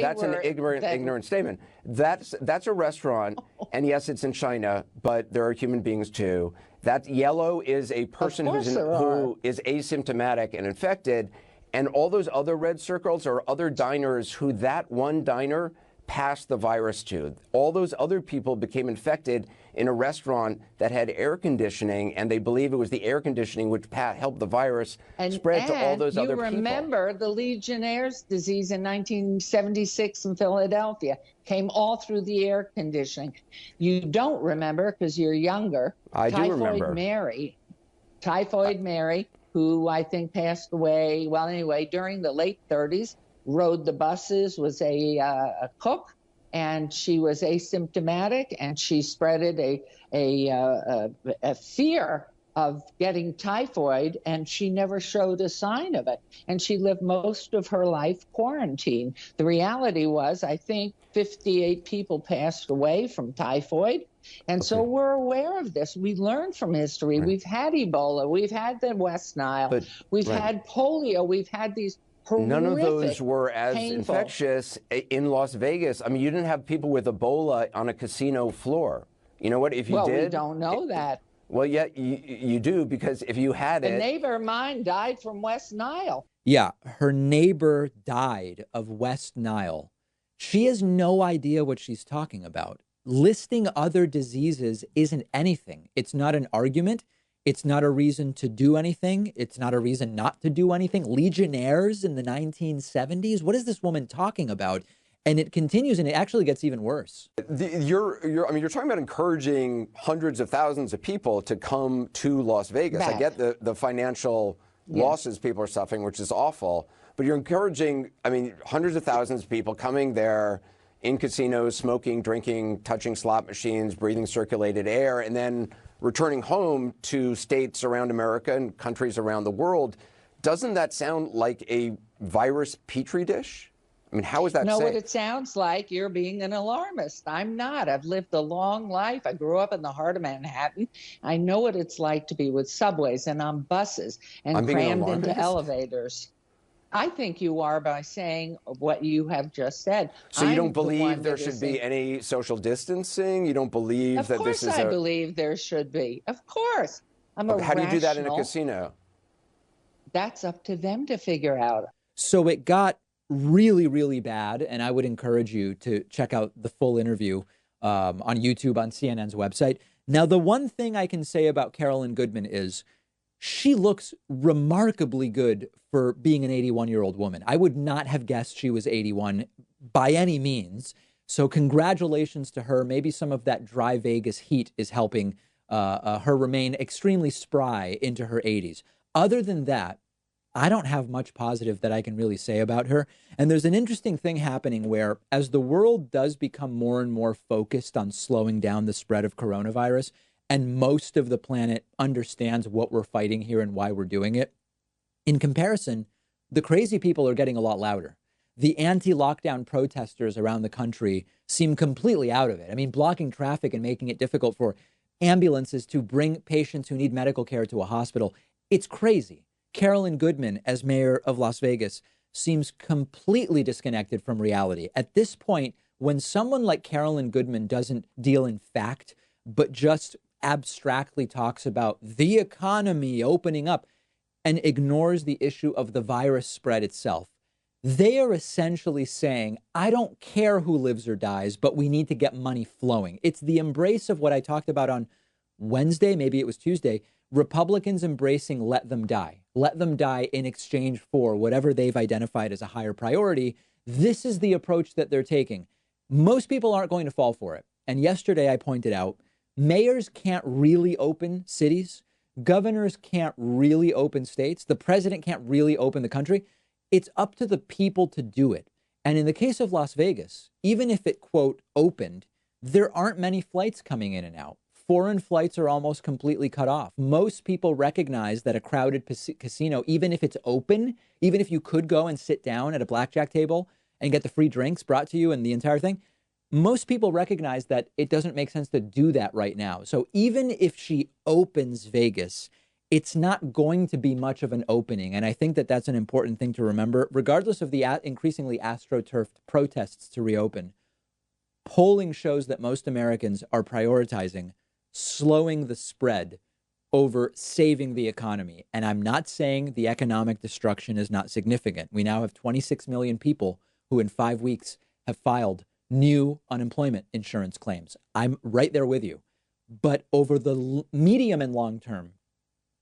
that's an were ignorant statement. That's a restaurant, and yes, it's in China, but there are human beings too. That yellow is a person who is asymptomatic and infected, and all those other red circles are other diners who that one diner passed the virus to. All those other people became infected in a restaurant that had air conditioning, and they believe it was the air conditioning which helped the virus spread to all those other people. You remember the Legionnaire's disease in 1976 in Philadelphia came all through the air conditioning. You don't remember because you're younger. I do remember. Typhoid Mary, who I think passed away, well, anyway, during the late 30s, rode the buses, was a cook, and she was asymptomatic, and she spreaded a fear of getting typhoid, and she never showed a sign of it. And she lived most of her life quarantined. The reality was, I think 58 people passed away from typhoid. And so we're aware of this. We learned from history. Right. We've had Ebola. We've had the West Nile. We've had polio. We've had these horrific, none of those were as painful, infectious in Las Vegas. I mean, you didn't have people with Ebola on a casino floor. You know what? If you did, we don't know that. Well, yeah, you do, because if you had it, a neighbor of mine died from West Nile. Yeah, her neighbor died of West Nile. She has no idea what she's talking about. Listing other diseases isn't anything. It's not an argument. It's not a reason to do anything. It's not a reason not to do anything. Legionnaires in the 1970s? What is this woman talking about? And it continues, and it actually gets even worse. You're talking about encouraging hundreds of thousands of people to come to Las Vegas. I get the financial losses people are suffering, which is awful. But you're encouraging, hundreds of thousands of people coming there in casinos, smoking, drinking, touching slot machines, breathing circulated air, and then returning home to states around America and countries around the world. Doesn't that sound like a virus petri dish? I mean, how is that safe? What it sounds like? You're being an alarmist. I'm not. I've lived a long life. I grew up in the heart of Manhattan. I know what it's like to be with subways and on buses and crammed into elevators. I think you are by saying what you have just said. So you don't believe there should be any social distancing? You don't believe that this is Of course I believe there should be. Of course. How do you do that in a casino? That's up to them to figure out. So it got really, really bad, and I would encourage you to check out the full interview on YouTube, on CNN's website. Now, the one thing I can say about Carolyn Goodman is she looks remarkably good for being an 81-year-old woman. I would not have guessed she was 81 by any means. So congratulations to her. Maybe some of that dry Vegas heat is helping her remain extremely spry into her 80s. Other than that, I don't have much positive that I can really say about her. And there's an interesting thing happening where, as the world does become more and more focused on slowing down the spread of coronavirus, and most of the planet understands what we're fighting here and why we're doing it, in comparison, the crazy people are getting a lot louder. The anti-lockdown protesters around the country seem completely out of it. I mean, blocking traffic and making it difficult for ambulances to bring patients who need medical care to a hospital. It's crazy. Carolyn Goodman, as mayor of Las Vegas, seems completely disconnected from reality. At this point, when someone like Carolyn Goodman doesn't deal in fact, but just abstractly talks about the economy opening up and ignores the issue of the virus spread itself, they are essentially saying, I don't care who lives or dies, but we need to get money flowing. It's the embrace of what I talked about on Wednesday, maybe it was Tuesday, Republicans embracing let them die in exchange for whatever they've identified as a higher priority. This is the approach that they're taking. Most people aren't going to fall for it. And yesterday I pointed out, mayors can't really open cities. Governors can't really open states. The president can't really open the country. It's up to the people to do it. And in the case of Las Vegas, even if it, quote, opened, there aren't many flights coming in and out. Foreign flights are almost completely cut off. Most people recognize that a crowded casino, even if it's open, even if you could go and sit down at a blackjack table and get the free drinks brought to you and the entire thing, most people recognize that it doesn't make sense to do that right now. So even if she opens Vegas, it's not going to be much of an opening. And I think that that's an important thing to remember, regardless of the increasingly astroturfed protests to reopen. Polling shows that most Americans are prioritizing slowing the spread over saving the economy. And I'm not saying the economic destruction is not significant. We now have 26 million people who in 5 weeks have filed new unemployment insurance claims. I'm right there with you. But over the medium and long term,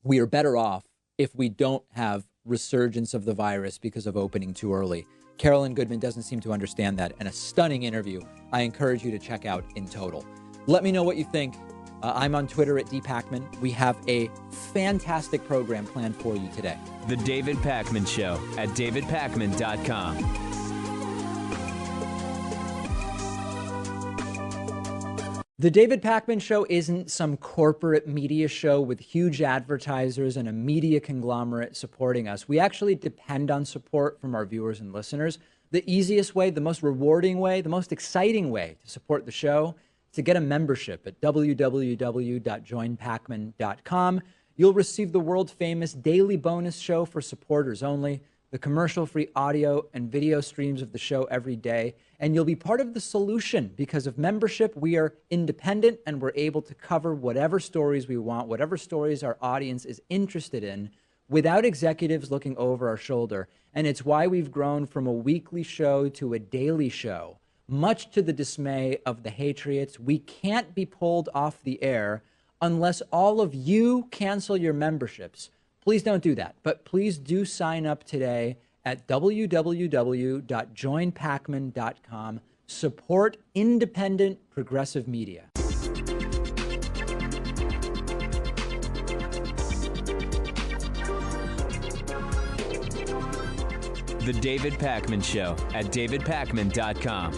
we are better off if we don't have resurgence of the virus because of opening too early. Carolyn Goodman doesn't seem to understand that, and a stunning interview I encourage you to check out in total. Let me know what you think. I'm on Twitter at dpacman. We have a fantastic program planned for you today. The David Pakman Show at davidpakman.com. The David Pakman Show isn't some corporate media show with huge advertisers and a media conglomerate supporting us. We actually depend on support from our viewers and listeners. The easiest way, the most rewarding way, the most exciting way to support the show is to get a membership at www.joinpakman.com. You'll receive the world-famous daily bonus show for supporters only, the commercial-free audio and video streams of the show every day, and you'll be part of the solution. Because of membership, we are independent and we're able to cover whatever stories we want, whatever stories our audience is interested in, without executives looking over our shoulder. And it's why we've grown from a weekly show to a daily show. Much to the dismay of the Hatriots, we can't be pulled off the air unless all of you cancel your memberships. Please don't do that, but please do sign up today at www.joinpakman.com. Support independent progressive media. The David Pakman Show at davidpakman.com.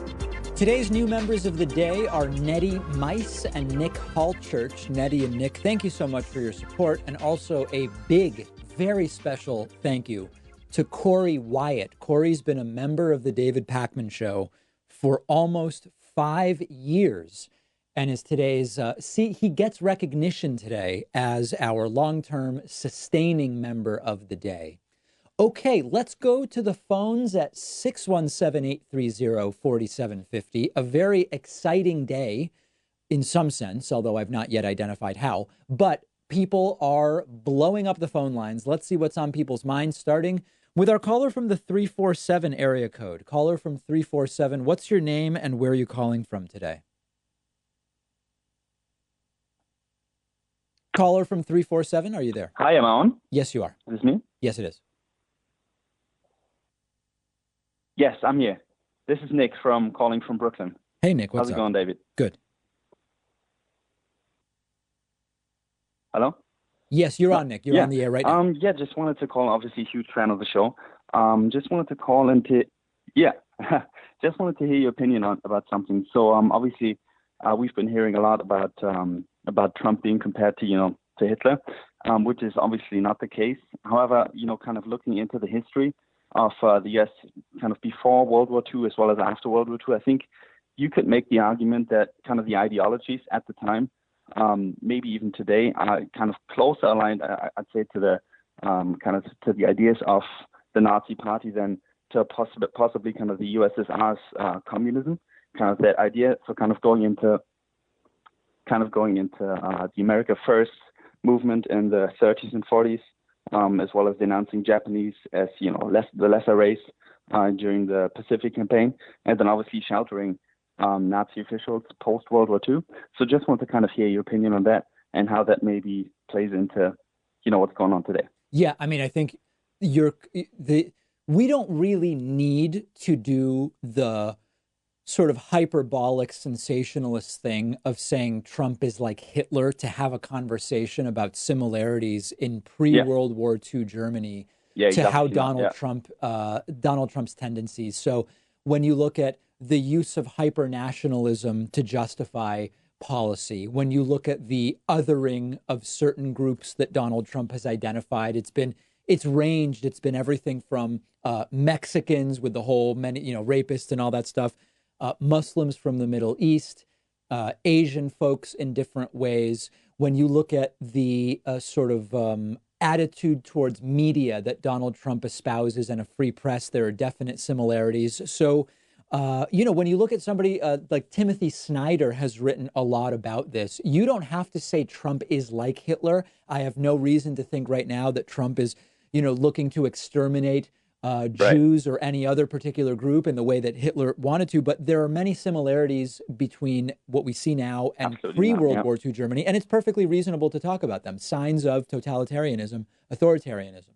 Today's new members of the day are Nettie Mice and Nick Hallchurch. Nettie and Nick, thank you so much for your support. And also a big, very special thank you to Corey Wyatt. Corey's been a member of the David Pakman Show for almost 5 years and is today's, he gets recognition today as our long-term sustaining member of the day. Okay, let's go to the phones at 617-830-4750. A very exciting day in some sense, although I've not yet identified how. But people are blowing up the phone lines. Let's see what's on people's minds, starting with our caller from the 347 area code. Caller from 347, what's your name and where are you calling from today? Caller from 347, are you there? Hi, am I on? Yes, you are. Is this me? Yes, it is. Yes, I'm here. This is Nick calling from Brooklyn. Hey, Nick, what's How's it up? going, David? Good. Hello? Yes, you're on, Nick. You're on the air right now. Yeah, just wanted to call. Obviously, huge fan of the show. Just wanted to call just wanted to hear your opinion about something. So, obviously, we've been hearing a lot about Trump being compared to Hitler, which is obviously not the case. However, kind of looking into the history of the U.S. kind of before World War II as well as after World War II, I think you could make the argument that kind of the ideologies at the time, maybe even today, are kind of closer aligned, I'd say, to the kind of to the ideas of the Nazi Party than to possibly kind of the USSR's communism, kind of that idea. So kind of going into the America First movement in the 30s and 40s. As well as denouncing Japanese as, the lesser race during the Pacific campaign, and then obviously sheltering Nazi officials post-World War II. So just want to kind of hear your opinion on that and how that maybe plays into, what's going on today. Yeah, I mean, I think we don't really need to do the sort of hyperbolic sensationalist thing of saying Trump is like Hitler to have a conversation about similarities in pre-World War II Germany to how Donald Trump's tendencies. So when you look at the use of hyper-nationalism to justify policy, when you look at the othering of certain groups that Donald Trump has identified, it's been everything from Mexicans with the whole rapists and all that stuff, Muslims from the Middle East, Asian folks in different ways. When you look at the sort of attitude towards media that Donald Trump espouses and a free press, there are definite similarities. So, when you look at somebody like Timothy Snyder has written a lot about this, you don't have to say Trump is like Hitler. I have no reason to think right now that Trump is, looking to exterminate Jews or any other particular group in the way that Hitler wanted to. But there are many similarities between what we see now and pre-World War II Germany, and it's perfectly reasonable to talk about them. Signs of totalitarianism, authoritarianism.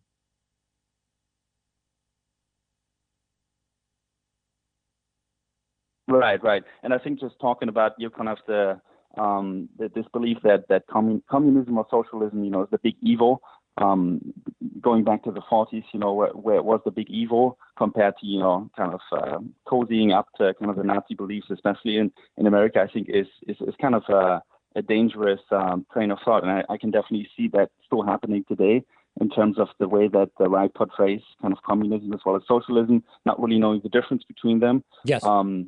Right. And I think just talking about kind of this belief that communism or socialism, is the big evil. Going back to the 40s, where it was the big evil compared to, kind of cozying up to kind of the Nazi beliefs, especially in America, I think is kind of a dangerous train of thought. And I can definitely see that still happening today in terms of the way that the right portrays kind of communism as well as socialism, not really knowing the difference between them. Yes. So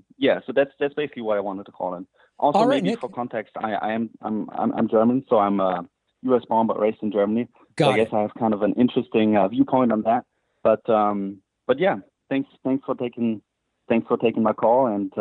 that's basically what I wanted to call in. Also, all right, maybe Nick. for context, I'm German, so I'm U.S. born but raised in Germany. So I guess I have kind of an interesting viewpoint on that. But yeah, thanks for taking my call, and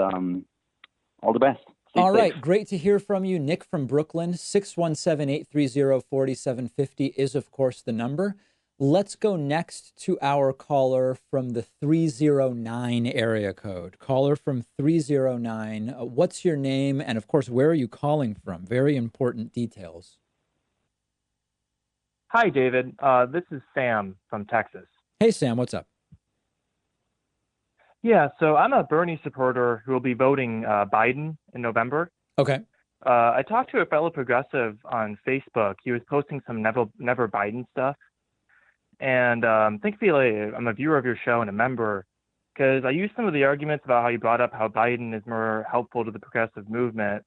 all the best. All right, great to hear from you. Nick from Brooklyn, 617-830-4750 is, of course, the number. Let's go next to our caller from the 309 area code. Caller from 309, what's your name? And, of course, where are you calling from? Very important details. Hi, David. This is Sam from Texas. Hey, Sam, what's up? Yeah, so I'm a Bernie supporter who will be voting Biden in November. Okay. I talked to a fellow progressive on Facebook. He was posting some Never Biden stuff. And thankfully, I'm a viewer of your show and a member, because I used some of the arguments about how you brought up how Biden is more helpful to the progressive movement.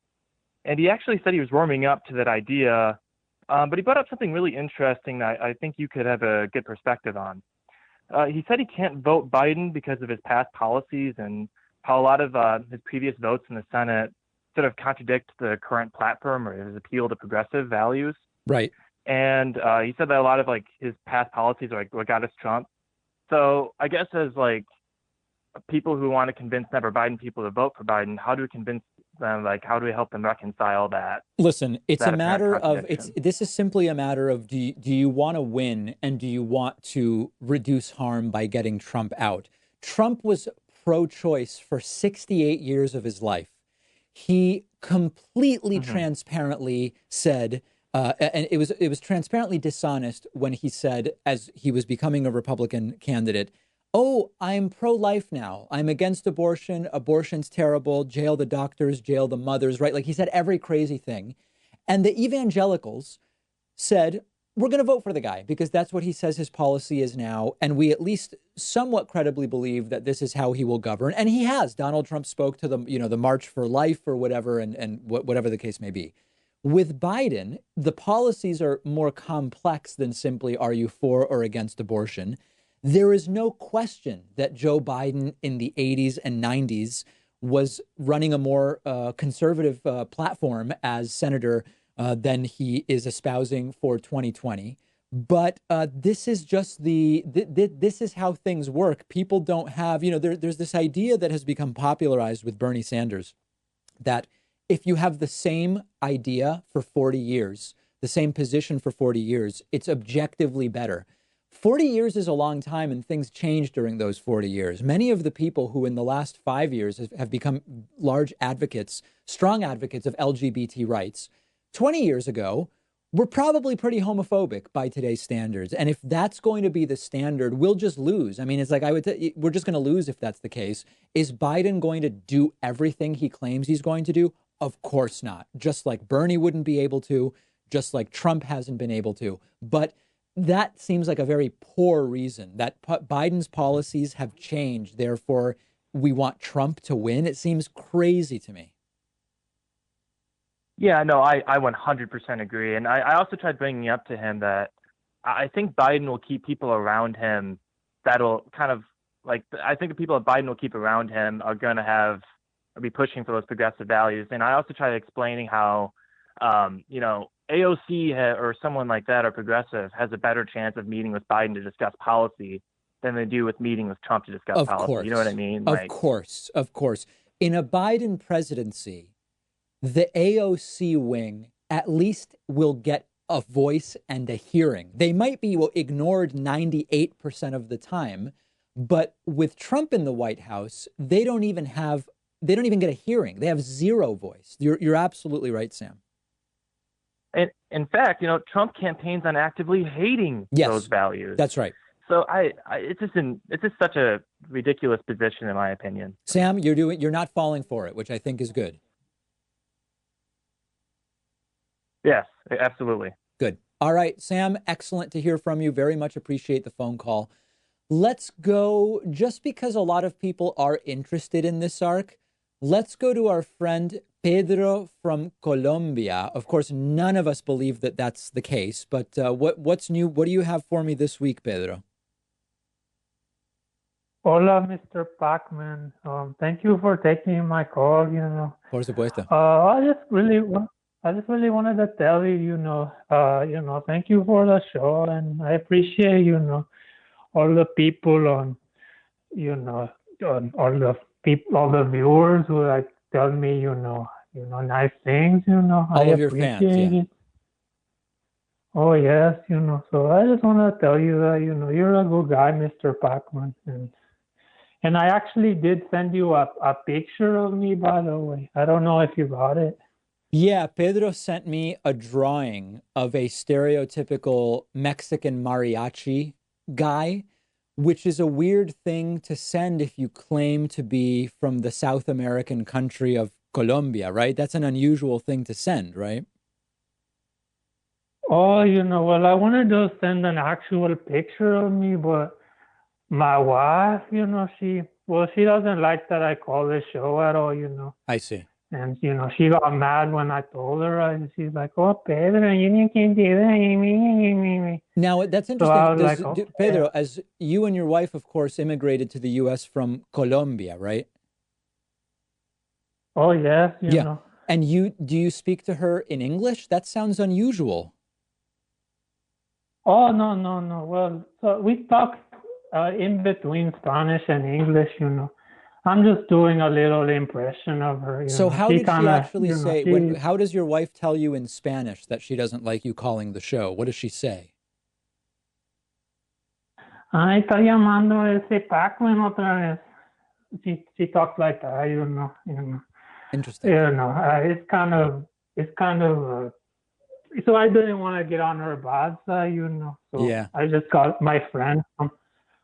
And he actually said he was warming up to that idea. But he brought up something really interesting that I think you could have a good perspective on. He said he can't vote Biden because of his past policies and how a lot of his previous votes in the Senate sort of contradict the current platform or his appeal to progressive values. Right. And he said that a lot of like his past policies are like what got us Trump. So I guess as like people who want to convince Never Biden people to vote for Biden, how do we convince them? Like, how do we help them reconcile that? Listen, it's a matter of this is simply a matter of do you want to win and do you want to reduce harm by getting Trump out? Trump was pro-choice for 68 years of his life. He completely transparently said, and it was transparently dishonest when he said, as he was becoming a Republican candidate, oh, I'm pro-life now. I'm against abortion. Abortion's terrible. Jail the doctors, jail the mothers, right? Like he said every crazy thing. And the evangelicals said, we're going to vote for the guy because that's what he says his policy is now. And we at least somewhat credibly believe that this is how he will govern. And he has. Donald Trump spoke to the March for Life or whatever, and whatever the case may be. With Biden, the policies are more complex than simply are you for or against abortion. There is no question that Joe Biden in the 80s and 90s was running a more conservative platform as senator than he is espousing for 2020. But this is just this is how things work. People don't have, there's this idea that has become popularized with Bernie Sanders that if you have the same idea for 40 years, the same position for 40 years, it's objectively better. 40 years is a long time, and things changed during those 40 years. Many of the people who in the last 5 years have become large advocates, strong advocates of LGBT rights, 20 years ago were probably pretty homophobic by today's standards. And if that's going to be the standard, we'll just lose. I mean, it's like we're just going to lose if that's the case. Is Biden going to do everything he claims he's going to do? Of course not. Just like Bernie wouldn't be able to, just like Trump hasn't been able to. But that seems like a very poor reason that Biden's policies have changed. Therefore, we want Trump to win. It seems crazy to me. Yeah, no, I 100% agree. And I also tried bringing up to him that I think Biden will keep people around him that'll kind of like, I think the people that Biden will keep around him are going to have be pushing for those progressive values. And I also try explaining how, AOC or someone like that or progressive has a better chance of meeting with Biden to discuss policy than they do with meeting with Trump to discuss policy. Course. You know what I mean? Of course. In a Biden presidency, the AOC wing at least will get a voice and a hearing. They might be ignored 98% of the time, but with Trump in the White House, they don't even get a hearing. They have zero voice. You're absolutely right, Sam. And in fact, Trump campaigns on actively hating those values. That's right. So it's just such a ridiculous position, in my opinion. Sam, you're not falling for it, which I think is good. Yes, absolutely. Good. All right, Sam, excellent to hear from you. Very much appreciate the phone call. Let's go, just because a lot of people are interested in this arc, let's go to our friend Pedro from Colombia. Of course, none of us believe that that's the case, but what's new? What do you have for me this week, Pedro? Hola, Mr. Pacman. Thank you for taking my call. Por supuesto. I just really wanted to tell you, thank you for the show, and I appreciate, all the people on all the viewers who tell me, nice things. All I of your fans, yeah. it. Oh yes, So I just want to tell you that you're a good guy, Mr. Pacman, and I actually did send you a picture of me, by the way. I don't know if you got it. Yeah, Pedro sent me a drawing of a stereotypical Mexican mariachi guy, which is a weird thing to send if you claim to be from the South American country of Colombia, right? That's an unusual thing to send, right? Oh, well, I wanted to send an actual picture of me, but my wife, she doesn't like that I call the show at all, I see. And, she got mad when I told her, and she's like, oh, Pedro, you can't do that. Now, that's interesting. So Pedro, as you and your wife, of course, immigrated to the U.S. from Colombia, right? Oh, yes, you know. And do you speak to her in English? That sounds unusual. Oh, no. Well, so we talk in between Spanish and English, I'm just doing a little impression of her. So how did she actually say, how does your wife tell you in Spanish that she doesn't like you calling the show? What does she say? Ay, está llamando ese Pacman otra vez. She talks like that, Interesting. It's kind of, so I didn't want to get on her bad side, So yeah. I just got my friend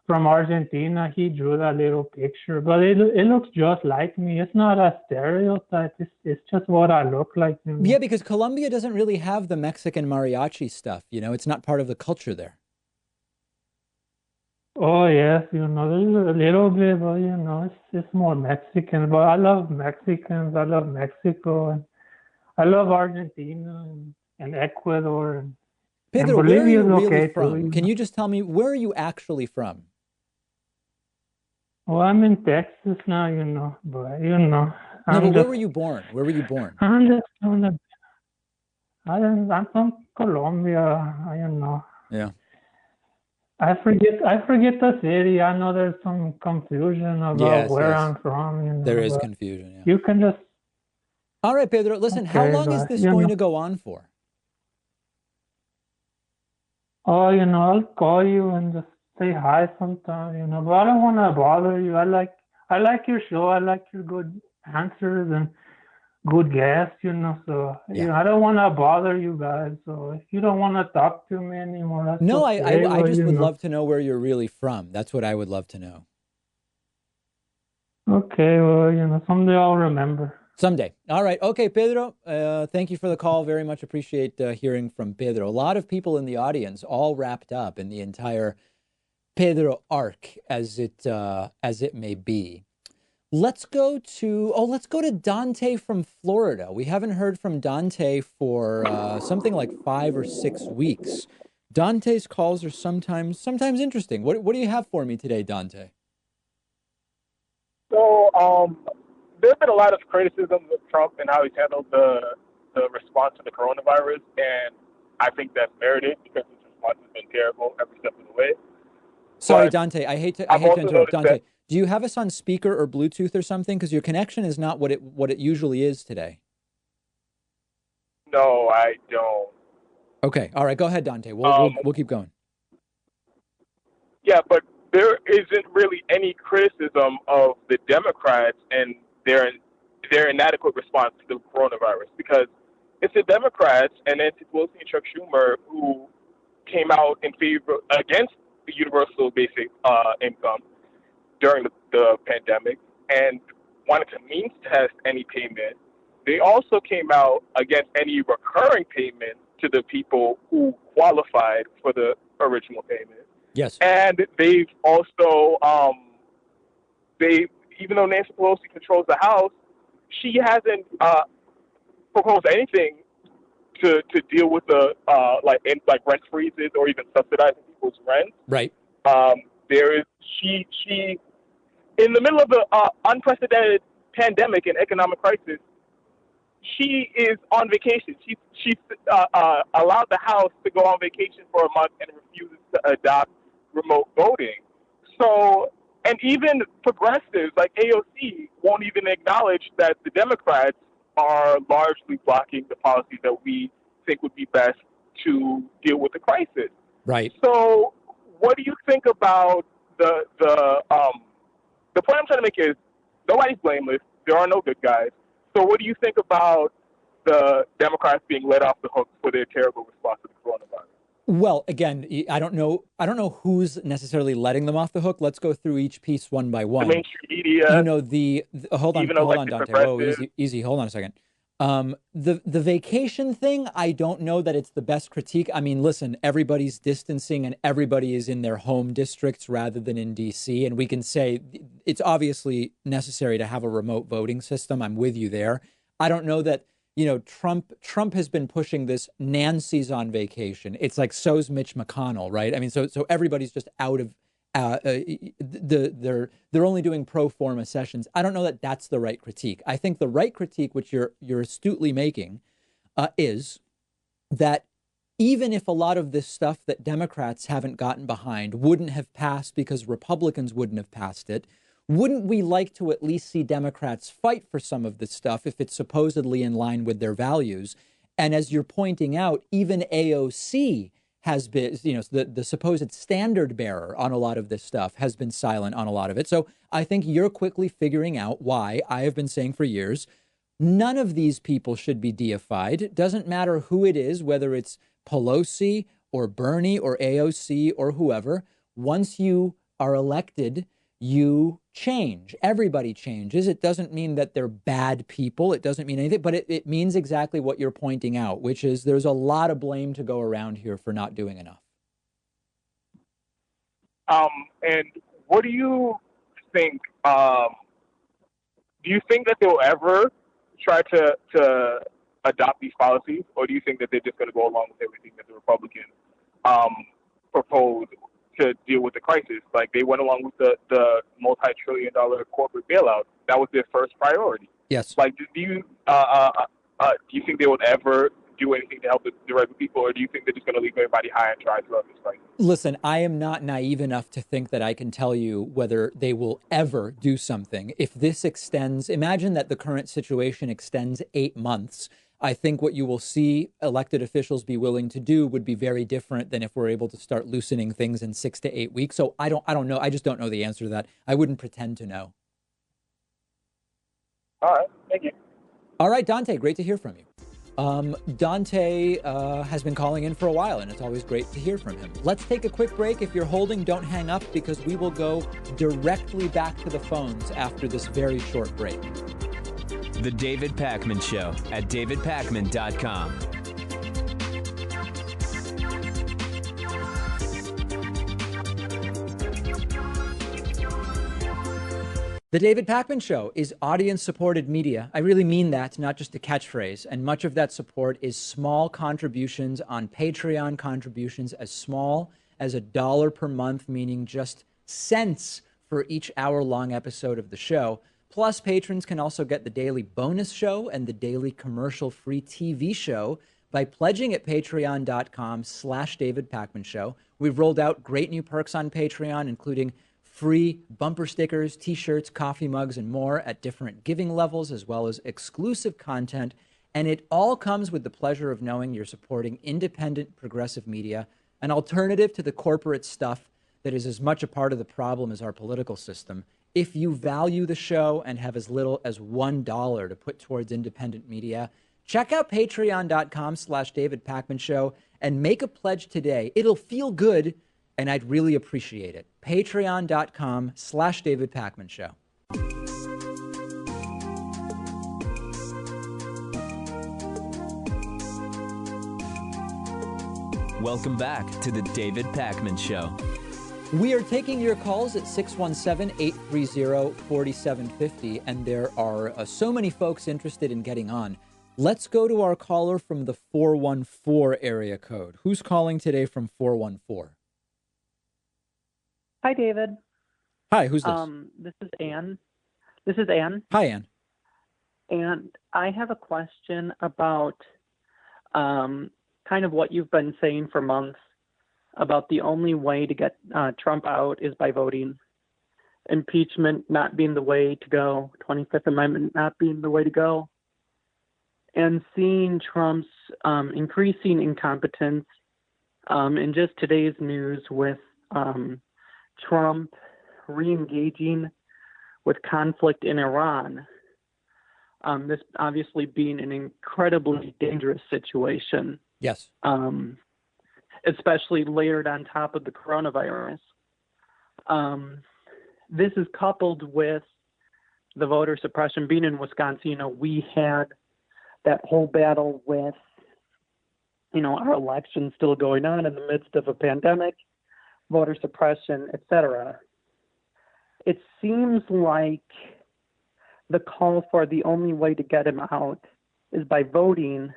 from Argentina. He drew that little picture, but it looks just like me. It's not a stereotype. It's just what I look like. Yeah, because Colombia doesn't really have the Mexican mariachi stuff. It's not part of the culture there. Oh yes, there's a little bit, but it's more Mexican. But I love Mexicans. I love Mexico, and I love Argentina and Ecuador. Pedro, where are you really from? Can you just tell me, where are you actually from? Well, I'm in Texas now, but where were you born? Where were you born? I'm from Colombia, Yeah. I forget the city. I know there's some confusion about where I'm from. There is confusion. Yeah. You can just. All right, Pedro. Listen, how long is this going to go on for? Oh, I'll call you and just say hi sometime, but I don't want to bother you. I like your show. I like your good answers and good guests, so I don't want to bother you guys. So if you don't want to talk to me anymore, that's okay. I just would love to know where you're really from. That's what I would love to know. Okay, well, someday I'll remember. Someday. All right. Okay, Pedro, thank you for the call. Very much appreciate hearing from Pedro. A lot of people in the audience all wrapped up in the entire Pedro arc, as it may be. Let's go to Dante from Florida. We haven't heard from Dante for something like 5 or 6 weeks. Dante's calls are sometimes interesting. What do you have for me today, Dante? So there's been a lot of criticism of Trump and how he's handled the response to the coronavirus, and I think that's merited because his response has been terrible every step of the way. Sorry, But Dante. I hate to I've also interrupt, noticed Dante. that Do you have us on speaker or Bluetooth or something? Because your connection is not what it usually is today. no, I don't. Okay. All right. Go ahead, Dante. We'll keep going. Yeah, but there isn't really any criticism of the Democrats and their inadequate response to the coronavirus because it's the Democrats and Nancy Pelosi and Chuck Schumer who came out in favor against the universal basic income during the pandemic and wanted to means test any payment. They also came out against any recurring payment to the people who qualified for the original payment. Yes. And they've also, even though Nancy Pelosi controls the House, she hasn't proposed anything to deal with the like rent freezes or even subsidizing people's rent. Right. She in the middle of the unprecedented pandemic and economic crisis, she is on vacation. She's allowed the House to go on vacation for a month and refuses to adopt remote voting. So, and even progressives like AOC won't even acknowledge that the Democrats are largely blocking the policies that we think would be best to deal with the crisis. Right. So, what do you think about the point I'm trying to make is nobody's blameless. There are no good guys. So, what do you think about the Democrats being let off the hook for their terrible response to the coronavirus? Well, again, I don't know who's necessarily letting them off the hook. Let's go through each piece one by one. The mainstream media. You know, hold on, Dante. Whoa, easy. Hold on a second. The vacation thing, I don't know that it's the best critique. I mean, listen, everybody's distancing and everybody is in their home districts rather than in DC. And we can say it's obviously necessary to have a remote voting system. I'm with you there. I don't know that, you know, Trump has been pushing this Nancy's on vacation. It's like, so's Mitch McConnell, right? I mean, so everybody's just out of, they're only doing pro forma sessions. I don't know that that's the right critique. I think the right critique, which you're astutely making, is that even if a lot of this stuff that Democrats haven't gotten behind wouldn't have passed because Republicans wouldn't have passed it, wouldn't we like to at least see Democrats fight for some of this stuff if it's supposedly in line with their values? And as you're pointing out, even AOC has been, you know, the supposed standard bearer on a lot of this stuff has been silent on a lot of it. So I think you're quickly figuring out why I have been saying for years, none of these people should be deified. It doesn't matter who it is, whether it's Pelosi or Bernie or AOC or whoever. Once you are elected, you change. Everybody changes. It doesn't mean that they're bad people. It doesn't mean anything, but it means exactly what you're pointing out, which is there's a lot of blame to go around here for not doing enough. And what do you think? Do you think that they'll ever try to adopt these policies, or do you think that they're just going to go along with everything that the Republicans propose to deal with the crisis? Like, they went along with the multi-trillion-dollar corporate bailout. That was their first priority. Yes. Like, do you think they would ever do anything to help the regular people, or do you think they're just going to leave everybody high and dry throughout this crisis? Listen, I am not naive enough to think that I can tell you whether they will ever do something. If this extends, imagine that the current situation extends 8 months. I think what you will see elected officials be willing to do would be very different than if we're able to start loosening things in 6 to 8 weeks. So I don't know. I just don't know the answer to that. I wouldn't pretend to know. All right. Thank you. All right, Dante, great to hear from you. Dante has been calling in for a while, and it's always great to hear from him. Let's take a quick break. If you're holding, don't hang up, because we will go directly back to the phones after this very short break. The David Pakman Show at davidpakman.com. The David Pakman Show is audience-supported media. I really mean that, not just a catchphrase. And much of that support is small contributions on Patreon, contributions as small as $1 per month, meaning just cents for each hour-long episode of the show. Plus, patrons can also get the daily bonus show and the daily commercial-free TV show by pledging at patreon.com/David Pakman Show. We've rolled out great new perks on Patreon, including free bumper stickers, t-shirts, coffee mugs, and more at different giving levels, as well as exclusive content. And it all comes with the pleasure of knowing you're supporting independent progressive media, an alternative to the corporate stuff that is as much a part of the problem as our political system. If you value the show and have as little as $1 to put towards independent media, check out patreon.com/David Pakman Show and make a pledge today. It'll feel good, and I'd really appreciate it. Patreon.com/David Pakman Show. Welcome back to the David Pakman Show. We are taking your calls at 617-830-4750, and there are so many folks interested in getting on. Let's go to our caller from the 414 area code. Who's calling today from 414? Hi, David. Hi, who's this? This is Ann. This is Ann. Hi, Ann. And I have a question about kind of what you've been saying for months about the only way to get Trump out is by voting. Impeachment not being the way to go, 25th Amendment not being the way to go. And seeing Trump's increasing incompetence in just today's news with Trump re-engaging with conflict in Iran, this obviously being an incredibly dangerous situation. Yes. Especially layered on top of the coronavirus. This is coupled with the voter suppression. Being in Wisconsin, we had that whole battle with, our election still going on in the midst of a pandemic, voter suppression, etc. It seems like the call for the only way to get him out is by voting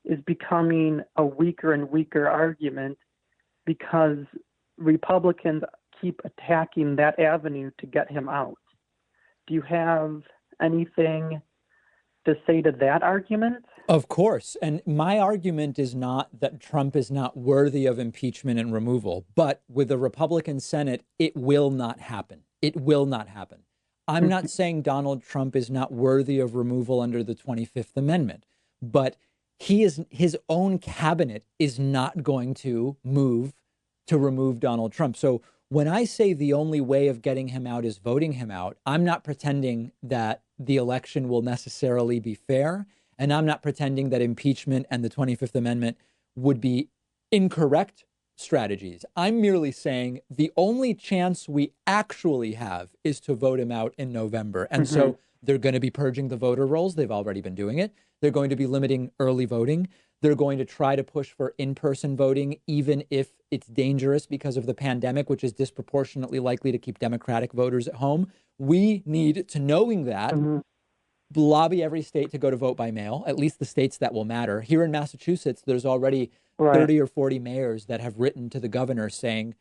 is becoming a weaker and weaker argument because Republicans keep attacking that avenue to get him out. Do you have anything to say to that argument? Of course. And my argument is not that Trump is not worthy of impeachment and removal, but with the Republican Senate, it will not happen. It will not happen. I'm not saying Donald Trump is not worthy of removal under the 25th Amendment, but his own cabinet is not going to move to remove Donald Trump. So when I say the only way of getting him out is voting him out, I'm not pretending that the election will necessarily be fair. And I'm not pretending that impeachment and the 25th Amendment would be incorrect strategies. I'm merely saying the only chance we actually have is to vote him out in November. And so they're going to be purging the voter rolls. They've already been doing it. They're going to be limiting early voting. They're going to try to push for in-person voting, even if it's dangerous because of the pandemic, which is disproportionately likely to keep Democratic voters at home. We need to, knowing that, lobby every state to go to vote by mail, at least the states that will matter. Here in Massachusetts, there's already 30 or 40 mayors that have written to the governor saying,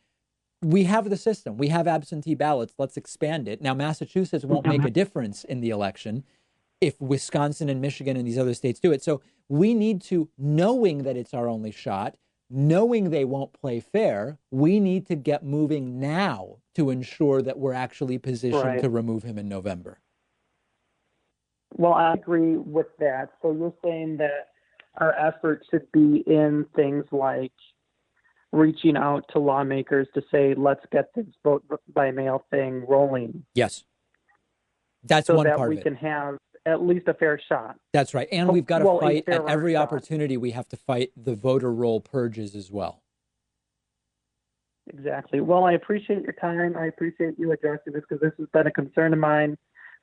we have the system. We have absentee ballots. Let's expand it. Now, Massachusetts won't make a difference in the election if Wisconsin and Michigan and these other states do it. So we need to, knowing that it's our only shot, knowing they won't play fair, we need to get moving now to ensure that we're actually positioned to remove him in November. Well, I agree with that. So you're saying that our effort should be in things like reaching out to lawmakers to say, let's get this vote by mail thing rolling. Yes. That's so one that part we of it. can have at least a fair shot. That's right. And we've got to fight at every shot. opportunity. We have to fight the voter roll purges as well. Exactly. Well, I appreciate your time. I appreciate you addressing this because this has been a concern of mine.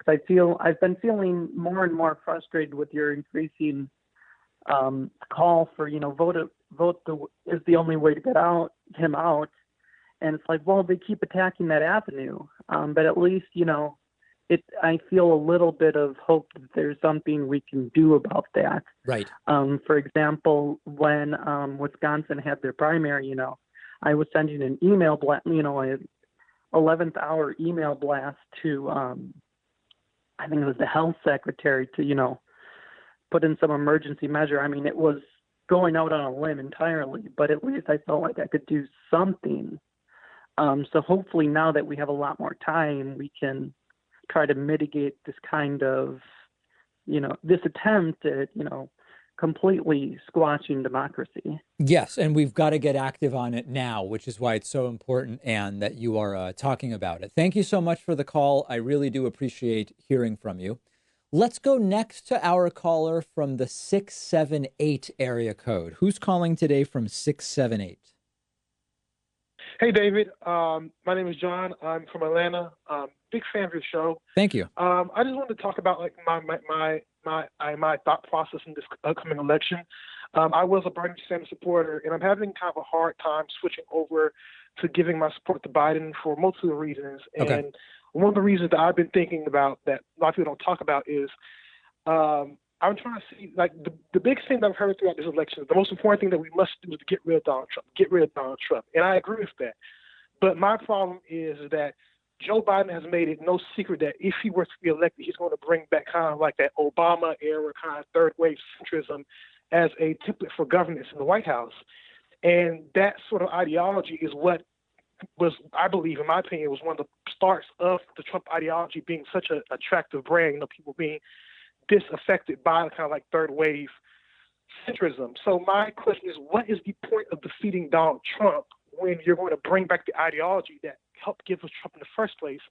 Because I've been feeling more and more frustrated with your increasing call for, vote is the only way to get him out. And it's like, well, they keep attacking that avenue. But at least, I feel a little bit of hope that there's something we can do about that. Right. For example, when Wisconsin had their primary, I was sending an email blast, an 11th hour email blast to I think it was the health secretary to, put in some emergency measure. I mean, it was going out on a limb entirely, but at least I felt like I could do something. So hopefully now that we have a lot more time, we can try to mitigate this kind of, this attempt at, completely squashing democracy. Yes, and we've got to get active on it now, which is why it's so important, and that you are talking about it. Thank you so much for the call. I really do appreciate hearing from you. Let's go next to our caller from the 678 area code. Who's calling today from 678? Hey, David. My name is John. I'm from Atlanta. Big fan of your show. Thank you. I just wanted to talk about like my thought process in this upcoming election. I was a Bernie Sanders supporter, and I'm having kind of a hard time switching over to giving my support to Biden for multiple reasons. Okay. And one of the reasons that I've been thinking about that a lot of people don't talk about is I'm trying to see, like, the biggest thing that I've heard throughout this election, the most important thing that we must do is to get rid of Donald Trump. And I agree with that. But my problem is that Joe Biden has made it no secret that if he were to be elected, he's going to bring back kind of like that Obama era kind of third wave centrism as a template for governance in the White House. And that sort of ideology is what was, I believe, in my opinion, was one of the starts of the Trump ideology being such an attractive brand, people being disaffected by kind of like third wave centrism. So my question is, what is the point of defeating Donald Trump when you're going to bring back the ideology that helped give us Trump in the first place?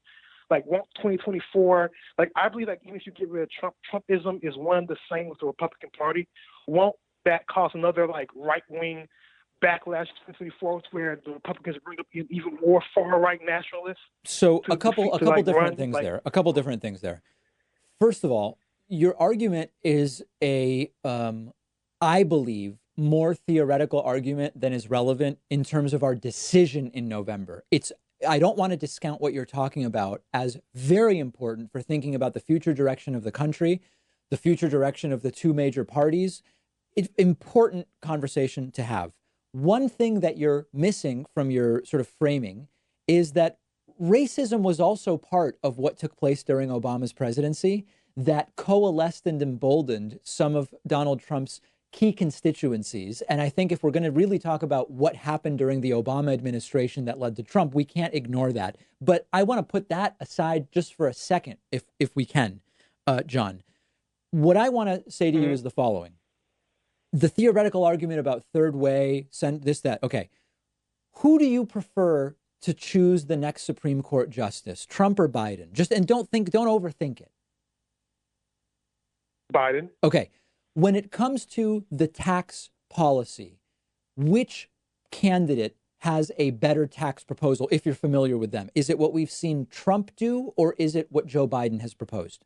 Like, won't 2024, like, I believe that even if you get rid of Trump, Trumpism is one the same with the Republican Party. Won't that cause another, like, right-wing backlash in 2024 where the Republicans bring up even more far-right nationalists? So a couple different things there. A couple different things there. First of all, your argument is I believe, more theoretical argument than is relevant in terms of our decision in November. I don't want to discount what you're talking about as very important for thinking about the future direction of the country, the future direction of the two major parties. It's important conversation to have. One thing that you're missing from your sort of framing is that racism was also part of what took place during Obama's presidency that coalesced and emboldened some of Donald Trump's key constituencies. And I think if we're going to really talk about what happened during the Obama administration that led to Trump, we can't ignore that. But I want to put that aside just for a second, if we can, John. What I want to say to you is the following. The theoretical argument about third way, this, that, okay. Who do you prefer to choose the next Supreme Court justice, Trump or Biden? Don't overthink it. Biden. Okay. When it comes to the tax policy, which candidate has a better tax proposal, if you're familiar with them? Is it what we've seen Trump do, or is it what Joe Biden has proposed?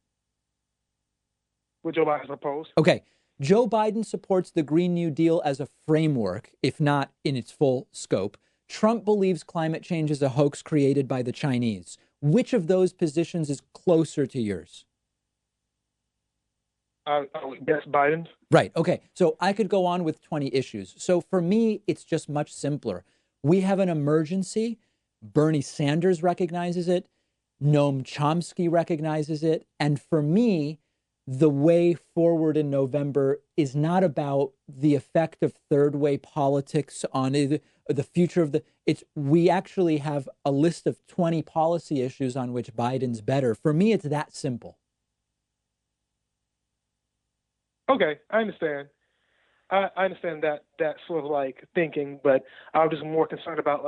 What Joe Biden has proposed. Okay. Joe Biden supports the Green New Deal as a framework, if not in its full scope. Trump believes climate change is a hoax created by the Chinese. Which of those positions is closer to yours? I would guess Biden. Right. Okay. So I could go on with 20 issues. So for me, it's just much simpler. We have an emergency. Bernie Sanders recognizes it. Noam Chomsky recognizes it. And for me, the way forward in November is not about the effect of third way politics on the future of we actually have a list of 20 policy issues on which Biden's better. For me, it's that simple. Okay, I understand. I understand that sort of like thinking, but I was just more concerned about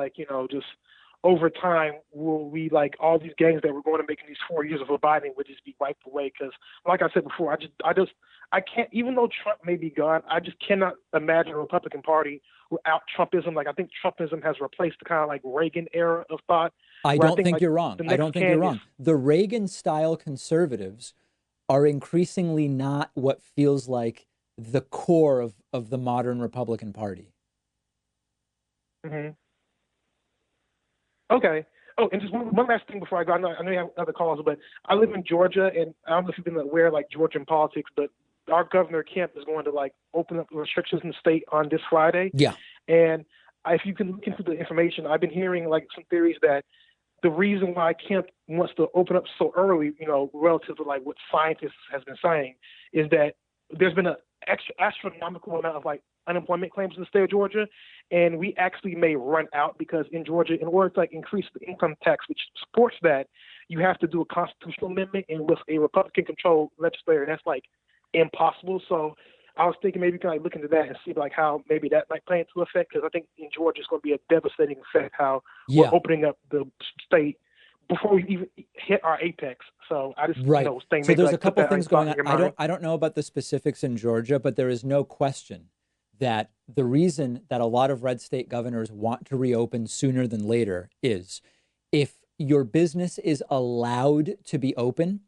just over time, will we all these gains that we're going to make in these 4 years of Biden would just be wiped away? Because like I said before, I can't, even though Trump may be gone, I just cannot imagine a Republican Party without Trumpism. I think Trumpism has replaced the kind of Reagan era of thought. I don't think you're wrong. The Reagan style conservatives are increasingly not what feels like the core of the modern Republican Party. Mm-hmm. Okay. Oh, and just one last thing before I go. I know you have other calls, but I live in Georgia, and I don't know if you've been aware Georgian politics, but our governor Kemp is going to open up restrictions in the state on this Friday. Yeah. And if you can look into the information, I've been hearing some theories that the reason why Kemp wants to open up so early, relative to like what scientists has been saying, is that there's been an astronomical amount of like unemployment claims in the state of Georgia, and we actually may run out because in Georgia, in order to like increase the income tax, which supports that, you have to do a constitutional amendment, and with a Republican-controlled legislature, that's like impossible. So I was thinking maybe we can like look into that and see like how maybe that might play into effect, because I think in Georgia it's going to be a devastating effect how we're opening up the state before we even hit our apex. So I just right. think so maybe there's like a couple put that, things like, going in your on. mind. I don't know about the specifics in Georgia, but there is no question that the reason that a lot of red state governors want to reopen sooner than later is if your business is allowed to be open,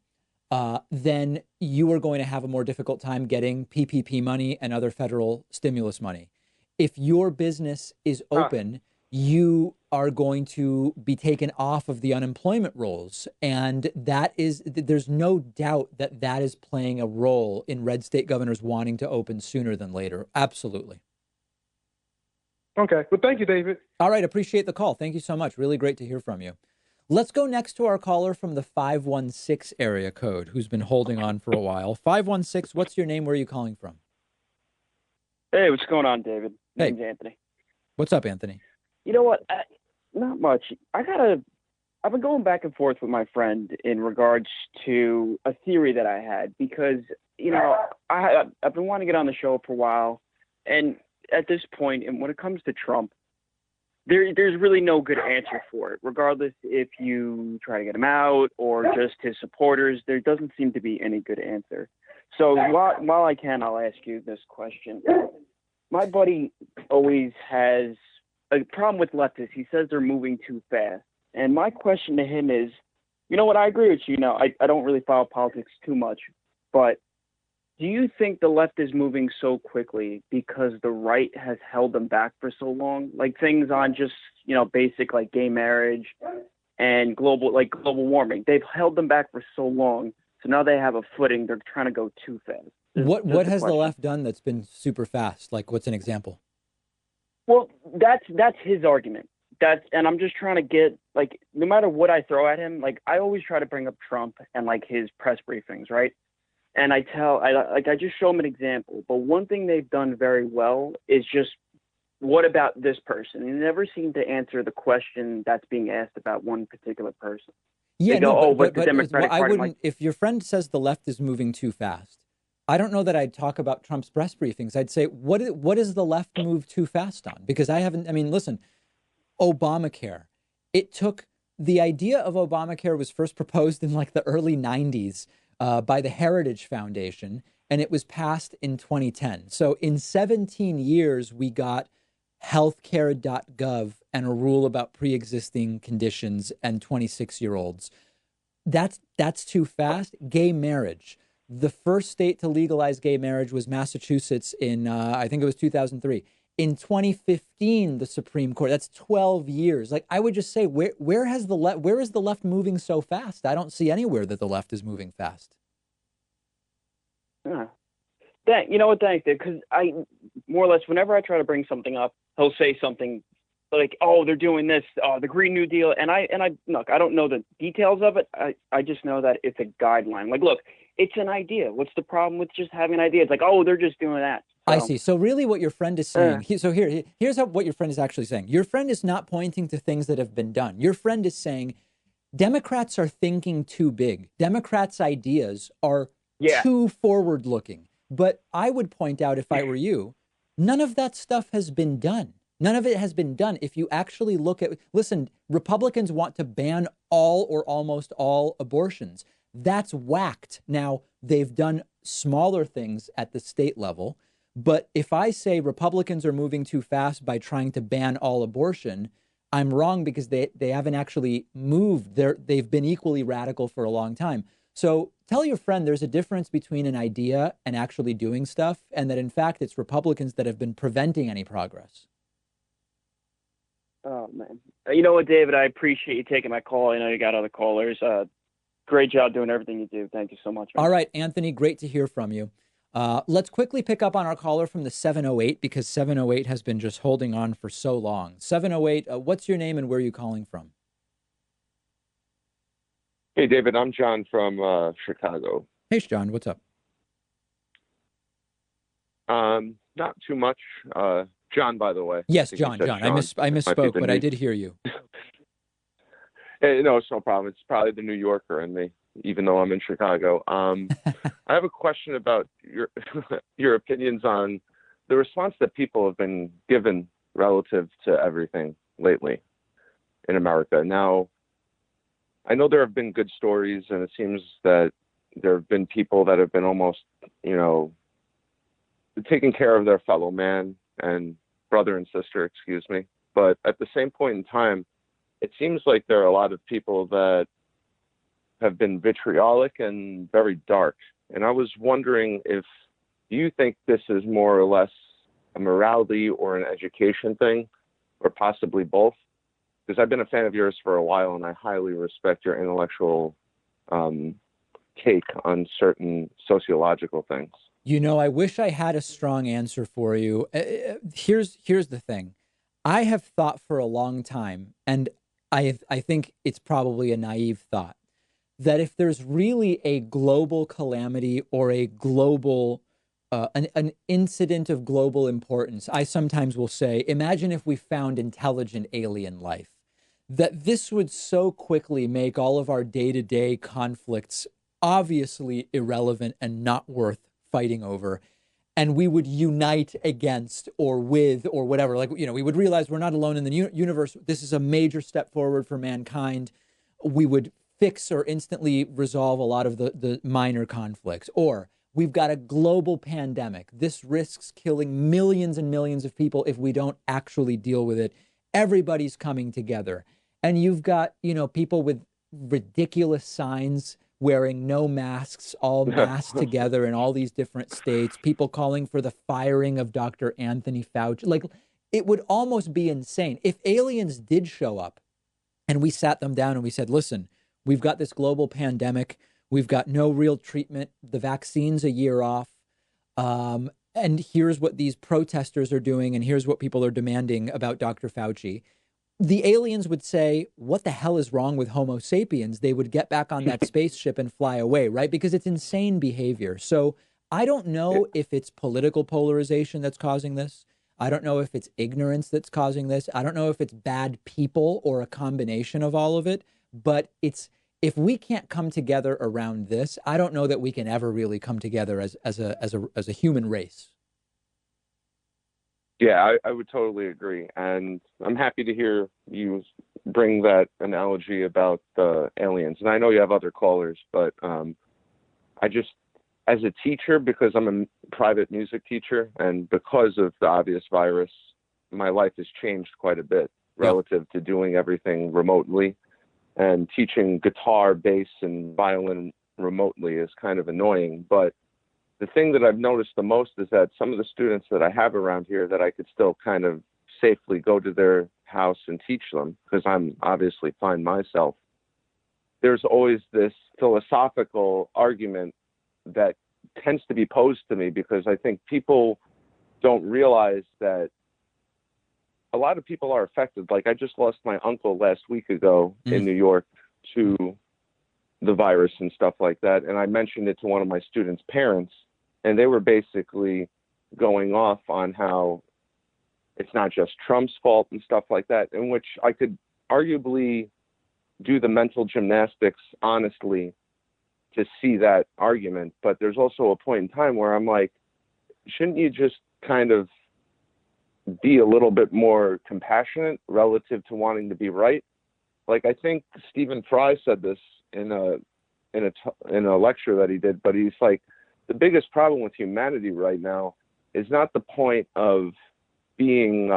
then you are going to have a more difficult time getting PPP money and other federal stimulus money. If your business is open, you are going to be taken off of the unemployment rolls. And there's no doubt that that is playing a role in red state governors wanting to open sooner than later. Absolutely. Okay. Well, thank you, David. All right. Appreciate the call. Thank you so much. Really great to hear from you. Let's go next to our caller from the 516 area code who's been holding on for a while. 516, what's your name? Where are you calling from? Hey, what's going on, David? Hey. Name's Anthony. What's up, Anthony? You know what? Not much. I've been going back and forth with my friend in regards to a theory that I had because, I've been wanting to get on the show for a while. And at this point, and when it comes to Trump, there's really no good answer for it, regardless if you try to get him out or just his supporters. There doesn't seem to be any good answer. So while I can, I'll ask you this question. My buddy always has a problem with leftists. He says they're moving too fast. And my question to him is, you know what, I agree with you. I don't really follow politics too much, but do you think the left is moving so quickly because the right has held them back for so long? Like things on just, basic like gay marriage and global warming. They've held them back for so long. So now they have a footing. They're trying to go too fast. What has the left done that's been super fast? Like what's an example? Well, that's his argument. And I'm just trying to get, like, no matter what I throw at him, like I always try to bring up Trump and like his press briefings, right? And I just show them an example. But one thing they've done very well is just, what about this person? And they never seem to answer the question that's being asked about one particular person. Yeah, they go, but the Democratic Party. I wouldn't. If your friend says the left is moving too fast, I don't know that I'd talk about Trump's press briefings. I'd say, what is the left move too fast on? Because listen, Obamacare. The idea of Obamacare was first proposed in like the early 90s. By the Heritage Foundation, and it was passed in 2010. So in 17 years, we got healthcare.gov and a rule about pre-existing conditions and 26-year-olds. That's too fast. Gay marriage. The first state to legalize gay marriage was Massachusetts in, I think it was 2003. In 2015, the Supreme Court, that's 12 years. Like, I would just say, where is the left moving so fast? I don't see anywhere that the left is moving fast. Yeah. You know what, thanks, Dave, because I, more or less, whenever I try to bring something up, he'll say something like, oh, they're doing this, the Green New Deal. And I look, I don't know the details of it. I just know that it's a guideline. Like, look, it's an idea. What's the problem with just having an idea? It's like, oh, they're just doing that. So, I see. So really what your friend is saying, here's what your friend is actually saying. Your friend is not pointing to things that have been done. Your friend is saying Democrats are thinking too big. Democrats' ideas are too forward looking. But I would point out, if I were you, none of that stuff has been done. None of it has been done. If you actually listen, Republicans want to ban all or almost all abortions. That's whacked. Now, they've done smaller things at the state level. But if I say Republicans are moving too fast by trying to ban all abortion, I'm wrong, because they haven't actually moved. They've been equally radical for a long time. So tell your friend there's a difference between an idea and actually doing stuff, and that in fact it's Republicans that have been preventing any progress. Oh, man. You know what, David, I appreciate you taking my call. I know you got other callers. Great job doing everything you do. Thank you so much, man. All right, Anthony, great to hear from you. Let's quickly pick up on our caller from the 708, because 708 has been just holding on for so long. 708, what's your name and where are you calling from? Hey, David, I'm John from Chicago. Hey, John, what's up? Not too much. John, by the way. Yes, I think you John. said John. Sean. I It might be misspoke, the but I did hear you. Hey, no, it's no problem. It's probably the New Yorker in me, even though I'm in Chicago. I have a question about your your opinions on the response that people have been given relative to everything lately in America. Now, I know there have been good stories, and it seems that there have been people that have been almost, taking care of their fellow man and brother and sister, excuse me. But at the same point in time, it seems like there are a lot of people that have been vitriolic and very dark. And I was wondering if you think this is more or less a morality or an education thing, or possibly both. Because I've been a fan of yours for a while, and I highly respect your intellectual take on certain sociological things. I wish I had a strong answer for you. Here's the thing. I have thought for a long time, and I think it's probably a naive thought, that if there's really a global calamity or a global an incident of global importance, I sometimes will say, imagine if we found intelligent alien life, that this would so quickly make all of our day-to-day conflicts obviously irrelevant and not worth fighting over. And we would unite against or with or whatever. Like, we would realize we're not alone in the universe. This is a major step forward for mankind. We would fix or instantly resolve a lot of the minor conflicts. Or we've got a global pandemic. This risks killing millions and millions of people if we don't actually deal with it. Everybody's coming together. And you've got, people with ridiculous signs wearing no masks, all masked together in all these different states, people calling for the firing of Dr. Anthony Fauci. Like, it would almost be insane. If aliens did show up and we sat them down and we said, listen, we've got this global pandemic, we've got no real treatment, the vaccine's a year off, and here's what these protesters are doing, and here's what people are demanding about Dr. Fauci. The aliens would say, what the hell is wrong with Homo sapiens? They would get back on that spaceship and fly away, right? Because it's insane behavior. So I don't know if it's political polarization that's causing this. I don't know if it's ignorance that's causing this. I don't know if it's bad people or a combination of all of it. But if we can't come together around this, I don't know that we can ever really come together as a human race. Yeah, I would totally agree. And I'm happy to hear you bring that analogy about the aliens. And I know you have other callers, but I just, as a teacher, because I'm a private music teacher, and because of the obvious virus, my life has changed quite a bit relative to doing everything remotely. And teaching guitar, bass, and violin remotely is kind of annoying. But the thing that I've noticed the most is that some of the students that I have around here that I could still kind of safely go to their house and teach them, because I'm obviously fine myself, there's always this philosophical argument that tends to be posed to me, because I think people don't realize that a lot of people are affected. Like, I just lost my uncle last week ago in New York to the virus and stuff like that. And I mentioned it to one of my students' parents, and they were basically going off on how it's not just Trump's fault and stuff like that, in which I could arguably do the mental gymnastics honestly to see that argument. But there's also a point in time where I'm like, shouldn't you just kind of be a little bit more compassionate relative to wanting to be right? Like, I think Stephen Fry said this in a lecture that he did, but he's like, the biggest problem with humanity right now is not the point of being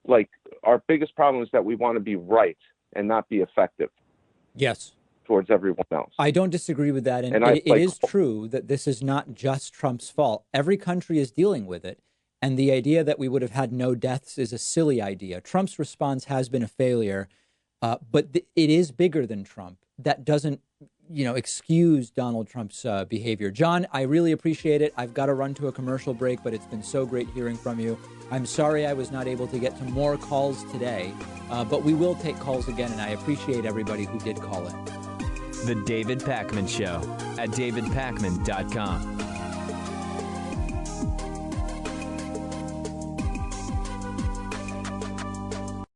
like, our biggest problem is that we want to be right and not be effective. Yes. Towards everyone else. I don't disagree with that. And it is true that this is not just Trump's fault. Every country is dealing with it. And the idea that we would have had no deaths is a silly idea. Trump's response has been a failure, but it is bigger than Trump. That doesn't, excuse Donald Trump's behavior. John, I really appreciate it. I've got to run to a commercial break, but it's been so great hearing from you. I'm sorry I was not able to get to more calls today, but we will take calls again, and I appreciate everybody who did call in. The David Pakman Show at davidpakman.com.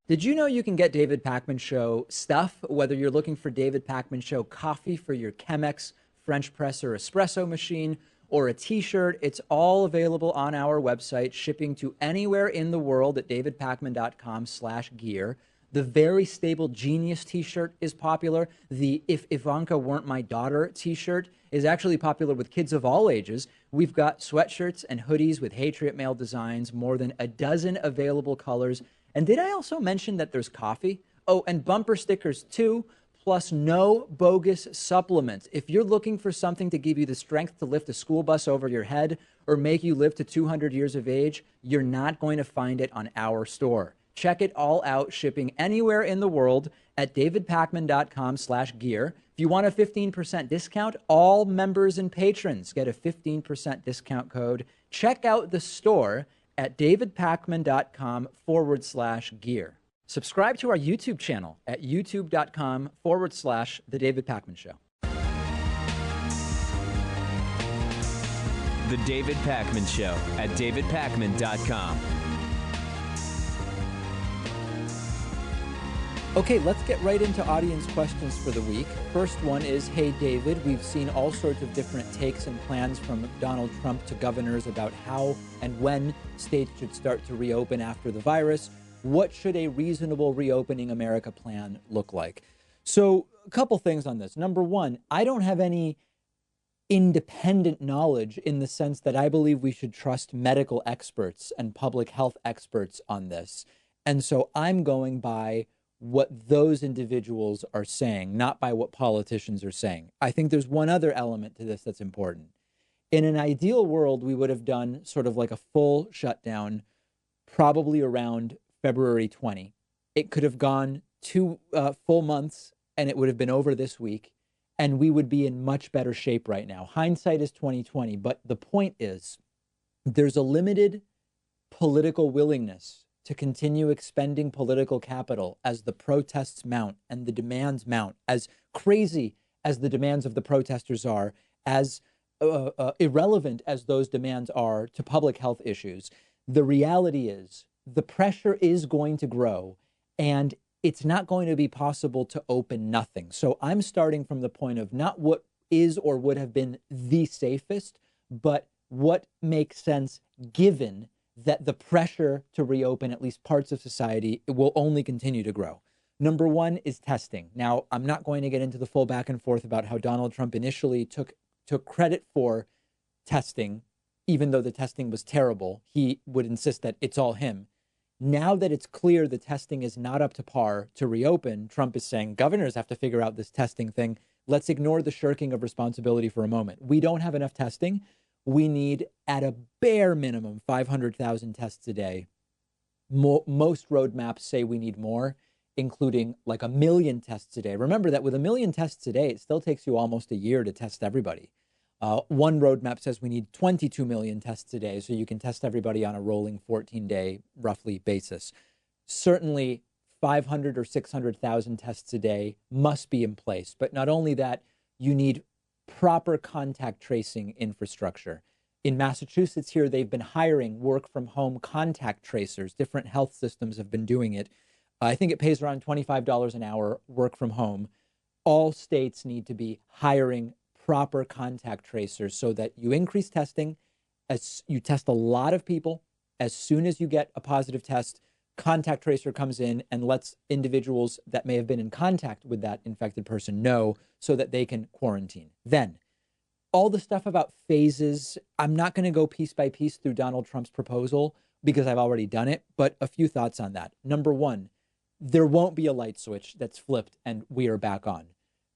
Did you know you can get David Pakman Show stuff, whether you're looking for David Pakman Show coffee for your Chemex, French press, or espresso machine, or a t-shirt? It's all available on our website, shipping to anywhere in the world at davidpakman.com/gear. The Very Stable Genius t-shirt is popular. The If Ivanka Weren't My Daughter t-shirt is actually popular with kids of all ages. We've got sweatshirts and hoodies with Hatriot Mail designs, more than a dozen available colors. And did I also mention that there's coffee? Oh, and bumper stickers too, plus no bogus supplements. If you're looking for something to give you the strength to lift a school bus over your head or make you live to 200 years of age, you're not going to find it on our store. Check it all out, shipping anywhere in the world at davidpakman.com/gear. If you want a 15% discount, all members and patrons get a 15% discount code. Check out the store at davidpakman.com/gear. Subscribe to our YouTube channel at youtube.com/The David Pakman Show. The David Pakman Show at davidpakman.com. Okay, let's get right into audience questions for the week. First one is, hey, David, we've seen all sorts of different takes and plans from Donald Trump to governors about how and when states should start to reopen after the virus. What should a reasonable reopening America plan look like? So a couple things on this. Number one, I don't have any independent knowledge in the sense that I believe we should trust medical experts and public health experts on this. And so I'm going by what those individuals are saying, not by what politicians are saying. I think there's one other element to this that's important. In an ideal world, we would have done sort of like a full shutdown, probably around February 20. It could have gone 2 full months and it would have been over this week, and we would be in much better shape right now. Hindsight is 2020, but the point is there's a limited political willingness to continue expending political capital as the protests mount and the demands mount, as crazy as the demands of the protesters are, as irrelevant as those demands are to public health issues. The reality is the pressure is going to grow, and it's not going to be possible to open nothing. So I'm starting from the point of not what is or would have been the safest, but what makes sense given that the pressure to reopen at least parts of society will only continue to grow. Number one is testing. Now, I'm not going to get into the full back and forth about how Donald Trump initially took credit for testing, even though the testing was terrible. He would insist that it's all him. Now that it's clear the testing is not up to par to reopen, Trump is saying governors have to figure out this testing thing. Let's ignore the shirking of responsibility for a moment. We don't have enough testing. We need, at a bare minimum, 500,000 tests a day. Most roadmaps say we need more, including like 1 million tests a day. Remember that with 1 million tests a day, it still takes you almost a year to test everybody. One roadmap says we need 22 million tests a day, so you can test everybody on a rolling 14-day, roughly, basis. Certainly, 500 or 600,000 tests a day must be in place. But not only that, you need proper contact tracing infrastructure. In Massachusetts here, they've been hiring work-from-home contact tracers. Different health systems have been doing it. I think it pays around $25 an hour, work from home. All states need to be hiring proper contact tracers so that you increase testing, as you test a lot of people. As soon as you get a positive test, contact tracer comes in and lets individuals that may have been in contact with that infected person know so that they can quarantine. Then, all the stuff about phases, I'm not going to go piece by piece through Donald Trump's proposal because I've already done it, but a few thoughts on that. Number one, there won't be a light switch that's flipped and we are back on.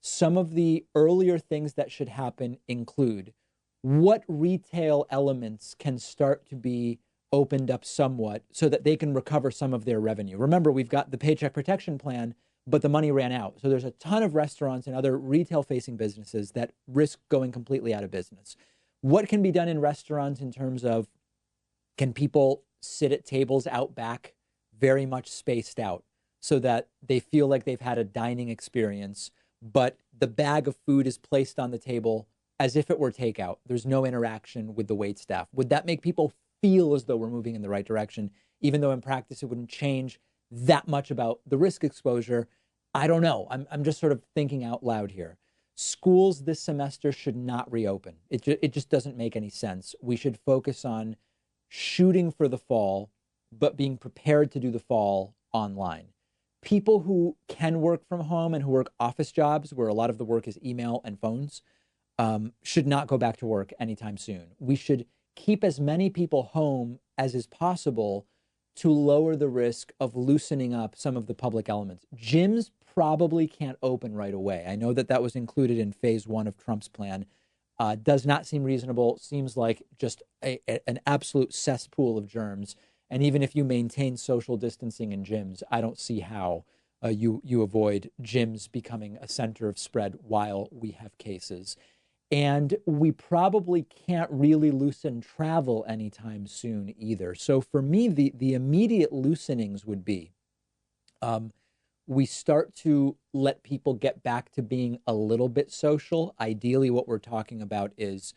Some of the earlier things that should happen include what retail elements can start to be opened up somewhat so that they can recover some of their revenue. Remember, we've got the Paycheck Protection Plan, but the money ran out. So there's a ton of restaurants and other retail-facing businesses that risk going completely out of business. What can be done in restaurants in terms of, can people sit at tables out back, very much spaced out, so that they feel like they've had a dining experience, but the bag of food is placed on the table as if it were takeout. There's no interaction with the wait staff. Would that make people feel as though we're moving in the right direction, even though in practice it wouldn't change that much about the risk exposure? I don't know. I'm just sort of thinking out loud here. Schools this semester should not reopen. It just doesn't make any sense. We should focus on shooting for the fall, but being prepared to do the fall online. People who can work from home and who work office jobs where a lot of the work is email and phones should not go back to work anytime soon. We should keep as many people home as is possible to lower the risk of loosening up some of the public elements. Gyms probably can't open right away. I know that that was included in phase one of Trump's plan. Does not seem reasonable. Seems like just an absolute cesspool of germs. And even if you maintain social distancing in gyms, I don't see how you avoid gyms becoming a center of spread while we have cases. And we probably can't really loosen travel anytime soon either. So for me, the immediate loosenings would be we start to let people get back to being a little bit social. Ideally, what we're talking about is,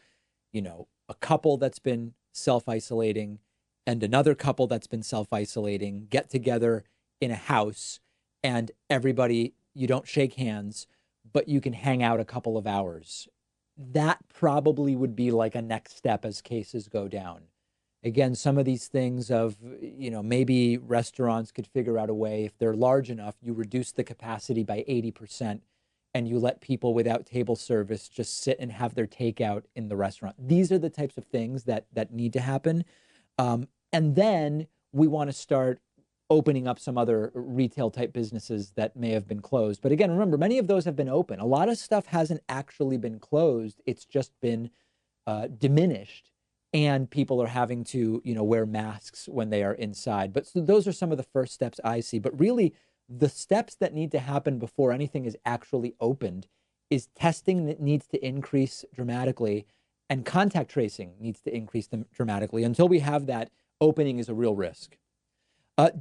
a couple that's been self-isolating and another couple that's been self-isolating get together in a house, and everybody, you don't shake hands, but you can hang out a couple of hours. That probably would be like a next step as cases go down. Again, some of these things of, maybe restaurants could figure out a way, if they're large enough, you reduce the capacity by 80% and you let people without table service just sit and have their takeout in the restaurant. These are the types of things that need to happen. And then we want to start opening up some other retail type businesses that may have been closed. But again, remember, many of those have been open. A lot of stuff hasn't actually been closed. It's just been diminished. And people are having to, wear masks when they are inside. But so those are some of the first steps I see. But really, the steps that need to happen before anything is actually opened is testing that needs to increase dramatically, and contact tracing needs to increase dramatically. Until we have that, opening is a real risk.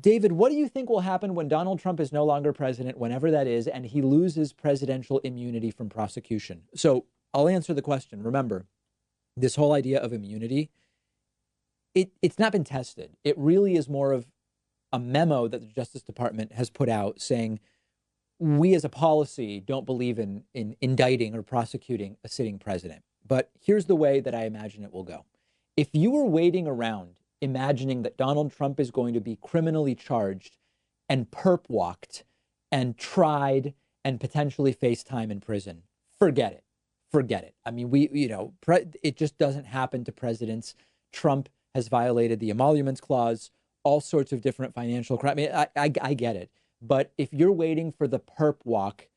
David, what do you think will happen when Donald Trump is no longer president, whenever that is, and he loses presidential immunity from prosecution? So I'll answer the question. Remember, this whole idea of immunity, it's not been tested. It really is more of a memo that the Justice Department has put out saying, we as a policy don't believe in indicting or prosecuting a sitting president. But here's the way that I imagine it will go. If you were waiting around imagining that Donald Trump is going to be criminally charged and perp walked and tried and potentially face time in prison, forget it. Forget it. I mean, it just doesn't happen to presidents. Trump has violated the emoluments clause, all sorts of different financial crimes. I get it. But if you're waiting for the perp walk,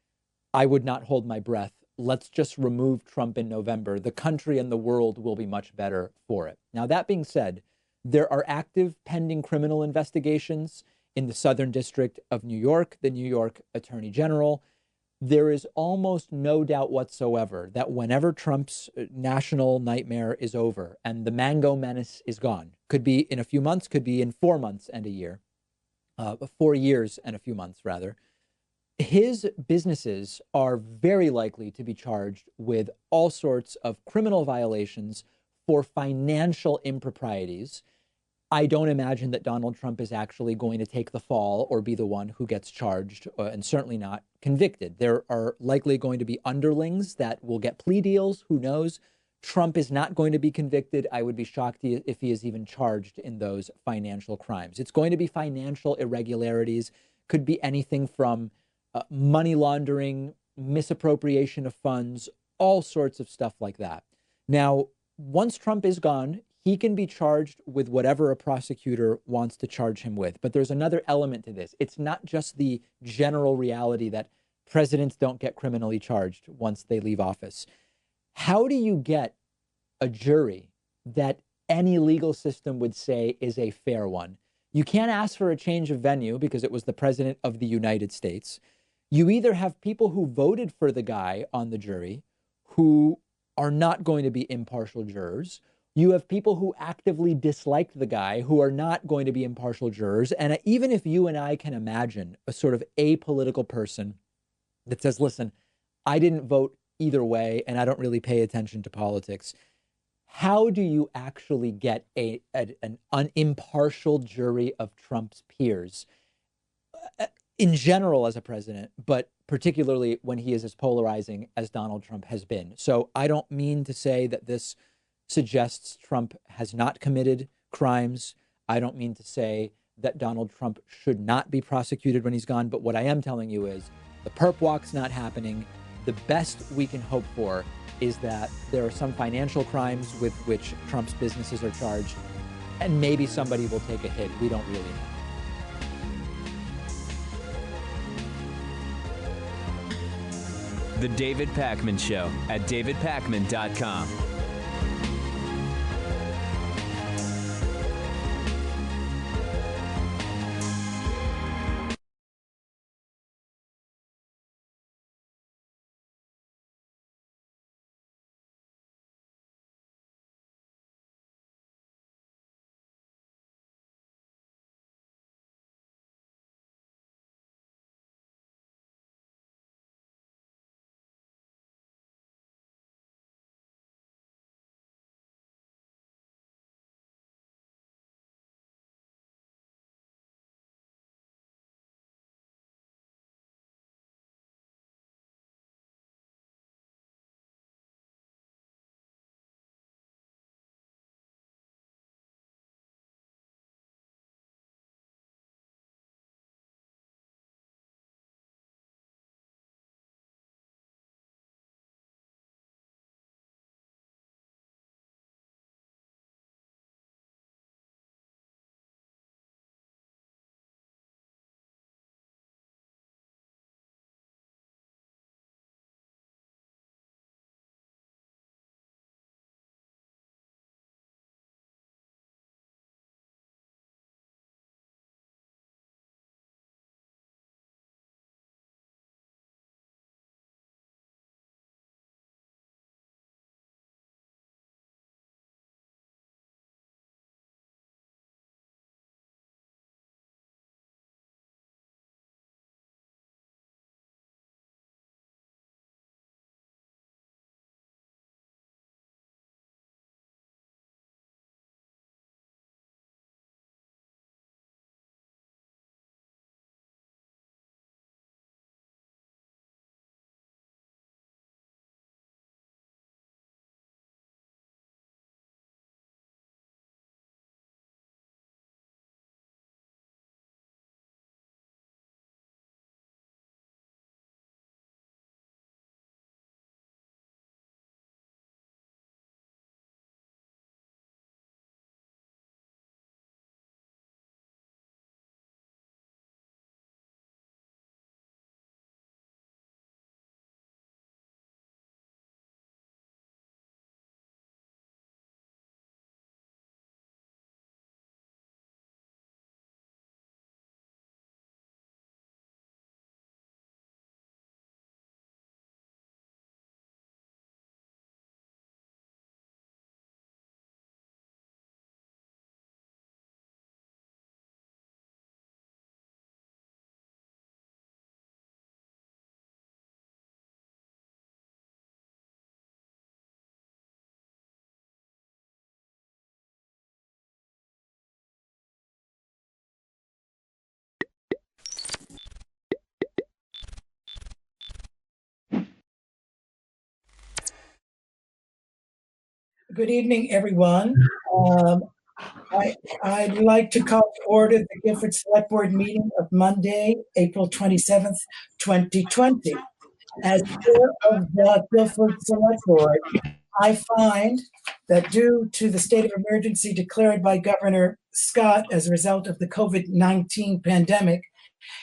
I would not hold my breath. Let's just remove Trump in November. The country and the world will be much better for it. Now, that being said, there are active pending criminal investigations in the Southern District of New York, the New York Attorney General. There is almost no doubt whatsoever that whenever Trump's national nightmare is over and the mango menace is gone, could be in a few months, could be in 4 months and a year, 4 years and a few months rather, his businesses are very likely to be charged with all sorts of criminal violations for financial improprieties. I don't imagine that Donald Trump is actually going to take the fall or be the one who gets charged, and certainly not convicted. There are likely going to be underlings that will get plea deals. Who knows? Trump is not going to be convicted. I would be shocked if he is even charged in those financial crimes. It's going to be financial irregularities. Could be anything from money laundering, misappropriation of funds, all sorts of stuff like that. Now, once Trump is gone, he can be charged with whatever a prosecutor wants to charge him with. But there's another element to this. It's not just the general reality that presidents don't get criminally charged once they leave office. How do you get a jury that any legal system would say is a fair one? You can't ask for a change of venue because it was the president of the United States. You either have people who voted for the guy on the jury who are not going to be impartial jurors. You have people who actively disliked the guy who are not going to be impartial jurors. And even if you and I can imagine a sort of apolitical person that says, listen, I didn't vote either way, and I don't really pay attention to politics. How do you actually get an impartial jury of Trump's peers in general as a president, but particularly when he is as polarizing as Donald Trump has been? So I don't mean to say that this suggests Trump has not committed crimes. I don't mean to say that Donald Trump should not be prosecuted when he's gone. But what I am telling you is the perp walk's not happening. The best we can hope for is that there are some financial crimes with which Trump's businesses are charged, and maybe somebody will take a hit. We don't really know. The David Pakman Show at davidpakman.com. Good evening, everyone. I'd like to call to order the Guilford Select Board meeting of Monday, April 27th, 2020. As chair of the Guilford Select Board, I find that due to the state of emergency declared by Governor Scott as a result of the COVID-19 pandemic,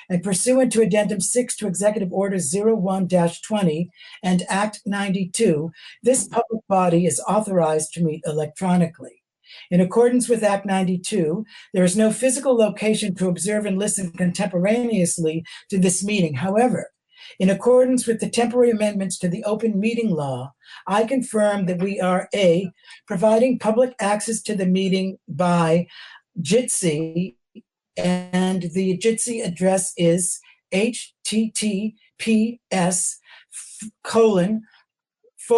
and pursuant to Addendum 6 to Executive Order 01-20 and Act 92, this public body is authorized to meet electronically. In accordance with Act 92, there is no physical location to observe and listen contemporaneously to this meeting. However, in accordance with the temporary amendments to the open meeting law, I confirm that we are A, providing public access to the meeting by Jitsi, and the Jitsi address is https colon /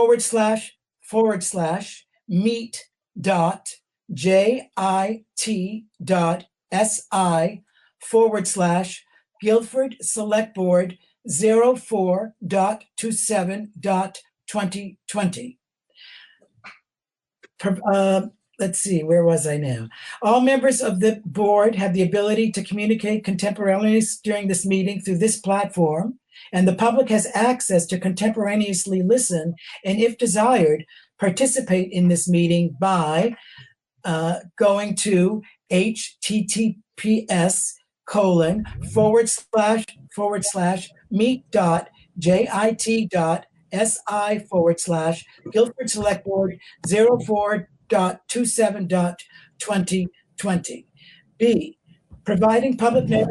meet dot JIT.SI / Guilford Select Board 04.27.2020. Let's see, where was I now? All members of the board have the ability to communicate contemporaneously during this meeting through this platform, and the public has access to contemporaneously listen and, if desired, participate in this meeting by going to https:// meet.jit.si / Guilford Select Board 04.27.2020. B, providing public notice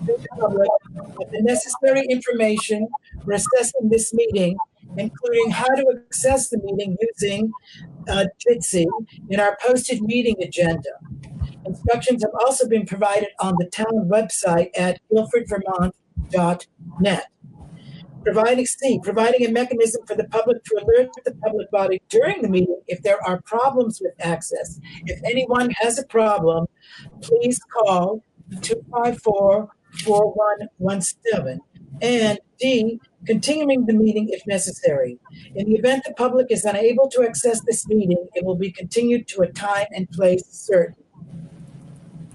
to the public of the necessary information for assessing this meeting, including how to access the meeting using Jitsi in our posted meeting agenda. Instructions have also been provided on the town website at guilfordvermont.net. Providing a mechanism for the public to alert the public body during the meeting if there are problems with access. If anyone has a problem, please call 254-4117. And D, continuing the meeting if necessary. In the event the public is unable to access this meeting, it will be continued to a time and place certain.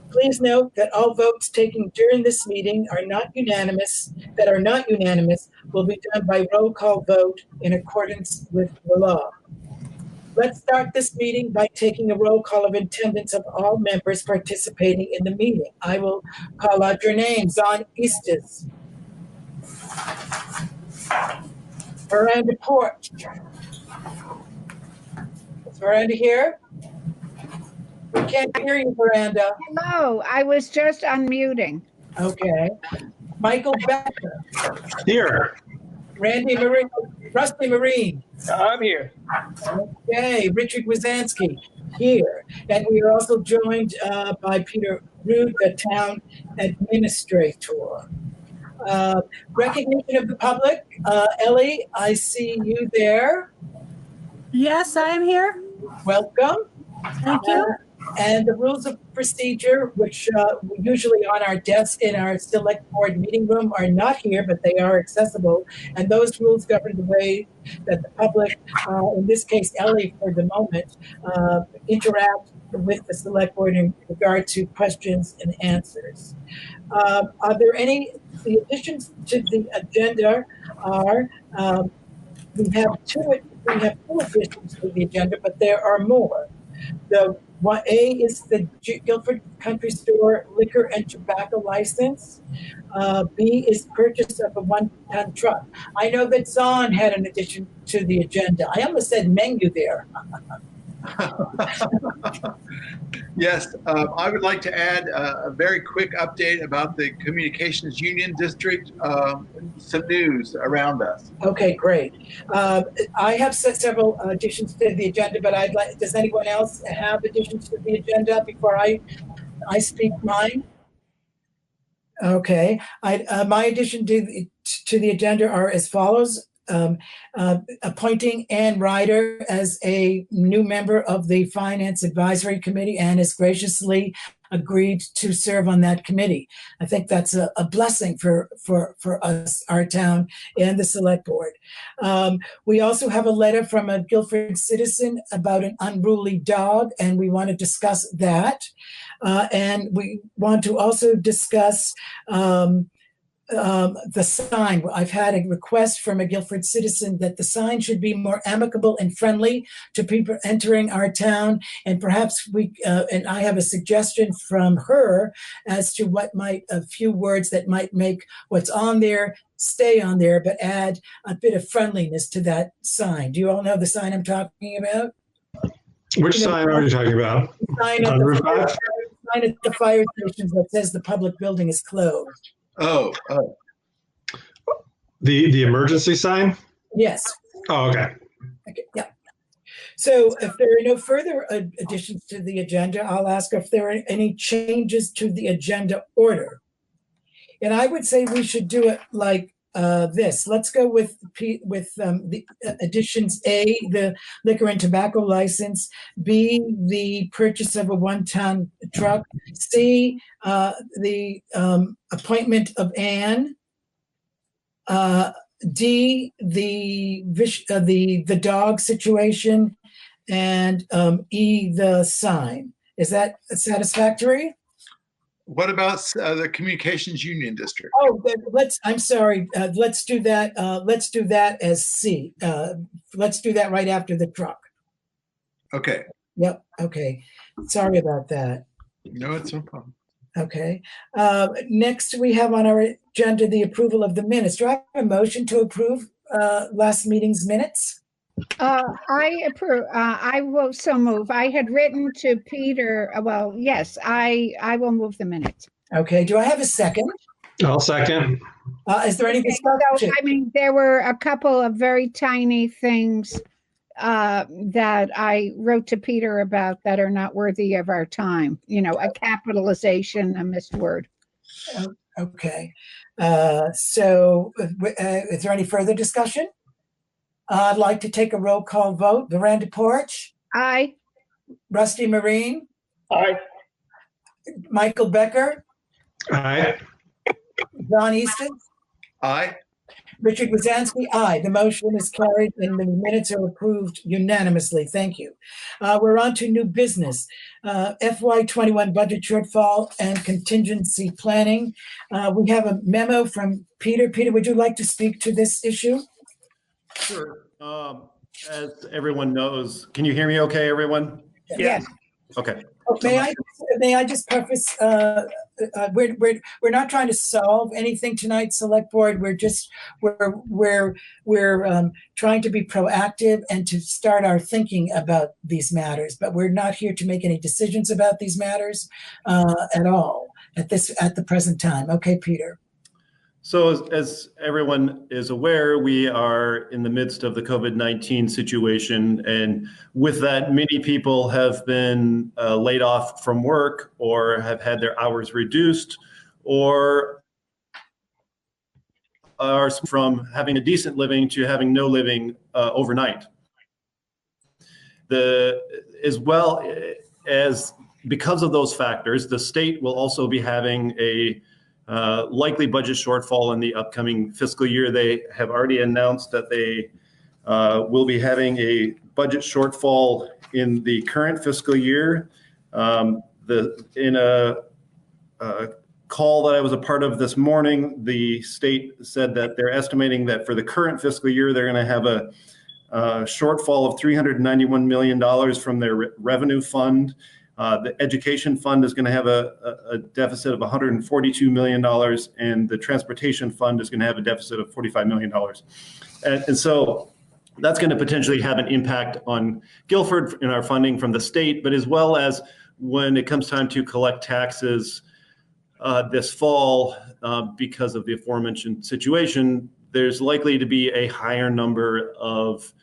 Please note that all votes taken during this meeting are not unanimous, will be done by roll call vote in accordance with the law. Let's start this meeting by taking a roll call of attendance of all members participating in the meeting. I will call out your names. Zon Eastis. Miranda Port. Is Miranda here? We can't hear you, Miranda. Hello, I was just unmuting. Okay. Michael Becker. Here. Rusty Marine. I'm here. Okay. Richard Wazansky here. And we are also joined by Peter Rude, the town administrator. Recognition of the public. Ellie, I see you there. Yes, I am here. Welcome. Thank you. And the rules of procedure, which usually on our desk in our select board meeting room, are not here, but they are accessible. And those rules govern the way that the public, in this case, Ellie for the moment, interact with the select board in regard to questions and answers. Are there any, the additions to the agenda are, we have two additions to the agenda, but there are more. The A is the Guilford Country Store liquor and tobacco license. B is purchase of a 1-ton truck. I know that Zon had an addition to the agenda. I almost said menu there. Yes, I would like to add a very quick update about the Communications Union District, some news around us. Okay, great. I have several additions to the agenda, but does anyone else have additions to the agenda before I speak mine? Okay, my addition to the agenda are as follows. Appointing Ann Ryder as a new member of the Finance Advisory Committee. Ann has graciously agreed to serve on that committee. I think that's a blessing for us, our town, and the select board. We also have a letter from a Guilford citizen about an unruly dog, and we want to discuss that. And we want to also discuss the sign. I've had a request from a Guilford citizen that the sign should be more amicable and friendly to people entering our town. And perhaps and I have a suggestion from her as to a few words that might make what's on there stay on there, but add a bit of friendliness to that sign. Do you all know the sign I'm talking about? Which sign are you talking about? The sign at the fire stations that says the public building is closed. Oh. The emergency sign? Yes. Oh, okay. Okay, yeah. So if there are no further additions to the agenda, I'll ask if there are any changes to the agenda order. And I would say we should do it like this. Let's go with the additions: A, the liquor and tobacco license; B, the purchase of a one-ton truck; C, the appointment of Anne; D, the dog situation; and E, the sign. Is that satisfactory? What about the Communications Union District? Oh, I'm sorry. Let's do that. Let's do that as C. Let's do that right after the truck. Okay. Yep. Okay. Sorry about that. No, it's no problem. Okay. Next, we have on our agenda the approval of the minutes. Do I have a motion to approve last meeting's minutes? I approve. I will so move. I had written to Peter. Well, yes, I will move the minutes. Okay. Do I have a second? I'll second. Is there any discussion? So, I mean, there were a couple of very tiny things that I wrote to Peter about that are not worthy of our time. You know, a capitalization, a missed word. Okay. So is there any further discussion? I'd like to take a roll call vote. Miranda Porch? Aye. Rusty Marine? Aye. Michael Becker? Aye. John Easton? Aye. Richard Wazansky? Aye. The motion is carried and the minutes are approved unanimously. Thank you. We're on to new business. FY21 budget shortfall and contingency planning. We have a memo from Peter. Peter, would you like to speak to this issue? Sure. As everyone knows, can you hear me okay, everyone? Yes. Okay. Oh, may I just preface, we're not trying to solve anything tonight, Select Board. We're trying to be proactive and to start our thinking about these matters, but we're not here to make any decisions about these matters at all at the present time. Okay, Peter. So as everyone is aware, we are in the midst of the COVID-19 situation. And with that, many people have been laid off from work or have had their hours reduced or are from having a decent living to having no living overnight. As well as because of those factors, the state will also be having a likely budget shortfall in the upcoming fiscal year. They have already announced that they will be having a budget shortfall in the current fiscal year. In a call that I was a part of this morning, the state said that they're estimating that for the current fiscal year, they're going to have a shortfall of $391 million from their revenue fund. The education fund is going to have a deficit of $142 million, and the transportation fund is going to have a deficit of $45 million. And so that's going to potentially have an impact on Guilford in our funding from the state, but as well as when it comes time to collect taxes this fall, because of the aforementioned situation, there's likely to be a higher number of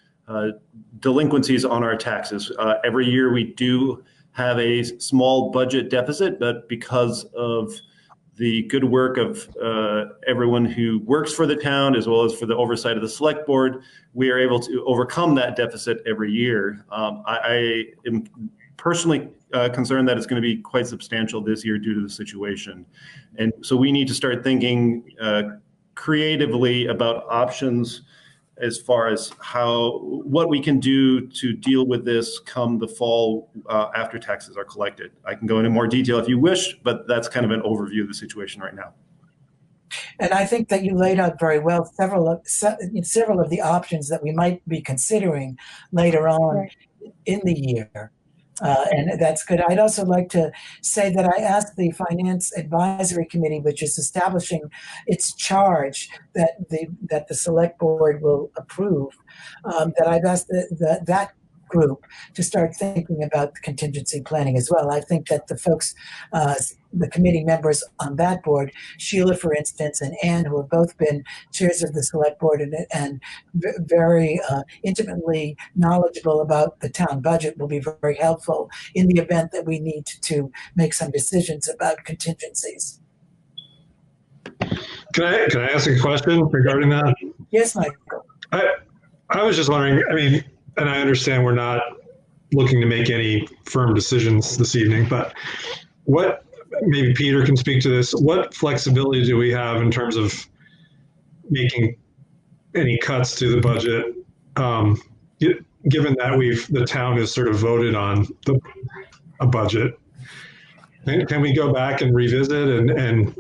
delinquencies on our taxes. Every year we do have a small budget deficit, but because of the good work of everyone who works for the town, as well as for the oversight of the select board, we are able to overcome that deficit every year. I am personally concerned that it's going to be quite substantial this year due to the situation. And so we need to start thinking creatively about options as far as what we can do to deal with this come the fall after taxes are collected. I can go into more detail if you wish, but that's kind of an overview of the situation right now. And I think that you laid out very well several of the options that we might be considering later on in the year. And that's good. I'd also like to say that I asked the Finance Advisory Committee, which is establishing its charge that the Select Board will approve, that I've asked that group to start thinking about contingency planning as well. I think that the folks, the committee members on that board, Sheila, for instance, and Anne, who have both been chairs of the select board and very intimately knowledgeable about the town budget, will be very helpful in the event that we need to make some decisions about contingencies. Can I ask a question regarding that? Yes, Michael. I was just wondering, I mean, and I understand we're not looking to make any firm decisions this evening, but what, maybe Peter can speak to this, what flexibility do we have in terms of making any cuts to the budget, given that the town has sort of voted on a budget? Can we go back and revisit and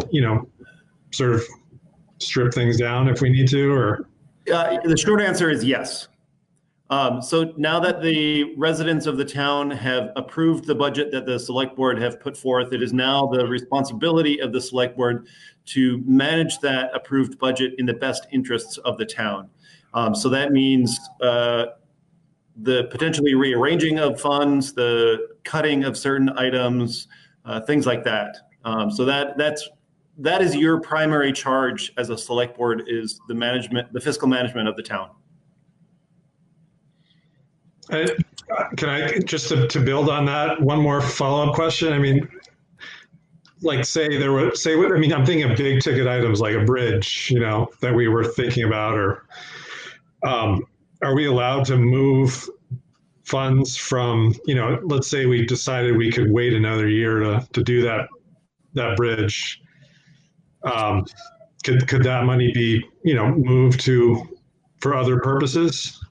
sort of strip things down if we need to, or? The short answer is yes. So now that the residents of the town have approved the budget that the select board have put forth, it is now the responsibility of the select board to manage that approved budget in the best interests of the town. So that means the potentially rearranging of funds, the cutting of certain items, things like that. So that is your primary charge as a select board, is the fiscal management of the town. Can I just to build on that, one more follow-up question? I mean, like I'm thinking of big ticket items like a bridge, that we were thinking about, or are we allowed to move funds from, let's say we decided we could wait another year to do that bridge. Could that money be, moved for other purposes?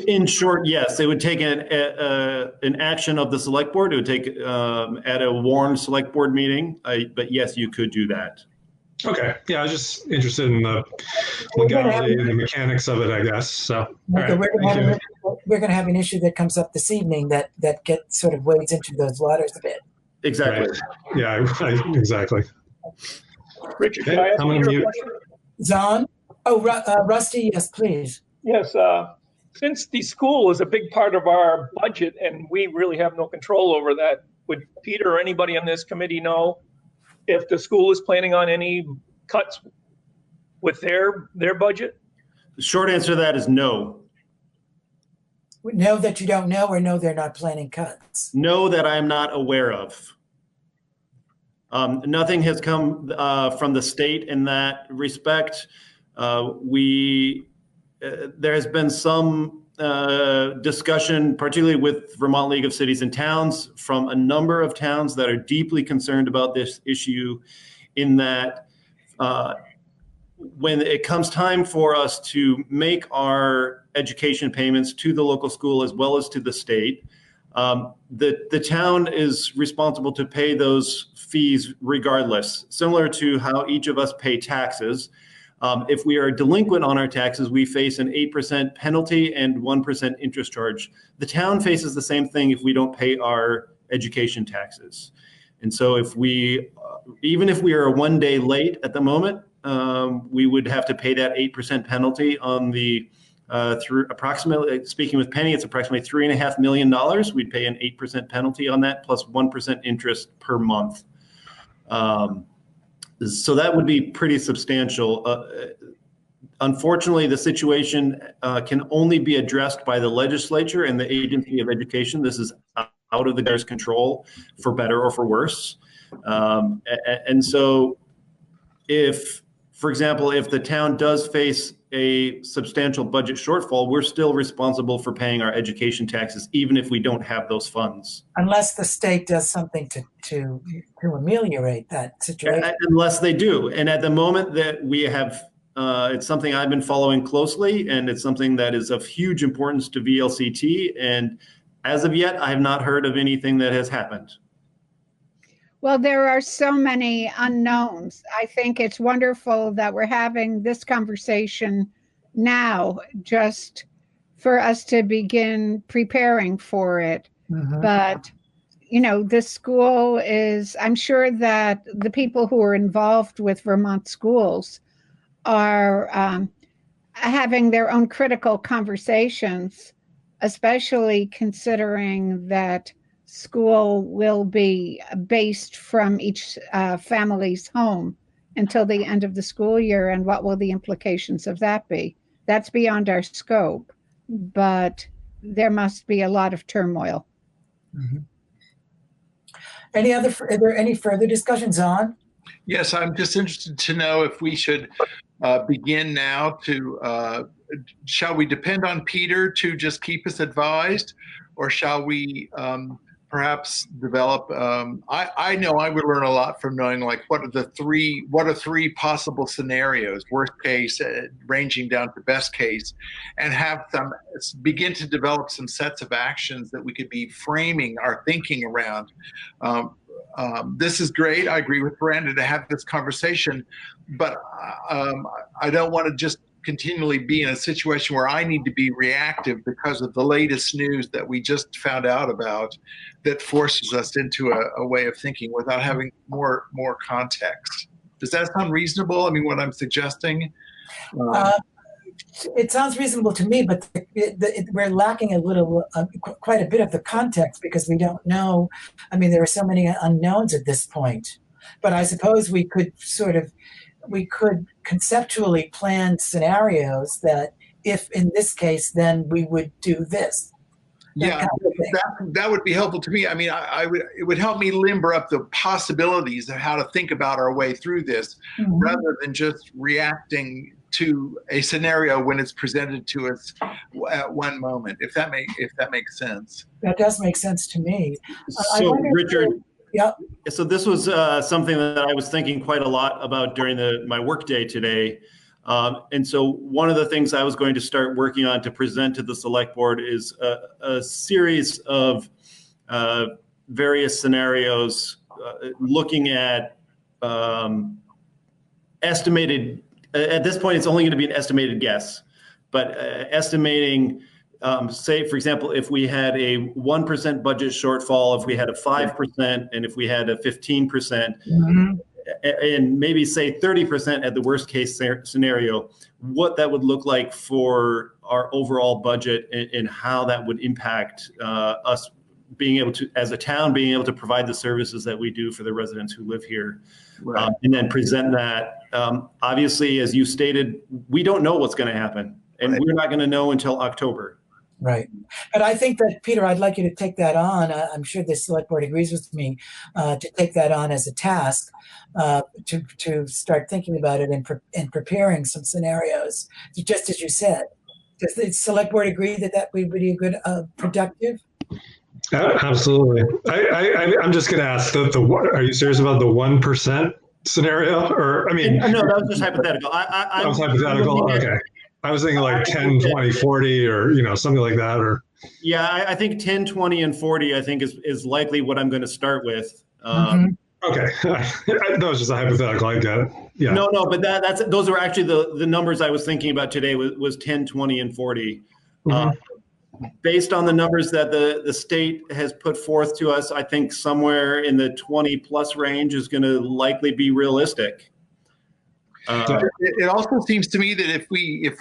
In short, yes. It would take an action of the select board. It would take at a warned select board meeting. But yes, you could do that. Okay. Yeah, I was just interested in the legality and the mechanics of it, I guess. So We're going to have an issue that comes up this evening that gets sort of wades into those waters a bit. Exactly. Right. Yeah, exactly. Richard, can I ask you a question? Zahn? Oh, Rusty, yes, please. Yes. Since the school is a big part of our budget and we really have no control over that, would Peter or anybody on this committee know if the school is planning on any cuts with their budget? The short answer to that is no. Know that you don't know, or know they're not planning cuts? No, that I'm not aware of. Nothing has come from the state in that respect. There has been some discussion, particularly with Vermont League of Cities and Towns, from a number of towns that are deeply concerned about this issue, in that when it comes time for us to make our education payments to the local school as well as to the state, the town is responsible to pay those fees regardless, similar to how each of us pay taxes. If we are delinquent on our taxes, we face an 8% penalty and 1% interest charge. The town faces the same thing if we don't pay our education taxes. And so even if we are 1 day late at the moment, we would have to pay that 8% penalty on through approximately, speaking with Penny, it's approximately $3.5 million. We'd pay an 8% penalty on that plus 1% interest per month. So that would be pretty substantial. Unfortunately, the situation can only be addressed by the legislature and the Agency of Education. This is out of the governor's control, for better or for worse. And so for example, if the town does face a substantial budget shortfall, we're still responsible for paying our education taxes, even if we don't have those funds. Unless the state does something to ameliorate that situation. Unless they do. And at the moment that we have, it's something I've been following closely, and it's something that is of huge importance to VLCT. And as of yet, I have not heard of anything that has happened. Well, there are so many unknowns. I think it's wonderful that we're having this conversation now, just for us to begin preparing for it. Mm-hmm. But, the school I'm sure that the people who are involved with Vermont schools are having their own critical conversations, especially considering that school will be based from each family's home until the end of the school year. And what will the implications of that be? That's beyond our scope, but there must be a lot of turmoil. Mm-hmm. Are there any further discussions on? Yes, I'm just interested to know if we should begin now to, shall we depend on Peter to just keep us advised, or shall we perhaps develop, I know I would learn a lot from knowing like what are three possible scenarios, worst case, ranging down to best case, and begin to develop some sets of actions that we could be framing our thinking around. This is great. I agree with Brandon to have this conversation, but I don't want to just continually be in a situation where I need to be reactive because of the latest news that we just found out about that forces us into a way of thinking without having more context. Does that sound reasonable? I mean, what I'm suggesting? It sounds reasonable to me, but we're lacking quite a bit of the context because we don't know. I mean, there are so many unknowns at this point. But I suppose we could conceptually plan scenarios that if in this case, then we would do this. Yeah, that would be helpful to me. I mean, it would help me limber up the possibilities of how to think about our way through this, rather than just reacting to a scenario when it's presented to us at one moment. If that makes sense. That does make sense to me. So, Richard. Yeah. So this was something that I was thinking quite a lot about during my workday today. And so one of the things I was going to start working on to present to the select board is a series of various scenarios looking at estimated, at this point, it's only going to be an estimated guess, but estimating, say, for example, if we had a 1% budget shortfall, if we had a 5%, and if we had a 15%, and maybe say 30% at the worst case scenario, what that would look like for our overall budget and how that would impact us being able to, as a town, being able to provide the services that we do for the residents who live here. Right. And then present that. Obviously, as you stated, we don't know what's going to happen, and we're not going to know until October. Right. But I think that, Peter, I'd like you to take that on. I'm sure the select board agrees with me to take that on as a task, to start thinking about it and preparing some scenarios, just as you said. Does the select board agree that would be a good, productive? Absolutely. I'm just going to ask, are you serious about the 1% scenario? Or, I mean. No, that was just hypothetical. That was hypothetical? Okay. I was thinking like 10, 20, 40, or something like that. Or yeah, I think 10, 20, and 40, I think is likely what I'm going to start with. Okay. That was just a hypothetical. I get it. Yeah. No, but those are actually the numbers I was thinking about today was 10, 20, and 40. Based on the numbers that the state has put forth to us, I think somewhere in the 20 plus range is going to likely be realistic. It also seems to me that if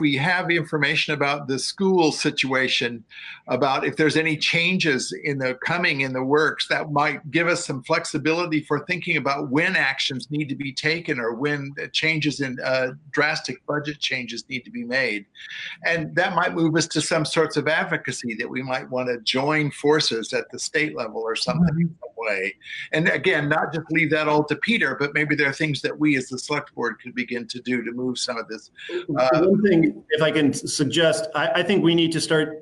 we have information about the school situation, about if there's any changes in the works, that might give us some flexibility for thinking about when actions need to be taken or when changes in drastic budget changes need to be made. And that might move us to some sorts of advocacy that we might want to join forces at the state level or something in some way. And again, not just leave that all to Peter, but maybe there are things that we as the select board could begin to do to move some of this. One thing, if I can suggest, I think we need to start.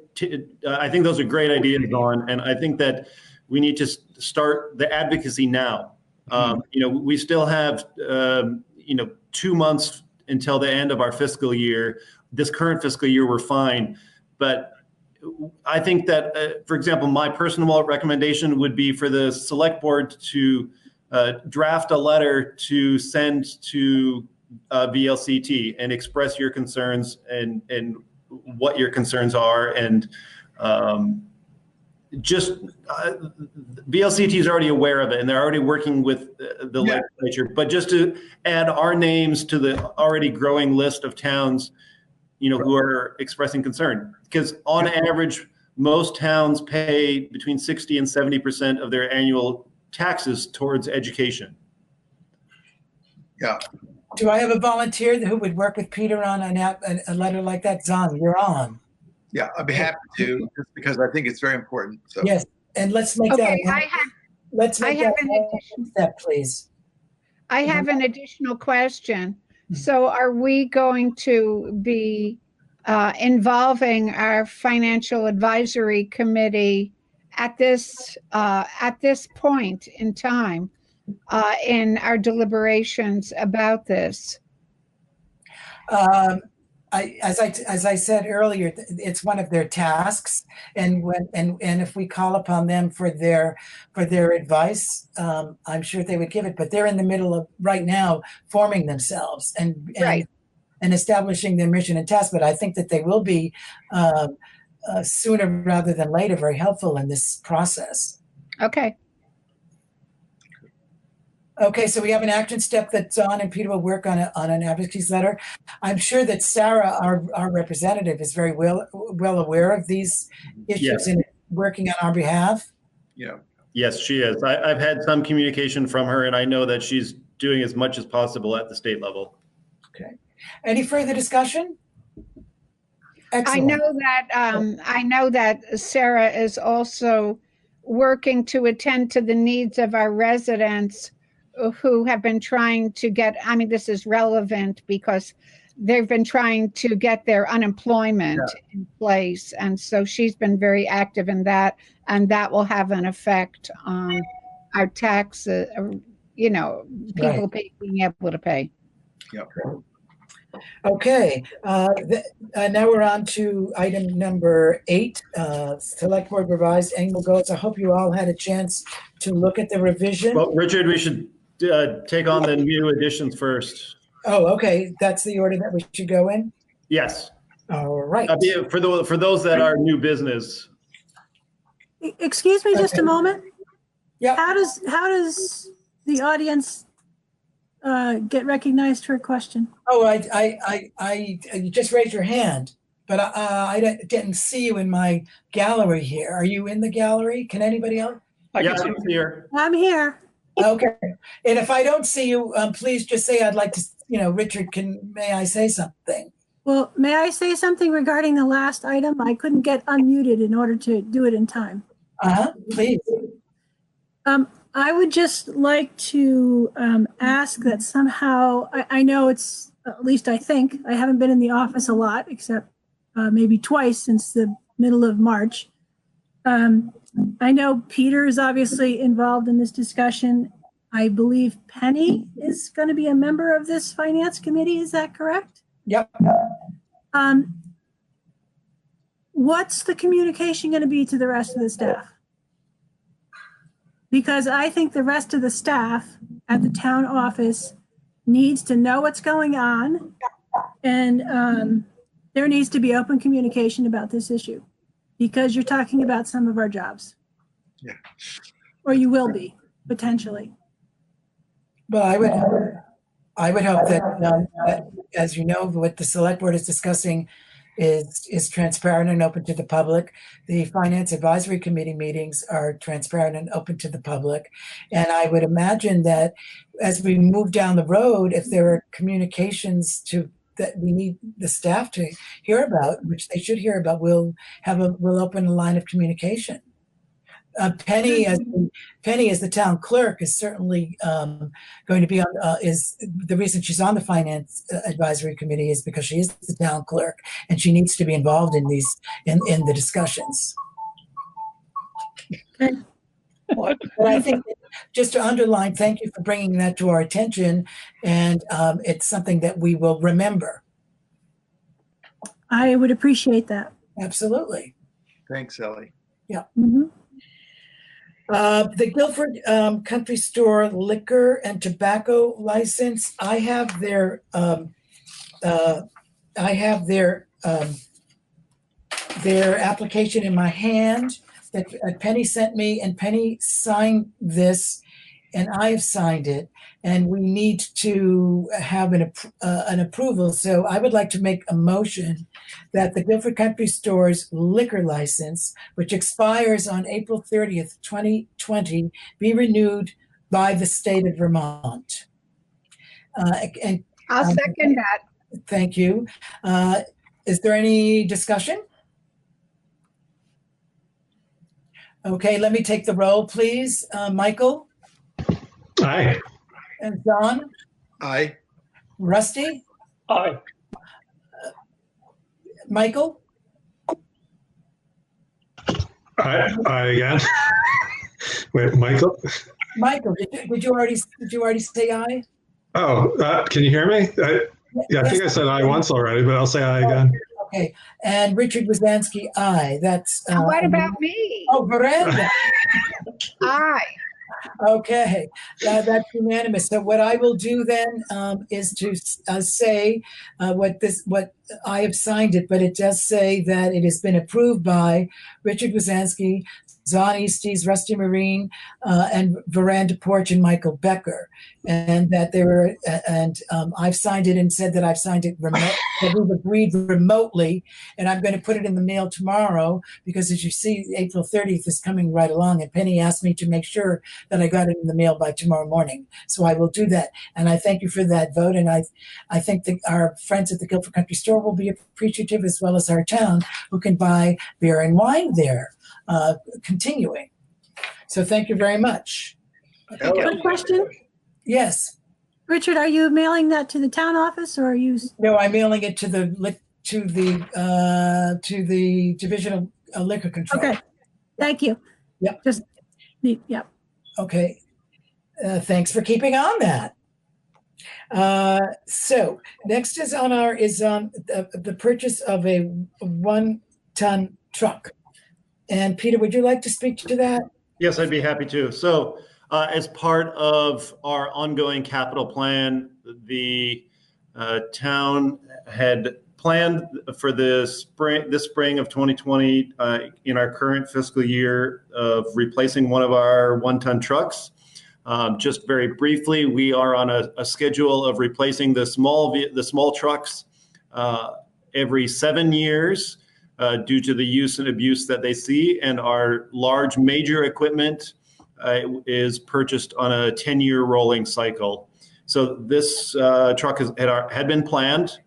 I think those are great ideas, Dawn, and I think that we need to start the advocacy now. We still have 2 months until the end of our fiscal year. This current fiscal year, we're fine, but I think that, for example, my personal recommendation would be for the select board to draft a letter to send to VLCT and express your concerns and what your concerns are, and VLCT is already aware of it and they're already working with the legislature, but just to add our names to the already growing list of towns, who are expressing concern, because on average, most towns pay between 60 and 70% of their annual taxes towards education. Yeah. Do I have a volunteer who would work with Peter on a letter like that? Zon, you're on. Yeah, I'd be happy to, just because I think it's very important. So. Yes, and let's make that. Let's make that an addition step, please. I have an additional question. So are we going to be involving our financial advisory committee at this point in time in our deliberations about this? As I said earlier, it's one of their tasks, and if we call upon them for their advice, I'm sure they would give it. But they're in the middle of right now forming themselves and establishing their mission and task. But I think that they will be sooner rather than later very helpful in this process. Okay. Okay, so we have an action step that's on, and Peter will work on an advocacy letter. I'm sure that Sarah, our representative, is very well aware of these issues and working on our behalf. Yeah. Yes, she is. I've had some communication from her, and I know that she's doing as much as possible at the state level. Okay. Any further discussion? Excellent. I know that Sarah is also working to attend to the needs of our residents who have been trying to get, I mean, this is relevant because they've been trying to get their unemployment in place. And so she's been very active in that, and that will have an effect on our taxes, people being able to pay. Yep. Okay, now we're on to item number 8, Select Board Revised Annual Goals. I hope you all had a chance to look at the revision. Well, Richard, we should take on the new additions first. Oh, okay. That's the order that we should go in? Yes. All right. For those that are new business. Excuse me just a moment. Yeah. How does the audience get recognized for a question? Oh, you just raised your hand, but I didn't see you in my gallery here. Are you in the gallery? Can anybody else? I'm here. I'm here. Okay. And if I don't see you, please just say I'd like to, Richard, may I say something? Well, may I say something regarding the last item? I couldn't get unmuted in order to do it in time. Please. I would just like to ask that somehow, I know it's, at least I think, I haven't been in the office a lot, except maybe twice since the middle of March. I know Peter is obviously involved in this discussion. I believe Penny is going to be a member of this finance committee. Is that correct? Yep. What's the communication going to be to the rest of the staff? Because I think the rest of the staff at the town office needs to know what's going on, and there needs to be open communication about this issue, because you're talking about some of our jobs. Yeah. Or you will be, potentially. Well, I would hope that, as you know, what the select board is discussing is transparent and open to the public. The Finance Advisory Committee meetings are transparent and open to the public. And I would imagine that as we move down the road, if there are communications that we need the staff to hear about, which they should hear about, we'll open a line of communication. Penny, as the town clerk, is certainly going to be on. Is the reason she's on the Finance Advisory Committee is because she is the town clerk, and she needs to be involved in these in the discussions. But I think, just to underline, thank you for bringing that to our attention, and it's something that we will remember. I would appreciate that. Absolutely. Thanks, Ellie. Yeah. Mm-hmm. The Guilford Country Store liquor and tobacco license. I have their application in my hand that Penny sent me, and Penny signed this, and I've signed it, and we need to have an approval. So I would like to make a motion that the Guilford Country Store's liquor license, which expires on April 30th, 2020, be renewed by the state of Vermont. And I'll second that. Thank you. Is there any discussion? Okay, let me take the roll, please. Michael? Aye. And Don? Aye. Rusty? Aye. Michael? I again. Wait, Michael? Michael, did you already say aye? Oh, can you hear me? I think I said aye once already, but I'll say aye again. Okay. And Richard Wazansky, aye. That's. What about me? Oh, Veranda. Aye. Okay, that's unanimous. So what I will do then is to say what I have signed it, but it does say that it has been approved by Richard Wazansky, Zon Easties, Rusty Marine, and Veranda Porch, and Michael Becker, and that they were, and I've signed it and said that I've signed it that we've agreed remotely, and I'm going to put it in the mail tomorrow because, as you see, April 30th is coming right along, and Penny asked me to make sure that I got it in the mail by tomorrow morning, so I will do that. And I thank you for that vote, and I think that our friends at the Guilford Country Store will be appreciative, as well as our town, who can buy beer and wine there. Continuing. So thank you very much. One question. Yes. Richard, are you mailing that to the town office or are you? No, I'm mailing it to the Division of Liquor Control. Okay. Thank you. Yep. Yep. Okay. Thanks for keeping on that. So next is on the purchase of a 1-ton truck. And Peter, would you like to speak to that? Yes, I'd be happy to. So as part of our ongoing capital plan, the town had planned for this spring of 2020 in our current fiscal year of replacing one of our 1-ton trucks. Just very briefly, we are on a schedule of replacing the small trucks every 7 years. Due to the use and abuse that they see, and our large major equipment is purchased on a 10-year rolling cycle. So this truck had been planned.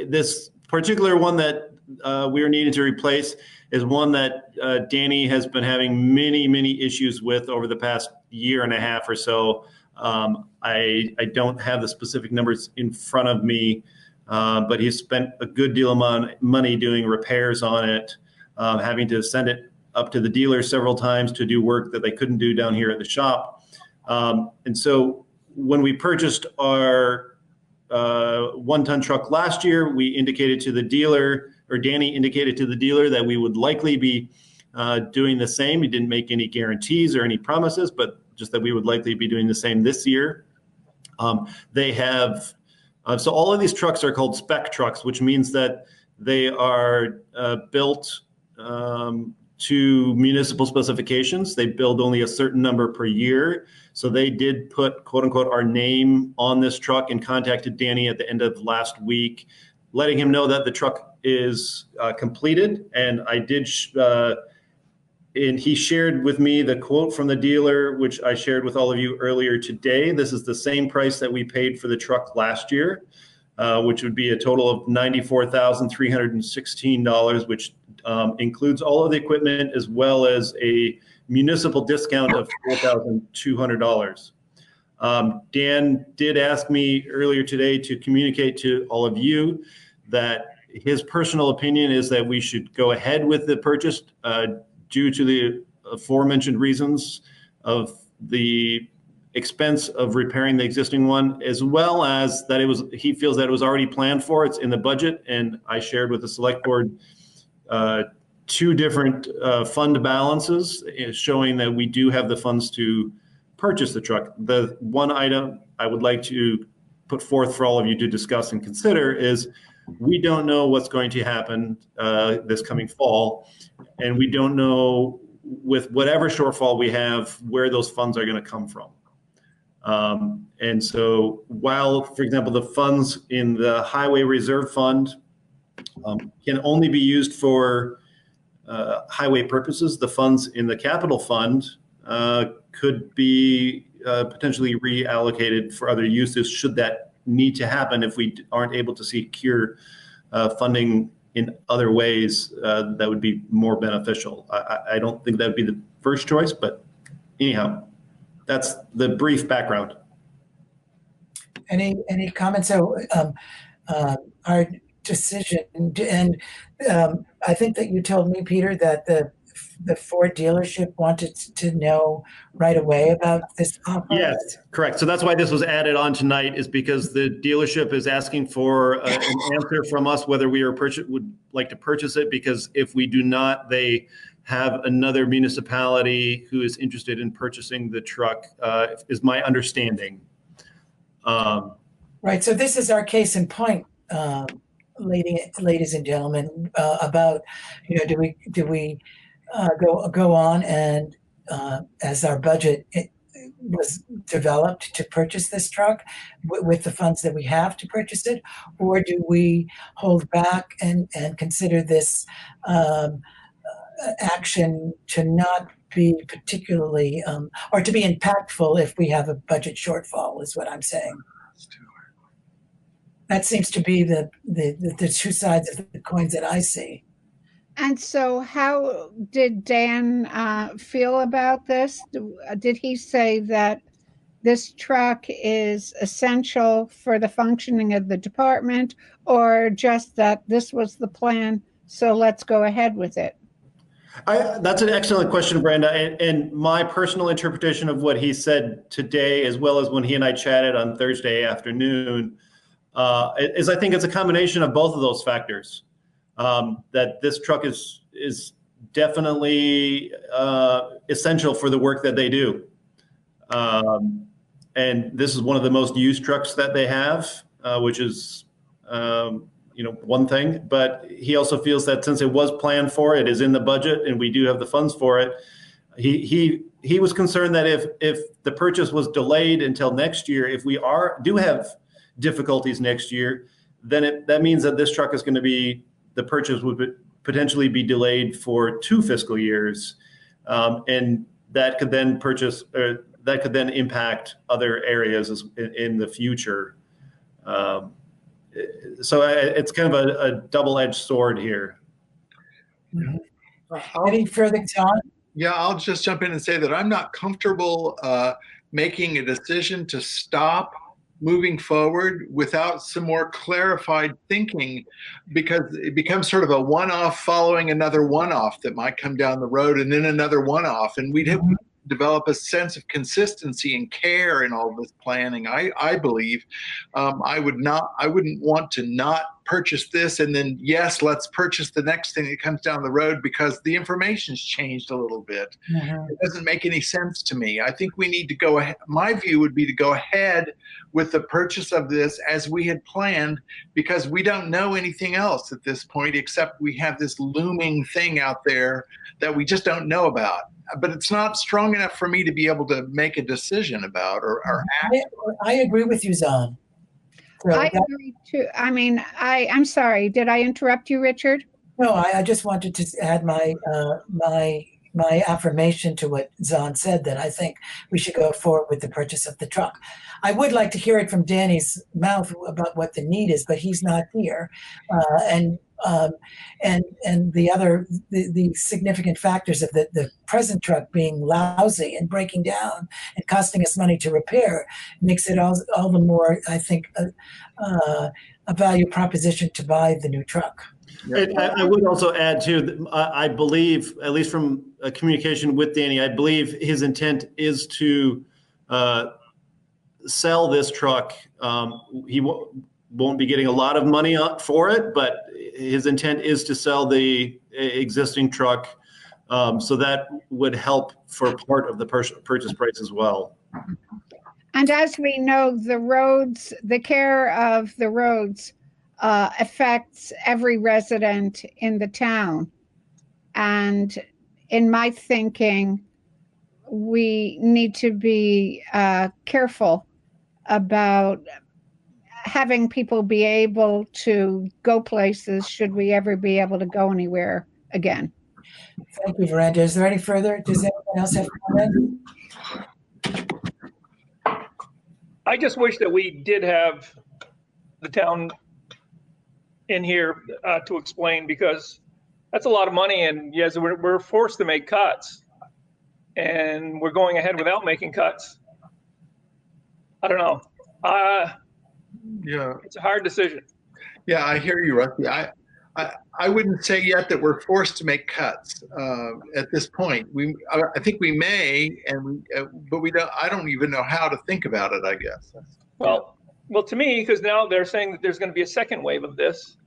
This particular one that we are needing to replace is one that Danny has been having many issues with over the past year and a half or so. I don't have the specific numbers in front of me. But he's spent a good deal of money doing repairs on it, having to send it up to the dealer several times to do work that they couldn't do down here at the shop. And so when we purchased our 1-ton truck last year, we indicated to the dealer, or Danny indicated to the dealer, that we would likely be doing the same. He didn't make any guarantees or any promises, but just that we would likely be doing the same this year. They have... So all of these trucks are called spec trucks, which means that they are built to municipal specifications. They build only a certain number per year. So they did put, quote unquote, our name on this truck, and contacted Danny at the end of last week, letting him know that the truck is completed. And I did, and he shared with me the quote from the dealer, which I shared with all of you earlier today. This is the same price that we paid for the truck last year, which would be a total of $94,316, which includes all of the equipment as well as a municipal discount of $4,200. Dan did ask me earlier today to communicate to all of you that his personal opinion is that we should go ahead with the purchase due to the aforementioned reasons of the expense of repairing the existing one, as well as that he feels that it was already planned for. It's in the budget, and I shared with the select board 2 different fund balances showing that we do have the funds to purchase the truck. The one item I would like to put forth for all of you to discuss and consider is we don't know what's going to happen this coming fall, and we don't know, with whatever shortfall we have, where those funds are going to come from. And so while, for example, the funds in the Highway Reserve Fund can only be used for highway purposes, the funds in the Capital Fund could be potentially reallocated for other uses should that need to happen if we aren't able to secure funding in other ways that would be more beneficial. I don't think that would be the first choice, but anyhow. that's the brief background. Any comments? So our decision, and I think that you told me, Peter, that the Ford dealership wanted to know right away about this offer. Yes, correct. So that's why this was added on tonight, is because the dealership is asking for an answer from us whether we would like to purchase it, because if we do not, they have another municipality who is interested in purchasing the truck, is my understanding. Right. So this is our case in point, ladies and gentlemen, about, do we go on and as our budget was developed to purchase this truck with the funds that we have to purchase it, or do we hold back and consider this action to not be particularly or to be impactful if we have a budget shortfall, is what I'm saying. That seems to be the two sides of the coins that I see. And so how did Dan feel about this? Did he say that this truck is essential for the functioning of the department, or just that this was the plan, so let's go ahead with it? That's an excellent question, Brenda. And my personal interpretation of what he said today, as well as when he and I chatted on Thursday afternoon, is I think it's a combination of both of those factors. That this truck is definitely essential for the work that they do. And this is one of the most used trucks that they have, which is one thing. But he also feels that since it was planned for, it is in the budget, and we do have the funds for it. He was concerned that if the purchase was delayed until next year, if we do have difficulties next year, then that means that this truck is going to be, the purchase would potentially be delayed for 2 fiscal years, and that could then impact other areas in the future. So it's kind of a double-edged sword here. Any further, John? Yeah, I'll just jump in and say that I'm not comfortable making a decision to stop moving forward without some more clarified thinking, because it becomes sort of a one-off following another one-off that might come down the road, and then another one-off, and we'd have to develop a sense of consistency and care in all this planning. I believe I wouldn't want to not purchase this and then, yes, let's purchase the next thing that comes down the road because the information's changed a little bit. It doesn't make any sense to me. I think we need to go ahead. My view would be to go ahead with the purchase of this as we had planned, because we don't know anything else at this point, except we have this looming thing out there that we just don't know about. But it's not strong enough for me to be able to make a decision about or act. I agree with you, Zahn. I agree too. I mean, I'm sorry. Did I interrupt you, Richard? No, I just wanted to add my affirmation to what Zahn said, that I think we should go forward with the purchase of the truck. I would like to hear it from Danny's mouth about what the need is, but he's not here. And the significant factors of the present truck being lousy and breaking down and costing us money to repair makes it all the more, I think, a value proposition to buy the new truck. I would also add too, I believe, at least from a communication with Danny, I believe his intent is to sell this truck. He won't be getting a lot of money for it, but his intent is to sell the existing truck. So that would help for part of the purchase price as well. And as we know, the care of the roads affects every resident in the town. And in my thinking, we need to be careful about having people be able to go places should we ever be able to go anywhere again. Thank you, Miranda. Is there any further? Does anyone else have comment? I just wish that we did have the town in here to explain, because that's a lot of money, and yes, we're forced to make cuts. and we're going ahead without making cuts. I don't know. Yeah. It's a hard decision. Yeah, I hear you, Rusty. I wouldn't say yet that we're forced to make cuts at this point. I think we may, but we don't. I don't even know how to think about it, I guess. Well, to me, because now they're saying that there's going to be a second wave of this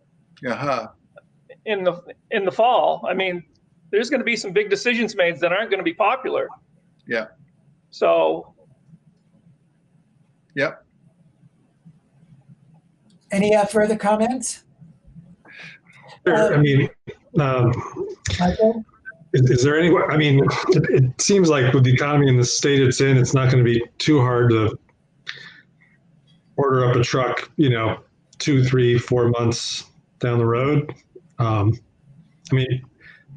in the fall. I mean, there's going to be some big decisions made that aren't going to be popular. Yeah. So. Yep. Any further comments? I mean, is there any way? I mean, it seems like with the economy and the state it's in, it's not going to be too hard to order up a truck, 2, 3, 4 months down the road. I mean,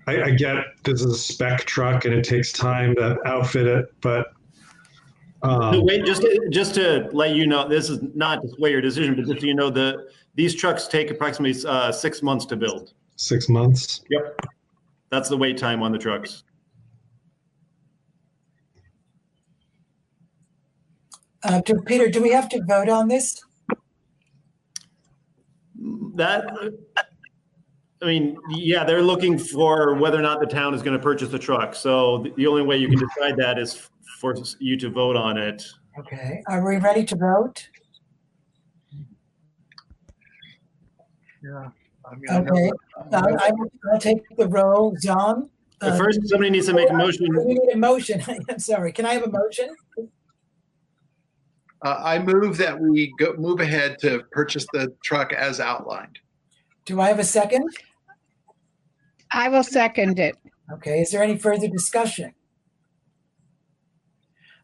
I get this is a spec truck and it takes time to outfit it, but wait, just to let you know, this is not to sway your decision, but just so you know, these trucks take approximately 6 months to build. 6 months? Yep. That's the wait time on the trucks. Peter, do we have to vote on this? I mean, yeah, they're looking for whether or not the town is going to purchase the truck. So the only way you can decide that is for you to vote on it. Okay. Are we ready to vote? Yeah. I mean, okay. I'll take the roll. John? First, somebody needs to make a motion. We need a motion. I'm sorry. Can I have a motion? I move that we move ahead to purchase the truck as outlined. Do I have a second? I will second it. Okay. Is there any further discussion?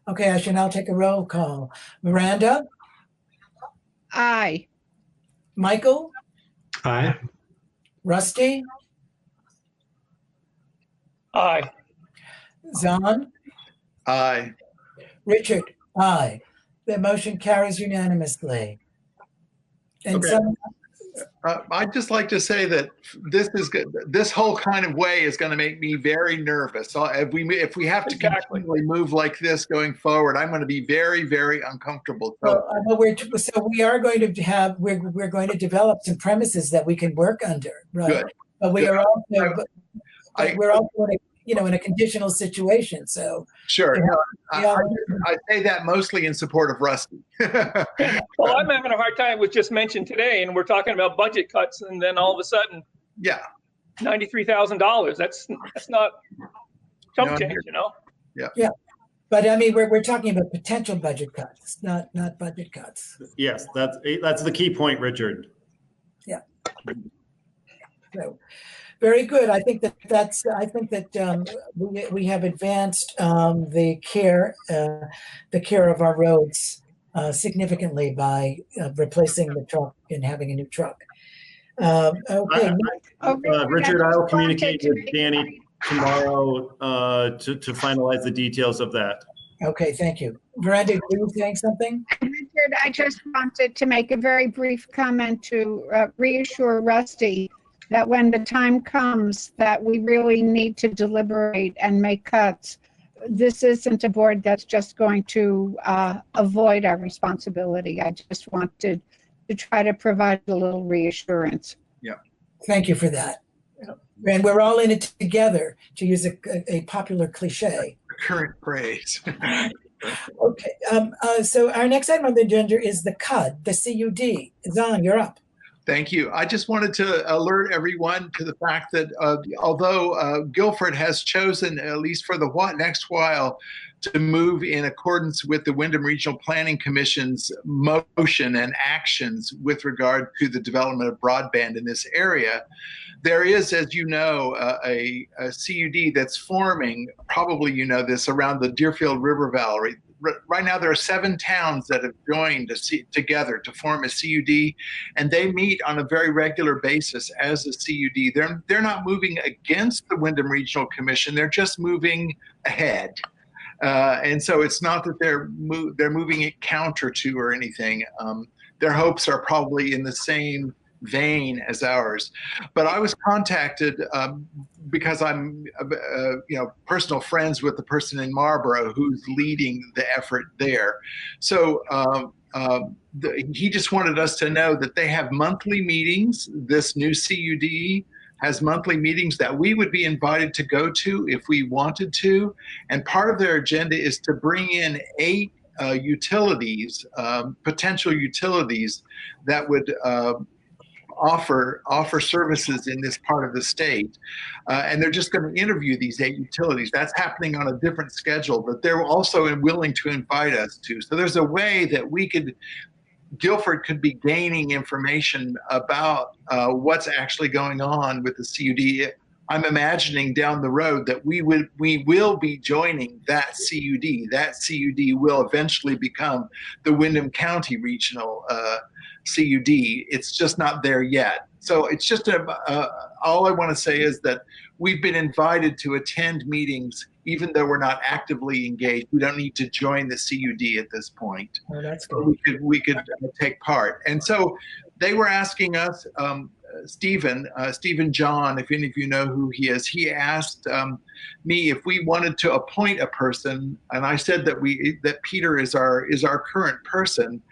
Okay, I shall now take a roll call. Miranda? Aye. Michael? Aye. Rusty? Aye. Zahn? Aye. Richard? Aye. The motion carries unanimously. And okay. I'd just like to say that this whole kind of way is going to make me very nervous. So if we have to continually move like this going forward, I'm going to be very, very uncomfortable. So, we are going to have we're going to develop some premises that we can work under, right? Good. But we are also we're also in a conditional situation. So sure. I say that mostly in support of Rusty. Well, I'm having a hard time with just mentioned today, and we're talking about budget cuts, and then all of a sudden, $93,000. That's not chump change, Yeah. Yeah. But I mean, we're talking about potential budget cuts, not budget cuts. Yes, that's the key point, Richard. Yeah. So, very good. I think that we have advanced the care of our roads significantly by replacing the truck and having a new truck. Okay, Richard, I will communicate with Danny tomorrow to finalize the details of that. Okay, thank you. Miranda, were you saying something? Richard, I just wanted to make a very brief comment to reassure Rusty that when the time comes that we really need to deliberate and make cuts, this isn't a board that's just going to avoid our responsibility. I just wanted to try to provide a little reassurance. Yeah. Thank you for that. And we're all in it together, to use a popular cliche. Current phrase. Okay. So our next item on the agenda is the CUD, the CUD. Zahn, you're up. Thank you. I just wanted to alert everyone to the fact that although Guilford has chosen, at least for the next while, to move in accordance with the Wyndham Regional Planning Commission's motion and actions with regard to the development of broadband in this area, there is, as you know, a CUD that's forming, probably you know this, around the Deerfield River Valley. Right now, there are 7 towns that have joined together to form a CUD, and they meet on a very regular basis as a CUD. They're not moving against the Wyndham Regional Commission; they're just moving ahead. And so it's not that they're moving it counter to or anything. Their hopes are probably in the same vein as ours. But I was contacted because I'm, personal friends with the person in Marlborough who's leading the effort there. So he just wanted us to know that they have monthly meetings. This new CUD has monthly meetings that we would be invited to go to if we wanted to. And part of their agenda is to bring in 8 utilities, potential utilities that would offer services in this part of the state. And they're just going to interview these 8 utilities. That's happening on a different schedule, but they're also willing to invite us to. So there's a way that Guilford could be gaining information about what's actually going on with the CUD. I'm imagining down the road that we will be joining that CUD. That CUD will eventually become the Windham County Regional CUD. It's just not there yet. So it's just all I want to say is that we've been invited to attend meetings, even though we're not actively engaged. We don't need to join the CUD at this point. Oh, that's good. We could take part. And so they were asking us, Stephen John, if any of you know who he is, he asked me if we wanted to appoint a person, and I said that Peter is our current person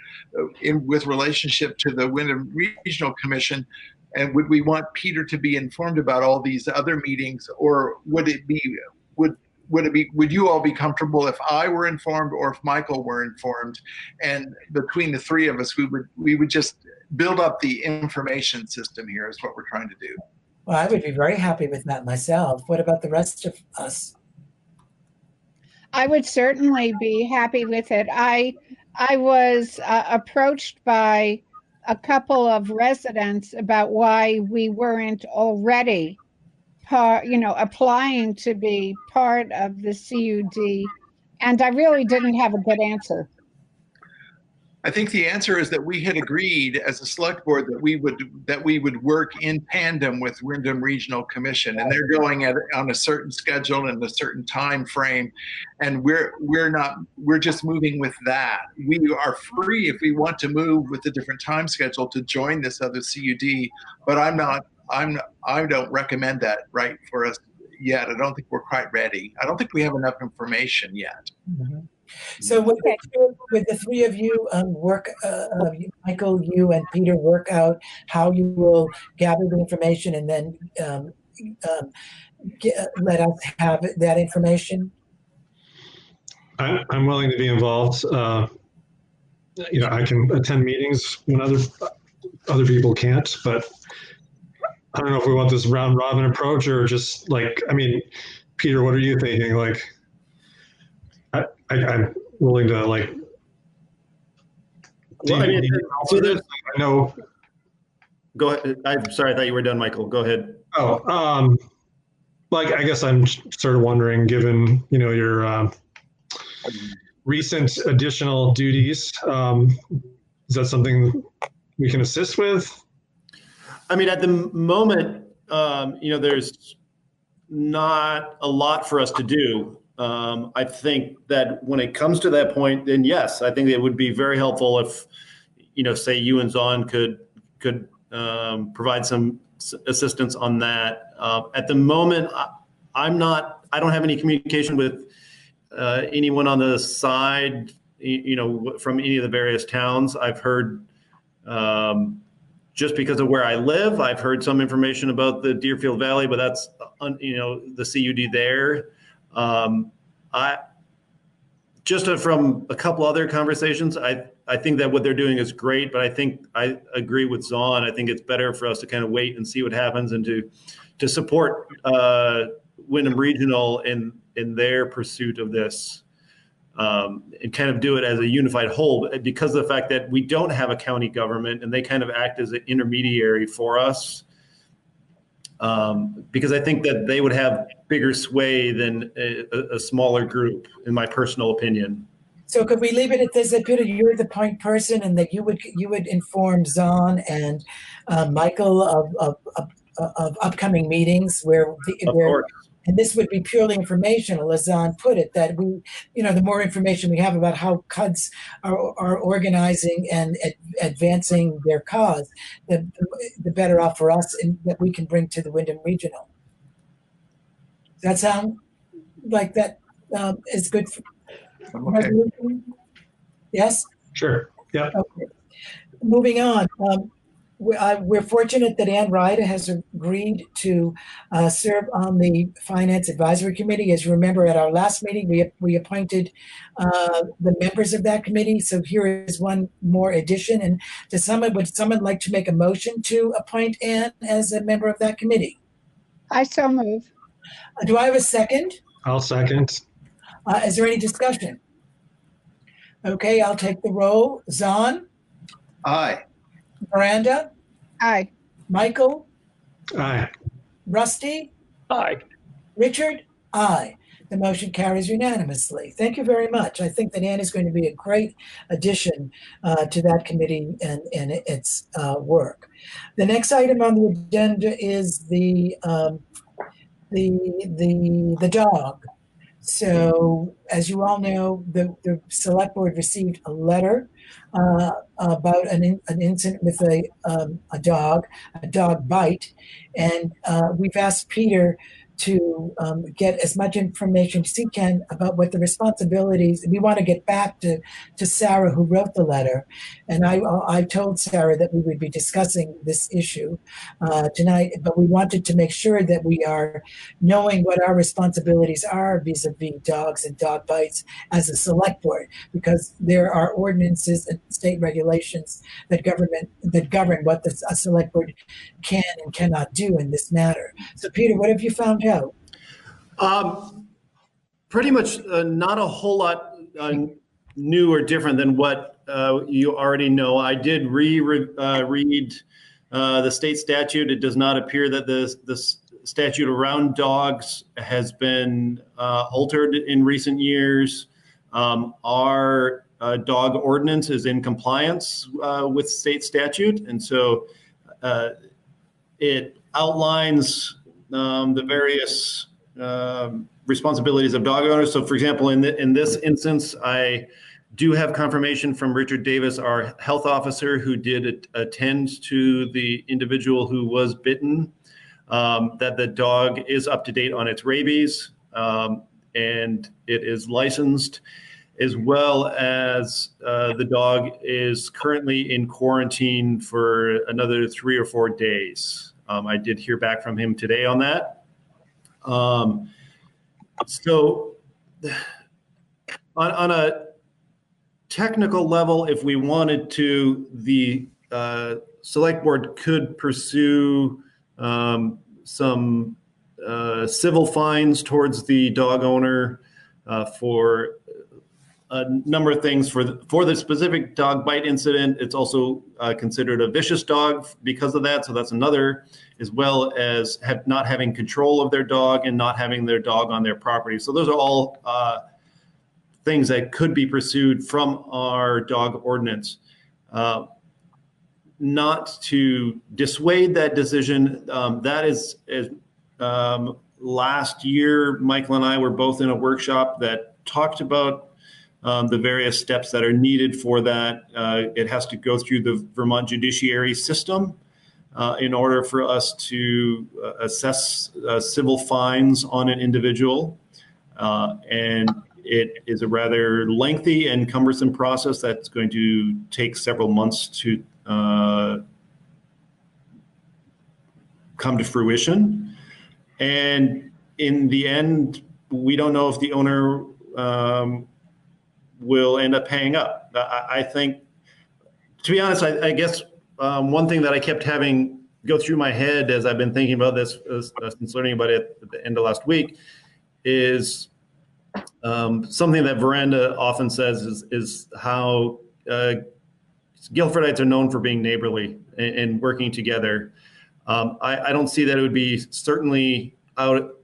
with relationship to the Windham Regional Commission, and would we want Peter to be informed about all these other meetings, or would you all be comfortable if I were informed or if Michael were informed? And between the 3 of us, we would just build up the information system here is what we're trying to do. Well, I would be very happy with that myself. What about the rest of us? I would certainly be happy with it. I was approached by a couple of residents about why we weren't already applying to be part of the CUD, and I really didn't have a good answer. I think the answer is that we had agreed as a select board that we would work in tandem with Windham Regional Commission, and they're going on a certain schedule and a certain time frame, and we're just moving with that. We are free if we want to move with a different time schedule to join this other CUD, but I don't recommend that right for us yet. I don't think we're quite ready. I don't think we have enough information yet. Mm-hmm. So would the 3 of you work, Michael, you and Peter, work out how you will gather the information and then let us have that information? I'm willing to be involved. I can attend meetings when other people can't, but I don't know if we want this round robin approach or just Peter, what are you thinking? I'm willing to Well, I mean, I know. Go ahead. I'm sorry, I thought you were done, Michael. Go ahead. Oh, I guess I'm sort of wondering, given your recent additional duties, is that something we can assist with? I mean, at the moment, there's not a lot for us to do. I think that when it comes to that point, then yes, I think it would be very helpful if, say you and Zahn could provide some assistance on that. At the moment, I don't have any communication with anyone on the side, from any of the various towns. I've heard, just because of where I live, I've heard some information about the Deerfield Valley, but that's, the CUD there. From a couple other conversations, I think that what they're doing is great, but I think I agree with Zahn. I think it's better for us to kind of wait and see what happens and to support Windham Regional in their pursuit of this, and kind of do it as a unified whole, because of the fact that we don't have a county government and they kind of act as an intermediary for us. Because I think that they would have bigger sway than a smaller group, in my personal opinion. So could we leave it at this? That Peter, you're the point person, and that you would inform Zahn and Michael of upcoming meetings where And this would be purely informational, as Zahn put it, that we, the more information we have about how CUDs are organizing and advancing their cause, the better off for us that we can bring to the Wyndham Regional. Does that sound like that is good for resolution? Yes? Sure. Yeah. Okay. Moving on. We're fortunate that Ann Ryder has agreed to serve on the Finance Advisory Committee. As you remember, at our last meeting, we appointed the members of that committee. So here is one more addition. And would someone like to make a motion to appoint Ann as a member of that committee? I so move. Do I have a second? I'll second. Is there any discussion? Okay, I'll take the roll. Zahn? Aye. Miranda? Aye. Michael? Aye. Rusty? Aye. Richard? Aye. The motion carries unanimously. Thank you very much. I think that Ann is going to be a great addition to that committee and its work. The next item on the agenda is the dog. So, as you all know, the select board received a letter about an incident with a dog bite, and we've asked Peter to get as much information as he can about what the responsibilities. We want to get back to Sarah, who wrote the letter, and I told Sarah that we would be discussing this issue tonight, but we wanted to make sure that we are knowing what our responsibilities are vis-a-vis dogs and dog bites as a select board, because there are ordinances and state regulations that govern what a select board can and cannot do in this matter. So, Peter, what have you found out? Pretty much not a whole lot new or different than what you already know. I did read the state statute. It does not appear that the statute around dogs has been altered in recent years. Our dog ordinance is in compliance with state statute, and so it outlines the various responsibilities of dog owners. So, for example, in this instance, I do have confirmation from Richard Davis, our health officer, who did attend to the individual who was bitten, that the dog is up to date on its rabies, and it is licensed, as well as the dog is currently in quarantine for another 3 or 4 days. I did hear back from him today on that. So on a technical level, if we wanted to, the select board could pursue some civil fines towards the dog owner for a number of things. For the specific dog bite incident, it's also considered a vicious dog because of that. So that's another, as well as not having control of their dog and not having their dog on their property. So those are all things that could be pursued from our dog ordinance. Not to dissuade that decision, that is last year, Michael and I were both in a workshop that talked about the various steps that are needed for that. It has to go through the Vermont judiciary system in order for us to assess civil fines on an individual. And it is a rather lengthy and cumbersome process that's going to take several months to come to fruition. And in the end, we don't know if the owner will end up paying up. I think, to be honest, I guess one thing that I kept having go through my head as I've been thinking about this, since learning about it at the end of last week, is something that Veranda often says is how Guilfordites are known for being neighborly and working together. I don't see that it would be certainly out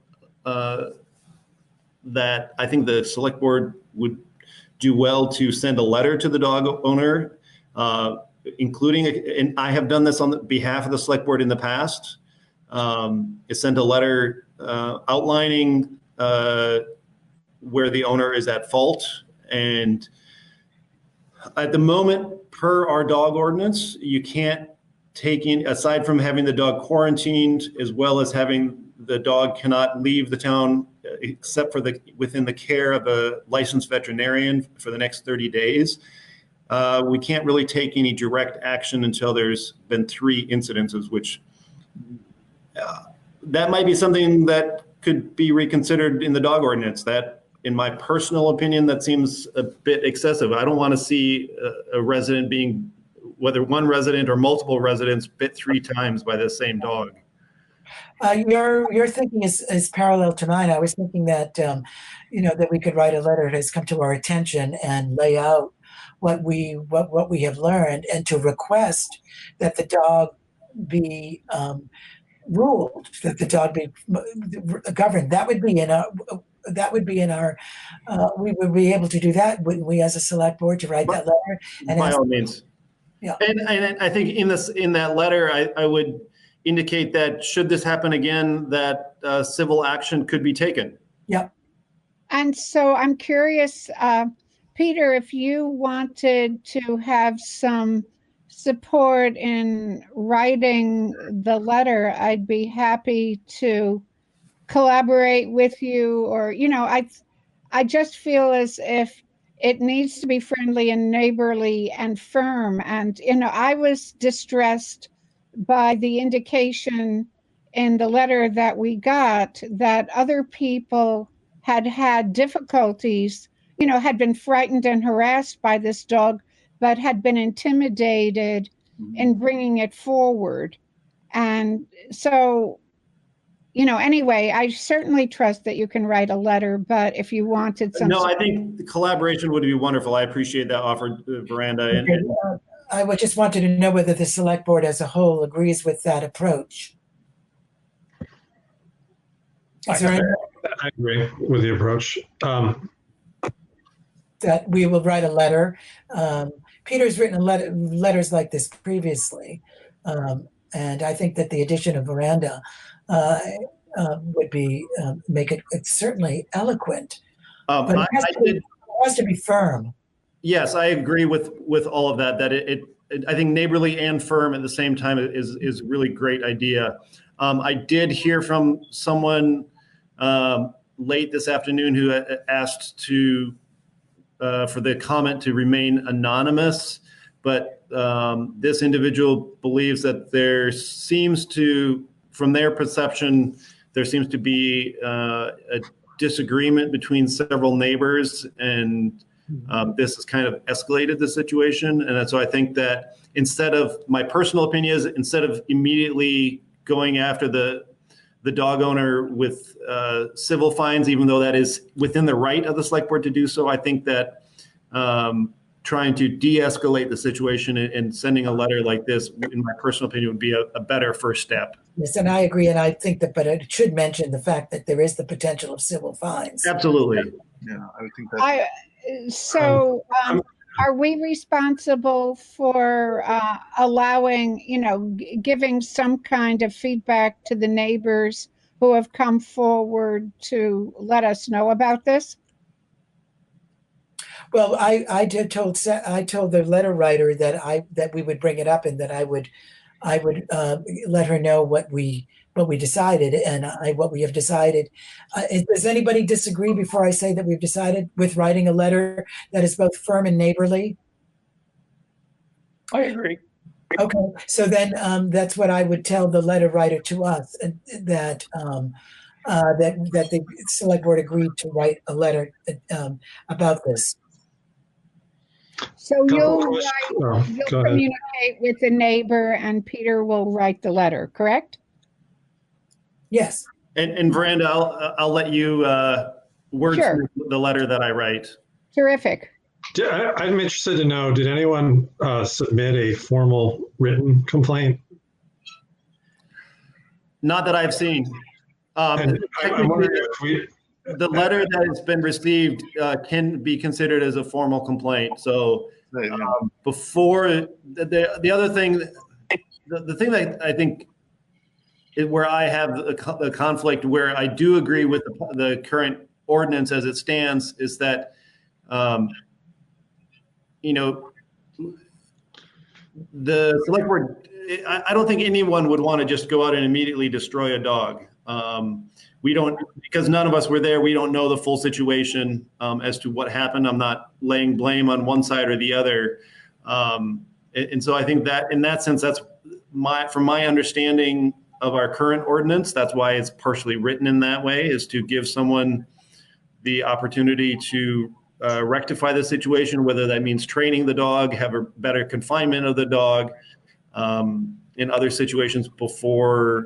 that I think the select board would do well to send a letter to the dog owner, including, and I have done this on behalf of the select board in the past, sent a letter outlining where the owner is at fault. And at the moment, per our dog ordinance, you can't take in, aside from having the dog quarantined, as well as having the dog cannot leave the town except for within the care of a licensed veterinarian for the next 30 days. We can't really take any direct action until there's been 3 incidences, which that might be something that could be reconsidered in the dog ordinance. That, in my personal opinion, that seems a bit excessive. I don't want to see a resident being, whether one resident or multiple residents, bit 3 times by the same dog. Your thinking is parallel to mine. I was thinking that that we could write a letter that has come to our attention and lay out what we have learned, and to request that the dog be ruled, that the dog be governed. That would be in our. We would be able to do that, wouldn't we, as a select board, to write that letter? And by all means. Yeah. And I think in that letter, I would indicate that should this happen again, that civil action could be taken. Yep. And so I'm curious, Peter, if you wanted to have some support in writing the letter, I'd be happy to collaborate with you. Or, I just feel as if it needs to be friendly and neighborly and firm. And, I was distressed by the indication in the letter that we got that other people had difficulties, had been frightened and harassed by this dog, but had been intimidated in bringing it forward. And so, anyway, I certainly trust that you can write a letter, but if you wanted some... No, I think the collaboration would be wonderful. I appreciate that offer, Veranda. Okay. I would just wanted to know whether the select board as a whole agrees with that approach. I agree with the approach. That we will write a letter. Peter's written letters like this previously, and I think that the addition of Veranda would be make it certainly eloquent, but it has to be firm. Yes, I agree with all of that. That I think neighborly and firm at the same time is a really great idea. I did hear from someone late this afternoon who asked for the comment to remain anonymous, but this individual believes that there seems to, from their perception, there seems to be a disagreement between several neighbors, and this has kind of escalated the situation. And so I think that my personal opinion is, instead of immediately going after the dog owner with civil fines, even though that is within the right of the select board to do so, I think that trying to de-escalate the situation and sending a letter like this, in my personal opinion, would be a better first step. Yes, and I agree, and I think that, but it should mention the fact that there is the potential of civil fines. Absolutely. Yeah, I would think that. Are we responsible for allowing, giving some kind of feedback to the neighbors who have come forward to let us know about this? Well, I told the letter writer that we would bring it up, and that I would let her know what we decided, and what we have decided. Does anybody disagree before I say that we've decided with writing a letter that is both firm and neighborly? I agree. Okay, so then that's what I would tell the letter writer to us, that the select board agreed to write a letter about this. So you'll communicate with the neighbor, and Peter will write the letter, correct? Yes. And Veranda, I'll let you wordsmith the letter that I write. Terrific. I'm interested to know, did anyone submit a formal written complaint? Not that I've seen. I'm wondering if the letter that has been received can be considered as a formal complaint. So before the other thing, the thing that I think where I have a conflict, where I do agree with the current ordinance as it stands, is that, you know, the select board, I don't think anyone would want to just go out and immediately destroy a dog. We don't, because none of us were there. We don't know the full situation as to what happened. I'm not laying blame on one side or the other. And so I think that in that sense, that's from my understanding of our current ordinance, that's why it's partially written in that way, is to give someone the opportunity to rectify the situation, whether that means training the dog, have a better confinement of the dog in other situations before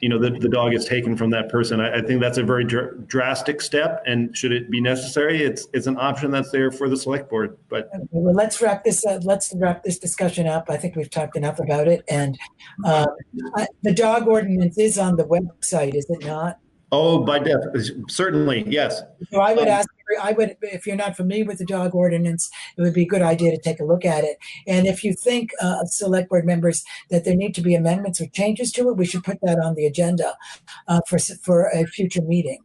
you know, the dog is taken from that person. I think that's a very drastic step, and should it be necessary, it's an option that's there for the select board. But okay, well, let's wrap this discussion up. I think we've talked enough about it. And the dog ordinance is on the website, is it not? Oh, by definition, certainly, yes. So I would ask, if you're not familiar with the dog ordinance, it would be a good idea to take a look at it. And if you think, select board members, that there need to be amendments or changes to it, we should put that on the agenda for a future meeting.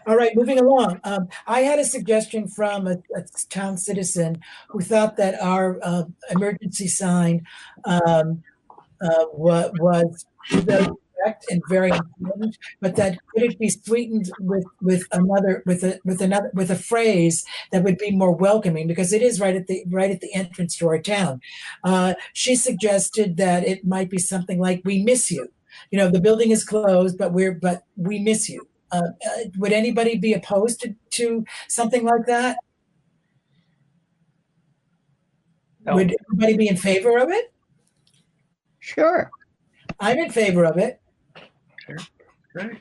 All right, moving along. I had a suggestion from a town citizen who thought that our emergency sign was very correct and very important, but that could it be sweetened with a phrase that would be more welcoming, because it is right at the entrance to our town. She suggested that it might be something like, "We miss you." You know, the building is closed, but we miss you. Would anybody be opposed to something like that? No. Would anybody be in favor of it? Sure. I'm in favor of it.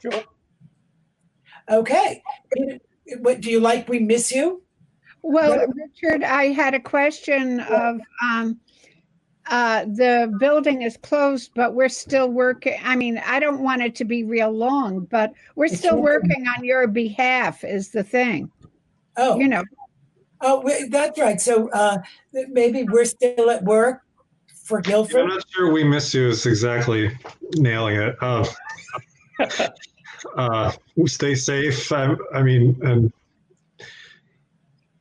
Sure. Okay. What do you like? We miss you? Well, Richard, I had a question of the building is closed, but we're still working. I mean, I don't want it to be real long, but we're still working on your behalf is the thing. Oh, you know. Oh, that's right. So maybe we're still at work for Guilford. I'm not sure "we miss you" is exactly nailing it. Stay safe. I mean, and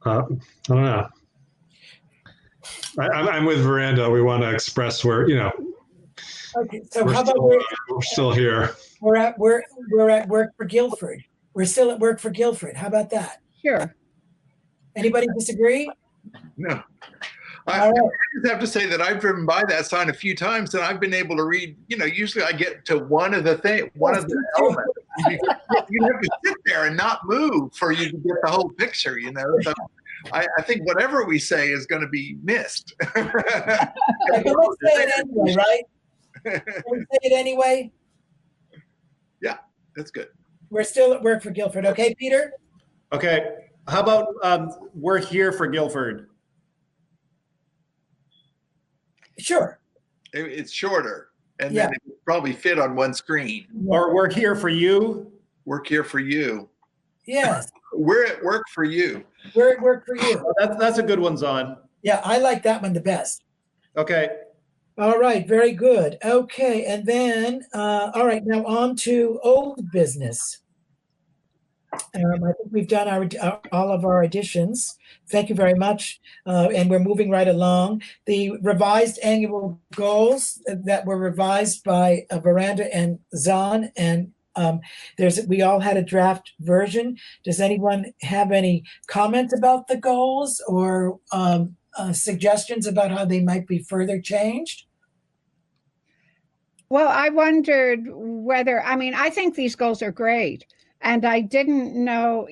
I don't know. I'm with Veranda. We want to express where, you know. Okay, so how about we're still here? We're at work for Guilford. We're still at work for Guilford. How about that? Sure. Anybody disagree? No. I just have to say that I've driven by that sign a few times, and I've been able to read. You know, usually I get to one of the elements. You have to sit there and not move for you to get the whole picture. You know, so I think whatever we say is going to be missed. But let's say it anyway, right? Let's say it anyway. Yeah, that's good. We're still at work for Guilford. Okay, Peter? Okay. How about we're here for Guilford? Sure. It's shorter, and then it would probably fit on one screen. Or we're here for you. Work here for you. Yes. We're at work for you. We're at work for you. That's a good one, Zon. Yeah, I like that one the best. Okay. All right, very good. Okay, and then, all right, now on to old business. I think we've done all of our additions. Thank you very much. And we're moving right along. The revised annual goals that were revised by Veranda and Zon, and we all had a draft version. Does anyone have any comments about the goals or suggestions about how they might be further changed? Well, I wondered whether, I mean, I think these goals are great. And I didn't know,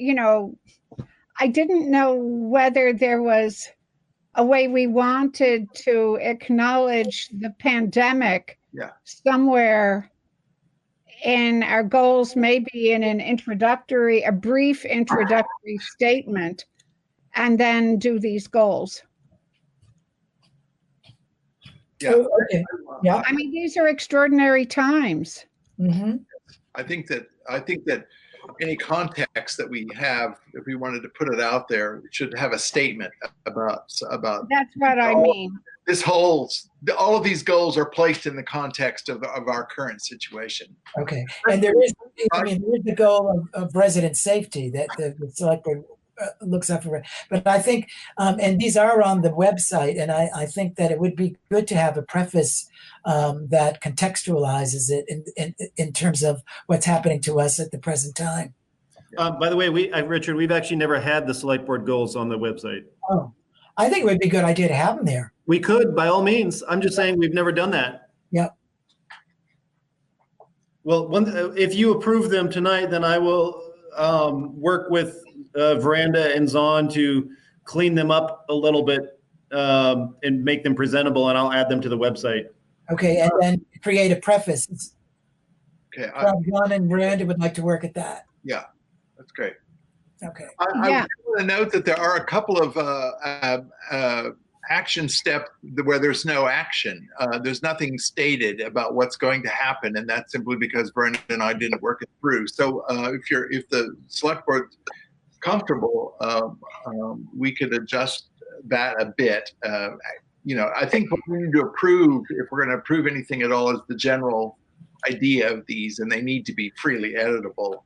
I didn't know whether there was a way we wanted to acknowledge the pandemic somewhere in our goals, maybe in a brief introductory statement, and then do these goals. Yeah. Okay. Yeah. I mean, these are extraordinary times. Mm-hmm. I think that any context that we have, if we wanted to put it out there, we should have a statement about That's what I mean. all of these goals are placed in the context of our current situation. Okay, and there is the goal of resident safety that the select board looks up for. But I think, and these are on the website, and I think that it would be good to have a preface that contextualizes it in terms of what's happening to us at the present time. By the way, Richard, we've actually never had the select board goals on the website. Oh, I think it would be a good idea to have them there. We could, by all means. I'm just saying we've never done that. Yep. Well, if you approve them tonight, then I will work with Veranda and Zahn to clean them up a little bit and make them presentable, and I'll add them to the website. Okay, and then create a preface. Okay. John and Veranda would like to work at that. Yeah, that's great. Okay. I want to note that there are a couple of action steps where there's no action. There's nothing stated about what's going to happen, and that's simply because Vernon and I didn't work it through. So if the select board's comfortable, we could adjust that a bit. I think what we need to approve, if we're going to approve anything at all, is the general idea of these, and they need to be freely editable.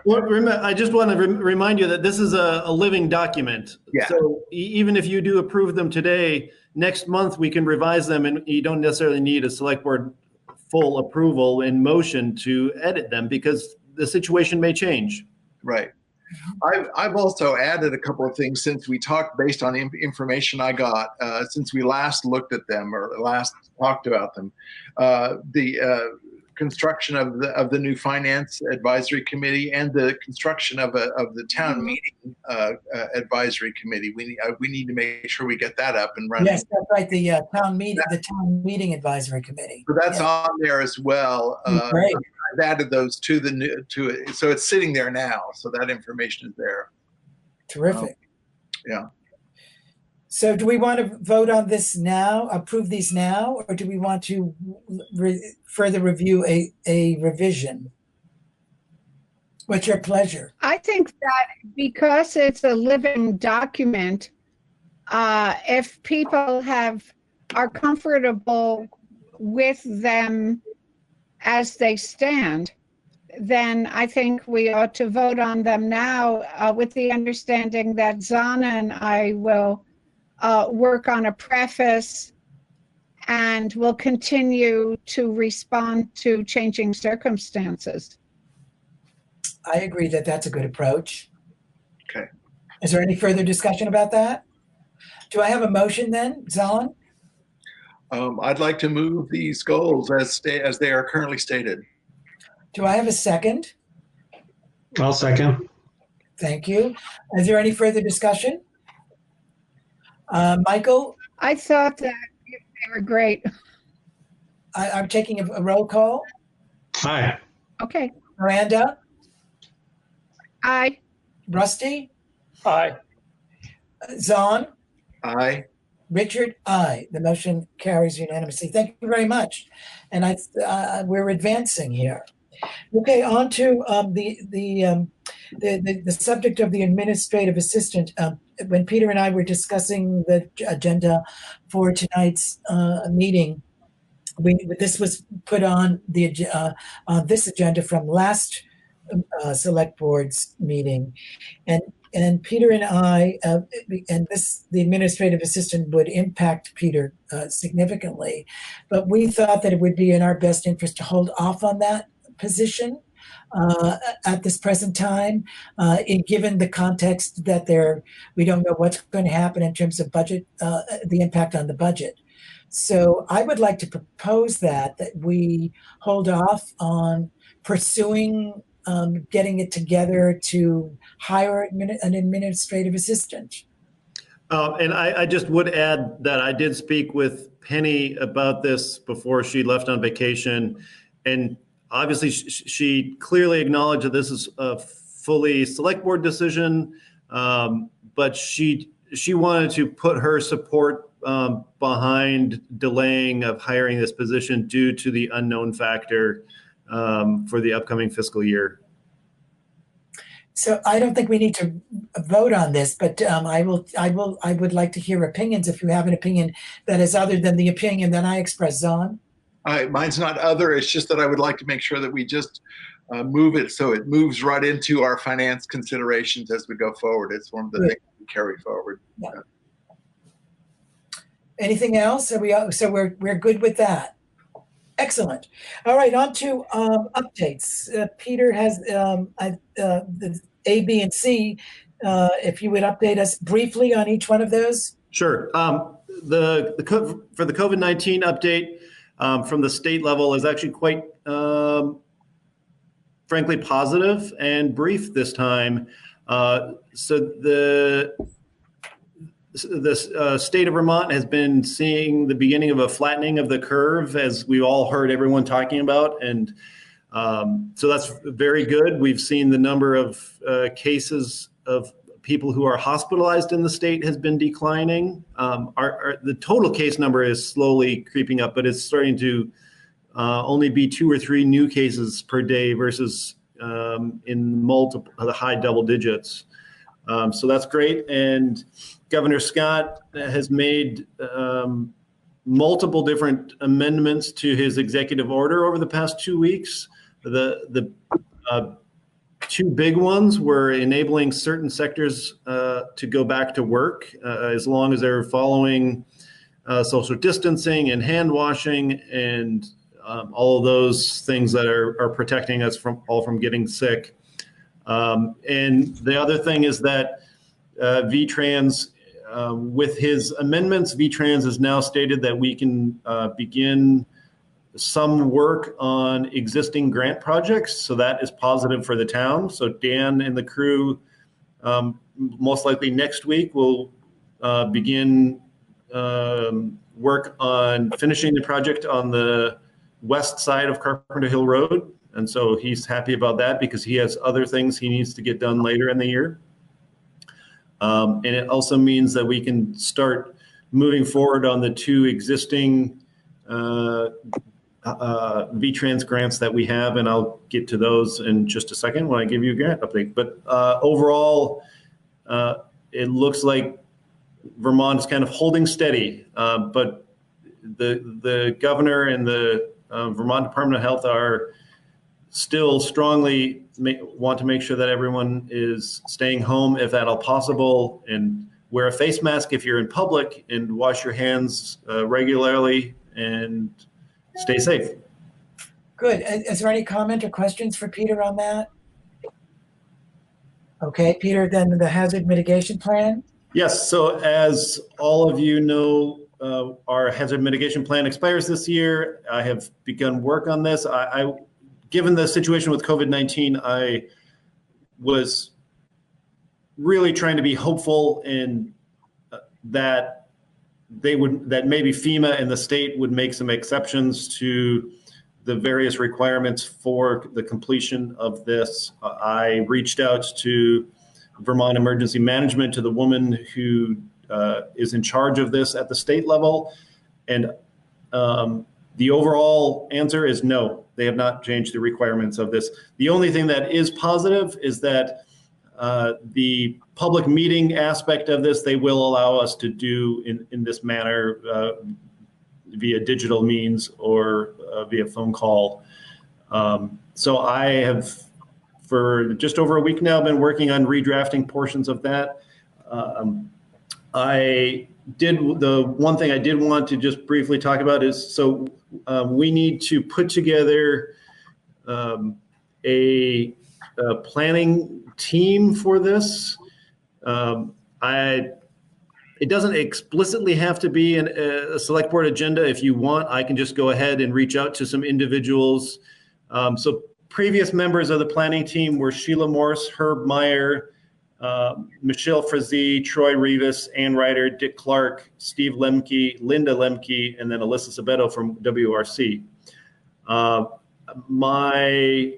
Well, I just want to remind you that this is a living document. Yeah. So even if you do approve them today, next month we can revise them, and you don't necessarily need a select board full approval in motion to edit them because the situation may change. Right. I've also added a couple of things since we talked based on information I got since we last looked at them or last talked about them. The construction of the new finance advisory committee and the construction of the town meeting advisory committee. We need to make sure we get that up and running. Yes, that's right. The town meeting advisory committee. So that's on there as well. Great. I've added those to it, so it's sitting there now. So that information is there. Terrific. Yeah. So do we want to vote on this now, approve these now, or do we want to further review a revision? What's your pleasure? I think that because it's a living document, if people are comfortable with them as they stand, then I think we ought to vote on them now with the understanding that Zana and I will work on a preface and will continue to respond to changing circumstances. I agree that that's a good approach. Okay. Is there any further discussion about that? Do I have a motion then, Zahn? I'd like to move these goals as they are currently stated. Do I have a second? I'll second. Thank you. Is there any further discussion? Michael? I thought that they were great. I'm taking a roll call. Aye. Okay. Miranda? Aye. Rusty? Aye. Zahn? Aye. Richard? Aye. The motion carries unanimously. Thank you very much. And we're advancing here. Okay, on to the subject of the administrative assistant. When Peter and I were discussing the agenda for tonight's meeting, this was put on this agenda from last select board's meeting, and Peter and I the administrative assistant would impact Peter significantly, but we thought that it would be in our best interest to hold off on that position at this present time, given the context that we don't know what's going to happen in terms of budget, the impact on the budget. So I would like to propose that we hold off on pursuing getting it together to hire an administrative assistant. And I just would add that I did speak with Penny about this before she left on vacation, and obviously, she clearly acknowledged that this is a fully select board decision, but she wanted to put her support behind delaying of hiring this position due to the unknown factor for the upcoming fiscal year. So I don't think we need to vote on this, but I would like to hear opinions if you have an opinion that is other than the opinion that I expressed. Zahn? Mine's not other. It's just that I would like to make sure that we just move it so it moves right into our finance considerations as we go forward. It's one of the things we carry forward. Yeah. Anything else? We're good with that. Excellent. All right, on to updates. Peter has the A, B, and C. If you would update us briefly on each one of those. Sure. For the COVID-19 update from the state level is actually quite, frankly, positive and brief this time. So the state of Vermont has been seeing the beginning of a flattening of the curve, as we all heard everyone talking about. And so that's very good. We've seen the number of cases of people who are hospitalized in the state has been declining. The total case number is slowly creeping up, but it's starting to only be 2 or 3 new cases per day versus in the high double digits. So that's great. And Governor Scott has made multiple different amendments to his executive order over the past 2 weeks. The 2 big ones were enabling certain sectors to go back to work as long as they're following social distancing and hand washing and all of those things that are protecting us from getting sick. And the other thing is that VTrans, with his amendments, VTrans has now stated that we can begin some work on existing grant projects. So that is positive for the town. So Dan and the crew, most likely next week, will begin work on finishing the project on the west side of Carpenter Hill Road. And so he's happy about that because he has other things he needs to get done later in the year. And it also means that we can start moving forward on the 2 existing VTrans grants that we have, and I'll get to those in just a second when I give you a grant update. But overall, it looks like Vermont is kind of holding steady, but the governor and the Vermont Department of Health are still strongly want to make sure that everyone is staying home if at all possible, and wear a face mask if you're in public, and wash your hands regularly, and stay safe. Good. Is there any comment or questions for Peter on that? Okay, Peter, then the hazard mitigation plan. Yes, so as all of you know, our hazard mitigation plan expires this year. I have begun work on this. Given the situation with COVID-19, I was really trying to be hopeful in that maybe FEMA and the state would make some exceptions to the various requirements for the completion of this. I reached out to Vermont Emergency Management, to the woman who is in charge of this at the state level, and the overall answer is no. They have not changed the requirements of this. The only thing that is positive is that the public meeting aspect of this, they will allow us to do in this manner via digital means or via phone call. So I have, for just over a week now, been working on redrafting portions of that. The one thing I did want to just briefly talk about is, so we need to put together a planning team for this. It doesn't explicitly have to be a select board agenda. If you want, I can just go ahead and reach out to some individuals. So previous members of the planning team were Sheila Morse, Herb Meyer, Michelle Frazee, Troy Rivas, Ann Ryder, Dick Clark, Steve Lemke, Linda Lemke, and then Alyssa Sabeto from WRC. My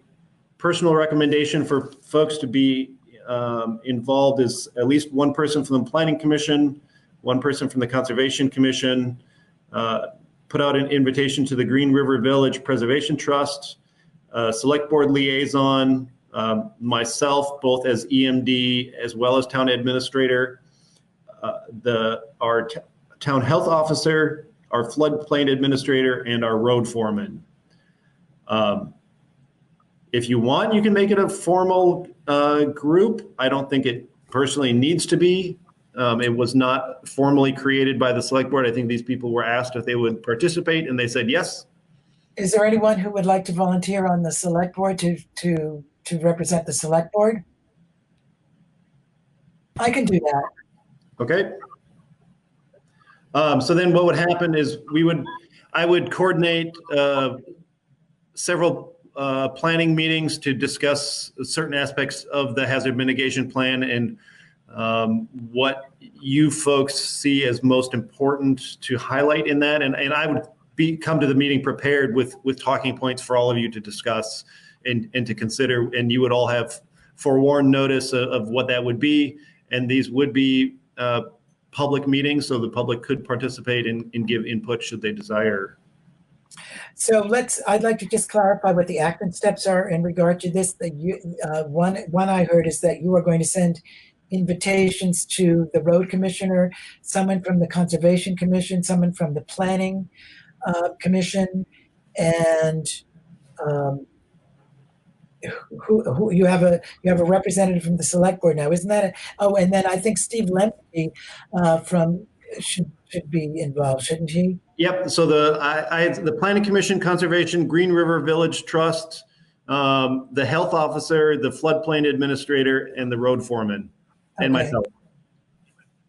personal recommendation for folks to be involved is at least one person from the Planning Commission, one person from the Conservation Commission, put out an invitation to the Green River Village Preservation Trust, select board liaison, myself, both as EMD as well as town administrator, our town health officer, our floodplain administrator, and our road foreman. If you want, you can make it a formal group. I don't think it personally needs to be. It was not formally created by the select board. I think these people were asked if they would participate, and they said yes. Is there anyone who would like to volunteer on the select board to represent the select board? I can do that. Okay. So then what would happen is I would coordinate several planning meetings to discuss certain aspects of the hazard mitigation plan and what you folks see as most important to highlight in that. And I would come to the meeting prepared with talking points for all of you to discuss and to consider. And you would all have forewarned notice of what that would be. And these would be public meetings, so the public could participate and give input should they desire. So I'd like to just clarify what the action steps are in regard to this. One I heard is that you are going to send invitations to the road commissioner, someone from the conservation commission, someone from the planning commission, and who you have a representative from the select board now, isn't that? And then I think Steve Lemke should be involved, shouldn't he? Yep. So the Planning Commission, Conservation, Green River Village Trust, the health officer, the floodplain administrator, and the road foreman, and myself.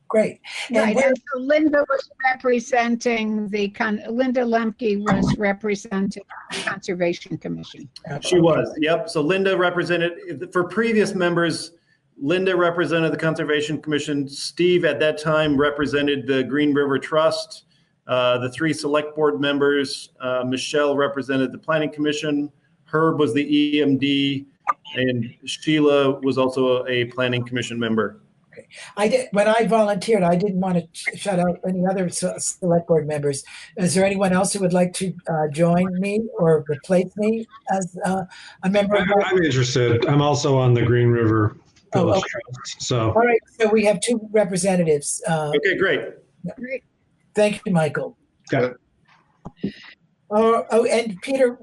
Great. Right. And so Linda was representing Linda Lemke was representing the Conservation Commission. She was. Yep. So Linda represented, for previous members, Linda represented the Conservation Commission. Steve at that time represented the Green River Trust. The three select board members, Michelle represented the Planning Commission. Herb was the EMD, and Sheila was also a Planning Commission member. When I volunteered, I didn't want to shut out any other select board members. Is there anyone else who would like to join me or replace me as a member? I'm interested. I'm also on the Green River Village Trust. So. All right. So we have two representatives. Okay, great. Great. Thank you, Michael. Got it. And Peter,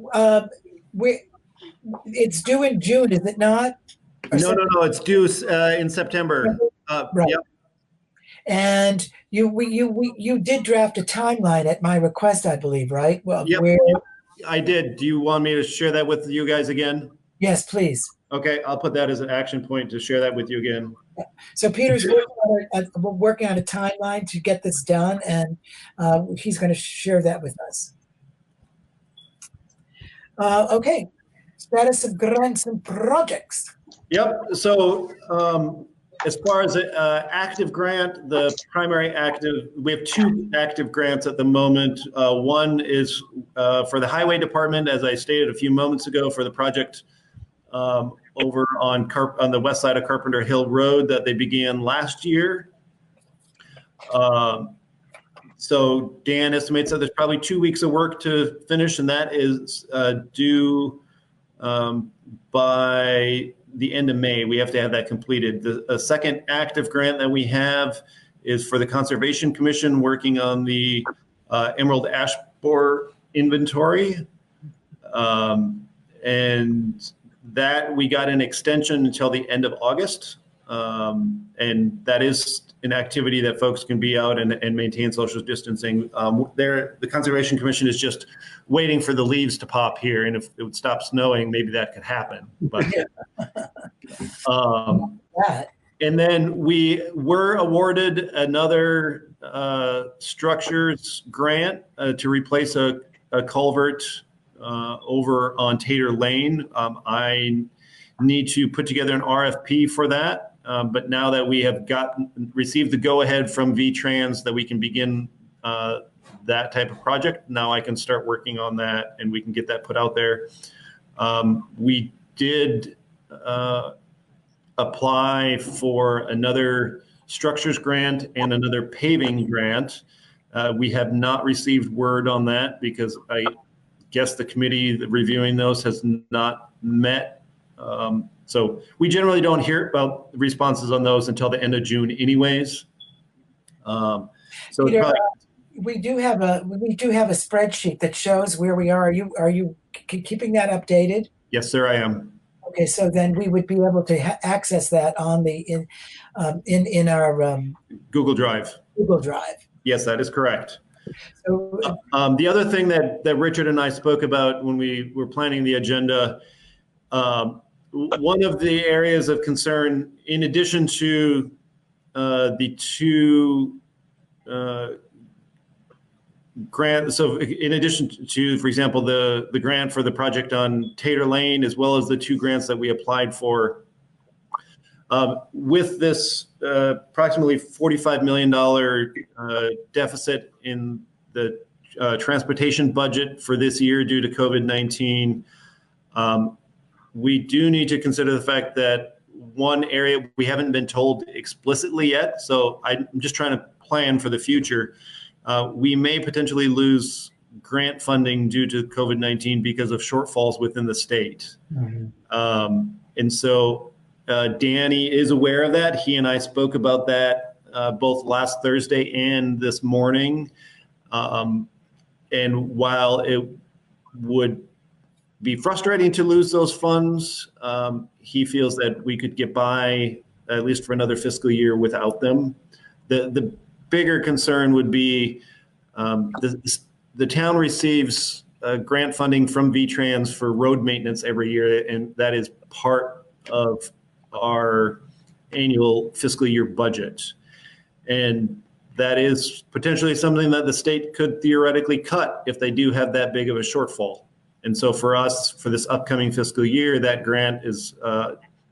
it's due in June, is it not? No. It's due in September. Right. Yep. And you did draft a timeline at my request, I believe, right? Well, yep. I did. Do you want me to share that with you guys again? Yes, please. Okay, I'll put that as an action point to share that with you again. So Peter's working on a timeline to get this done, and he's going to share that with us. Okay, status of grants and projects. Yep. So as far as an active grant, the primary active, we have two active grants at the moment. One is for the highway department, as I stated a few moments ago, for the project over on the west side of Carpenter Hill Road that they began last year. So Dan estimates that there's probably 2 weeks of work to finish, and that is due by the end of May. We have to have that completed. The second active grant that we have is for the Conservation Commission, working on the Emerald Ash Borer inventory. And that we got an extension until the end of August. And that is an activity that folks can be out and maintain social distancing. The Conservation Commission is just waiting for the leaves to pop here. And if it would stop snowing, maybe that could happen. But, and then we were awarded another structures grant to replace a culvert over on Tater Lane. I need to put together an RFP for that. But now that we have received the go-ahead from VTrans that we can begin that type of project, now I can start working on that and we can get that put out there. We did apply for another structures grant and another paving grant. We have not received word on that because I guess the committee reviewing those has not met So we generally don't hear about responses on those until the end of June anyways. So Peter, probably, we do have a spreadsheet that shows where we are. Are you keeping that updated? yes, sir, I am. Okay, so then we would be able to access that on the in our Google Drive. Google Drive. Yes, that is correct. So the other thing that Richard and I spoke about when we were planning the agenda, one of the areas of concern, in addition to the two grant, so in addition to, for example, the grant for the project on Tater Lane, as well as the two grants that we applied for, with this approximately $45 million deficit in the transportation budget for this year due to COVID-19, we do need to consider the fact that one area we haven't been told explicitly yet, so I'm just trying to plan for the future. We may potentially lose grant funding due to COVID-19 because of shortfalls within the state. Mm-hmm. And so Danny is aware of that. He and I spoke about that both last Thursday and this morning. And while it would be frustrating to lose those funds, he feels that we could get by at least for another fiscal year without them. The bigger concern would be the town receives grant funding from VTrans for road maintenance every year, and that is part of our annual fiscal year budget. And that is potentially something that the state could theoretically cut if they do have that big of a shortfall. And so for us, for this upcoming fiscal year, that grant is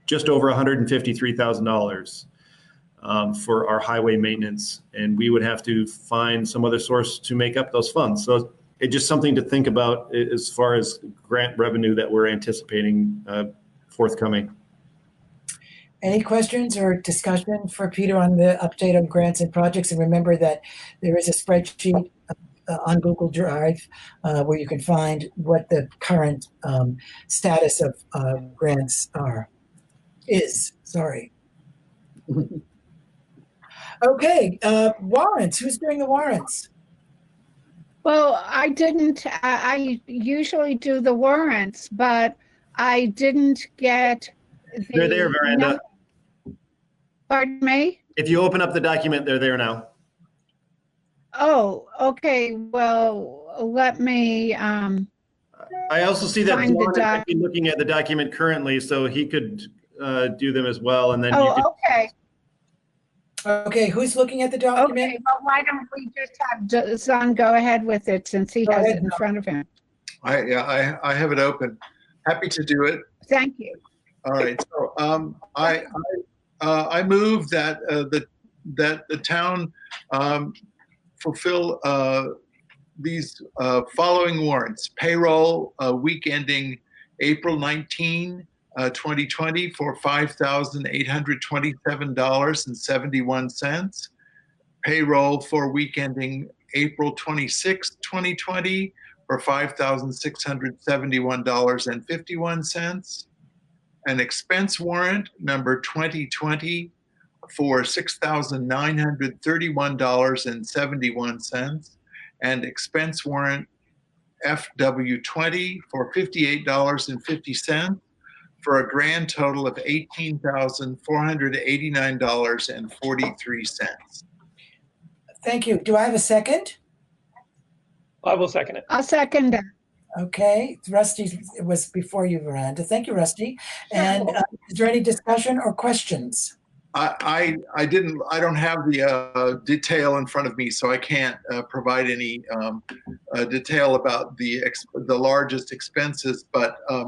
just over $153,000 for our highway maintenance. And we would have to find some other source to make up those funds. So it's just something to think about as far as grant revenue that we're anticipating forthcoming. Any questions or discussion for Peter on the update on grants and projects? And remember that there is a spreadsheet on Google Drive where you can find what the current status of grants is. Sorry. Okay, warrants. Who's doing the warrants? Well, I didn't. I usually do the warrants, but I didn't get They're there, Veranda. Pardon me? If you open up the document, they're there now. Oh, okay. Well, let me. I also see that Juan is looking at the document currently, so he could do them as well, and then. Oh, you could... okay. Okay, who's looking at the document? Okay, well, why don't we just have Zahn go ahead with it since he has it in front of him? I have it open. Happy to do it. Thank you. All right. So I move that the town fulfill these following warrants: payroll week ending April 19, 2020 for $5,827.71. Payroll for week ending April 26, 2020 for $5,671.51. An expense warrant number 2020 for $6,931.71, and expense warrant FW20 for $58.50, for a grand total of $18,489.43. Thank you. Do I have a second? I will second it. I'll second it. Okay, Rusty was before you, Veranda. Thank you, Rusty. And is there any discussion or questions? I don't have the detail in front of me, so I can't provide any detail about the largest expenses, but I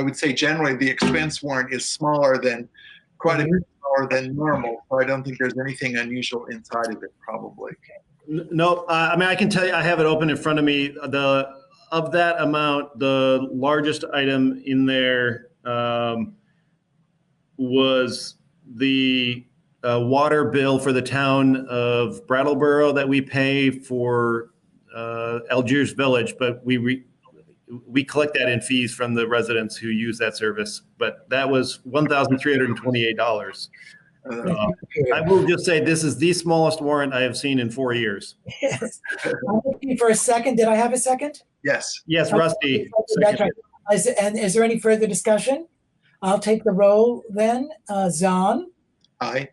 would say generally the expense warrant is smaller than, quite a bit smaller than normal, so I don't think there's anything unusual inside of it, probably. No, I mean, I can tell you, I have it open in front of me. Of that amount, the largest item in there was the water bill for the town of Brattleboro that we pay for Algiers Village, but we collect that in fees from the residents who use that service. But that was $1,328. I will just say this is the smallest warrant I have seen in 4 years. Yes. I'm looking for a second. Did I have a second? Yes. Yes, Rusty. That's right. And is there any further discussion? I'll take the roll then. Zahn? Aye.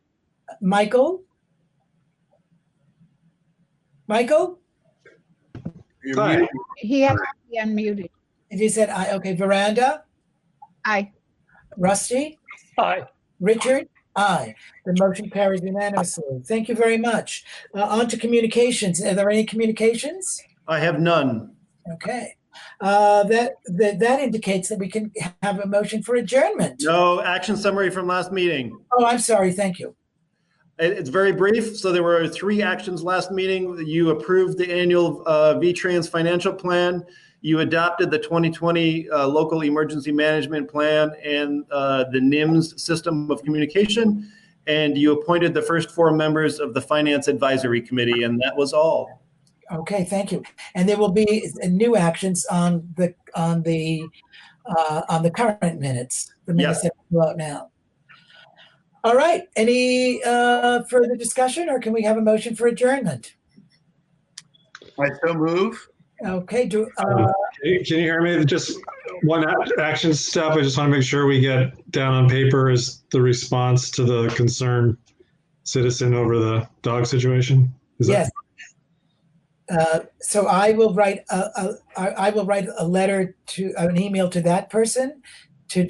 Michael? Michael? Aye. He has to be unmuted. He said aye. Okay. Veranda? Aye. Rusty? Aye. Richard? Aye. The motion carries unanimously. Thank you very much. On to communications. Are there any communications? I have none. Okay. That indicates that we can have a motion for adjournment. No action summary from last meeting. Oh, I'm sorry. Thank you. It's very brief. So there were 3 actions last meeting. You approved the annual VTrans financial plan. You adopted the 2020 local emergency management plan and the NIMS system of communication. And you appointed the first 4 members of the finance advisory committee, and that was all. Okay, thank you. And there will be new actions on the current minutes. The minutes that go out now. All right. Any further discussion, or can we have a motion for adjournment? I so move. Okay. Can you hear me? Just one action step. I just want to make sure we get down on paper is the response to the concerned citizen over the dog situation. Yes. So I will write a letter to an email to that person to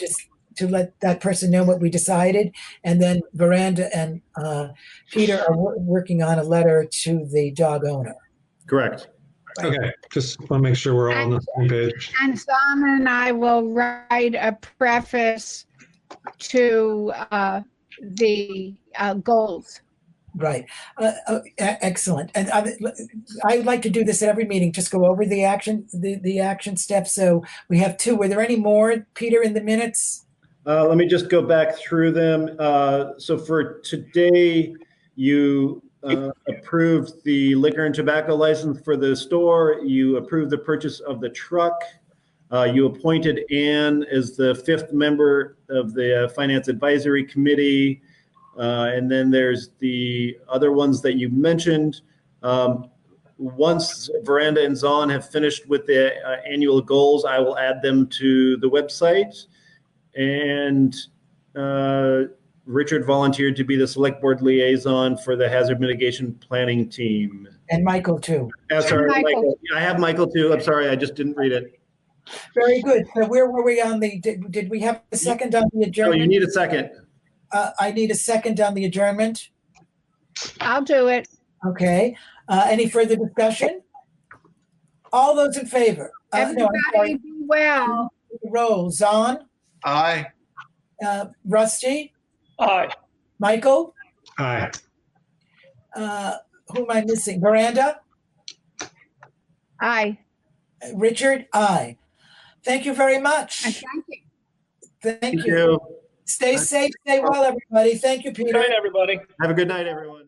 let that person know what we decided, and then Veranda and Peter are working on a letter to the dog owner. Correct. Okay, just want to make sure we're all on the same page. And Sam and I will write a preface to the goals. Right. Excellent. And I'd like to do this at every meeting, just go over the action steps. So we have 2. Were there any more, Peter, in the minutes? Let me just go back through them. So for today, you approved the liquor and tobacco license for the store. You approved the purchase of the truck. You appointed Ann as the 5th member of the Finance Advisory Committee. And then there's the other ones that you mentioned. Once Veranda and Zahn have finished with the annual goals, I will add them to the website. And Richard volunteered to be the select board liaison for the hazard mitigation planning team. And Michael too. Sorry, Michael. I have Michael too. I'm sorry, I just didn't read it. Very good. So where were we on the, did we have a second on the adjournment? No, you need a second. I need a second on the adjournment. I'll do it. Okay. Any further discussion? All those in favor? Everybody be well. Roll. Zahn? Aye. Rusty? Aye. Michael? Aye. Who am I missing? Miranda? Aye. Richard? Aye. Thank you very much. Thank you. Thank you. Stay safe, stay well, everybody. Thank you, Peter. Good night, everybody. Have a good night, everyone.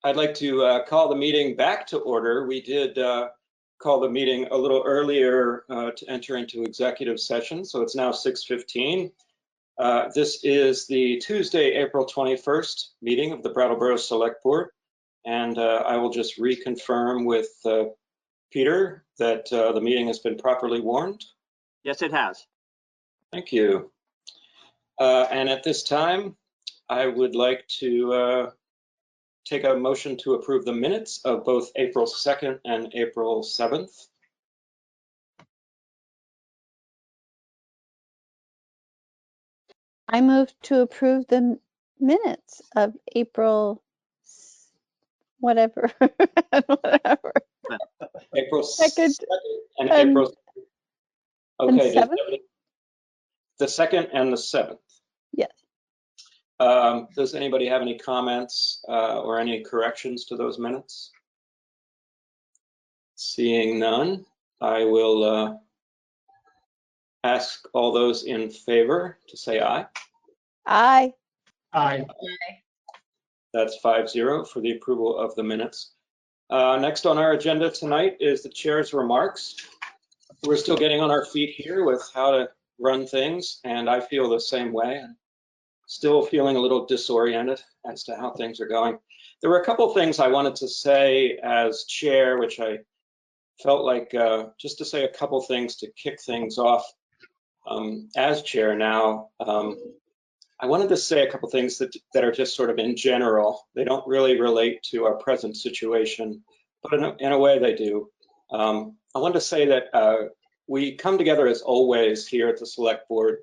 I'd like to call the meeting back to order. We did call the meeting a little earlier to enter into executive session, so it's now 6:15. This is the Tuesday, April 21st meeting of the Brattleboro Select Board, and I will just reconfirm with Peter that the meeting has been properly warned. Yes, it has. Thank you. And at this time, I would like to take a motion to approve the minutes of both April 2nd and April 7th. I move to approve the minutes of April whatever. whatever. April 2nd and April. Okay, and 7th? The 2nd and the 7th. Yes. Does anybody have any comments or any corrections to those minutes? Seeing none, I will ask all those in favor to say aye. Aye. Aye. That's 5-0 for the approval of the minutes. Next on our agenda tonight is the chair's remarks. We're still getting on our feet here with how to run things, and I feel the same way. I'm still feeling a little disoriented as to how things are going. There were a couple things I wanted to say as chair, which I felt like just to say a couple things to kick things off as chair now. I wanted to say a couple things that are just sort of in general. They don't really relate to our present situation, but in a way they do. I wanted to say that we come together as always here at the Select Board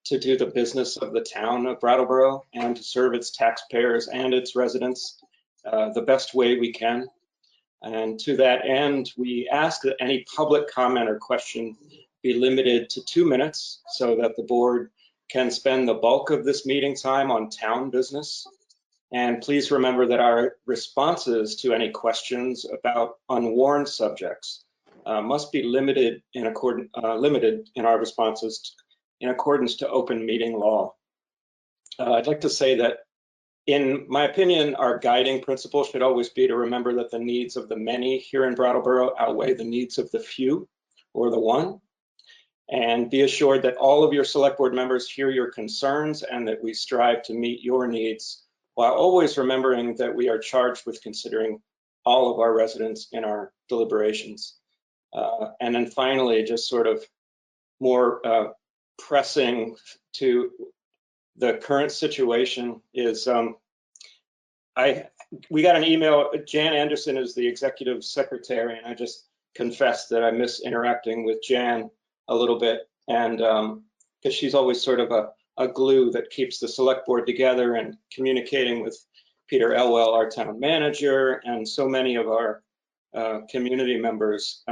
to do the business of the town of Brattleboro and to serve its taxpayers and its residents the best way we can. And to that end, we ask that any public comment or question be limited to 2 minutes so that the board can spend the bulk of this meeting time on town business. And please remember that our responses to any questions about unwarned subjects must be limited in our responses in accordance to open meeting law. I'd like to say that in my opinion, our guiding principle should always be to remember that the needs of the many here in Brattleboro outweigh the needs of the few or the one. And be assured that all of your select board members hear your concerns and that we strive to meet your needs while always remembering that we are charged with considering all of our residents in our deliberations. And then finally, just sort of more pressing to the current situation is we got an email. Jan Anderson is the executive secretary, and I just confessed that I miss interacting with Jan a little bit, and because she's always sort of a glue that keeps the select board together and communicating with Peter Elwell, our town manager, and so many of our community members.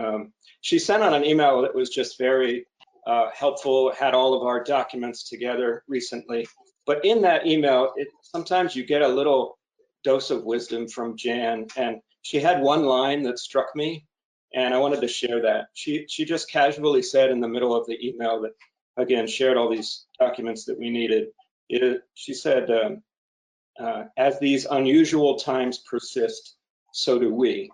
She sent out an email that was just very helpful, had all of our documents together recently. But in that email, sometimes you get a little dose of wisdom from Jan, and she had one line that struck me, and I wanted to share that. She just casually said in the middle of the email that, again, shared all these documents that we needed. She said, as these unusual times persist, so do we.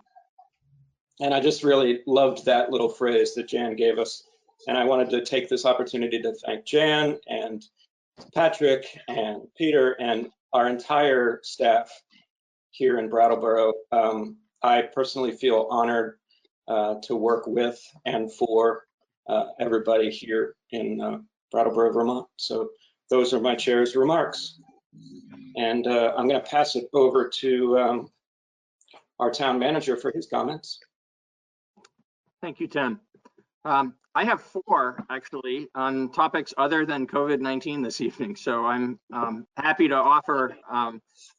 And I just really loved that little phrase that Jan gave us. And I wanted to take this opportunity to thank Jan and Patrick and Peter and our entire staff here in Brattleboro. I personally feel honored to work with and for everybody here in Brattleboro, Vermont. So those are my chair's remarks. And I'm going to pass it over to our town manager for his comments. Thank you, Tim. I have 4 actually on topics other than COVID-19 this evening. So I'm happy to offer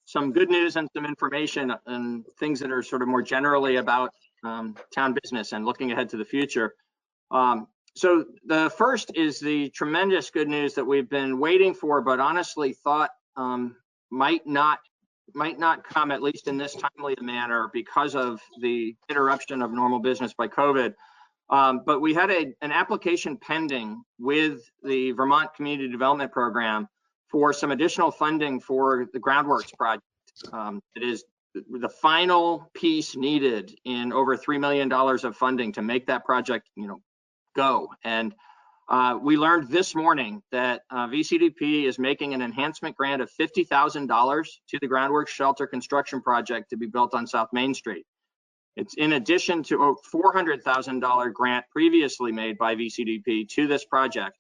some good news and some information and things that are sort of more generally about town business and looking ahead to the future. So the first is the tremendous good news that we've been waiting for, but honestly thought might not come, at least in this timely manner, because of the interruption of normal business by COVID. But we had an application pending with the Vermont Community Development Program for some additional funding for the groundworks project that is the final piece needed in over $3 million of funding to make that project, go. And we learned this morning that VCDP is making an enhancement grant of $50,000 to the groundwork shelter construction project to be built on South Main Street. It's in addition to a $400,000 grant previously made by VCDP to this project.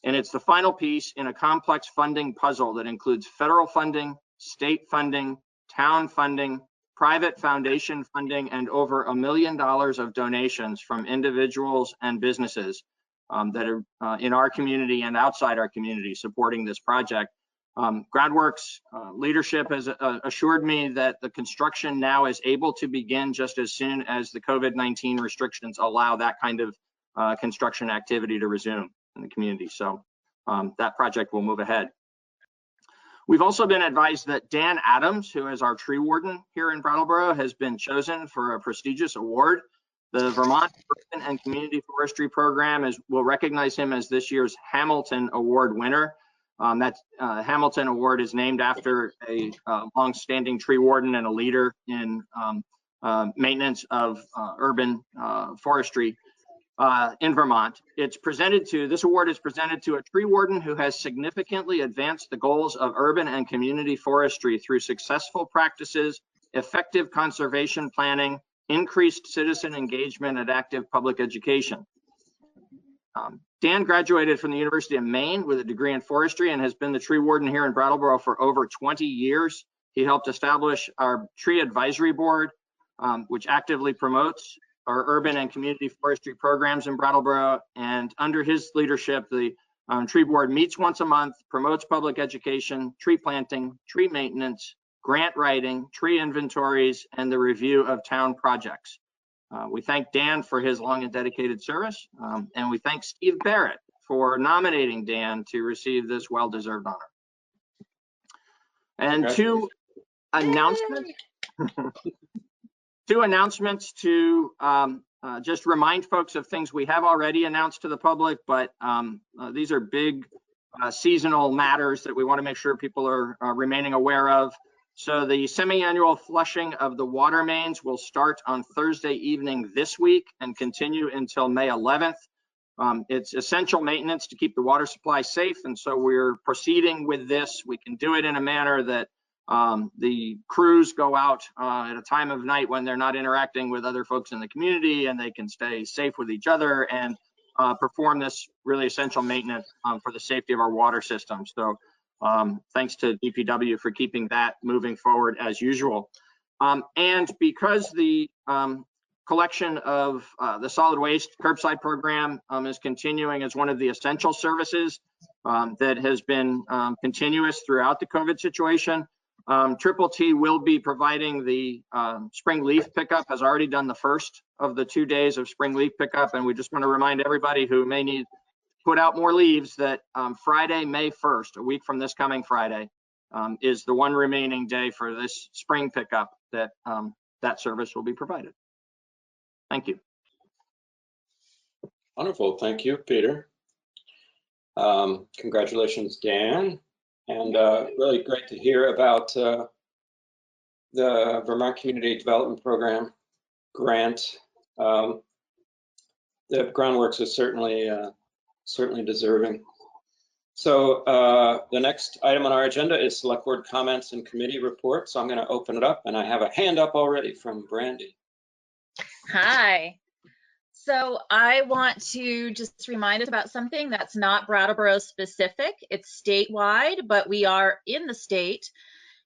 And it's the final piece in a complex funding puzzle that includes federal funding, state funding, town funding, private foundation funding, and over $1 million of donations from individuals and businesses that are in our community and outside our community supporting this project. Groundworks leadership has assured me that the construction now is able to begin just as soon as the COVID-19 restrictions allow that kind of construction activity to resume in the community. So that project will move ahead. We've also been advised that Dan Adams, who is our tree warden here in Brattleboro, has been chosen for a prestigious award. The Vermont Urban and Community Forestry Program will recognize him as this year's Hamilton Award winner. That Hamilton Award is named after a long-standing tree warden and a leader in maintenance of urban forestry in Vermont. This award is presented to a tree warden who has significantly advanced the goals of urban and community forestry through successful practices, effective conservation planning, increased citizen engagement, and active public education. Dan graduated from the University of Maine with a degree in forestry and has been the tree warden here in Brattleboro for over 20 years. He helped establish our tree advisory board, which actively promotes our urban and community forestry programs in Brattleboro. And under his leadership, the tree board meets once a month, promotes public education, tree planting, tree maintenance, grant writing, tree inventories, and the review of town projects. We thank Dan for his long and dedicated service, and we thank Steve Barrett for nominating Dan to receive this well-deserved honor. And two announcements to just remind folks of things we have already announced to the public, but these are big seasonal matters that we want to make sure people are remaining aware of. So the semi-annual flushing of the water mains will start on Thursday evening this week and continue until May 11th. It's essential maintenance to keep the water supply safe, and so we're proceeding with this. We can do it in a manner that the crews go out at a time of night when they're not interacting with other folks in the community, and they can stay safe with each other and perform this really essential maintenance for the safety of our water system. So thanks to DPW for keeping that moving forward as usual. And because the collection of the solid waste curbside program is continuing as one of the essential services that has been continuous throughout the COVID situation, Triple T will be providing the spring leaf pickup, has already done the first of the 2 days of spring leaf pickup. And we just want to remind everybody who may need put out more leaves that Friday, May 1st, a week from this coming Friday, is the one remaining day for this spring pickup that that service will be provided. Thank you. Wonderful. Thank you, Peter. Congratulations, Dan. And really great to hear about the Vermont Community Development Program grant. The Groundworks is certainly deserving. So the next item on our agenda is select board comments and committee reports. So I'm going to open it up, and I have a hand up already from Brandy. Hi. So I want to just remind us about something that's not Brattleboro specific. It's statewide, but we are in the state.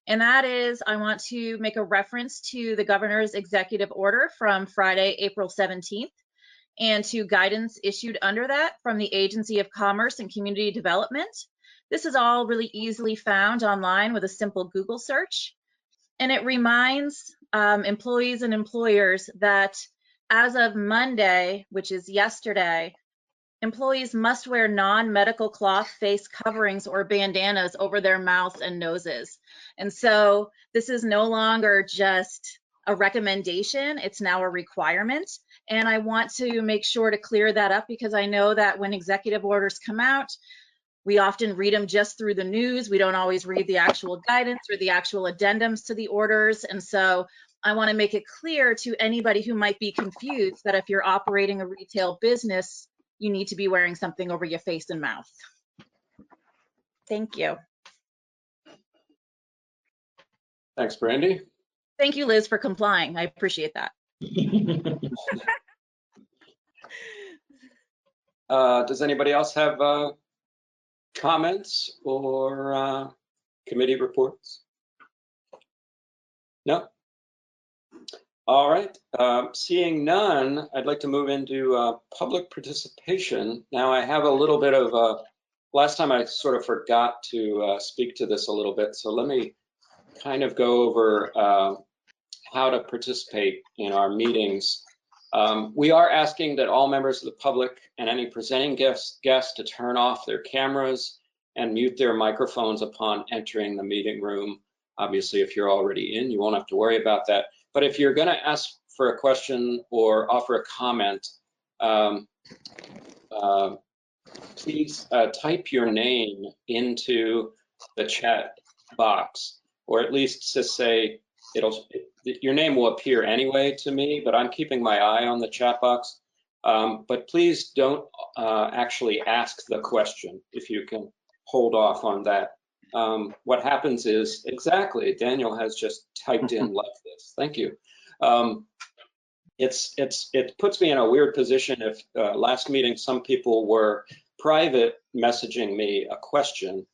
And that is, I want to make a reference to the governor's executive order from Friday, April 17th, and to guidance issued under that from the Agency of Commerce and Community Development. This is all really easily found online with a simple Google search. And it reminds employees and employers that as of Monday, which is yesterday, employees must wear non-medical cloth face coverings or bandanas over their mouths and noses. And so this is no longer just a recommendation, it's now a requirement. And I want to make sure to clear that up because I know that when executive orders come out, We often read them just through the news. We don't always read the actual guidance or the actual addendums to the orders. And so I want to make it clear to anybody who might be confused that if you're operating a retail business, you need to be wearing something over your face and mouth. Thank you. Thanks, Brandy. Thank you, Liz, for complying. I appreciate that. Does anybody else have comments or committee reports? No? All right. Seeing none, I'd like to move into public participation. Now, I have a little bit of, last time I sort of forgot to speak to this a little bit, so let me kind of go over how to participate in our meetings. We are asking that all members of the public and any presenting guests to turn off their cameras and mute their microphones upon entering the meeting room. Obviously, if you're already in, you won't have to worry about that. But if you're going to ask for a question or offer a comment, please type your name into the chat box, or at least just say your name will appear anyway to me, but I'm keeping my eye on the chat box. But please don't actually ask the question if you can hold off on that. What happens is, exactly, Daniel has just typed in like this. Thank you. It puts me in a weird position if last meeting some people were private messaging me a question,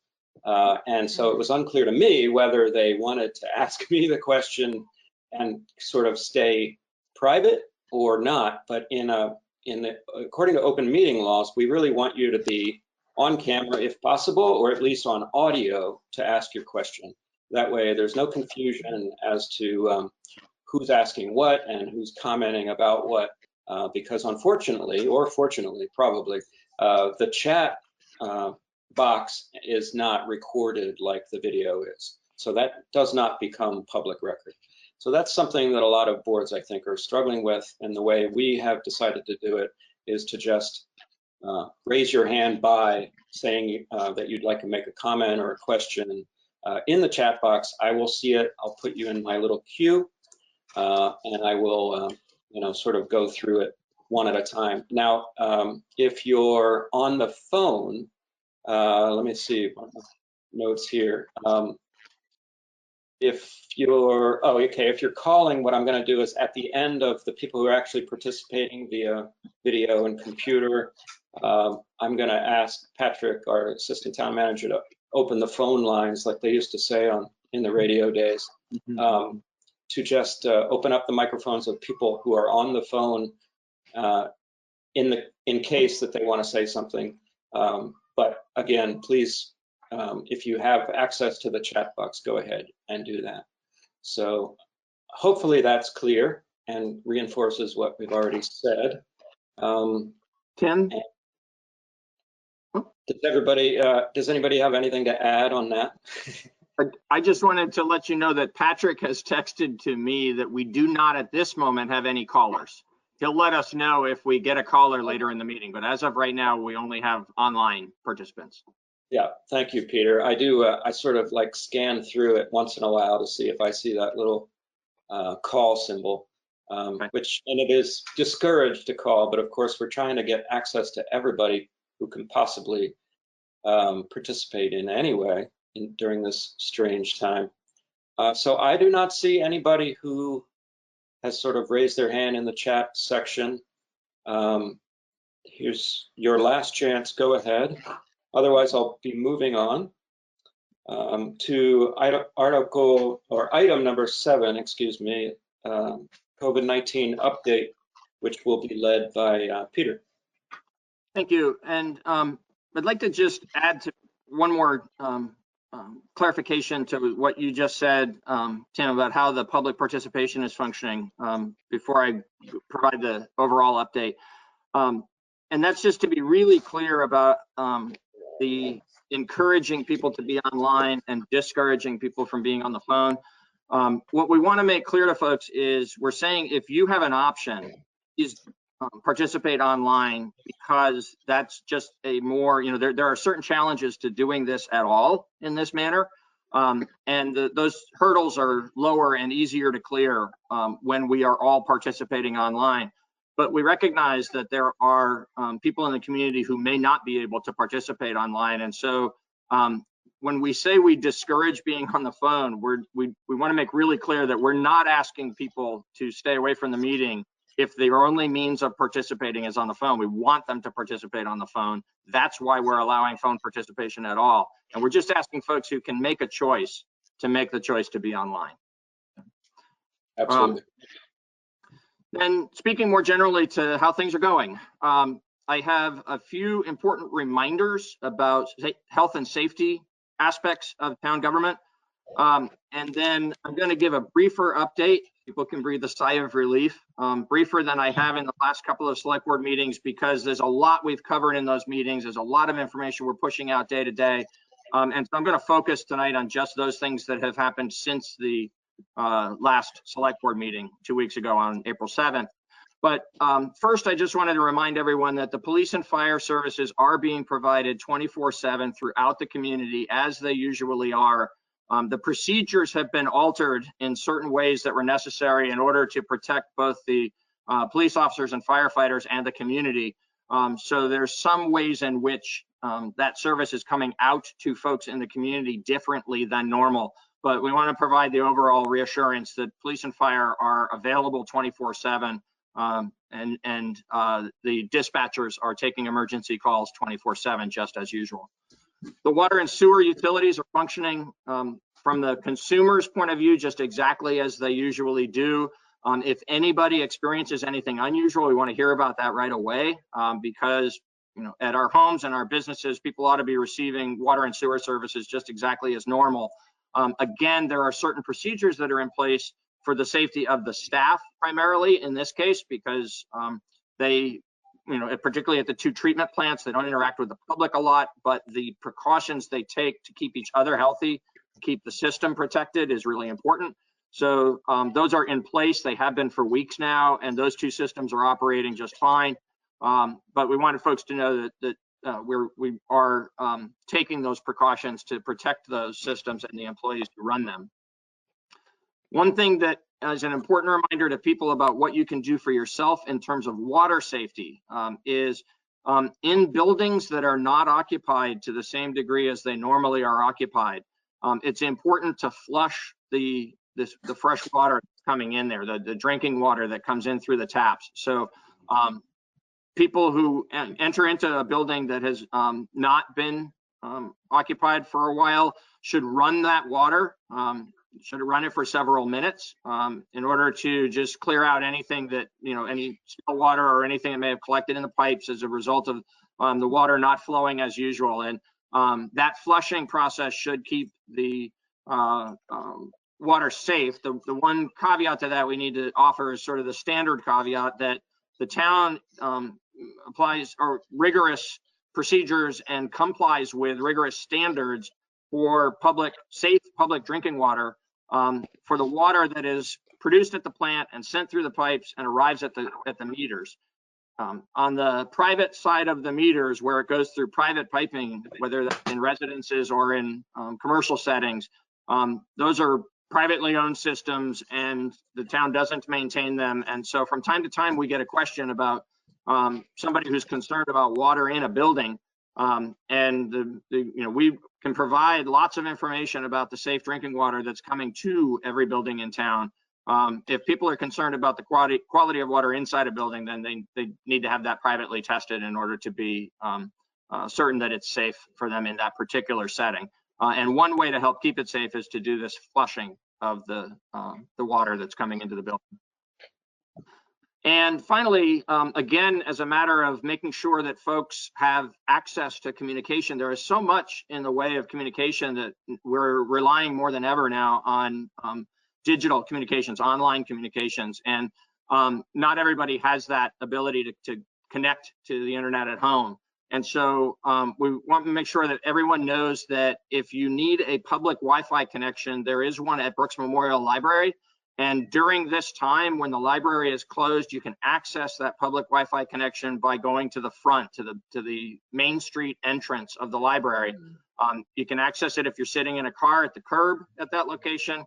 and so it was unclear to me whether they wanted to ask me the question and sort of stay private or not. But according to open meeting laws, we really want you to be on camera if possible, or at least on audio to ask your question. That way there's no confusion as to who's asking what and who's commenting about what, because unfortunately, or fortunately, probably, the chat box is not recorded like the video is. So that does not become public record. So that's something that a lot of boards, I think, are struggling with. And the way we have decided to do it is to just raise your hand by saying that you'd like to make a comment or a question in the chat box. I will see it. I'll put you in my little queue, and I will, sort of go through it one at a time. Now, if you're on the phone, let me see notes here. If you're calling, what I'm going to do is at the end of the people who are actually participating via video and computer, I'm going to ask Patrick, our assistant town manager, to open the phone lines like they used to say in the radio days, to just open up the microphones of people who are on the phone in case that they want to say something. But again, please, if you have access to the chat box, go ahead and do that. So hopefully that's clear and reinforces what we've already said. Tim? Does anybody have anything to add on that? I just wanted to let you know that Patrick has texted to me that we do not at this moment have any callers. He'll let us know if we get a caller later in the meeting, but as of right now, we only have online participants. Yeah, thank you, Peter. I do, I sort of like scan through it once in a while to see if I see that little call symbol, and it is discouraged to call, but of course we're trying to get access to everybody who can possibly participate in any way during this strange time. So I do not see anybody who has sort of raised their hand in the chat section. Here's your last chance, go ahead. Otherwise, I'll be moving on to item number 7, excuse me, COVID-19 update, which will be led by Peter. Thank you. And I'd like to just add to one more clarification to what you just said, Tim, about how the public participation is functioning before I provide the overall update. And that's just to be really clear about the encouraging people to be online and discouraging people from being on the phone. What we want to make clear to folks is we're saying if you have an option, is participate online, because that's just a more, there are certain challenges to doing this at all in this manner. And those hurdles are lower and easier to clear when we are all participating online. But we recognize that there are people in the community who may not be able to participate online. And so when we say we discourage being on the phone, we want to make really clear that we're not asking people to stay away from the meeting if their only means of participating is on the phone. We want them to participate on the phone. That's why we're allowing phone participation at all. And we're just asking folks who can make a choice to make the choice to be online. Absolutely. Then speaking more generally to how things are going, I have a few important reminders about health and safety aspects of town government. And then I'm going to give a briefer update. People can breathe a sigh of relief, briefer than I have in the last couple of select board meetings, because there's a lot we've covered in those meetings. There's a lot of information we're pushing out day to day. And so I'm going to focus tonight on just those things that have happened since the last select board meeting 2 weeks ago on April 7th. But first, I just wanted to remind everyone that the police and fire services are being provided 24/7 throughout the community, as they usually are. The procedures have been altered in certain ways that were necessary in order to protect both the police officers and firefighters and the community. So there's some ways in which that service is coming out to folks in the community differently than normal. But we want to provide the overall reassurance that police and fire are available 24/7, and the dispatchers are taking emergency calls 24/7, just as usual. The water and sewer utilities are functioning from the consumer's point of view just exactly as they usually do. If anybody experiences anything unusual, we want to hear about that right away, because at our homes and our businesses, people ought to be receiving water and sewer services just exactly as normal. Again, there are certain procedures that are in place for the safety of the staff, primarily in this case, because they, particularly at the two treatment plants, they don't interact with the public a lot, but the precautions they take to keep each other healthy, keep the system protected, is really important. So those are in place. They have been for weeks now, and those two systems are operating just fine. But we wanted folks to know that we are taking those precautions to protect those systems and the employees who run them. One thing that is an important reminder to people about what you can do for yourself in terms of water safety is in buildings that are not occupied to the same degree as they normally are occupied, it's important to flush the fresh water coming in there, the drinking water that comes in through the taps. So people who enter into a building that has not been occupied for a while should run that water, should run it for several minutes in order to just clear out anything that, any spill water or anything that may have collected in the pipes as a result of the water not flowing as usual. And that flushing process should keep the water safe. The one caveat to that we need to offer is sort of the standard caveat that the town applies or rigorous procedures and complies with rigorous standards for safe public drinking water for the water that is produced at the plant and sent through the pipes and arrives at the meters. On the private side of the meters, where it goes through private piping, whether that's in residences or in commercial settings, those are privately owned systems and the town doesn't maintain them. And so from time to time, we get a question about somebody who's concerned about water in a building. And we can provide lots of information about the safe drinking water that's coming to every building in town. If people are concerned about the quality of water inside a building, then they need to have that privately tested in order to be certain that it's safe for them in that particular setting. And one way to help keep it safe is to do this flushing of the water that's coming into the building. And finally, again, as a matter of making sure that folks have access to communication, there is so much in the way of communication that we're relying more than ever now on digital communications, online communications, and not everybody has that ability to connect to the internet at home. And so we want to make sure that everyone knows that if you need a public Wi-Fi connection, there is one at Brooks Memorial Library. And during this time, when the library is closed, you can access that public Wi-Fi connection by going to the front, to the Main Street entrance of the library. You can access it if you're sitting in a car at the curb at that location,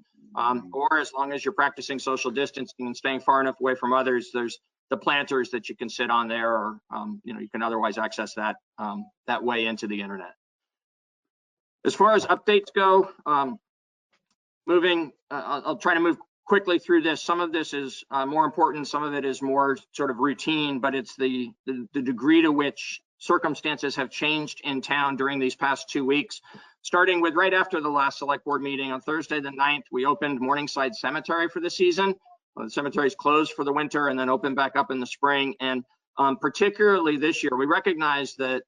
or as long as you're practicing social distancing and staying far enough away from others, there's the planters that you can sit on there, or you can otherwise access that that way into the internet. As far as updates go, I'll try to move quickly through this. Some of this is more important, some of it is more sort of routine, but it's the degree to which circumstances have changed in town during these past 2 weeks. Starting with right after the last select board meeting on Thursday the 9th, we opened Morningside Cemetery for the season. The cemetery is closed for the winter and then open back up in the spring. And particularly this year, we recognize that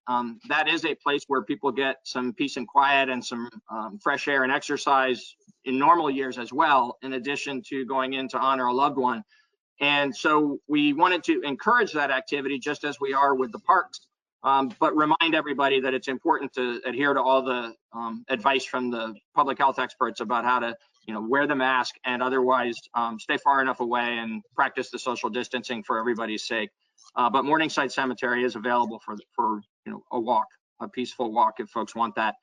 that is a place where people get some peace and quiet and some fresh air and exercise in normal years as well, in addition to going in to honor a loved one. And so we wanted to encourage that activity just as we are with the parks, but remind everybody that it's important to adhere to all the advice from the public health experts about how to wear the mask and otherwise stay far enough away and practice the social distancing for everybody's sake. But Morningside Cemetery is available for a walk, a peaceful walk if folks want that.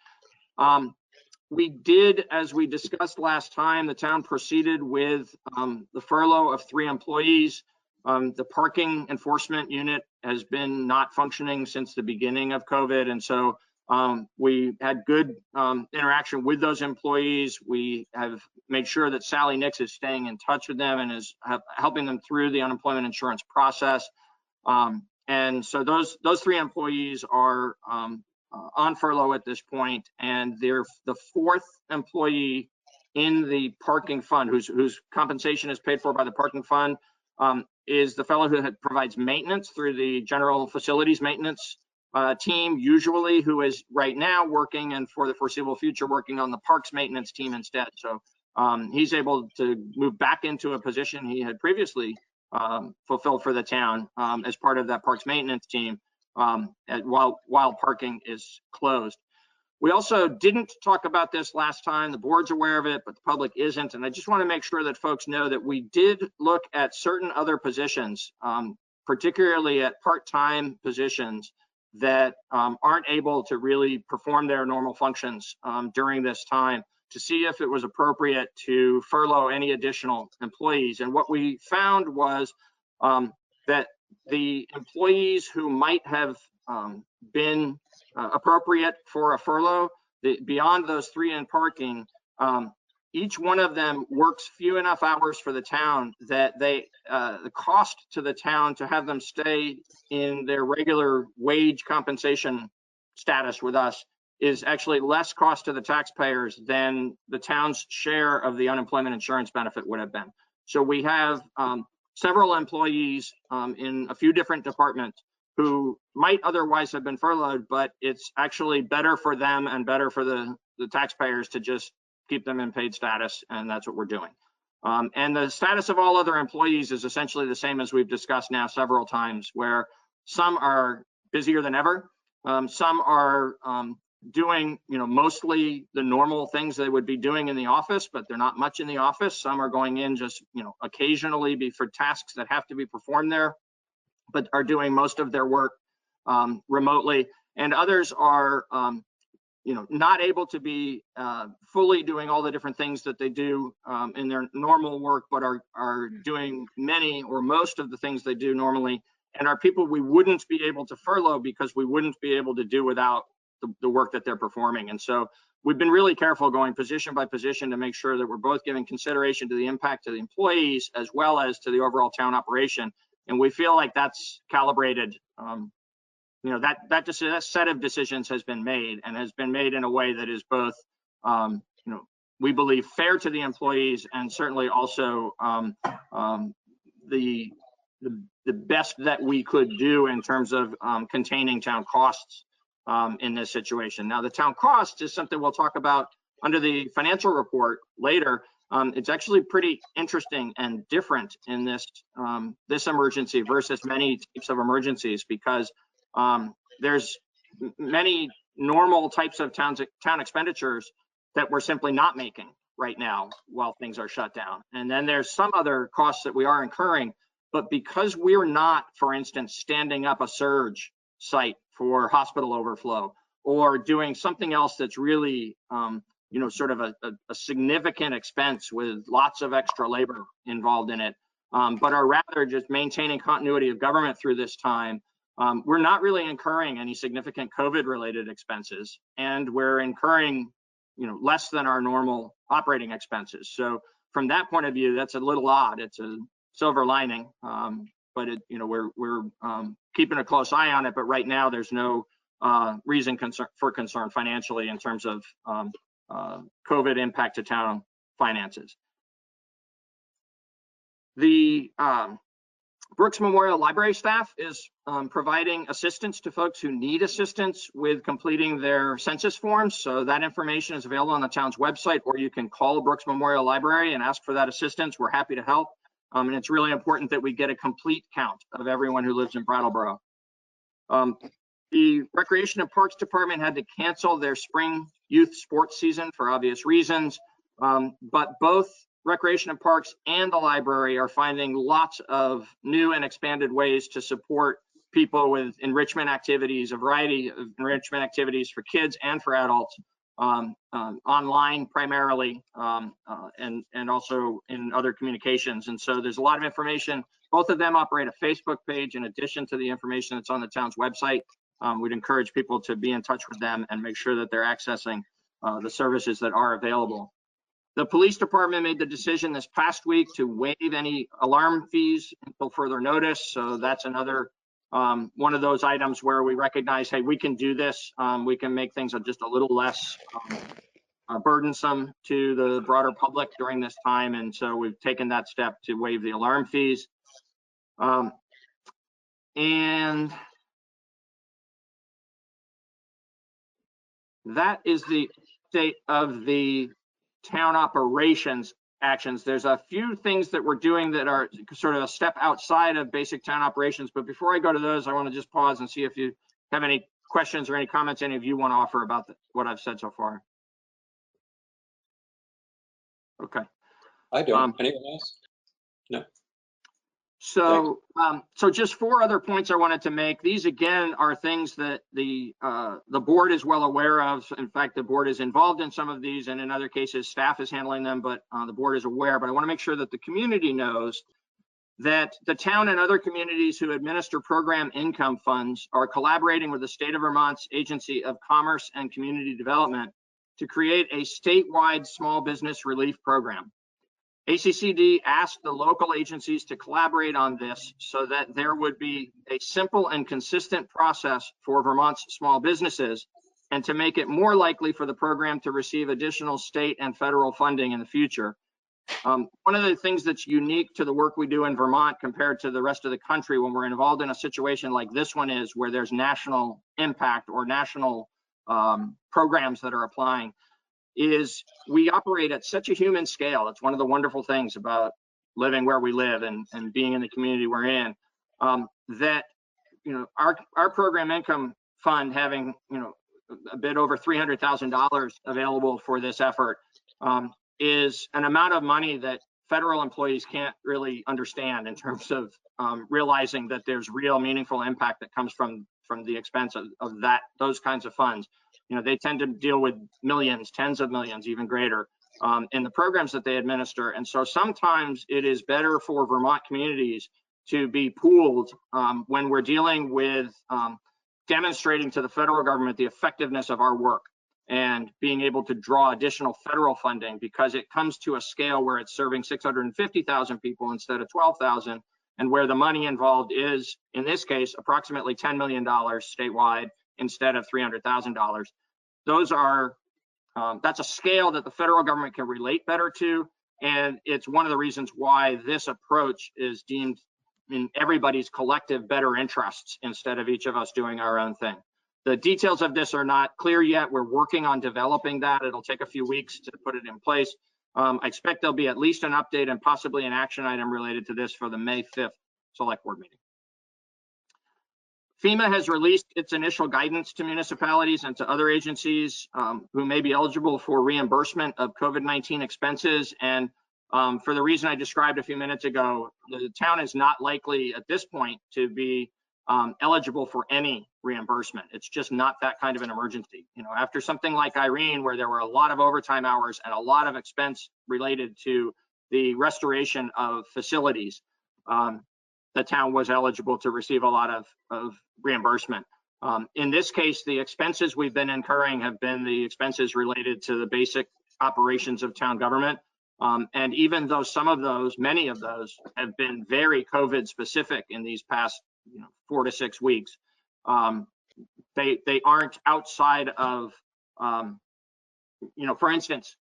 We did, as we discussed last time, the town proceeded with the furlough of 3 employees. The parking enforcement unit has been not functioning since the beginning of COVID. And so we had good interaction with those employees. We have made sure that Sally Nix is staying in touch with them and is helping them through the unemployment insurance process. And so those 3 employees are on furlough at this point, and they're the 4th employee in the parking fund whose compensation is paid for by the parking fund, is the fellow who provides maintenance through the general facilities maintenance team, usually, who is right now working and for the foreseeable future working on the parks maintenance team instead. So he's able to move back into a position he had previously fulfilled for the town as part of that parks maintenance team while parking is closed. We also didn't talk about this last time. The board's aware of it, but the public isn't. And I just want to make sure that folks know that we did look at certain other positions, particularly at part-time positions that aren't able to really perform their normal functions during this time, to see if it was appropriate to furlough any additional employees. And what we found was that the employees who might have been appropriate for a furlough, beyond those 3 in parking, each one of them works few enough hours for the town that the cost to the town to have them stay in their regular wage compensation status with us is actually less cost to the taxpayers than the town's share of the unemployment insurance benefit would have been. So we have several employees in a few different departments who might otherwise have been furloughed, but it's actually better for them and better for the taxpayers to just keep them in paid status, and that's what we're doing. And the status of all other employees is essentially the same as we've discussed now several times, where some are busier than ever, some are doing mostly the normal things they would be doing in the office, but they're not much in the office. Some are going in just occasionally for tasks that have to be performed there, but are doing most of their work remotely. And others are not able to be fully doing all the different things that they do in their normal work, but are doing many or most of the things they do normally, and are people we wouldn't be able to furlough because we wouldn't be able to do without the work that they're performing. And so we've been really careful going position by position to make sure that we're both giving consideration to the impact to the employees as well as to the overall town operation. And we feel like that's calibrated. That set of decisions has been made, and has been made in a way that is both, we believe, fair to the employees, and certainly also the best that we could do in terms of containing town costs in this situation. Now, the town cost is something we'll talk about under the financial report later. It's actually pretty interesting and different in this emergency versus many types of emergencies, because there's many normal types of town expenditures that we're simply not making, right now while things are shut down. And then there's some other costs that we are incurring, but because we're not, for instance, standing up a surge site for hospital overflow or doing something else that's really, sort of a significant expense with lots of extra labor involved in it, but are rather just maintaining continuity of government through this time, we're not really incurring any significant COVID-related expenses, and we're incurring, less than our normal operating expenses. So from that point of view, that's a little odd. It's a silver lining, but we're keeping a close eye on it. But right now, there's no reason for concern financially in terms of COVID impact to town finances. The Brooks Memorial Library staff is providing assistance to folks who need assistance with completing their census forms. So that information is available on the town's website, or you can call Brooks Memorial Library and ask for that assistance. We're happy to help. And it's really important that we get a complete count of everyone who lives in Brattleboro. The Recreation and Parks Department had to cancel their spring youth sports season for obvious reasons, but both Recreation and Parks and the library are finding lots of new and expanded ways to support people with enrichment activities, a variety of enrichment activities for kids and for adults, online primarily, and also in other communications. And so there's a lot of information. Both of them operate a Facebook page in addition to the information that's on the town's website. We'd encourage people to be in touch with them and make sure that they're accessing the services that are available. The police department made the decision this past week to waive any alarm fees until further notice. So that's another one of those items where we recognize, hey, we can do this. We can make things just a little less burdensome to the broader public during this time. And so we've taken that step to waive the alarm fees. And that is the state of the town operations actions. There's a few things that we're doing that are sort of a step outside of basic town operations. But before I go to those, I want to just pause and see if you have any questions or any comments any of you want to offer about what I've said so far. Okay. I don't. Anyone else? No. So, so just 4 other points I wanted to make. These again are things that the board is well aware of. In fact, the board is involved in some of these, and in other cases, staff is handling them. But the board is aware. But I want to make sure that the community knows that the town and other communities who administer program income funds are collaborating with the state of Vermont's Agency of Commerce and Community Development to create a statewide small business relief program. ACCD asked the local agencies to collaborate on this so that there would be a simple and consistent process for Vermont's small businesses, and to make it more likely for the program to receive additional state and federal funding in the future. One of the things that's unique to the work we do in Vermont compared to the rest of the country when we're involved in a situation like this one is, where there's national impact or national programs that are applying, is we operate at such a human scale. It's one of the wonderful things about living where we live and being in the community we're in, that our program income fund having a bit over $300,000 available for this effort is an amount of money that federal employees can't really understand in terms of realizing that there's real meaningful impact that comes from the expense of those kinds of funds. They tend to deal with millions, tens of millions, even greater in the programs that they administer. And so sometimes it is better for Vermont communities to be pooled when we're dealing with demonstrating to the federal government the effectiveness of our work and being able to draw additional federal funding, because it comes to a scale where it's serving 650,000 people instead of 12,000, and where the money involved is, in this case, approximately $10 million statewide instead of $300,000. Those are, that's a scale that the federal government can relate better to. And it's one of the reasons why this approach is deemed in everybody's collective better interests instead of each of us doing our own thing. The details of this are not clear yet. We're working on developing that. It'll take a few weeks to put it in place. I expect there'll be at least an update and possibly an action item related to this for the May 5th select board meeting. FEMA has released its initial guidance to municipalities and to other agencies who may be eligible for reimbursement of COVID-19 expenses. And for the reason I described a few minutes ago, the town is not likely at this point to be eligible for any reimbursement. It's just not that kind of an emergency. You know, after something like Irene, where there were a lot of overtime hours and a lot of expense related to the restoration of facilities, the town was eligible to receive a lot of reimbursement. In this case, the expenses we've been incurring have been the expenses related to the basic operations of town government. And even though many of those have been very COVID specific in these past 4 to 6 weeks, they aren't outside of, for instance,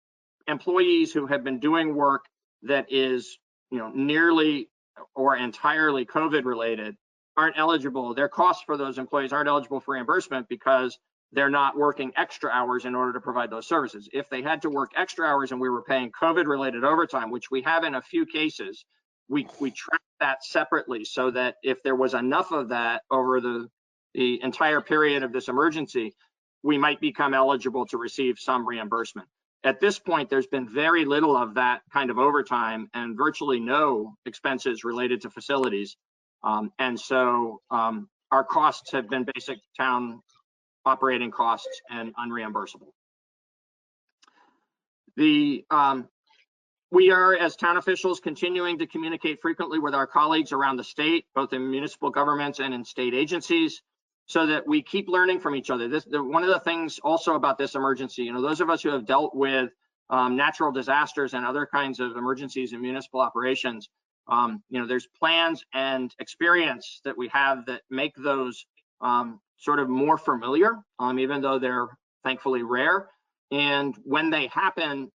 employees who have been doing work that is, nearly or entirely COVID related aren't eligible. Their costs for those employees aren't eligible for reimbursement because they're not working extra hours in order to provide those services. If they had to work extra hours and we were paying COVID related overtime, which we have in a few cases, we track that separately so that if there was enough of that over the entire period of this emergency, we might become eligible to receive some reimbursement. At this point, there's been very little of that kind of overtime and virtually no expenses related to facilities. And so our costs have been basic town operating costs and unreimbursable. We are, as town officials, continuing to communicate frequently with our colleagues around the state, both in municipal governments and in state agencies, so that we keep learning from each other. One of the things also about this emergency, those of us who have dealt with natural disasters and other kinds of emergencies in municipal operations, there's plans and experience that we have that make those sort of more familiar, even though they're thankfully rare. And when they happen,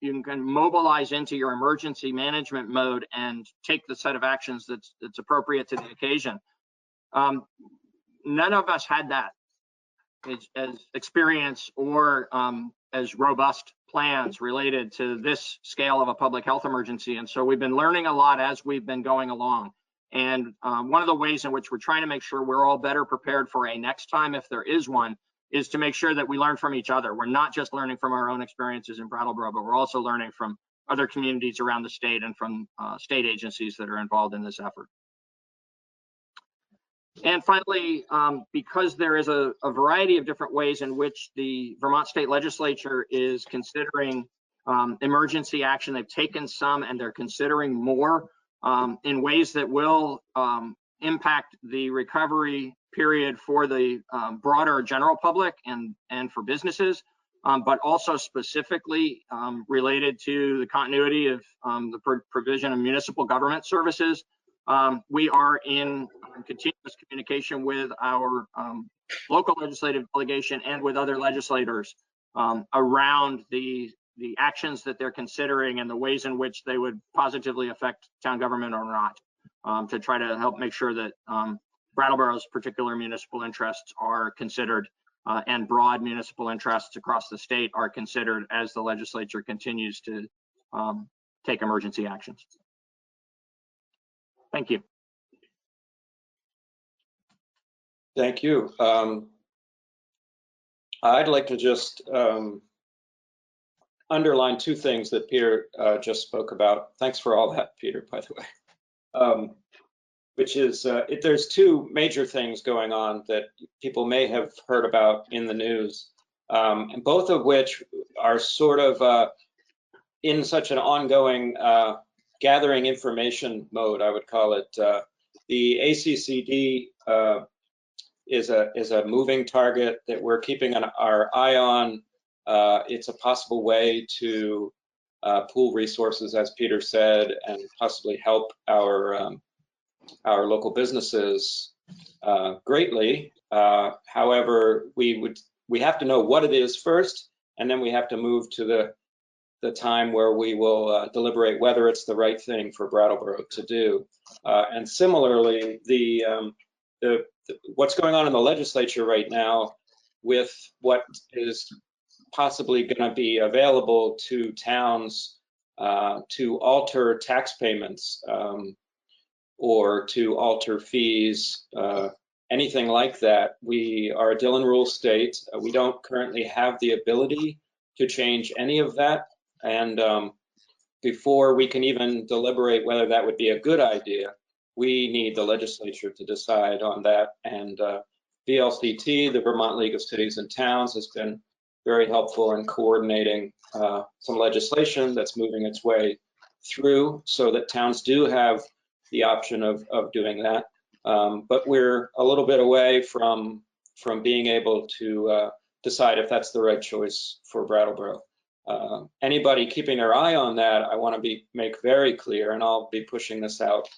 you can mobilize into your emergency management mode and take the set of actions that's appropriate to the occasion. None of us had that as experience or as robust plans related to this scale of a public health emergency. And so we've been learning a lot as we've been going along. And one of the ways in which we're trying to make sure we're all better prepared for a next time, if there is one, is to make sure that we learn from each other. We're not just learning from our own experiences in Brattleboro, but we're also learning from other communities around the state and from state agencies that are involved in this effort. And finally, because there is a variety of different ways in which the Vermont State Legislature is considering emergency action, they've taken some and they're considering more in ways that will impact the recovery period for the broader general public and for businesses, but also specifically related to the continuity of the provision of municipal government services. We are in continuous communication with our local legislative delegation and with other legislators around the actions that they're considering and the ways in which they would positively affect town government or not, to try to help make sure that Brattleboro's particular municipal interests are considered and broad municipal interests across the state are considered as the legislature continues to take emergency actions. Thank you. Thank you. I'd like to just underline two things that Peter just spoke about. Thanks for all that, Peter, by the way. Which is, there's two major things going on that people may have heard about in the news, and both of which are sort of in such an ongoing gathering information mode, I would call it. The ACCD is a moving target that we're keeping our eye on. It's a possible way to pool resources, as Peter said, and possibly help our local businesses greatly. However, we have to know what it is first, and then we have to move to the time where we will deliberate whether it's the right thing for Brattleboro to do. And similarly, what's going on in the legislature right now with what is possibly going to be available to towns to alter tax payments or to alter fees anything like that. We are a Dillon Rule state. We don't currently have the ability to change any of that. And before we can even deliberate whether that would be a good idea, we need the legislature to decide on that. And VLCT, the Vermont League of Cities and Towns, has been very helpful in coordinating some legislation that's moving its way through so that towns do have the option of doing that. But we're a little bit away from being able to decide if that's the right choice for Brattleboro. Anybody keeping their eye on that, I want to make very clear, and I'll be pushing this out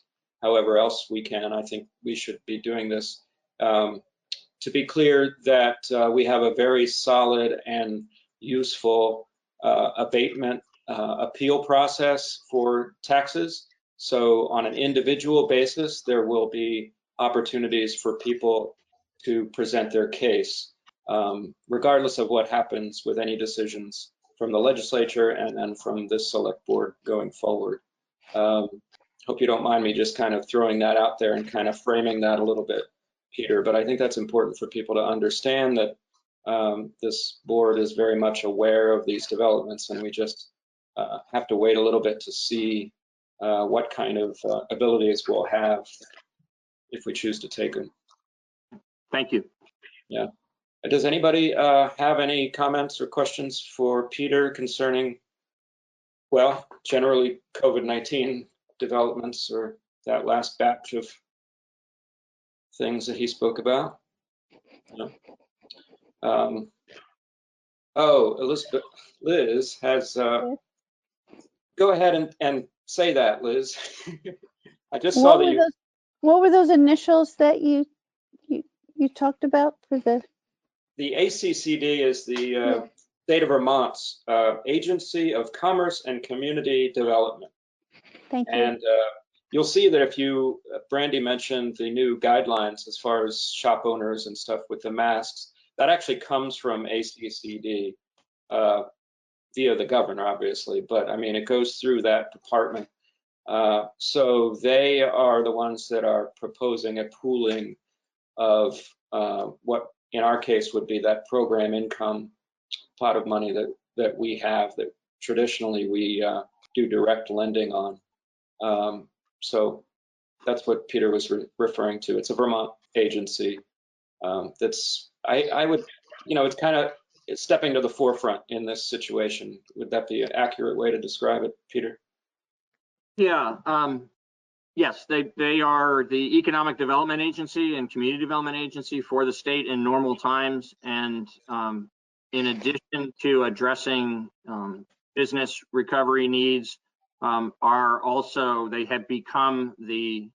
however else we can. I think we should be doing this to be clear that we have a very solid and useful abatement appeal process for taxes. So on an individual basis, there will be opportunities for people to present their case, regardless of what happens with any decisions from the legislature and then from this select board going forward. Hope you don't mind me just kind of throwing that out there and kind of framing that a little bit, Peter, but I think that's important for people to understand that this board is very much aware of these developments, and we just have to wait a little bit to see what kind of abilities we'll have if we choose to take them. Thank you. Yeah. Does anybody have any comments or questions for Peter concerning, well, generally COVID-19 developments or that last batch of things that he spoke about? No. Oh, Liz has, go ahead and say that, Liz. I just saw that what were those initials that you talked about for the ACCD is the State of Vermont's Agency of Commerce and Community Development. Thank you. And you'll see that if you, Brandy mentioned the new guidelines as far as shop owners and stuff with the masks, that actually comes from ACCD via the governor, obviously, but I mean, it goes through that department. So they are the ones that are proposing a pooling of what in our case would be that program income pot of money that we have that traditionally we do direct lending on. So that's what Peter was referring to. It's a Vermont agency that's, I would, it's kind of stepping to the forefront in this situation. Would that be an accurate way to describe it, Peter? Yeah. Yes, they are the Economic Development Agency and Community Development Agency for the state in normal times. And in addition to addressing business recovery needs, are also, they have become the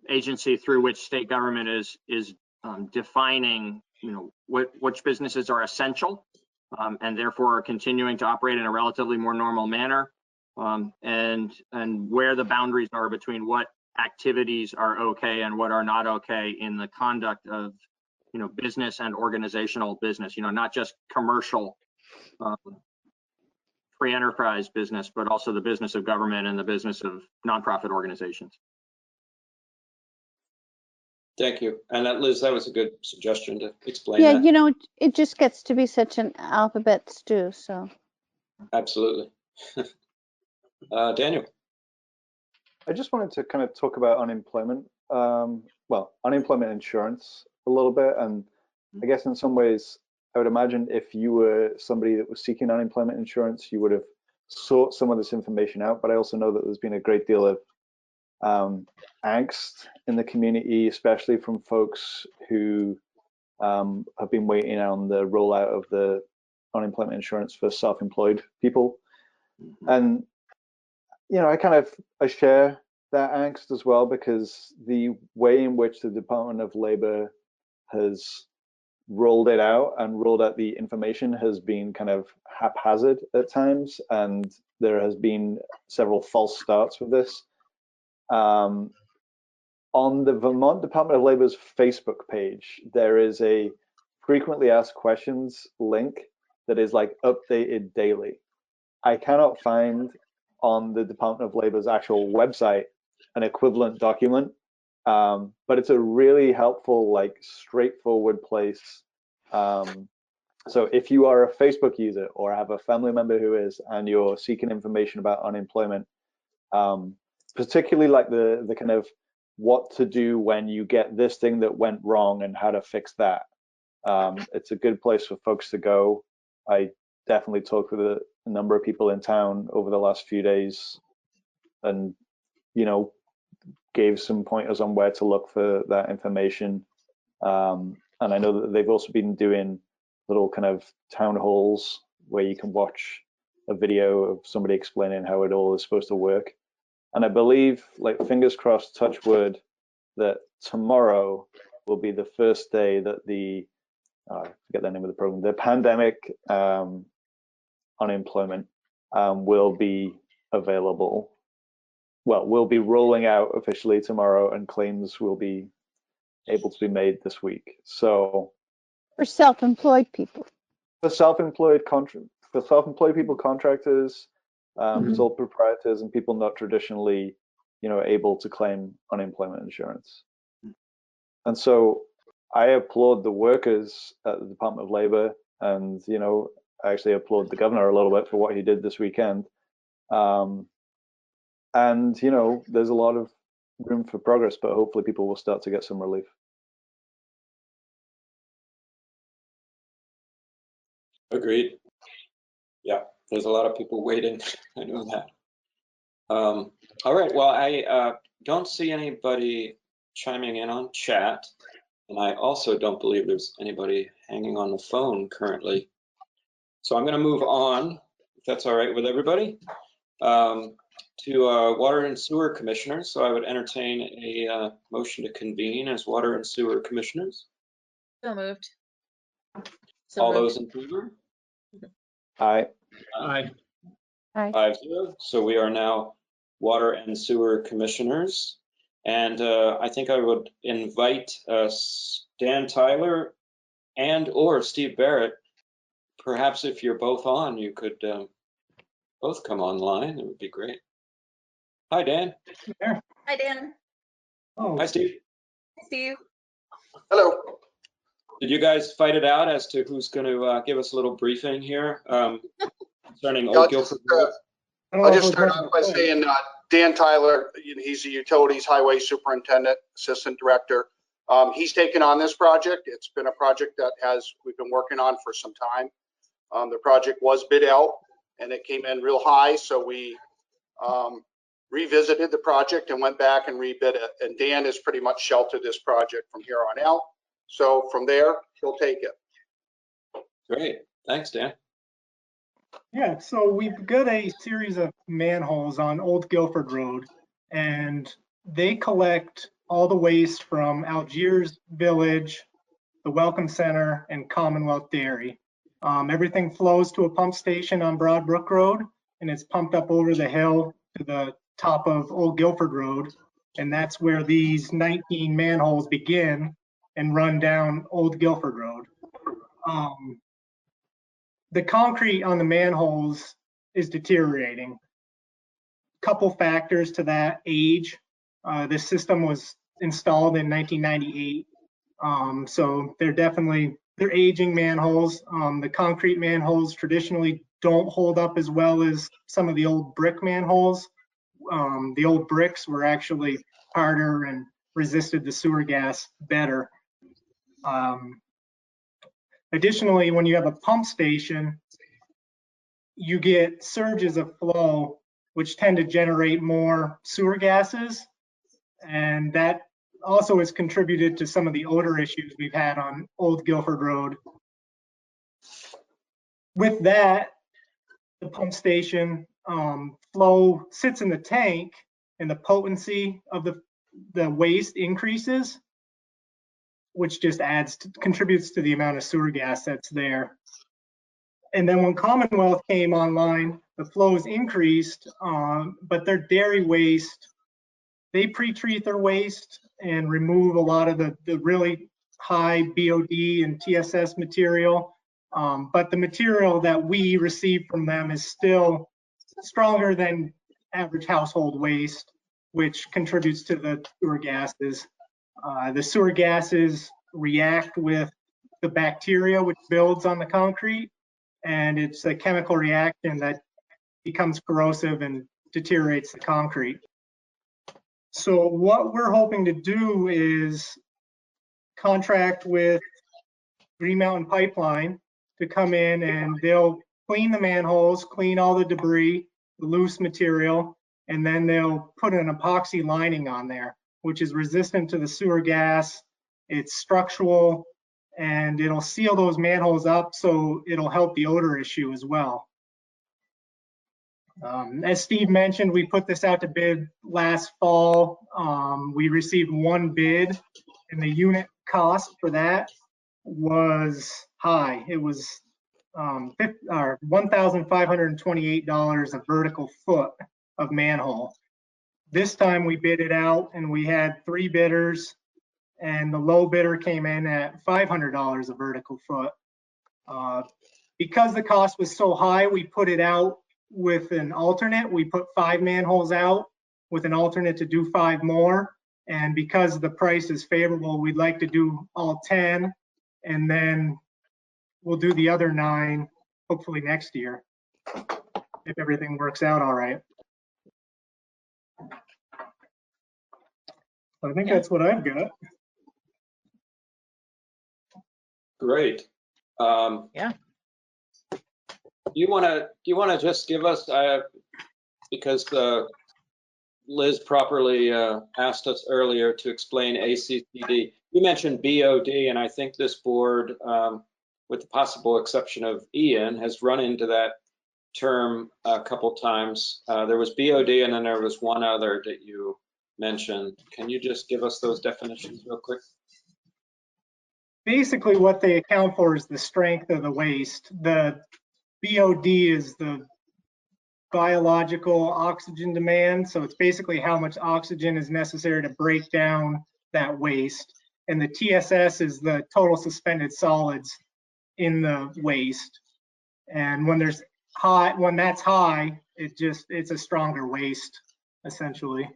agency through which state government is defining, which businesses are essential and therefore are continuing to operate in a relatively more normal manner. And where the boundaries are between what activities are okay and what are not okay in the conduct of, business and organizational business, not just commercial free enterprise business, but also the business of government and the business of nonprofit organizations. Thank you. And Liz, that was a good suggestion to explain that. Yeah, it just gets to be such an alphabet stew, so. Absolutely. Daniel. I just wanted to kind of talk about unemployment, unemployment insurance a little bit. And I guess in some ways, I would imagine if you were somebody that was seeking unemployment insurance, you would have sought some of this information out. But I also know that there's been a great deal of angst in the community, especially from folks who have been waiting on the rollout of the unemployment insurance for self-employed people. And I share that angst as well, because the way in which the Department of Labor has rolled it out and rolled out the information has been kind of haphazard at times, and there has been several false starts with this. On the Vermont Department of Labor's Facebook page, there is a frequently asked questions link that is like updated daily. I cannot find on the Department of Labor's actual website an equivalent document But it's a really helpful, like straightforward place. So if you are a Facebook user or have a family member who is, and you're seeking information about unemployment, particularly like the kind of what to do when you get this thing that went wrong and how to fix that, it's a good place for folks to go. I definitely talked with a number of people in town over the last few days, and gave some pointers on where to look for that information. And I know that they've also been doing little kind of town halls where you can watch a video of somebody explaining how it all is supposed to work. And I believe, like, fingers crossed, touch wood, that tomorrow will be the first day that the I forget the name of the program, the pandemic unemployment will be available. Well, we'll be rolling out officially tomorrow, and claims will be able to be made this week. So For self-employed people. for self-employed people, contractors, sole proprietors, and people not traditionally, able to claim unemployment insurance. And so I applaud the workers at the Department of Labor, and I actually applaud the governor a little bit for what he did this weekend. And there's a lot of room for progress, but hopefully people will start to get some relief. Agreed. Yeah, there's a lot of people waiting. I know that. All right. Well, I don't see anybody chiming in on chat, and I also don't believe there's anybody hanging on the phone currently. So I'm going to move on, if that's all right with everybody, to Water and Sewer Commissioners. So I would entertain a motion to convene as Water and Sewer Commissioners. So moved. All those in favor? Aye. Aye. 5-0. So we are now Water and Sewer Commissioners. And I think I would invite Dan Tyler and or Steve Barrett. Perhaps if you're both on, you could both come online. It would be great. Hi, Dan. Hi, Dan. Oh. Hi, Steve. Hi, Steve. Hello. Did you guys fight it out as to who's going to give us a little briefing here concerning Old Guilford Road? I'll just start off by saying Dan Tyler, he's the Utilities Highway Superintendent, Assistant Director. He's taken on this project. It's been a project that we've been working on for some time. The project was bid out and it came in real high, so we revisited the project and went back and rebid it. And Dan has pretty much sheltered this project from here on out. So from there, he'll take it. Great. Thanks, Dan. Yeah, so we've got a series of manholes on Old Guilford Road, and they collect all the waste from Algiers Village, the Welcome Center, and Commonwealth Dairy. Everything flows to a pump station on Broad Brook Road, and it's pumped up over the hill to the top of Old Guilford Road, and that's where these 19 manholes begin and run down Old Guilford Road. The concrete on the manholes is deteriorating. Couple factors to that: age. This system was installed in 1998, so they're aging manholes. The concrete manholes traditionally don't hold up as well as some of the old brick manholes. The old bricks were actually harder and resisted the sewer gas better. Additionally, when you have a pump station, you get surges of flow, which tend to generate more sewer gases. And that also has contributed to some of the odor issues we've had on Old Guilford Road. With that, the pump station flow sits in the tank, and the potency of the waste increases, which just contributes to the amount of sewer gas that's there. And then when Commonwealth came online, the flows increased, but their dairy waste, they pre-treat their waste and remove a lot of the really high BOD and TSS material. But the material that we receive from them is still stronger than average household waste, which contributes to the sewer gases. The sewer gases react with the bacteria which builds on the concrete, and it's a chemical reaction that becomes corrosive and deteriorates the concrete. So what we're hoping to do is contract with Green Mountain Pipeline to come in, and they'll clean the manholes, clean all the debris, the loose material, and then they'll put an epoxy lining on there, which is resistant to the sewer gas. It's structural, and it'll seal those manholes up, so it'll help the odor issue as well. As Steve mentioned, we put this out to bid last fall. We received one bid, and the unit cost for that was high. It was $1,528 a vertical foot of manhole. This time we bid it out, and we had 3 bidders, and the low bidder came in at $500 a vertical foot. Because the cost was so high, we put it out with an alternate. We put 5 manholes out with an alternate to do 5 more. And because the price is favorable, we'd like to do all 10, and then we'll do the other 9 hopefully next year if everything works out all right. I think that's what I've got. Great. Yeah. Do you want to just give us, because Liz properly asked us earlier to explain ACCD. You mentioned BOD, and I think this board, with the possible exception of Ian, has run into that term a couple times. There was BOD, and then there was one other that you mentioned. Can you just give us those definitions real quick? Basically, what they account for is the strength of the waste. The BOD is the biological oxygen demand. So it's basically how much oxygen is necessary to break down that waste. And the TSS is the total suspended solids in the waste. And when there's when that's high, it's a stronger waste, essentially.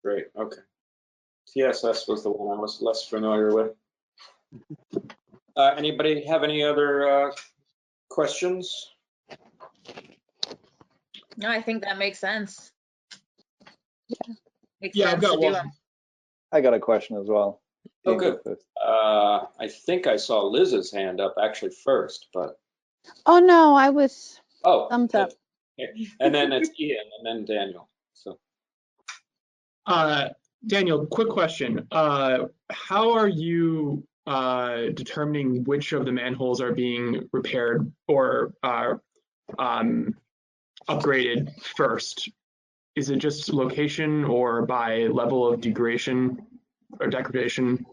Great, okay. TSS was the one I was less familiar with. Anybody have any other questions? No, I think that makes sense. Makes Yeah, I've sense got to do one. them. I got a question as well. Oh, good. I think I saw Liz's hand up actually first, but. Oh, no, I was thumbs up. Okay. And then it's Ian, and then Daniel. So. Daniel, quick question. How are you determining which of the manholes are being repaired or upgraded first? Is it just location or by level of degradation or degradation?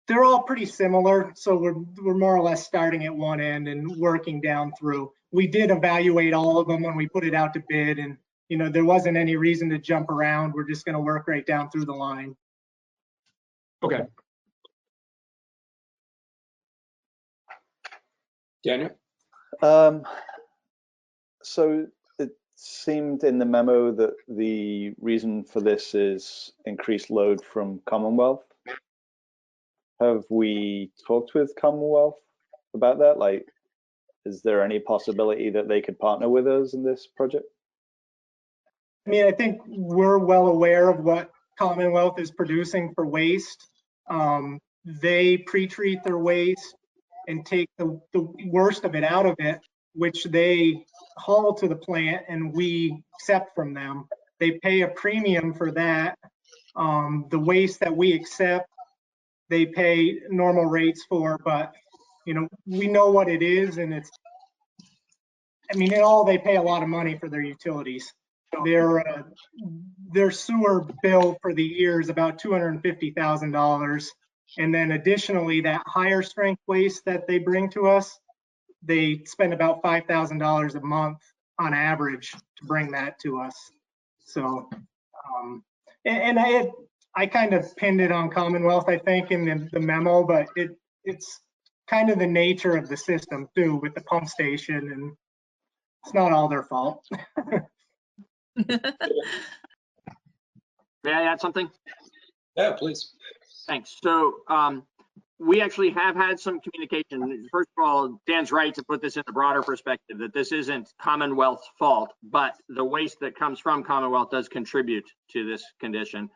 They're all pretty similar, so we're more or less starting at one end and working down through. We did evaluate all of them when we put it out to bid, and there wasn't any reason to jump around. We're just going to work right down through the line. Okay. Daniel? So it seemed in the memo that the reason for this is increased load from Commonwealth. Have we talked with Commonwealth about that? Like, is there any possibility that they could partner with us in this project? I mean, I think we're well aware of what Commonwealth is producing for waste. They pre-treat their waste and take the worst of it out of it, which they haul to the plant and we accept from them. They pay a premium for that. The waste that we accept, they pay normal rates for, but we know what it is, and it's, I mean, in all, they pay a lot of money for their utilities. Their sewer bill for the year is about $250,000. And then additionally, that higher strength waste that they bring to us, they spend about $5,000 a month on average to bring that to us. So, and I kind of pinned it on Commonwealth, I think, in the memo, but it's kind of the nature of the system too, with the pump station, and it's not all their fault. May I add something? Yeah, please. Thanks. So we actually have had some communication. First of all, Dan's right to put this in a broader perspective, that this isn't Commonwealth's fault, but the waste that comes from Commonwealth does contribute to this condition.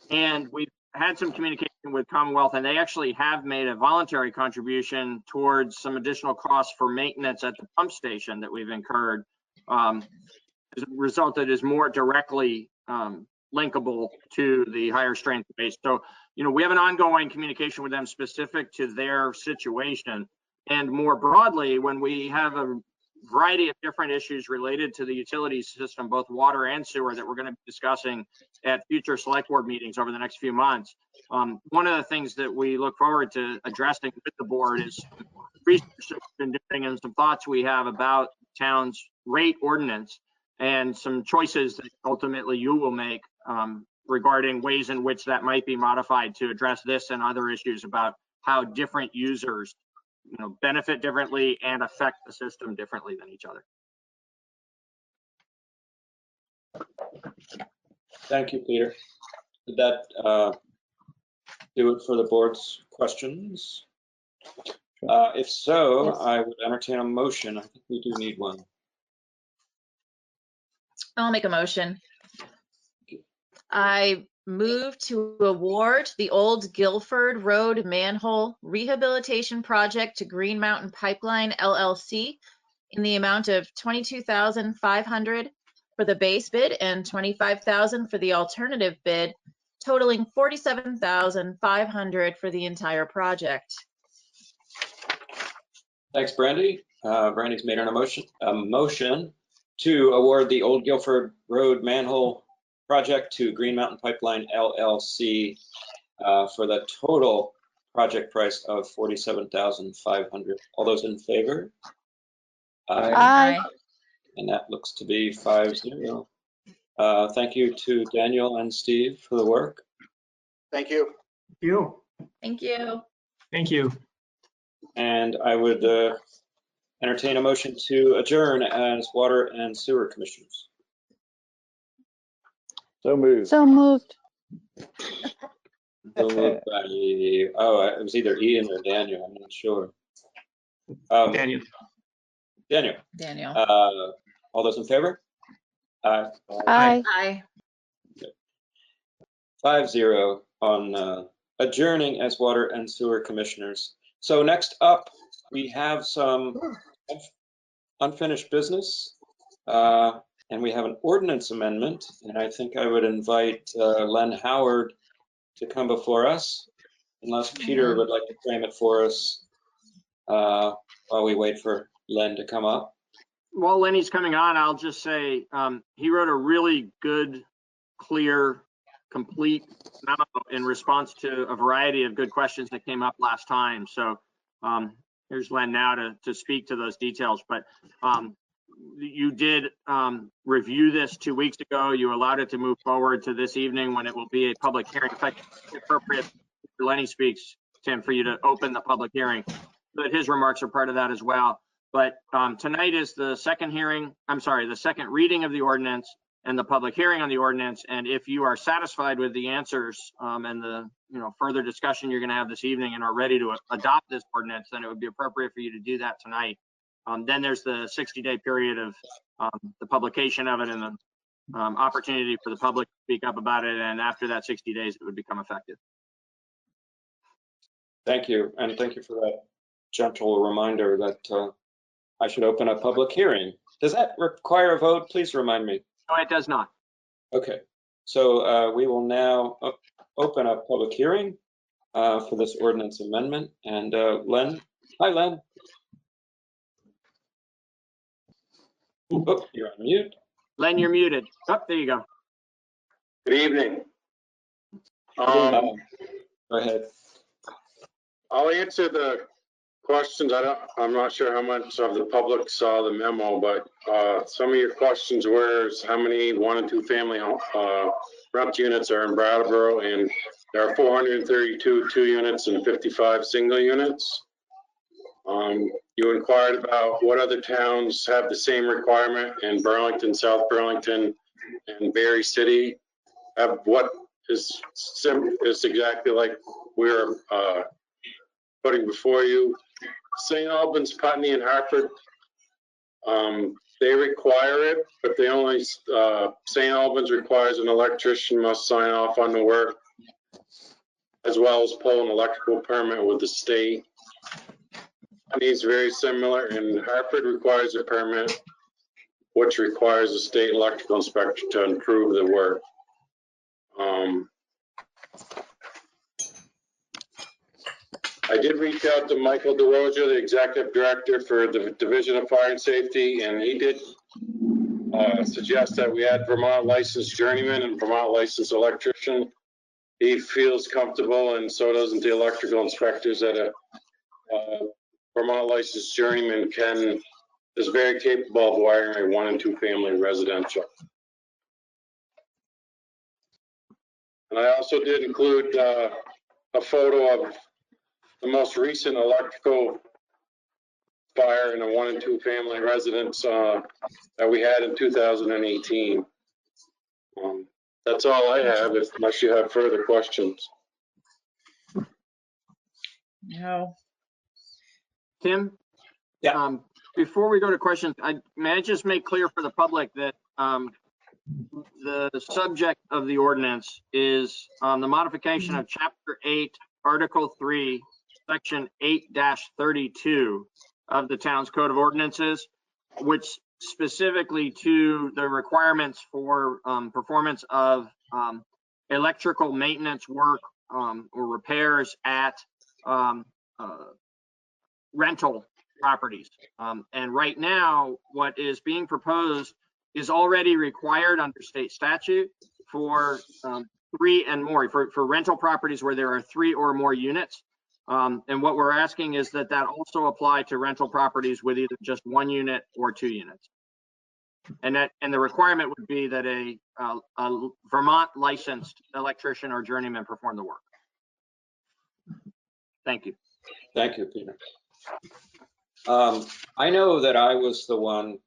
And we've had some communication with Commonwealth, and they actually have made a voluntary contribution towards some additional costs for maintenance at the pump station that we've incurred as a result that is more directly linkable to the higher strength waste. So, we have an ongoing communication with them specific to their situation. And more broadly, when we have a variety of different issues related to the utility system, both water and sewer, that we're going to be discussing at future select board meetings over the next few months. One of the things that we look forward to addressing with the board is research that we've been doing and some thoughts we have about town's rate ordinance and some choices that ultimately you will make regarding ways in which that might be modified to address this and other issues about how different users benefit differently and affect the system differently than each other. Thank you, Peter. Did that do it for the board's questions? If so, yes. I would entertain a motion. I think we do need one. I'll make a motion. I move to award the Old Guilford Road Manhole Rehabilitation Project to Green Mountain Pipeline LLC in the amount of $22,500 for the base bid and $25,000 for the alternative bid, totaling $47,500 for the entire project. Thanks, Brandy. Brandy's made a motion to award the Old Guilford Road Manhole Project to Green Mountain Pipeline LLC for the total project price of $47,500. All those in favor? Aye. And that looks to be 5-0. Thank you to Daniel and Steve for the work. Thank you. Thank you. Thank you. Thank you. And I would entertain a motion to adjourn as Water and Sewer Commissioners. So moved. So moved. So moved by, it was either Ian or Daniel, I'm not sure. Daniel. Daniel. All those in favor? Aye. Aye. Aye. 5-0 on adjourning as Water and Sewer Commissioners. So next up, we have some unfinished business, and we have an ordinance amendment, and I think I would invite Len Howard to come before us, unless Peter would like to frame it for us while we wait for Len to come up. While Lenny's coming on, I'll just say he wrote a really good, clear, complete memo in response to a variety of good questions that came up last time. So here's Len now to speak to those details. But you did review this 2 weeks ago. You allowed it to move forward to this evening when it will be a public hearing. In fact, it's appropriate for Lenny speaks, Tim, for you to open the public hearing, so that his remarks are part of that as well. But tonight is the second reading of the ordinance and the public hearing on the ordinance. And if you are satisfied with the answers and the further discussion you're going to have this evening and are ready to adopt this ordinance, then it would be appropriate for you to do that tonight. Then there's the 60-day period of the publication of it and the opportunity for the public to speak up about it. And after that 60 days, it would become effective. Thank you. And thank you for that gentle reminder that I should open a public hearing. Does that require a vote? Please remind me. No, it does not. Okay. So we will now open a public hearing for this ordinance amendment. And Len, hi, Len. Oh, you're on mute. Len, you're muted. Oh, there you go. Good evening. Go ahead. I'll answer the questions. I'm not sure how much of the public saw the memo, but some of your questions were how many 1 and 2 family rent units are in Brattleboro, and there are 432 2 units and 55 single units. You inquired about what other towns have the same requirement, and Burlington, South Burlington, and Berry City have what is exactly like we're putting before you. St. Albans, Putney, and Hartford, they require it, but they only, St. Albans requires an electrician must sign off on the work, as well as pull an electrical permit with the state. Putney's very similar, and Hartford requires a permit, which requires a state electrical inspector to improve the work. I did reach out to Michael DeRosa, the executive director for the Division of Fire and Safety, and he did suggest that we add Vermont licensed journeyman and Vermont licensed electrician. He feels comfortable, and so doesn't the electrical inspectors, that a Vermont licensed journeyman is very capable of wiring a 1 and 2 family residential. And I also did include a photo of the most recent electrical fire in a 1 and 2 family residence that we had in 2018. That's all I have, unless you have further questions. No. Tim? Yeah. Before we go to questions, may I just make clear for the public that the subject of the ordinance is the modification of Chapter 8, Article 3, Section 8-32 of the town's Code of Ordinances, which specifically to the requirements for performance of electrical maintenance work or repairs at rental properties. And right now, what is being proposed is already required under state statute for 3 and more, for rental properties where there are 3 or more units. And what we're asking is that also apply to rental properties with either just 1 unit or 2 units. And the requirement would be that a Vermont licensed electrician or journeyman perform the work. Thank you. Thank you, Peter. I know that I was the one,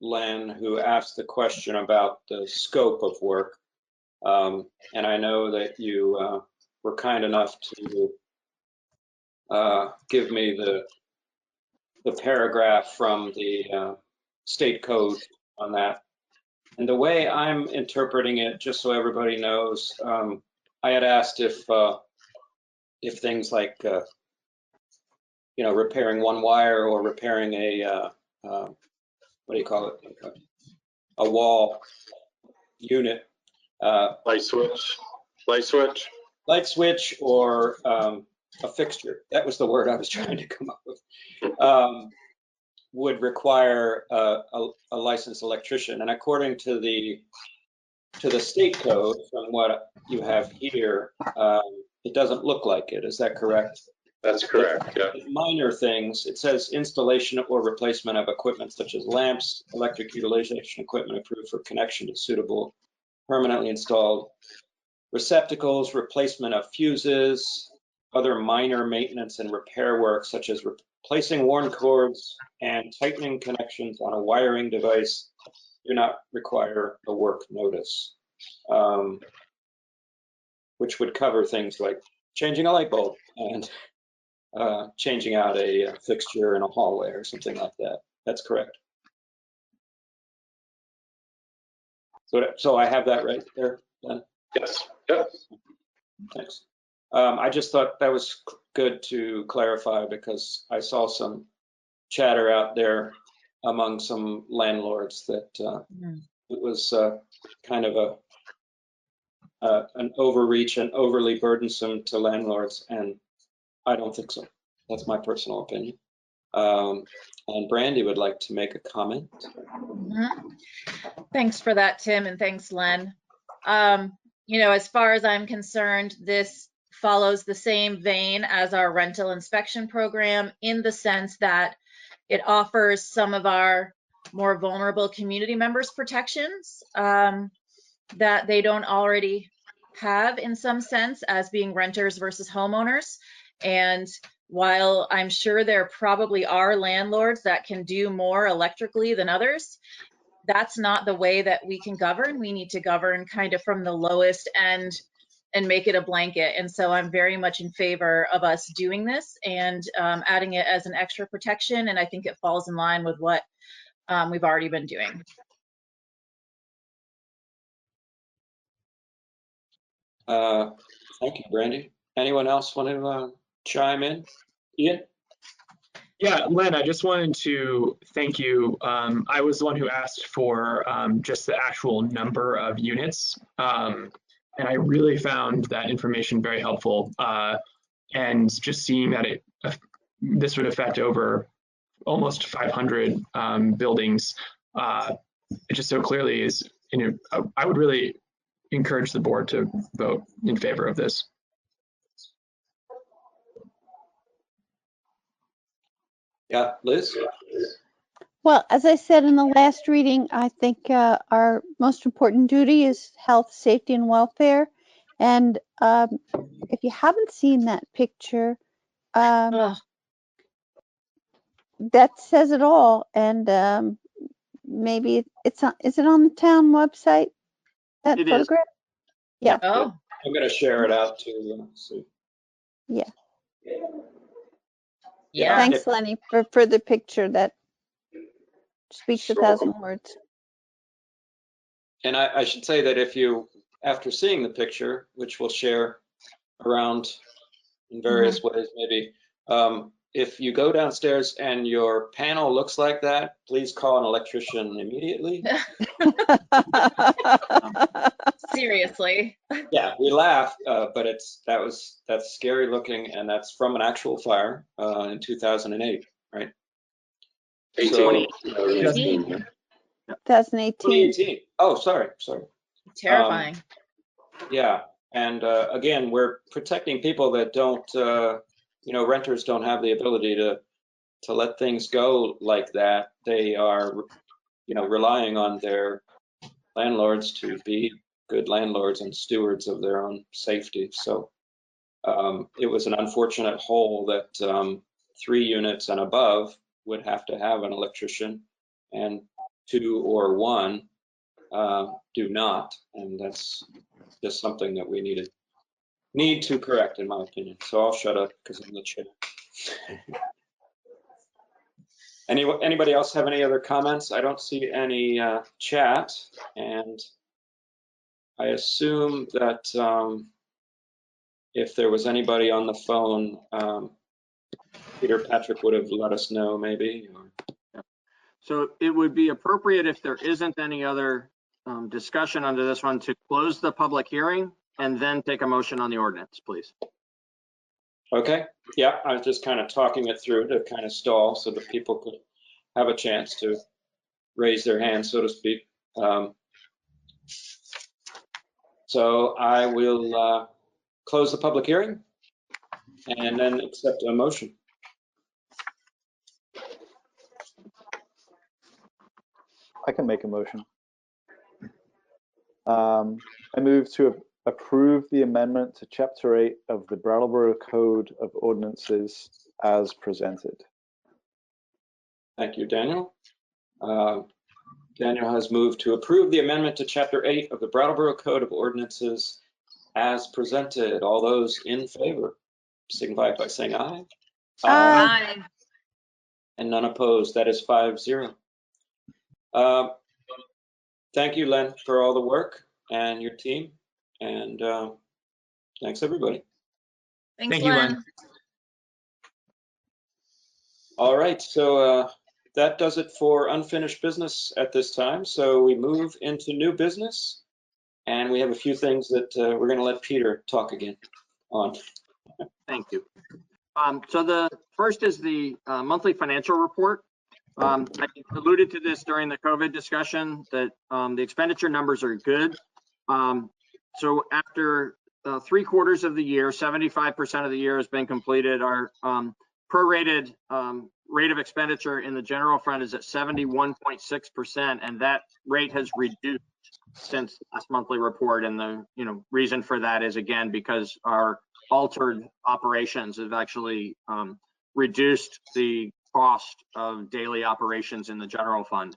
Len, who asked the question about the scope of work. And I know that you were kind enough to give me the paragraph from the state code on that. And the way I'm interpreting it, just so everybody knows, I had asked if things like repairing one wire or repairing a what do you call it, a wall unit, light switch, or a fixture. That was the word I was trying to come up with. Would require a licensed electrician, and according to the state code, from what you have here, it doesn't look like it. Is that correct? That's correct. Yeah. Minor things. It says installation or replacement of equipment such as lamps, electric utilization equipment approved for connection to suitable permanently installed receptacles, replacement of fuses, other minor maintenance and repair work such as replacing worn cords and tightening connections on a wiring device do not require a work notice, which would cover things like changing a light bulb and changing out a fixture in a hallway or something like that. That's correct. So I have that right there, Len? Yes. Yep. Thanks. I just thought that was good to clarify because I saw some chatter out there among some landlords that it was kind of an overreach and overly burdensome to landlords, and I don't think so. That's my personal opinion. And Brandy would like to make a comment. Thanks for that, Tim, and thanks, Len. As far as I'm concerned, this follows the same vein as our rental inspection program in the sense that it offers some of our more vulnerable community members protections that they don't already have in some sense as being renters versus homeowners. And while I'm sure there probably are landlords that can do more electrically than others, that's not the way that we can govern. We need to govern kind of from the lowest end and make it a blanket. And so I'm very much in favor of us doing this and adding it as an extra protection. And I think it falls in line with what we've already been doing. Thank you, Brandy. Anyone else want to chime in? Ian? Yeah, Len, I just wanted to thank you. I was the one who asked for just the actual number of units. And I really found that information very helpful. And just seeing that this would affect over almost 500 buildings, it just so clearly is, I would really encourage the board to vote in favor of this. Yeah, Liz? Well, as I said in the last reading, I think our most important duty is health, safety, and welfare. And if you haven't seen that picture, that says it all. And maybe is it on the town website? That It photograph? is. Yeah. Oh. I'm going to share it out to see. Yeah. Yeah. Thanks, Lenny, for the picture that speaks a thousand words. And I should say that if you, after seeing the picture, which we'll share around in various ways maybe, if you go downstairs and your panel looks like that, please call an electrician immediately. Seriously. Yeah, we laugh, but that's scary looking, and that's from an actual fire in 2008, right? 2018. 2018. Oh, sorry. Terrifying. Yeah, and again, we're protecting people that don't, renters don't have the ability to let things go like that. They are, relying on their landlords to be good landlords and stewards of their own safety. So it was an unfortunate hole that 3 units and above would have to have an electrician, and 2 or 1 do not, and that's just something that we need to correct, in my opinion. So I'll shut up because I'm the chair. Anybody else have any other comments? I don't see any chat, and I assume that if there was anybody on the phone, Peter Patrick would have let us know maybe. So it would be appropriate, if there isn't any other discussion under this one, to close the public hearing and then take a motion on the ordinance, please. Okay, yeah, I was just kind of talking it through to kind of stall so that people could have a chance to raise their hand, so to speak. So I will close the public hearing and then accept a motion. I can make a motion. I move to approve the amendment to Chapter 8 of the Brattleboro Code of Ordinances as presented. Thank you, Daniel. Daniel has moved to approve the amendment to Chapter 8 of the Brattleboro Code of Ordinances as presented. All those in favor signify by saying aye. Aye. And none opposed. That is 5-0. Thank you, Len, for all the work and your team. And thanks, everybody. Thanks, Len. All right, so that does it for unfinished business at this time. So we move into new business, and we have a few things that we're going to let Peter talk again on. Thank you. So the first is the monthly financial report. I alluded to this during the COVID discussion that the expenditure numbers are good. So after 3 quarters of the year, 75% of the year has been completed. Our prorated rate of expenditure in the general fund is at 71.6%, and that rate has reduced since last monthly report. And the reason for that is, again, because our altered operations have actually reduced the cost of daily operations in the general fund.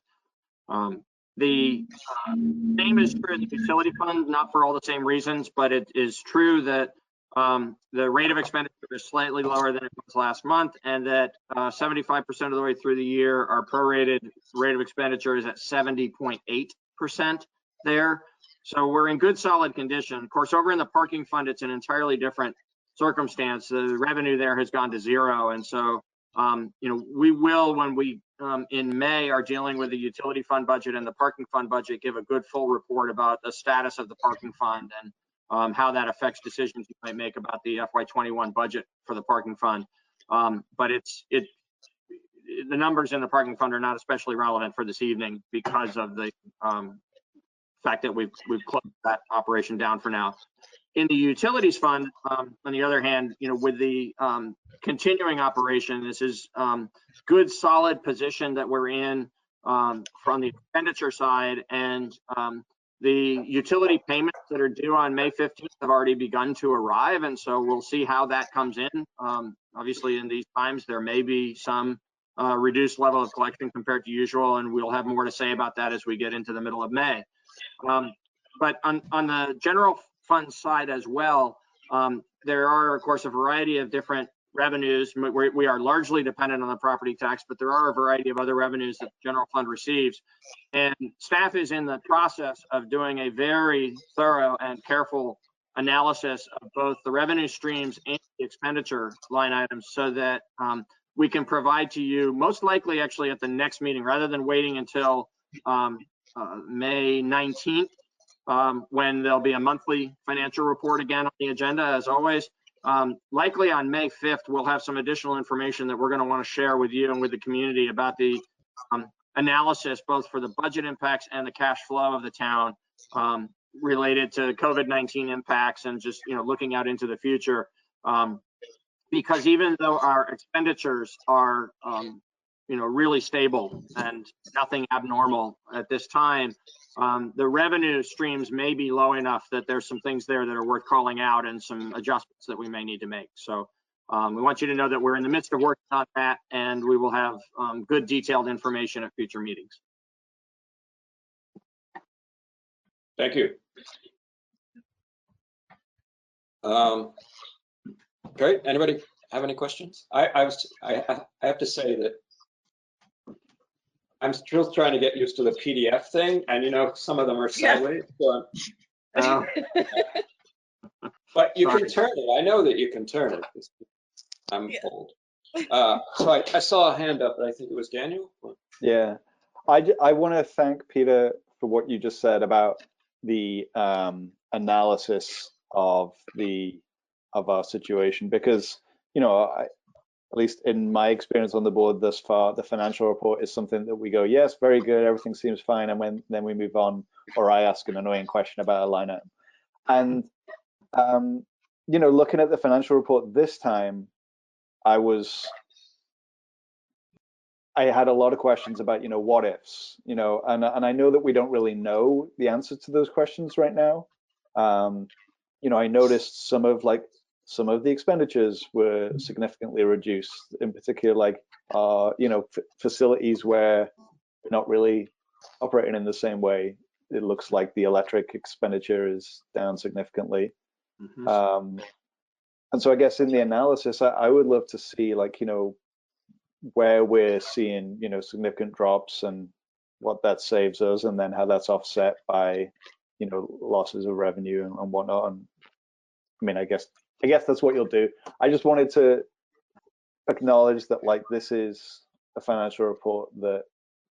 The same is true in the utility fund, not for all the same reasons, but it is true that the rate of expenditure is slightly lower than it was last month, and that 75% of the way through the year, our prorated rate of expenditure is at 70.8% there. So we're in good, solid condition. Of course, over in the parking fund, it's an entirely different circumstance. The revenue there has gone to zero, and so we will, when we in May are dealing with the utility fund budget and the parking fund budget, give a good full report about the status of the parking fund and how that affects decisions you might make about the FY21 budget for the parking fund. But the numbers in the parking fund are not especially relevant for this evening because of the fact that we've closed that operation down for now. In the utilities fund, on the other hand, with the continuing operation, this is good, solid position that we're in from the expenditure side, and the utility payments that are due on May 15th have already begun to arrive, and so we'll see how that comes in. Obviously, in these times, there may be some reduced level of collection compared to usual, and we'll have more to say about that as we get into the middle of May. But on the general fund side as well, there are, of course, a variety of different revenues. We are largely dependent on the property tax, but there are a variety of other revenues that the general fund receives. And staff is in the process of doing a very thorough and careful analysis of both the revenue streams and the expenditure line items so that we can provide to you, most likely actually at the next meeting, rather than waiting until May 19th, when there'll be a monthly financial report again on the agenda, as always. Likely on May 5th, we'll have some additional information that we're going to want to share with you and with the community about the analysis, both for the budget impacts and the cash flow of the town related to COVID-19 impacts and just, looking out into the future. Because even though our expenditures are, really stable and nothing abnormal at this time, the revenue streams may be low enough that there's some things there that are worth calling out and some adjustments that we may need to make. So we want you to know that we're in the midst of working on that, and we will have good detailed information at future meetings. Thank you. Great. Anybody have any questions? I have to say that I'm still trying to get used to the PDF thing, and some of them are sideways. So, but you can turn it. I know that you can turn it. I'm old. So I saw a hand up, but I think it was Daniel. Yeah, I want to thank Peter for what you just said about the analysis of our situation, because at least in my experience on the board thus far, the financial report is something that we go, yes, very good, everything seems fine, and then we move on, or I ask an annoying question about a line item. And looking at the financial report this time, I had a lot of questions about what ifs, and I know that we don't really know the answer to those questions right now. I noticed some of the expenditures were significantly reduced, in particular, facilities where we're not really operating in the same way. It looks like the electric expenditure is down significantly. Mm-hmm. And so I guess in the analysis, I would love to see where we're seeing, significant drops and what that saves us, and then how that's offset by, losses of revenue and whatnot. And I mean, I guess that's what you'll do. I just wanted to acknowledge that this is a financial report that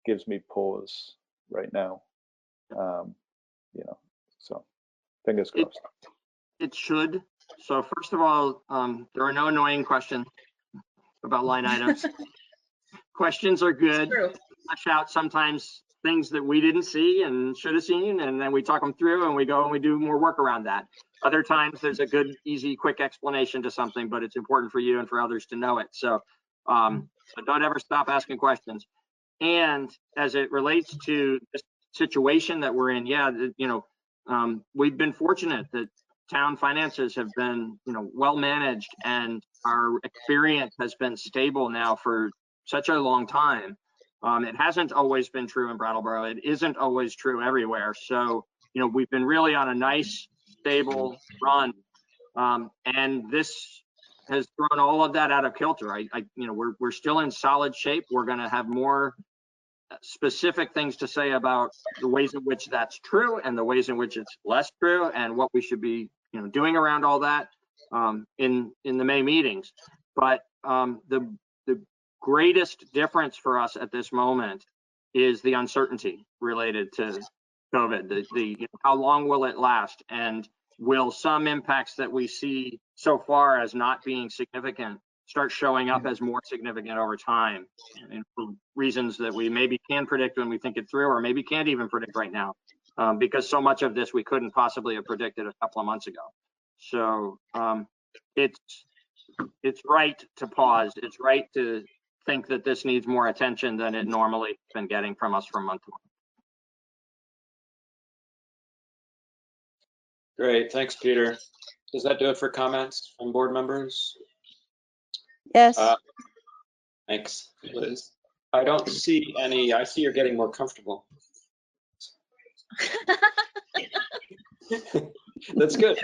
gives me pause right now. So fingers crossed. It should. So first of all, there are no annoying questions about line items. Questions are good. Flash out sometimes things that we didn't see and should have seen, and then we talk them through and we go and we do more work around that. Other times there's a good, easy, quick explanation to something, but it's important for you and for others to know it. So, so don't ever stop asking questions. And as it relates to this situation that we're in, we've been fortunate that town finances have been, well managed, and our experience has been stable now for such a long time It hasn't always been true in Brattleboro. It isn't always true everywhere. So, we've been really on a nice, stable run. And this has thrown all of that out of kilter. We're still in solid shape. We're going to have more specific things to say about the ways in which that's true and the ways in which it's less true and what we should be, doing around all that in the May meetings. But the greatest difference for us at this moment is the uncertainty related to COVID. How long will it last, and will some impacts that we see so far as not being significant start showing up as more significant over time, and for reasons that we maybe can predict when we think it through, or maybe can't even predict right now, because so much of this we couldn't possibly have predicted a couple of months ago. So it's right to pause. It's right to think that this needs more attention than it normally has been getting from us from month to month. Great, thanks, Peter. Does that do it for comments from board members? Yes. Thanks, Liz. I don't see any. I see you're getting more comfortable. That's good.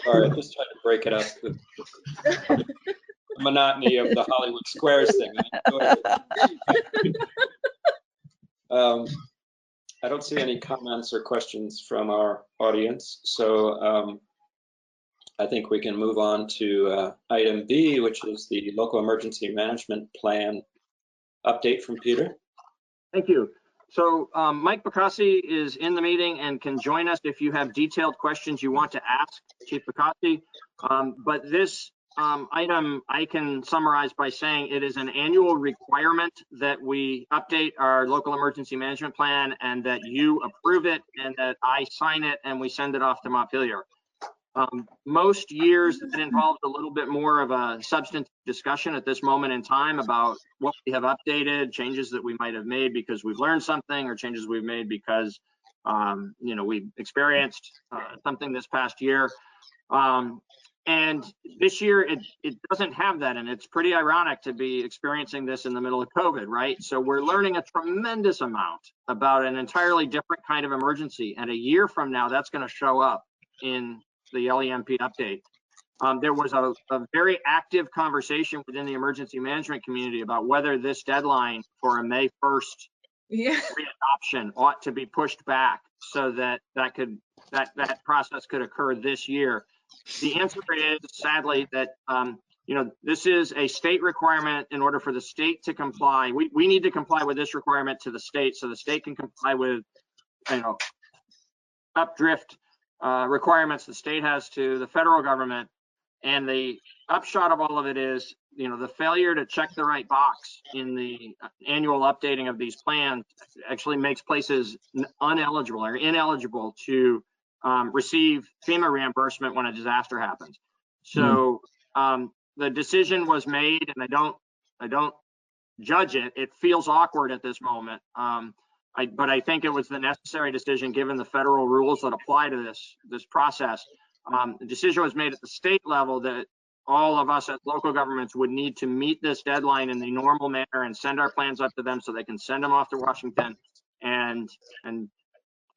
Sorry, I'm just trying to break it up. The monotony of the Hollywood Squares thing. I don't see any comments or questions from our audience, so I think we can move on to item B, which is the local emergency management plan update from Peter. Thank you. So Mike Bacassi is in the meeting and can join us if you have detailed questions you want to ask Chief Bacassi. But this item I can summarize by saying it is an annual requirement that we update our local emergency management plan, and that you approve it, and that I sign it, and we send it off to Montpelier. Most years that involves a little bit more of a substantive discussion at this moment in time about what we have updated, changes that we might have made because we've learned something, or changes we've made because we experienced something this past year. And this year it doesn't have that, and it's pretty ironic to be experiencing this in the middle of COVID, right? So we're learning a tremendous amount about an entirely different kind of emergency, and a year from now that's going to show up in the LEMP update. There was a very active conversation within the emergency management community about whether this deadline for a May 1st readoption ought to be pushed back so that that process could occur this year. The answer is, sadly, that this is a state requirement. In order for the state to comply, we need to comply with this requirement to the state, so the state can comply with updrift requirements the state has to the federal government. And the upshot of all of it is, the failure to check the right box in the annual updating of these plans actually makes places ineligible to receive FEMA reimbursement when a disaster happens. So the decision was made, and I don't judge it. It feels awkward at this moment. But I think it was the necessary decision given the federal rules that apply to this process. The decision was made at the state level that all of us as local governments would need to meet this deadline in the normal manner and send our plans up to them so they can send them off to Washington and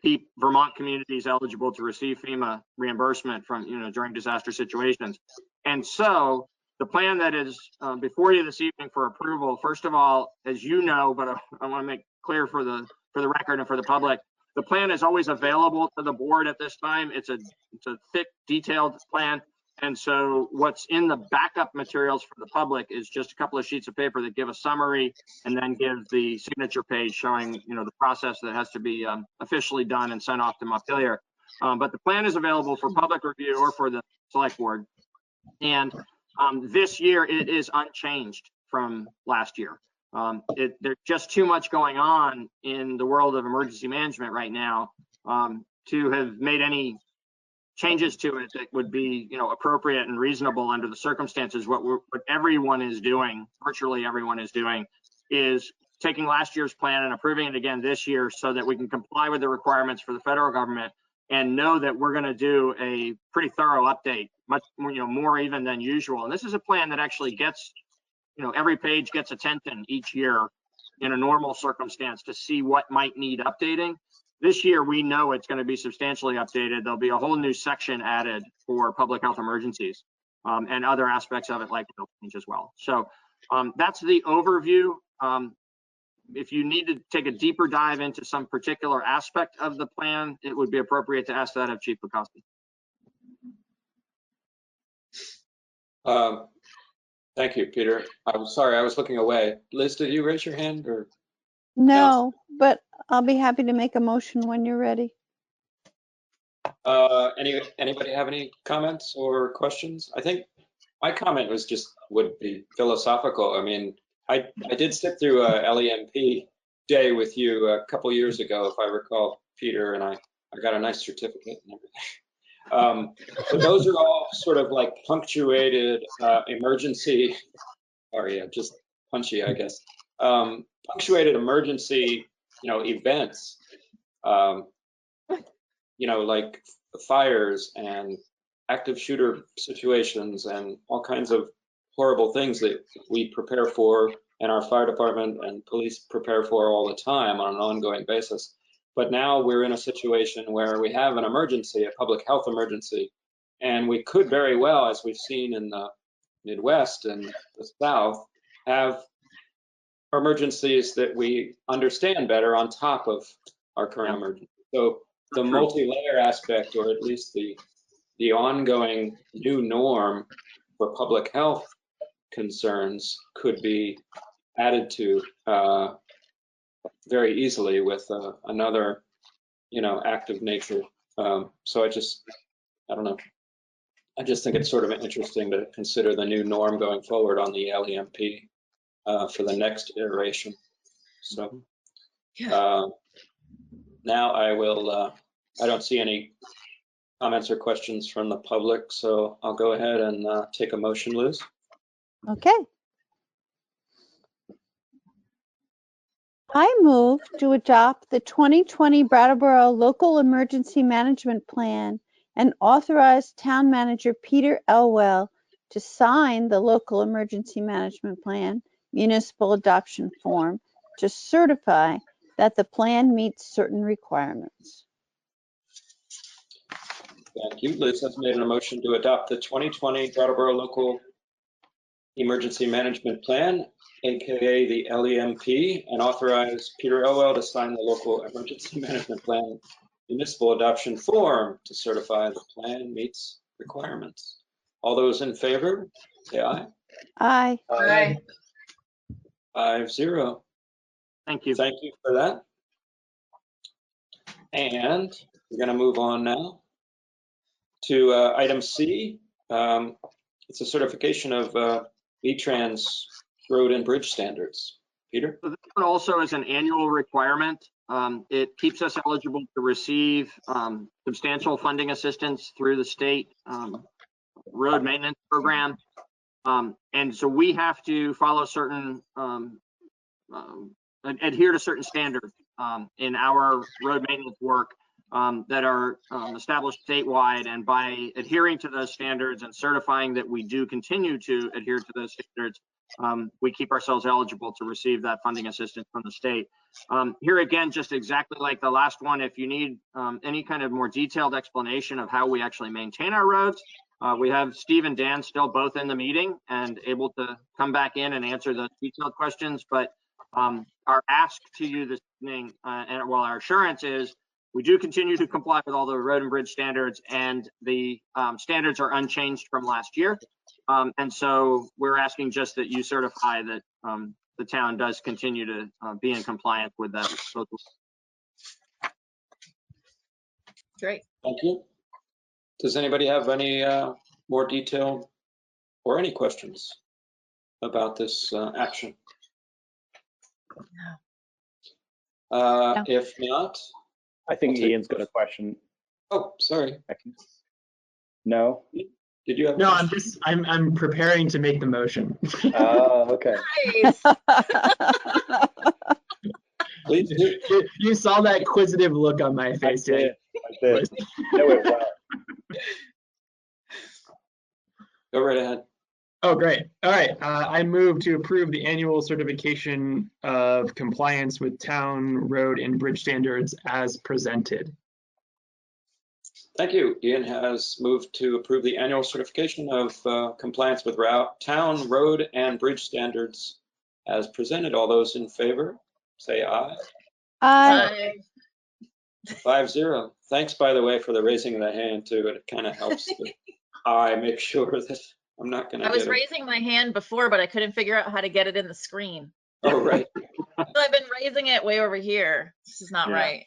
keep Vermont communities eligible to receive FEMA reimbursement from during disaster situations. And so the plan that is before you this evening for approval, first of all, as you know, but I want to make clear for the record and for the public, the plan is always available to the board at this time. It's a thick, detailed plan. And so what's in the backup materials for the public is just a couple of sheets of paper that give a summary and then give the signature page showing, the process that has to be officially done and sent off to Montpelier. But the plan is available for public review or for the select board. And this year it is unchanged from last year. There's just too much going on in the world of emergency management right now to have made any changes to it that would be appropriate and reasonable under the circumstances. What everyone is doing, virtually everyone is doing, is taking last year's plan and approving it again this year so that we can comply with the requirements for the federal government and know that we're going to do a pretty thorough update, much more even than usual. And this is a plan that actually gets every page gets attention each year in a normal circumstance to see what might need updating. This year, we know it's going to be substantially updated. There'll be a whole new section added for public health emergencies and other aspects of it like change as well. So that's the overview. If you need to take a deeper dive into some particular aspect of the plan, it would be appropriate to ask that of Chief Bukowski. Thank you, Peter. I'm sorry, I was looking away. Liz, did you raise your hand or? No, but I'll be happy to make a motion when you're ready. Anybody have any comments or questions? I think my comment would be philosophical. I mean, I did sit through a LEMP day with you a couple years ago, if I recall, Peter, and I got a nice certificate and everything. But those are all sort of like punctuated emergency, or yeah, just punchy, I guess. Punctuated emergency, events, like fires and active shooter situations and all kinds of horrible things that we prepare for and our fire department and police prepare for all the time on an ongoing basis. But now we're in a situation where we have an emergency, a public health emergency, and we could very well, as we've seen in the Midwest and the South, have emergencies that we understand better on top of our current emergency. So the multi-layer aspect, or at least the ongoing new norm for public health concerns, could be added to very easily with another, act of nature. So I don't know. I just think it's sort of interesting to consider the new norm going forward on the LEMP for the next iteration. So now I will, I don't see any comments or questions from the public, so I'll go ahead and take a motion, Liz. Okay. I move to adopt the 2020 Brattleboro Local Emergency Management Plan and authorize Town Manager Peter Elwell to sign the Local Emergency Management Plan municipal adoption form to certify that the plan meets certain requirements. Thank you. Liz has made a motion to adopt the 2020 Brattleboro Local Emergency Management Plan, aka the LEMP, and authorize Peter Elwell to sign the Local Emergency Management Plan municipal adoption form to certify the plan meets requirements. All those in favor, say aye. Aye. Aye. 5-0. Thank you. Thank you for that. And we're going to move on now to item C. It's a certification of V-Trans road and bridge standards. Peter? So this one also is an annual requirement. It keeps us eligible to receive substantial funding assistance through the state road maintenance program. And so we have to follow certain, adhere to certain standards in our road maintenance work that are established statewide. And by adhering to those standards and certifying that we do continue to adhere to those standards, we keep ourselves eligible to receive that funding assistance from the state. Here again, just exactly like the last one, if you need any kind of more detailed explanation of how we actually maintain our roads, we have Steve and Dan still both in the meeting and able to come back in and answer those detailed questions. But our ask to you this evening, and well, our assurance is we do continue to comply with all the road and bridge standards, and the standards are unchanged from last year. And so we're asking just that you certify that the town does continue to be in compliance with that. Great. Thank you. Does anybody have any more detail or any questions about this action? No. If not, I think Ian's got a question. Oh, sorry. No. Did you have? No, I'm preparing to make the motion. Oh, okay. Nice. Please do. You saw that inquisitive look on my face. I did. Know it well. Go right ahead. Oh, great. All right. I move to approve the annual certification of compliance with town, road, and bridge standards as presented. Thank you. Ian has moved to approve the annual certification of compliance with town, road, and bridge standards as presented. All those in favor, say aye. Aye. 5-0. Thanks, by the way, for the raising of the hand too. It kind of helps I make sure that I'm not going to I was raising my hand before, but I couldn't figure out how to get it in the screen. Oh, right. So I've been raising it way over here. This is not right.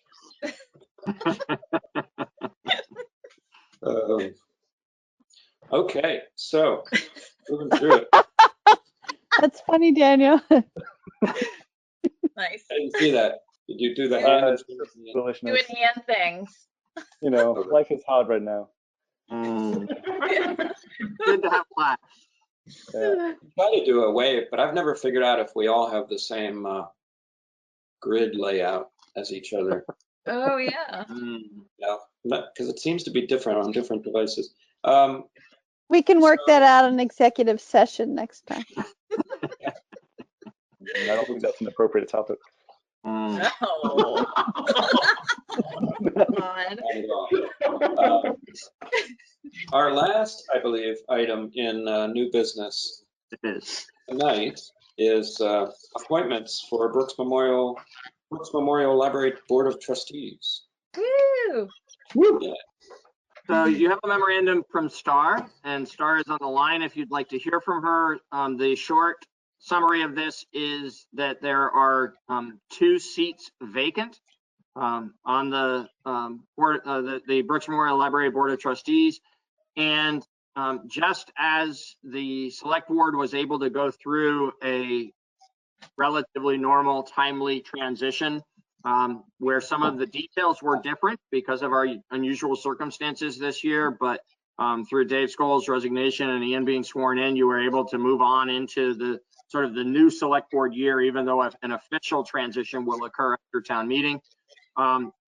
Okay, so moving through it. That's funny, Daniel. Nice. I didn't see that. Did you do the hand? Doing hand things. You know, life is hard right now. Good to have laughs. I try to do a wave, but I've never figured out if we all have the same grid layout as each other. Oh, yeah. No, because it seems to be different on different devices. We can work that out in executive session next time. I don't think that's an appropriate topic. No. Our last, I believe, item in new business tonight is appointments for Brooks Memorial Library Board of Trustees. Woo! Yeah. So you have a memorandum from Star, and Star is on the line if you'd like to hear from her. The short summary of this is that there are 2 seats vacant on the board, the Brooks Memorial Library Board of Trustees. And just as the select board was able to go through a relatively normal, timely transition, where some of the details were different because of our unusual circumstances this year, but through Dave Skoll's resignation and Ian being sworn in, you were able to move on into the sort of the new select board year, even though an official transition will occur after town meeting.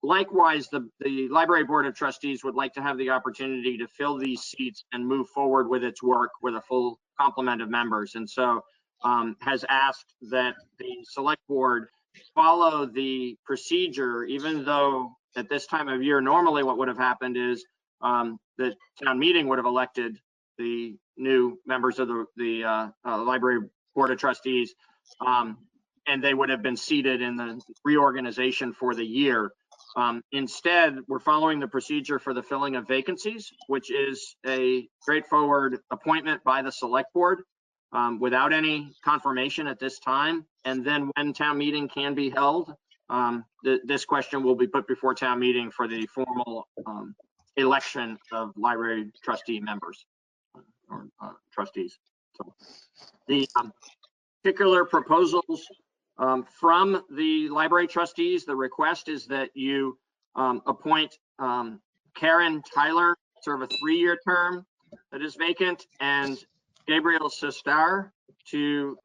Likewise, the Library Board of Trustees would like to have the opportunity to fill these seats and move forward with its work with a full complement of members. And so has asked that the select board follow the procedure, even though at this time of year, normally what would have happened is the town meeting would have elected the new members of the Library Board of Trustees, and they would have been seated in the reorganization for the year. Instead, we're following the procedure for the filling of vacancies, which is a straightforward appointment by the select board without any confirmation at this time. And then when town meeting can be held, this question will be put before town meeting for the formal election of library trustee members or trustees. So the particular proposals from the library trustees, the request is that you appoint Karen Tyler, serve a 3-year term that is vacant, and Gabriel Sestar to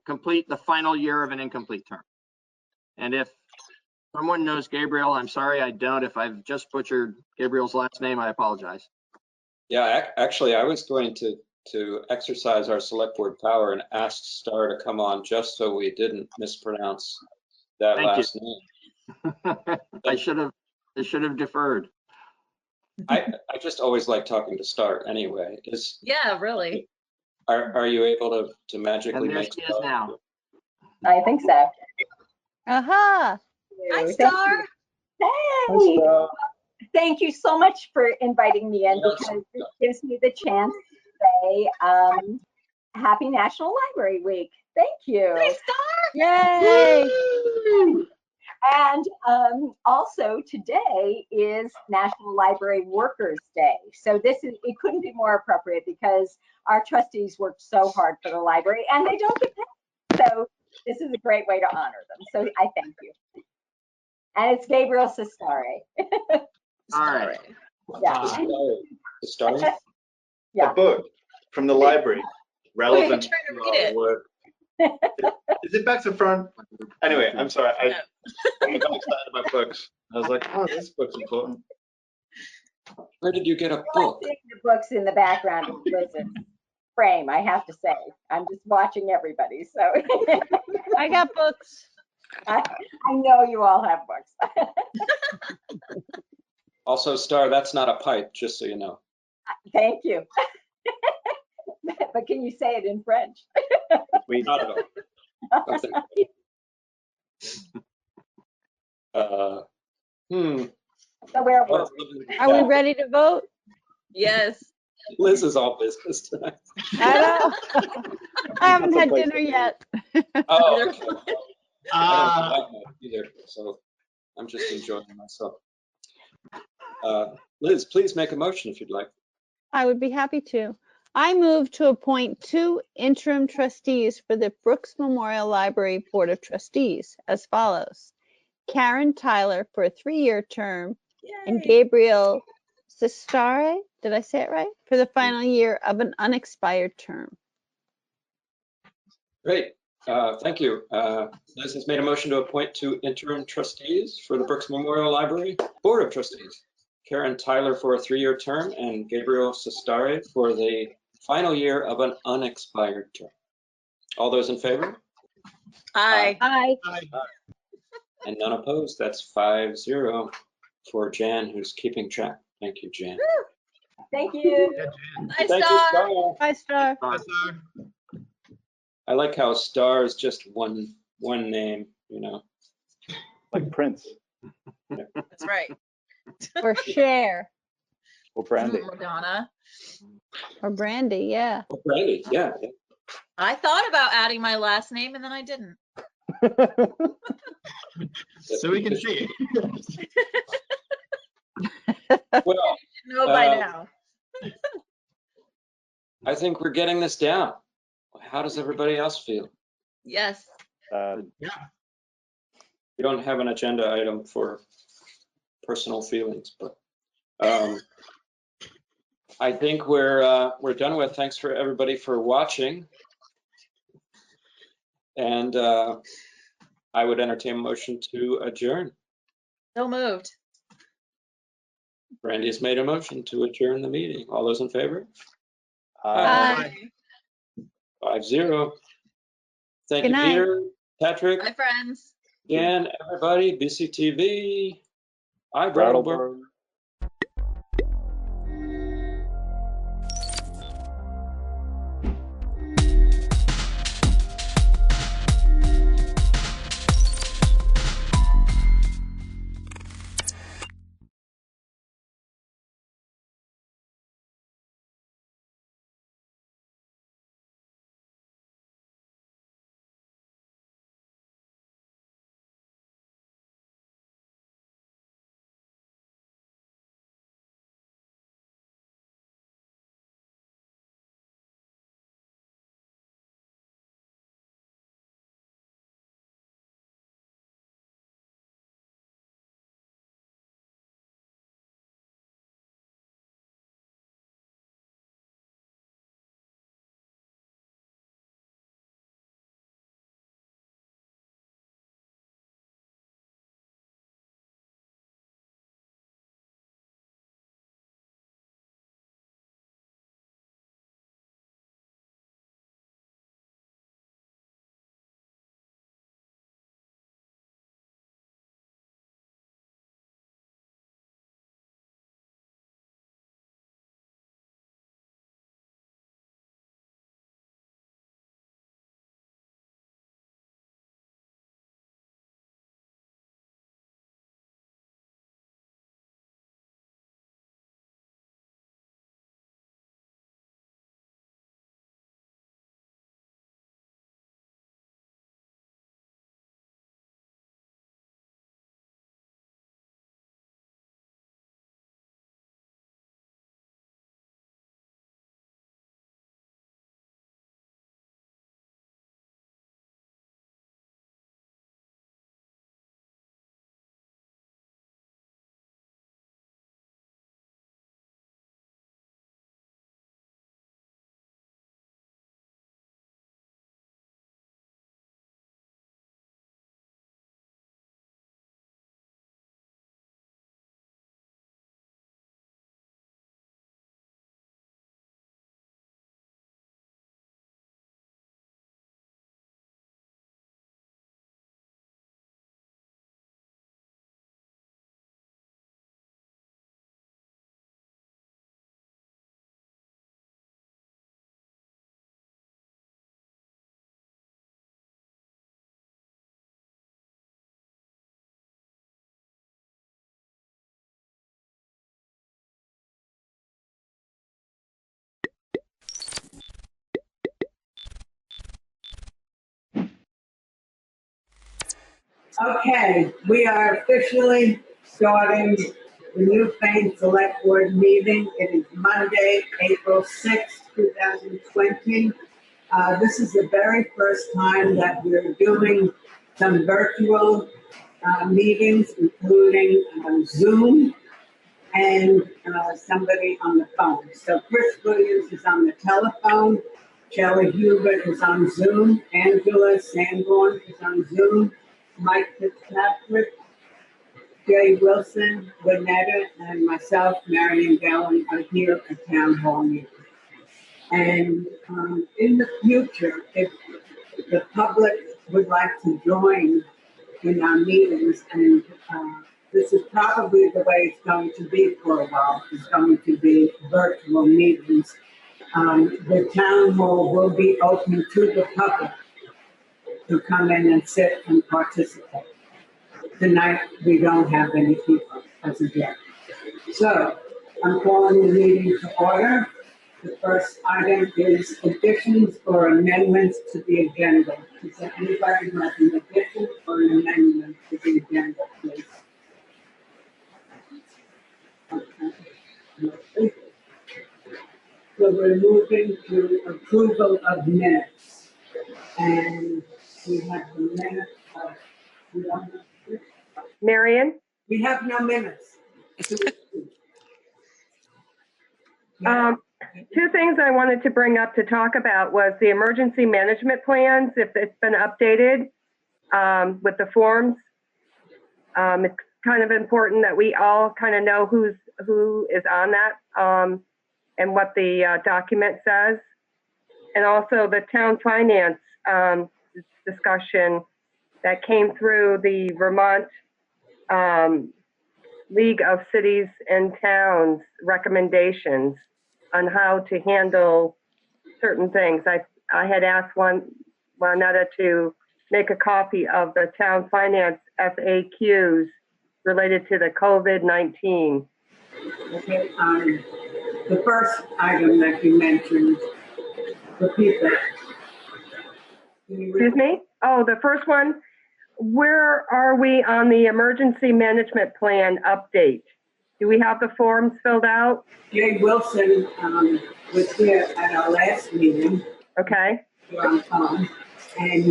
complete the final year of an incomplete term. And if someone knows Gabriel, I'm sorry I don't. If I've just butchered Gabriel's last name, I apologize. Yeah, actually, I was going to exercise our select board power and ask Star to come on just so we didn't mispronounce that last name. I should have deferred. I just always like talking to Star anyway. Yeah, really. Are you able to magically make she is now. I think so. Aha. Hi, Star. Hey. Thank you so much for inviting me in, because it gives me the chance to say Happy National Library Week. Thank you. Thanks, Star. Yay. Woo! And also today is National Library Workers Day. So it couldn't be more appropriate, because our trustees worked so hard for the library and they don't get paid. So this is a great way to honor them. So I thank you. And it's Gabriel Sestare. All right. Yeah. Sestare? Yeah. A book from the library, relevant to read our it. work. Is it back to front? Anyway, I'm sorry. I got excited about books. I was like, oh, this book's important. Where did you get a book? The books in the background of Blizzard. frame, I have to say. I'm just watching everybody, so. I got books. I know you all have books. Also, Star, that's not a pipe, just so you know. Thank you. But can you say it in French? Not at all. So where were we? Are we ready to vote? Yes. Liz is all business tonight. I know. I haven't had dinner yet. Oh, okay. I don't like that either, so I'm just enjoying myself. Liz, please make a motion if you'd like. I would be happy to. I move to appoint 2 interim trustees for the Brooks Memorial Library Board of Trustees as follows. Karen Tyler for a 3-year term and Gabriel Sestare, did I say it right? For the final year of an unexpired term. Great, thank you. Liz has made a motion to appoint 2 interim trustees for the Brooks Memorial Library Board of Trustees. Karen Tyler for a 3-year term and Gabriel Sestare for the final year of an unexpired term. All those in favor? Aye. Aye. And none opposed. That's 5-0 for Jan, who's keeping track. Thank you, Jan. Thank you. Bye, Thank you, Star. Bye, Star. I like how Star is just one name, you know. Like Prince. That's right. Or Cher. Or Brandy. Madonna. Or Brandy, yeah. Oh, Brandy, yeah. I thought about adding my last name and then I didn't. So we can see. Well, know by now. I think we're getting this down. How does everybody else feel? Yes. Yeah. We don't have an agenda item for personal feelings, but I think we're done with. Thanks for everybody for watching. And I would entertain a motion to adjourn. So moved. Brandy has made a motion to adjourn the meeting. All those in favor? Aye. 5-0. Thank Good you, night. Peter, Patrick, Bye, friends. Dan, everybody, BCTV. Bye, Brattleboro. Brattleboro. Okay, we are officially starting the new Fane Select Board meeting. It is Monday, April 6th, 2020. This is the very first time that we're doing some virtual meetings, including Zoom and somebody on the phone. So Chris Williams is on the telephone, Shelley Hubert is on Zoom, Angela Sanborn is on Zoom, Mike Fitzpatrick, Jay Wilson, Lynetta, and myself, Marion Gallen, are here at Town Hall meeting. And in the future, if the public would like to join in our meetings, and this is probably the way it's going to be for a while. It's going to be virtual meetings. The town hall will be open to the public to come in and sit and participate. Tonight, we don't have any people as of yet. So I'm calling the meeting to order. The first item is additions or amendments to the agenda. Is there anybody who has an addition or an amendment to the agenda, please? Okay. So we're moving to approval of minutes. And we have the minutes of, Marion? we have no minutes. Two things I wanted to bring up to talk about was the emergency management plans, if it's been updated with the forms. It's kind of important that we all kind of know who is on that and what the document says. And also the town finance discussion that came through the Vermont League of Cities and Towns recommendations on how to handle certain things. I had asked Juanetta to make a copy of the town finance FAQs related to the COVID-19. Okay, the first item that you mentioned, repeat that. Excuse me? Oh, the first one, where are we on the emergency management plan update? Do we have the forms filled out? Jay Wilson was here at our last meeting. Okay. And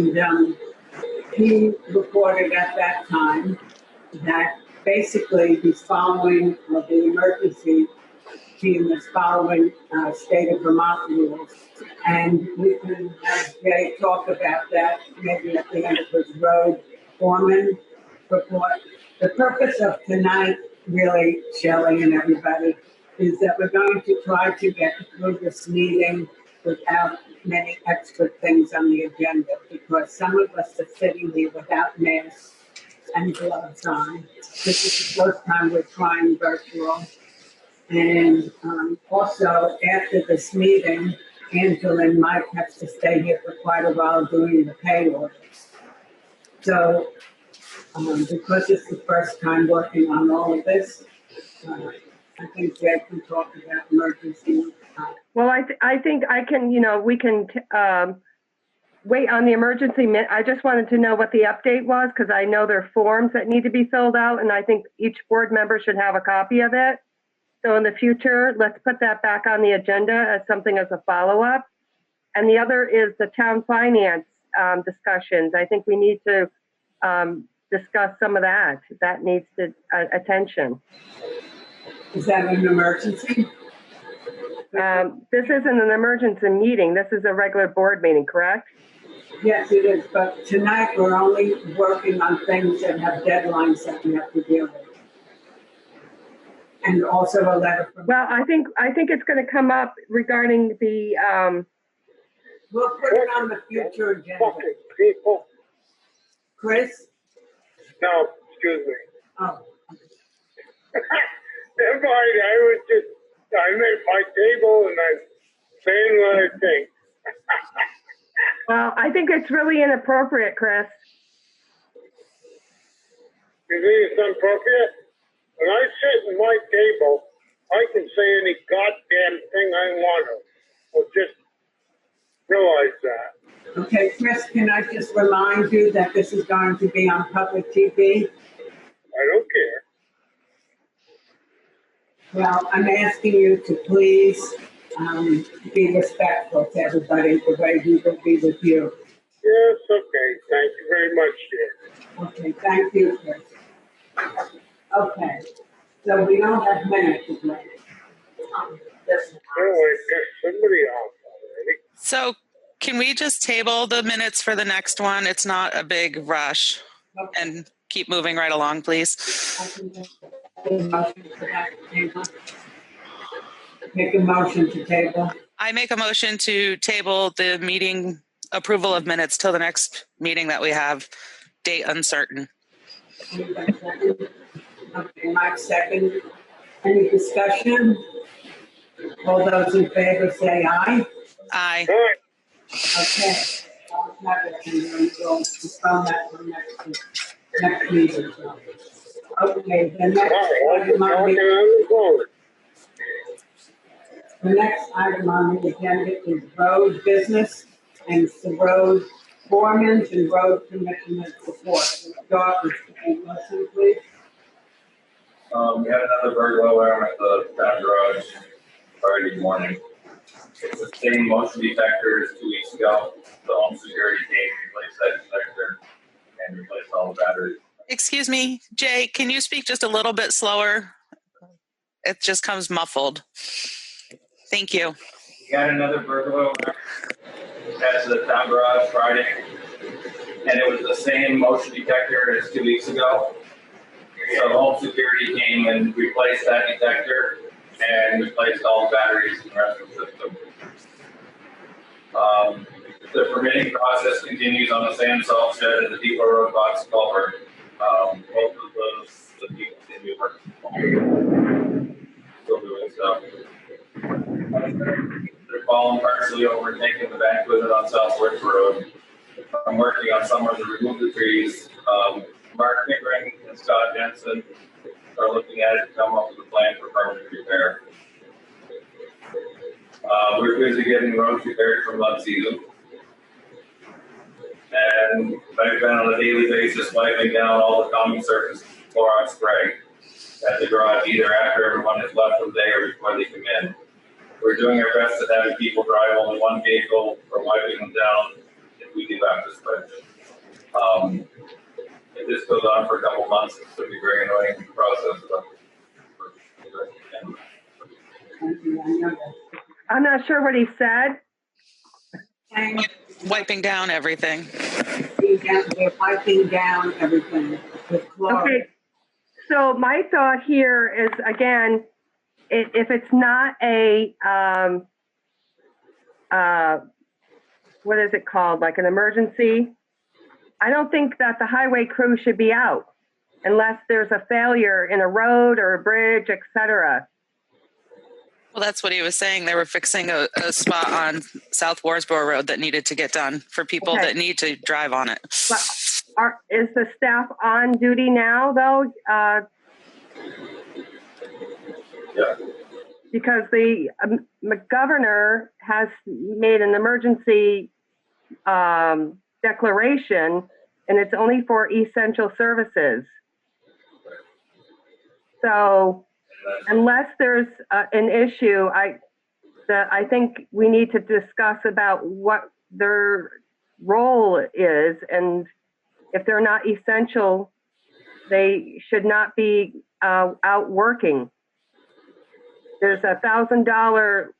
he reported at that time that basically he's following the emergency team is following state of Vermont rules. And we can have Jay talk about that maybe at the end of his road foreman report. The purpose of tonight, really, Shelley and everybody, is that we're going to try to get through this meeting without many extra things on the agenda, because some of us are sitting here without masks and gloves on. This is the first time we're trying virtual. And also, after this meeting, Angela and Mike have to stay here for quite a while doing the pay orders. So, because it's the first time working on all of this, I think Jay can talk about emergency. Well, I think I can, we can wait on the emergency. I just wanted to know what the update was, because I know there are forms that need to be filled out, and I think each board member should have a copy of it. So in the future, let's put that back on the agenda as something as a follow-up. And the other is the town finance discussions. I think we need to discuss some of that. That needs attention. Is that an emergency? This isn't an emergency meeting. This is a regular board meeting, correct? Yes, it is. But tonight we're only working on things that have deadlines that we have to deal with. And also a letter from. Well, I think it's going to come up regarding the. We'll put it on the future agenda. People. Chris? No, excuse me. Oh. Never mind. I made my table and I'm saying what I think. Well, I think it's really inappropriate, Chris. You think it's inappropriate? When I sit at my table, I can say any goddamn thing I want to. Well, just realize that. Okay, Chris, can I just remind you that this is going to be on public TV? I don't care. Well, I'm asking you to please be respectful to everybody the way we will be with you. Yes, okay. Thank you very much, dear. Okay, thank you, Chris. Okay, so we don't have minutes to make. Oh, I guess somebody off already. So can we just table the minutes for the next one? It's not a big rush. And keep moving right along, please. Make a motion to table. I make a motion to table the meeting approval of minutes till the next meeting that we have, date uncertain. Okay, Mike second. Any discussion? All those in favor say aye. Aye. Okay. I'll have it, and we'll postpone that for next meeting. Okay, the next item on the agenda is road business, and it's the road foreman and road commissioner report. Start with Wilson, please. We had another burglar alarm at the town garage Friday morning. It's the same motion detector as 2 weeks ago. The home security came, replaced that detector, and replaced all the batteries. Excuse me, Jay, can you speak just a little bit slower? It just comes muffled. Thank you. We had another burglar alarm at the town garage Friday, and it was the same motion detector as 2 weeks ago. So home security came and replaced that detector and replaced all the batteries in the rest of the system. The permitting process continues on the sand salt shed and the Depot Road box culvert. Both of those, the people continue working. Still doing stuff. They're falling partially over and taking the back with it on South Woods Road. I'm working on somewhere to remove the trees. Mark Pickering and Scott Jensen are looking at it to come up with a plan for permanent repair. We're busy getting roads repaired for mud season. And I've been on a daily basis wiping down all the common surface Clorox spray at the garage, either after everyone has left for the day or before they come in. We're doing our best at having people drive only one vehicle or wiping them down if we give out this spray. If this goes on for a couple months, it's going to be a very annoying process. I'm not sure what he said. Wiping down everything. They're wiping down everything with chlorine. Okay. So my thought here is, again, if it's not a, what is it called, like an emergency, I don't think that the highway crew should be out unless there's a failure in a road or a bridge, etc. Well, that's what he was saying. They were fixing a spot on South Warsboro Road that needed to get done for people that need to drive on it. But is the staff on duty now, though? Yeah. Because the governor has made an emergency declaration, and it's only for essential services. So unless there's an issue, I think we need to discuss about what their role is, and if they're not essential, they should not be out working. There's $1,000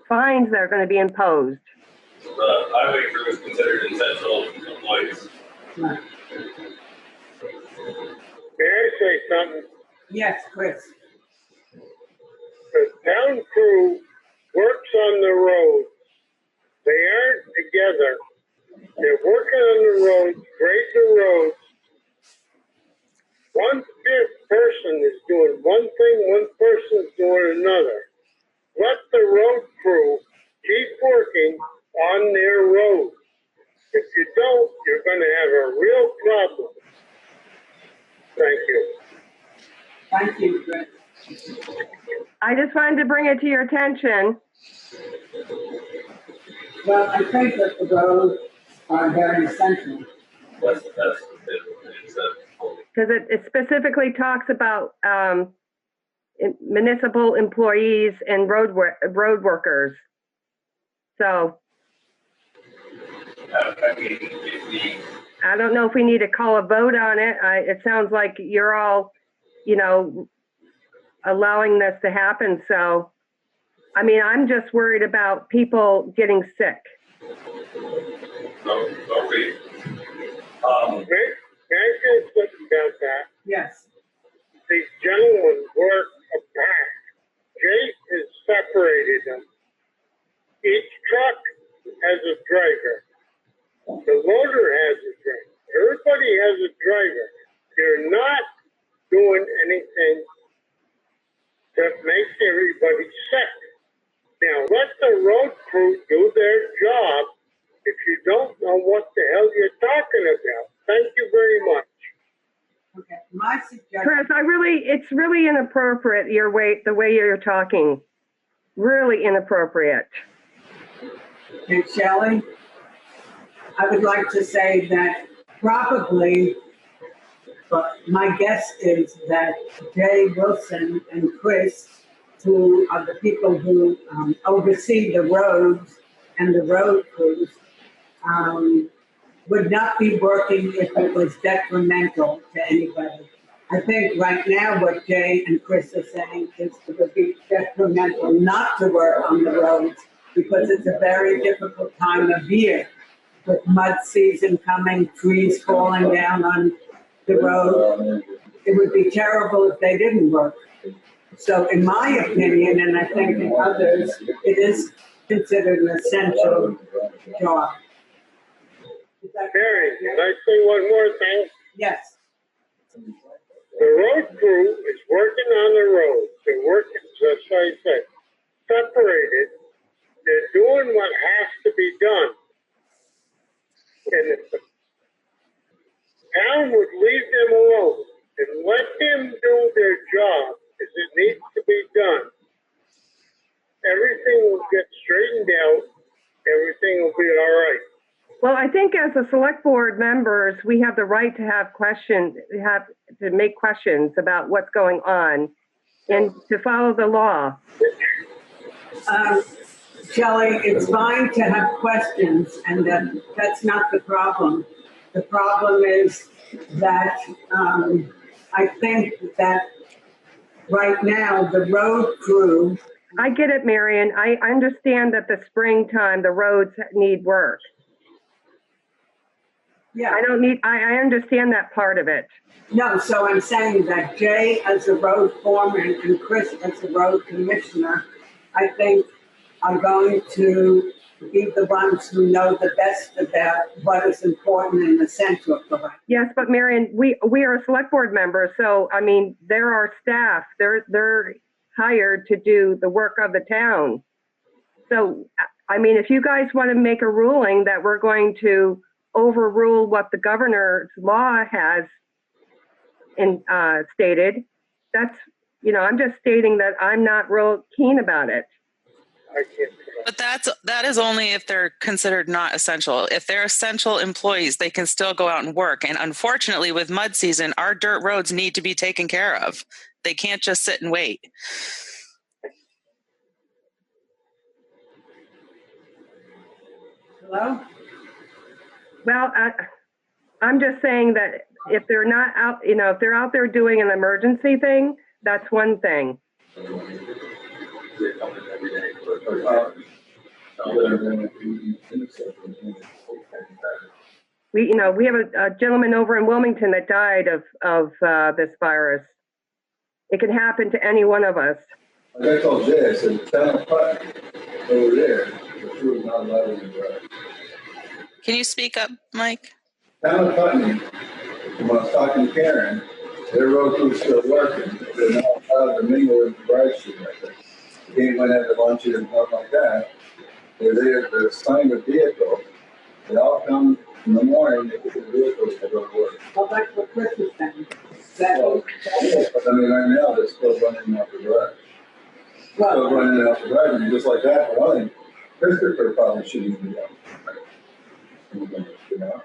fines that are going to be imposed. The highway crew is considered essential employees. May I say something? Yes, Chris. The town crew works on the road. They aren't together. They're working on the roads, grade the roads. One person is doing one thing, one person's doing another. Let the road crew keep working on their road. If you don't, you're going to have a real problem. Thank you. Thank you, Chris. I just wanted to bring it to your attention. Well, I think that the roads are very essential. Because it specifically talks about municipal employees and road workers. So I don't know if we need to call a vote on it. It sounds like you're all, allowing this to happen. So, I mean, I'm just worried about people getting sick. Okay. May I say something about that? Yes. These gentlemen work apart. Jay has separated them. Each truck has a driver. The loader has a driver. Everybody has a driver. They're not doing anything that makes everybody sick. Now let the road crew do their job if you don't know what the hell you're talking about. Thank you very much. Okay, my suggestion. Chris, it's really inappropriate the way you're talking. Really inappropriate. Okay, Shelley, I would like to say that probably, but my guess is that Jay Wilson and Chris, who are the people who oversee the roads and the road crews, would not be working if it was detrimental to anybody. I think right now what Jay and Chris are saying is it would be detrimental not to work on the roads because it's a very difficult time of year with mud season coming, trees falling down on the road. It would be terrible if they didn't work. So in my opinion, and I think in others, it is considered an essential job. Mary, can I say one more thing? Yes. The road crew is working on the roads. They're working, just like I said, separated. They're doing what has to be done. And if the town would leave them alone and let them do their job as it needs to be done, everything will get straightened out. Everything will be all right. Well, I think as a select board members, we have the right to have questions, to make questions about what's going on and to follow the law. Shelley, it's fine to have questions, and that's not the problem. The problem is that I think that right now the road crew. I get it, Marion. I understand that the springtime, the roads need work. Yeah. I understand that part of it. No, so I'm saying that Jay as a road foreman and Chris as a road commissioner, I think are going to be the ones who know the best about what is important and essential for us. Yes, but Marion, we are a select board member, so I mean, there are staff. They're hired to do the work of the town. So, I mean, if you guys want to make a ruling that we're going to overrule what the governor's law has stated, that's, I'm just stating that I'm not real keen about it. But that is only if they're considered not essential. If they're essential employees, they can still go out and work. And unfortunately, with mud season, our dirt roads need to be taken care of. They can't just sit and wait. Hello? Well, I'm just saying that if they're not out, if they're out there doing an emergency thing, that's one thing. We have a gentleman over in Wilmington that died of this virus. It can happen to any one of us. Like I told Jay, I said, the town of Putney over there, the crew is not allowed to drive. Can you speak up, Mike? Town of Putney, when I was talking to Karen, their road crew's still working. They're not allowed to mingle with the drive through right there. You can't went out to lunch and stuff like that. They're there, they're assigned a vehicle. They all come in the morning, they get their vehicles to go to work. Well, that's what Chris is saying. But I mean, right now, they're still running out the drive. Still running out the drive, and just like that, for one thing, Christopher probably shouldn't be done. You know?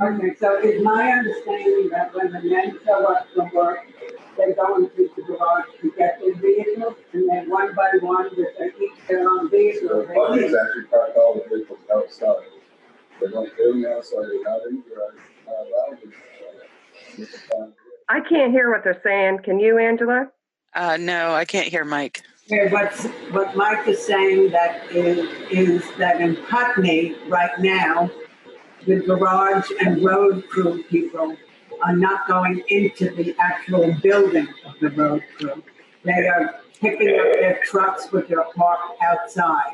Okay, so is my understanding that when the men show up from work, they go into the garage to get their vehicles, and then one by one, with each their own vehicle, So they Bucky's leave? actually parked all the vehicles outside. They don't do them outside, they're not in the garage, not allowed to. You can find- I can't hear what they're saying. Can you, Angela? No, I can't hear Mike. Okay, what Mike is saying that is that in Putney right now, the garage and road crew people are not going into the actual building of the road crew. They are picking up their trucks which are parked outside.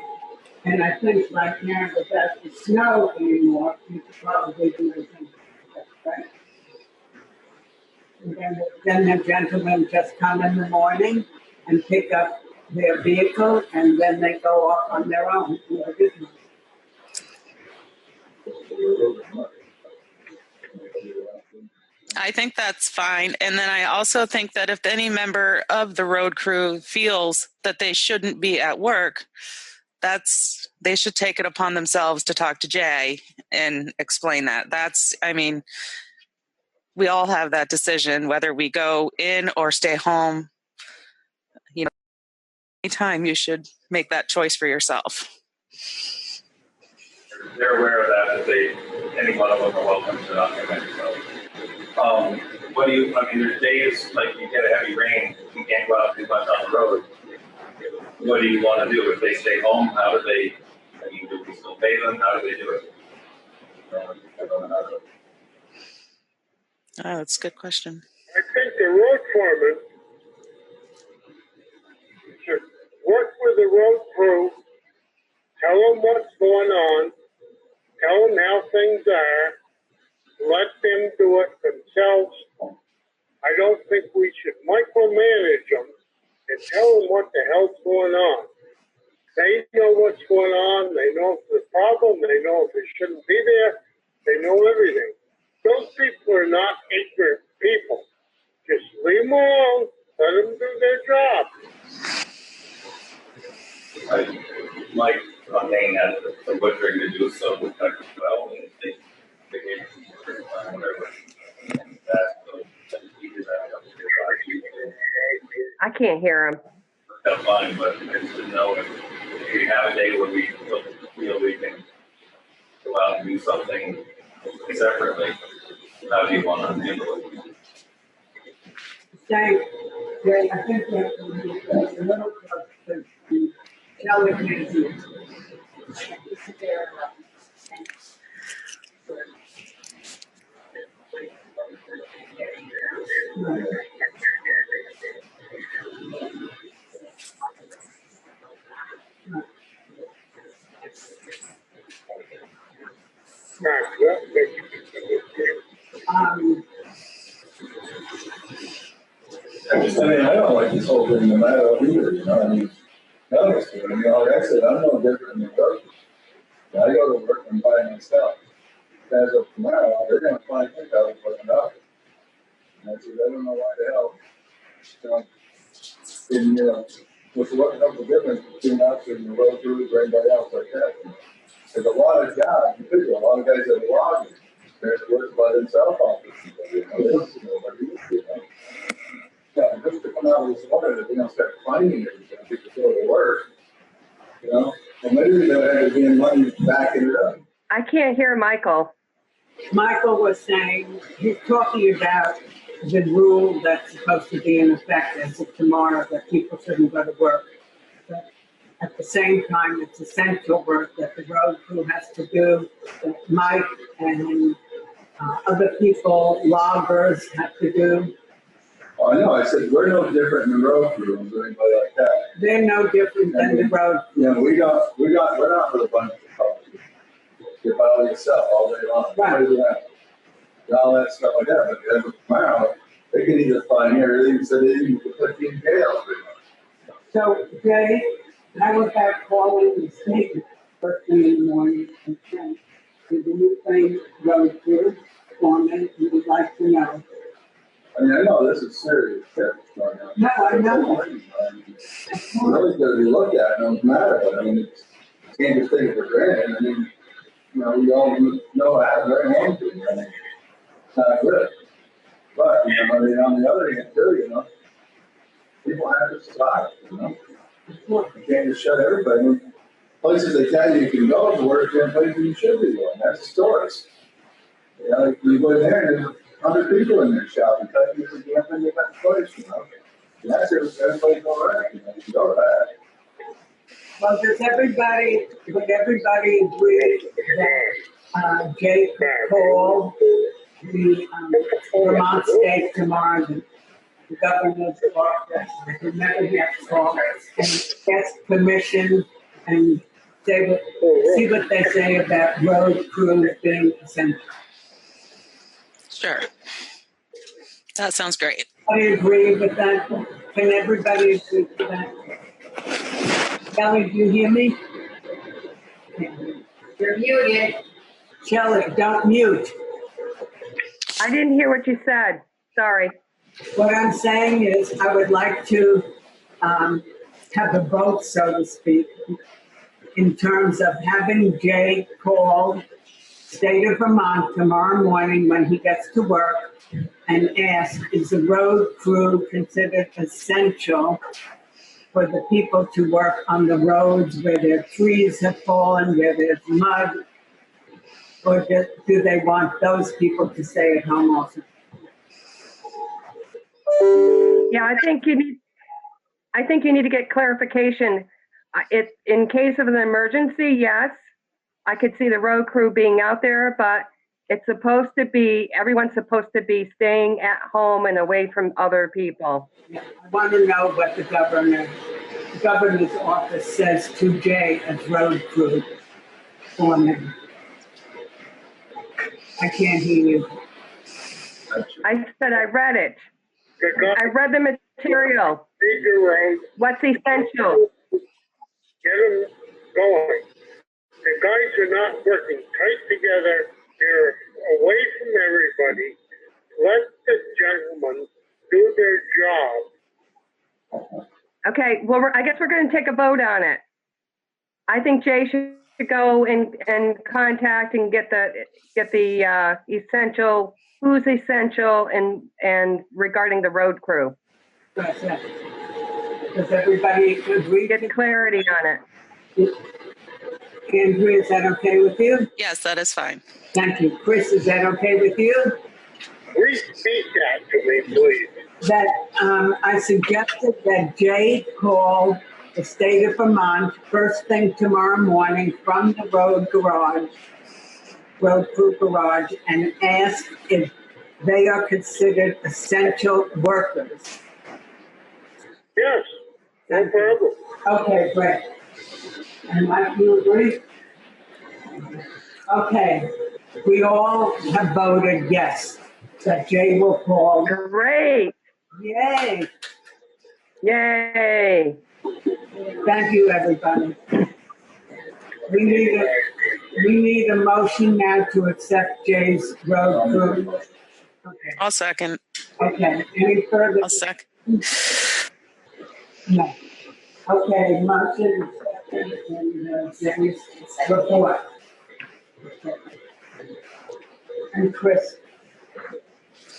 And I think right now without the snow anymore, you could probably do the same. Right? And then the gentlemen just come in the morning and pick up their vehicle, and then they go off on their own with the business. I think that's fine. And then I also think that if any member of the road crew feels that they shouldn't be at work, they should take it upon themselves to talk to Jay and explain that. We all have that decision, whether we go in or stay home. You know, anytime you should make that choice for yourself. They're aware of that any one of them are welcome to not come in. So, there's days like you get a heavy rain, you can't go out too much on the road. What do you want to do? If they stay home, how do they, do we still pay them? How do they do it? I don't know how to. Oh, that's a good question. I think the road foreman should work with the road crew, tell them what's going on, tell them how things are, let them do it themselves. I don't think we should micromanage them and tell them what the hell's going on. They know what's going on, they know if there's a problem, they know if it shouldn't be there, they know everything. Those people are not ignorant people. Just leave them alone, let them do their job. Mike Maine has the butchering to do so with Texas well, and they gave whatever. I can't hear him. That's fine, but I just didn't know if we have a day where we feel we can go out and do something separately. How do you want to handle it? Thanks. I think that a little close to tell it easy. I don't like this whole thing no matter what either, you know, honestly, like I said, I'm no different than work. I go to work and buy myself. As of tomorrow, they're gonna find things out looking up. And I said, I don't know why the hell, what's the difference between us and the road crews or anybody else like that? There's a lot of jobs, a lot of guys that are logging. They're working by themselves off this, just to come out of this water, they're gonna start finding everything, people go to work, and maybe they'll have to be in money backing it up. I can't hear Michael. Michael was saying, he's talking about the rule that's supposed to be in effect as of tomorrow, that people shouldn't go to work. But at the same time, it's essential work that the road crew has to do, that Mike and other people, loggers have to do. Oh, I know, I said, we're no different than the road crews or anybody like that. They're no different than the road crew. We're not with a bunch of public. You're by yourself all day long. Right. And all that stuff like that, but as of tomorrow, they can either find here, they even said they even put 15 jails. So, Jay, I was out calling the state first thing in the morning and saying, did the new thing go through for me? We would like to know. I mean, I know this is serious stuff going on. No, I know. It's really going to be looked at, no matter what. I mean, it's can't just take it for granted. I mean, you know, we all know how very home to. I mean, it's not good. But, you know, I mean, on the other hand, too, you know, people have to survive, you know. You can't just shut everybody. I mean, places they tell you can go to work, and places you should be going. That's the stores. You know, you go in there and there's 100 people in there shopping, cutting you gambling, you got the place, you know. And that's everybody's all right, you know, you know that. Well, would everybody agree that Jake called the Vermont State tomorrow, the governor's office, whomever he has called, and ask permission and see what they say about road crews being essential? Sure. That sounds great. I agree with that. Can everybody agree with that? Kelly, do you hear me? You're muted. Kelly, don't mute. I didn't hear what you said. Sorry. What I'm saying is I would like to have a vote, so to speak, in terms of having Jay call State of Vermont tomorrow morning when he gets to work and ask, is the road crew considered essential for the people to work on the roads where their trees have fallen, where there's mud, or do they want those people to stay at home also? Yeah, I think you need to get clarification. It, in case of an emergency, yes, I could see the road crew being out there, but it's supposed to be, everyone's supposed to be staying at home and away from other people. I want to know what the governor's office says to Jay as road crew foreman. I can't hear you. I said I read it. I read the material. What's essential? Get them going. The guys are not working tight together. They're away from everybody. Let the gentlemen do their job. Okay, well, I guess we're going to take a vote on it. I think Jay should go and contact and get the essential, who's essential, and regarding the road crew. Does everybody agree? Get clarity on it. Andrew, is that okay with you? Yes, that is fine. Thank you. Chris, is that okay with you? Respeak that to me, please. That I suggested that Jay call the state of Vermont first thing tomorrow morning from the road crew garage, and ask if they are considered essential workers. Yes, no problem. Okay, great. And Mike, you agree? Okay, we all have voted yes, that Jay will call. Great. Yay. Yay. Thank you, everybody. We need a motion now to accept Jay's road crew. Okay. I'll second. Okay, any further? I'll second. No. Okay, motion and Jay's report. And Chris.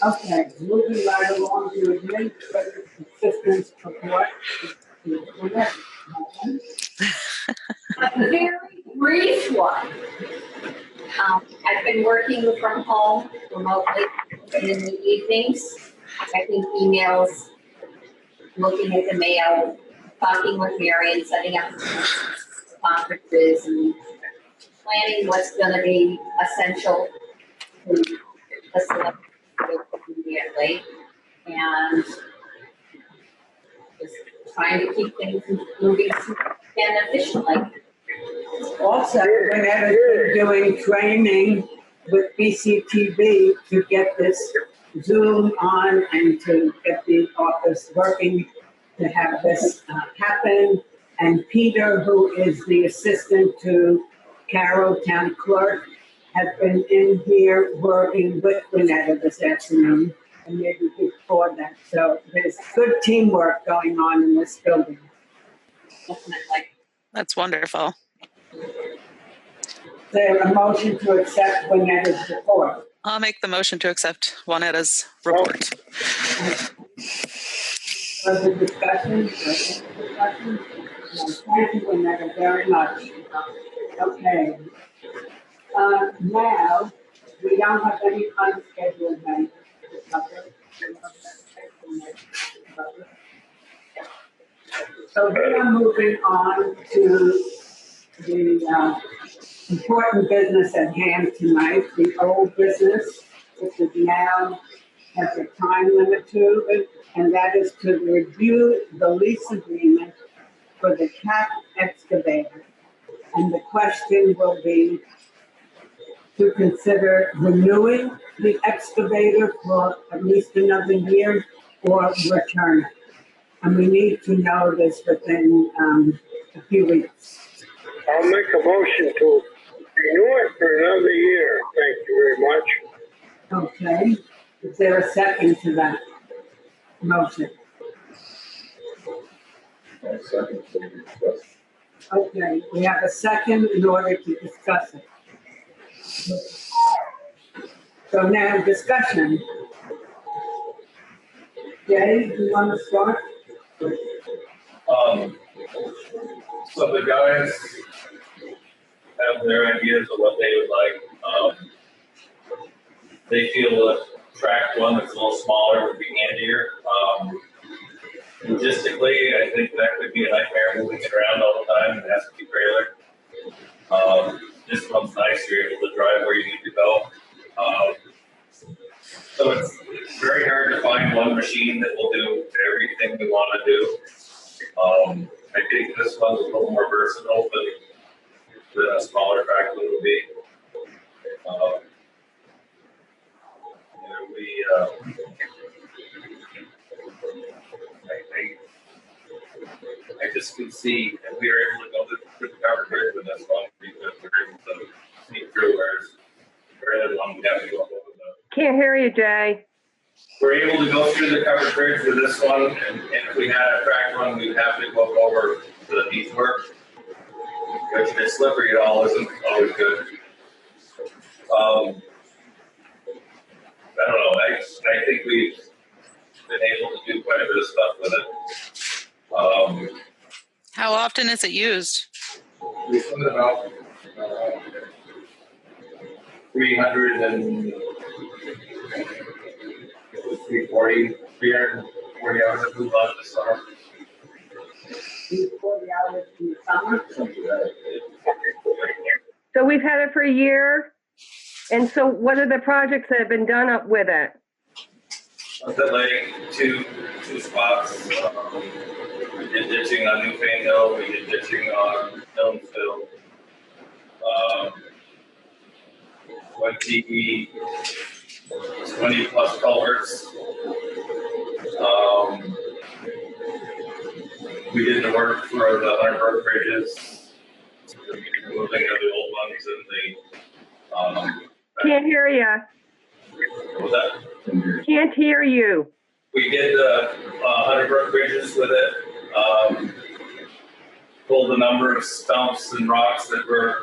Okay, moving right along to administrative assistance report. A very brief one. I've been working from home remotely in the evenings, checking emails, looking at the mail, talking with Mary and setting up conferences and planning what's going to be essential to the select immediately, and just trying to keep things moving and efficiently. Also, Renetta is doing training with BCTV to get this Zoom on and to get the office working to have this happen. And Peter, who is the assistant to Carroll Town Clerk, has been in here working with Renetta this afternoon and maybe before that. So there's good teamwork going on in this building. That's wonderful. Is there a motion to accept Juaneta's report? I'll make the motion to accept Juaneta's report. Further discussion? No, thank you, Juaneta, very much. Okay. Now, we don't have any unscheduled matters to cover. So we are moving on to the important business at hand tonight, the old business, which is now has a time limit to it, and that is to review the lease agreement for the CAT excavator. And the question will be to consider renewing the excavator for at least another year or return it. And we need to know this within a few weeks. I'll make a motion to renew it for another year. Thank you very much. Okay. Is there a second to that motion? Second. Okay, we have a second in order to discuss it. So now discussion. Jay, do you want to start? So the guys have their ideas of what they would like. They feel the tracked one that's a little smaller would be handier. Logistically, I think that could be a nightmare moving it around all the time. It has to be trailer. This one's nice. You're able to drive where you need to go. So it's very hard to find one machine that will do everything we want to do. I think this one's a little more versatile than a smaller tractor would be. I just can see that we are able to go through the covered bridge with this one because we're able to sneak through, whereas for the one we have to go over the. Can't hear you, Jay. We're able to go through the covered bridge with this one, and if we had a tracked one, we'd have to go over to the piece work, which if it's slippery at all isn't always good. I don't know. I think we've been able to do quite a bit of stuff with it. How often is it used? We put about 340 hours of move on this summer. 40 hours in the summer? So we've had it for a year. And so what are the projects that have been done up with it? Delaying two spots. We did ditching on New Fane Hill. We did ditching on Hillsville. 20 plus culverts. We did the work for the Hunterbrook bridges, moving of the old ones and the. Can't hear you. What was that? Can't hear you. We did the Hunterbrook bridges with it. Pulled a number of stumps and rocks that were,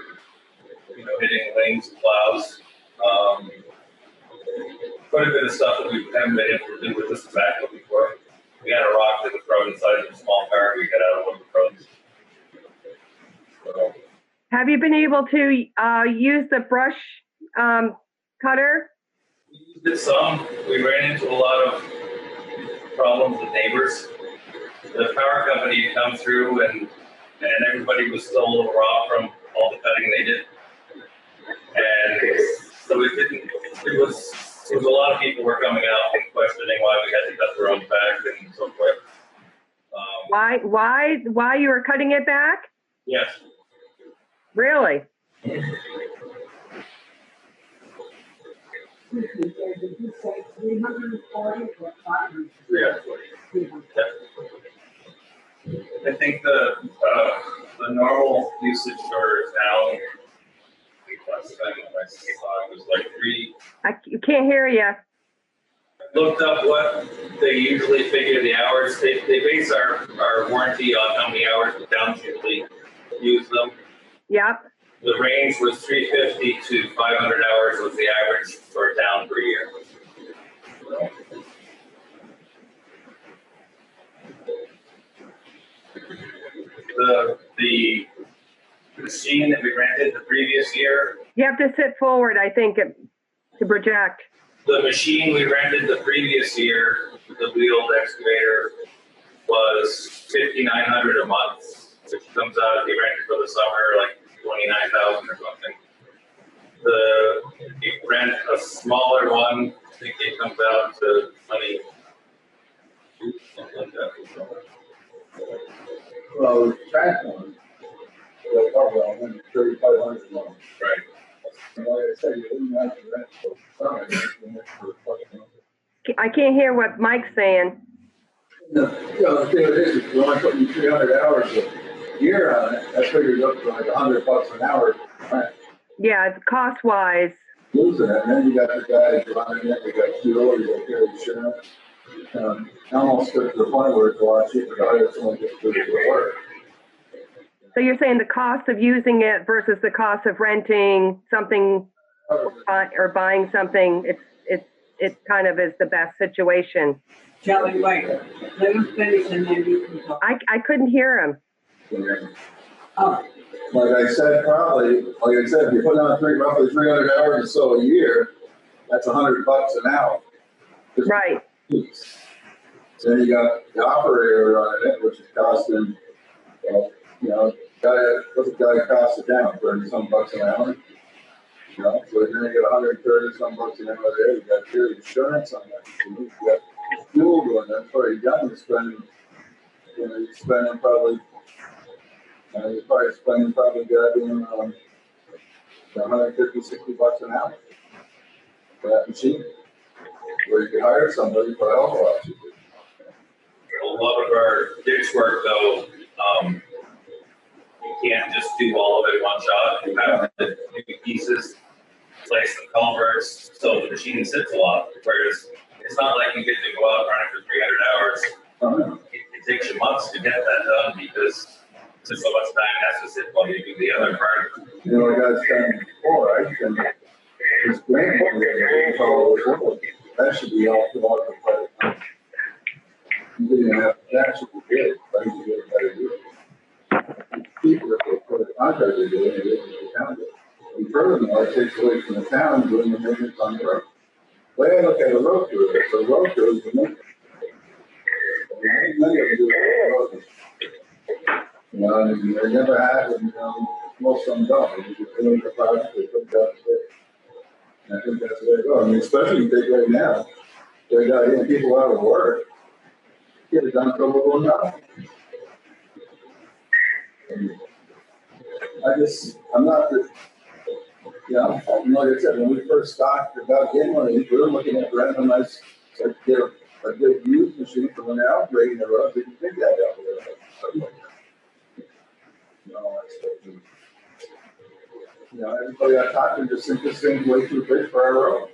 hitting lanes, plows. Quite a bit of stuff that we haven't been able to do with this tobacco before. We had a rock that was thrown inside of a small car. We got out of one of the roads. So, Have you been able to use the brush cutter? we used it some. We ran into a lot of problems with neighbors. The power company had come through and everybody was still a little raw from all the cutting they did. And so it was a lot of people were coming out and questioning why we had to cut the road back and so forth. Why you were cutting it back? Yes. Really? Did you say 340 or 500? 340. I think the normal usage for town, last time I saw it was like 3. I can't hear you. Looked up what they usually figure the hours. They base our warranty on how many hours the towns usually use them. Yep. The range was 350 to 500 hours was the average for a town per year. The machine that we rented the previous year. You have to sit forward, I think, to project. The machine we rented the previous year, the wheeled excavator, was $5,900 a month, which comes out if you rent it for the summer, like $29,000 or something. If you rent a smaller one, I think it comes out to $20. Something like that. Well, track one, they'll cover 100, 3,500 a month. Right. And like I said, you wouldn't have to rent for summer, you can rent for fucking. I can't hear what Mike's saying. No, the thing is, if you only putting 300 hours a year on it, that figures up to like $100 an hour. Right? Yeah, it's cost-wise. Losing it, and then you got the guys running it, you got fuel, you got carry insurance. Almost to the point where it's a lot cheaper to hire someone just to do the work. So you're saying the cost of using it versus the cost of renting something or buying something, it kind of is the best situation. Kelly, wait, let him finish and then you can talk. I couldn't hear him. Yeah. Oh. Like I said, if you put on roughly 300 hours or so a year, that's $100 an hour. Right. Then you got the operator running it, which is costing, what's the guy cost it down, 30 some bucks an hour? So then you got 130 some bucks an hour there. You got your insurance on that. You got fuel going in. So you're done spending, you're spending probably, goddamn 150, 60 bucks an hour for that machine. Where you could hire somebody for a hell of a lot cheaper. A lot of our ditch work, though, you can't just do all of it in one shot. You have to do pieces, place the culverts, so the machine sits a lot. Whereas it's not like you get to go out and run it for 300 hours. It takes you months to get that done because so much time has to sit while you do the other part. Like I was saying before, I think this grant money that should be off the market by the time. You didn't have that should be good, but you get a better deal. People if they put a contractor doing it, the town does. And furthermore, it takes away from the town doing the maintenance on the road. Well, I look at a road crew. So the road crew is the maintenance. Many of them do it on the road. And they never had it, most of them don't. They just doing the project, they put it down there. And I think that's the way to go. I mean, especially if they right now, they got people out of work, get it done for a little now. I'm not the, like I said, when we first started about getting one of these, we were looking at randomized, get a good used machine for when they're operating the road, they can pick that up. Everybody I talk to just think this thing's way too big for our road.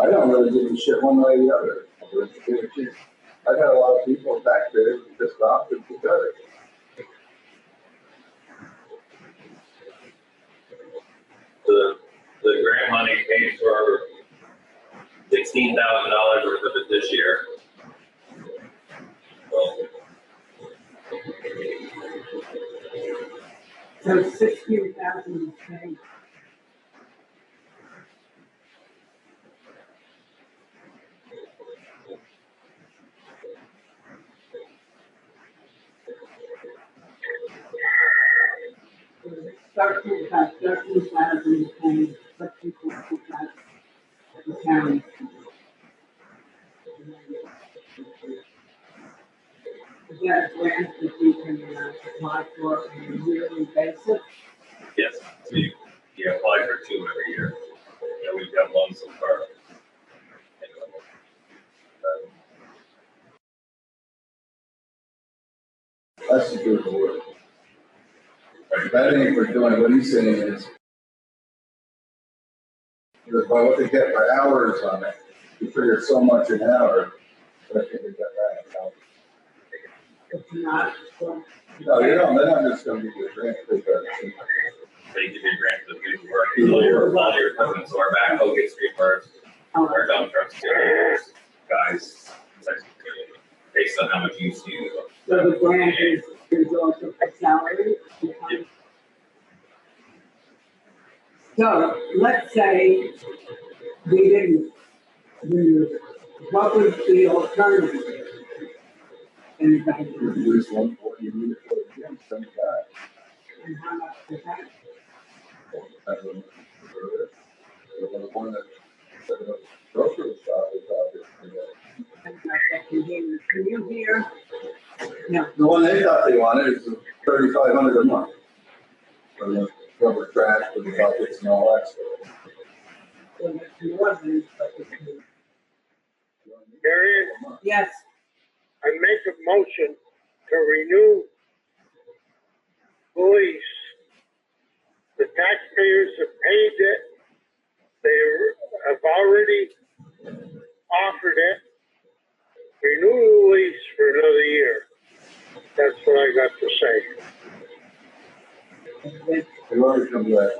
I don't really give a shit one way or the other. I've had a lot of people back there just off and together. The grant money paid for $16,000 worth of it this year. So 16,000 is paid. About 13,000 is paid, but people got the county. Is that a grant that you can apply for on a yearly basis? Yes, so you apply for 2 every year. We've got 1 so far. That's the good work. That ain't for doing what he's saying is by what they get by hours on it, you figure so much an hour, but they get that. not. No, you don't, they're not just gonna give you a grant for that. They give you a grant to do the work, all your equipment, so our backhoe gets reimbursed, our dump trucks, guys, based on how much use you use. So the grant is also for salary? So let's say we didn't use, what would the alternative be? Anybody? Use one for you, use it for the gym, send it back. And how much is that? That's the one that set up grocery shop is out there. Can you hear? No. The one they thought they wanted is $3,500 a month. For the rubber trash, for the buckets and all that stuff. So that's more than, but it's. Marion, Yes. I make a motion to renew the lease. The taxpayers have paid it. They have already offered it. Renew the lease for another year. That's what I got to say. They've already come back.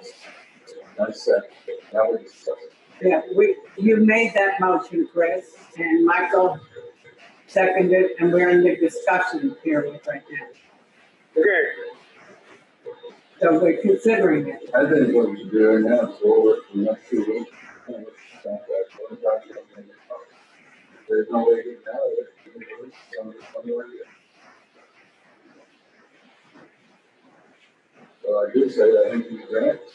Nice set. Now we're discussing. Yeah, you made that motion, Chris, and Michael seconded, and we're in the discussion period right now. Okay. So we're considering it. I think what we should do right now is go over it for the next 2 weeks. There's no way to get out of it. So I do say I think these grants.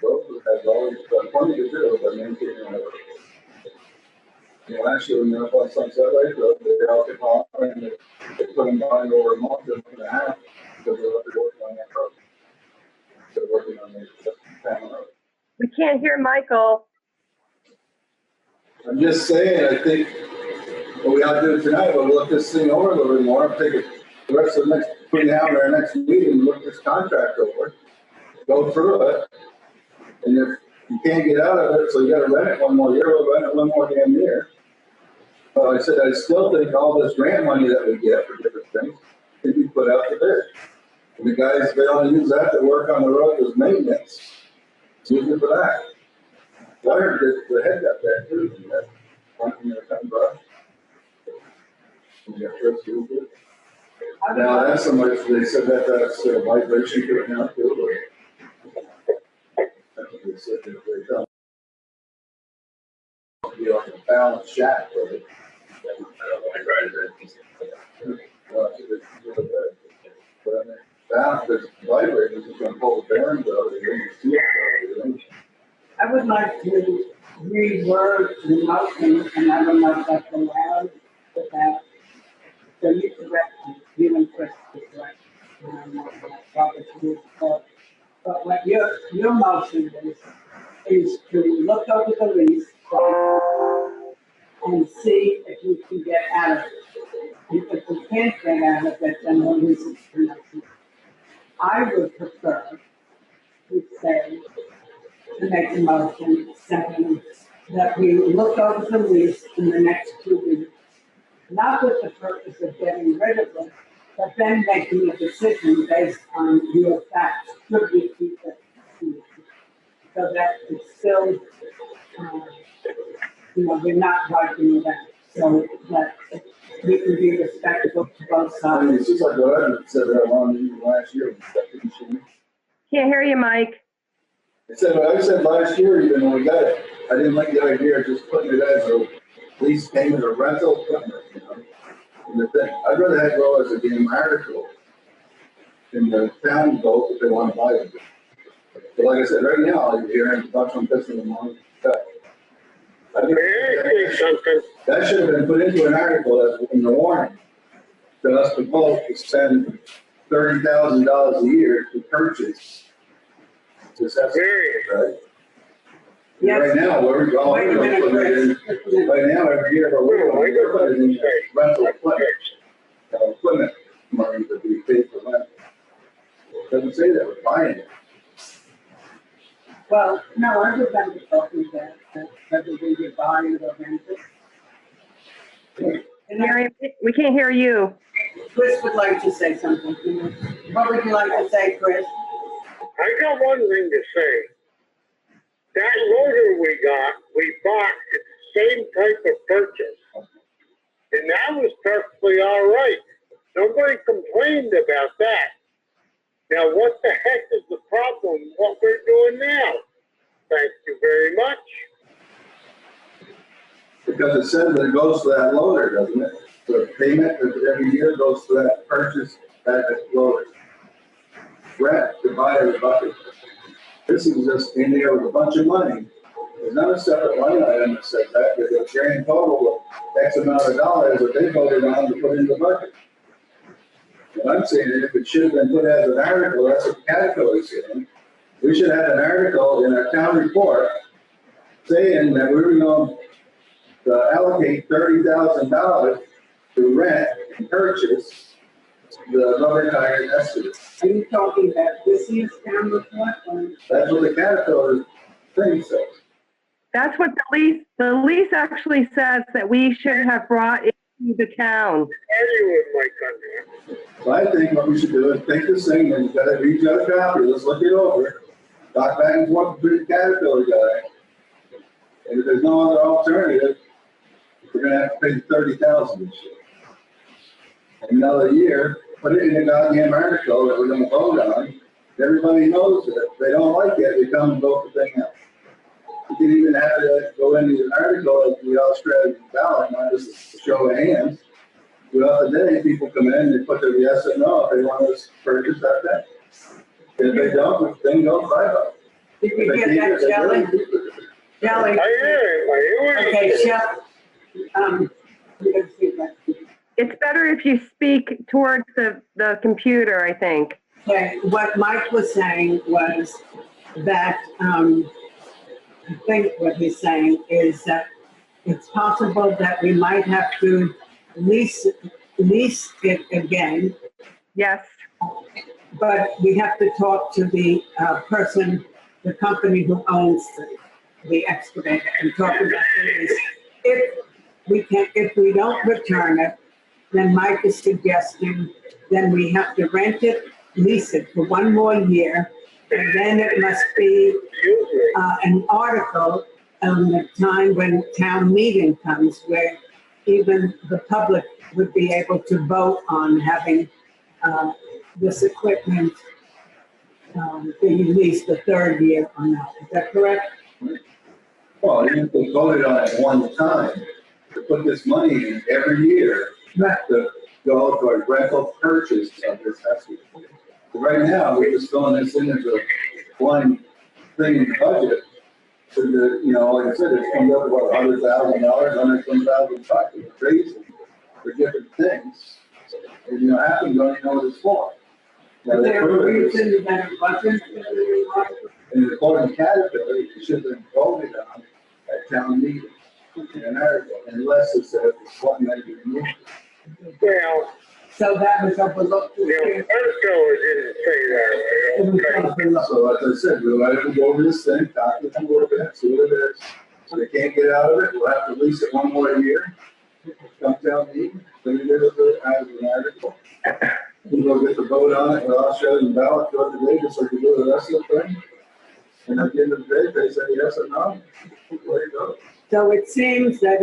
Broker has always done plenty to do by maintaining it. You know, actually, when you're up on Sunset Lake Road, they all get off and they put them behind over a month and a half because they're working on that road. They're working on the town road. We can't hear Michael. I'm just saying, I think what we ought to do tonight, we'll look this thing over a little bit more, take it the rest of the next, between now and our next meeting, look this contract over, go through it. And if you can't get out of it, so you gotta rent it one more year, we'll rent it one more damn year. But like I said, I still think all this grant money that we get for different things can be put out to bid. And the guys, they only use that to work on the road as maintenance. Use it for that. I heard that the head got that too, and that one, cutting brush. And you got first use it. Now that's so much, they said that that's a vibration to it now too. That's what they said, they done. Be like a balanced shack with it. But I mean, balance is vibrators, it's gonna pull the bearings out. I would like to reword the motion, and I don't know if that's allowed with that. So you correct me, you and Chris is correct. And I'm not Robert's rules of order. But what your motion is to look over the lease and see if you can get out of it. And if we can't get out of it, then we'll lease it for next year. I would prefer to say, to make a motion, second, that we look over the lease in the next 2 weeks, not with the purpose of getting rid of it, but then making a decision based on real facts. Should we keep it? So that it's still, we're not wiping it out. So that we can be respectful to both I mean, sides. it's just like what I said that on last year. Can't hear you, Mike. I said what I said last year, even when we got it, I didn't like the idea of just putting it as a lease payment or rental equipment, And the thing, I'd rather have it go as a damn article in the town vote if they want to buy it. But like I said, right now, you're hearing a bunch of this in the morning. I think that should have been put into an article as in the warning. For us to vote to spend $30,000 a year to purchase. Just that's right. Yes. Right now, we're going right now, every year, we're putting in rental equipment money that we pay for rent. Doesn't say that we're buying it. Well, no, I remember talking that whether we would buy it or rent it. Mary, we can't hear you. Chris would like to say something. What would you like to say, Chris? I got one thing to say. That loader we bought, it's the same type of purchase. And that was perfectly all right. Nobody complained about that. Now, what the heck is the problem with what we're doing now? Thank you very much. Because it says that it goes to that loader, doesn't it? The payment every year goes to that purchase, that loader. Bratt divided the bucket. This is just in there with a bunch of money. There's not a separate line item that says that. There's a grand total of X amount of dollars that they voted on to put in the budget. What I'm saying is if it should have been put as an article, that's what Caterpillar is saying. We should have an article in our town report saying that we were going to allocate $30,000 to rent and purchase the rubber tire excavator. Are you talking about this year's town report? That's what the Caterpillar thing says. That's what the lease actually says that we should have brought into the town. So I think what we should do is take this thing and read the copy, let's look it over, talk back and forth with the Caterpillar guy. And if there's no other alternative, we're gonna have to pay $30,000 this year. Another year, put it in the goddamn article that we're gonna vote on. Everybody knows it. If they don't like it, they come and vote the thing out. You can even have it go into an article like the Australian ballot, not just a show of hands. Throughout the day, people come in, they put their yes or no if they want to purchase that thing. If they don't, the thing goes bye-bye. Did you get that, Shelley? Shelley? Okay, Shelley. It's better if you speak towards the computer, I think. Okay, what Mike was saying was that, I think what he's saying is that it's possible that we might have to lease it again. Yes. But we have to talk to the person, the company who owns the excavator and talk about the lease. If we don't return it, then Mike is suggesting then we have to rent it, lease it for one more year, and then it must be an article on the time when town meeting comes where even the public would be able to vote on having this equipment being leased the third year or not. Is that correct? Well, even if they voted on it one time, to put this money in every year to go to a rental purchase of this excavator. Right now, we're just throwing this in as a one thing in the budget. So like I said, it comes up to what, $100,000, $120,000 it's crazy for different things. And half of them don't even know what it's for. Now, Is there a reason that it wasn't? And according to Caterpillar, it should have been voted on at town meeting in an article, unless it says it's one that you moved. Well, so that was overlooked. Article didn't say that. So as I said, we'll let them go over this thing, talk to them a little bit, see what it is. If they can't get out of it, we'll have to lease it one more year. Come down meeting, then we did it as an article. We'll get the vote on it, and I'll show you the ballot throughout the day, just like we do the rest of the thing. And at the end of the day, they say yes or no. There you go. So it seems that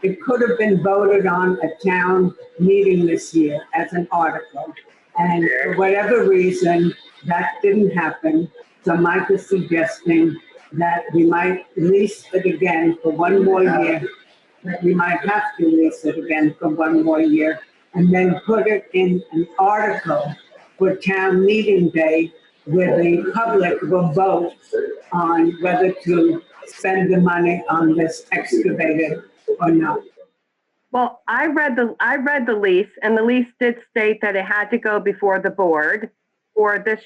it could have been voted on at town meeting this year as an article. And for whatever reason, that didn't happen. So Mike is suggesting that we might lease it again for one more year. That we might have to lease it again for one more year. And then put it in an article for town meeting day where the public will vote on whether to spend the money on this excavator or not. Well, I read the lease, and the lease did state that it had to go before the board for this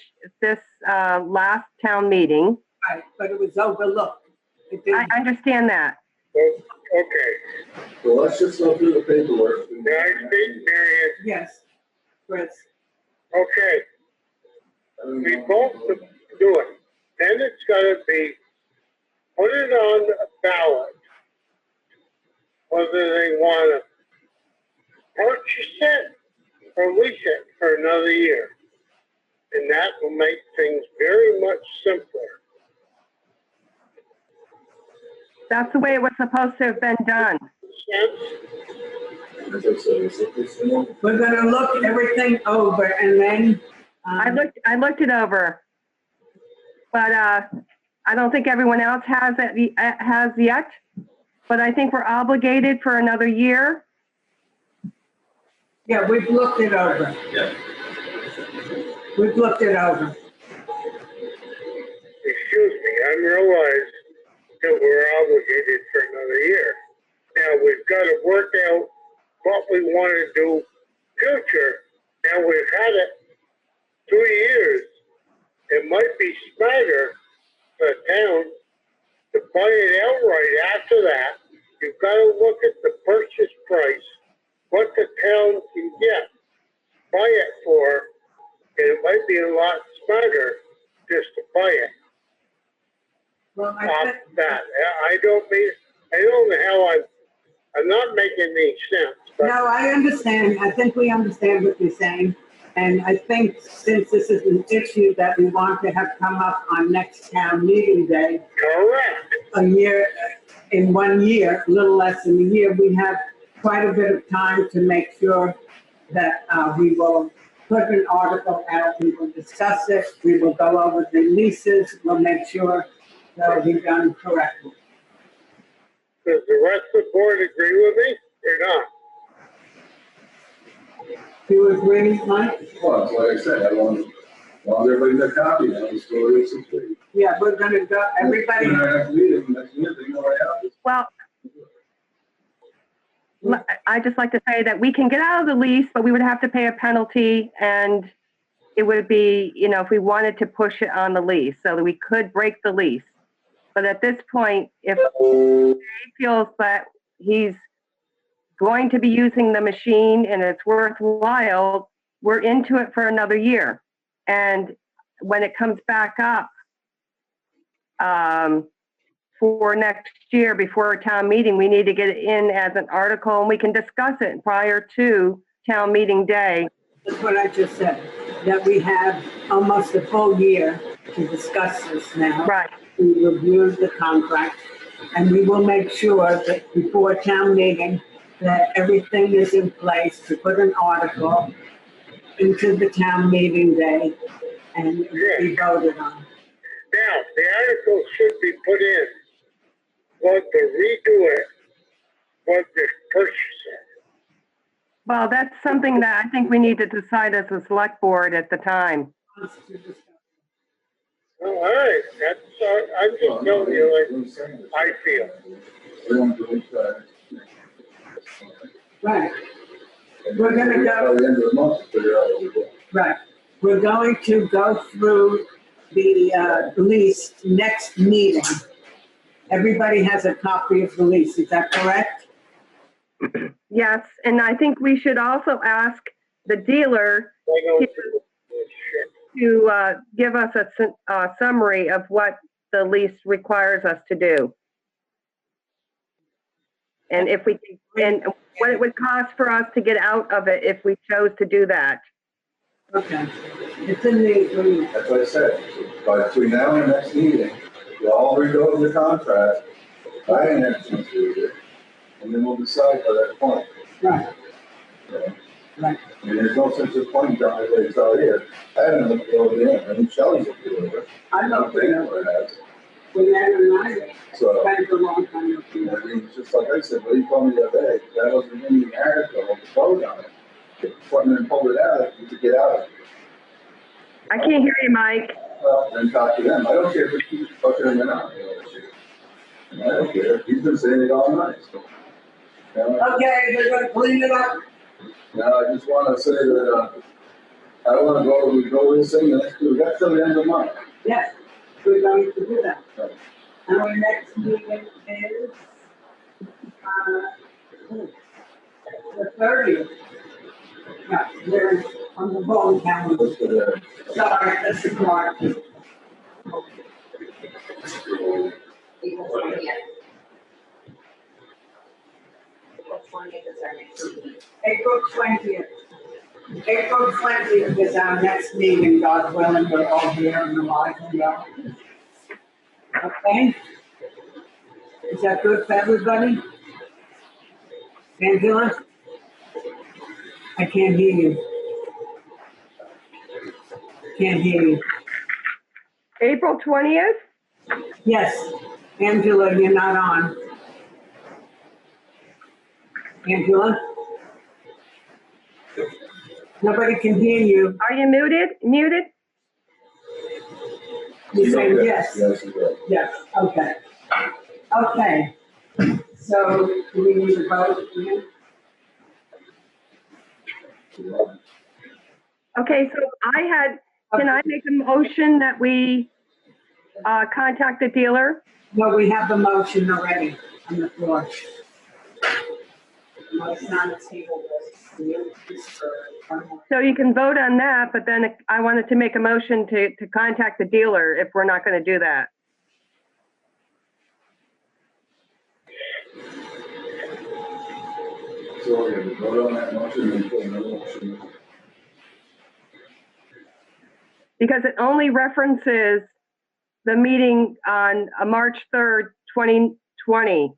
last town meeting. Right, but it was overlooked. I understand that. Okay. Well, let's just go through the paperwork. May I speak, Marion? Yes, Chris. Okay. We both do it. Then it's gotta be, put it on a ballot, whether they wanna purchase it or lease it for another year. And that will make things very much simpler. That's the way it was supposed to have been done. We're gonna look everything over and then. I looked it over, but I don't think everyone else has yet. But I think we're obligated for another year. Yeah, we've looked it over. Yeah. We've looked it over. Excuse me, I realize that we're obligated for another year. Now, we've got to work out what we want to do future. Now, we've had it 2 years. It might be smarter for the town to buy it outright after that. You've got to look at the purchase price, what the town can buy it for, and it might be a lot smarter just to buy it. Well, That. I don't know how I'm not making any sense. But no, I understand. I think we understand what you're saying. And I think since this is an issue that we want to have come up on next town meeting day. Correct. In 1 year, a little less than a year, we have quite a bit of time to make sure that we will put an article out, we will discuss it, we will go over the leases, we'll make sure that it'll be done correctly. Does the rest of the board agree with me or not? Do you agree, Mike? Well, that's like I said, I want everybody to copy of the story. Yeah, we're gonna go, everybody. Well, I just like to say that we can get out of the lease, but we would have to pay a penalty, and it would be, if we wanted to push it on the lease, so that we could break the lease. But at this point, if he feels that he's going to be using the machine and it's worthwhile, we're into it for another year. And when it comes back up for next year before a town meeting, we need to get it in as an article, and we can discuss it prior to town meeting day. That's what I just said, that we have almost a full year to discuss this now. Right. We reviewed the contract, and we will make sure that before town meeting, that everything is in place to put an article into the town meeting day and be voted on. Now, the article should be put in, what to redo it, what to purchase it. Well, that's something that I think we need to decide as a select board at the time. Oh, all right, I'm just telling you like I feel. Right. We're gonna go. Right. We're going to go through the lease next meeting. Everybody has a copy of the lease, is that correct? Yes, and I think we should also ask the dealer to give us a summary of what the lease requires us to do. And if we and what it would cost for us to get out of it if we chose to do that. Okay. It's in the agreement. That's what I said. But between now and the next meeting, we'll all read over the contract, I ain't had a chance to read it, and then we'll decide by that point. Right. Okay. Right. I mean, there's no sense of point down the way it's out here. I haven't looked over there. I think Shelley's looked over it. I don't think it has. We haven't either. So, Spent a long time looking I at it. mean, it's just like I said, what you told me the other day, that wasn't in the article, the vote on it. If someone pulled it out, you could get out of it. I can't hear you, Mike. Well, then talk to them. I don't care if it keeps fucking him out. I don't care. He's been saying it all night. So. Okay, we're gonna clean it up. Now, I just want to say that I want to go this thing, and we got till the end of the month. Yes, we're going to do that. Our next meeting is the 30th. Yeah, we're on the wrong calendar. Sorry, that's the mark. 20th is our next meeting. April 20th. April 20th is our next meeting, God willing, we're all here and alive and well. Okay? Is that good for everybody? Angela? I can't hear you. Can't hear you. April 20th? Yes. Angela, you're not on. Angela? Nobody can hear you. Are you muted? Muted? You say yes? Yes. Yes, okay. Okay. So, do we need to vote again? Okay, so can I make a motion that we contact the dealer? No, we have the motion already on the floor. Motion on the table was. So you can vote on that, but then I wanted to make a motion to contact the dealer if we're not going to do that. So we have to vote on that motion and put another motion. Because it only references the meeting on March 3rd, 2020.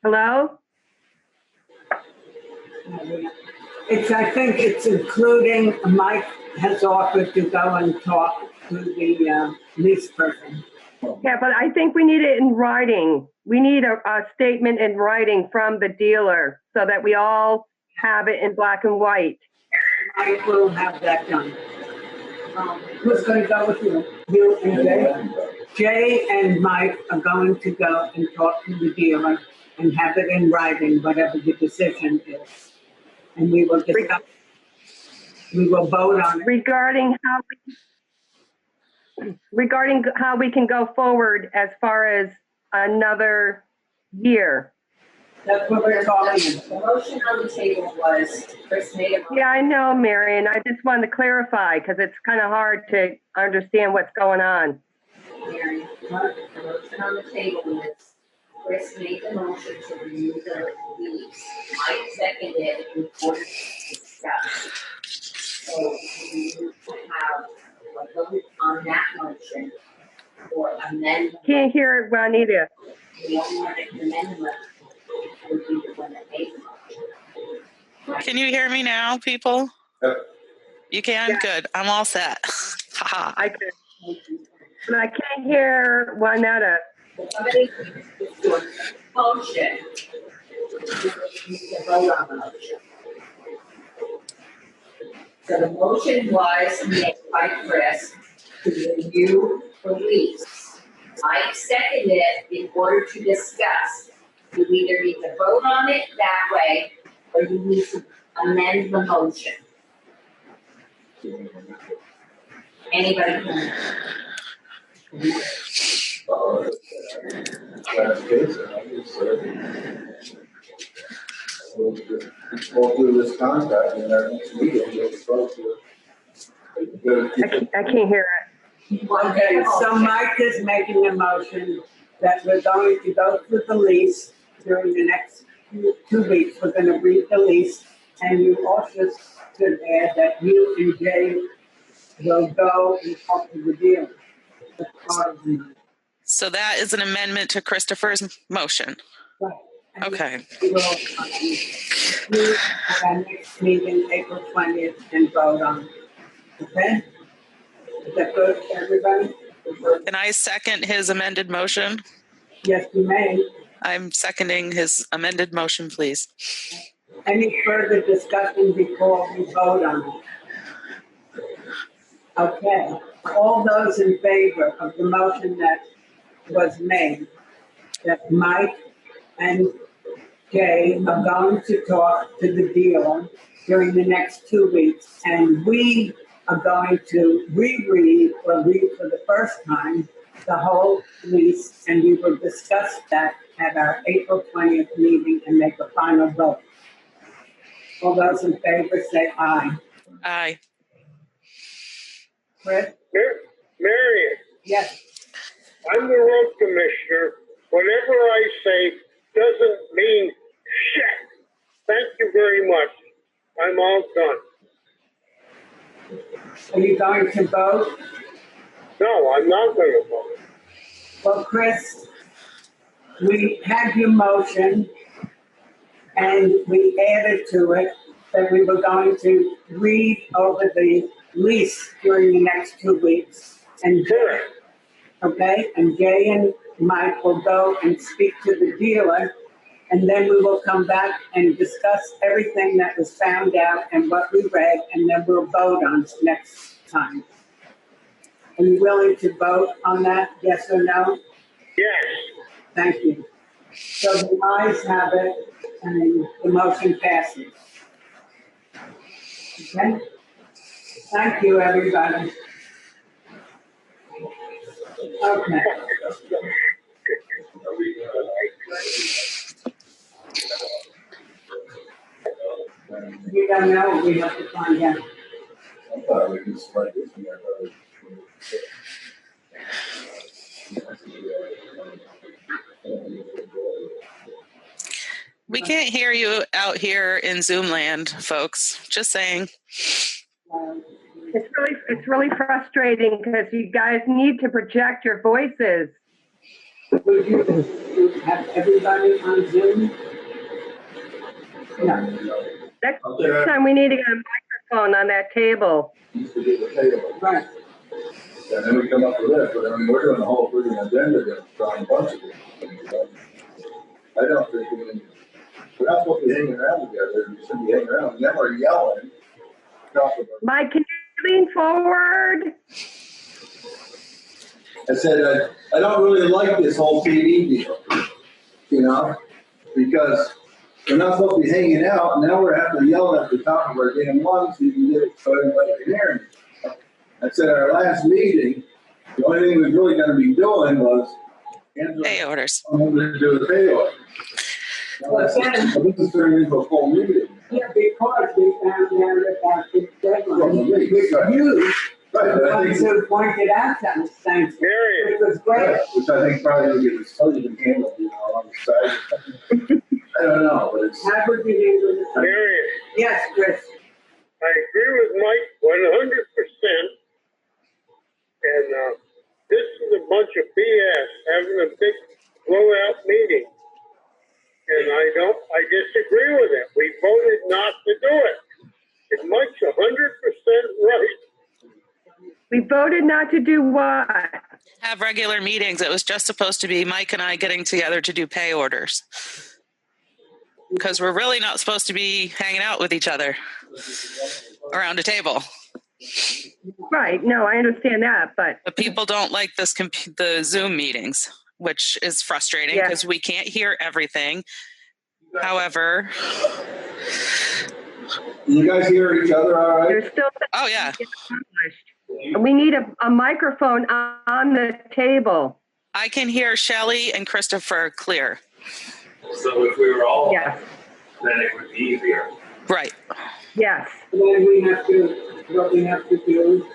Hello? I think it's including, Mike has offered to go and talk to the lease person. Yeah, but I think we need it in writing. We need a statement in writing from the dealer so that we all have it in black and white. I will have that done. Who's going to go with you? You and Jay? Jay and Mike are going to go and talk to the dealer and have it in writing, whatever the decision is. And we will discuss, we will vote on it. Regarding how we can go forward as far as another year. That's what we're talking about. The motion on the table was Chris made a motion. Yeah, I know, Marion. I just wanted to clarify because it's kind of hard to understand what's going on. Mary, the motion on the table is Chris made the motion to renew the lease. Mike seconded in order to discuss. So we need to have a vote on that motion or amend. Can't hear it, Juanita. The only one that can amend the motion would be the one that made the motion. Can you hear me now, people? Yep. You can? Yeah. Good. I'm all set. I can. But I can't hear Juanita. Somebody needs to do a motion. You need to vote on the motion. So the motion was made by Chris to review the lease. Mike seconded it in order to discuss. You either need to vote on it that way, or you need to amend the motion. Anybody can. Last case, I guess, we'll just go through this contract in our next meeting, we'll vote to. I can't hear it. Okay, so Mike is making a motion that we're going to go through the lease during the next 2 weeks. We're going to read the lease, and you also should add that you and Jay will go and talk to the dealer. That's part of the. So that is an amendment to Christopher's motion. Right. Okay. We will meet at our next meeting, April 20th, and vote on it. Okay? Is that good for everybody? Can I second his amended motion? Yes, you may. I'm seconding his amended motion, please. Any further discussion before we vote on it? Okay. All those in favor of the motion that was made, that Mike and Jay are going to talk to the dealer during the next 2 weeks, and we are going to reread or read for the first time the whole lease, and we will discuss that at our April 20th meeting and make a final vote. All those in favor say aye. Aye. Chris? Marion, Yes. I'm the road commissioner. Whatever I say doesn't mean shit. Thank you very much. I'm all done. Are you going to vote? No, I'm not going to vote. Well, Chris, we had your motion and we added to it that we were going to read over the lease during the next 2 weeks. And Jay, okay, and Jay and Mike will go and speak to the dealer, and then we will come back and discuss everything that was found out and what we read, and then we'll vote on it next time. Are you willing to vote on that, yes or no? Yes. Thank you. So the ayes have it, and the motion passes. Okay? Thank you, everybody. Okay. We don't know, we have to find out. We can't hear you out here in Zoom land, folks. Just saying. It's really frustrating because you guys need to project your voices. Would you have everybody on Zoom? No. Next time we need to get a microphone on that table. Right. And then we come up with this, but I mean, we're doing the whole freaking agenda to try and bunch of it. I don't think we're not supposed to be hanging around together. We shouldn't be hanging around. Never yelling. Mike, can you lean forward? I said, I don't really like this whole TV deal, you know, because we're not supposed to be hanging out, and now we're having to yell at the top of our damn lungs so you can get it so everybody can hear me. I said at our last meeting, the only thing we were really going to be doing was pay orders. To do the pay order. This is turning into a full meeting. Yeah, because we found out about the deadline, which you, the ones who pointed out to us, thanks. It was great. Which I think probably would get totally handled, you know, on the side. I don't know, but it's. How would you handle it? Marion. Yes, Chris. I agree with Mike 100%. And this is a bunch of BS, having a big blowout meeting. And I disagree with it. We voted not to do it. And Mike's 100% right. We voted not to do what? Have regular meetings. It was just supposed to be Mike and I getting together to do pay orders. Because we're really not supposed to be hanging out with each other around a table. Right. No, I understand that, but people don't like the Zoom meetings, which is frustrating because we can't hear everything. However, you guys hear each other all right? There's still oh yeah. We need a microphone on the table. I can hear Shelley and Christopher clear. So if we were all, then it would be easier. Right. Yes. And then we have to, what we have to do.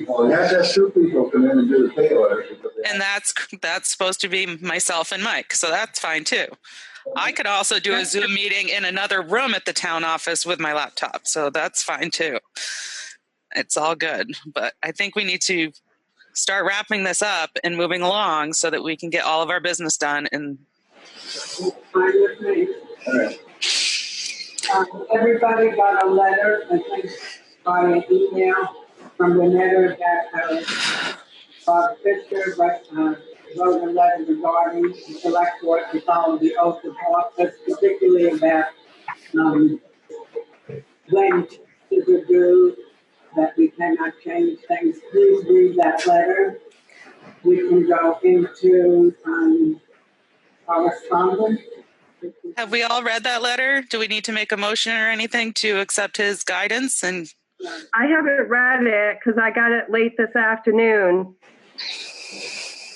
Well, you have to have two people come in and do the pay order. And that's supposed to be myself and Mike, so that's fine too. I could also do a Zoom meeting in another room at the town office with my laptop, so that's fine too. It's all good, but I think we need to start wrapping this up and moving along so that we can get all of our business done. And Fine with me. All right. Everybody got a letter, I think, by an email from the letter that Bob Fisher wrote a letter regarding the select board to follow the oath of office, particularly about when to do that we cannot change things. Please read that letter. We can go into correspondence. have we all read that letter? Do we need to make a motion or anything to accept his guidance? And I haven't read it because I got it late this afternoon.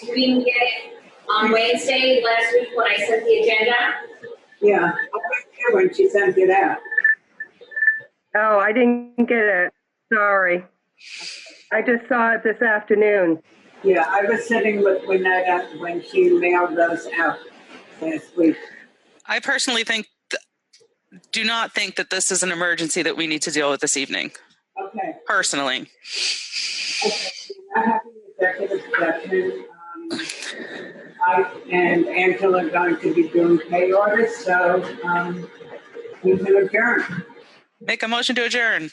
You didn't get it on Wednesday last week when I sent the agenda? Yeah, I was here when she sent it out. Oh, I didn't get it. Sorry. I just saw it this afternoon. Yeah, I was sitting with Winetta when she mailed those out last week. I personally do not think that this is an emergency that we need to deal with this evening. Okay. Personally. Okay. I have an executive session. I and Angela are going to be doing pay orders, so we can adjourn. Make a motion to adjourn.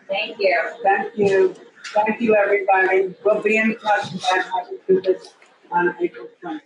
Thank you. Thank you. Thank you, everybody. We'll be in touch about how to do this on April 20th.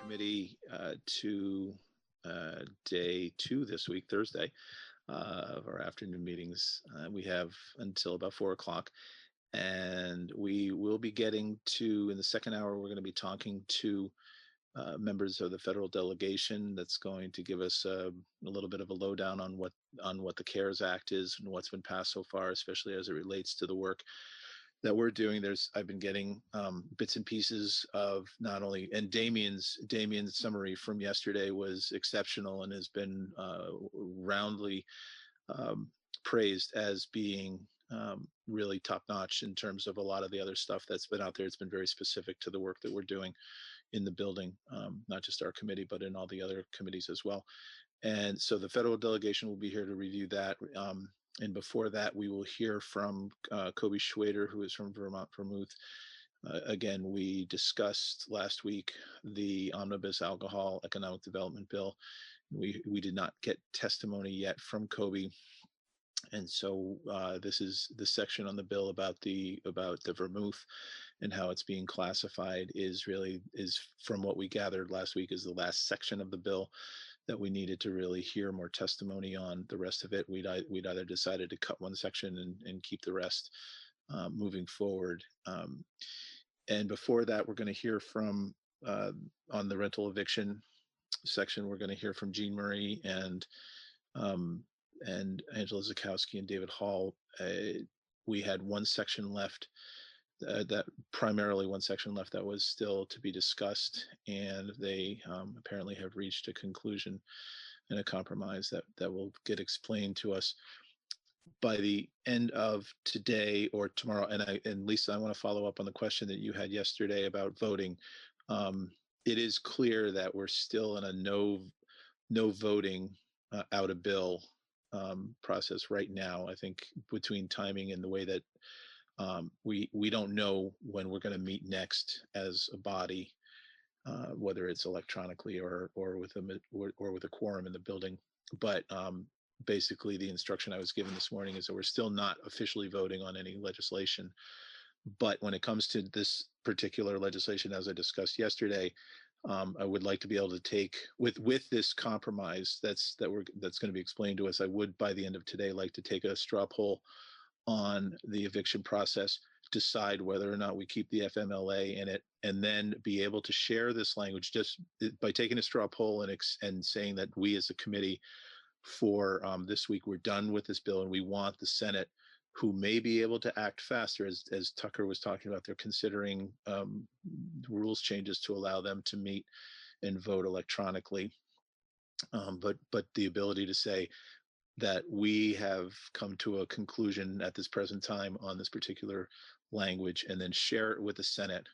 committee to day 2 this week, Thursday, of our afternoon meetings. We have until about 4 o'clock. And we will be getting to, in the second hour, we're going to be talking to members of the federal delegation. That's going to give us a little bit of a lowdown on what the CARES Act is and what's been passed so far, especially as it relates to the work that we're doing. I've been getting bits and pieces of not only, and Damien's summary from yesterday was exceptional and has been roundly praised as being really top notch in terms of a lot of the other stuff that's been out there. It's been very specific to the work that we're doing in the building, not just our committee, but in all the other committees as well. And so the federal delegation will be here to review that. And before that, we will hear from Kobe Schwader, who is from Vermont. Again, we discussed last week the Omnibus Alcohol Economic Development Bill. We did not get testimony yet from Kobe. And so this is the section on the bill about the vermouth and how it's being classified is from what we gathered last week is the last section of the bill that we needed to really hear more testimony on. The rest of it, we'd either decided to cut one section and keep the rest moving forward. And before that, we're going to hear from on the rental eviction section. We're going to hear from Jean Marie and Angela Zakowski and David Hall. We had one section left, primarily one section left that was still to be discussed, and they apparently have reached a conclusion and a compromise that will get explained to us by the end of today or tomorrow. And Lisa, I want to follow up on the question that you had yesterday about voting. It is clear that we're still in a no voting out of bill process right now. I think between timing and the way that we don't know when we're going to meet next as a body, whether it's electronically or with a quorum in the building. But basically, the instruction I was given this morning is that we're still not officially voting on any legislation. But when it comes to this particular legislation, as I discussed yesterday, I would like to be able to take with this compromise that's going to be explained to us. I would, by the end of today, like to take a straw poll on the eviction process, decide whether or not we keep the FMLA in it, and then be able to share this language just by taking a straw poll and saying that we as a committee for this week, we're done with this bill and we want the Senate, who may be able to act faster, as Tucker was talking about. They're considering rules changes to allow them to meet and vote electronically. But the ability to say that we have come to a conclusion at this present time on this particular language, and then share it with the Senate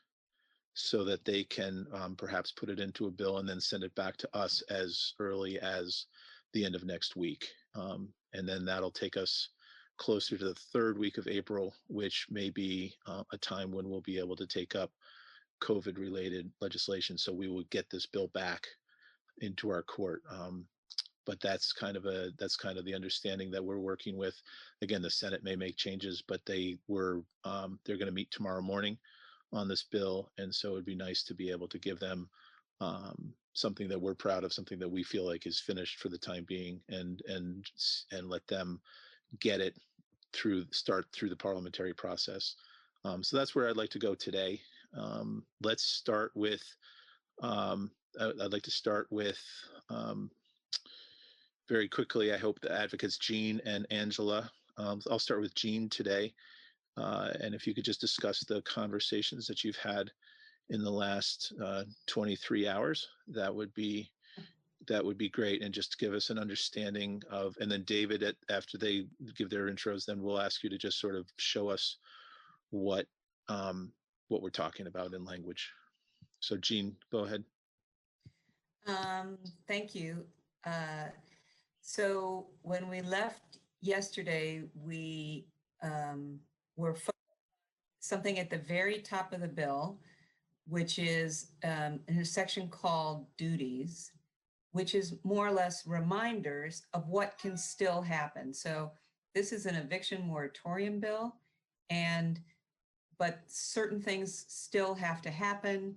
so that they can perhaps put it into a bill and then send it back to us as early as the end of next week. And then that'll take us closer to the third week of April, which may be a time when we'll be able to take up COVID-related legislation. So we will get this bill back into our court. But that's kind of the understanding that we're working with. Again, the Senate may make changes, but they're going to meet tomorrow morning on this bill, and so it'd be nice to be able to give them something that we're proud of, something that we feel like is finished for the time being, and let them get it start through the parliamentary process. So that's where I'd like to go today. Let's start with, I'd like to start with, very quickly, I hope the advocates, Jean and Angela. I'll start with Jean today. And if you could just discuss the conversations that you've had in the last 23 hours, that would be great. And just give us an understanding of, and then David, after they give their intros, then we'll ask you to just sort of show us what we're talking about in language. So Jean, go ahead. Thank you. So when we left yesterday, we were something at the very top of the bill, which is in a section called duties, which is more or less reminders of what can still happen. So this is an eviction moratorium bill, but certain things still have to happen.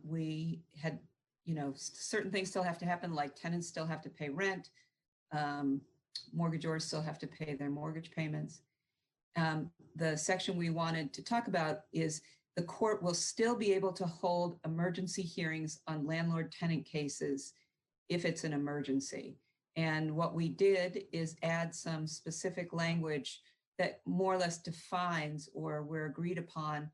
We had certain things still have to happen, like tenants still have to pay rent, mortgagors still have to pay their mortgage payments. The section we wanted to talk about is the court will still be able to hold emergency hearings on landlord-tenant cases if it's an emergency. And what we did is add some specific language that more or less defines, or we're agreed upon,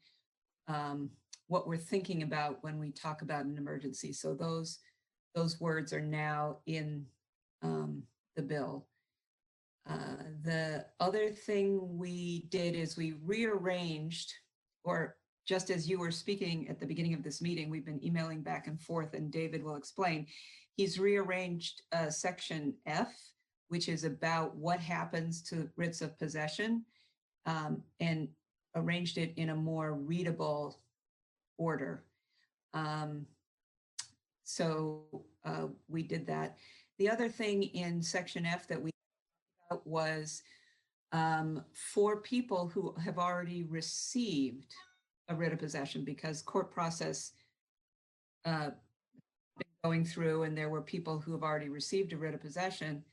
what we're thinking about when we talk about an emergency. So those words are now in the bill. The other thing we did is we rearranged, or just as you were speaking at the beginning of this meeting, we've been emailing back and forth, and David will explain. He's rearranged section F, which is about what happens to writs of possession, and arranged it in a more readable order. So we did that. The other thing in section F that we was for people who have already received a writ of possession, because court process been going through and there were people who have already received a writ of possession.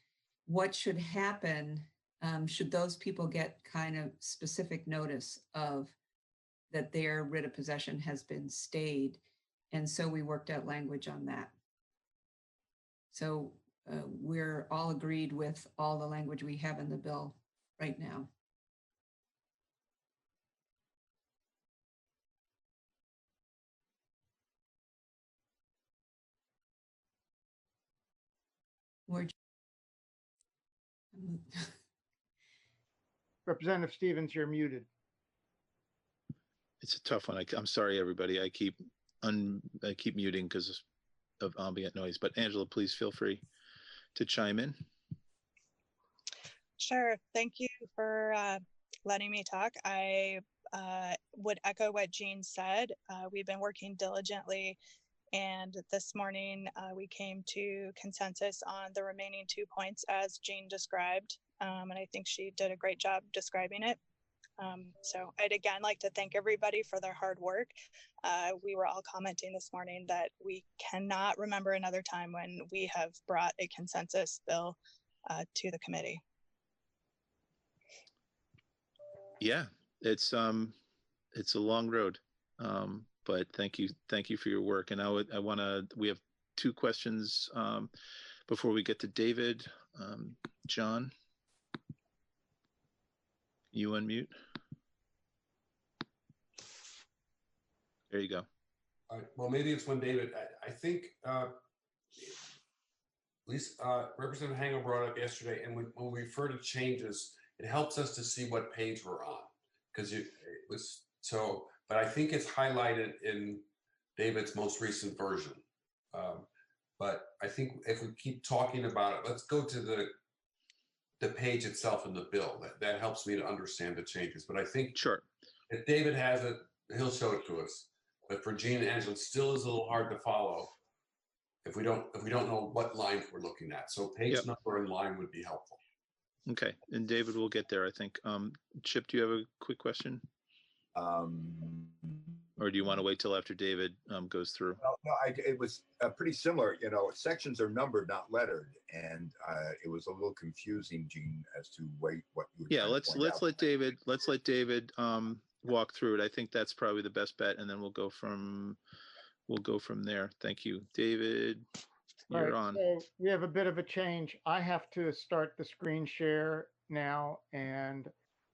What should happen, should those people get kind of specific notice of that their writ of possession has been stayed? And so we worked out language on that. So we're all agreed with all the language we have in the bill right now. Representative Stevens, you're muted. It's a tough one. I'm sorry, everybody. I keep muting because of ambient noise. But Angela, please feel free to chime in. Sure. Thank you for letting me talk. I would echo what Jean said. We've been working diligently, and this morning we came to consensus on the remaining 2 points as Jean described, and I think she did a great job describing it. So I'd again like to thank everybody for their hard work. We were all commenting this morning that we cannot remember another time when we have brought a consensus bill to the committee. Yeah, it's a long road, but thank you for your work. And we have 2 questions before we get to David. John, you unmute. There you go. All right. Well, maybe it's when David. I think Representative Hango brought up yesterday, and when we refer to changes, it helps us to see what page we're on, because it was so. But I think it's highlighted in David's most recent version. But I think if we keep talking about it, let's go to the page itself in the bill. That helps me to understand the changes. But I think sure, if David has it, he'll show it to us. But for Jean and Angela, it still is a little hard to follow if we don't know what line we're looking at. So page number and line would be helpful. Okay, and David will get there, I think. Chip, do you have a quick question? Or do you want to wait till after David goes through? No, it was pretty similar. Sections are numbered, not lettered, and it was a little confusing, Gene, as to what you were. Yeah, let's let David walk through it. I think that's probably the best bet, and then we'll go from there. Thank you, David. You're on. So we have a bit of a change. I have to start the screen share now, and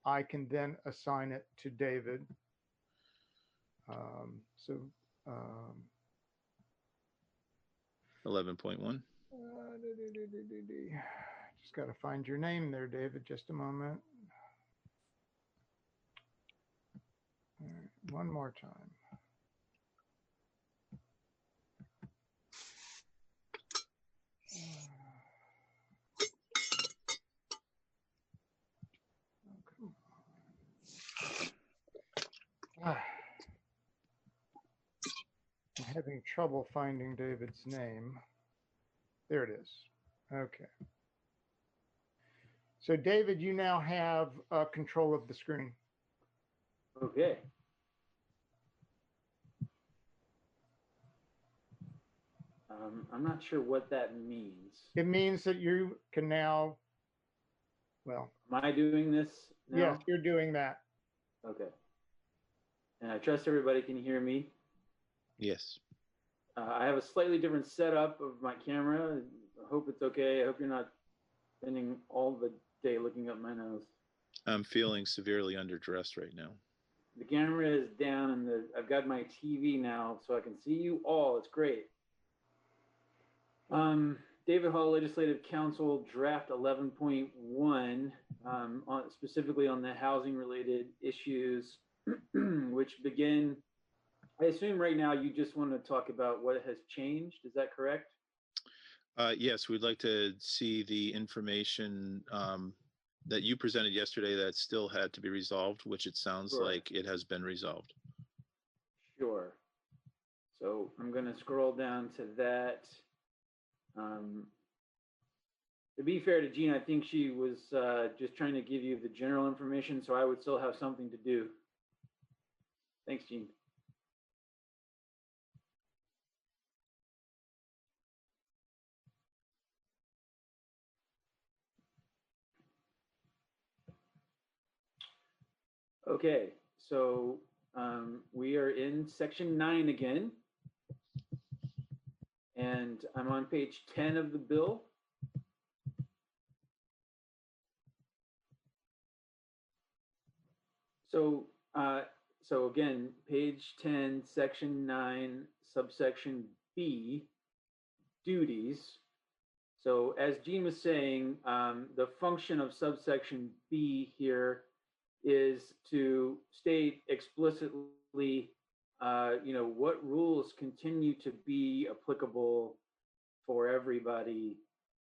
I can then assign it to David. 11.1. Just got to find your name there, David. Just a moment. All right, one more time. I'm having trouble finding David's name. There it is. Okay. So David, you now have control of the screen. I'm not sure what that means. It means that you can now, well. Am I doing this now? Yes, you're doing that. Okay. And I trust everybody can hear me. Yes. I have a slightly different setup of my camera. I hope it's okay. I hope you're not spending all the day looking up my nose. I'm feeling severely underdressed right now. The camera is down and I've got my TV now so I can see you all. It's great. David Hall Legislative Council Draft 11.1, specifically on the housing related issues, which begin, I assume right now you just want to talk about what has changed. Is that correct? Yes, we'd like to see the information that you presented yesterday that still had to be resolved, which it sounds Sure. like it has been resolved. Sure. So I'm going to scroll down to that. To be fair to Jean, I think she was just trying to give you the general information, so I would still have something to do. Thanks, Jean. Okay, so we are in section 9 again, and I'm on page 10 of the bill. So again, page 10, section 9, subsection B, duties. So as Jean was saying, the function of subsection B here is to state explicitly, what rules continue to be applicable for everybody,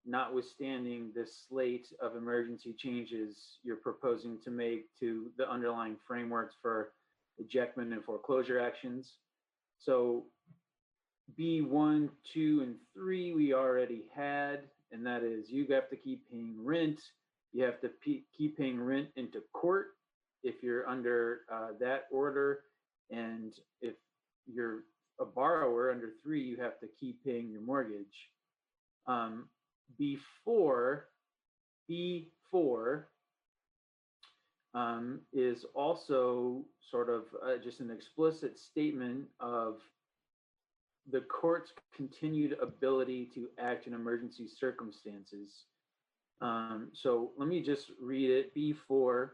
notwithstanding this slate of emergency changes you're proposing to make to the underlying frameworks for ejectment and foreclosure actions. So B1, 2, and 3 we already had, and that is you have to keep paying rent. You have to keep paying rent into court if you're under that order, and if you're a borrower under 3, you have to keep paying your mortgage. B4 is also sort of just an explicit statement of the court's continued ability to act in emergency circumstances. So let me just read it. B4,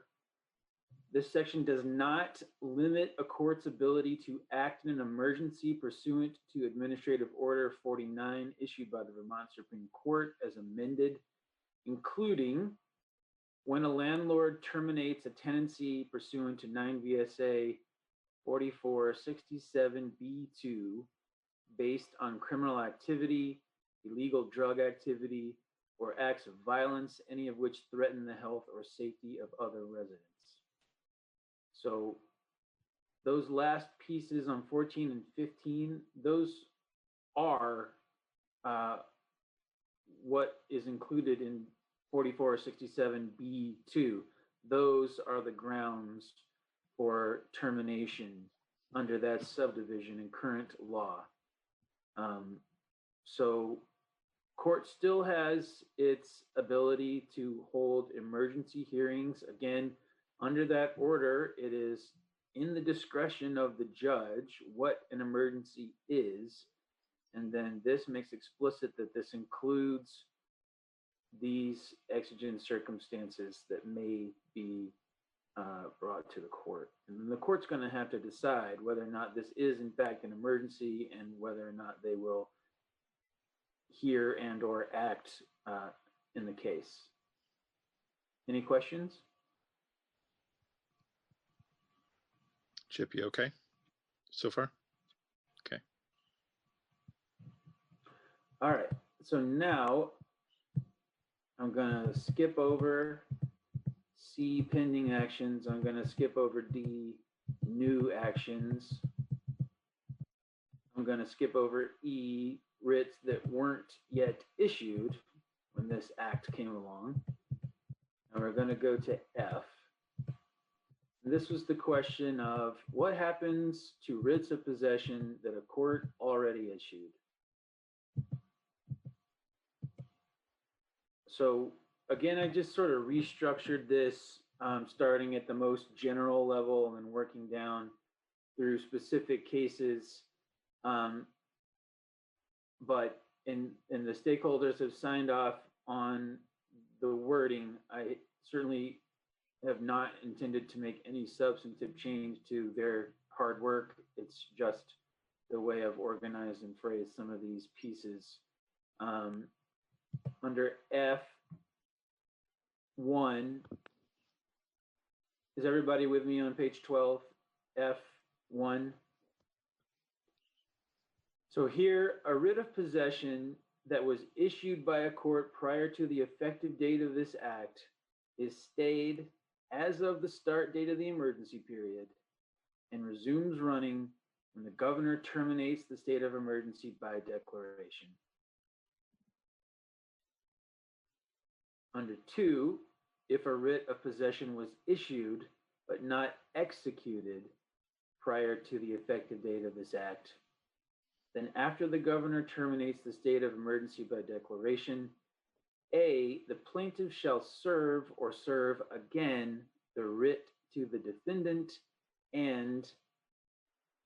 this section does not limit a court's ability to act in an emergency pursuant to Administrative Order 49 issued by the Vermont Supreme Court as amended, including when a landlord terminates a tenancy pursuant to 9 VSA 4467B2 based on criminal activity, illegal drug activity, or acts of violence, any of which threaten the health or safety of other residents. So those last pieces on 14 and 15, those are what is included in 4467B2. Those are the grounds for termination under that subdivision in current law. So court still has its ability to hold emergency hearings. Again, under that order, it is in the discretion of the judge what an emergency is. And then this makes explicit that this includes these exigent circumstances that may be brought to the court. And then the court's going to have to decide whether or not this is in fact an emergency and whether or not they will hear and or act in the case. Any questions? Chip, you okay so far? Okay. All right. So now I'm going to skip over C, pending actions. I'm going to skip over D, new actions. I'm going to skip over E, writs that weren't yet issued when this act came along. And we're going to go to F. This was the question of what happens to writs of possession that a court already issued. So again, I just sort of restructured this, starting at the most general level and then working down through specific cases. But the stakeholders have signed off on the wording. I certainly have not intended to make any substantive change to their hard work. It's just the way I've organized and phrased some of these pieces. Under F1, is everybody with me on page 12? F1. So here, a writ of possession that was issued by a court prior to the effective date of this act is stayed as of the start date of the emergency period and resumes running when the governor terminates the state of emergency by declaration. Under 2, if a writ of possession was issued but not executed prior to the effective date of this act, then after the governor terminates the state of emergency by declaration, A, the plaintiff shall serve or serve again the writ to the defendant, and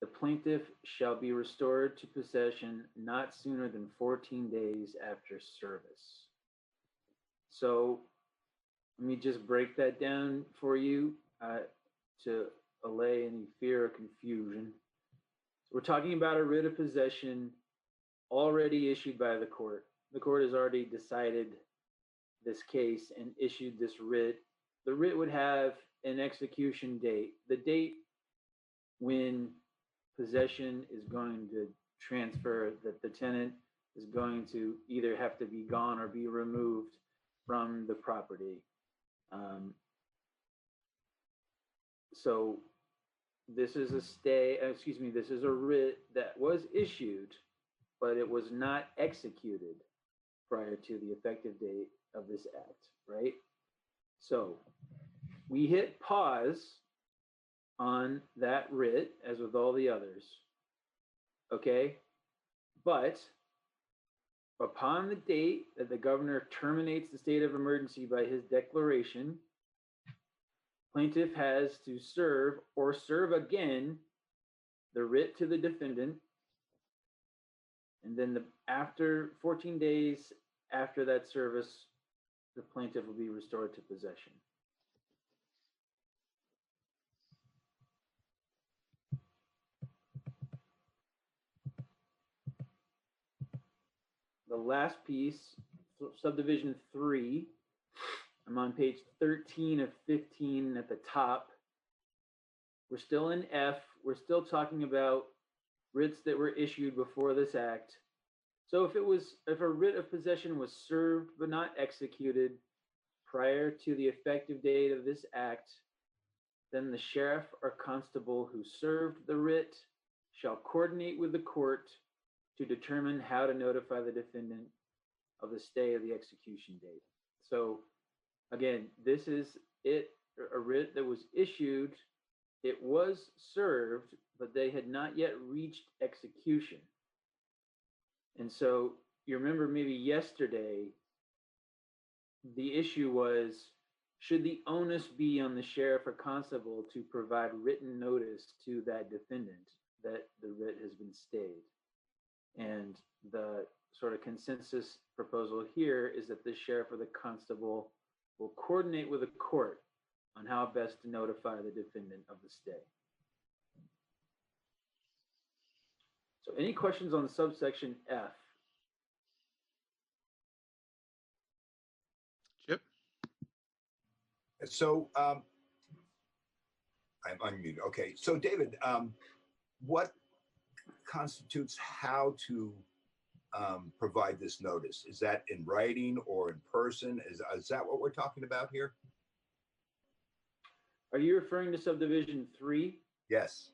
the plaintiff shall be restored to possession not sooner than 14 days after service. So let me just break that down for you to allay any fear or confusion. So we're talking about a writ of possession already issued by the court. The court has already decided this case and issued this writ. The writ would have an execution date, the date when possession is going to transfer, that the tenant is going to either have to be gone or be removed from the property. So this is this is a writ that was issued, but it was not executed prior to the effective date of this act, right? So we hit pause on that writ, as with all the others, okay? But upon the date that the governor terminates the state of emergency by his declaration, plaintiff has to serve or serve again the writ to the defendant, and then after 14 days after that service, the plaintiff will be restored to possession. The last piece, subdivision 3, I'm on page 13 of 15 at the top. We're still in F. We're still talking about writs that were issued before this act. So if a writ of possession was served but not executed prior to the effective date of this act, then the sheriff or constable who served the writ shall coordinate with the court to determine how to notify the defendant of the stay of the execution date. So again, this is a writ that was issued, it was served, but they had not yet reached execution. And so you remember maybe yesterday, the issue was, should the onus be on the sheriff or constable to provide written notice to that defendant that the writ has been stayed? And the sort of consensus proposal here is that the sheriff or the constable will coordinate with the court on how best to notify the defendant of the stay. So any questions on subsection F? Chip? So I'm unmuted. Okay. So David, what constitutes how to provide this notice? Is that in writing or in person? Is that what we're talking about here? Are you referring to subdivision 3? Yes.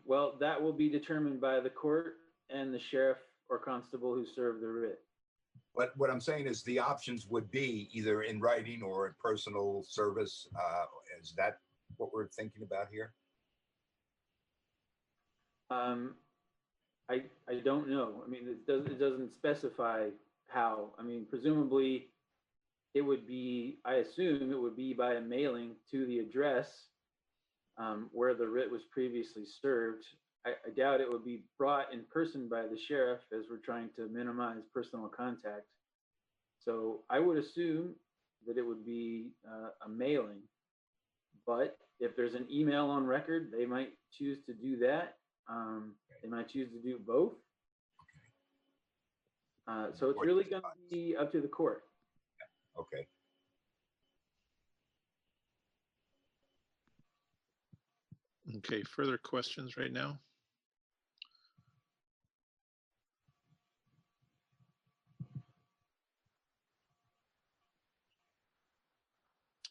Well, that will be determined by the court and the sheriff or constable who served the writ. But what I'm saying is the options would be either in writing or in personal service. Is that what we're thinking about here? I don't know. I mean, it doesn't specify how. I mean, presumably it would be, I assume it would be by a mailing to the address where the writ was previously served. I doubt it would be brought in person by the sheriff, as we're trying to minimize personal contact. So I would assume that it would be a mailing. But if there's an email on record, they might choose to do that. They might choose to do both. So it's really going to be up to the court. Okay. Okay, further questions right now?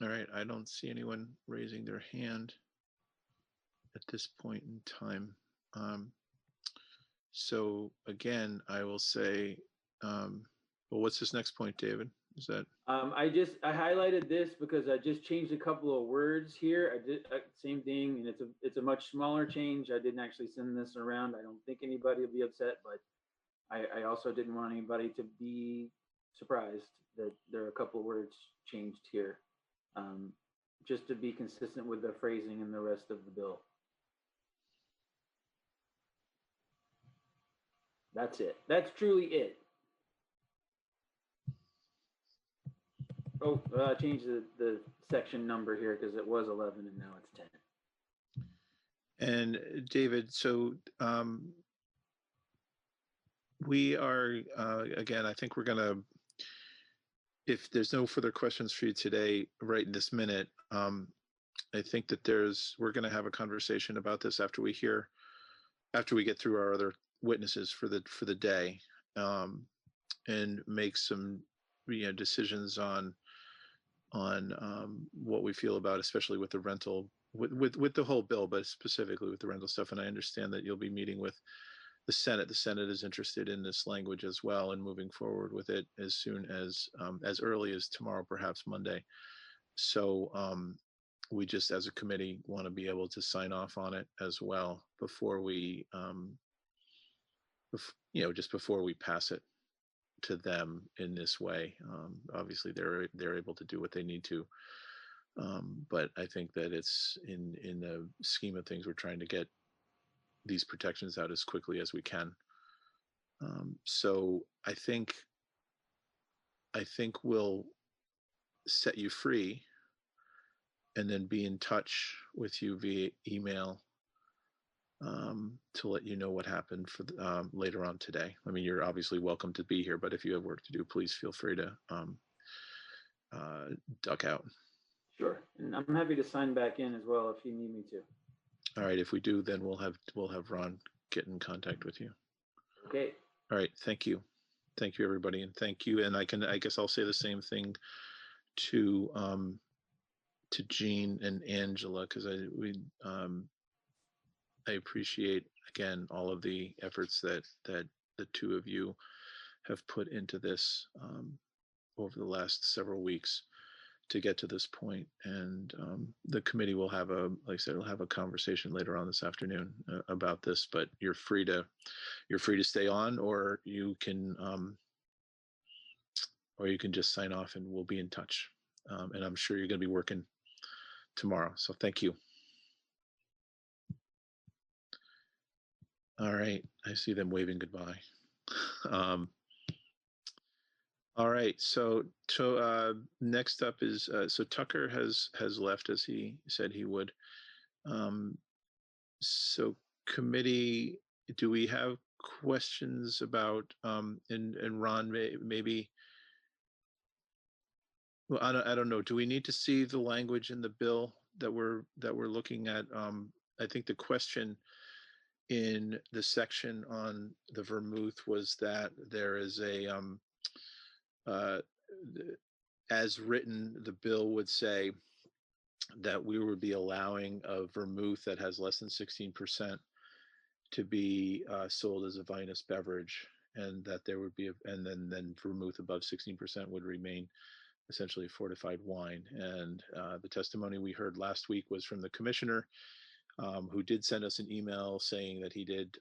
All right, I don't see anyone raising their hand at this point in time. So again, I will say, well, what's this next point, David? Is that? I highlighted this because I just changed a couple of words here. I did same thing, and it's a much smaller change. I didn't actually send this around. I don't think anybody will be upset, but I also didn't want anybody to be surprised that there are a couple of words changed here, just to be consistent with the phrasing and the rest of the bill. That's it. That's truly it. Oh, I changed the section number here because it was 11 and now it's 10. And David, so we are, again, I think we're going to, if there's no further questions for you today, right in this minute, I think that we're going to have a conversation about this after we get through our other witnesses for the day, and make some, decisions on what we feel about, especially with the rental, with the whole bill, but specifically with the rental stuff. And I understand that you'll be meeting with the Senate. The Senate is interested in this language as well and moving forward with it as soon as early as tomorrow, perhaps Monday. So we just, as a committee, want to be able to sign off on it as well before we, just before we pass it to them in this way. Obviously, they're able to do what they need to, but I think that it's in the scheme of things, we're trying to get these protections out as quickly as we can. So I think we'll set you free and then be in touch with you via email to let you know what happened for later on today. I mean, you're obviously welcome to be here, but if you have work to do, please feel free to duck out. Sure, and I'm happy to sign back in as well if you need me to. All right, if we do, then we'll have Ron get in contact with you. Okay. All right, thank you, everybody, and thank you. And I guess I'll say the same thing to Jean and Angela, because I appreciate, again, all of the efforts that the two of you have put into this over the last several weeks to get to this point. And the committee will have like I said, we'll have a conversation later on this afternoon about this, but you're free to stay on, or you can just sign off and we'll be in touch. And I'm sure you're going to be working tomorrow. So thank you. All right. I see them waving goodbye. All right. So next up is, so Tucker has left, as he said he would. So committee, do we have questions about, and Ron, maybe, well, I don't know. Do we need to see the language in the bill that we're looking at? I think the question in the section on the vermouth was that there is a, as written, the bill would say that we would be allowing a vermouth that has less than 16% to be sold as a vinous beverage, and that there would be, and then vermouth above 16% would remain essentially fortified wine. And the testimony we heard last week was from the commissioner who did send us an email saying that he did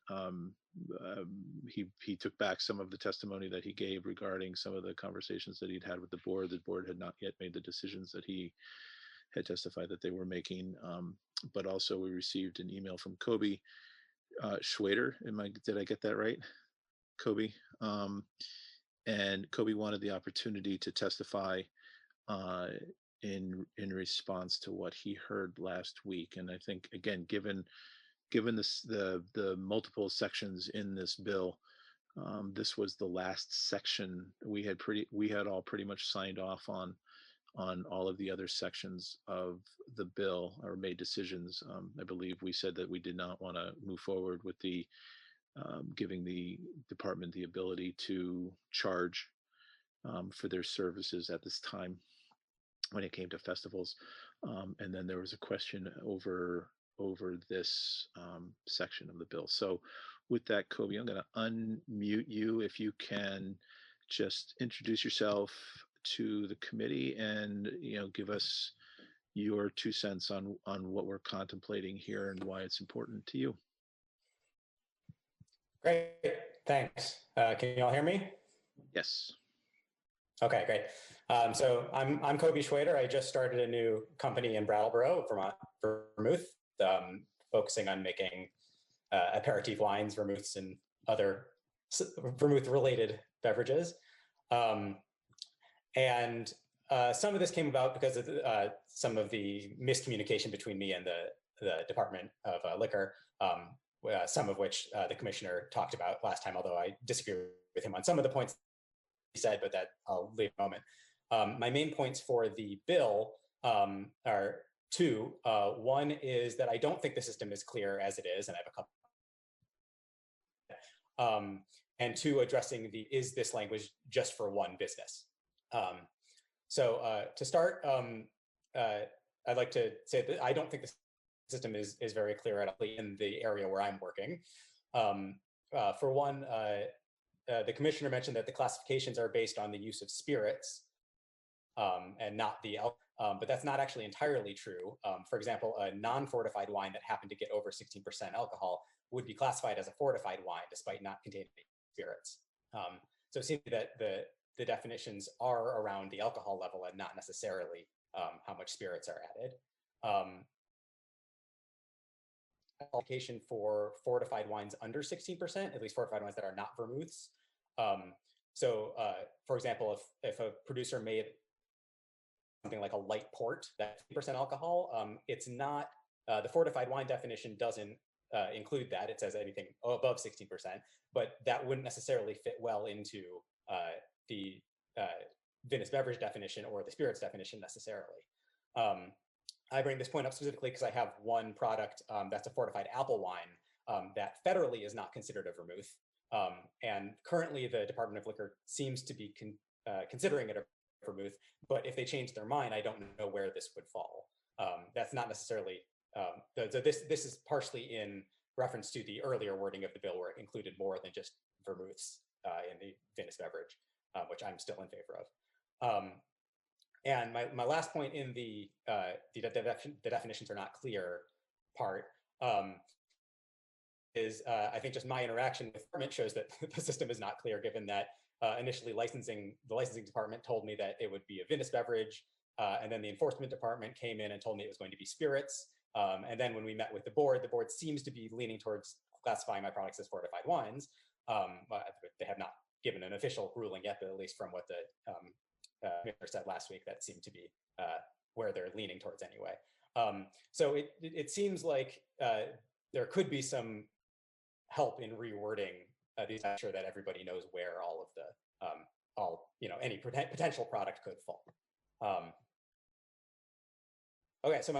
he took back some of the testimony that he gave regarding some of the conversations that he'd had with the board. The board had not yet made the decisions that he had testified that they were making. But also we received an email from Kobe Schwader. Did I get that right? Kobe. And Kobe wanted the opportunity to testify in response to what he heard last week. And I think, again, given this, the multiple sections in this bill, this was the last section. We had all pretty much signed off on all of the other sections of the bill, or made decisions. I believe we said that we did not want to move forward with the giving the department the ability to charge for their services at this time when it came to festivals. And then there was a question over this section of the bill. So with that, Kobe, I'm going to unmute you if you can just introduce yourself to the committee and give us your 2 cents on what we're contemplating here and why it's important to you. Great, thanks. Can you all hear me? Yes. Okay, great. So I'm Kobe Schwader. I just started a new company in Brattleboro, Vermont, vermouth, focusing on making aperitif wines, vermouths, and other vermouth-related beverages. And some of this came about because of some of the miscommunication between me and the Department of Liquor, some of which the commissioner talked about last time, although I disagree with him on some of the points he said, but that I'll leave a moment. My main points for the bill are two. One is that I don't think the system is clear as it is, and I have a couple. And two, addressing is this language just for one business? So to start, I'd like to say that I don't think the system is very clear at all in the area where I'm working. For one, the commissioner mentioned that the classifications are based on the use of spirits and not the alcohol, but that's not actually entirely true. For example, a non-fortified wine that happened to get over 16% alcohol would be classified as a fortified wine despite not containing spirits. So it seems that the definitions are around the alcohol level and not necessarily how much spirits are added. Application for fortified wines under 16%, at least fortified wines that are not vermouths. So for example, if a producer made something like a light port, that 50% alcohol, it's not, the fortified wine definition doesn't include that. It says anything above 16%, but that wouldn't necessarily fit well into the vinous beverage definition or the spirits definition necessarily. I bring this point up specifically because I have one product that's a fortified apple wine that federally is not considered a vermouth. And currently the Department of Liquor seems to be considering it a vermouth, but if they change their mind, I don't know where this would fall. That's not necessarily, so this is partially in reference to the earlier wording of the bill where it included more than just vermouths in the vinous beverage, which I'm still in favor of. And my last point in the definitions are not clear part is I think just my interaction with the department shows that the system is not clear, given that initially the licensing department told me that it would be a vinous beverage, and then the enforcement department came in and told me it was going to be spirits. And then when we met with the board seems to be leaning towards classifying my products as fortified wines. But they have not given an official ruling yet, but at least from what the commissioner said last week, that seemed to be where they're leaning towards anyway. So it seems like there could be some help in rewording these to make sure that everybody knows where all of the any potential product could fall. Okay, so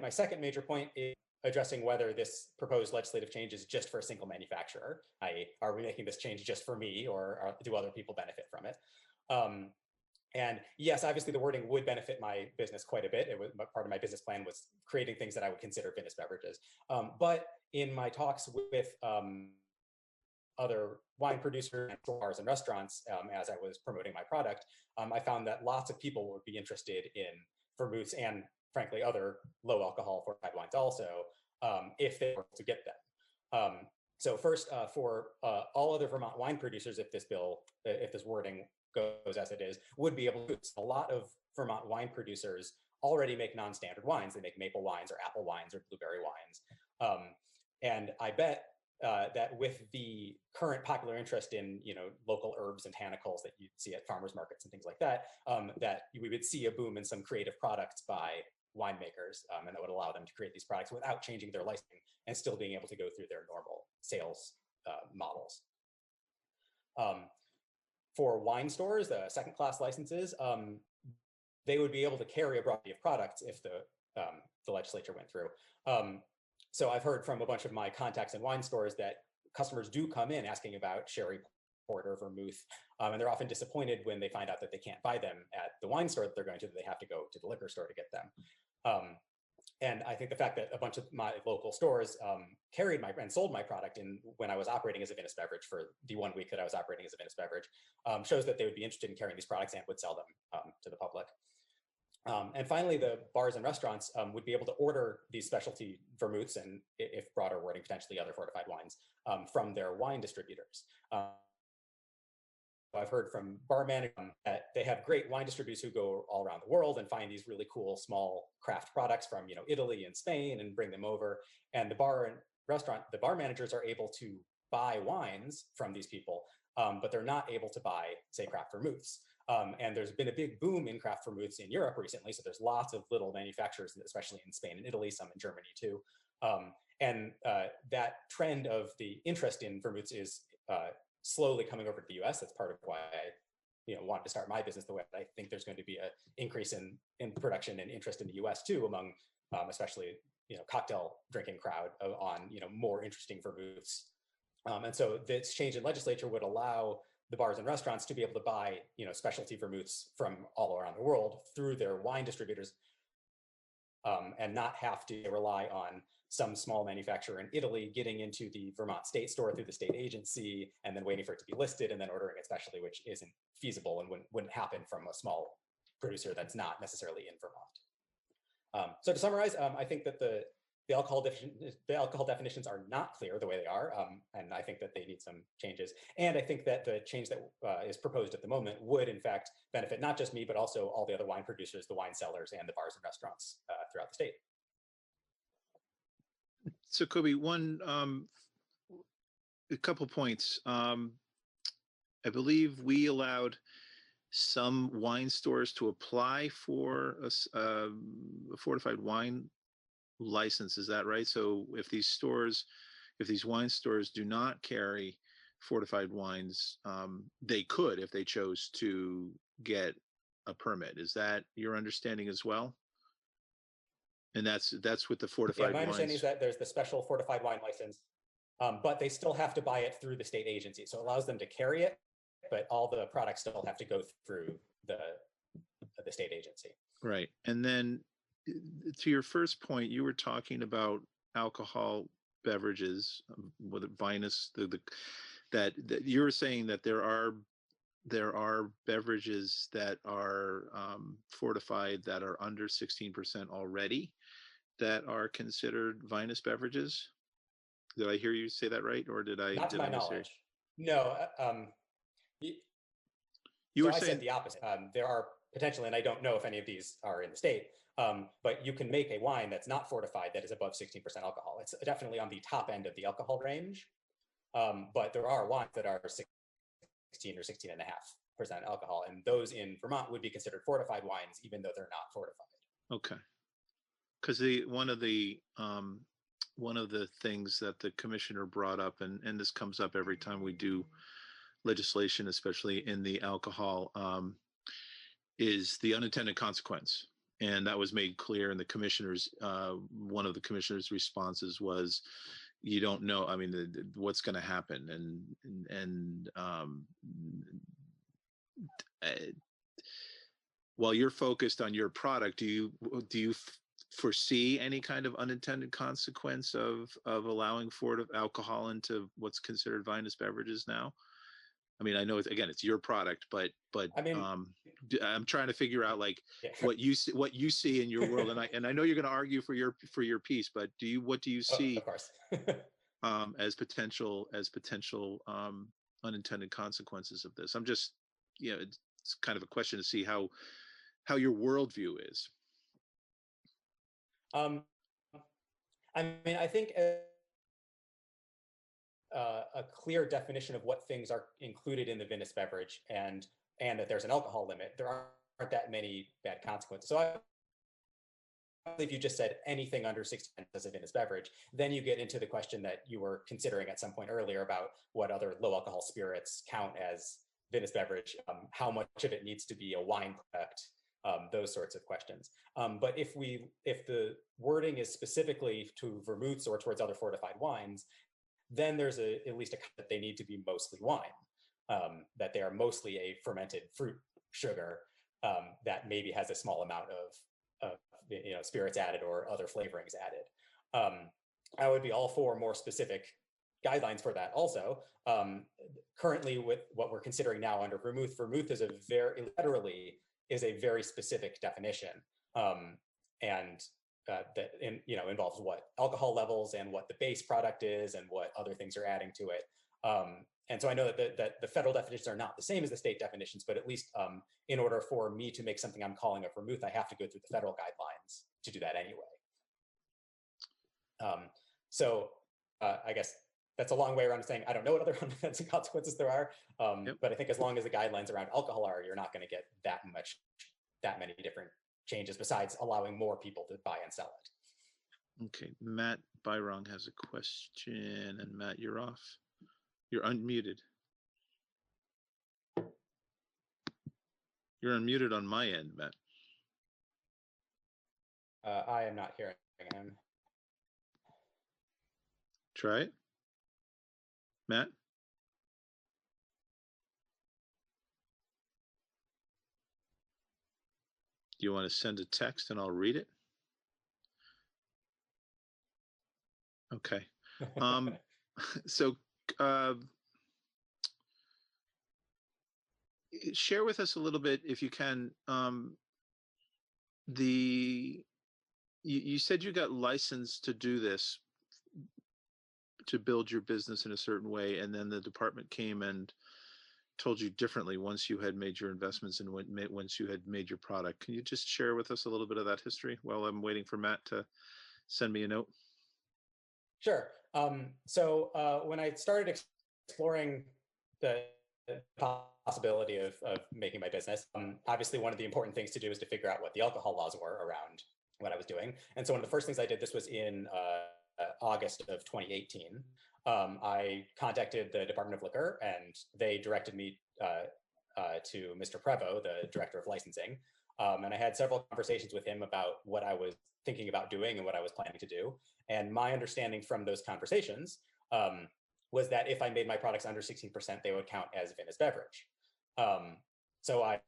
my second major point is addressing whether this proposed legislative change is just for a single manufacturer, i.e., are we making this change just for me, or do other people benefit from it? And yes, obviously the wording would benefit my business quite a bit. It was part of my business plan was creating things that I would consider vinous beverages. But in my talks with other wine producers, bars, and restaurants, as I was promoting my product, I found that lots of people would be interested in vermouths and, frankly, other low alcohol fortified wines also. if they were to get them. So first, for all other Vermont wine producers, if this wording goes as it is, would be able to. A lot of Vermont wine producers already make non-standard wines. They make maple wines or apple wines or blueberry wines. And I bet that with the current popular interest in local herbs and botanicals that you see at farmers markets and things like that, that we would see a boom in some creative products by winemakers, and that would allow them to create these products without changing their licensing and still being able to go through their normal sales models. For wine stores, second-class licenses, they would be able to carry a variety of products if the legislature went through. So I've heard from a bunch of my contacts in wine stores that customers do come in asking about sherry, porter, vermouth, and they're often disappointed when they find out that they can't buy them at the wine store that they're going to, that they have to go to the liquor store to get them. And I think the fact that a bunch of my local stores carried and sold my product when I was operating as a Venus beverage for the 1 week that I was operating as a Venus beverage shows that they would be interested in carrying these products and would sell them to the public. And finally, the bars and restaurants would be able to order these specialty vermouths and, if broader wording, potentially other fortified wines from their wine distributors. I've heard from bar managers that they have great wine distributors who go all around the world and find these really cool small craft products from Italy and Spain and bring them over. And the bar managers are able to buy wines from these people, but they're not able to buy, say, craft vermouths. And there's been a big boom in craft vermouths in Europe recently. So there's lots of little manufacturers, especially in Spain and Italy, some in Germany too. And that trend of the interest in vermouths is slowly coming over to the US. That's part of why I wanted to start my business the way I think there's going to be an increase in production and interest in the US too, among especially cocktail drinking crowd on more interesting vermouths. And so this change in legislature would allow the bars and restaurants to be able to buy specialty vermouths from all around the world through their wine distributors, and not have to rely on some small manufacturer in Italy getting into the Vermont state store through the state agency and then waiting for it to be listed and then ordering it specially, which isn't feasible and wouldn't happen from a small producer that's not necessarily in Vermont. So to summarize, I think that the alcohol definitions are not clear the way they are, and I think that they need some changes. And I think that the change that is proposed at the moment would, in fact, benefit not just me, but also all the other wine producers, the wine sellers, and the bars and restaurants throughout the state. So, Kobe, a couple points. I believe we allowed some wine stores to apply for a fortified wine license. Is that right? So if these wine stores do not carry fortified wines, they could, if they chose to, get a permit. Is that your understanding as well? And that's with the fortified wines. Yeah, my understanding is that there's the special fortified wine license, but they still have to buy it through the state agency. So it allows them to carry it, but all the products still have to go through the state agency. Right. And then to your first point, you were talking about alcohol beverages, whether vinous, that you were saying that there are beverages that are fortified that are under 16% already that are considered vinous beverages. Did I hear you say that right, or did I? Not to my knowledge. No. You were I saying said the opposite. There are potentially, and I don't know if any of these are in the state, but you can make a wine that's not fortified that is above 16% alcohol. It's definitely on the top end of the alcohol range, but there are wines that are 16 or 16.5% alcohol, and those in Vermont would be considered fortified wines, even though they're not fortified. Okay. Because one of the things that the commissioner brought up, and this comes up every time we do legislation, especially in the alcohol, is the unintended consequence. And that was made clear in the commissioner's, one of the commissioner's responses was, you don't know, I mean, what's going to happen. And while you're focused on your product, do you foresee any kind of unintended consequence of allowing alcohol into what's considered vinous beverages now? I mean, I know it's your product, but I mean, I'm trying to figure out like yeah. what you see in your world, and I know you're going to argue for your piece, but what do you see of course. as potential unintended consequences of this? I'm just, it's kind of a question to see how your worldview is. I mean, I think a clear definition of what things are included in the Venice beverage and that there's an alcohol limit, there aren't that many bad consequences. So if you just said anything under 60 as a Venice beverage, then you get into the question that you were considering at some point earlier about what other low alcohol spirits count as Venice beverage, how much of it needs to be a wine product, those sorts of questions. But if the wording is specifically to vermouths or towards other fortified wines, then there's at least that they need to be mostly wine, that they are mostly a fermented fruit sugar that maybe has a small amount of spirits added or other flavorings added. I would be all for more specific guidelines for that also. Currently, with what we're considering now under vermouth is a very specific definition, and that involves what alcohol levels and what the base product is and what other things are adding to it. And so I know that the federal definitions are not the same as the state definitions, but at least in order for me to make something I'm calling a vermouth, I have to go through the federal guidelines to do that anyway. So I guess that's a long way around saying I don't know what other unintended consequences there are, but I think as long as the guidelines around alcohol are, you're not going to get that many different changes besides allowing more people to buy and sell it. Okay, Matt Byrong has a question, and Matt, you're off. You're unmuted. You're unmuted on my end, Matt. I am not hearing him. Try it. Matt? Do you want to send a text and I'll read it? Okay. So share with us a little bit, if you can, you said you got licensed to do this, to build your business in a certain way, and then the department came and told you differently once you had made your investments and once you had made your product. Can you just share with us a little bit of that history while I'm waiting for Matt to send me a note? Sure. So when I started exploring the possibility of making my business, obviously one of the important things to do is to figure out what the alcohol laws were around what I was doing. And so one of the first things I did, this was in August of 2018, I contacted the Department of Liquor, and they directed me to Mr. Prevo, the director of licensing. And I had several conversations with him about what I was thinking about doing and what I was planning to do. And my understanding from those conversations was that if I made my products under 16%, they would count as Venice beverage. So I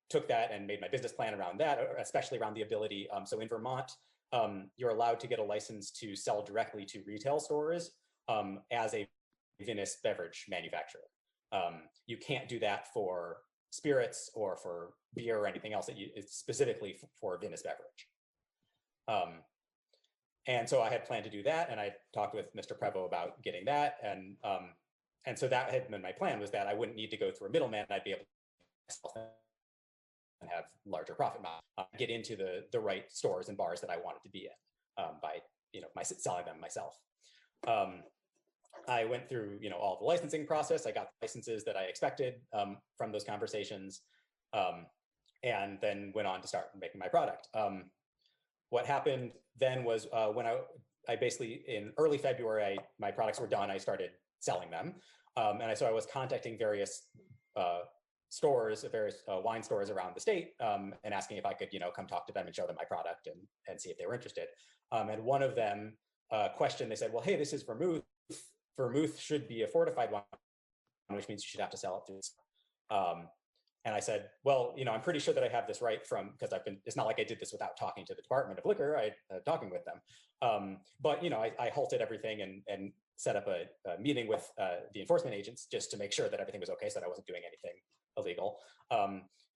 took that and made my business plan around that, especially around the ability. So in Vermont, you're allowed to get a license to sell directly to retail stores as a Venice beverage manufacturer. You can't do that for spirits or for beer or anything else it's specifically for Venice beverage. And so I had planned to do that, and I talked with Mr. Prevo about getting that, and so that had been my plan, was that I wouldn't need to go through a middleman. I'd be able to sell and have larger profit margin, get into the right stores and bars that I wanted to be in by selling them myself. I went through all the licensing process. I got the licenses that I expected from those conversations, and then went on to start making my product. What happened then was when I basically, in early February, my products were done. I started selling them, and so I was contacting various stores, various wine stores around the state, and asking if I could, come talk to them and show them my product and see if they were interested. And one of them questioned. They said, "Well, hey, this is vermouth. Vermouth should be a fortified wine, which means you should have to sell it through." And I said, "Well, I'm pretty sure that I have this right because it's not like I did this without talking to the Department of Liquor. I talking with them. But I halted everything and set up a meeting with the enforcement agents just to make sure that everything was okay, so that I wasn't doing anything illegal.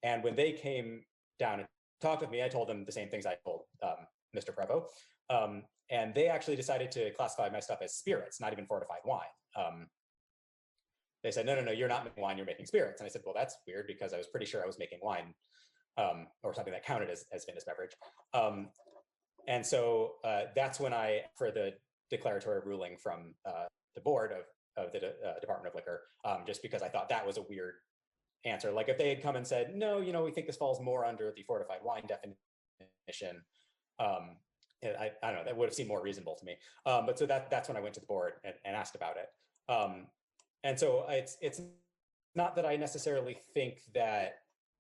And when they came down and talked with me, I told them the same things I told Mr. Prevo. And they actually decided to classify my stuff as spirits, not even fortified wine. They said, no, you're not making wine, you're making spirits. And I said, well, that's weird because I was pretty sure I was making wine or something that counted as Venus beverage. And so that's when for the declaratory ruling from the board of the Department of Liquor, just because I thought that was a weird answer. Like if they had come and said, no, we think this falls more under the fortified wine definition, I don't know, that would have seemed more reasonable to me. But so that's when I went to the board and asked about it. And so it's not that I necessarily think that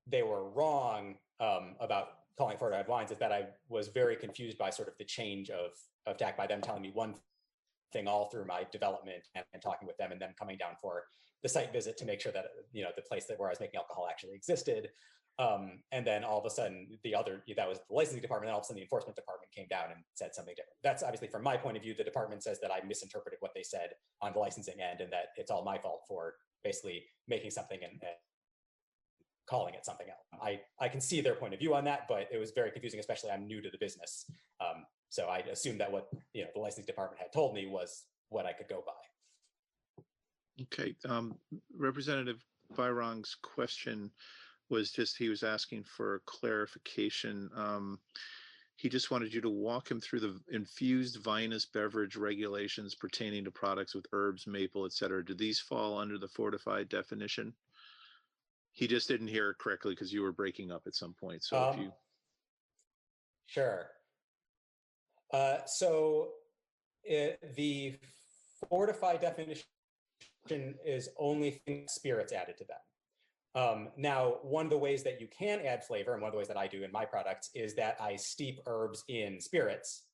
they were wrong about calling fortified wines, is that I was very confused by sort of the change of tack by them telling me one thing all through my development and talking with them, and then coming down for the site visit to make sure that the place where I was making alcohol actually existed. And then all of a sudden that was the licensing department, and all of a sudden the enforcement department came down and said something different. That's obviously from my point of view, the department says that I misinterpreted what they said on the licensing end, and that it's all my fault for basically making something and calling it something else. I can see their point of view on that, but it was very confusing, especially I'm new to the business. So I assumed that what the licensing department had told me was what I could go by. Okay. Representative Byron's question was just, he was asking for clarification. He just wanted you to walk him through the infused vinous beverage regulations pertaining to products with herbs, maple, et cetera. Do these fall under the fortified definition? He just didn't hear it correctly because you were breaking up at some point. So if you... Sure. The fortified definition is only spirits added to them. Now, one of the ways that you can add flavor, and one of the ways that I do in my products, is that I steep herbs in spirits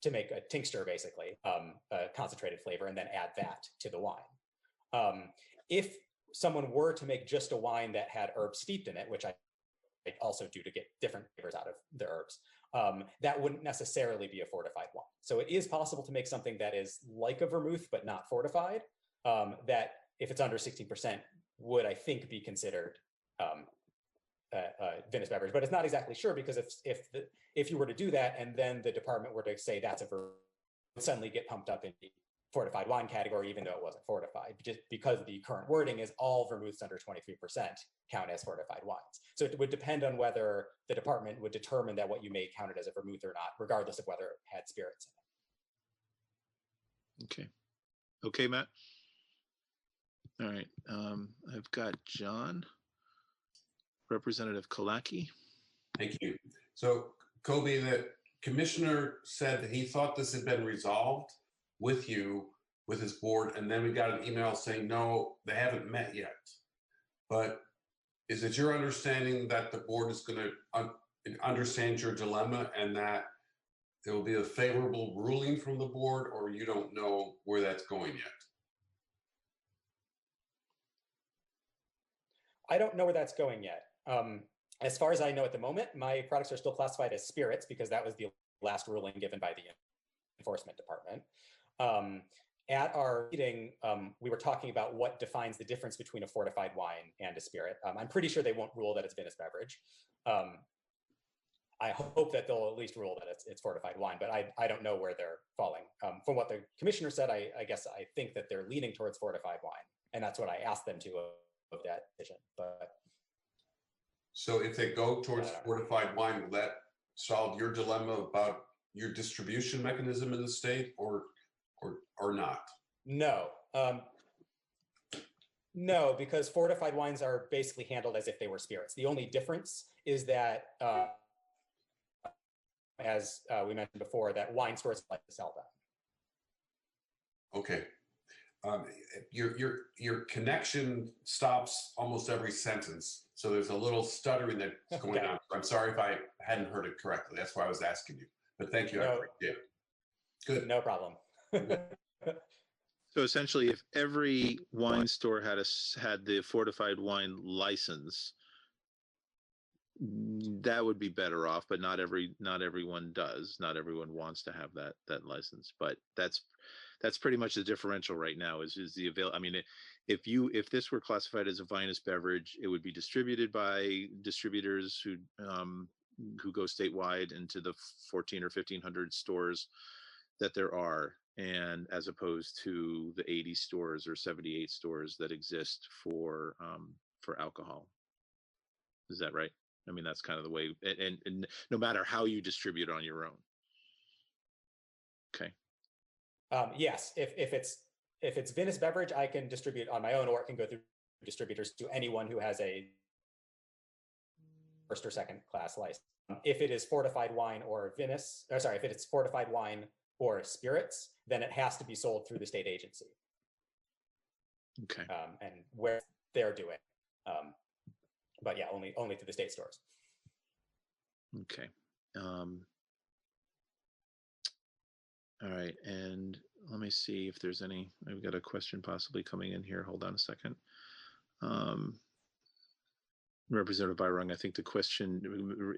to make a tincture, basically, a concentrated flavor, and then add that to the wine. If someone were to make just a wine that had herbs steeped in it, which I also do to get different flavors out of the herbs, that wouldn't necessarily be a fortified wine. So it is possible to make something that is like a vermouth, but not fortified, that if it's under 16%, would, I think, be considered Venus beverage. But it's not exactly sure, because if you were to do that and then the department were to say that's a vermouth, it would suddenly get pumped up in the fortified wine category, even though it wasn't fortified, just because the current wording is all vermouths under 23% count as fortified wines. So it would depend on whether the department would determine that what you made counted as a vermouth or not, regardless of whether it had spirits in it. Okay. Okay, Matt. All right. I've got John, Representative Kalaki. Thank you. So, Kobe, the commissioner said that he thought this had been resolved with you, with his board, and then we got an email saying, no, they haven't met yet. But is it your understanding that the board is going to understand your dilemma and that there will be a favorable ruling from the board, or you don't know where that's going yet? I don't know where that's going yet. As far as I know at the moment, my products are still classified as spirits because that was the last ruling given by the enforcement department. At our meeting, we were talking about what defines the difference between a fortified wine and a spirit. I'm pretty sure they won't rule that it's Venus beverage. I hope that they'll at least rule that it's fortified wine, but I don't know where they're falling. From what the commissioner said, I guess I think that they're leaning towards fortified wine, and that's what I asked them to of that decision. But so if they go towards fortified wine, will that solve your dilemma about your distribution mechanism in the state, or not? No. No, because fortified wines are basically handled as if they were spirits. The only difference is that, as we mentioned before, that wine stores like to sell them. Okay. Your connection stops almost every sentence, so there's a little stuttering that's going on. I'm sorry if I hadn't heard it correctly. That's why I was asking you. But thank you. I appreciate it. Good. No problem. So essentially, if every wine store had the fortified wine license, that would be better off. But not everyone does. Not everyone wants to have that license. But that's pretty much the differential right now is the avail. I mean, if this were classified as a vinous beverage, it would be distributed by distributors who go statewide into the 14 or 1500 stores that there are, and as opposed to the 80 stores or 78 stores that exist for alcohol. Is that right? I mean, that's kind of the way, and no matter how you distribute on your own. Okay. Yes, if it's vinous beverage, I can distribute on my own, or it can go through distributors to anyone who has a first or second class license. If it is fortified wine or vinous, or sorry, if it's fortified wine or spirits, then it has to be sold through the state agency. Okay. And where they're doing, but yeah, only to the state stores. Okay. All right, and let me see if there's any. I've got a question possibly coming in here. Hold on a second. Representative Byrung, I think the question,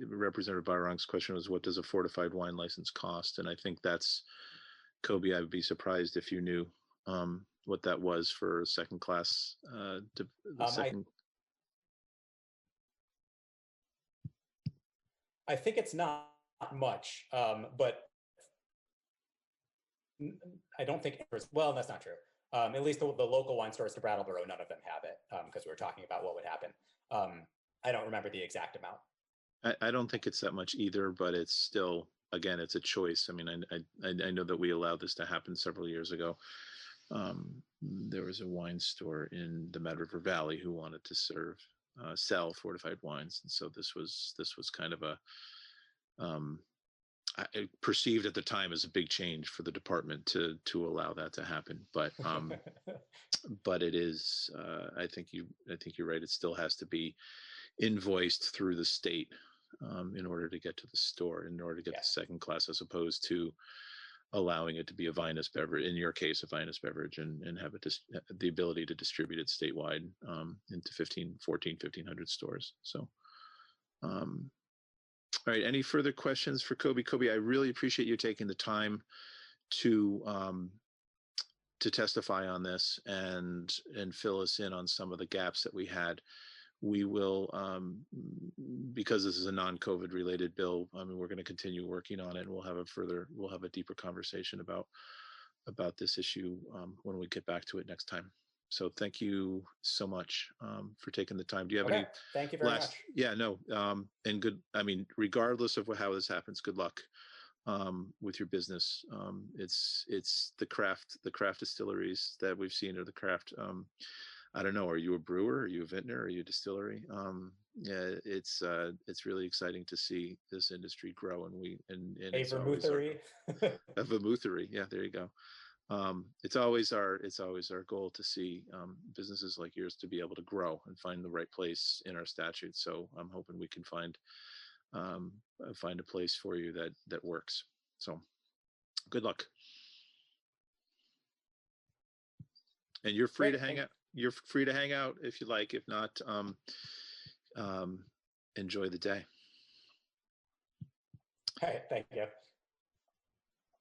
Representative Byrung's question was, what does a fortified wine license cost? And I think that's, Kobe, I would be surprised if you knew what that was for second class. I think it's not much, but I don't think it was, well, that's not true. At least the local wine stores to Brattleboro, none of them have it, because we were talking about what would happen. I don't remember the exact amount. I don't think it's that much either, but it's still, again, it's a choice. I mean, I know that we allowed this to happen several years ago. There was a wine store in the Mad River Valley who wanted to sell fortified wines, and so this was kind of a I perceived at the time as a big change for the department to allow that to happen, but but it is. I think you're right. It still has to be invoiced through the state in order to get to the store, in order to get the second class, as opposed to allowing it to be a vinous beverage, in your case, a vinous beverage, and have it the ability to distribute it statewide into 1,500 stores. So, all right, any further questions for Kobe? Kobe, I really appreciate you taking the time to testify on this and fill us in on some of the gaps that we had. We will, because this is a non-COVID related bill, I mean, we're going to continue working on it, and we'll have a deeper conversation about this issue when we get back to it next time. So thank you so much for taking the time. Do you have any? Thank you very much. Yeah, no, and good. I mean, regardless of how this happens, good luck with your business. It's the craft distilleries that we've seen, or the craft. I don't know. Are you a brewer? Are you a vintner? Are you a distillery? Yeah, it's really exciting to see this industry grow, and a vermouthery. A vermouthery. Yeah, there you go. It's always our goal to see businesses like yours to be able to grow and find the right place in our statute. So I'm hoping we can find a place for you that works. So good luck. And you're free to hang out. You're free to hang out if you like. If not, enjoy the day. Hey, thank you.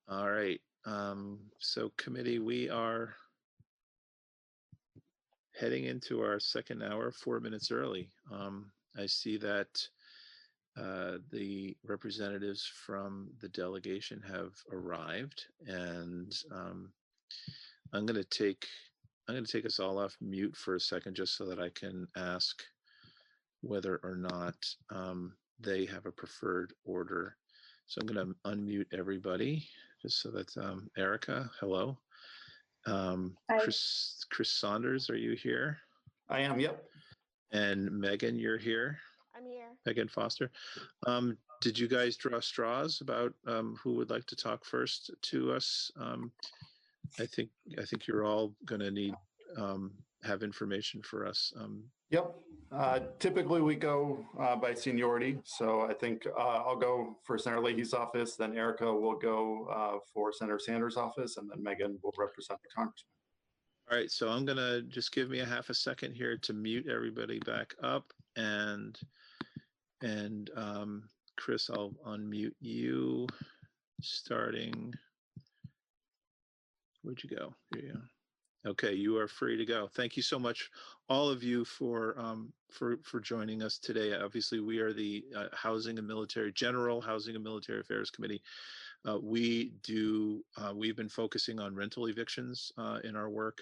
All right. So committee, we are heading into our second hour, 4 minutes early. I see that the representatives from the delegation have arrived, and I'm going to take us all off mute for a second, just so that I can ask whether or not they have a preferred order. So I'm going to unmute everybody, just so that Erica, hello. Chris Saunders, are you here? I am, yep. And Megan, you're here? I'm here. Megan Foster. Did you guys draw straws about who would like to talk first to us? I think you're all going to need have information for us. Yep. Typically we go by seniority. So I think I'll go for Senator Leahy's office, then Erica will go for Senator Sanders' office, and then Megan will represent the congressman. All right. So I'm going to just give me a half a second here to mute everybody back up, and Chris, I'll unmute you starting Where'd you go? Here you go. Okay, you are free to go. Thank you so much, all of you, for joining us today. Obviously, we are the General Housing and Military Affairs Committee. We've been focusing on rental evictions in our work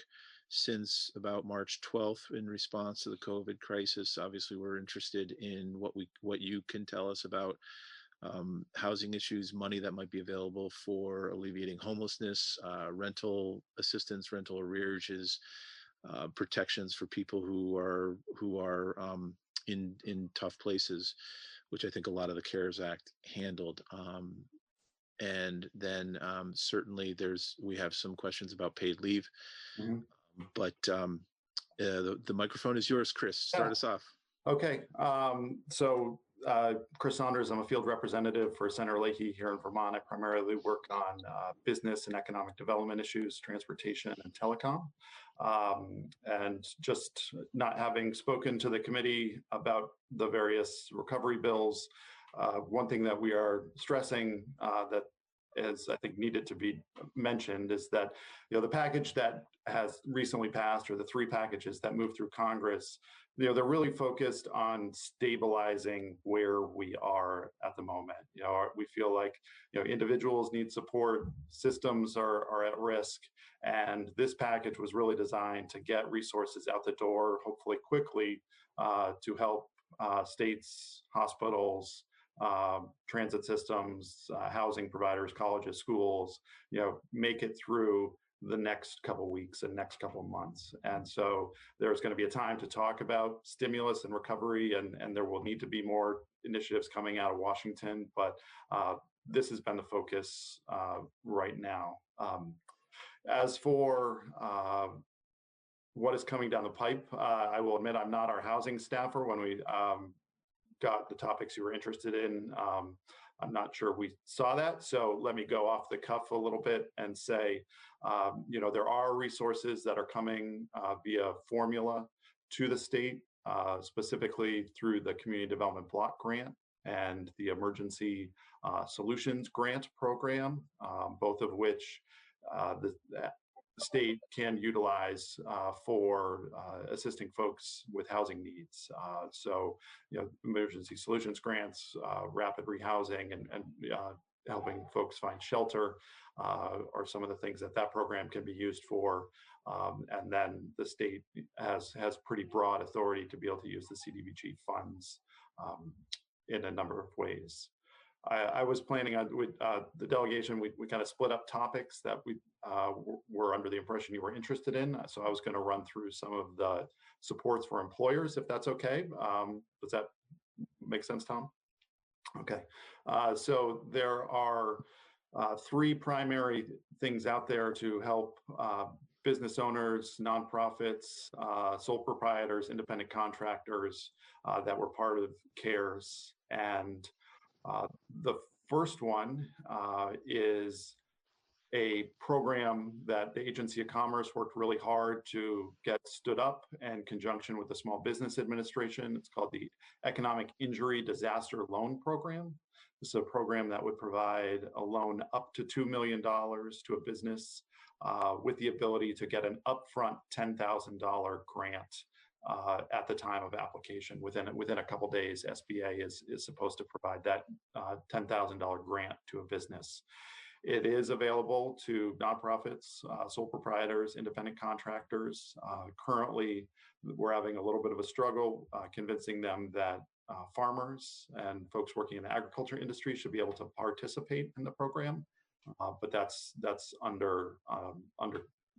since about March 12th in response to the COVID crisis. Obviously, we're interested in what you can tell us about housing issues, money that might be available for alleviating homelessness, rental assistance, rental arrearages, protections for people who are in tough places, which I think a lot of the CARES Act handled. And then certainly we have some questions about paid leave, but the microphone is yours, Chris. Start us off. Okay, Chris Saunders, I'm a field representative for Senator Leahy here in Vermont. I primarily work on business and economic development issues, transportation and telecom. And just not having spoken to the committee about the various recovery bills, one thing that we are stressing that is, I think, needed to be mentioned is that, the package that has recently passed, or the three packages that moved through Congress, they're really focused on stabilizing where we are at the moment. We feel like, individuals need support, systems are at risk, and this package was really designed to get resources out the door, hopefully quickly, to help states, hospitals, transit systems, housing providers, colleges, schools, make it through the next couple of weeks and next couple of months. And so there's going to be a time to talk about stimulus and recovery, and there will need to be more initiatives coming out of Washington, but this has been the focus right now. As for what is coming down the pipe, I will admit I'm not our housing staffer. When we got the topics you were interested in, I'm not sure we saw that. So let me go off the cuff a little bit and say, there are resources that are coming via formula to the state, specifically through the Community Development Block Grant and the Emergency Solutions Grant Program, both of which the state can utilize for assisting folks with housing needs. Emergency solutions grants, rapid rehousing, and helping folks find shelter are some of the things that program can be used for. And then the state has pretty broad authority to be able to use the CDBG funds in a number of ways. I was planning on, with the delegation, we kind of split up topics that we were under the impression you were interested in. So I was going to run through some of the supports for employers, if that's okay. Does that make sense, Tom? Okay. So there are three primary things out there to help business owners, nonprofits, sole proprietors, independent contractors that were part of CARES. And the first one is a program that the Agency of Commerce worked really hard to get stood up in conjunction with the Small Business Administration. It's called the Economic Injury Disaster Loan Program. This is a program that would provide a loan up to $2 million to a business with the ability to get an upfront $10,000 grant at the time of application. Within a couple days, SBA is supposed to provide that $10,000 grant to a business. It is available to nonprofits, sole proprietors, independent contractors. Currently, we're having a little bit of a struggle convincing them that farmers and folks working in the agriculture industry should be able to participate in the program, but that's under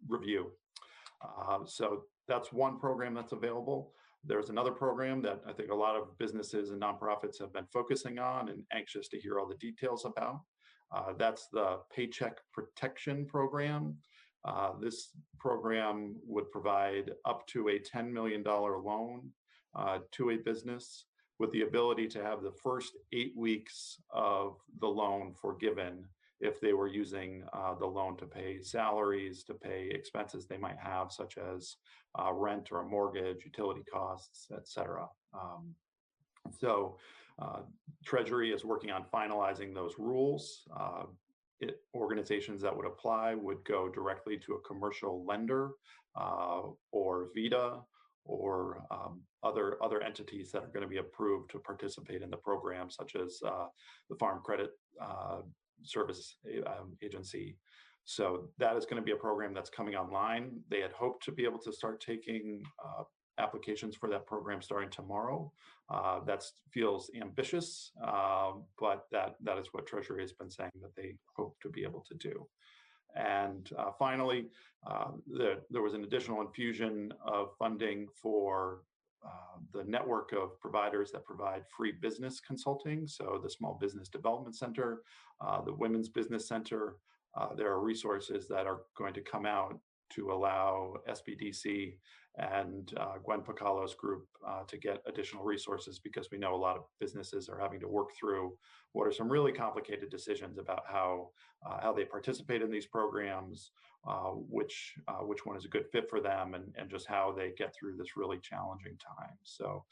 review. So that's one program that's available. There's another program that I think a lot of businesses and nonprofits have been focusing on and anxious to hear all the details about. That's the Paycheck Protection Program. This program would provide up to a $10 million loan to a business with the ability to have the first 8 weeks of the loan forgiven if they were using the loan to pay salaries, to pay expenses they might have, such as rent or a mortgage, utility costs, et cetera. Treasury is working on finalizing those rules. organizations that would apply would go directly to a commercial lender or VITA or other entities that are going to be approved to participate in the program, such as the Farm Credit Service Agency. So that is going to be a program that's coming online. They had hoped to be able to start taking applications for that program starting tomorrow. That feels ambitious, but that is what Treasury has been saying that they hope to be able to do. And finally, there was an additional infusion of funding for the network of providers that provide free business consulting. So the Small Business Development Center, the Women's Business Center, there are resources that are going to come out to allow SBDC and Gwen Pacalo's group to get additional resources, because we know a lot of businesses are having to work through what are some really complicated decisions about how they participate in these programs, which one is a good fit for them, and just how they get through this really challenging time. So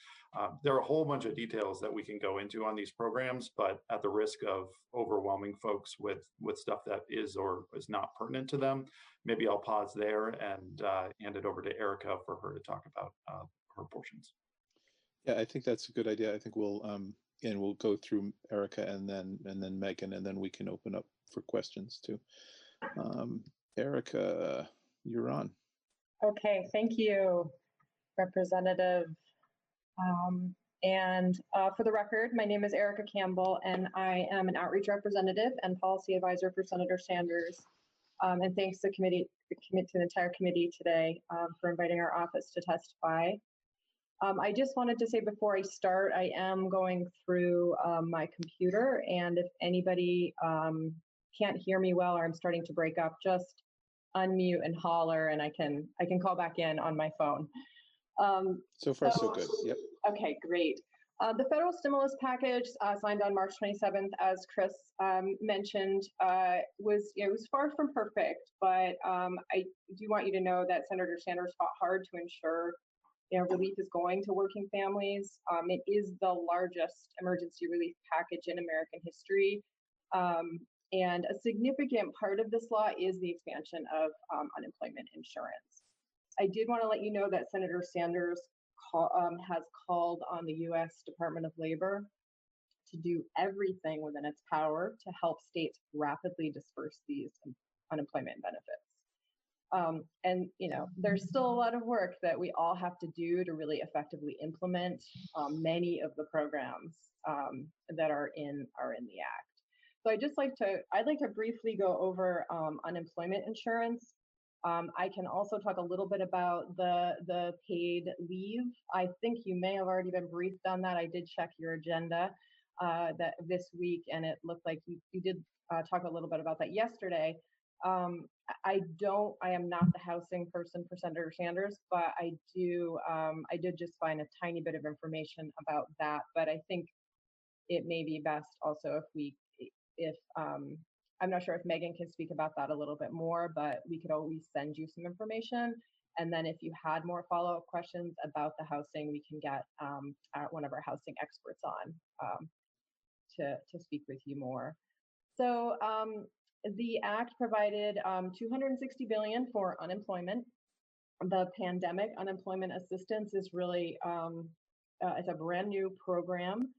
there are a whole bunch of details that we can go into on these programs, but at the risk of overwhelming folks with stuff that is or is not pertinent to them, maybe I'll pause there and hand it over to Erica for her to talk about her portions. Yeah, I think that's a good idea. I think we'll go through Erica and then Megan, and then we can open up for questions too. Erica, you're on. Okay, thank you, Representative. For the record, my name is Erica Campbell, and I am an outreach representative and policy advisor for Senator Sanders. And thanks to the entire committee today for inviting our office to testify. I just wanted to say before I start, I am going through my computer, and if anybody can't hear me well or I'm starting to break up, just unmute and holler, and I can call back in on my phone. So far, so good. Yep. Okay, great. The federal stimulus package signed on March 27th, as Chris mentioned, was far from perfect, but I do want you to know that Senator Sanders fought hard to ensure relief is going to working families. It is the largest emergency relief package in American history. And a significant part of this law is the expansion of unemployment insurance. I did want to let you know that Senator Sanders has called on the U.S. Department of Labor to do everything within its power to help states rapidly disperse these unemployment benefits. And there's still a lot of work that we all have to do to really effectively implement many of the programs that are in the act. So I'd like to briefly go over unemployment insurance. I can also talk a little bit about the paid leave. I think you may have already been briefed on that. I did check your agenda this week, and it looked like you did talk a little bit about that yesterday. I am not the housing person for Senator Sanders, but I did just find a tiny bit of information about that. But I think it may be best also if I'm not sure if Megan can speak about that a little bit more, but we could always send you some information. And then if you had more follow-up questions about the housing, we can get one of our housing experts on to speak with you more. So the act provided $260 billion for unemployment. The pandemic unemployment assistance is really it's a brand new program,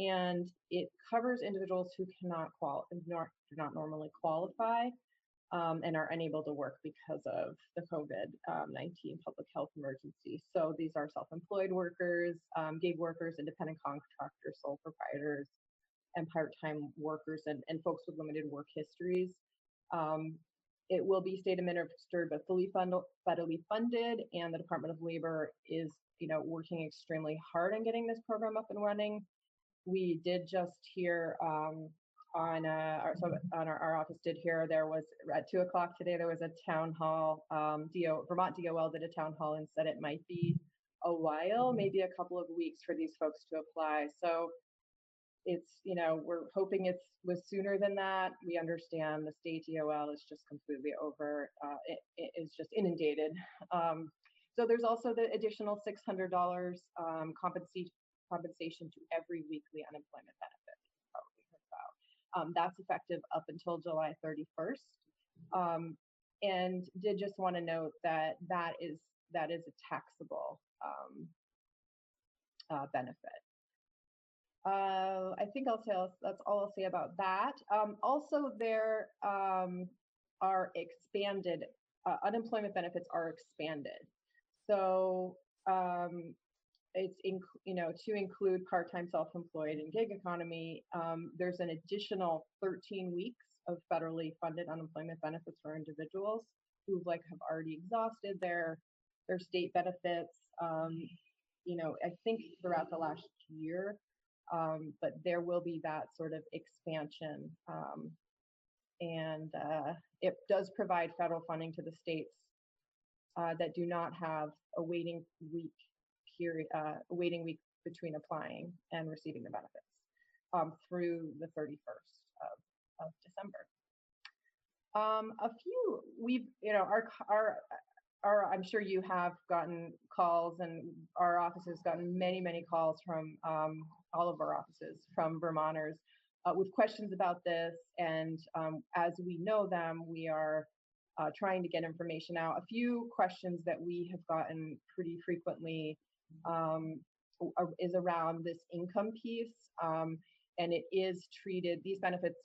and it covers individuals who do not normally qualify and are unable to work because of the COVID-19 public health emergency. So these are self-employed workers, gig workers, independent contractors, sole proprietors, and part-time workers, and folks with limited work histories. It will be state administered but federally funded, and the Department of Labor is working extremely hard on getting this program up and running. We did just hear our office did hear there was at 2 o'clock today, there was a town hall, Vermont DOL did a town hall and said it might be a while, maybe a couple of weeks for these folks to apply. So it's, we're hoping it was sooner than that. We understand the state DOL is just completely over, it is just inundated. So there's also the additional $600 compensation to every weekly unemployment benefit you probably heard about. That's effective up until July 31st. And did just want to note that that is a taxable benefit. I think that's all I'll say about that. Also, there are expanded unemployment benefits are expanded. So it's to include part-time self-employed and gig economy. There's an additional 13 weeks of federally funded unemployment benefits for individuals who have already exhausted their state benefits. I think throughout the last year, but there will be that sort of expansion, and it does provide federal funding to the states that do not have a waiting week period, between applying and receiving the benefits through the 31st of December. I'm sure you have gotten calls, and our office has gotten many, many calls from all of our offices from Vermonters with questions about this. And as we know them, we are trying to get information out. A few questions that we have gotten pretty frequently is around this income piece. And it is treated, these benefits,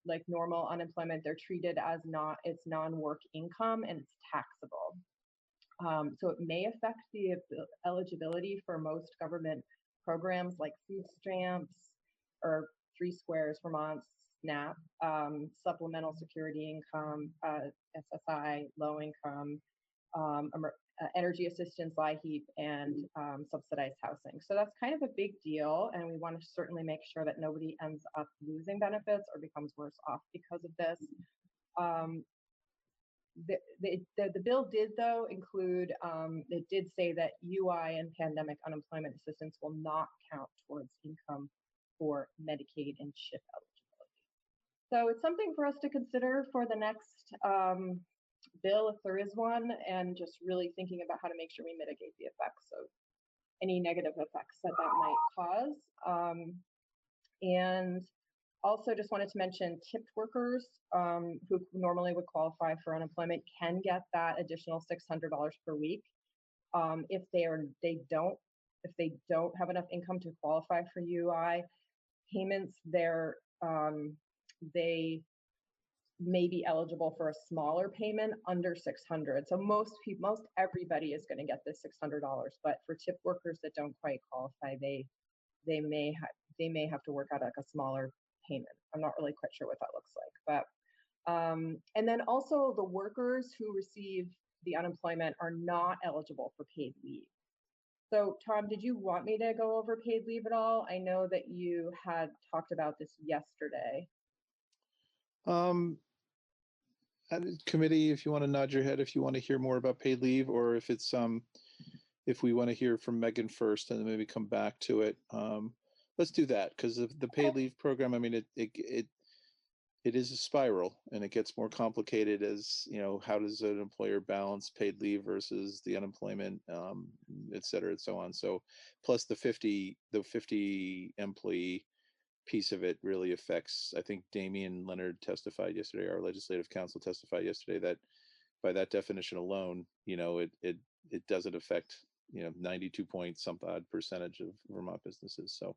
like normal unemployment, they're treated as it's non-work income and it's taxable. So it may affect the eligibility for most government programs like food stamps or 3 Squares, Vermont, SNAP, supplemental security income, SSI, low income, energy assistance, LIHEAP, and subsidized housing. So that's kind of a big deal, and we want to certainly make sure that nobody ends up losing benefits or becomes worse off because of this. The bill did, though, include, it did say that UI and pandemic unemployment assistance will not count towards income for Medicaid and CHIP eligibility. So it's something for us to consider for the next bill, if there is one, and just really thinking about how to make sure we mitigate the effects of any negative effects that might cause. And also just wanted to mention tipped workers who normally would qualify for unemployment can get that additional $600 per week. If they don't have enough income to qualify for UI payments, they may be eligible for a smaller payment under $600. So most everybody is going to get this $600, but for tip workers that don't quite qualify, they may have to work out a smaller payment. I'm not really quite sure what that looks like, but and then also the workers who receive the unemployment are not eligible for paid leave. So Tom, did you want me to go over paid leave at all? I know that you had talked about this yesterday. Committee, if you want to nod your head, if you want to hear more about paid leave, or if it's if we want to hear from Megan first and then maybe come back to it. Let's do that, because the paid leave program, I mean, it is a spiral, and it gets more complicated as, how does an employer balance paid leave versus the unemployment, et cetera, and so on. So plus the 50 employee piece of it really affects, I think Damian Leonard testified yesterday, our legislative counsel testified yesterday, that by that definition alone, it doesn't affect, 92-point-some-odd% of Vermont businesses. So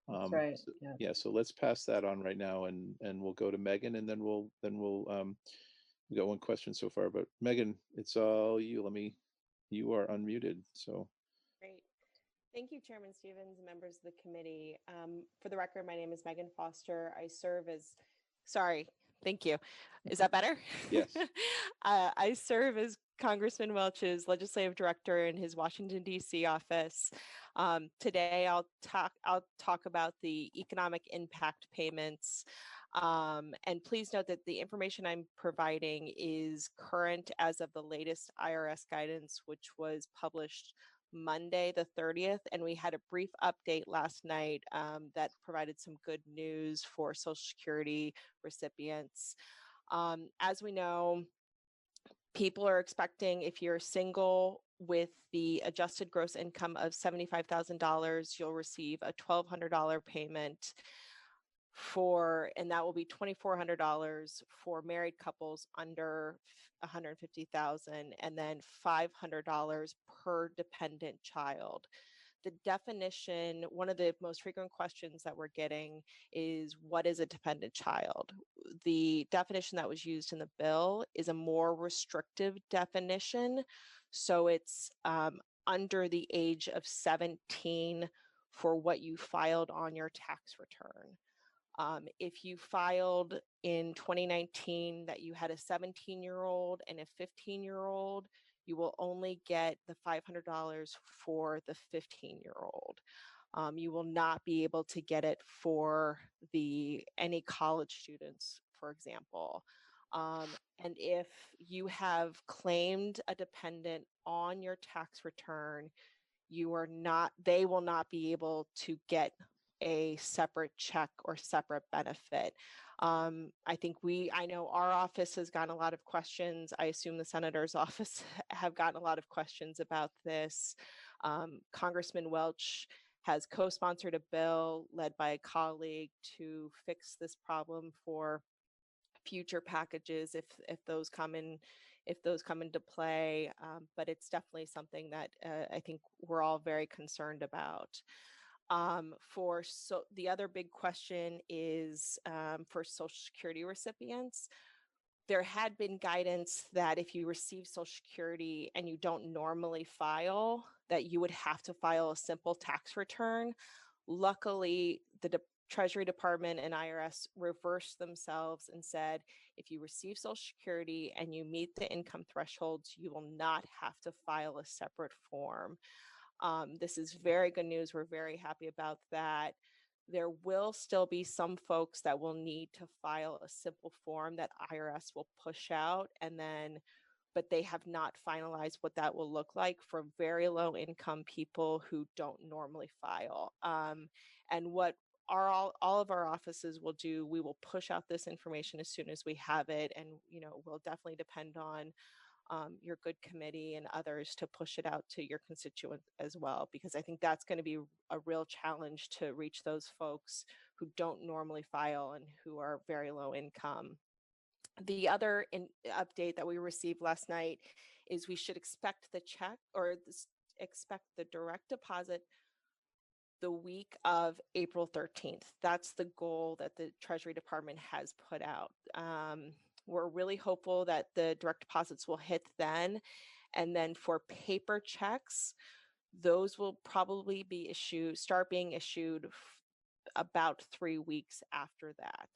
that's right. Yeah. So let's pass that on right now, and we'll go to Megan, and then we'll we got one question so far, but Megan, it's all you. You are unmuted. So great. Thank you, Chairman Stevens, members of the committee. For the record, my name is Megan Foster. I serve as, thank you. Is that better? Yes. I serve as Congressman Welch's legislative director in his Washington, D.C. office. Today, I'll talk about the economic impact payments. And please note that the information I'm providing is current as of the latest IRS guidance, which was published Monday the 30th, and we had a brief update last night that provided some good news for Social Security recipients. As we know, people are expecting, if you're single with the adjusted gross income of $75,000, you'll receive a $1,200 payment. and that will be $2,400 for married couples under 150,000, and then $500 per dependent child. The definition, one of the most frequent questions that we're getting is, what is a dependent child? The definition that was used in the bill is a more restrictive definition. So it's under the age of 17 for what you filed on your tax return. If you filed in 2019 that you had a 17-year-old and a 15-year-old, you will only get the $500 for the 15-year-old. You will not be able to get it for any college students, for example. And if you have claimed a dependent on your tax return, they will not be able to get a separate check or separate benefit. I know our office has gotten a lot of questions. I assume the senator's office have gotten a lot of questions about this. Congressman Welch has co-sponsored a bill led by a colleague to fix this problem for future packages if those come into play. But it's definitely something that I think we're all very concerned about. The other big question is for Social Security recipients. There had been guidance that if you receive Social Security and you don't normally file, that you would have to file a simple tax return. Luckily, the Treasury Department and IRS reversed themselves and said, if you receive Social Security and you meet the income thresholds, you will not have to file a separate form. This is very good news. We're very happy about that. There will still be some folks that will need to file a simple form that IRS will push out, but they have not finalized what that will look like for very low income people who don't normally file. And what all of our offices will do, we will push out this information as soon as we have it, and we'll definitely depend on your good committee and others to push it out to your constituents as well, because I think that's going to be a real challenge to reach those folks who don't normally file and who are very low income. The other update that we received last night is we should expect the check or expect the direct deposit the week of April 13th. That's the goal that the Treasury Department has put out. We're really hopeful that the direct deposits will hit then. And then for paper checks, those will probably start being issued about 3 weeks after that.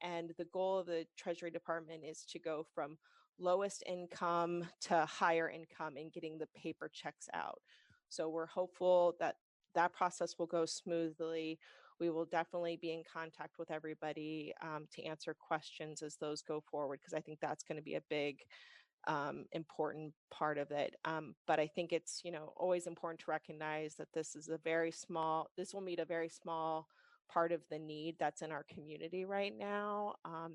And the goal of the Treasury Department is to go from lowest income to higher income in getting the paper checks out. So we're hopeful that that process will go smoothly. We will definitely be in contact with everybody to answer questions as those go forward, because I think that's going to be a big important part of it. But I think it's always important to recognize that this will meet a very small part of the need that's in our community right now.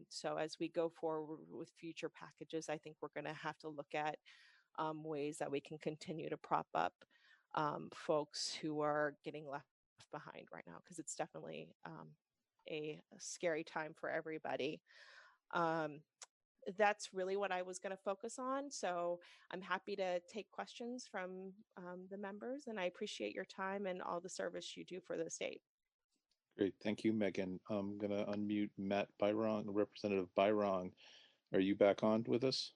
So as we go forward with future packages, I think we're going to have to look at ways that we can continue to prop up folks who are getting left behind right now, because it's definitely a scary time for everybody. That's really what I was going to focus on. So I'm happy to take questions from the members, and I appreciate your time and all the service you do for the state. Great, thank you, Megan. I'm going to unmute Matt Byrong, Representative Byrong. Are you back on with us?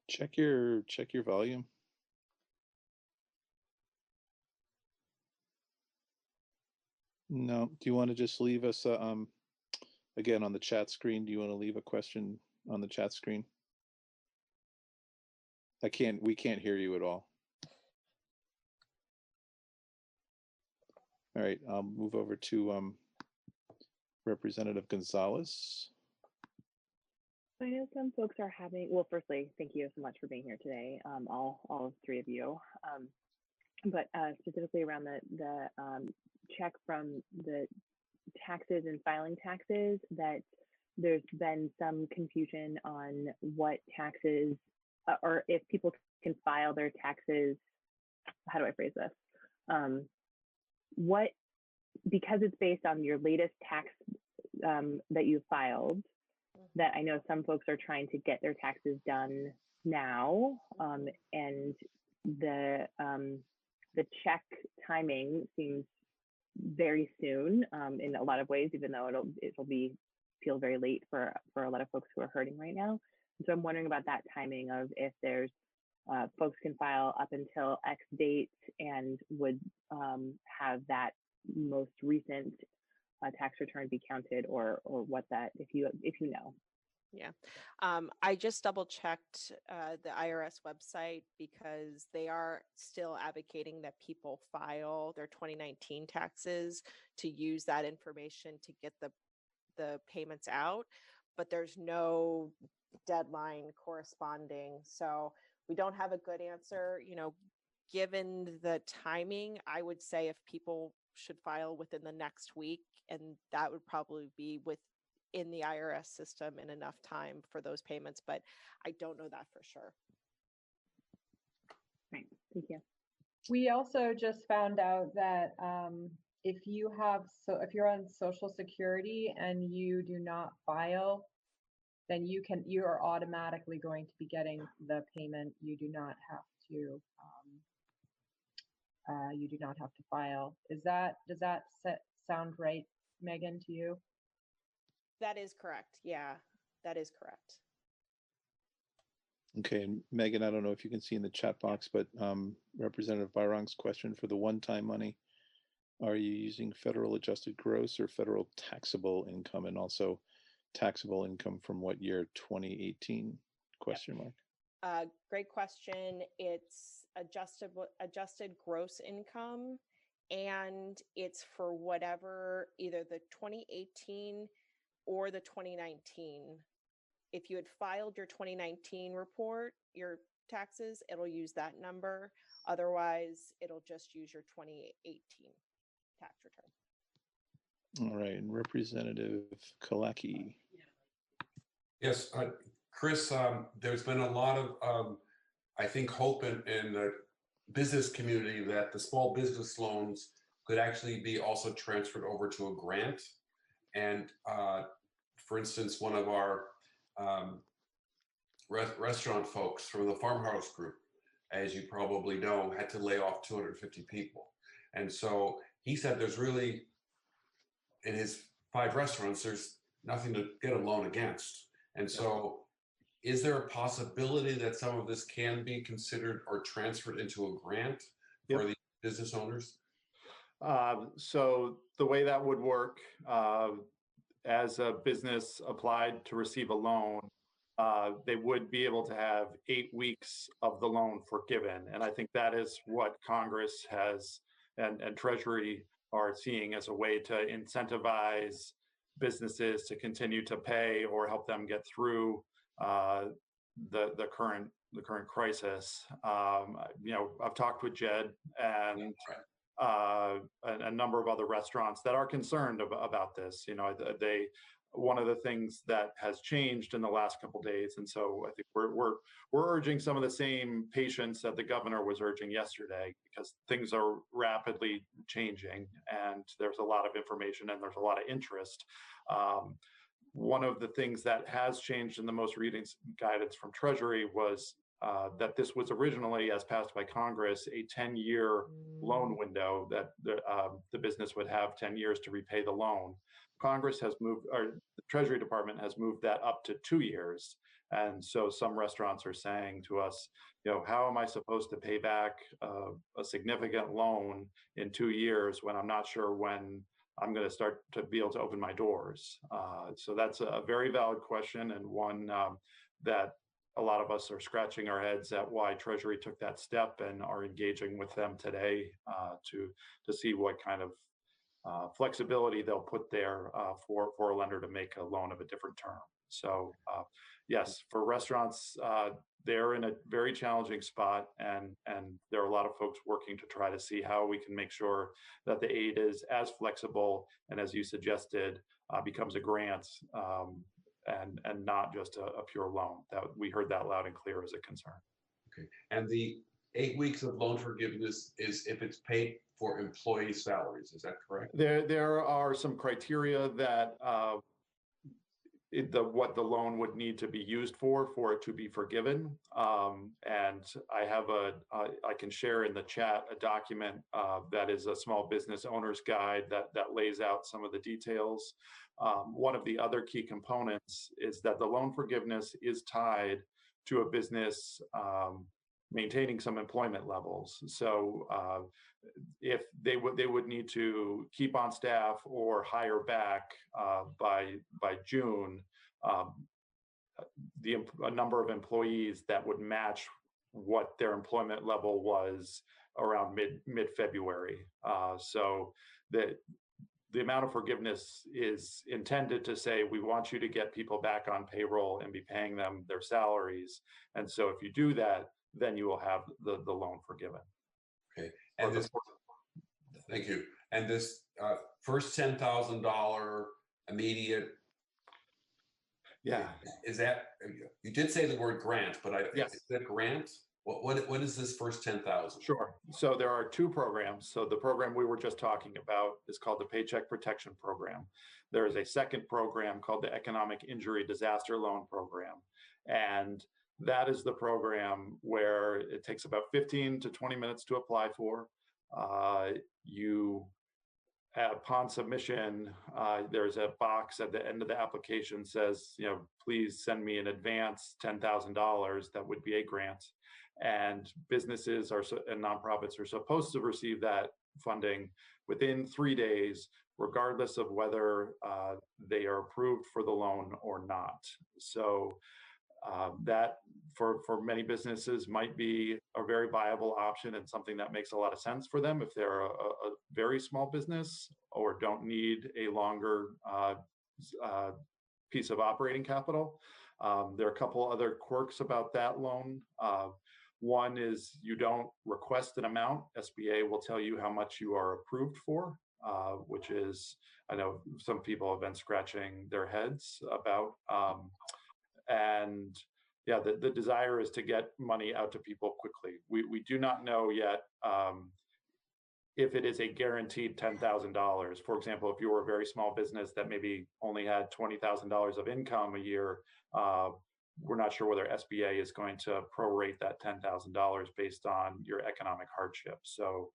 Check your volume. No, do you want to just leave us again on the chat screen? Do you want to leave a question on the chat screen? We can't hear you at all. All right, I'll move over to Representative Gonzalez. I know some folks are having, well, firstly, thank you so much for being here today, all three of you. But specifically around the check from the taxes and filing taxes, that there's been some confusion on what taxes, or if people can file their taxes, how do I phrase this? what, because it's based on your latest tax that you filed, that I know some folks are trying to get their taxes done now, and the check timing seems very soon in a lot of ways, even though it'll feel very late for a lot of folks who are hurting right now. And so I'm wondering about that timing of if there's folks can file up until X date and would have that most recent tax return be counted, or what that, if you know. Yeah, I just double checked the IRS website because they are still advocating that people file their 2019 taxes to use that information to get the payments out, but there's no deadline corresponding. So we don't have a good answer. You know, given the timing, I would say if people should file within the next week, and that would probably be in the IRS system in enough time for those payments, but I don't know that for sure. Right, thank you. We also just found out that if you're on Social Security and you do not file, then you are automatically going to be getting the payment. You do not have to file. Does that sound right, Megan, to you? That is correct. Yeah, that is correct. Okay, and Megan, I don't know if you can see in the chat box, but Representative Bayrong's question for the one-time money, are you using federal adjusted gross or federal taxable income, and also taxable income from what year? 2018? Question mark. Great question. It's adjusted gross income, and it's for whatever, either the 2018 or the 2019. If you had filed your 2019 report, your taxes, it'll use that number. Otherwise, it'll just use your 2018 tax return. All right, and Representative Kalaki. Yes, Chris, there's been a lot of, I think, hope in the business community that the small business loans could actually be also transferred over to a grant. And for instance, one of our restaurant folks from the Farmhouse Group, as you probably know, had to lay off 250 people. And so he said there's really, in his 5 restaurants, there's nothing to get a loan against. And so is there a possibility that some of this can be considered or transferred into a grant for the business owners? So the way that would work, as a business applied to receive a loan, they would be able to have 8 weeks of the loan forgiven. And I think that is what Congress has and Treasury are seeing as a way to incentivize businesses to continue to pay or help them get through the current crisis. You know, I've talked with Jed and a number of other restaurants that are concerned about this. You know, one of the things that has changed in the last couple of days, and so I think we're urging some of the same patience that the governor was urging yesterday, because things are rapidly changing and there's a lot of information and there's a lot of interest. One of the things that has changed in the most recent guidance from Treasury was that this was originally, as passed by Congress, a 10-year loan window that the business would have 10 years to repay the loan. Congress has moved, or the Treasury Department has moved that up to 2 years. And so some restaurants are saying to us, you know, how am I supposed to pay back a significant loan in 2 years when I'm not sure when I'm going to start to be able to open my doors? So that's a very valid question, and one that a lot of us are scratching our heads at why Treasury took that step, and are engaging with them today to see what kind of flexibility they'll put there for a lender to make a loan of a different term. So yes, for restaurants, they're in a very challenging spot, and there are a lot of folks working to try to see how we can make sure that the aid is as flexible and, as you suggested, becomes a grant and not just a pure loan. That we heard that loud and clear as a concern. Okay, and the 8 weeks of loan forgiveness is if it's paid for employee salaries. Is that correct? There are some criteria that what the loan would need to be used for it to be forgiven. And I have I can share in the chat a document that is a small business owner's guide that lays out some of the details. One of the other key components is that the loan forgiveness is tied to a business maintaining some employment levels. So if they would need to keep on staff or hire back by June, a number of employees that would match what their employment level was around mid-February. So the amount of forgiveness is intended to say, we want you to get people back on payroll and be paying them their salaries. And so if you do that, then you will have the loan forgiven. Okay. And this, thank you. And this first $10,000 immediate. Yeah. Is that, you did say the word grant, but yes. Is that grant? What is this first 10,000? Sure. So there are two programs. So the program we were just talking about is called the Paycheck Protection Program. There is a second program called the Economic Injury Disaster Loan Program. And that is the program where it takes about 15 to 20 minutes to apply for. Upon submission, there's a box at the end of the application says, please send me in advance $10,000. That would be a grant. And businesses and nonprofits are supposed to receive that funding within 3 days, regardless of whether they are approved for the loan or not. So that for many businesses might be a very viable option and something that makes a lot of sense for them if they're a very small business or don't need a longer piece of operating capital. There are a couple other quirks about that loan. One is you don't request an amount. SBA will tell you how much you are approved for, which is, I know some people have been scratching their heads about. And yeah, the desire is to get money out to people quickly. We do not know yet if it is a guaranteed $10,000. For example, if you were a very small business that maybe only had $20,000 of income a year, we're not sure whether SBA is going to prorate that $10,000 based on your economic hardship. So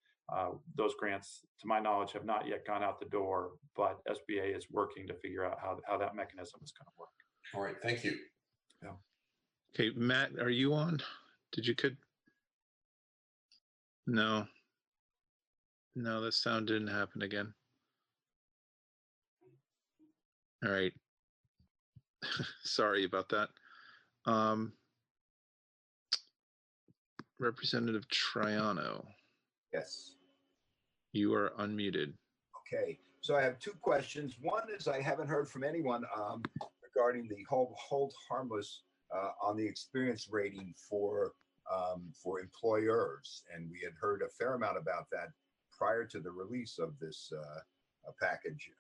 those grants, to my knowledge, have not yet gone out the door, but SBA is working to figure out how that mechanism is going to work. All right, thank you. Yeah. Okay, Matt, are you on? No. No, the sound didn't happen again. All right. Sorry about that. Representative Triano. Yes. You are unmuted. Okay, so I have two questions. One is I haven't heard from anyone regarding the hold harmless on the experience rating for employers, and we had heard a fair amount about that prior to the release of this package,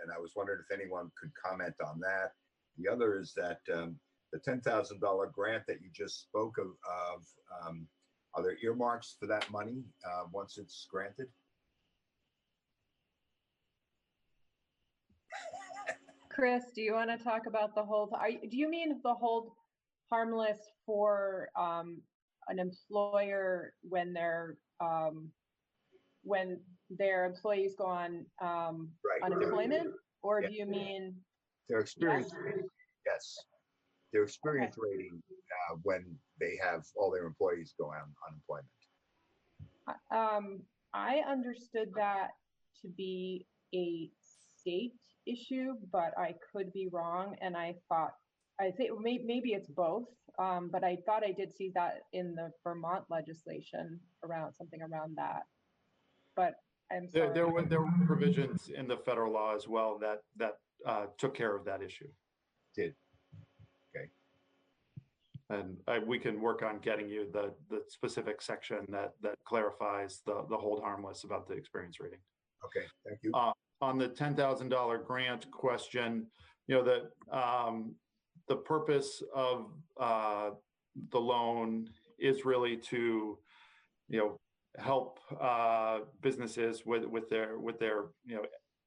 and I was wondering if anyone could comment on that. The other is that the $10,000 grant that you just spoke of, are there earmarks for that money once it's granted? Chris, do you want to talk about the hold? Do you mean the hold harmless for an employer when their employees go on unemployment, or do you mean their experience? Yes, their experience rating when they have all their employees go on unemployment. I understood that to be a state issue, but I could be wrong. And I think maybe it's both, but I thought I did see that in the Vermont legislation something around that. But I'm sorry. There were provisions in the federal law as well that took care of that issue. Did. Okay. And we can work on getting you the specific section that clarifies the hold harmless about the experience rating. Okay, thank you. On the $10,000 grant question, the purpose of the loan is really to, help businesses with their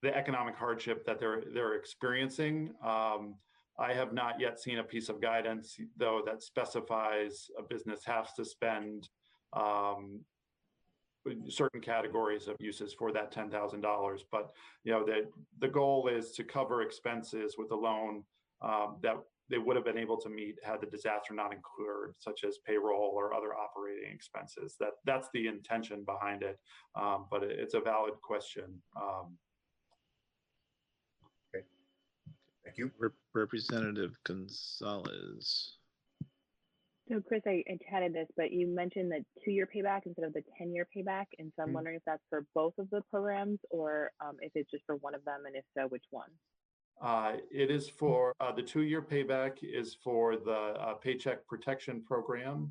the economic hardship that they're experiencing. I have not yet seen a piece of guidance, though, that specifies a business has to spend certain categories of uses for that $10,000. But the goal is to cover expenses with a loan that they would have been able to meet had the disaster not occurred, such as payroll or other operating expenses. That's the intention behind it, but it's a valid question. Okay, thank you. Representative Gonzalez. So Chris, I chatted this, but you mentioned the 2-year payback instead of the 10-year payback. And so I'm wondering if that's for both of the programs or if it's just for one of them, and if so, which one? It is for the 2-year payback is for the Paycheck Protection Program.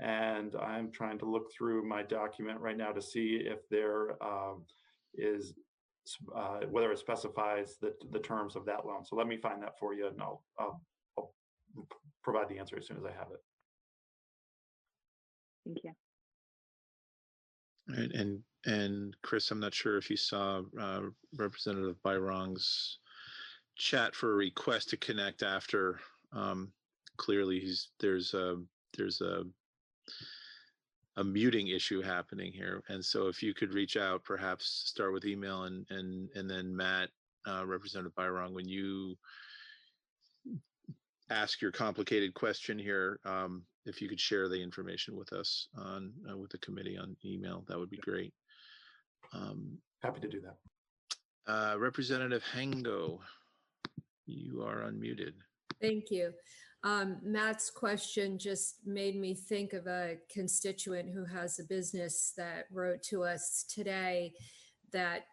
And I'm trying to look through my document right now to see if there is whether it specifies the terms of that loan. So let me find that for you, and I'll provide the answer as soon as I have it. Thank you. Right, and Chris, I'm not sure if you saw Representative Bayrong's chat for a request to connect after. Clearly, there's a muting issue happening here, and so if you could reach out, perhaps start with email, and then Matt, Representative Bayrong, when you ask your complicated question here, if you could share the information with us on with the committee on email, that would be great. Happy to do that. Representative Hango, you are unmuted. Thank you. Matt's question just made me think of a constituent who has a business that wrote to us today that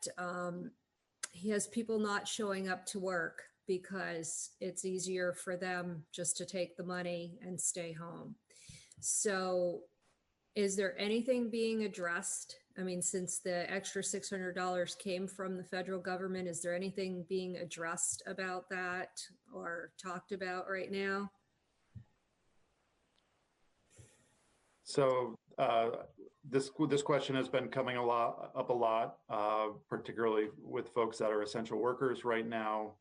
he has people not showing up to work because it's easier for them just to take the money and stay home. So is there anything being addressed? I mean, since the extra $600 came from the federal government, is there anything being addressed about that or talked about right now? So this question has been coming up a lot, particularly with folks that are essential workers right now.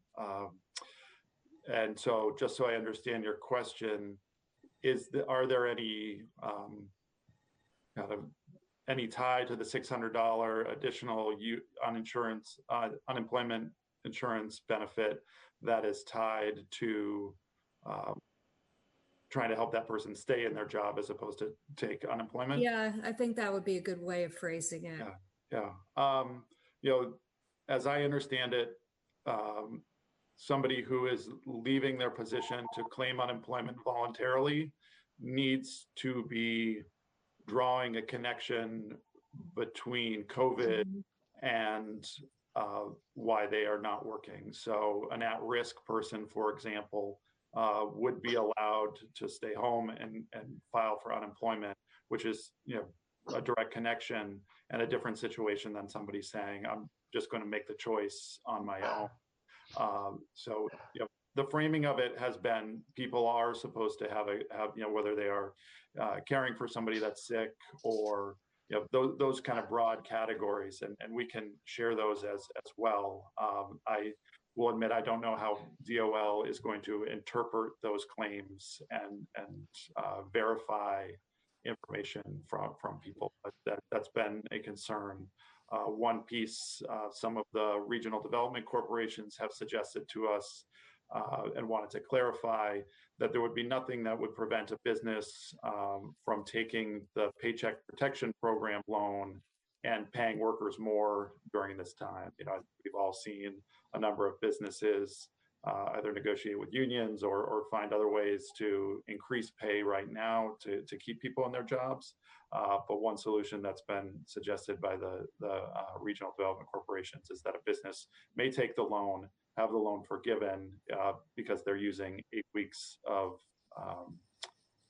And so just so I understand your question, are there any any tie to the $600 additional unemployment insurance benefit that is tied to trying to help that person stay in their job as opposed to take unemployment? Yeah, I think that would be a good way of phrasing it. Yeah. As I understand it, somebody who is leaving their position to claim unemployment voluntarily needs to be drawing a connection between COVID and why they are not working. So an at-risk person, for example, would be allowed to stay home and file for unemployment, which is a direct connection and a different situation than somebody saying, I'm just going to make the choice on my own. So the framing of it has been people are supposed to have whether they are caring for somebody that's sick or those kind of broad categories, and we can share those as well. I will admit I don't know how DOL is going to interpret those claims and verify information from people, but that's been a concern. One piece, some of the regional development corporations have suggested to us and wanted to clarify that there would be nothing that would prevent a business from taking the Paycheck Protection Program loan and paying workers more during this time. We've all seen a number of businesses either negotiate with unions or find other ways to increase pay right now to keep people in their jobs. But one solution that's been suggested by the regional development corporations is that a business may take the loan, have the loan forgiven because they're using 8 weeks of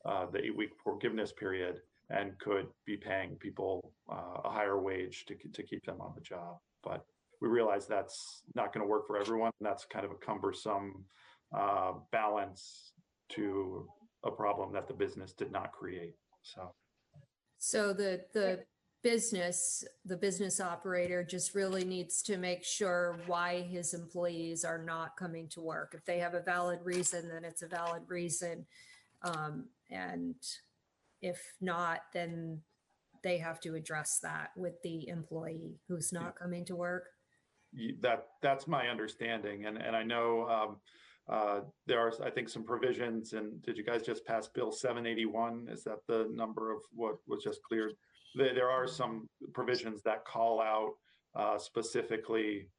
the 8-week forgiveness period and could be paying people a higher wage to keep them on the job. But we realize that's not going to work for everyone. And that's kind of a cumbersome balance to a problem that the business did not create. So the the business operator just really needs to make sure why his employees are not coming to work. If they have a valid reason, then it's a valid reason. And if not, then they have to address that with the employee who's not coming to work. That's my understanding. And I know there are, I think, some provisions. And did you guys just pass Bill 781? Is that the number of what was just cleared? There are some provisions that call out specifically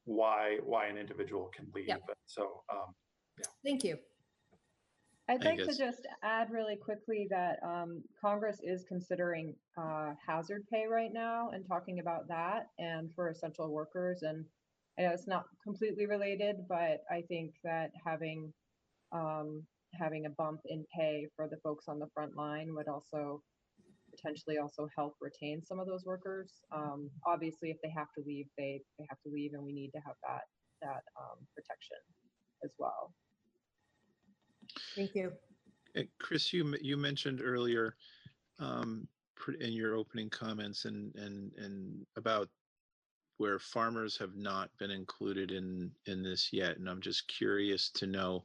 why an individual can leave. Yep. So, yeah. Thank you. I'd like to just add really quickly that Congress is considering hazard pay right now and talking about that and for essential workers. And I know it's not completely related, but I think that having a bump in pay for the folks on the front line would also potentially also help retain some of those workers. Obviously, if they have to leave, they have to leave, and we need to have that protection as well. Thank you. Chris, you mentioned earlier in your opening comments and about where farmers have not been included in this yet, and I'm just curious to know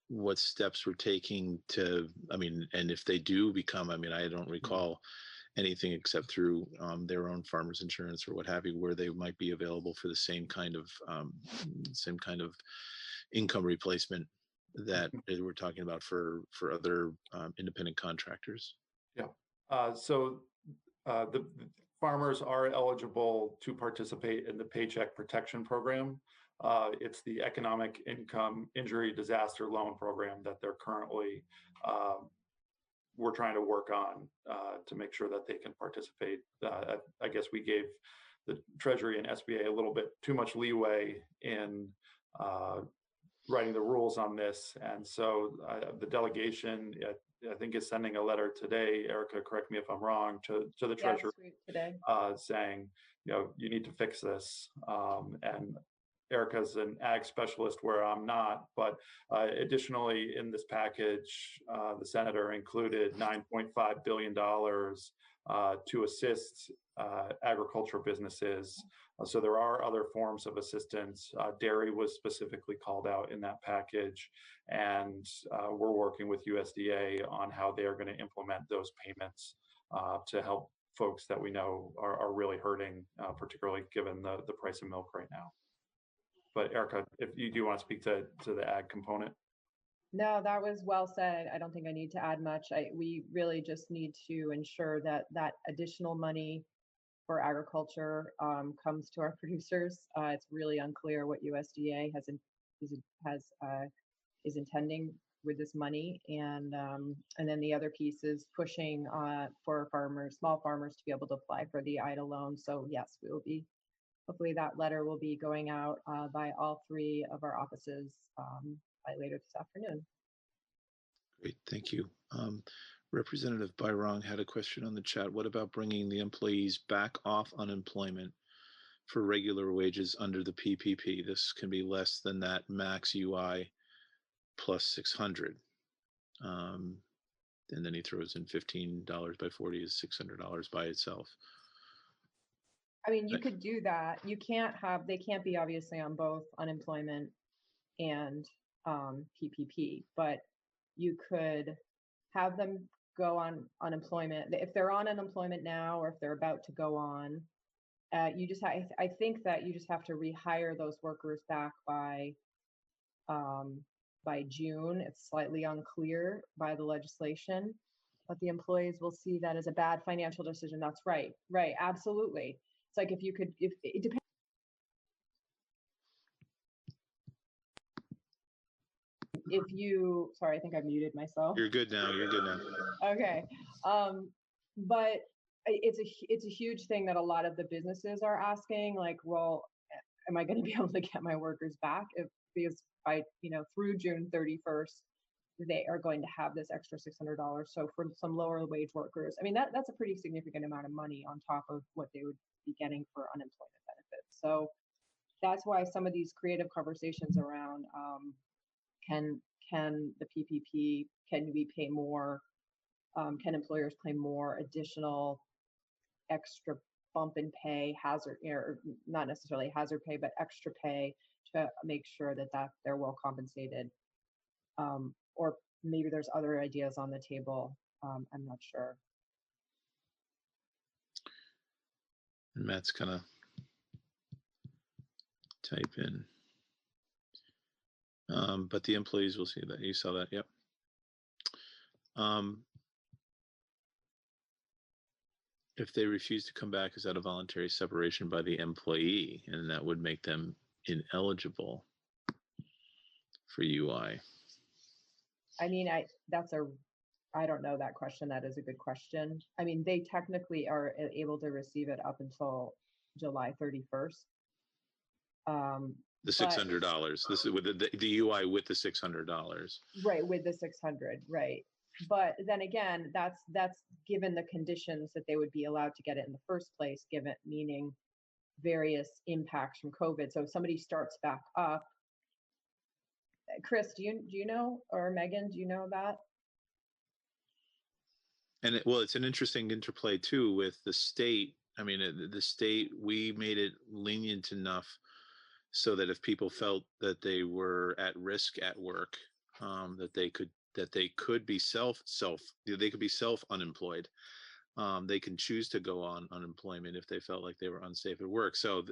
what steps we're taking to, I mean, and if they do become, I mean, I don't recall anything except through their own farmers insurance or what have you, where they might be available for the same kind of income replacement that we're talking about for other independent contractors. Yeah. So the farmers are eligible to participate in the Paycheck Protection Program. It's the Economic Income Injury Disaster Loan Program that they're currently, we're trying to work on to make sure that they can participate. I guess we gave the Treasury and SBA a little bit too much leeway in writing the rules on this. And so the delegation, I think, is sending a letter today, Erica, correct me if I'm wrong, to the Treasury today. Saying, you need to fix this. And Erica's an ag specialist where I'm not, but additionally in this package, the senator included $9.5 billion to assist agriculture businesses. So there are other forms of assistance. Dairy was specifically called out in that package, and we're working with USDA on how they are going to implement those payments to help folks that we know are really hurting, particularly given the price of milk right now. But Erica, if you do want to speak to the ag component. No, that was well said. I don't think I need to add much. We really just need to ensure that that additional money for agriculture comes to our producers. It's really unclear what USDA is intending with this money, and then the other piece is pushing for small farmers to be able to apply for the IDA loan. So yes, we will be. Hopefully that letter will be going out by all three of our offices by later this afternoon. Great, thank you. Representative Bayrong had a question on the chat. What about bringing the employees back off unemployment for regular wages under the PPP? This can be less than that max UI plus 600. And then he throws in $15 by 40 is $600 by itself. I mean, you could do that. They can't be obviously on both unemployment and PPP, but you could have them go on unemployment. If they're on unemployment now, or if they're about to go on, I think that you just have to rehire those workers back by June. It's slightly unclear by the legislation, but the employees will see that as a bad financial decision. That's right. Right. Absolutely. It's like if it depends. Sorry, I think I muted myself. You're good now. You're good now. Okay. But it's a huge thing that a lot of the businesses are asking, like, well, am I going to be able to get my workers back because by, through June 31st, they are going to have this extra $600. So for some lower wage workers, I mean, that's a pretty significant amount of money on top of what they would be getting for unemployment benefits. So that's why some of these creative conversations around can the PPP, can we pay more can employers claim more additional extra bump in pay, hazard, or not necessarily hazard pay, but extra pay to make sure that they're well compensated? Or maybe there's other ideas on the table. I'm not sure. And Matt's gonna type in. But the employees will see that. You saw that, yep. If they refuse to come back, is that a voluntary separation by the employee? And that would make them ineligible for UI. I mean, I don't know that question. That is a good question. I mean, they technically are able to receive it up until July 31st. The $600. This is with the UI with the $600. Right, with the 600, right. But then again, that's given the conditions that they would be allowed to get it in the first place, given meaning various impacts from COVID. So if somebody starts back up, Chris, do you know, or Megan, do you know that? And it's an interesting interplay too with the state. I mean, the state, we made it lenient enough so that if people felt that they were at risk at work, that they could be they could be self-unemployed. They can choose to go on unemployment if they felt like they were unsafe at work. So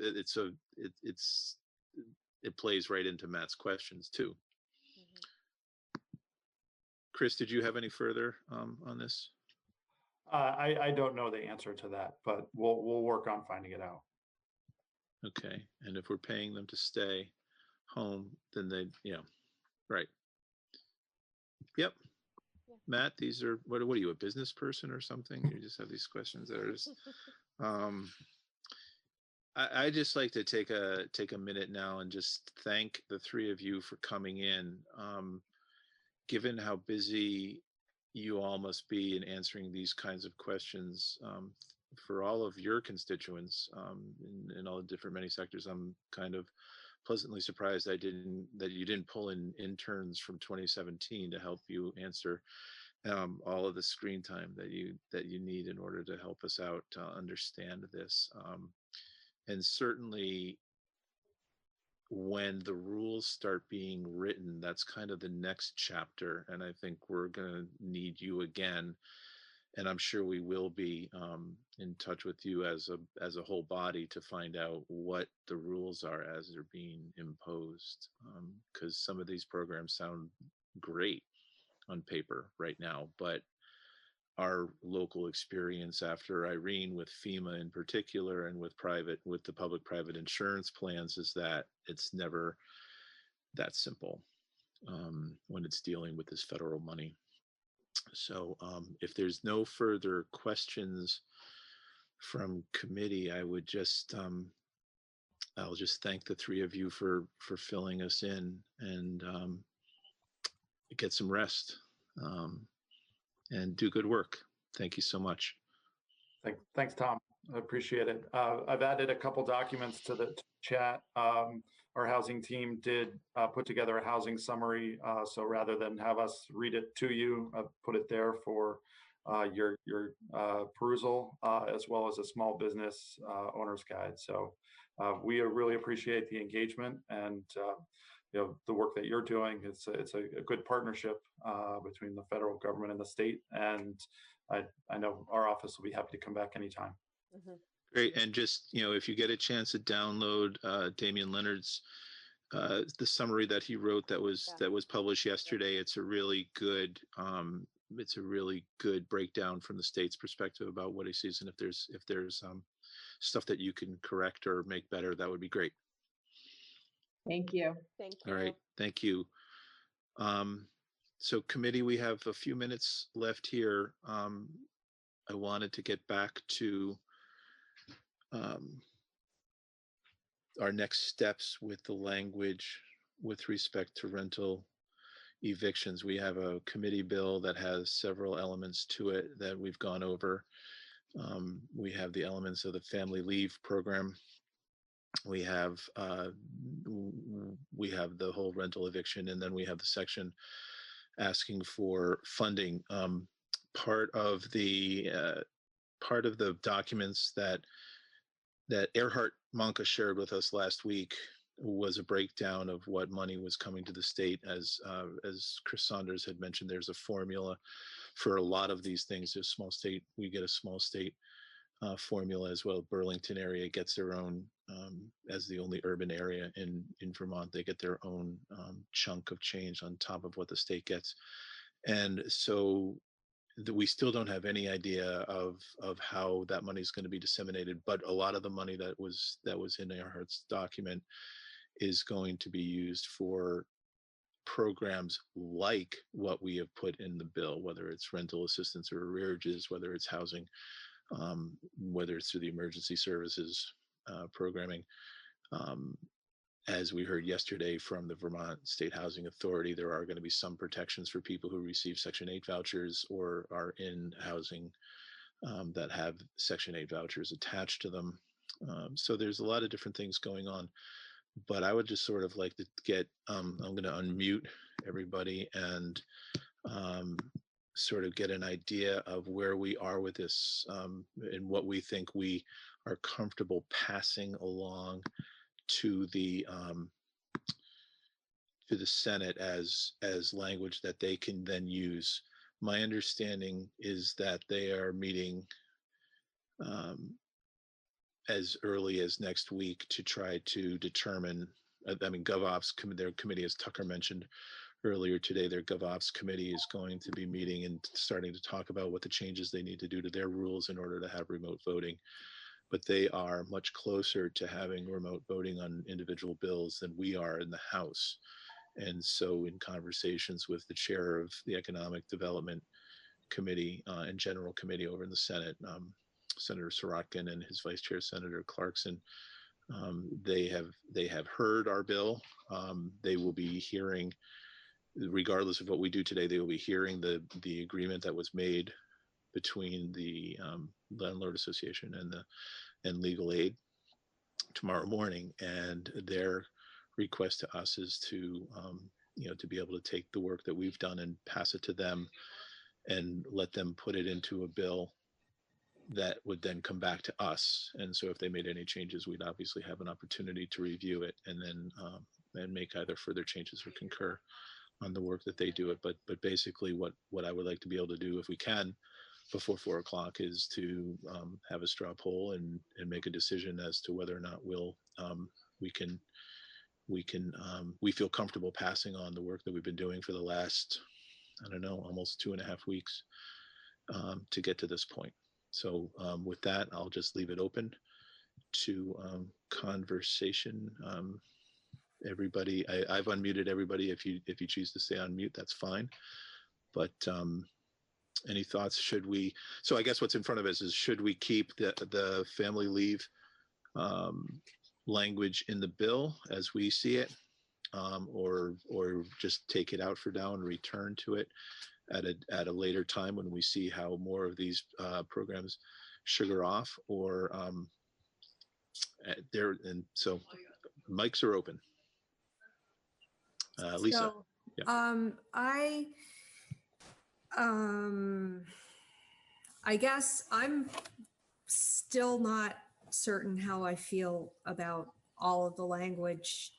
it plays right into Matt's questions too. Chris, did you have any further on this? I don't know the answer to that, but we'll work on finding it out. Okay, and if we're paying them to stay home, then right. Yep. Yeah. Matt, these are what are you, a business person or something? You just have these questions that are just I just like to take a minute now and just thank the three of you for coming in. Given how busy you all must be in answering these kinds of questions, for all of your constituents in all the different many sectors, I'm kind of pleasantly surprised that you didn't pull in interns from 2017 to help you answer all of the screen time that you need in order to help us out to understand this. And certainly when the rules start being written, that's kind of the next chapter. And I think we're going to need you again. And I'm sure we will be in touch with you as a whole body to find out what the rules are as they're being imposed. Because some of these programs sound great on paper right now, but our local experience after Irene with FEMA in particular and with the public-private insurance plans is that it's never that simple when it's dealing with this federal money. So if there's no further questions from committee, I would just I'll just thank the three of you for filling us in and get some rest and do good work. Thank you so much. Thanks, Tom. I appreciate it. I've added a couple documents to the chat. Our housing team did put together a housing summary. So rather than have us read it to you, I've put it there for your perusal, as well as a small business owner's guide. So we really appreciate the engagement and the work that you're doing. It's a good partnership between the federal government and the state. And I know our office will be happy to come back anytime. Mm-hmm. Great. And just, if you get a chance to download Damian Leonard's the summary that he wrote that was published yesterday, it's a really good breakdown from the state's perspective about what he sees, and if there's stuff that you can correct or make better, that would be great. Thank you. Thank you. All right, thank you. So committee, we have a few minutes left here. I wanted to get back to our next steps with the language with respect to rental evictions. We have a committee bill that has several elements to it that we've gone over. We have the elements of the family leave program. We have the whole rental eviction, and then we have the section asking for funding. part of the documents that Erhard Manka shared with us last week was a breakdown of what money was coming to the state. As Chris Saunders had mentioned, there's a formula for a lot of these things. A small state, we get a small state formula as well. Burlington area gets their own, as the only urban area in Vermont, they get their own chunk of change on top of what the state gets. And so we still don't have any idea of how that money is going to be disseminated, but a lot of the money that was in Earhart's document is going to be used for programs like what we have put in the bill, whether it's rental assistance or arrearages, whether it's housing, whether it's through the emergency services programming. As we heard yesterday from the Vermont State Housing Authority, there are going to be some protections for people who receive Section 8 vouchers or are in housing that have Section 8 vouchers attached to them. So there's a lot of different things going on. But I would just sort of like to get, I'm going to unmute everybody and sort of get an idea of where we are with this and what we think we are comfortable passing along to the Senate as language that they can then use. My understanding is that they are meeting as early as next week to try to determine. I mean, GovOps, their committee, as Tucker mentioned earlier today, their GovOps committee is going to be meeting and starting to talk about what the changes they need to do to their rules in order to have remote voting. But they are much closer to having remote voting on individual bills than we are in the House. And so in conversations with the chair of the Economic Development Committee and General Committee over in the Senate, Senator Sirotkin and his Vice Chair, Senator Clarkson, they have heard our bill. They will be hearing, regardless of what we do today, they will be hearing the agreement that was made between the Landlord Association and Legal Aid tomorrow morning, and their request to us is to to be able to take the work that we've done and pass it to them and let them put it into a bill that would then come back to us. And so if they made any changes, we'd obviously have an opportunity to review it and then make either further changes or concur on the work that they do it. But basically what I would like to be able to do, if we can, before 4 o'clock, is to have a straw poll and make a decision as to whether or not we feel comfortable passing on the work that we've been doing for the last, I don't know, almost 2.5 weeks to get to this point. So with that, I'll just leave it open to conversation. Everybody, I've unmuted everybody. If you choose to stay on mute, that's fine. But any thoughts? Should we? So I guess what's in front of us is, should we keep the family leave language in the bill as we see it, or just take it out for now and return to it at a later time when we see how more of these programs sugar off, or there? And so mics are open. Lisa. So, yeah. I guess I'm still not certain how I feel about all of the language.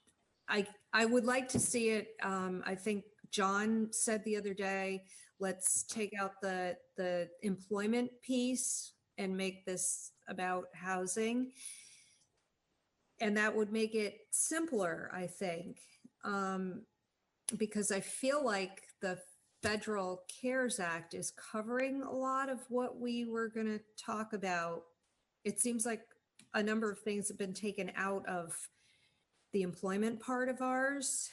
I would like to see it. I think John said the other day, let's take out the employment piece and make this about housing. And that would make it simpler, I think, because I feel like the Federal CARES Act is covering a lot of what we were going to talk about. It seems like a number of things have been taken out of the employment part of ours.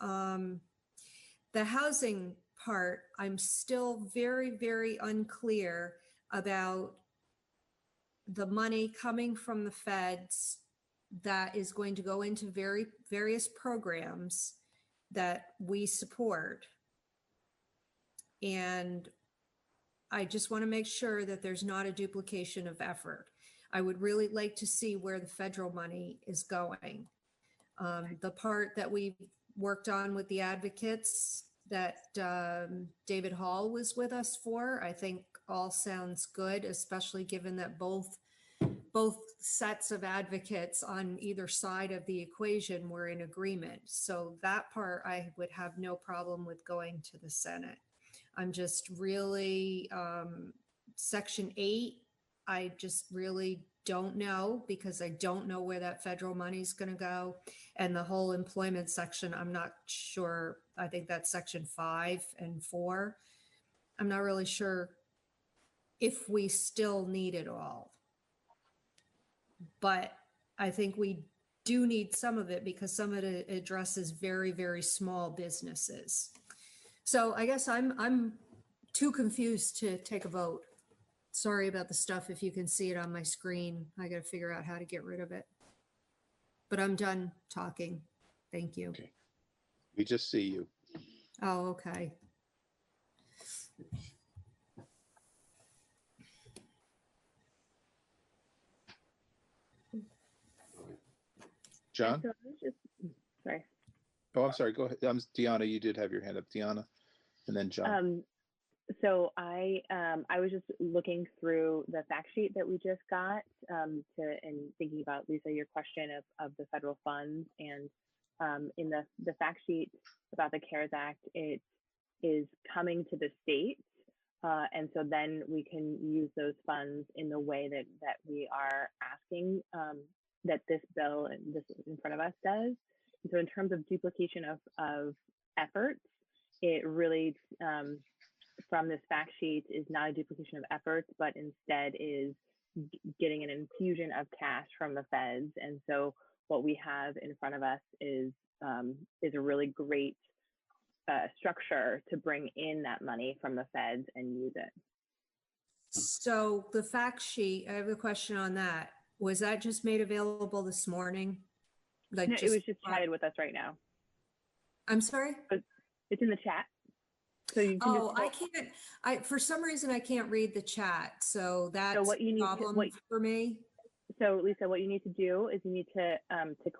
The housing part, I'm still very, very unclear about the money coming from the feds that is going to go into various programs that we support. And I just want to make sure that there's not a duplication of effort. I would really like to see where the federal money is going. The part that we worked on with the advocates, David Hall was with us for. I think all sounds good, especially given that both sets of advocates on either side of the equation were in agreement. So that part I would have no problem with going to the Senate. I'm just really, Section 8, I just really don't know, because I don't know where that federal money is going to go. And the whole employment section, I'm not sure. I think that's Section 5 and 4. I'm not really sure if we still need it all. But I think we do need some of it, because some of it addresses very, very small businesses. So I guess I'm too confused to take a vote. Sorry about the stuff. If you can see it on my screen, I got to figure out how to get rid of it. But I'm done talking. Thank you. Okay. We just see you. Oh, okay. John? So I was sorry. Oh, I'm sorry. Go ahead. Deanna, you did have your hand up. Deanna, and then John. So I was just looking through the fact sheet that we just got and thinking about, Lisa, your question of the federal funds, and in the fact sheet about the CARES Act, it is coming to the states, and so then we can use those funds in the way that we are asking that this bill and this in front of us does. And so in terms of duplication of efforts, it really from this fact sheet is not a duplication of efforts, but instead is getting an infusion of cash from the feds. And so what we have in front of us is a really great structure to bring in that money from the feds and use it. So the fact sheet, I have a question on that. Was that just made available this morning? Like No, it was just chatted with us right now. I'm sorry? It's in the chat. So you can I can't, for some reason I can't read the chat. So that's what you need a problem for me. So Lisa, what you need to do is you need to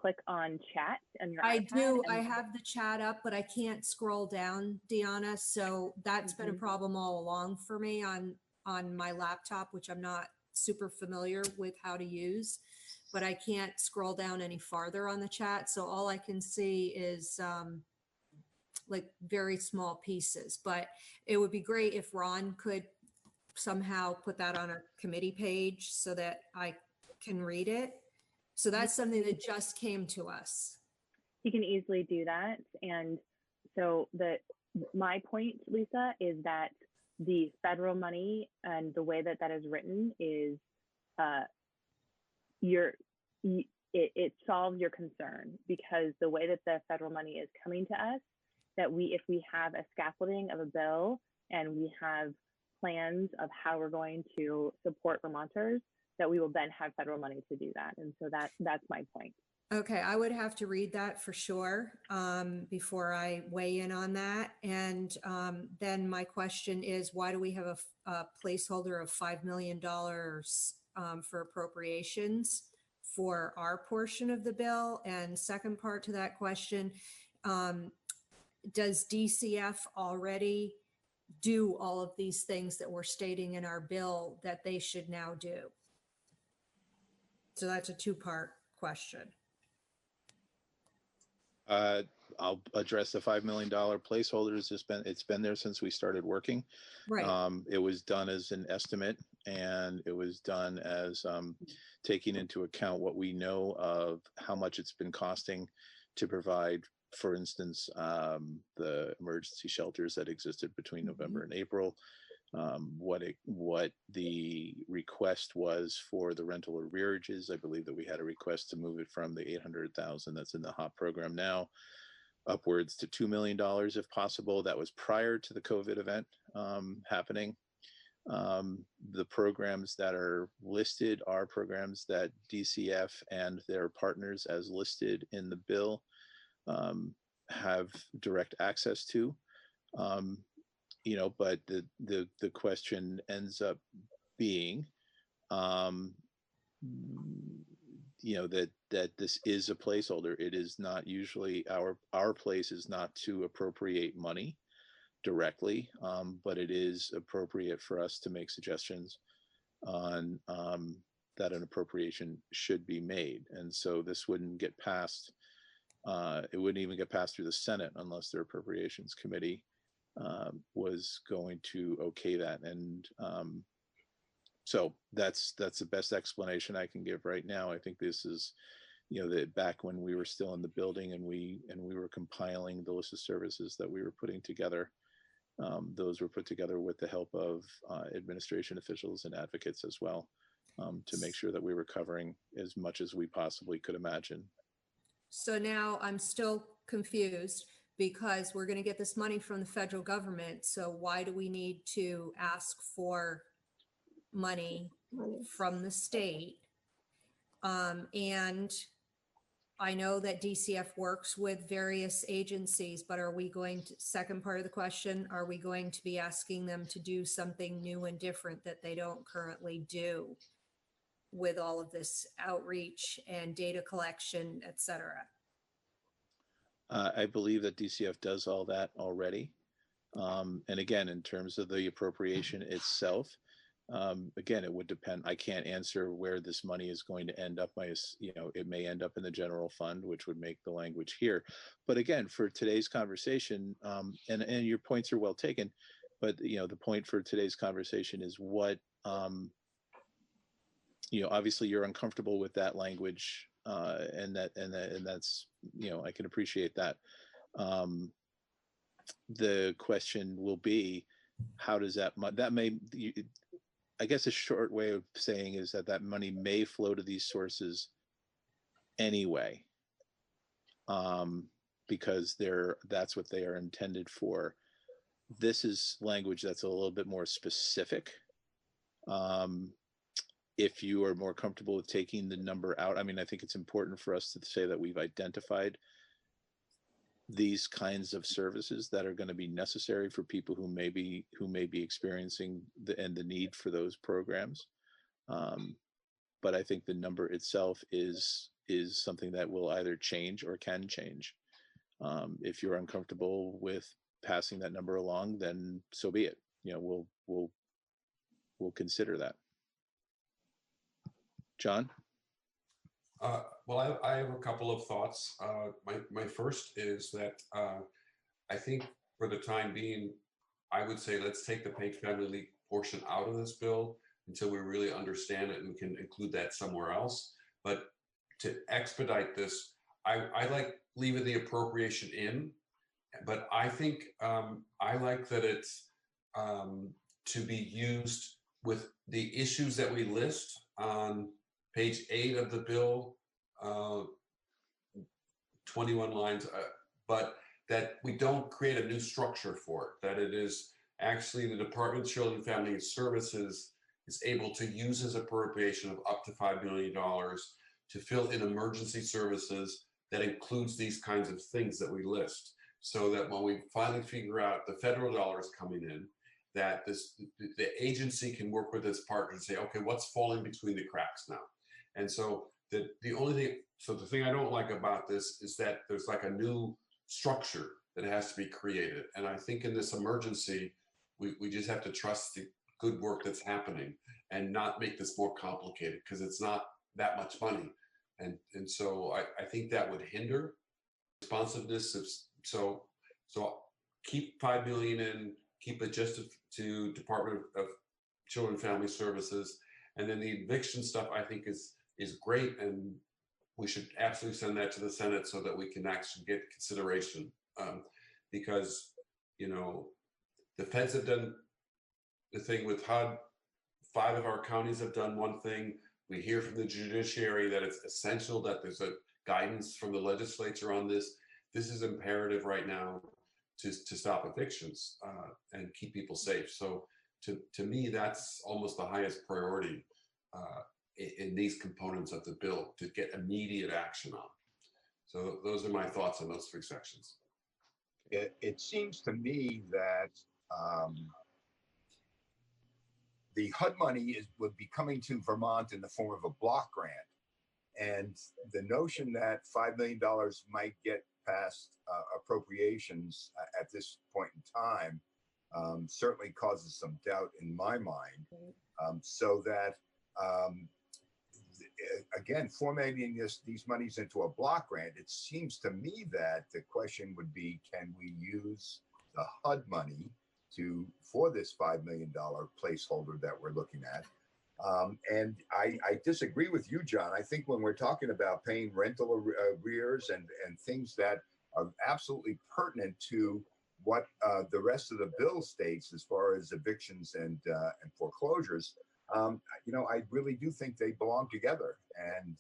click on chat on your I iPad. do. I have the chat up, but I can't scroll down, Deanna. So that's been a problem all along for me on my laptop, which I'm not super familiar with how to use, but I can't scroll down any farther on the chat. So all I can see is like very small pieces, but it would be great if Ron could somehow put that on a committee page so that I can read it. So that's something that just came to us. He can easily do that. And so my point, Lisa, is that the federal money and the way that is written is it solves your concern, because the way that the federal money is coming to us, that if we have a scaffolding of a bill and we have plans of how we're going to support Vermonters, that we will then have federal money to do that. And so that's my point. Okay, I would have to read that for sure before I weigh in on that. And then my question is, why do we have a placeholder of $5 million for appropriations for our portion of the bill? And second part to that question, does DCF already do all of these things that we're stating in our bill that they should now do? So that's a two-part question. I'll address the $5 million placeholders. It's been there since we started working. Right. It was done as an estimate, and it was done as taking into account what we know of how much it's been costing to provide, for instance, the emergency shelters that existed between November and April, what the request was for the rental arrearages. I believe that we had a request to move it from the $800,000 that's in the HOP program now upwards to $2 million if possible. That was prior to the COVID event happening. The programs that are listed are programs that DCF and their partners, as listed in the bill, have direct access to. But the question ends up being, that this is a placeholder. It is not usually our place is not to appropriate money. directly, but it is appropriate for us to make suggestions on that an appropriation should be made. And so this wouldn't get passed. It wouldn't even get passed through the Senate unless their Appropriations Committee was going to okay that. And so that's the best explanation I can give right now. I think this is, that back when we were still in the building and we were compiling the list of services that we were putting together, those were put together with the help of administration officials and advocates as well, to make sure that we were covering as much as we possibly could imagine. So now I'm still confused because we're going to get this money from the federal government. So why do we need to ask for money from the state? And I know that DCF works with various agencies, but are we going to, second part of the question, are we going to be asking them to do something new and different that they don't currently do with all of this outreach and data collection, et cetera? I believe that DCF does all that already. And again, in terms of the appropriation itself, again, it would depend. I can't answer where this money is going to end up. It may end up in the general fund, which would make the language here. But again, for today's conversation, and your points are well taken, but the point for today's conversation is what, obviously you're uncomfortable with that language, and that's, I can appreciate that. The question will be, how does that I guess a short way of saying is that money may flow to these sources anyway, because that's what they are intended for. This is language that's a little bit more specific. If you are more comfortable with taking the number out, I think it's important for us to say that we've identified these kinds of services that are going to be necessary for people who may be experiencing the need for those programs. But I think the number itself is something that will either change or can change. If you're uncomfortable with passing that number along, then so be it. We'll consider that. John? Well, I have a couple of thoughts. My first is that I think for the time being, I would say let's take the paid family leave portion out of this bill until we really understand it and can include that somewhere else. But to expedite this, I like leaving the appropriation in, but I think I like that it's to be used with the issues that we list on page 8 of the bill, 21 lines, but that we don't create a new structure for it, that it is actually the Department of Children and Family Services is able to use his appropriation of up to $5 million to fill in emergency services that includes these kinds of things that we list, so that when we finally figure out the federal dollars coming in, that the agency can work with its partner and say, okay, what's falling between the cracks now? And so the thing I don't like about this is that there's like a new structure that has to be created. And I think in this emergency, we just have to trust the good work that's happening and not make this more complicated, because it's not that much money. And so I think that would hinder responsiveness. So keep 5 million in, keep it just to Department of Children and Family Services. And then the eviction stuff, I think is great, and we should absolutely send that to the Senate so that we can actually get consideration, because the feds have done the thing with HUD. 5 of our counties have done one thing. We hear from the judiciary that it's essential that there's a guidance from the legislature on this. This is imperative right now to stop evictions and keep people safe. So to me, that's almost the highest priority in these components of the bill to get immediate action on. So those are my thoughts on those 3 sections. It seems to me that the HUD money would be coming to Vermont in the form of a block grant. And the notion that $5 million might get past appropriations at this point in time certainly causes some doubt in my mind. So that, again, formatting these monies into a block grant, it seems to me that the question would be, can we use the HUD money for this $5 million placeholder that we're looking at? And I disagree with you, John. I think when we're talking about paying rental arrears and things that are absolutely pertinent to what the rest of the bill states as far as evictions and foreclosures, I really do think they belong together. And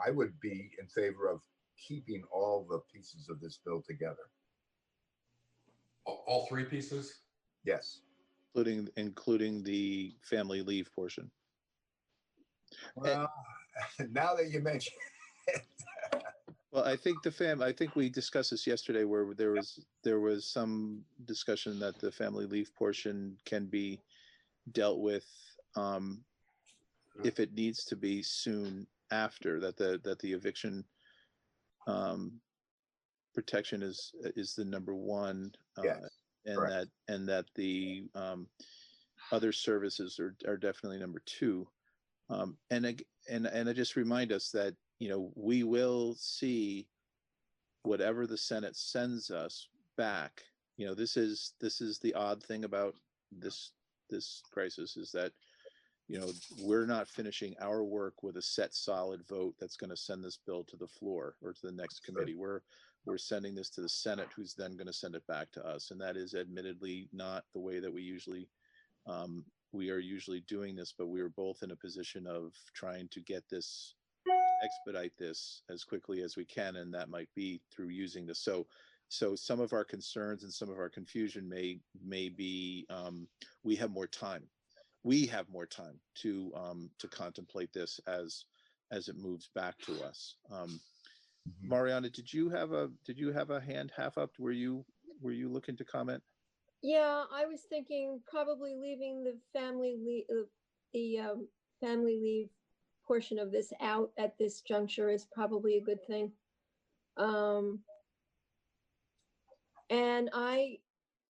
I would be in favor of keeping all the pieces of this bill together. All three pieces? Yes. Including the family leave portion. Well, now that you mention it. Well, I think we discussed this yesterday, where there was some discussion that the family leave portion can be dealt with if it needs to be soon after that. The eviction protection is the number one, yes, and that the other services are definitely number two. And I just remind us that, we will see whatever the Senate sends us back. This is the odd thing about this crisis, is that, we're not finishing our work with a set solid vote that's going to send this bill to the floor or to the next committee. We're sending this to the Senate, who's then going to send it back to us. And that is admittedly not the way that we are usually doing this, but we are both in a position of trying to expedite this as quickly as we can, and that might be through using this. So some of our concerns and some of our confusion may be we have more time. We have more time to contemplate this as it moves back to us. Mariana, did you have a hand half up? Were you looking to comment? Yeah, I was thinking probably leaving the family leave portion of this out at this juncture is probably a good thing. And I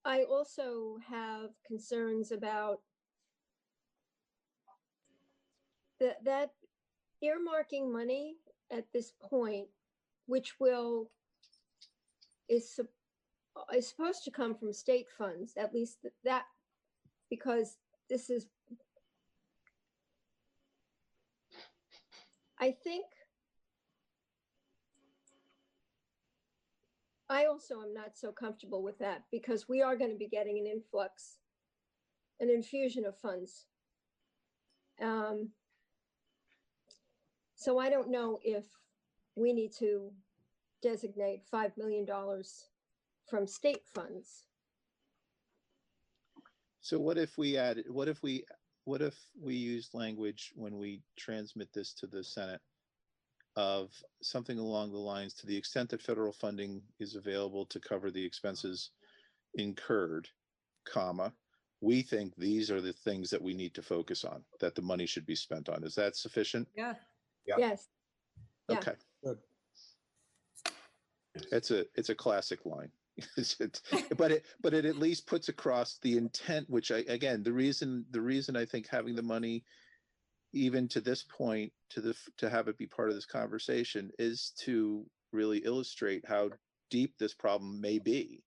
also have concerns about that earmarking money at this point, which is supposed to come from state funds, at least that, because this is, I think, I also am not so comfortable with that, because we are going to be getting an infusion of funds. So I don't know if we need to designate $5 million from state funds. So what if we used language when we transmit this to the Senate of something along the lines, to the extent that federal funding is available to cover the expenses incurred, comma, we think these are the things that we need to focus on, that the money should be spent on. Is that sufficient? Yeah. Yes. Okay. Good. It's a classic line. but it at least puts across the intent, which the reason I think having the money even to this point to have it be part of this conversation is to really illustrate how deep this problem may be.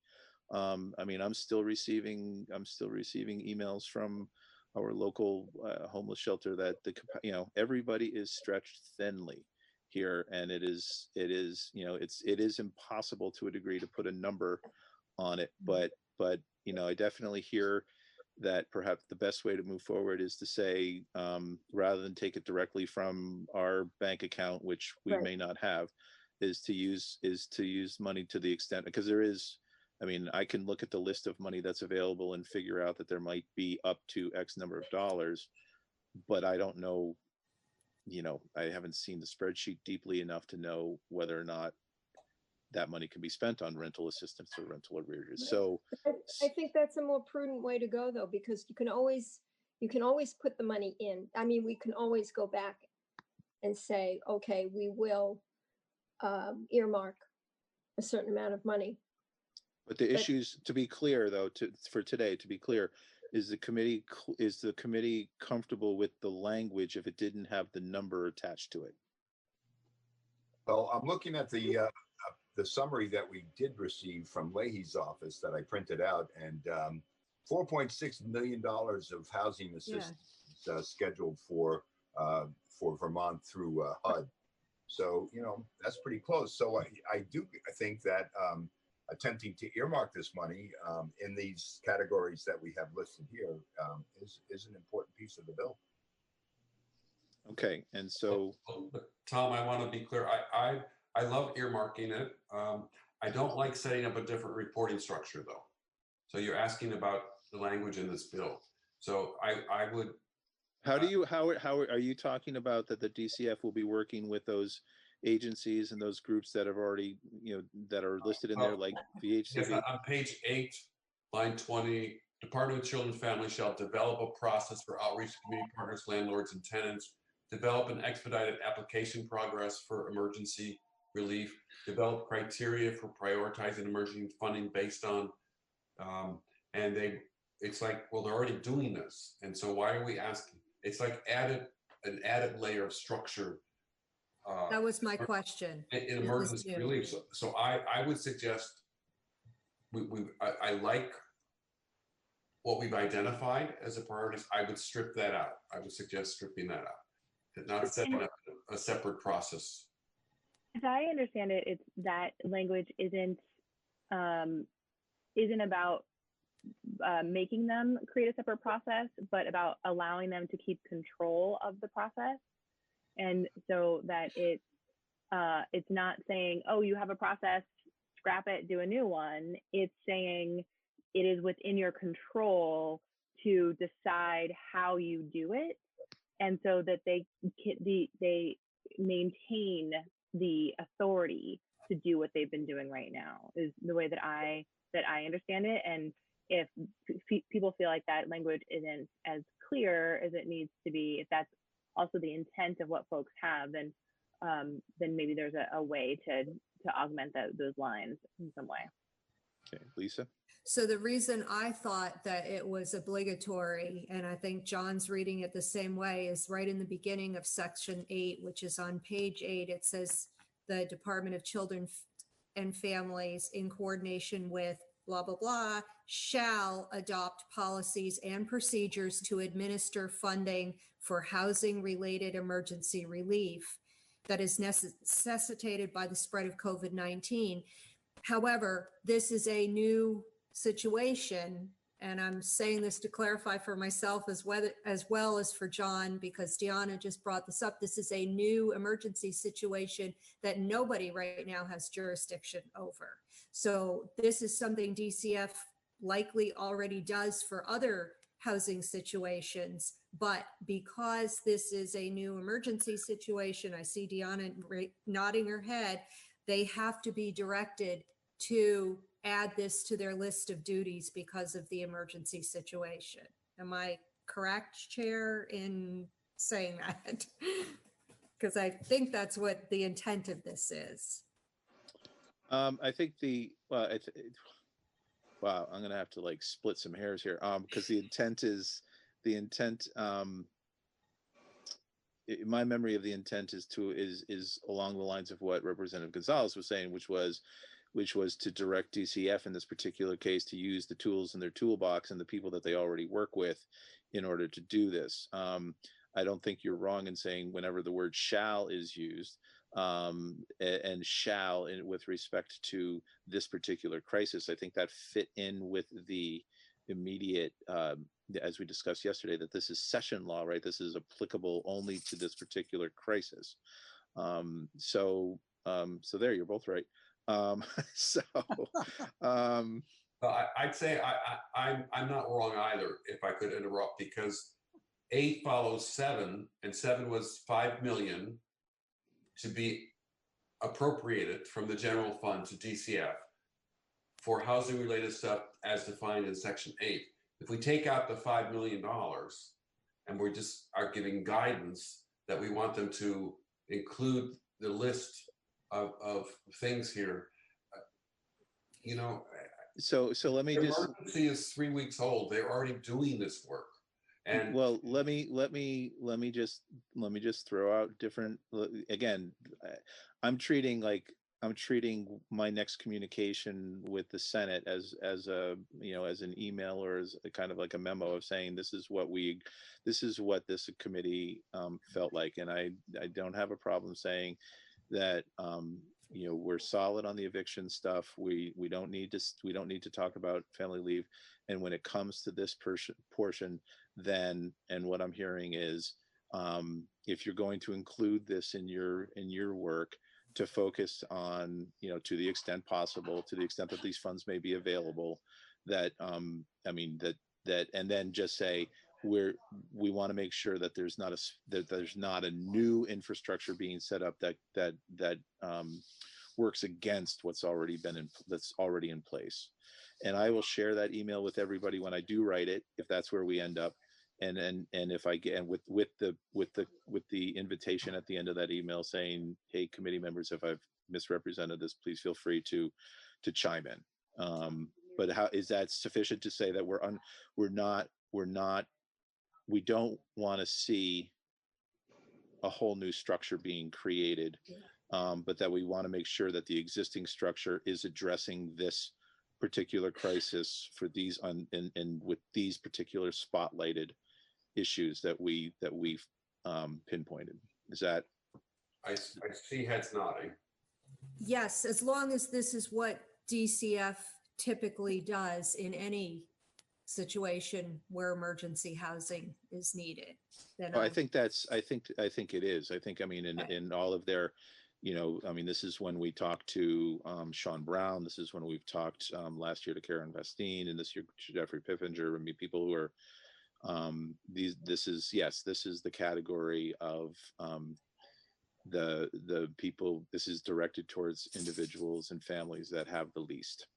I mean, I'm still receiving emails from our local homeless shelter that everybody is stretched thinly here, and it is impossible to a degree to put a number on it, but I definitely hear that perhaps the best way to move forward is to say, rather than take it directly from our bank account, which we may not have, is to use money to the extent, because there is, I can look at the list of money that's available and figure out that there might be up to X number of dollars, but I don't know, I haven't seen the spreadsheet deeply enough to know whether or not that money can be spent on rental assistance or rental arrears. So I think that's a more prudent way to go, though, because you can always put the money in. We can always go back and say, okay, we will earmark a certain amount of money. But the issues, to be clear, though, for today, to be clear, is the committee comfortable with the language if it didn't have the number attached to it? Well, I'm looking at the summary that we did receive from Leahy's office that I printed out, and $4.6 million of housing assistance scheduled for Vermont through HUD. So, you know, that's pretty close. So I think that attempting to earmark this money in these categories that we have listed here is an important piece of the bill. Okay, and so Tom, I want to be clear. I love earmarking it. I don't like setting up a different reporting structure, though. So you're asking about the language in this bill. So I would. How are you talking about that the DCF will be working with those agencies and those groups that have already, you know, that are listed in there, like VHCB? Yes, on page 8, line 20, Department of Children and Families shall develop a process for outreach to community partners, landlords, and tenants, develop an expedited application progress for emergency relief, develop criteria for prioritizing emergency funding based on, and it's like, well, they're already doing this. And so why are we asking? It's like an added layer of structure. That was my question. In emergency relief. So I would suggest I like what we've identified as a priority. I would strip that out. I would suggest stripping that out, not setting up a separate process. As I understand it, it's that language isn't about making them create a separate process, but about allowing them to keep control of the process. And so that it's not saying, oh, you have a process, scrap it, do a new one. It's saying it is within your control to decide how you do it, and so that they maintain the authority to do what they've been doing right now, is the way that I understand it. And if people feel like that language isn't as clear as it needs to be, if that's also the intent of what folks have, then maybe there's a way to augment those lines in some way. Okay, Lisa? So the reason I thought that it was obligatory, and I think John's reading it the same way, is right in the beginning of section 8, which is on page 8. It says the Department of Children and Families, in coordination with blah, blah, blah, shall adopt policies and procedures to administer funding for housing-related emergency relief that is necessitated by the spread of COVID-19. However, this is a new situation, and I'm saying this to clarify for myself as well as for John, because Deanna just brought this up. This is a new emergency situation that nobody right now has jurisdiction over. So this is something DCF likely already does for other housing situations, but because this is a new emergency situation, I see Deanna nodding her head, they have to be directed to add this to their list of duties because of the emergency situation. Am I correct, Chair, in saying that? Because I think that's what the intent of this is. I think wow, I'm gonna have to like split some hairs here, because my memory of the intent is along the lines of what Representative Gonzalez was saying, which was to direct DCF in this particular case to use the tools in their toolbox and the people that they already work with in order to do this. I don't think you're wrong in saying whenever the word shall is used, and shall with respect to this particular crisis, I think that fit in with the immediate, as we discussed yesterday, that this is session law, right? This is applicable only to this particular crisis. So there, you're both right. I'd say I'm not wrong either, if I could interrupt, because 8 follows 7, and 7 was 5 million to be appropriated from the general fund to DCF for housing related stuff as defined in section 8. If we take out the $5 million and we just are giving guidance that we want them to include the list of things here, you know, So let me The just, emergency is 3 weeks old. They're already doing this work. And well, let me just throw out different, again, I'm treating my next communication with the Senate as a, as an email or as a kind of like a memo of saying this is what this committee felt like. And I don't have a problem saying that we're solid on the eviction stuff. We don't need to talk about family leave. And when it comes to this portion, then, and what I'm hearing is, if you're going to include this in your work, to focus on, to the extent possible, to the extent that these funds may be available, that and then just say we want to make sure that there's not a new infrastructure being set up that works against that's already in place. And I will share that email with everybody when I do write it, if that's where we end up. And if I get, and with the invitation at the end of that email saying, hey, committee members, if I've misrepresented this, please feel free to chime in. But how is that sufficient to say that we don't want to see a whole new structure being created, but that we want to make sure that the existing structure is addressing this particular crisis for these and with these particular spotlighted issues that we've pinpointed. Is that? I see heads nodding. Yes, as long as this is what DCF typically does in any situation where emergency housing is needed. Then I think it is. I think, in all of their, this is when we talked to Sean Brown. This is when we've talked last year to Karen Vestine, and this year to Jeffrey Piffinger. People who are this is the category of the people. This is directed towards individuals and families that have the least,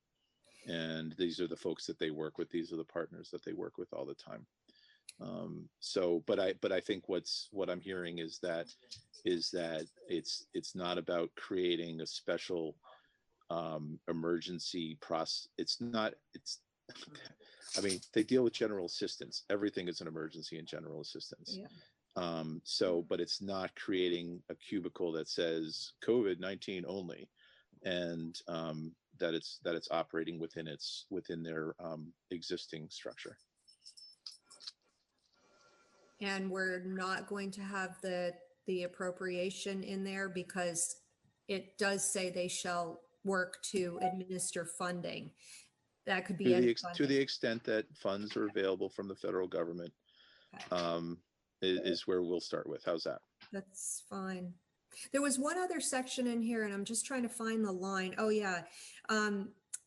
and these are the folks that they work with. These are the partners that they work with all the time. But I think what I'm hearing is that it's not about creating a special emergency process. They deal with general assistance. Everything is an emergency in general assistance. Yeah. But it's not creating a cubicle that says COVID-19 only, and that it's operating within their existing structure. And we're not going to have the appropriation in there because it does say they shall work to administer funding. That could be to the extent that funds are available from the federal government, is where we'll start with. How's that? That's fine. There was one other section in here, and I'm just trying to find the line. Oh yeah,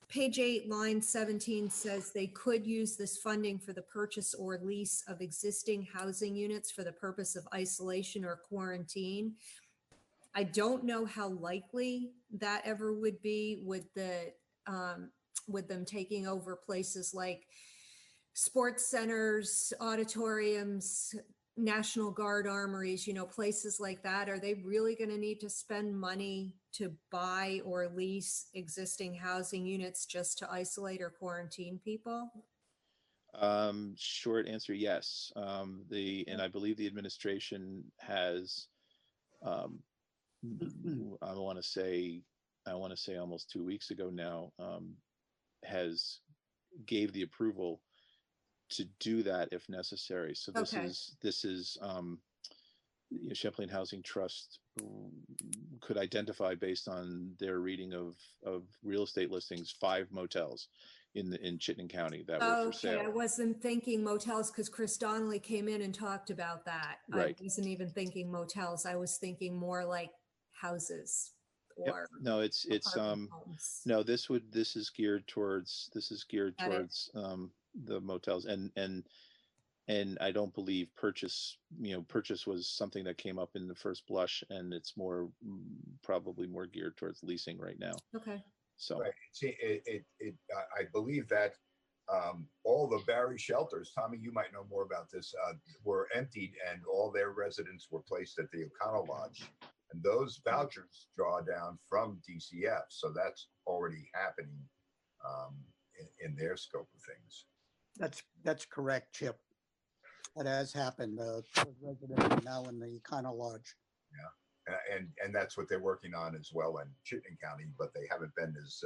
page 8, line 17 says they could use this funding for the purchase or lease of existing housing units for the purpose of isolation or quarantine. I don't know how likely that ever would be with them taking over places like sports centers, auditoriums, National Guard armories, places like that. Are they really going to need to spend money to buy or lease existing housing units just to isolate or quarantine people? Short answer, yes. And I believe the administration has, I want to say almost 2 weeks ago now, has gave the approval to do that if necessary. So this is Champlain Housing Trust could identify, based on their reading of real estate listings, 5 motels in Chittenden County that were for sale. I wasn't thinking motels because Chris Donnelly came in and talked about that. Right. I wasn't even thinking motels. I was thinking more like houses. Or no, it's no. This is geared towards the motels, and I don't believe purchase was something that came up in the first blush, and it's probably more geared towards leasing right now. Okay. So right. I believe that all the Barry shelters, Tommy, you might know more about this, were emptied, and all their residents were placed at the O'Connell Lodge. And those vouchers draw down from DCF, so that's already happening in their scope of things. That's correct, Chip. That has happened. Residents are now in the Econo Lodge. Yeah, and that's what they're working on as well in Chittenden County, but they haven't been as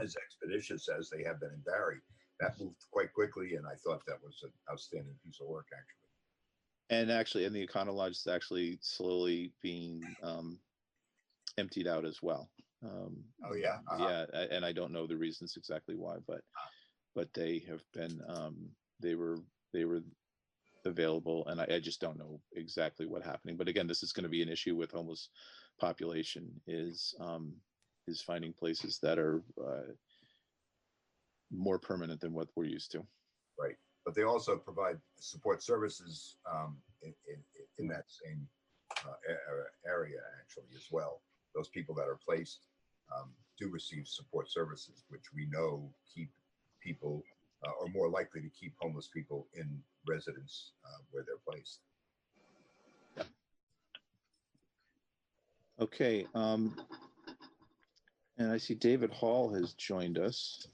as expeditious as they have been in Barry. That moved quite quickly, and I thought that was an outstanding piece of work, actually. And actually, and the Econo Lodge is actually slowly being emptied out as well. Oh yeah, yeah, and I don't know the reasons exactly why, but they have been they were available, and I just don't know exactly what happening. But again, this is going to be an issue with homeless population is finding places that are more permanent than what we're used to. Right, but they also provide support services in that same area actually as well. Those people that are placed do receive support services, which we know keep people are more likely to keep homeless people in residence where they're placed. Okay, and I see David Hall has joined us.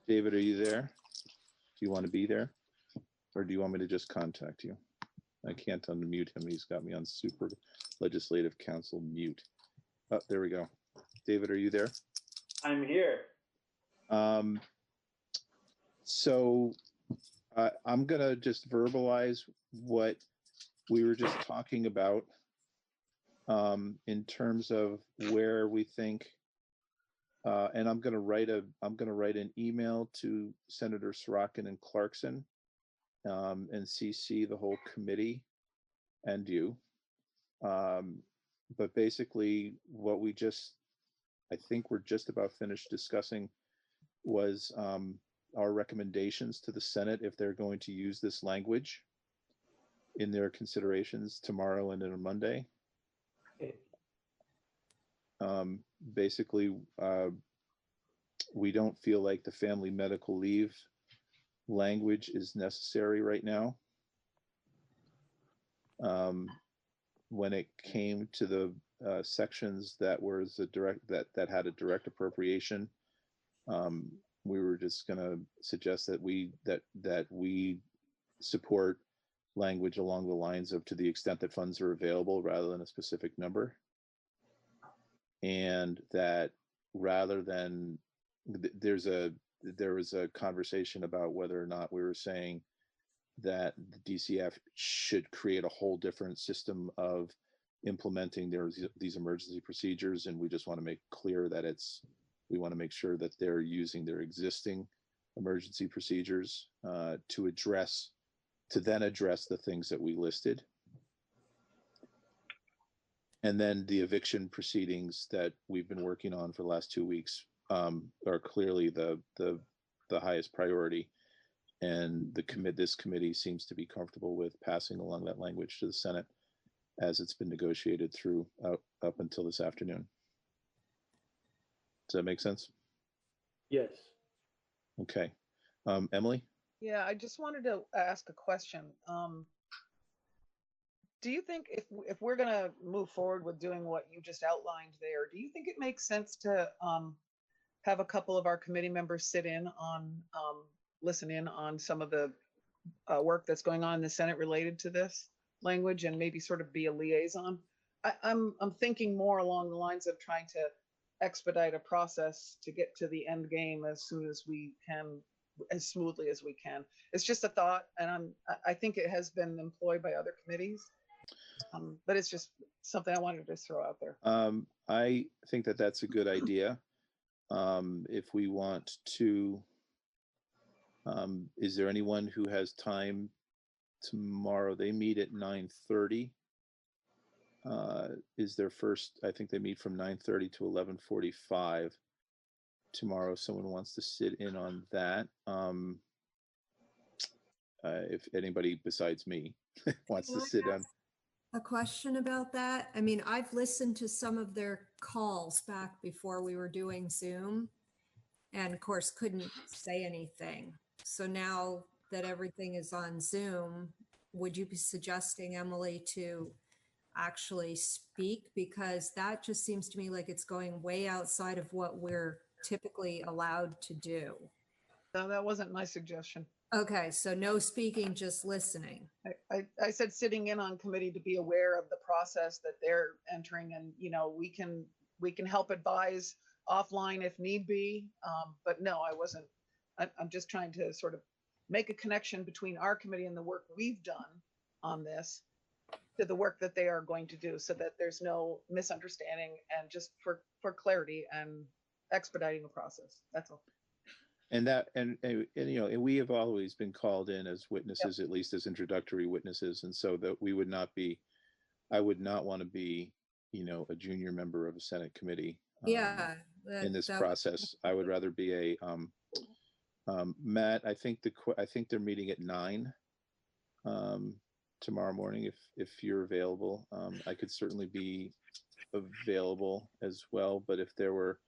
David, are you there? Do you want to be there? Or do you want me to just contact you? I can't unmute him. He's got me on Super Legislative Council mute. Oh, there we go. David, are you there? I'm here. So I'm going to just verbalize what we were just talking about in terms of where we think, and I'm going to write an email to Senator Sorokin and Clarkson and CC the whole committee and you. But basically what I think we're just about finished discussing was our recommendations to the Senate if they're going to use this language in their considerations tomorrow and on Monday. Basically, we don't feel like the family medical leave language is necessary right now. When it came to the sections that was that had a direct appropriation, we were just going to suggest that we support language along the lines of to the extent that funds are available rather than a specific number, and that rather than there was a conversation about whether or not we were saying that the DCF should create a whole different system of implementing these emergency procedures, and we just want to make clear that we want to make sure that they're using their existing emergency procedures to then address the things that we listed. And then the eviction proceedings that we've been working on for the last 2 weeks are clearly the highest priority. And this committee seems to be comfortable with passing along that language to the Senate as it's been negotiated through up until this afternoon. Does that make sense? Yes. Okay. Emily? Yeah, I just wanted to ask a question. Do you think if we're going to move forward with doing what you just outlined there, do you think it makes sense to have a couple of our committee members sit in on, listen in on some of the work that's going on in the Senate related to this language and maybe sort of be a liaison? I'm thinking more along the lines of trying to expedite a process to get to the end game as soon as we can, as smoothly as we can. It's just a thought, and I think it has been employed by other committees, but it's just something I wanted to just throw out there. I think that that's a good idea. If we want to, is there anyone who has time tomorrow? They meet at 9:30. Is their first, I think they meet from 9:30 to 11:45 tomorrow. Someone wants to sit in on that. If anybody besides me wants to sit on. A question about that. I mean, I've listened to some of their calls back before we were doing Zoom, and of course couldn't say anything. So now that everything is on Zoom, would you be suggesting, Emily, to actually speak, because that just seems to me like it's going way outside of what we're typically allowed to do. No, that wasn't my suggestion. Okay, so no speaking, just listening. I said sitting in on committee to be aware of the process that they're entering, and we can help advise offline if need be. But no, I wasn't. I'm just trying to sort of make a connection between our committee and the work we've done on this to the work that they are going to do, so that there's no misunderstanding, and just for clarity and expediting the process. That's all. And we have always been called in as witnesses, at least as introductory witnesses, and so that we would not be, I would not want to be, a junior member of a Senate committee. In this process, I would rather be a Matt. I think they're meeting at 9 tomorrow morning. If you're available, I could certainly be available as well. But if there were,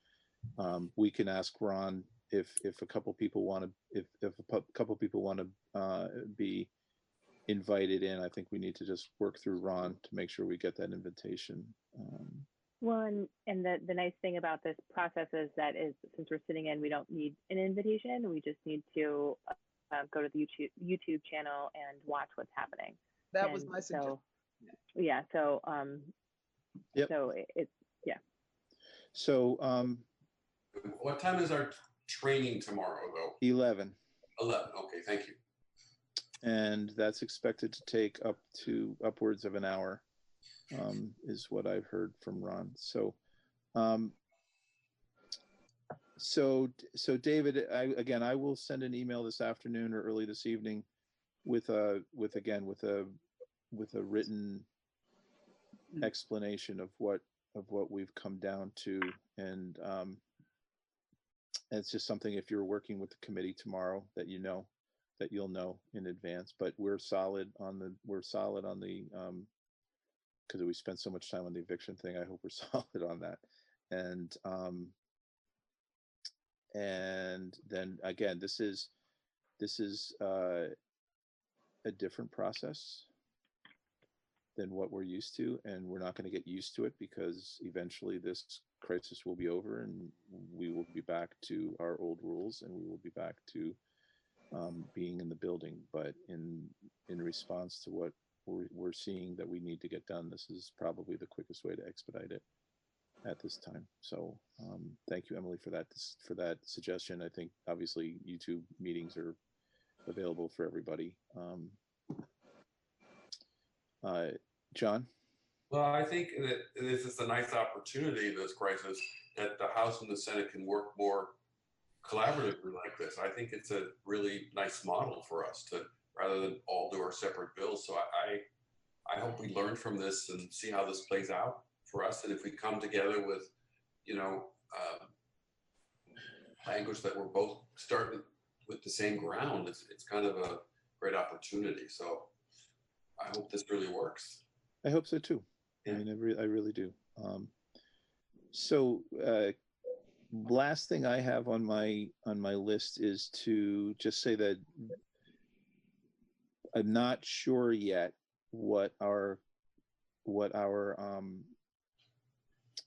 we can ask Ron if a couple people want to, if a couple people want to be invited in. I think we need to just work through Ron to make sure we get that invitation. Well, and the nice thing about this process is that since we're sitting in, we don't need an invitation. We just need to go to the YouTube channel and watch what's happening. That was my suggestion. Yeah. So yep. So it's yeah. So what time is our training tomorrow, though? 11. 11. Okay, thank you. And that's expected to take upwards of an hour, is what I've heard from Ron. So, so David, I will send an email this afternoon or early this evening with a written explanation of what we've come down to, and it's just something, if you're working with the committee tomorrow, that you'll know in advance. But we're solid on the because we spent so much time on the eviction thing. I hope we're solid on that. And then again, this is a different process than what we're used to, and we're not going to get used to it, because eventually this crisis will be over and we will be back to our old rules, and we will be back to being in the building. But in response to what we're seeing that we need to get done, this is probably the quickest way to expedite it at this time. So thank you, Emily, for that suggestion. I think obviously YouTube meetings are available for everybody. John? Well, I think that this is a nice opportunity in this crisis that the House and the Senate can work more collaboratively like this. I think it's a really nice model for us to, rather than all do our separate bills. So I hope we learn from this and see how this plays out for us. And if we come together with, language that we're both starting with the same ground, it's kind of a great opportunity. So I hope this really works. I hope so too. Yeah. I mean, I really do. So last thing I have on my list is to just say that I'm not sure yet what our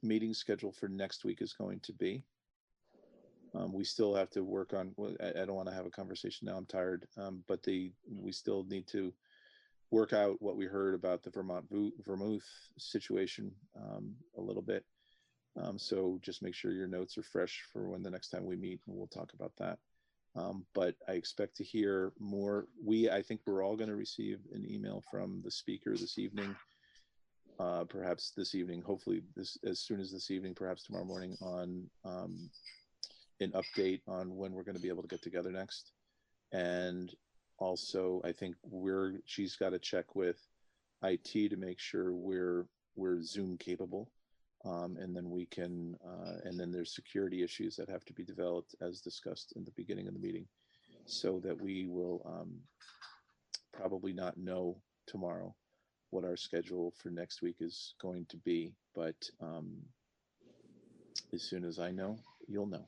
meeting schedule for next week is going to be. We still have to work on. I don't want to have a conversation now. I'm tired. But we still need to work out what we heard about the Vermouth situation a little bit. So just make sure your notes are fresh for when the next time we meet, and we'll talk about that. But I expect to hear more. I think we're all going to receive an email from the speaker this evening, perhaps this evening, hopefully as soon as this evening, perhaps tomorrow morning, on an update on when we're going to be able to get together next. And also, I think she's got to check with IT to make sure we're Zoom capable. And then we can, and then there's security issues that have to be developed as discussed in the beginning of the meeting, so that we will probably not know tomorrow what our schedule for next week is going to be. But as soon as I know, you'll know.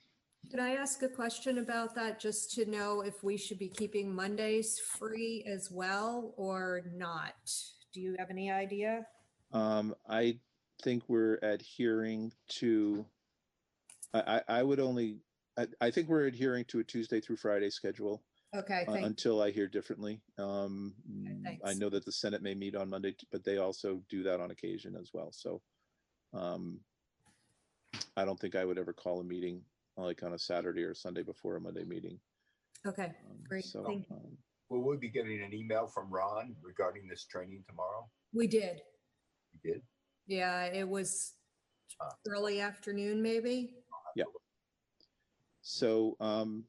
Could I ask a question about that, just to know if we should be keeping Mondays free as well or not? Do you have any idea? I think we're adhering to, I would only, I think we're adhering to a Tuesday through Friday schedule. Okay, thank you. Until I hear differently. I thanks. know that the Senate may meet on Monday, but they also do that on occasion as well. So I don't think I would ever call a meeting like on a Saturday or Sunday before a Monday meeting. Okay, great. So, Thank you. Will we be getting an email from Ron regarding this training tomorrow? We did. You did? Yeah, it was early afternoon, maybe. Yeah. So, Ron,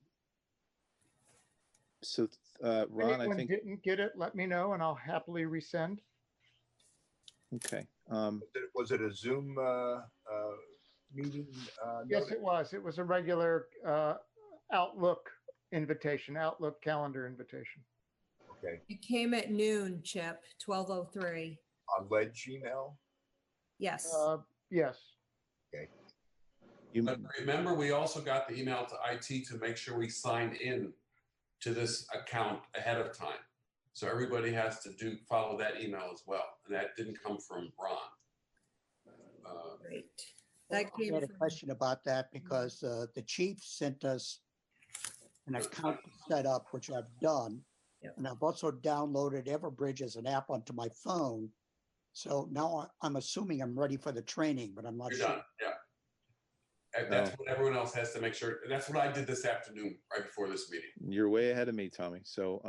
I Anyone think. didn't get it, let me know and I'll happily resend. Okay. Was it a Zoom meeting? Yes, notice? it was. It was a regular Outlook invitation, Outlook calendar invitation. Okay. It came at noon, Chip, 12:03. On lead Gmail? Yes. Yes. Okay. But remember, we also got the email to IT to make sure we signed in to this account ahead of time. So everybody has to follow that email as well. And that didn't come from Ron. Great. Well, That I came had a from, question about that because the chief sent us an account to set up, which I've done. Yep. And I've also downloaded Everbridge as an app onto my phone. So now I'm assuming I'm ready for the training, but I'm not You're sure. done, yeah. And that's what everyone else has to make sure. And that's what I did this afternoon, right before this meeting. You're way ahead of me, Tommy. So,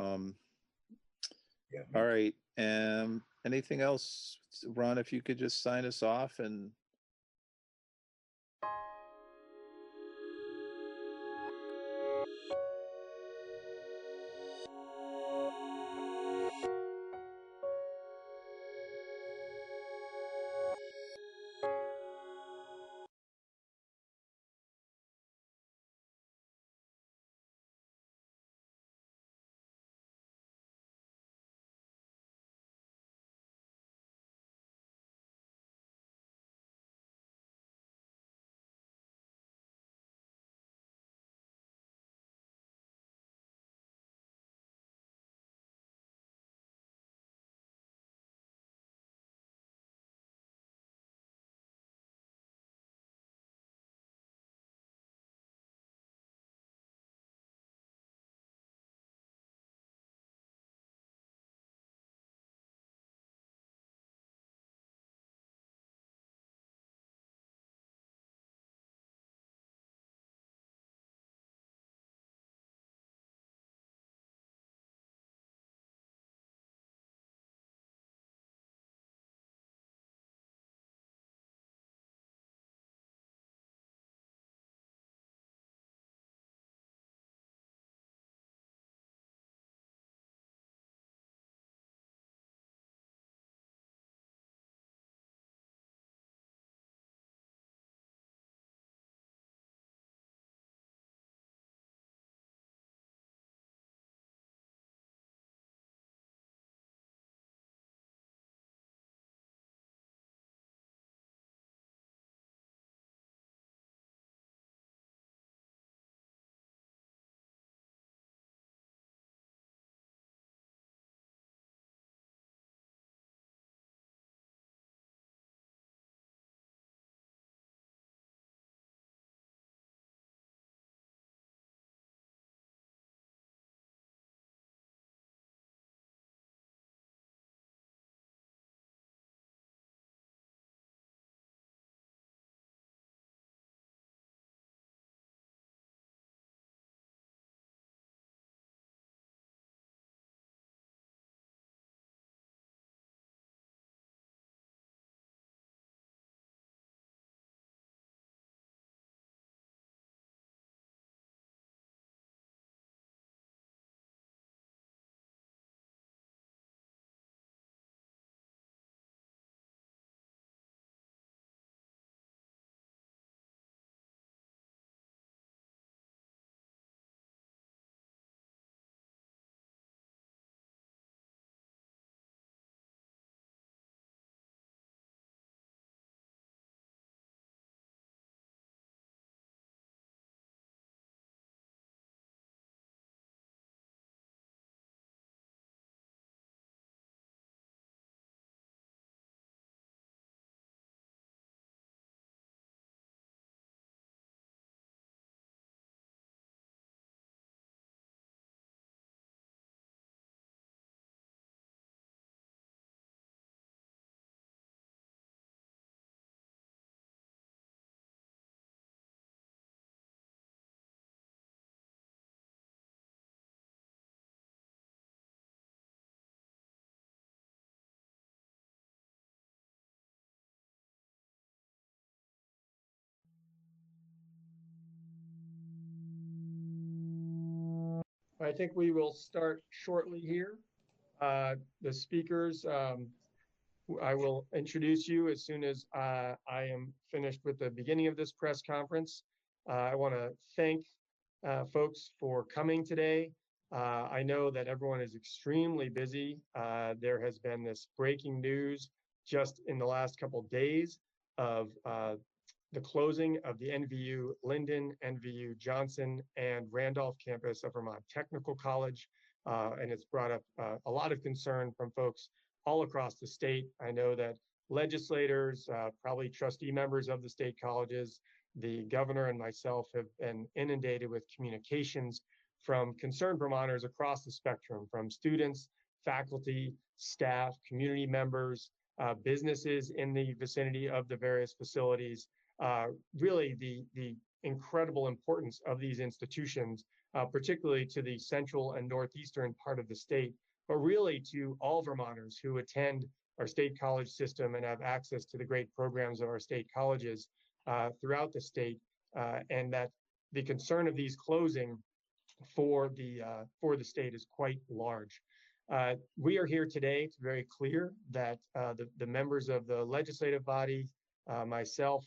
Yeah. all right. Anything else, Ron? If you could just sign us off and. I think we will start shortly here. The speakers, I will introduce you as soon as I am finished with the beginning of this press conference. I want to thank folks for coming today. I know that everyone is extremely busy. There has been this breaking news just in the last couple days of the closing of the NVU Linden, NVU Johnson, and Randolph campus of Vermont Technical College. And it's brought up a lot of concern from folks all across the state. I know that legislators, probably trustee members of the state colleges, the governor and myself have been inundated with communications from concerned Vermonters across the spectrum, from students, faculty, staff, community members, businesses in the vicinity of the various facilities. Really the incredible importance of these institutions, particularly to the central and northeastern part of the state, but really to all Vermonters who attend our state college system and have access to the great programs of our state colleges throughout the state, and that the concern of these closing for the state is quite large. We are here today. It's very clear that the members of the legislative body, myself,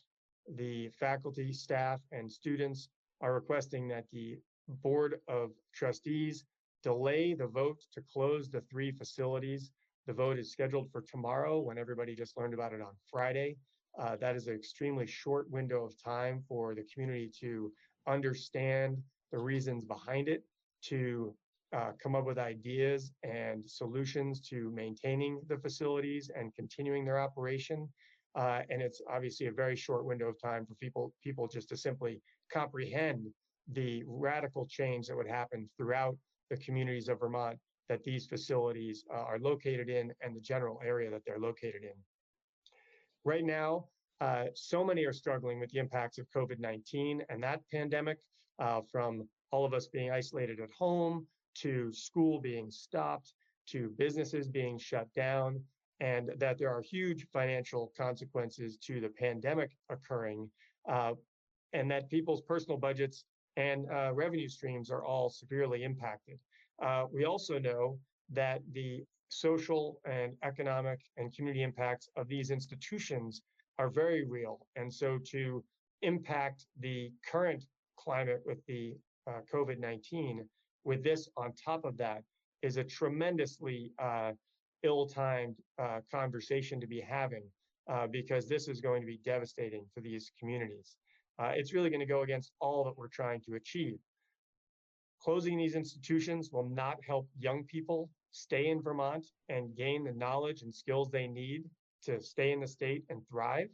the faculty, staff, and students are requesting that the Board of Trustees delay the vote to close the 3 facilities. The vote is scheduled for tomorrow, when everybody just learned about it on Friday. That is an extremely short window of time for the community to understand the reasons behind it, to come up with ideas and solutions to maintaining the facilities and continuing their operation. And it's obviously a very short window of time for people just to simply comprehend the radical change that would happen throughout the communities of Vermont that these facilities are located in and the general area that they're located in. Right now, so many are struggling with the impacts of COVID-19 and that pandemic, from all of us being isolated at home, to school being stopped, to businesses being shut down, and that there are huge financial consequences to the pandemic occurring, and that people's personal budgets and revenue streams are all severely impacted. We also know that the social and economic and community impacts of these institutions are very real. And so to impact the current climate with the COVID-19, with this on top of that, is a tremendously ill-timed conversation to be having, because this is going to be devastating for these communities. It's really going to go against all that we're trying to achieve. Closing these institutions will not help young people stay in Vermont and gain the knowledge and skills they need to stay in the state and thrive.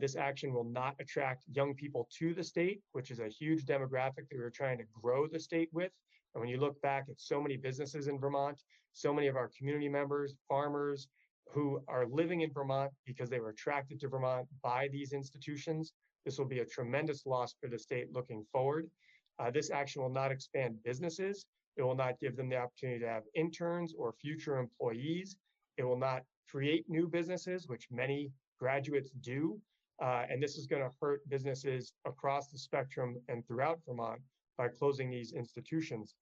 This action will not attract young people to the state, which is a huge demographic that we're trying to grow the state with. And when you look back at so many businesses in Vermont, so many of our community members, farmers who are living in Vermont because they were attracted to Vermont by these institutions, this will be a tremendous loss for the state looking forward. This action will not expand businesses. It will not give them the opportunity to have interns or future employees. It will not create new businesses, which many graduates do. And this is going to hurt businesses across the spectrum and throughout Vermont by closing these institutions.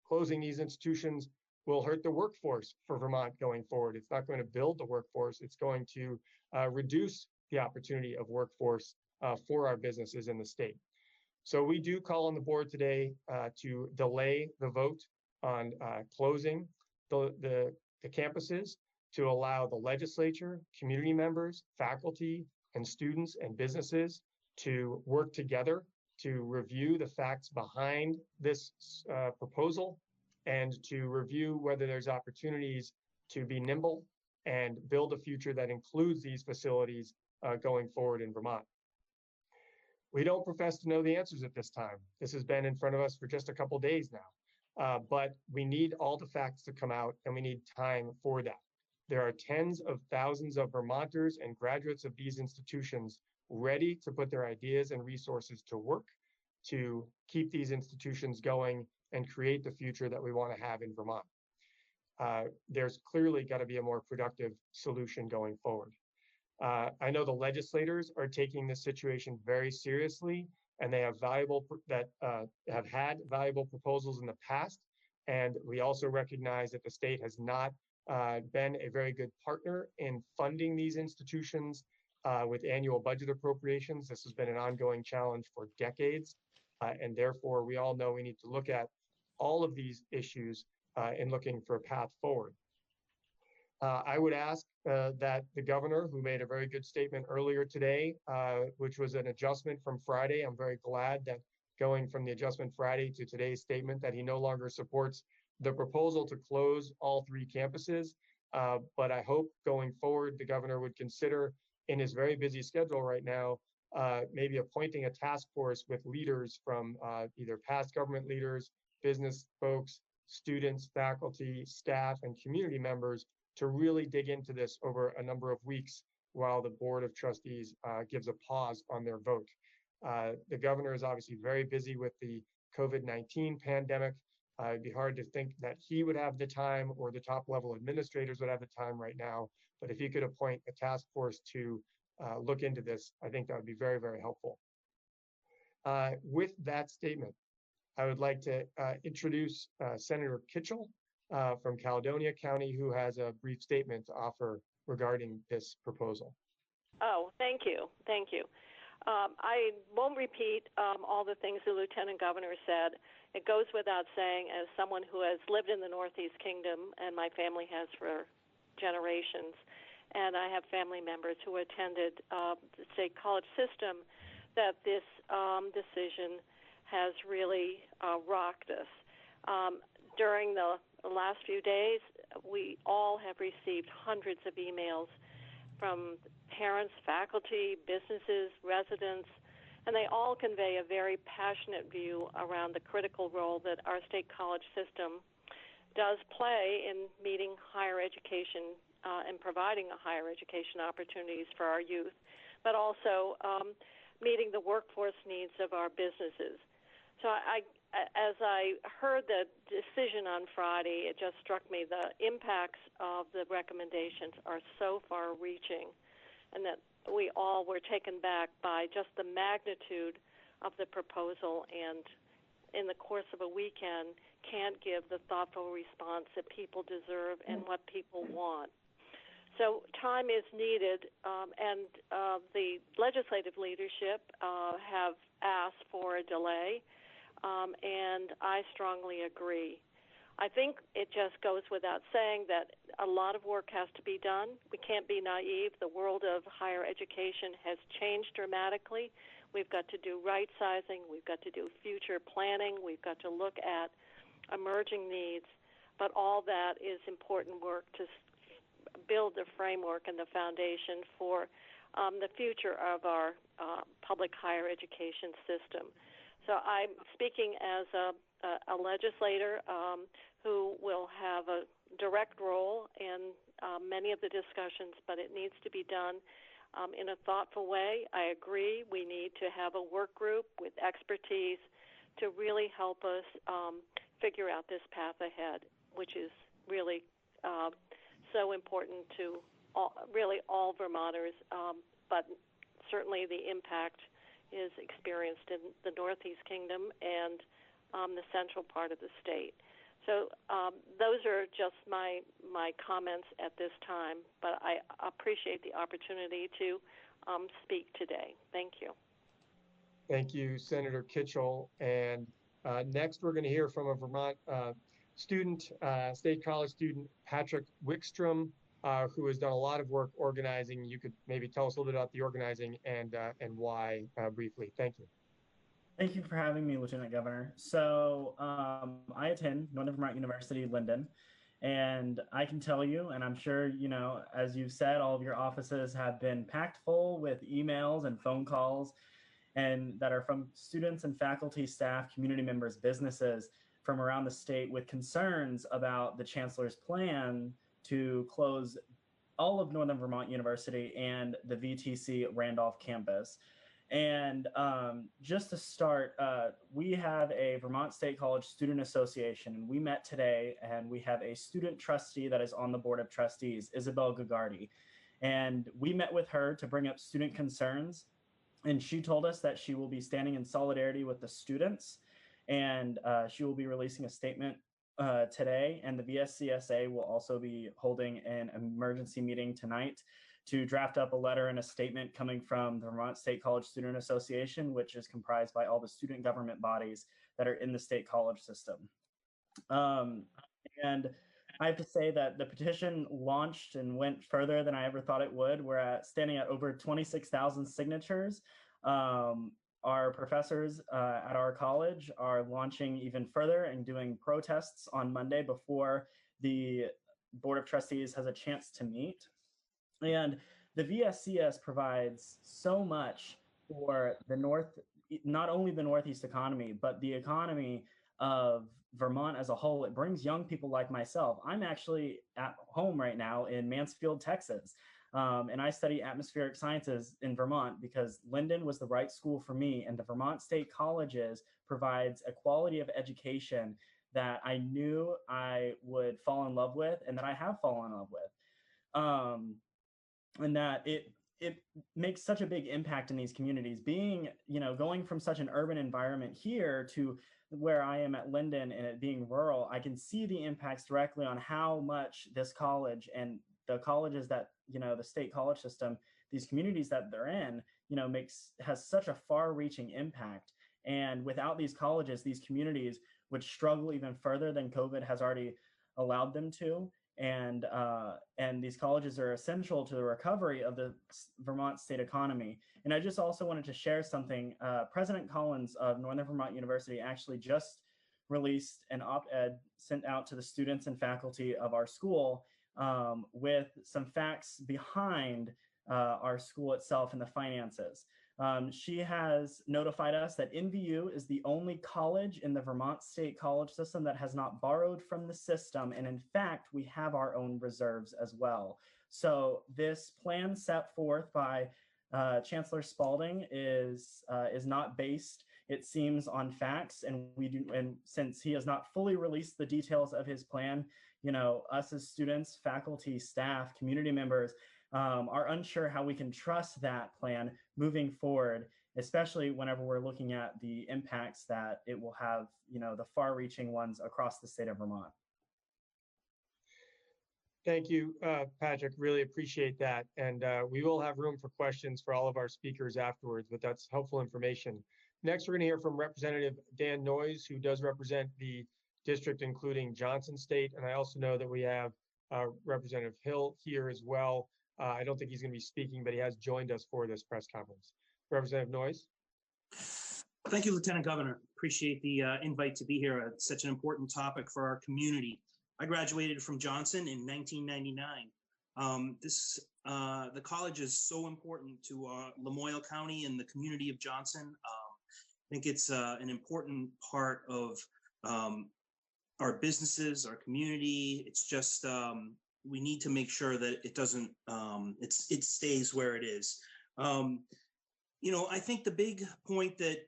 Closing these institutions will hurt the workforce for Vermont going forward. It's not going to build the workforce. It's going to reduce the opportunity of workforce for our businesses in the state. So we do call on the board today to delay the vote on closing the campuses, to allow the legislature, community members, faculty, and students and businesses to work together to review the facts behind this proposal and to review whether there's opportunities to be nimble and build a future that includes these facilities going forward in Vermont. We don't profess to know the answers at this time. This has been in front of us for just a couple days now, but we need all the facts to come out and we need time for that. There are tens of thousands of Vermonters and graduates of these institutions ready to put their ideas and resources to work to keep these institutions going and create the future that we want to have in Vermont. There's clearly got to be a more productive solution going forward. I know the legislators are taking this situation very seriously and they have have had valuable proposals in the past. And we also recognize that the state has not been a very good partner in funding these institutions with annual budget appropriations. This has been an ongoing challenge for decades. And therefore, we all know we need to look at all of these issues in looking for a path forward. I would ask that the governor, who made a very good statement earlier today, which was an adjustment from Friday. I'm very glad that going from the adjustment Friday to today's statement that he no longer supports the proposal to close all 3 campuses. But I hope going forward, the governor would consider in his very busy schedule right now, maybe appointing a task force with leaders from either past government leaders, business folks, students, faculty, staff, and community members to really dig into this over a number of weeks while the Board of Trustees gives a pause on their vote. The governor is obviously very busy with the COVID-19 pandemic. It'd be hard to think that he would have the time or the top level administrators would have the time right now. But if he could appoint a task force to look into this, I think that would be very, very helpful. With that statement, I would like to introduce Senator Kitchell from Caledonia County, who has a brief statement to offer regarding this proposal. Oh, thank you. Thank you. I won't repeat all the things the Lieutenant Governor said. It goes without saying, as someone who has lived in the Northeast Kingdom, and my family has for generations, and I have family members who attended the state college system, that this decision has really rocked us. During the last few days, we all have received hundreds of emails from parents, faculty, businesses, residents, and they all convey a very passionate view around the critical role that our state college system does play in meeting higher education and providing higher education opportunities for our youth, but also meeting the workforce needs of our businesses. So as I heard the decision on Friday, it just struck me the impacts of the recommendations are so far-reaching, and that we all were taken back by just the magnitude of the proposal, and in the course of a weekend can't give the thoughtful response that people deserve and what people want. So time is needed, and the legislative leadership have asked for a delay, and I strongly agree. I think it just goes without saying that a lot of work has to be done. We can't be naive. The world of higher education has changed dramatically. We've got to do right sizing. We've got to do future planning. We've got to look at emerging needs. But all that is important work to build the framework and the foundation for the future of our public higher education system. So I'm speaking as a legislator who will have a direct role in many of the discussions, but it needs to be done in a thoughtful way. I agree we need to have a work group with expertise to really help us figure out this path ahead, which is really so important to all Vermonters, but certainly the impact is experienced in the Northeast Kingdom and the central part of the state. So those are just my comments at this time, but I appreciate the opportunity to speak today. Thank you. Thank you, Senator Kitchell. And next, we're going to hear from a Vermont student, State College student, Patrick Wickstrom, who has done a lot of work organizing. You could maybe tell us a little bit about the organizing and why briefly. Thank you. Thank you for having me, Lieutenant Governor. So I attend Northern Vermont University, Linden, and I can tell you, and I'm sure, you know, as you've said, all of your offices have been packed full with emails and phone calls, and that are from students and faculty, staff, community members, businesses from around the state with concerns about the Chancellor's plan to close all of Northern Vermont University and the VTC Randolph campus. And just to start, we have a Vermont State College Student Association, and we met today, and we have a student trustee that is on the Board of Trustees, Isabel Gagardi. And we met with her to bring up student concerns And she told us that she will be standing in solidarity with the students, and she will be releasing a statement today. And the VSCSA will also be holding an emergency meeting tonight to draft up a letter and a statement coming from the Vermont State College Student Association, which is comprised by all the student government bodies that are in the state college system. And I have to say that the petition launched and went further than I ever thought it would. We're standing at over 26,000 signatures. Our professors at our college are launching even further and doing protests on Monday before the Board of Trustees has a chance to meet. And the VSCS provides so much for the North, not only the Northeast economy, but the economy of Vermont as a whole. It brings young people like myself. I'm actually at home right now in Mansfield, Texas, and I study atmospheric sciences in Vermont because Linden was the right school for me, and the Vermont State Colleges provides a quality of education that I knew I would fall in love with and that I have fallen in love with. And that it makes such a big impact in these communities. Being, going from such an urban environment here to where I am at Linden and it being rural, I can see the impacts directly on how much this college and the colleges that, the state college system, these communities that they're in, has such a far-reaching impact. And without these colleges, these communities would struggle even further than COVID has already allowed them to. And these colleges are essential to the recovery of the Vermont state economy. And I just also wanted to share something. President Collins of Northern Vermont University actually just released an op-ed sent out to the students and faculty of our school with some facts behind our school itself and the finances. She has notified us that NVU is the only college in the Vermont State College system that has not borrowed from the system. And in fact, we have our own reserves as well. So this plan set forth by Chancellor Spalding is not based, it seems, on facts. And since he has not fully released the details of his plan, us as students, faculty, staff, community members, are unsure how we can trust that plan moving forward, especially whenever we're looking at the impacts that it will have, the far-reaching ones across the state of Vermont. Thank you, Patrick. Really appreciate that. And we will have room for questions for all of our speakers afterwards, but that's helpful information. Next, we're going to hear from Representative Dan Noyes, who does represent the district, including Johnson State. And I also know that we have Representative Hill here as well. I don't think he's going to be speaking, but he has joined us for this press conference. Representative Noyes. Thank you, Lieutenant Governor. Appreciate the invite to be here. It's such an important topic for our community. I graduated from Johnson in 1999. The college is so important to Lamoille County and the community of Johnson. I think it's an important part of our businesses, our community. It's just we need to make sure that it doesn't, it stays where it is. I think the big point that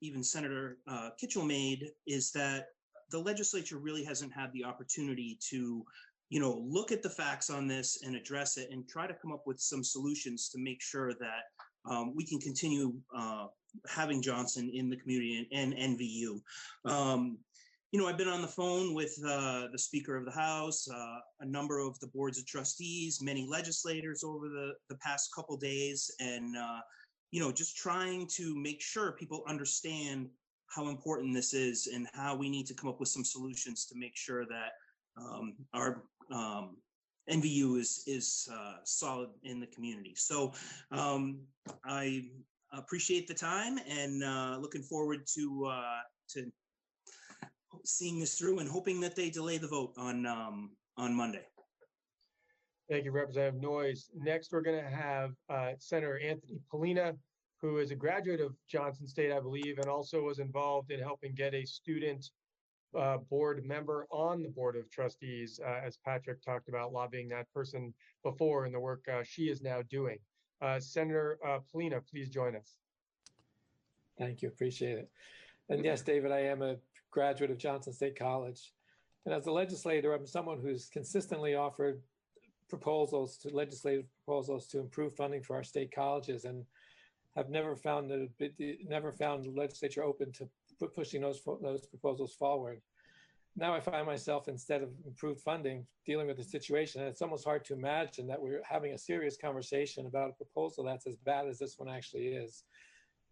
even Senator Kitchell made is that the legislature really hasn't had the opportunity to, look at the facts on this and address it and try to come up with some solutions to make sure that we can continue having Johnson in the community and NVU. I've been on the phone with the Speaker of the House, a number of the boards of trustees, many legislators over the past couple days, and just trying to make sure people understand how important this is and how we need to come up with some solutions to make sure that our NVU is solid in the community. So I appreciate the time and looking forward to seeing this through and hoping that they delay the vote on Monday. Thank you, Representative Noyes. Next, we're going to have Senator Anthony Polina, who is a graduate of Johnson State, I believe, and also was involved in helping get a student board member on the Board of Trustees, as Patrick talked about lobbying that person before in the work she is now doing. Senator Polina, please join us. Thank you, appreciate it. And yes, David, I am a graduate of Johnson State College. And as a legislator, I'm someone who's consistently offered legislative proposals to improve funding for our state colleges. And have never found the legislature open to pushing those proposals forward. Now I find myself, instead of improved funding, dealing with the situation. And it's almost hard to imagine that we're having a serious conversation about a proposal that's as bad as this one actually is.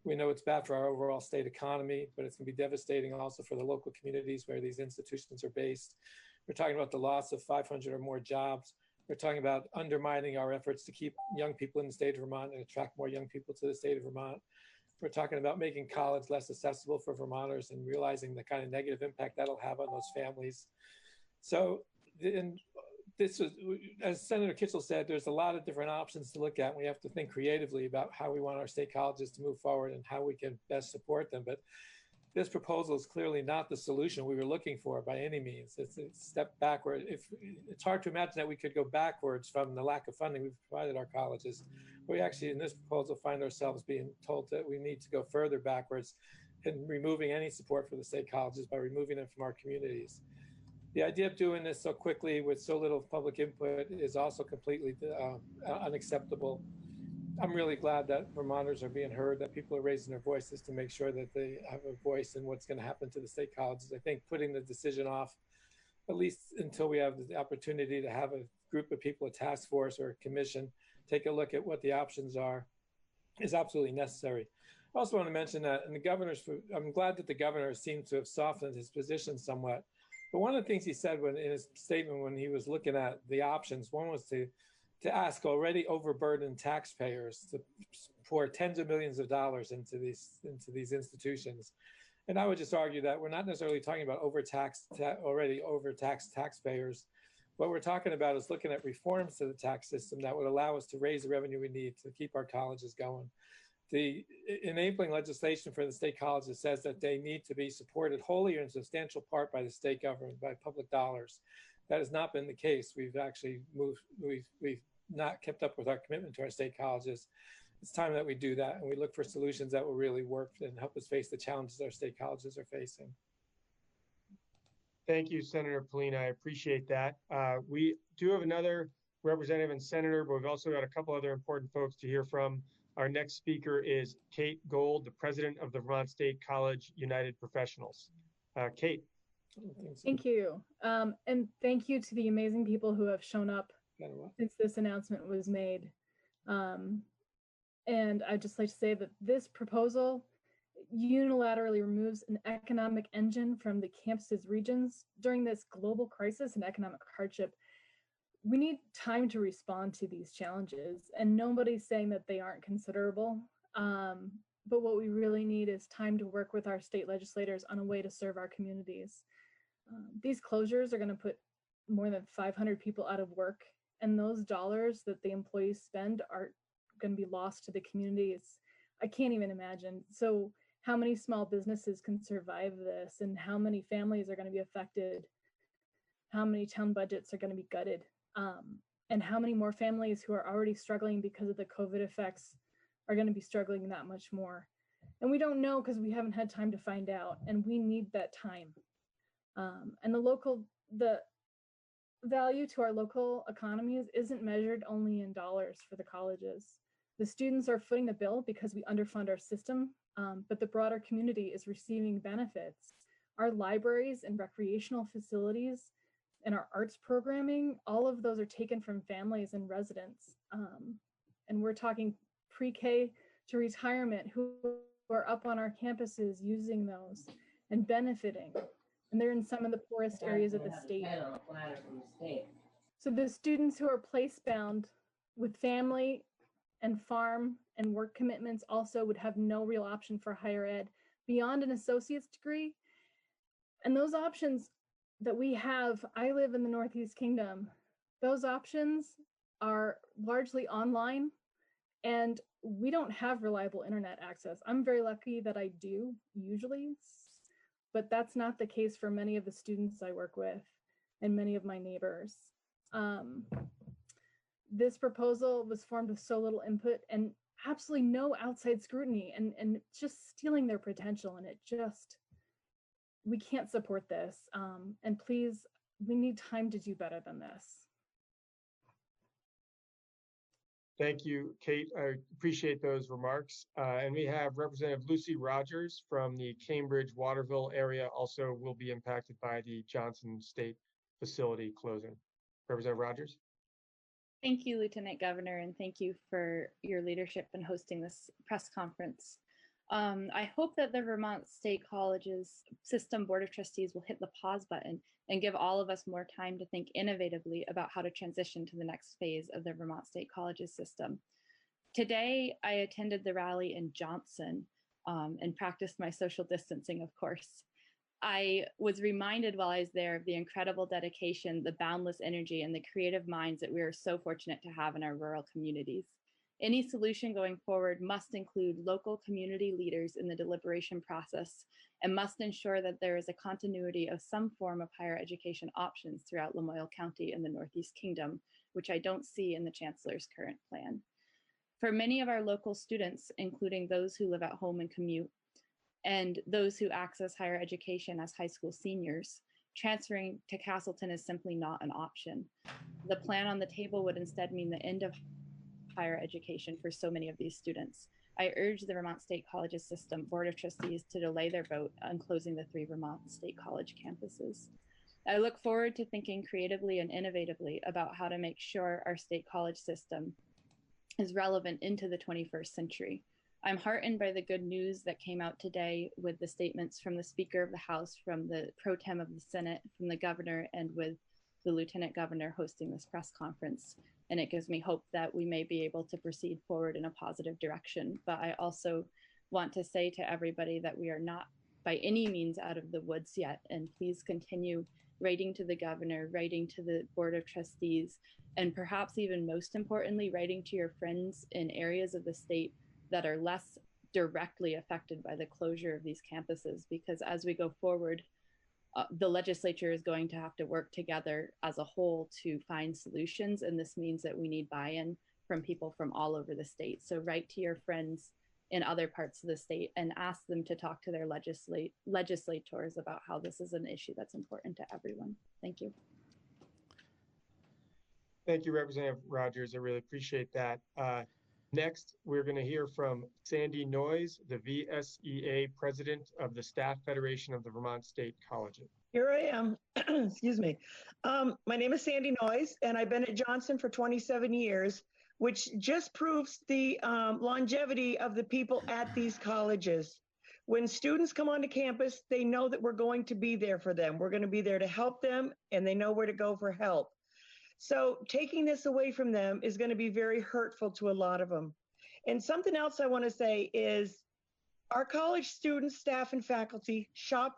We know it's bad for our overall state economy, but it's going to be devastating also for the local communities where these institutions are based. We're talking about the loss of 500 or more jobs. We're talking about undermining our efforts to keep young people in the state of Vermont and attract more young people to the state of Vermont. We're talking about making college less accessible for Vermonters and realizing the kind of negative impact that'll have on those families. So, this was, as Senator Kitchell said, there's a lot of different options to look at. We have to think creatively about how we want our state colleges to move forward and how we can best support them. But this proposal is clearly not the solution we were looking for by any means. It's a step backward. It's hard to imagine that we could go backwards from the lack of funding we've provided our colleges. We actually, in this proposal, find ourselves being told that we need to go further backwards in removing any support for the state colleges by removing them from our communities. The idea of doing this so quickly with so little public input is also completely unacceptable. I'm really glad that Vermonters are being heard, that people are raising their voices to make sure that they have a voice in what's going to happen to the state colleges. I think putting the decision off, at least until we have the opportunity to have a group of people, a task force or a commission, take a look at what the options are, is absolutely necessary. I also want to mention that I'm glad that the governor seems to have softened his position somewhat. But one of the things he said in his statement when he was looking at the options, one was to ask already overburdened taxpayers to pour tens of millions of dollars into these institutions. And I would just argue that we're not necessarily talking about already overtaxed taxpayers. What we're talking about is looking at reforms to the tax system that would allow us to raise the revenue we need to keep our colleges going. The enabling legislation for the state colleges says that they need to be supported wholly or in substantial part by the state government, by public dollars. That has not been the case. We've actually we've not kept up with our commitment to our state colleges. It's time that we do that, and we look for solutions that will really work and help us face the challenges our state colleges are facing. Thank you, Senator Polina. I appreciate that. We do have another representative and senator, but we've also got a couple other important folks to hear from. Our next speaker is Kate Gold, the president of the Vermont State College United Professionals. Kate. Thank you. And thank you to the amazing people who have shown up since this announcement was made. And I'd just like to say that this proposal unilaterally removes an economic engine from the campus's regions during this global crisis and economic hardship. We need time to respond to these challenges, and nobody's saying that they aren't considerable. But what we really need is time to work with our state legislators on a way to serve our communities. These closures are going to put more than 500 people out of work, and those dollars that the employees spend are going to be lost to the communities. I can't even imagine. So how many small businesses can survive this, and how many families are going to be affected? How many town budgets are going to be gutted? And how many more families who are already struggling because of the COVID effects are going to be struggling that much more? And we don't know because we haven't had time to find out, and we need that time. And the value to our local economies isn't measured only in dollars for the colleges. The students are footing the bill because we underfund our system, but the broader community is receiving benefits. Our libraries and recreational facilities and our arts programming, all of those are taken from families and residents. And we're talking pre-K to retirement who are up on our campuses using those and benefiting. And they're in some of the poorest areas of the state. So the students who are place-bound with family and farm and work commitments also would have no real option for higher ed beyond an associate's degree. And those options that we have, I live in the Northeast Kingdom, those options are largely online, and we don't have reliable internet access. I'm very lucky that I do usually, but that's not the case for many of the students I work with and many of my neighbors. This proposal was formed with so little input and absolutely no outside scrutiny, and just stealing their potential, and we can't support this. And please, we need time to do better than this. Thank you, Kate. I appreciate those remarks. And we have Representative Lucy Rogers from the Cambridge Waterville area also will be impacted by the Johnson State facility closing. Representative Rogers. Thank you, Lieutenant Governor, and thank you for your leadership in hosting this press conference. I hope that the Vermont State Colleges System Board of Trustees will hit the pause button and give all of us more time to think innovatively about how to transition to the next phase of the Vermont State Colleges system. Today, I attended the rally in Johnson and practiced my social distancing, of course. I was reminded while I was there of the incredible dedication, the boundless energy, and the creative minds that we are so fortunate to have in our rural communities. Any solution going forward must include local community leaders in the deliberation process and must ensure that there is a continuity of some form of higher education options throughout Lamoille County and the Northeast Kingdom, which I don't see in the Chancellor's current plan. For many of our local students, including those who live at home and commute, and those who access higher education as high school seniors, transferring to Castleton is simply not an option. The plan on the table would instead mean the end of higher education for so many of these students. I urge the Vermont State Colleges System Board of Trustees to delay their vote on closing the 3 Vermont State College campuses. I look forward to thinking creatively and innovatively about how to make sure our state college system is relevant into the 21st century. I'm heartened by the good news that came out today with the statements from the Speaker of the House, from the Pro Tem of the Senate, from the Governor, and with the Lieutenant Governor hosting this press conference. And it gives me hope that we may be able to proceed forward in a positive direction. But I also want to say to everybody that we are not by any means out of the woods yet. And please continue writing to the Governor, writing to the Board of Trustees, and perhaps even most importantly, writing to your friends in areas of the state that are less directly affected by the closure of these campuses, because as we go forward, the legislature is going to have to work together as a whole to find solutions. And this means that we need buy-in from people from all over the state. So write to your friends in other parts of the state and ask them to talk to their legislators about how this is an issue that's important to everyone. Thank you. Thank you, Representative Rogers. I really appreciate that. Next, we're going to hear from Sandy Noyes, the VSEA president of the Staff Federation of the Vermont State Colleges. Here I am. Excuse me. My name is Sandy Noyes, and I've been at Johnson for 27 years, which just proves the longevity of the people at these colleges. When students come onto campus, they know that we're going to be there for them. We're going to be there to help them, and they know where to go for help. So taking this away from them is going to be very hurtful to a lot of them. And something else I want to say is our college students, staff, and faculty shop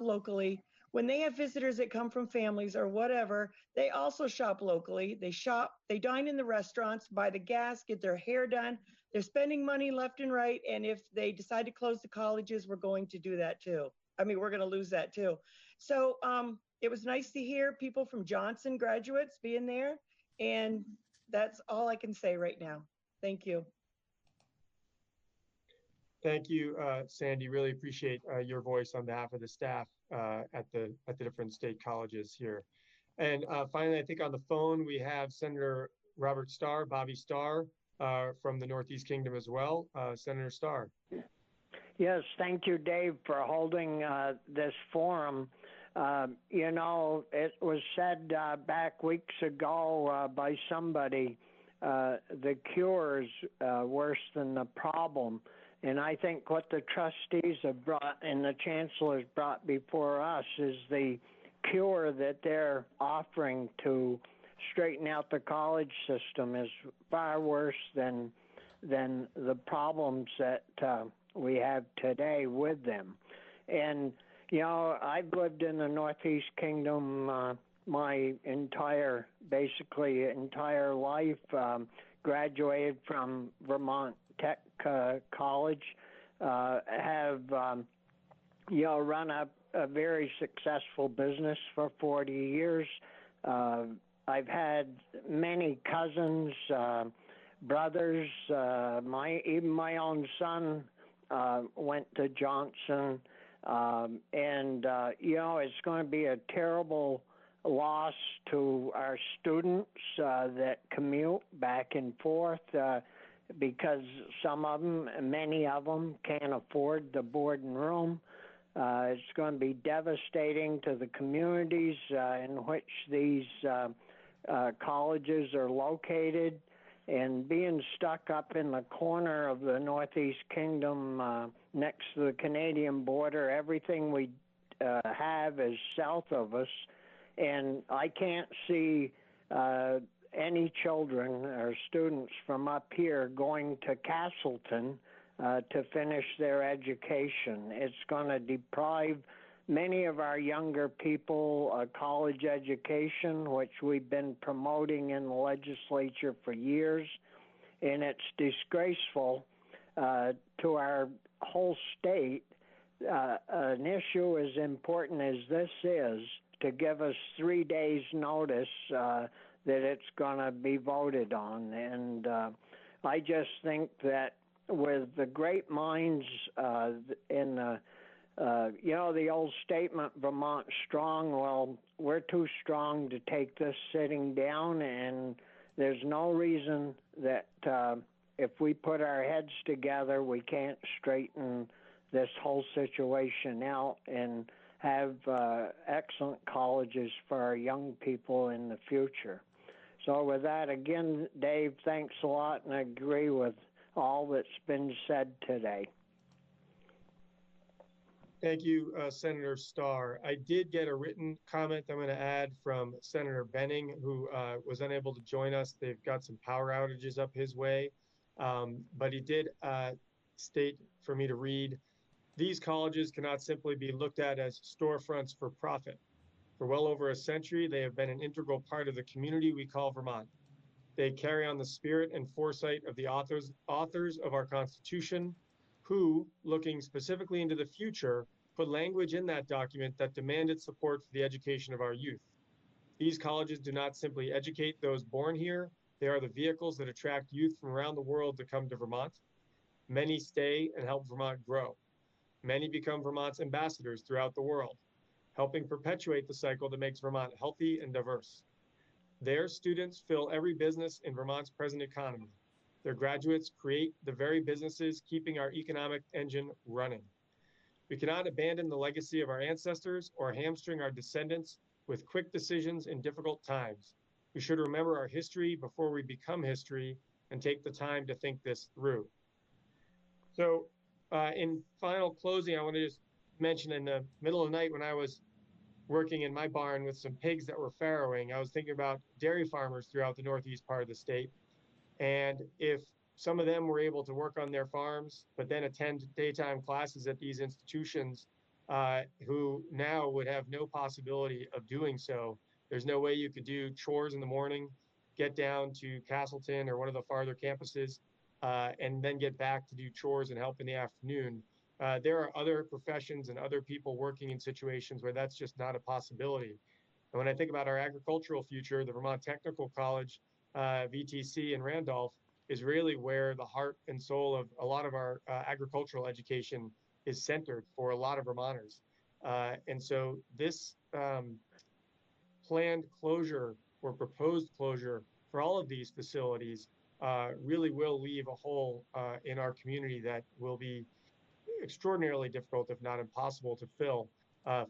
locally. When they have visitors that come from families or whatever, they also shop locally. They dine in the restaurants, buy the gas, get their hair done. They're spending money left and right. And if they decide to close the colleges, we're going to do that too. I mean, we're going to lose that too. So it was nice to hear people from Johnson graduates being there. And that's all I can say right now. Thank you. Thank you, Sandy. Really appreciate your voice on behalf of the staff at the different state colleges here. And finally, I think on the phone, we have Senator Robert Starr, Bobby Starr, from the Northeast Kingdom as well. Senator Starr. Yes, thank you, Dave, for holding this forum. You know, it was said back weeks ago by somebody, the cure is worse than the problem. And I think what the trustees have brought and the chancellor's brought before us is the cure that they're offering to straighten out the college system is far worse than the problems that we have today with them. And you know, I've lived in the Northeast Kingdom my entire life, graduated from Vermont Tech College, have, you know, run a very successful business for 40 years. I've had many cousins, brothers, even my own son went to Johnson. You know, it's going to be a terrible loss to our students that commute back and forth because some of them, many of them, can't afford the board and room. It's going to be devastating to the communities in which these colleges are located, and being stuck up in the corner of the Northeast Kingdom next to the Canadian border. Everything we have is south of us, and I can't see any children or students from up here going to Castleton to finish their education. It's going to deprive many of our younger people a college education, which we've been promoting in the legislature for years, and it's disgraceful to our whole state. An issue as important as this is to give us 3 days notice that it's going to be voted on. And I just think that with the great minds in the the old statement, Vermont strong, well, we're too strong to take this sitting down, and there's no reason that if we put our heads together, we can't straighten this whole situation out and have excellent colleges for our young people in the future. So with that, again, Dave, thanks a lot, and I agree with all that's been said today. Thank you, Senator Starr. I did get a written comment I'm going to add from Senator Benning, who was unable to join us. They've got some power outages up his way, but he did state for me to read, these colleges cannot simply be looked at as storefronts for profit. For well over a century, they have been an integral part of the community we call Vermont. They carry on the spirit and foresight of the authors of our Constitution, who, looking specifically into the future, put language in that document that demanded support for the education of our youth. These colleges do not simply educate those born here, they are the vehicles that attract youth from around the world to come to Vermont. Many stay and help Vermont grow. Many become Vermont's ambassadors throughout the world, helping perpetuate the cycle that makes Vermont healthy and diverse. Their students fill every business in Vermont's present economy. Their graduates create the very businesses keeping our economic engine running. We cannot abandon the legacy of our ancestors or hamstring our descendants with quick decisions in difficult times. We should remember our history before we become history and take the time to think this through. So in final closing, I want to just mention in the middle of the night when I was working in my barn with some pigs that were farrowing, I was thinking about dairy farmers throughout the northeast part of the state. And if some of them were able to work on their farms, but then attend daytime classes at these institutions, who now would have no possibility of doing so. There's no way you could do chores in the morning, get down to Castleton or one of the farther campuses, and then get back to do chores and help in the afternoon. There are other professions and other people working in situations where that's just not a possibility. And when I think about our agricultural future, the Vermont Technical College, VTC in Randolph, is really where the heart and soul of a lot of our agricultural education is centered for a lot of Vermonters. And so this planned closure or proposed closure for all of these facilities really will leave a hole in our community that will be extraordinarily difficult, if not impossible, to fill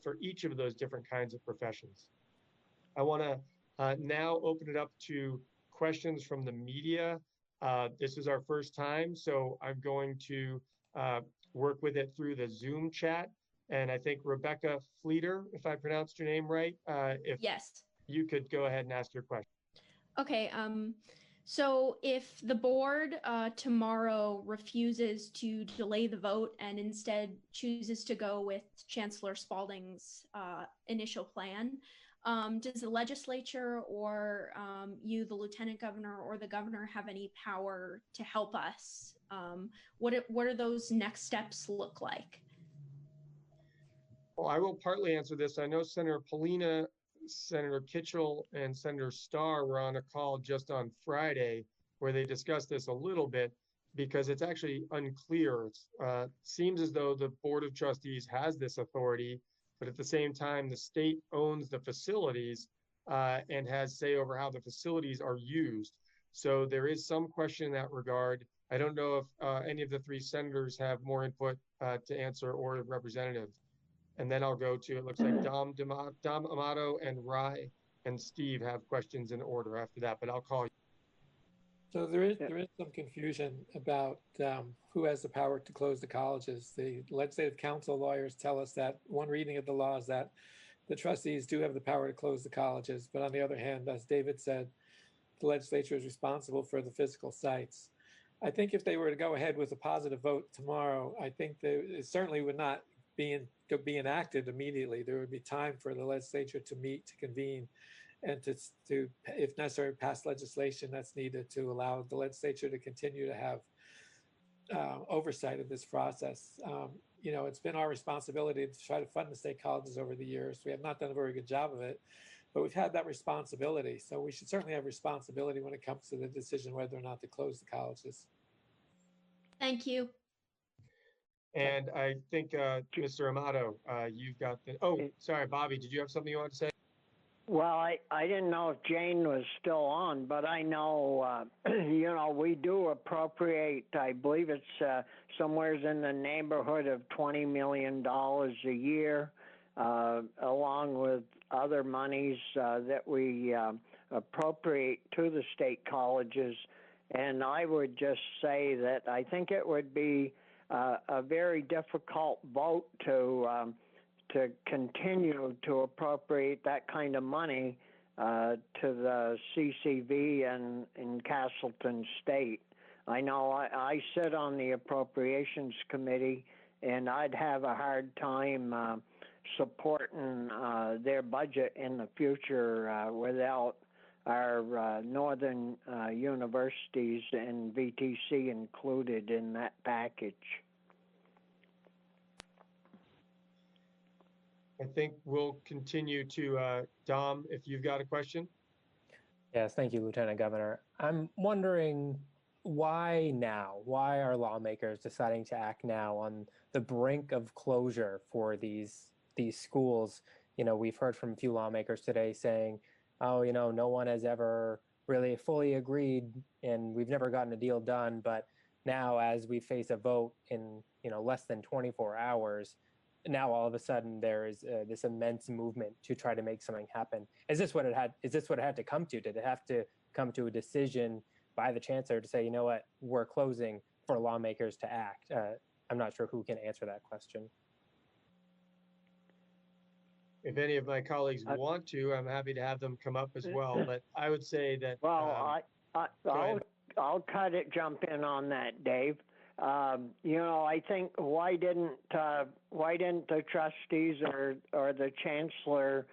for each of those different kinds of professions. I want to now open it up to questions from the media. This is our first time, so I'm going to work with it through the Zoom chat. And I think Rebecca Fleeter, if I pronounced your name right, if yes, you could go ahead and ask your question. Okay. So if the board tomorrow refuses to delay the vote and instead chooses to go with Chancellor Spalding's initial plan, does the legislature or you, the lieutenant governor, or the governor have any power to help us? What are those next steps look like? Well, I will partly answer this. I know Senator Polina, Senator Kitchell, and Senator Starr were on a call just on Friday where they discussed this a little bit because it's actually unclear. It seems as though the Board of Trustees has this authority, but at the same time, the state owns the facilities and has say over how the facilities are used. So there is some question in that regard. I don't know if any of the three senators have more input to answer, or a representative. And then I'll go to, it looks like Dom Amato and Rai and Steve have questions in order after that, but I'll call you. So there is some confusion about who has the power to close the colleges. The legislative council lawyers tell us that one reading of the law is that the trustees do have the power to close the colleges, but on the other hand, as David said, the legislature is responsible for the physical sites. I think if they were to go ahead with a positive vote tomorrow, I think that it certainly would not be enacted immediately. There would be time for the legislature to meet, to convene, and to, if necessary, pass legislation that's needed to allow the legislature to continue to have oversight of this process. You know, it's been our responsibility to try to fund the state colleges over the years. We have not done a very good job of it, but we've had that responsibility. So we should certainly have responsibility when it comes to the decision whether or not to close the colleges. Thank you. And I think, Mr. Amato, you've got the, oh, sorry, Bobby, did you have something you wanted to say? Well, I didn't know if Jane was still on, but I know, you know, we do appropriate, I believe it's somewhere in the neighborhood of $20 million a year, along with other monies that we appropriate to the state colleges. And I would just say that I think it would be a very difficult vote to continue to appropriate that kind of money to the CCV and in Castleton State. I know I sit on the Appropriations Committee, and I'd have a hard time supporting their budget in the future without our northern universities and VTC included in that package. I think we'll continue to, Dom, if you've got a question. Yes, thank you, Lieutenant Governor. I'm wondering why now? Why are lawmakers deciding to act now on the brink of closure for these schools? You know, we've heard from a few lawmakers today saying, oh, you know, no one has ever really fully agreed and we've never gotten a deal done. But now as we face a vote in, you know, less than 24 hours, now all of a sudden there is this immense movement to try to make something happen. Is this what it had to come to? Did it have to come to a decision by the chancellor to say, you know what, we're closing, for lawmakers to act? I'm not sure who can answer that question. If any of my colleagues want to, I'm happy to have them come up as well. But I would say that. Well, I'll jump in on that, Dave. You know, I think why didn't the trustees or the chancellor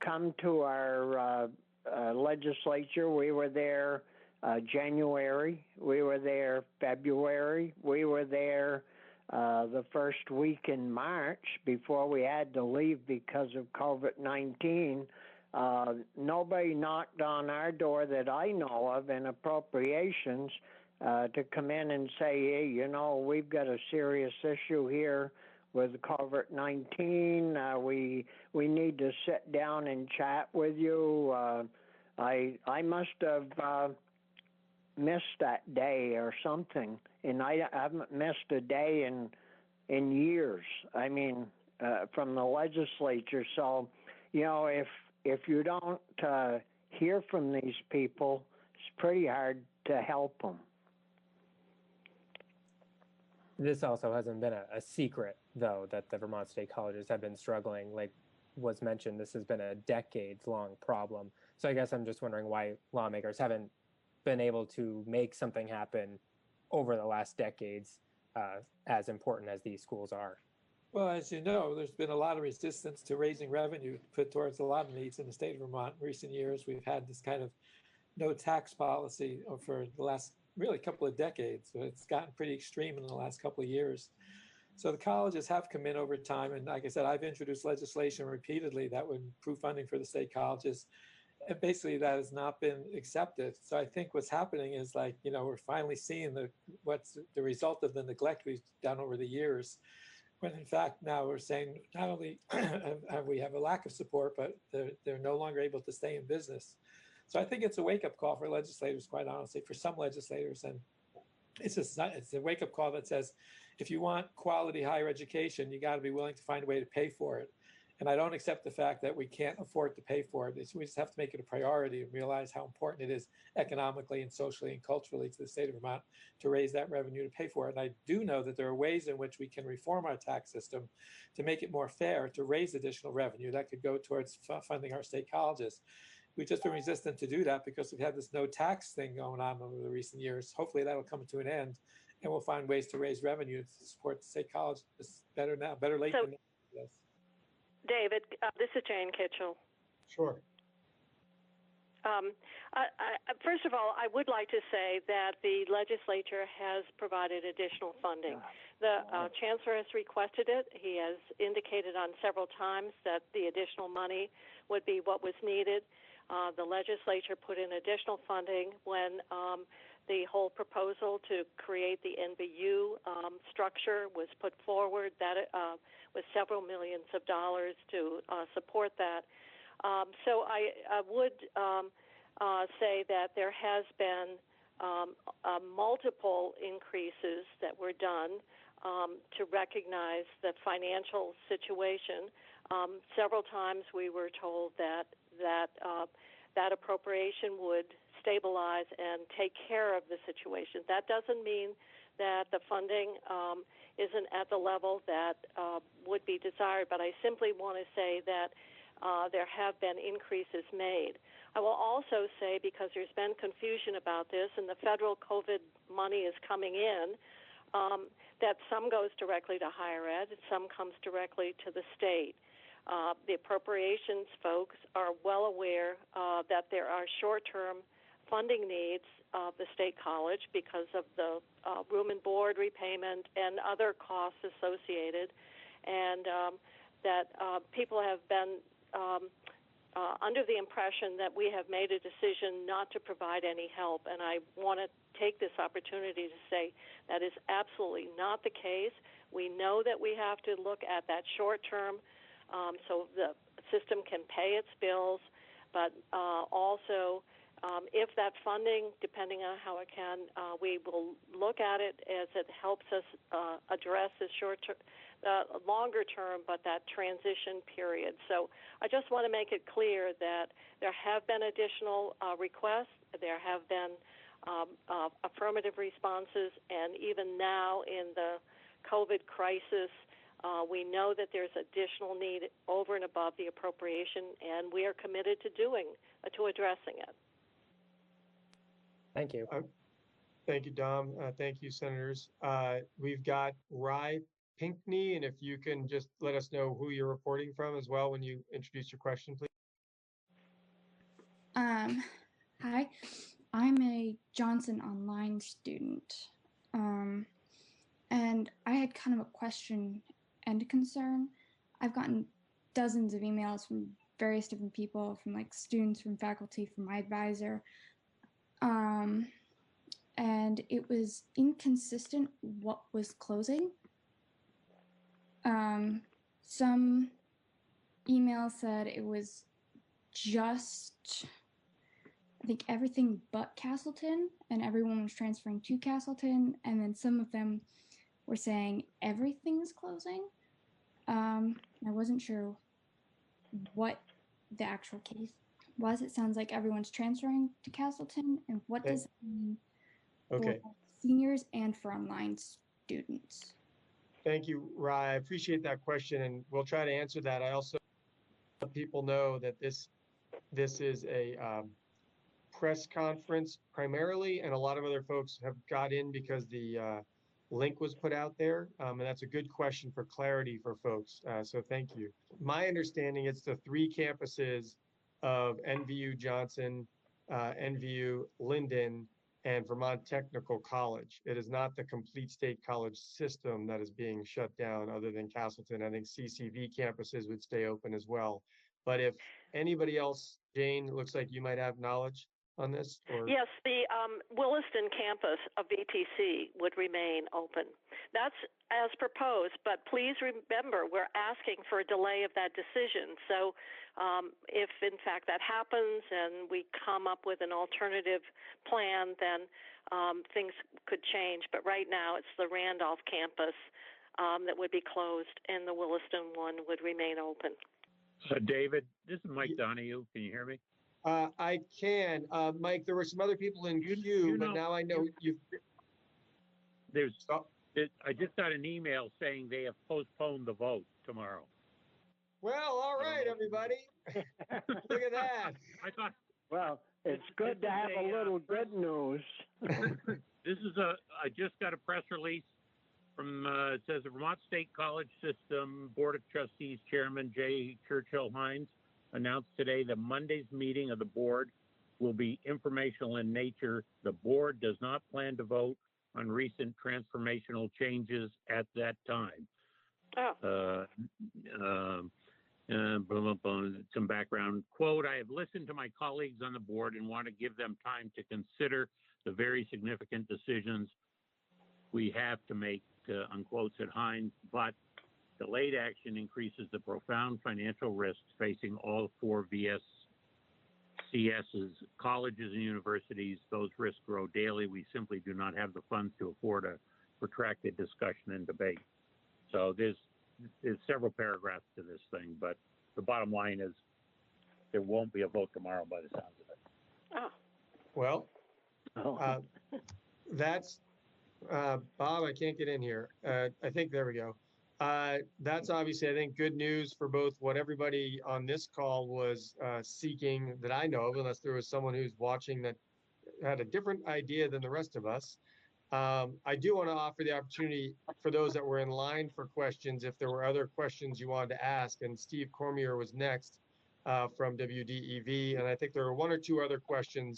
come to our legislature? We were there January, we were there February, we were there the first week in March before we had to leave because of COVID-19. Nobody knocked on our door that I know of in appropriations to come in and say, hey, you know, we've got a serious issue here with COVID-19. We need to sit down and chat with you. I must have missed that day or something, and I haven't missed a day in years. I mean, from the legislature. So, you know, if you don't hear from these people, it's pretty hard to help them. This also hasn't been a secret, though, that the Vermont State Colleges have been struggling. Like was mentioned, this has been a decades-long problem. So I guess I'm just wondering why lawmakers haven't been able to make something happen over the last decades, as important as these schools are. Well, as you know, there's been a lot of resistance to raising revenue put towards a lot of needs in the state of Vermont. In recent years, we've had this kind of no tax policy for the last really couple of decades. So it's gotten pretty extreme in the last couple of years. So the colleges have come in over time. And like I said, I've introduced legislation repeatedly that would improve funding for the state colleges. And basically that has not been accepted. So I think what's happening is, like, you know, we're finally seeing what's the result of the neglect we've done over the years. when in fact now we're saying not only have we have a lack of support, but they're no longer able to stay in business. So I think it's a wake-up call for legislators, quite honestly, for some legislators. And it's a wake-up call that says, if you want quality higher education, you got to be willing to find a way to pay for it. And I don't accept the fact that we can't afford to pay for it. We just have to make it a priority and realize how important it is economically and socially and culturally to the state of Vermont to raise that revenue to pay for it. And I do know that there are ways in which we can reform our tax system to make it more fair, to raise additional revenue that could go towards funding our state colleges. We've just been resistant to do that because we've had this no tax thing going on over the recent years. Hopefully that'll come to an end and we'll find ways to raise revenue to support the state colleges. Better now, better late than never. Yes. David, this is Jane Kitchell. Sure. First of all, I would like to say that the legislature has provided additional funding. The chancellor has requested it. He has indicated on several times that the additional money would be what was needed. The legislature put in additional funding when the whole proposal to create the NBU structure was put forward. That was several millions of dollars to support that. So I would say that there has been multiple increases that were done to recognize the financial situation. Several times we were told that that appropriation would stabilize and take care of the situation. That doesn't mean that the funding isn't at the level that would be desired, but I simply want to say that there have been increases made. I will also say, because there's been confusion about this and the federal COVID money is coming in, that some goes directly to higher ed and some comes directly to the state. The appropriations folks are well aware that there are short-term funding needs of the state college because of the room and board repayment and other costs associated, and that people have been under the impression that we have made a decision not to provide any help, and I want to take this opportunity to say that is absolutely not the case. We know that we have to look at that short term so the system can pay its bills, but also if that funding, depending on how it can, we will look at it as it helps us address the longer term, but that transition period. So I just want to make it clear that there have been additional requests, there have been affirmative responses, and even now in the COVID crisis, we know that there's additional need over and above the appropriation, and we are committed to addressing it. Thank you. Thank you, Dom. Thank you, Senators. We've got Rye Pinkney, and if you can just let us know who you're reporting from as well when you introduce your question, please. Hi, I'm a Johnson Online student, and I had kind of a question and a concern. I've gotten dozens of emails from various different people, from like students, from faculty, from my advisor, and it was inconsistent what was closing. Some email said it was just, I think, everything but Castleton, and everyone was transferring to Castleton, and then some of them were saying everything's closing. I wasn't sure what the actual case was. It sounds like everyone's transferring to Castleton, and what does that mean for seniors and for online students? Thank you, Rye. I appreciate that question, and we'll try to answer that. I also let people know that this is a press conference primarily, and a lot of other folks have got in because the link was put out there, and that's a good question for clarity for folks, so thank you. My understanding, it's the 3 campuses of NVU Johnson, NVU Linden, and Vermont Technical College. It is not the complete state college system that is being shut down other than Castleton. I think CCV campuses would stay open as well. But if anybody else, Jane, looks like you might have knowledge. on this? Or Yes, the Williston campus of VTC would remain open. That's as proposed, but please remember we're asking for a delay of that decision. So if in fact that happens and we come up with an alternative plan, then things could change. But right now it's the Randolph campus that would be closed and the Williston one would remain open. David, this is Mike Donahue. Can you hear me? I can. Mike, there were some other people in queue, but now I know you've. I just got an email saying they have postponed the vote tomorrow. Well, all right, everybody. Look at that. I thought. Well, it's good to have a little good news. I just got a press release from, it says the Vermont State College System Board of Trustees Chairman J. Churchill Hines announced today that Monday's meeting of the board will be informational in nature. The board does not plan to vote on recent transformational changes at that time. Some background. Quote, I have listened to my colleagues on the board and want to give them time to consider the very significant decisions we have to make, unquote, said Hines, but delayed action increases the profound financial risks facing all four VSCS's, colleges and universities. Those risks grow daily. We simply do not have the funds to afford a protracted discussion and debate. So there's several paragraphs to this thing, but the bottom line is there won't be a vote tomorrow by the sounds of it. Oh. Well, that's Bob, I can't get in here. I think there we go. That's obviously, I think, good news for both what everybody on this call was seeking that I know of, unless there was someone who's watching that had a different idea than the rest of us. I do want to offer the opportunity for those that were in line for questions, if there were other questions you wanted to ask. And Steve Cormier was next from WDEV. And I think there are one or two other questions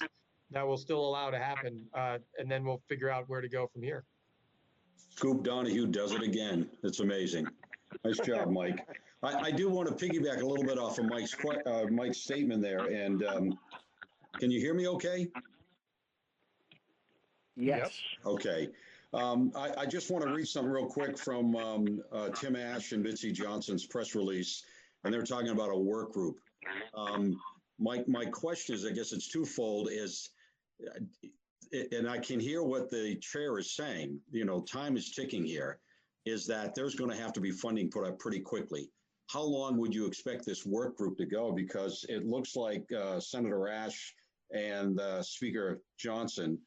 that will still allow to happen. And then we'll figure out where to go from here. Scoop Donahue does it again. It's amazing. Nice job, Mike. I do want to piggyback a little bit off of Mike's statement there. And can you hear me okay? Yes. Okay. I just want to read something real quick from Tim Ash and Bitsy Johnson's press release, and they're talking about a work group. My question is, I guess it's twofold, is, and I can hear what the chair is saying, you know, time is ticking here, is that there's going to have to be funding put up pretty quickly. How long would you expect this work group to go? Because it looks like Senator Ash and Speaker Johnson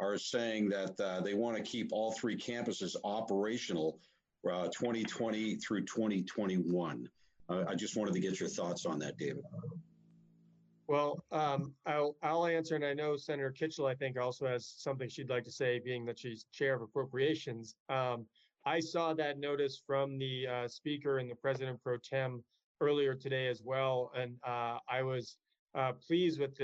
are saying that they want to keep all three campuses operational 2020 through 2021. I just wanted to get your thoughts on that, David. Well, I'll answer, and I know Senator Kitchell, I think, also has something she'd like to say, being that she's chair of appropriations. I saw that notice from the speaker and the president pro tem earlier today as well, and I was pleased with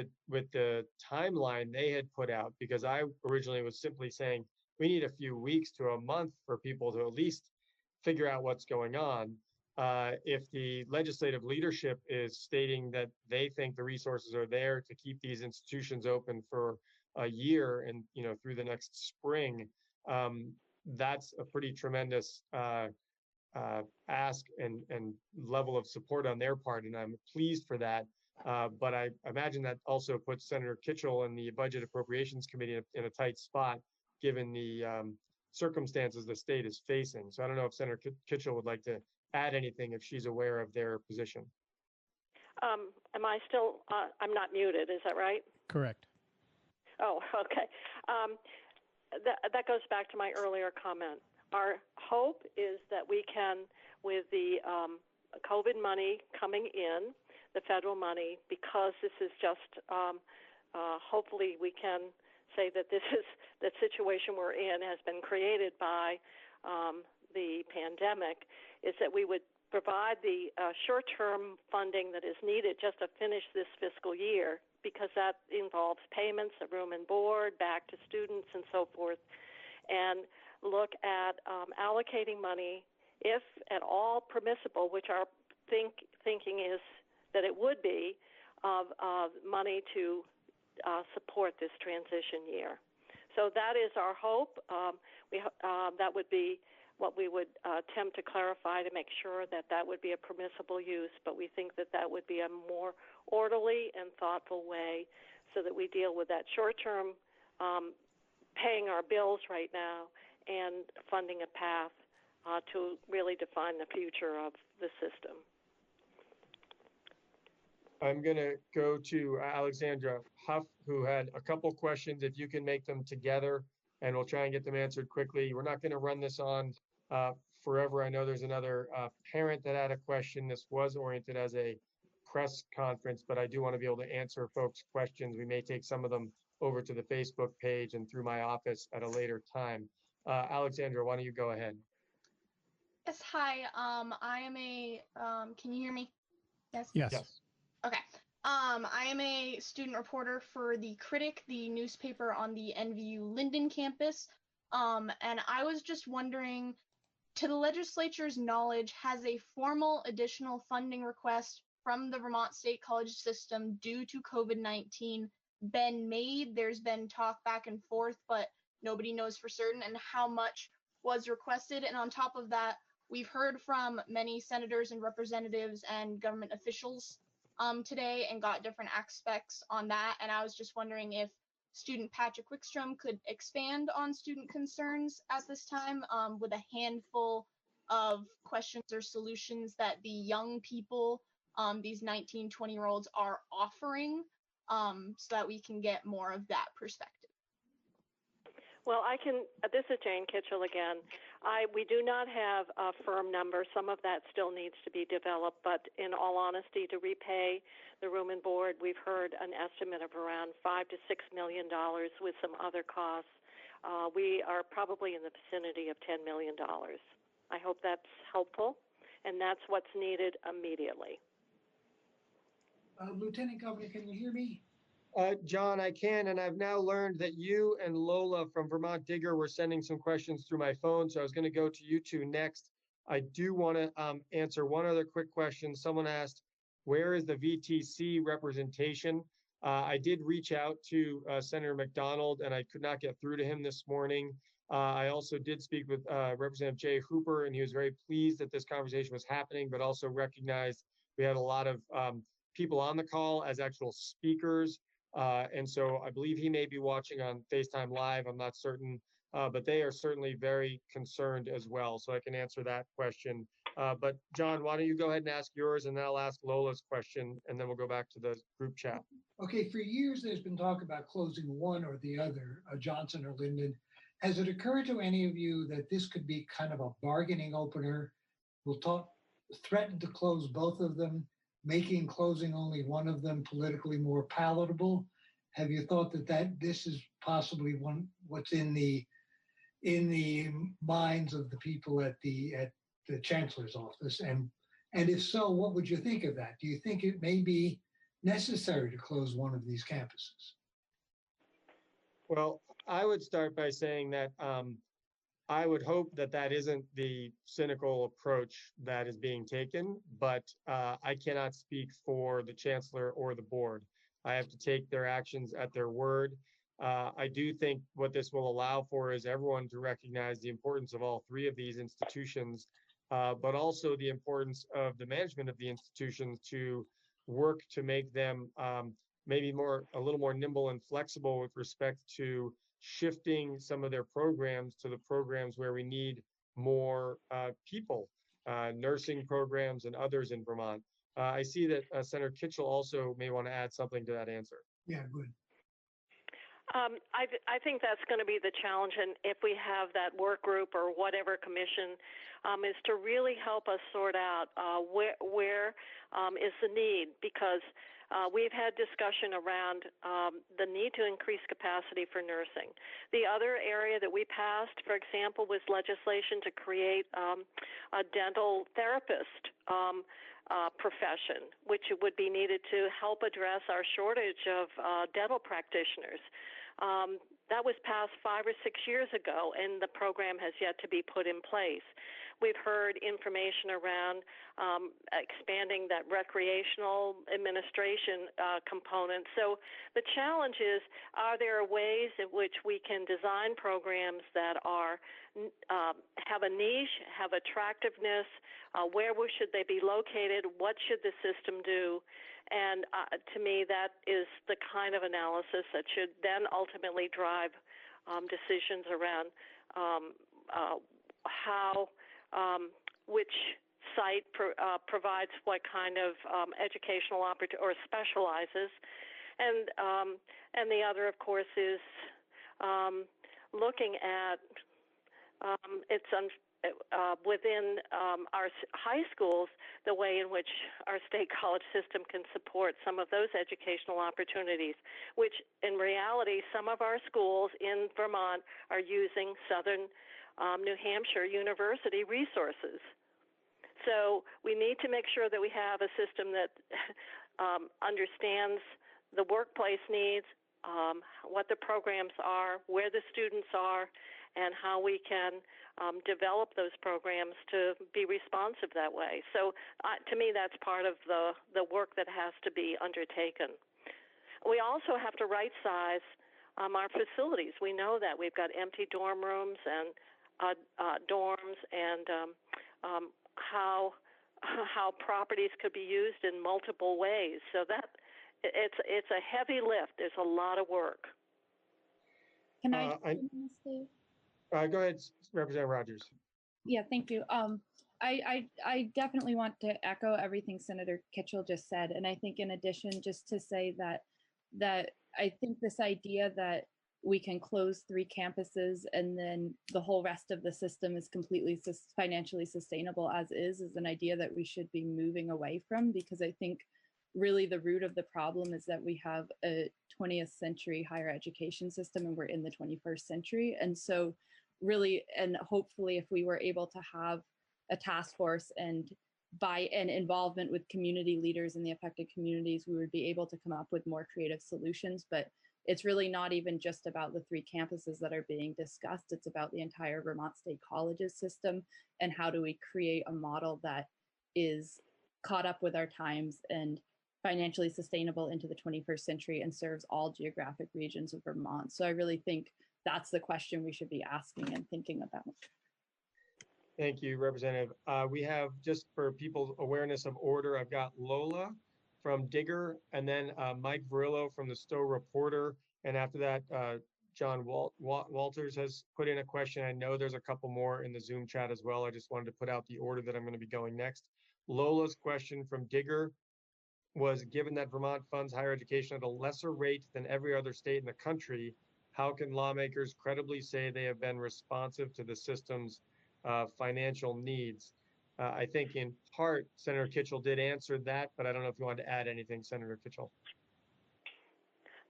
the timeline they had put out, because I originally was simply saying we need a few weeks to a month for people to at least figure out what's going on. If the legislative leadership is stating that they think the resources are there to keep these institutions open for a year and, you know, through the next spring, that's a pretty tremendous ask and level of support on their part, and I'm pleased for that. But I imagine that also puts Senator Kitchell and the Budget Appropriations Committee in a tight spot, given the circumstances the state is facing. So I don't know if Senator Kitchell would like to add anything if she's aware of their position. Am I still, I'm not muted, is that right? Correct. Oh, okay. That goes back to my earlier comment. Our hope is that we can, with the COVID money coming in, the federal money, because this is just, hopefully we can say that the situation we're in has been created by the pandemic, is that we would provide the short-term funding that is needed just to finish this fiscal year, because that involves payments of room and board back to students and so forth, and look at allocating money, if at all permissible, which our thinking is that it would be, of money to support this transition year. So that is our hope. That would be what we would attempt to clarify to make sure that that would be a permissible use, but we think that that would be a more orderly and thoughtful way so that we deal with that short-term paying our bills right now and funding a path to really define the future of the system. I'm going to go to Alexandra Huff, who had a couple questions. If you can make them together, and we'll try and get them answered quickly. We're not going to run this on forever. I know there's another parent that had a question. This was oriented as a press conference, but I do want to be able to answer folks' questions. We may take some of them over to the Facebook page and through my office at a later time. Alexandra, why don't you go ahead? Yes, hi. I am a, can you hear me? Yes? Yes. Okay. I am a student reporter for The Critic, the newspaper on the NVU Linden campus. And I was just wondering, to the legislature's knowledge, has a formal additional funding request from the Vermont State College system due to COVID-19 been made? There's been talk back and forth, but nobody knows for certain, and how much was requested. And on top of that, we've heard from many senators and representatives and government officials today and got different aspects on that. And I was just wondering if student Patrick Wickstrom could expand on student concerns at this time with a handful of questions or solutions that the young people, these 19, 20-year-olds are offering, so that we can get more of that perspective. Well, this is Jane Kitchell again. We do not have a firm number. Some of that still needs to be developed, but in all honesty, to repay the room and board, we've heard an estimate of around $5 to $6 million with some other costs. We are probably in the vicinity of $10 million. I hope that's helpful, and that's what's needed immediately. Lieutenant Governor, can you hear me? John, I can, and I've now learned that you and Lola from Vermont Digger were sending some questions through my phone, so I was going to go to you two next. I do want to answer one other quick question. Someone asked, where is the VTC representation? I did reach out to Senator McDonald, and I could not get through to him this morning. I also did speak with Representative Jay Hooper, and he was very pleased that this conversation was happening, but also recognized we had a lot of people on the call as actual speakers. And so I believe he may be watching on FaceTime Live. I'm not certain, but they are certainly very concerned as well. So I can answer that question. But John, why don't you go ahead and ask yours, and then I'll ask Lola's question, and then we'll go back to the group chat. Okay, for years there's been talk about closing one or the other, Johnson or Linden. Has it occurred to any of you that this could be kind of a bargaining opener? We'll threaten to close both of them, making closing only one of them politically more palatable? Have you thought that this is possibly what's in the minds of the people at the chancellor's office? And if so, what would you think of that? Do you think it may be necessary to close one of these campuses? Well, I would start by saying that I would hope that that isn't the cynical approach that is being taken, but I cannot speak for the chancellor or the board. I have to take their actions at their word. I do think what this will allow for is everyone to recognize the importance of all three of these institutions, but also the importance of the management of the institutions to work to make them maybe a little more nimble and flexible with respect to shifting some of their programs to the programs where we need more people, nursing programs and others in Vermont. I see that Senator Kitchell also may want to add something to that answer. Yeah, good. I think that's going to be the challenge, and if we have that work group or whatever commission, is to really help us sort out where is the need, because we've had discussion around the need to increase capacity for nursing. The other area that we passed, for example, was legislation to create a dental therapist profession, which would be needed to help address our shortage of dental practitioners. That was passed 5 or 6 years ago, and the program has yet to be put in place. We've heard information around expanding that recreational administration component. So the challenge is, are there ways in which we can design programs that are have a niche, have attractiveness, where should they be located, what should the system do? And to me, that is the kind of analysis that should then ultimately drive decisions around which site provides what kind of educational opportunity or specializes. And the other, of course, is looking at within our high schools, the way in which our state college system can support some of those educational opportunities, which in reality, some of our schools in Vermont are using Southern New Hampshire University resources. So we need to make sure that we have a system that understands the workplace needs, what the programs are, where the students are, and how we can develop those programs to be responsive that way. So to me, that's part of the work that has to be undertaken. We also have to right-size our facilities. We know that we've got empty dorm rooms and dorms, and how properties could be used in multiple ways. So that it's a heavy lift. There's a lot of work. Can I Dave? Go ahead, Representative Rogers. Yeah, thank you. I definitely want to echo everything Senator Kitchell just said, and I think in addition, just to say that I think this idea that we can close 3 campuses and then the whole rest of the system is completely financially sustainable as is an idea that we should be moving away from, because I think really the root of the problem is that we have a 20th century higher education system and we're in the 21st century. And so really, and hopefully if we were able to have a task force and involvement with community leaders in the affected communities, we would be able to come up with more creative solutions. But it's really not even just about the 3 campuses that are being discussed. It's about the entire Vermont State Colleges system, and how do we create a model that is caught up with our times and financially sustainable into the 21st century and serves all geographic regions of Vermont. So I really think that's the question we should be asking and thinking about. Thank you, Representative. We have, just for people's awareness of order, I've got Lola from Digger, and then Mike Verillo from the Stowe Reporter. And after that, John Walters has put in a question. I know there's a couple more in the Zoom chat as well. I just wanted to put out the order that I'm going to be going next. Lola's question from Digger was, given that Vermont funds higher education at a lesser rate than every other state in the country, how can lawmakers credibly say they have been responsive to the system's financial needs? I think in part, Senator Kitchell did answer that, but I don't know if you wanted to add anything, Senator Kitchell.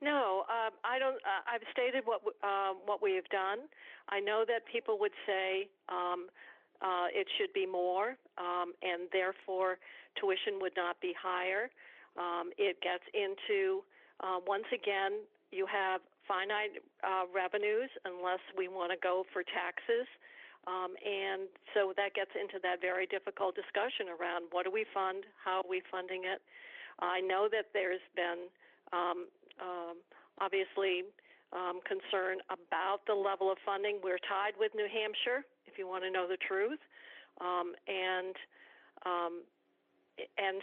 No, I don't. I've stated what we have done. I know that people would say it should be more, and therefore tuition would not be higher. It gets into, once again, you have finite revenues unless we want to go for taxes. And so that gets into that very difficult discussion around what do we fund, how are we funding it. I know that there's been obviously concern about the level of funding. We're tied with New Hampshire, if you want to know the truth. And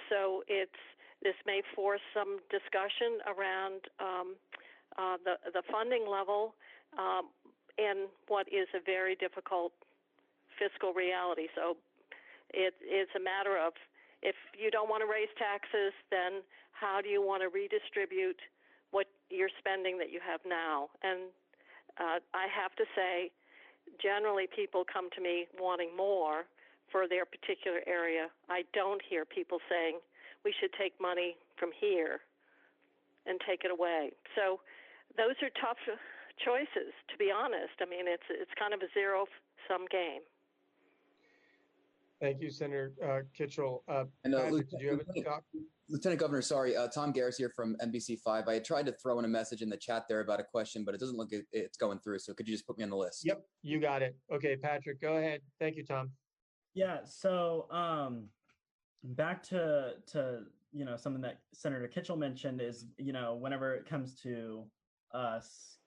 so this may force some discussion around the funding level in what is a very difficult fiscal reality. So it's a matter of, if you don't want to raise taxes, then how do you want to redistribute what you're spending that you have now? And I have to say, generally people come to me wanting more for their particular area. I don't hear people saying we should take money from here and take it away. So those are tough choices, to be honest. I mean, it's kind of a zero-sum game. Thank you, Senator Kitchell. And Patrick, did you have a talk? Lieutenant Governor, sorry, Tom Garris here from NBC5. I had tried to throw in a message in the chat there about a question, but it doesn't look it's going through. So could you just put me on the list? Yep, you got it. Okay, Patrick, go ahead. Thank you, Tom. Yeah. So back to something that Senator Kitchell mentioned is whenever it comes to us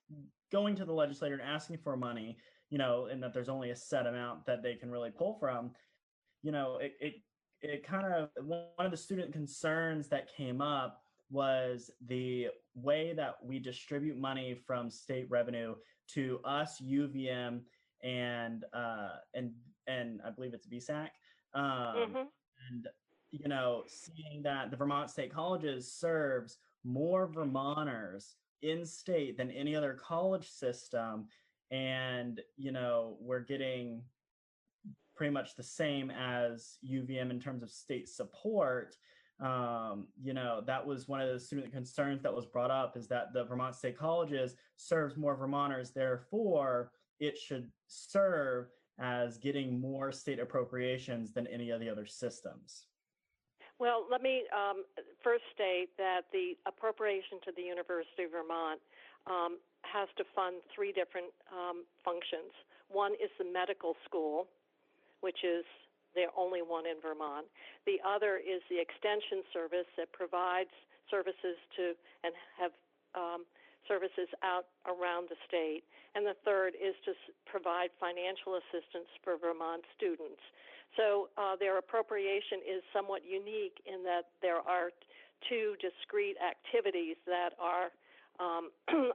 going to the legislator and asking for money, and that there's only a set amount that they can really pull from, it kind of, one of the student concerns that came up was the way that we distribute money from state revenue to us, UVM, and I believe it's VSAC. And seeing that the Vermont State Colleges serves more Vermonters in state than any other college system, and we're getting pretty much the same as UVM in terms of state support. That was one of the student concerns that was brought up, is that the Vermont State Colleges serves more Vermonters, therefore it should serve as getting more state appropriations than any of the other systems. Well, let me first state that the appropriation to the University of Vermont has to fund three different functions. One is the medical school, which is the only one in Vermont. The other is the extension service that provides services to and have services out around the state. And the third is to provide financial assistance for Vermont students. So their appropriation is somewhat unique in that there are two discrete activities that are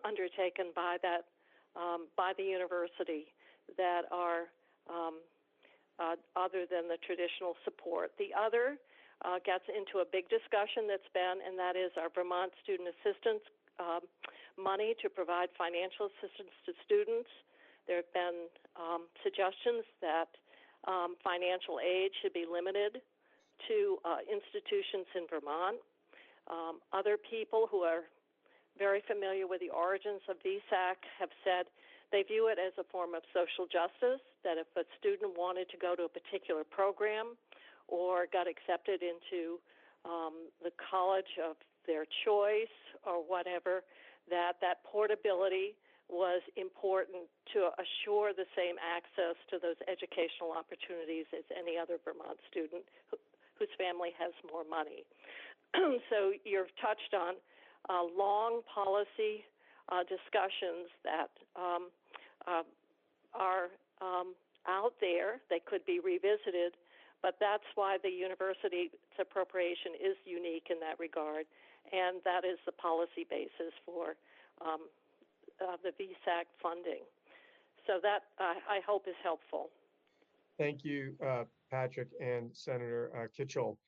undertaken by the university that are other than the traditional support. The other gets into a big discussion that's been, and that is our Vermont Student Assistance money to provide financial assistance to students. There have been suggestions that financial aid should be limited to institutions in Vermont. Other people who are very familiar with the origins of VSAC have said they view it as a form of social justice, that if a student wanted to go to a particular program or got accepted into the college of their choice or whatever, that portability was important to assure the same access to those educational opportunities as any other Vermont student whose family has more money. So you've touched on long policy discussions that are out there. They could be revisited, but that's why the university's appropriation is unique in that regard, and that is the policy basis for the VSAC funding. So that I hope is helpful. Thank you, Patrick and Senator Kitchell.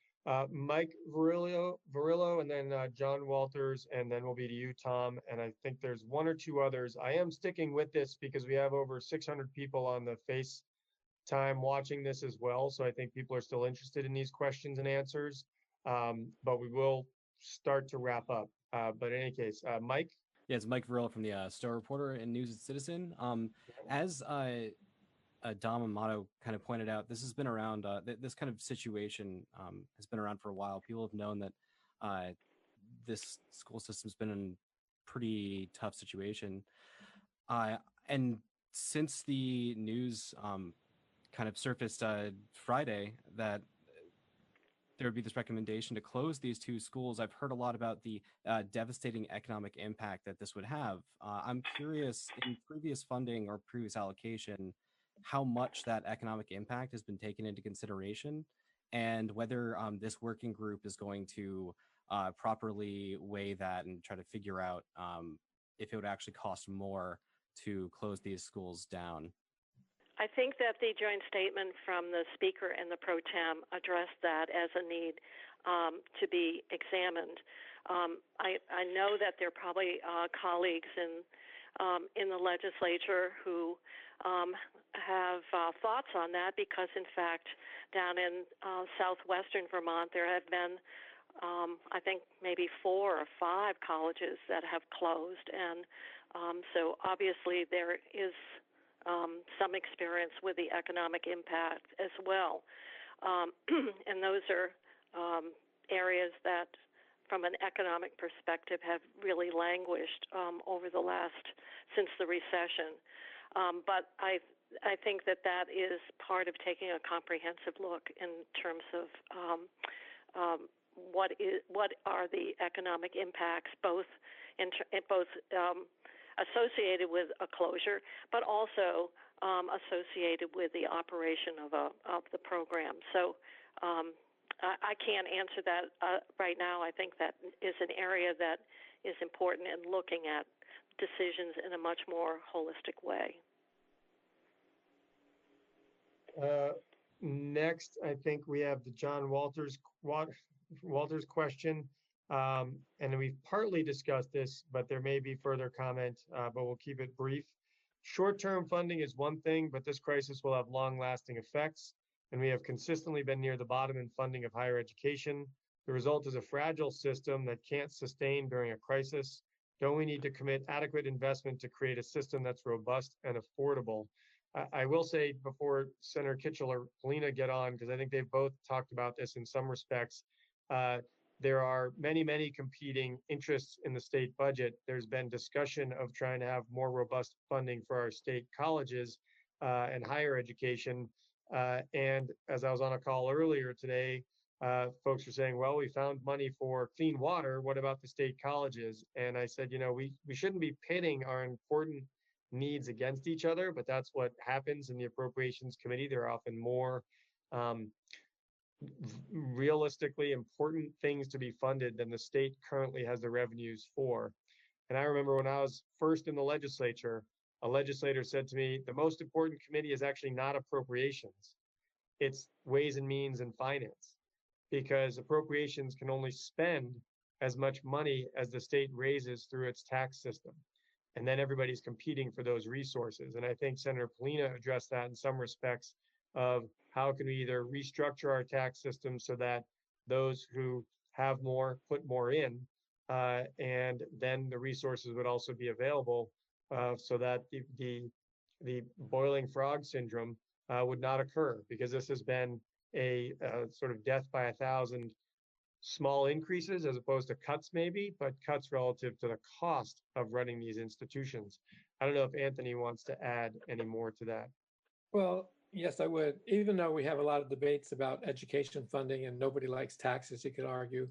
Mike Varillo, and then John Walters, and then we'll be to you, Tom. And I think there's one or two others. I am sticking with this because we have over 600 people on the FaceTime watching this as well. So I think people are still interested in these questions and answers, but we will start to wrap up. But in any case, Mike? Yeah, it's Mike Varillo from the Star Reporter and News and Citizen. As Dom Amato kind of pointed out, this has been around, this kind of situation has been around for a while. People have known that this school system's been in a pretty tough situation. And since the news kind of surfaced Friday that there would be this recommendation to close these two schools, I've heard a lot about the devastating economic impact that this would have. I'm curious, in previous funding or previous allocation, how much that economic impact has been taken into consideration, and whether this working group is going to properly weigh that and try to figure out if it would actually cost more to close these schools down. I think that the joint statement from the speaker and the pro tem addressed that as a need to be examined. I know that there are probably colleagues in the legislature who have thoughts on that, because in fact down in southwestern Vermont there have been I think maybe 4 or 5 colleges that have closed, and so obviously there is some experience with the economic impact as well. And those are areas that, from an economic perspective, have really languished over the since the recession. But I think that is part of taking a comprehensive look in terms of what are the economic impacts, both associated with a closure, but also associated with the operation of the program. So I can't answer that right now. I think that is an area that is important in looking at decisions in a much more holistic way. Next, I think we have the John Walters question. And we've partly discussed this, but there may be further comment, but we'll keep it brief. Short-term funding is one thing, but this crisis will have long-lasting effects, and we have consistently been near the bottom in funding of higher education. The result is a fragile system that can't sustain during a crisis. Don't we need to commit adequate investment to create a system that's robust and affordable? I will say, before Senator Kitchell or Polina get on, because I think they've both talked about this in some respects, there are many, many competing interests in the state budget. There's been discussion of trying to have more robust funding for our state colleges and higher education. And as I was on a call earlier today, folks are saying, well, we found money for clean water. What about the state colleges? And I said, we shouldn't be pitting our important needs against each other, but that's what happens in the Appropriations Committee. There are often more realistically important things to be funded than the state currently has the revenues for. And I remember when I was first in the legislature, a legislator said to me, the most important committee is actually not appropriations. It's Ways and Means and Finance, because appropriations can only spend as much money as the state raises through its tax system. And then everybody's competing for those resources. And I think Senator Polina addressed that in some respects of how can we either restructure our tax system so that those who have more put more in, and then the resources would also be available so that the boiling frog syndrome would not occur, because this has been a sort of death by 1,000 small increases as opposed to cuts maybe, but cuts relative to the cost of running these institutions. I don't know if Anthony wants to add any more to that. Well, yes, I would. Even though we have a lot of debates about education funding and nobody likes taxes, you could argue,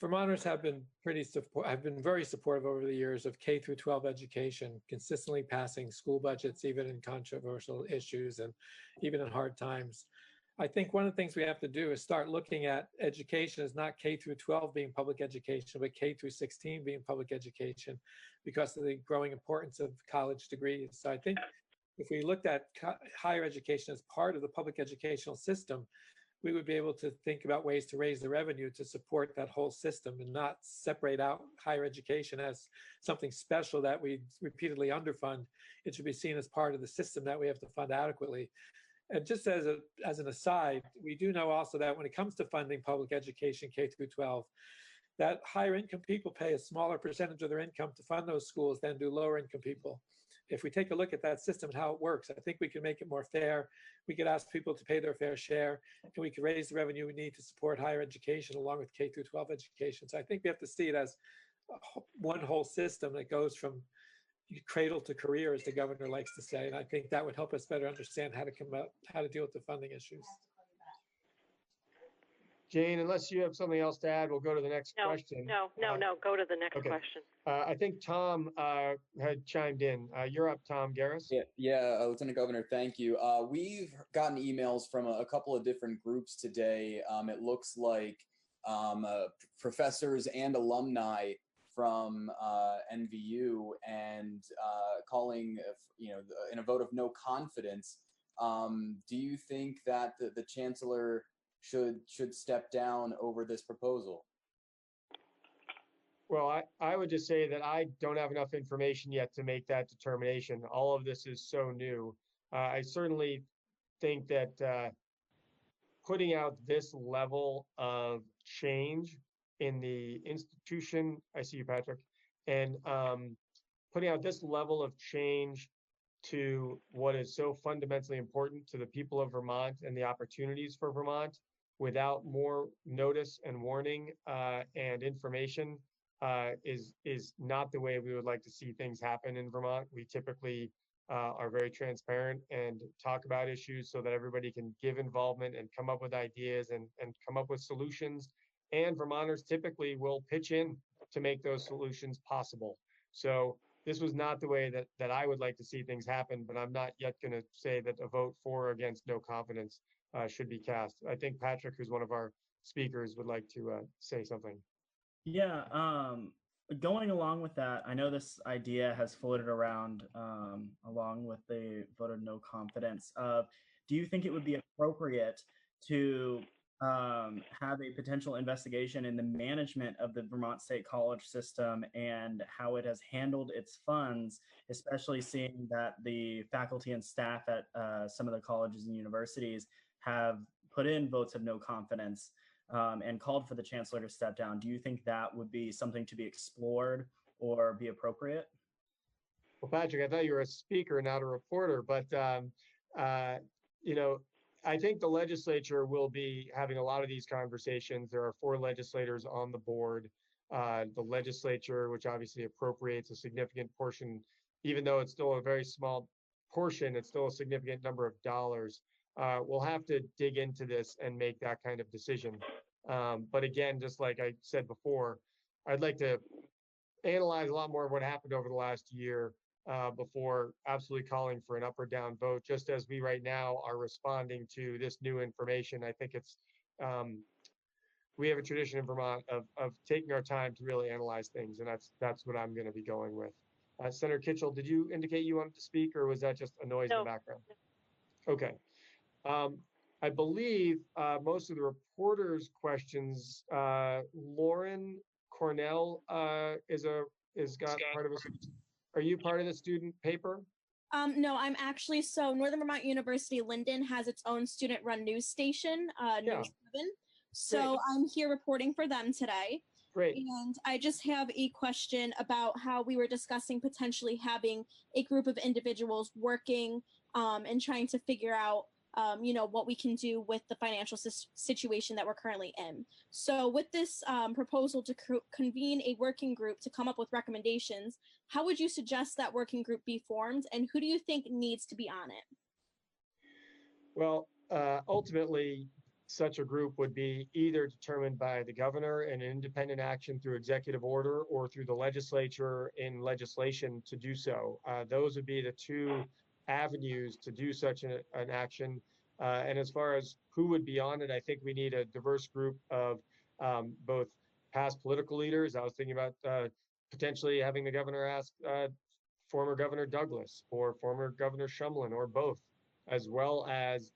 Vermonters have been very supportive over the years of K through 12 education, consistently passing school budgets, even in controversial issues and even in hard times. I think one of the things we have to do is start looking at education as not K through 12 being public education, but K through 16 being public education, because of the growing importance of college degrees. So I think if we looked at higher education as part of the public educational system, we would be able to think about ways to raise the revenue to support that whole system and not separate out higher education as something special that we repeatedly underfund. It should be seen as part of the system that we have to fund adequately. And just as an aside, we do know also that when it comes to funding public education, K through 12, that higher income people pay a smaller percentage of their income to fund those schools than do lower income people. If we take a look at that system and how it works, I think we can make it more fair. We could ask people to pay their fair share, and we could raise the revenue we need to support higher education along with K through 12 education. So I think we have to see it as one whole system that goes from cradle to career, as the governor likes to say. And I think that would help us better understand how to deal with the funding issues. Jane, unless you have something else to add, we'll go to the next question. No, go to the next question. I think Tom had chimed in. You're up, Tom Garris. Yeah, Lieutenant Governor, thank you. We've gotten emails from a couple of different groups today. It looks like professors and alumni from NVU and calling, in a vote of no confidence. Do you think that the chancellor should step down over this proposal? Well, I would just say that I don't have enough information yet to make that determination. All of this is so new. I certainly think that putting out this level of change in the institution, I see you, Patrick, and putting out this level of change to what is so fundamentally important to the people of Vermont and the opportunities for Vermont without more notice and warning and information is not the way we would like to see things happen in Vermont. We typically are very transparent and talk about issues so that everybody can give involvement and come up with ideas and come up with solutions. And Vermonters typically will pitch in to make those solutions possible. So this was not the way that I would like to see things happen, but I'm not yet going to say that a vote for or against no confidence should be cast. I think Patrick, who's one of our speakers, would like to say something. Yeah, going along with that, I know this idea has floated around along with the vote of no confidence. Do you think it would be appropriate to have a potential investigation in the management of the Vermont State College system and how it has handled its funds, especially seeing that the faculty and staff at some of the colleges and universities have put in votes of no confidence and called for the chancellor to step down? Do you think that would be something to be explored or be appropriate? Well, Patrick, I thought you were a speaker, not a reporter, but you know, I think the legislature will be having a lot of these conversations. There are 4 legislators on the board. The legislature, which obviously appropriates a significant portion, even though it's still a very small portion, it's still a significant number of dollars. We'll have to dig into this and make that kind of decision. But again, just like I said before, I'd like to analyze a lot more of what happened over the last year before absolutely calling for an up or down vote, just as we right now are responding to this new information. I think it's, we have a tradition in Vermont of taking our time to really analyze things, and that's what I'm going to be going with. Senator Kitchell, did you indicate you wanted to speak, or was that just a noise in the background? Okay. I believe most of the reporters' questions, Lauren Cornell is got part of us. Are you part of the student paper? No, I'm actually, so Northern Vermont University Linden has its own student-run news station, News 7. So I'm here reporting for them today. Great. And I just have a question about how we were discussing potentially having a group of individuals working and trying to figure out you know, what we can do with the financial situation that we're currently in. So with this proposal to convene a working group to come up with recommendations, how would you suggest that working group be formed, and who do you think needs to be on it? Well, ultimately, such a group would be either determined by the governor in an independent action through executive order or through the legislature in legislation to do so. Those would be the 2 avenues to do such an action. And as far as who would be on it, I think we need a diverse group of both past political leaders. I was thinking about potentially having the governor ask former Governor Douglas or former Governor Shumlin or both, as well as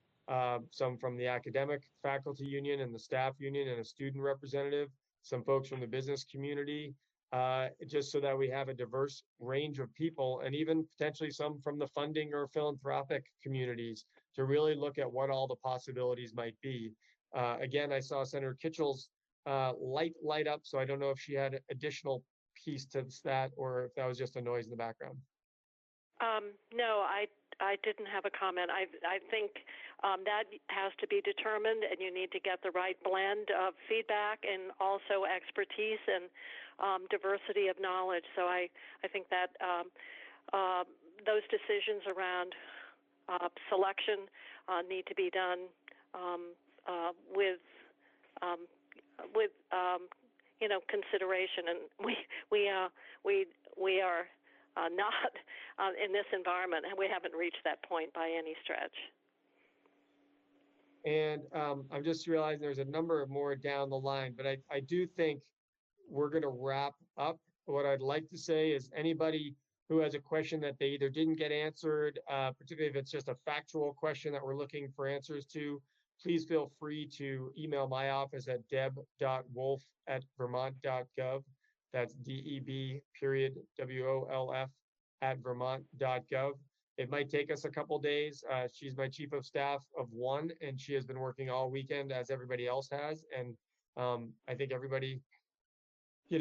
some from the academic faculty union and the staff union and a student representative, some folks from the business community, just so that we have a diverse range of people, and even potentially some from the funding or philanthropic communities to really look at what all the possibilities might be. Again, I saw Senator Kitchell's light up, so I don't know if she had additional piece to that or if that was just a noise in the background. No, I didn't have a comment. I think that has to be determined, and you need to get the right blend of feedback and also expertise and diversity of knowledge. So I think that those decisions around selection need to be done with you know, consideration, and we are not in this environment, and we haven't reached that point by any stretch. And I'm just realizing there's a number of more down the line, but I do think we're going to wrap up. What I'd like to say is anybody who has a question that they either didn't get answered, particularly if it's just a factual question that we're looking for answers to, please feel free to email my office at deb.wolf@vermont.gov. That's DEB.WOLF @vermont.gov. It might take us a couple days. She's my chief of staff of 1, and she has been working all weekend as everybody else has. And I think everybody,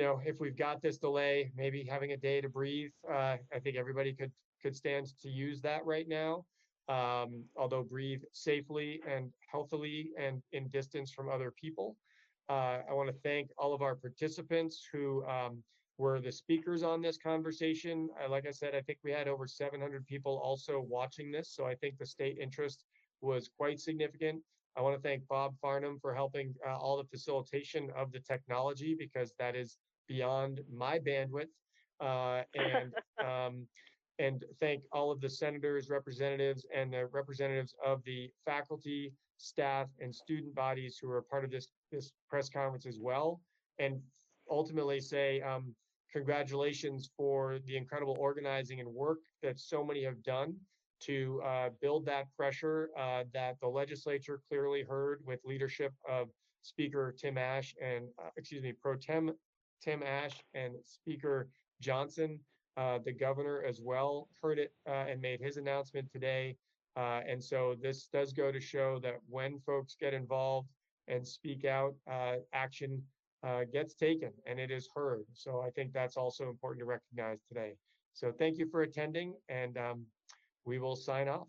if we've got this delay, maybe having a day to breathe, I think everybody could stand to use that right now. Although breathe safely and healthily and in distance from other people. I want to thank all of our participants who were the speakers on this conversation. Like I said, I think we had over 700 people also watching this, so I think the state interest was quite significant. I want to thank Bob Farnham for helping all the facilitation of the technology, because that is beyond my bandwidth. And thank all of the senators, representatives, and the representatives of the faculty, staff, and student bodies who are part of this press conference as well. And ultimately say congratulations for the incredible organizing and work that so many have done to build that pressure that the legislature clearly heard with leadership of Speaker Tim Ash and, Pro Tem Tim Ash and Speaker Johnson. The governor as well heard it and made his announcement today. And so this does go to show that when folks get involved and speak out, action gets taken and it is heard. So I think that's also important to recognize today. So thank you for attending, and we will sign off.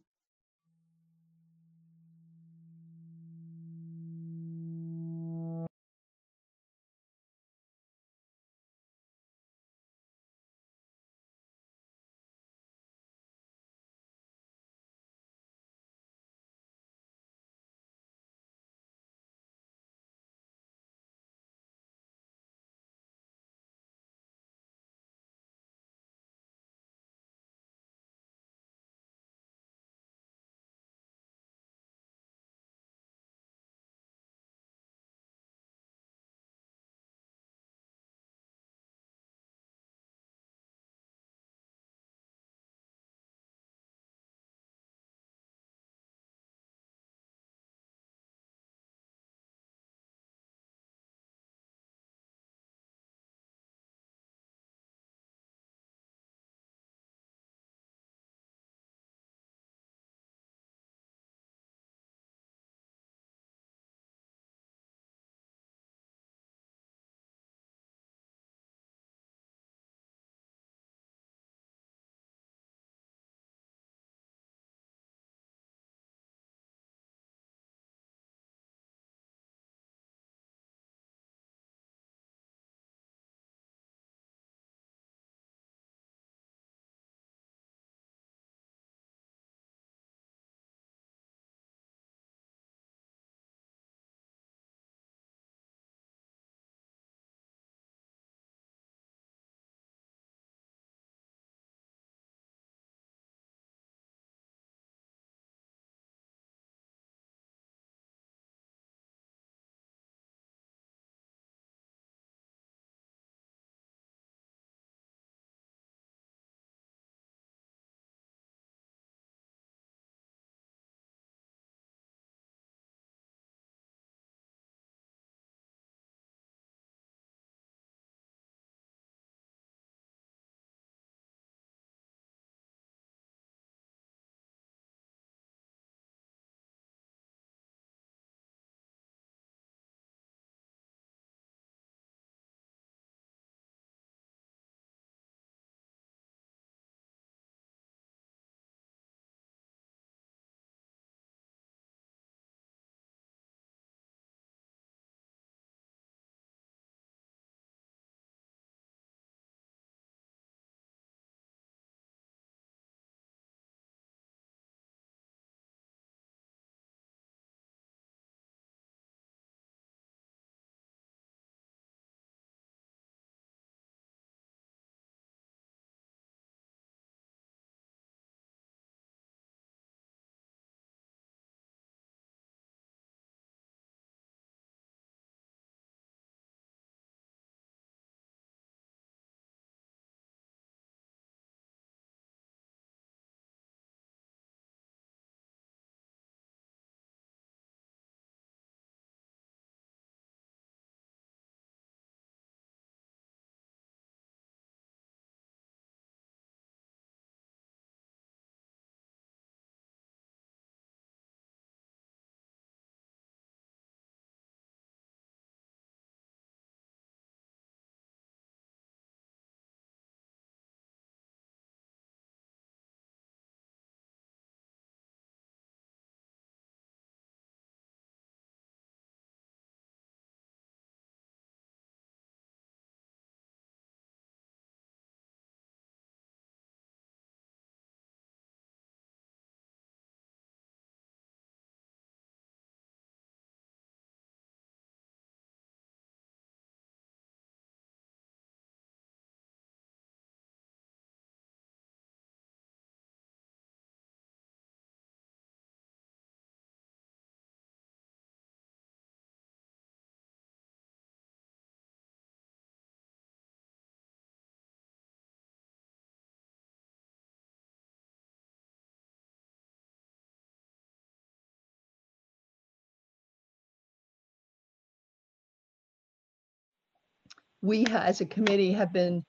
we as a committee have been,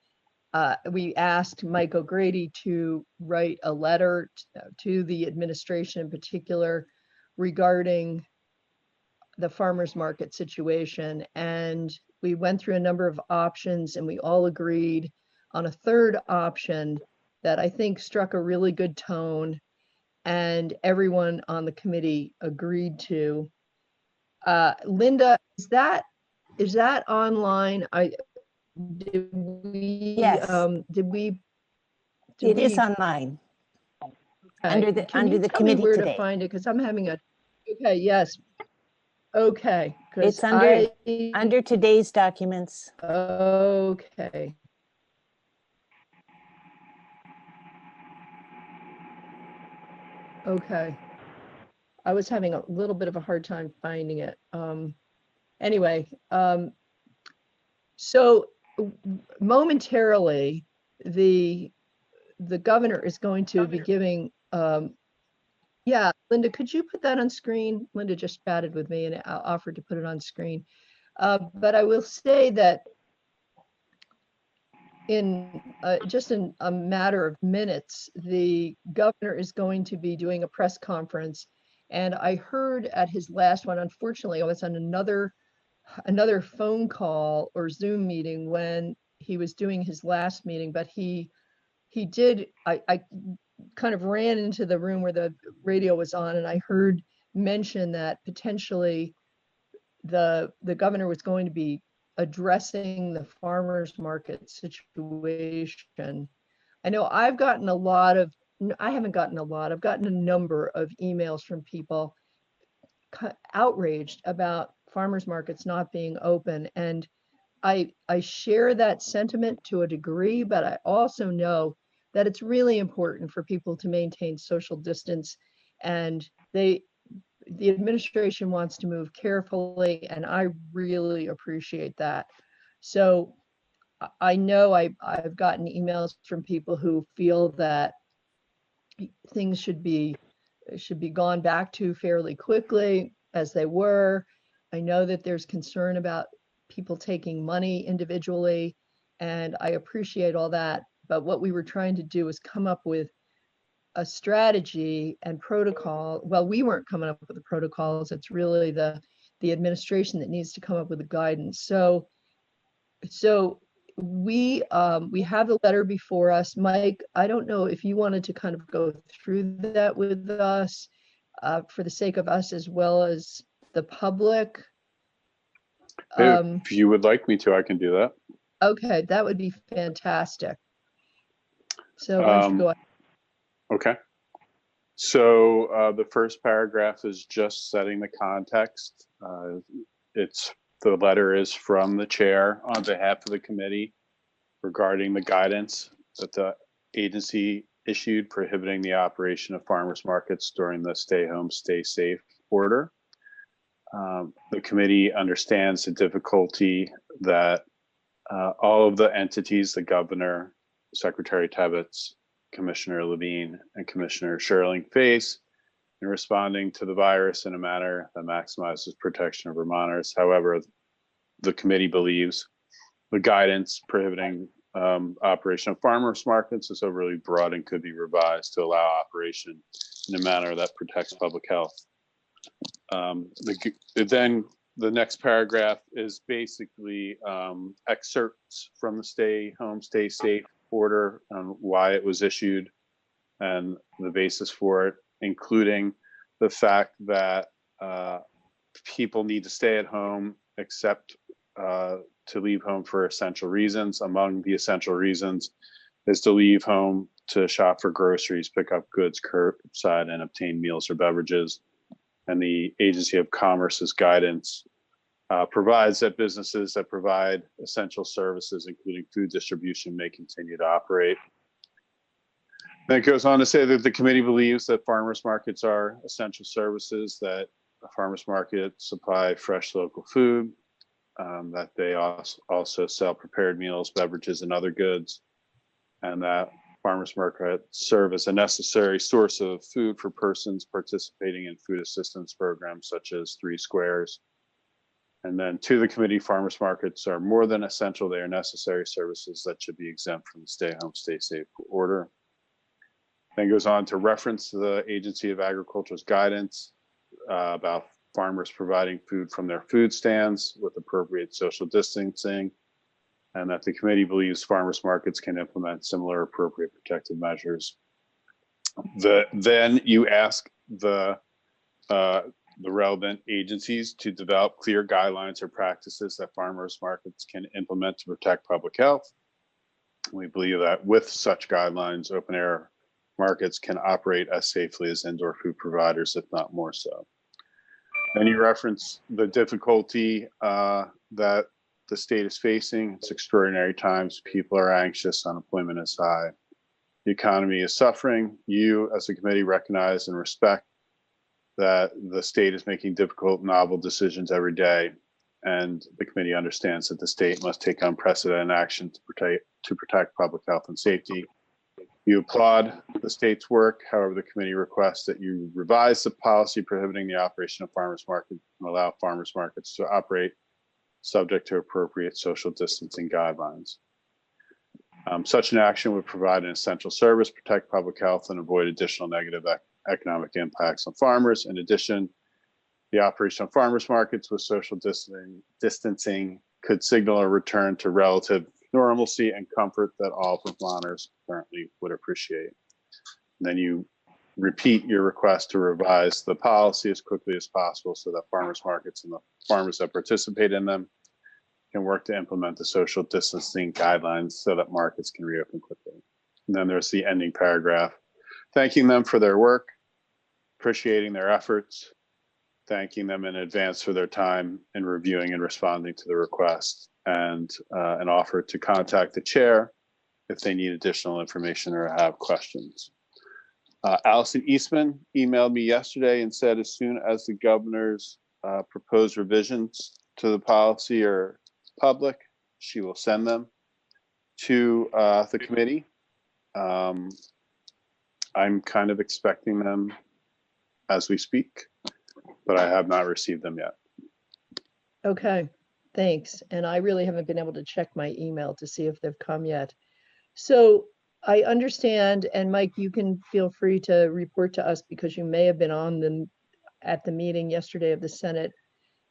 we asked Mike O'Grady to write a letter to the administration in particular regarding the farmers market situation. And we went through a number of options and we all agreed on a third option that I think struck a really good tone and everyone on the committee agreed to. Linda, is that online? Did we Yes. It is online. Under the Can you tell me committee where today. to find it? Because I'm having a, okay, yes. Okay. It's under today's documents. Okay. Okay. I was having a little bit of a hard time finding it. Anyway, so momentarily, the governor is going to be giving, yeah, Linda, could you put that on screen? Linda just chatted with me and offered to put it on screen. But I will say that in just in a matter of minutes, the governor is going to be doing a press conference. And I heard at his last one, unfortunately, I was on another phone call or Zoom meeting when he was doing his last meeting, but he did, I kind of ran into the room where the radio was on and I heard mention that potentially the governor was going to be addressing the farmers market situation. I know I've gotten a lot of, I haven't gotten a lot, I've gotten a number of emails from people outraged about farmers markets not being open. And I share that sentiment to a degree, but I also know that it's really important for people to maintain social distance, and the administration wants to move carefully, and I really appreciate that. So I know I've gotten emails from people who feel that things should be gone back to fairly quickly as they were. I know that there's concern about people taking money individually, and I appreciate all that. But what we were trying to do is come up with a strategy and protocol. Well, we weren't coming up with the protocols. It's really the administration that needs to come up with the guidance. So we have the letter before us. Mike, I don't know if you wanted to kind of go through that with us for the sake of us as well as the public. If you would like me to, I can do that. Okay, that would be fantastic. So why don't you go ahead? Okay. So the first paragraph is just setting the context. The letter is from the chair on behalf of the committee regarding the guidance that the agency issued prohibiting the operation of farmers markets during the stay home, stay safe order. The committee understands the difficulty that all of the entities, the governor, Secretary Tebbetts, Commissioner Levine, and Commissioner Sherling face in responding to the virus in a manner that maximizes protection of Vermonters. However, the committee believes the guidance prohibiting operation of farmers markets is overly broad and could be revised to allow operation in a manner that protects public health. Then the next paragraph is basically excerpts from the stay home, stay safe order on why it was issued and the basis for it, including the fact that people need to stay at home except to leave home for essential reasons. Among the essential reasons is to leave home to shop for groceries, pick up goods curbside, and obtain meals or beverages. And the Agency of Commerce's guidance provides that businesses that provide essential services, including food distribution, may continue to operate. Then it goes on to say that the committee believes that farmers markets are essential services, that a farmers market supply fresh local food, that they also sell prepared meals, beverages, and other goods, and that farmers markets serve as a necessary source of food for persons participating in food assistance programs such as 3 Squares. And then to the committee, farmers markets are more than essential. They are necessary services that should be exempt from the stay home, stay safe order. Then goes on to reference the Agency of Agriculture's guidance about farmers providing food from their food stands with appropriate social distancing, and that the committee believes farmers markets can implement similar appropriate protective measures. Then you ask the relevant agencies to develop clear guidelines or practices that farmers markets can implement to protect public health. We believe that with such guidelines, open air markets can operate as safely as indoor food providers, if not more so. And you reference the difficulty that the state is facing. It's extraordinary times. People are anxious. Unemployment is high. The economy is suffering. You, as a committee, recognize and respect that the state is making difficult, novel decisions every day. And the committee understands that the state must take unprecedented action to protect public health and safety. You applaud the state's work. However, the committee requests that you revise the policy prohibiting the operation of farmers markets and allow farmers markets to operate subject to appropriate social distancing guidelines. Such an action would provide an essential service, protect public health, and avoid additional negative economic impacts on farmers. In addition, the operation of farmers markets with social distancing could signal a return to relative normalcy and comfort that all Vermonters currently would appreciate. And then you repeat your request to revise the policy as quickly as possible so that farmers markets and the farmers that participate in them can work to implement the social distancing guidelines so that markets can reopen quickly. And then there's the ending paragraph, thanking them for their work, appreciating their efforts, thanking them in advance for their time in reviewing and responding to the request, and an offer to contact the chair if they need additional information or have questions. Allison Eastman emailed me yesterday and said as soon as the governor's proposed revisions to the policy are public, she will send them to the committee. I'm kind of expecting them as we speak, but I have not received them yet. Okay, thanks. And I really haven't been able to check my email to see if they've come yet. So I understand, and Mike, you can feel free to report to us because you may have been on at the meeting yesterday of the Senate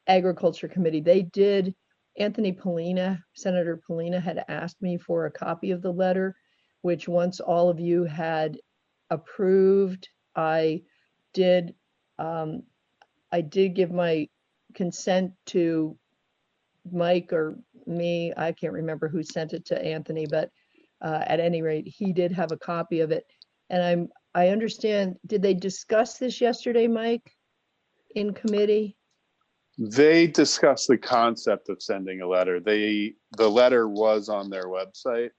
Agriculture Committee. They did, Senator Polina had asked me for a copy of the letter, which once all of you had approved, I did give my consent to Mike or me. I can't remember who sent it to Anthony, but at any rate, he did have a copy of it. And I understand, did they discuss this yesterday, Mike, in committee? They discussed the concept of sending a letter. The letter was on their website,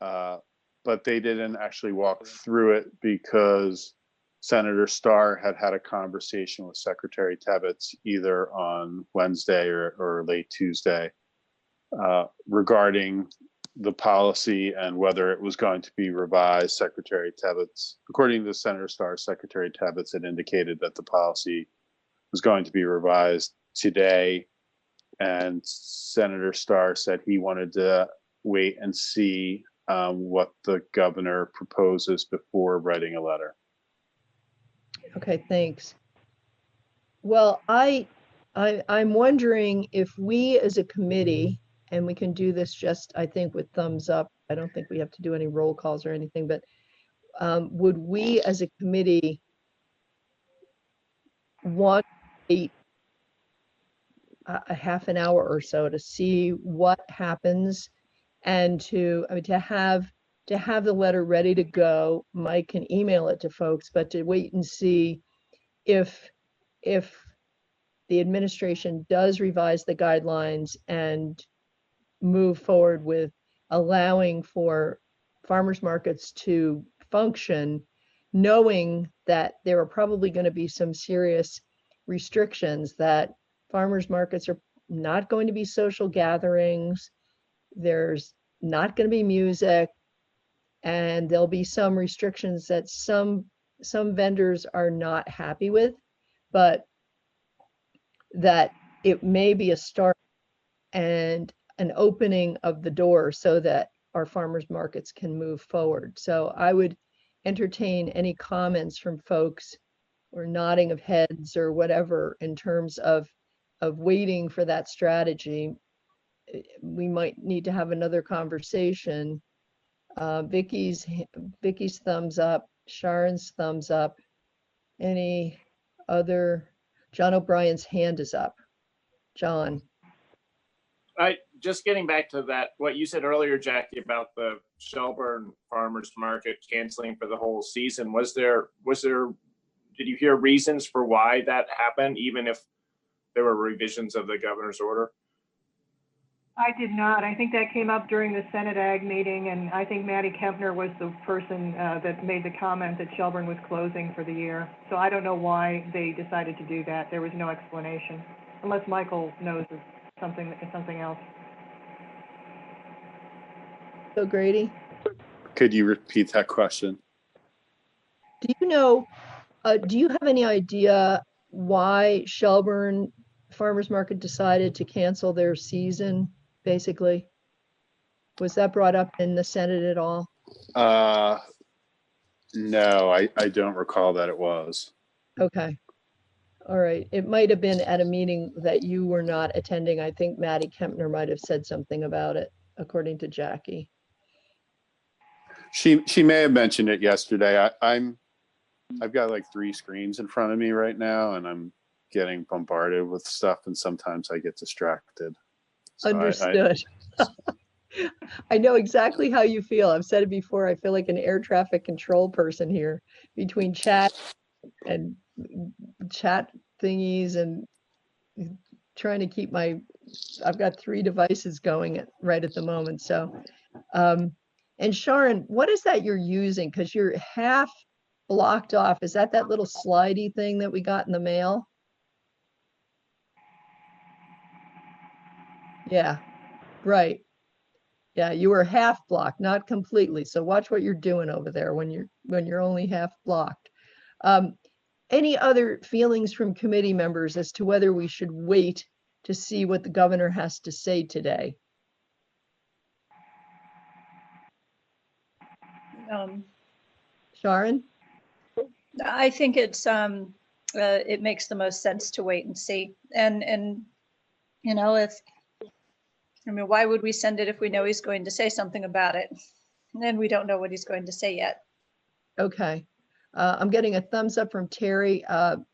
but they didn't actually walk through it because Senator Starr had a conversation with Secretary Tebbetts either on Wednesday or late Tuesday regarding the policy and whether it was going to be revised. Secretary Tebbetts, according to Senator Starr, Secretary Tebbetts had indicated that the policy was going to be revised today, and Senator Starr said he wanted to wait and see what the governor proposes before writing a letter. Okay, thanks. Well, I'm wondering if we as a committee, and we can do this just, I think, with thumbs up. I don't think we have to do any roll calls or anything, but would we as a committee want a half an hour or so to see what happens and to have the letter ready to go? Mike can email it to folks, but to wait and see if the administration does revise the guidelines and move forward with allowing for farmers markets to function, knowing that there are probably going to be some serious restrictions, that farmers markets are not going to be social gatherings, there's not going to be music, and there'll be some restrictions that some vendors are not happy with, but that it may be a start and an opening of the door so that our farmers markets can move forward. So I would entertain any comments from folks or nodding of heads or whatever in terms of waiting for that strategy. We might need to have another conversation. Vicky's thumbs up, Sharon's thumbs up. Any other? John O'Brien's hand is up. John. Just getting back to that, what you said earlier, Jackie, about the Shelburne Farmers Market canceling for the whole season. Did you hear reasons for why that happened, even if there were revisions of the governor's order? I did not. I think that came up during the Senate Ag meeting, and I think Maddie Kempner was the person that made the comment that Shelburne was closing for the year. So I don't know why they decided to do that. There was no explanation, unless Michael knows something else. So Grady? Could you repeat that question? Do you know, do you have any idea why Shelburne Farmers Market decided to cancel their season, basically? Was that brought up in the Senate at all? No, I don't recall that it was. Okay. All right. It might have been at a meeting that you were not attending. I think Maddie Kempner might have said something about it, according to Jackie. She may have mentioned it yesterday. I've got like 3 screens in front of me right now, and I'm getting bombarded with stuff, and sometimes I get distracted. So Understood. I know exactly how you feel. I've said it before. I feel like an air traffic control person here between chat and chat thingies and trying to keep I've got 3 devices going right at the moment. So, and Sharon, what is that you're using? Because you're half blocked off. Is that little slidey thing that we got in the mail? Yeah, right. Yeah, you were half blocked, not completely. So watch what you're doing over there when you're only half blocked. Any other feelings from committee members as to whether we should wait to see what the governor has to say today? Sharon? I think it makes the most sense to wait and see. And you know, why would we send it if we know he's going to say something about it? And then we don't know what he's going to say yet. Okay. I'm getting a thumbs up from Terry.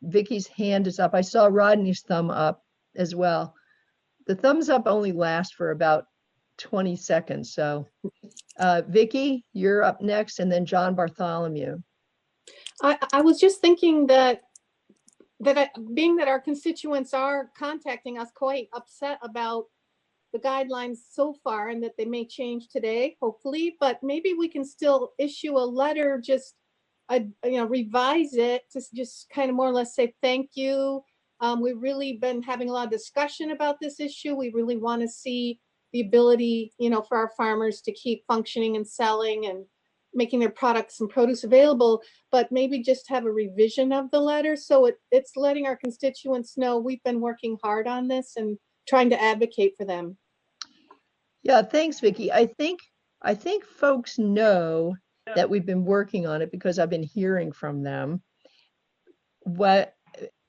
Vicky's hand is up. I saw Rodney's thumb up as well. The thumbs up only last for about 20 seconds. So Vicky, you're up next, and then John Bartholomew. I was just thinking that being that our constituents are contacting us quite upset about the guidelines so far, and that they may change today, hopefully, but maybe we can still issue a letter, just revise it to just kind of more or less say thank you. We've really been having a lot of discussion about this issue. We really want to see the ability, for our farmers to keep functioning and selling and making their products and produce available, but maybe just have a revision of the letter. So it's letting our constituents know we've been working hard on this and trying to advocate for them. Yeah, thanks, Vicky. I think folks know that we've been working on it because I've been hearing from them. What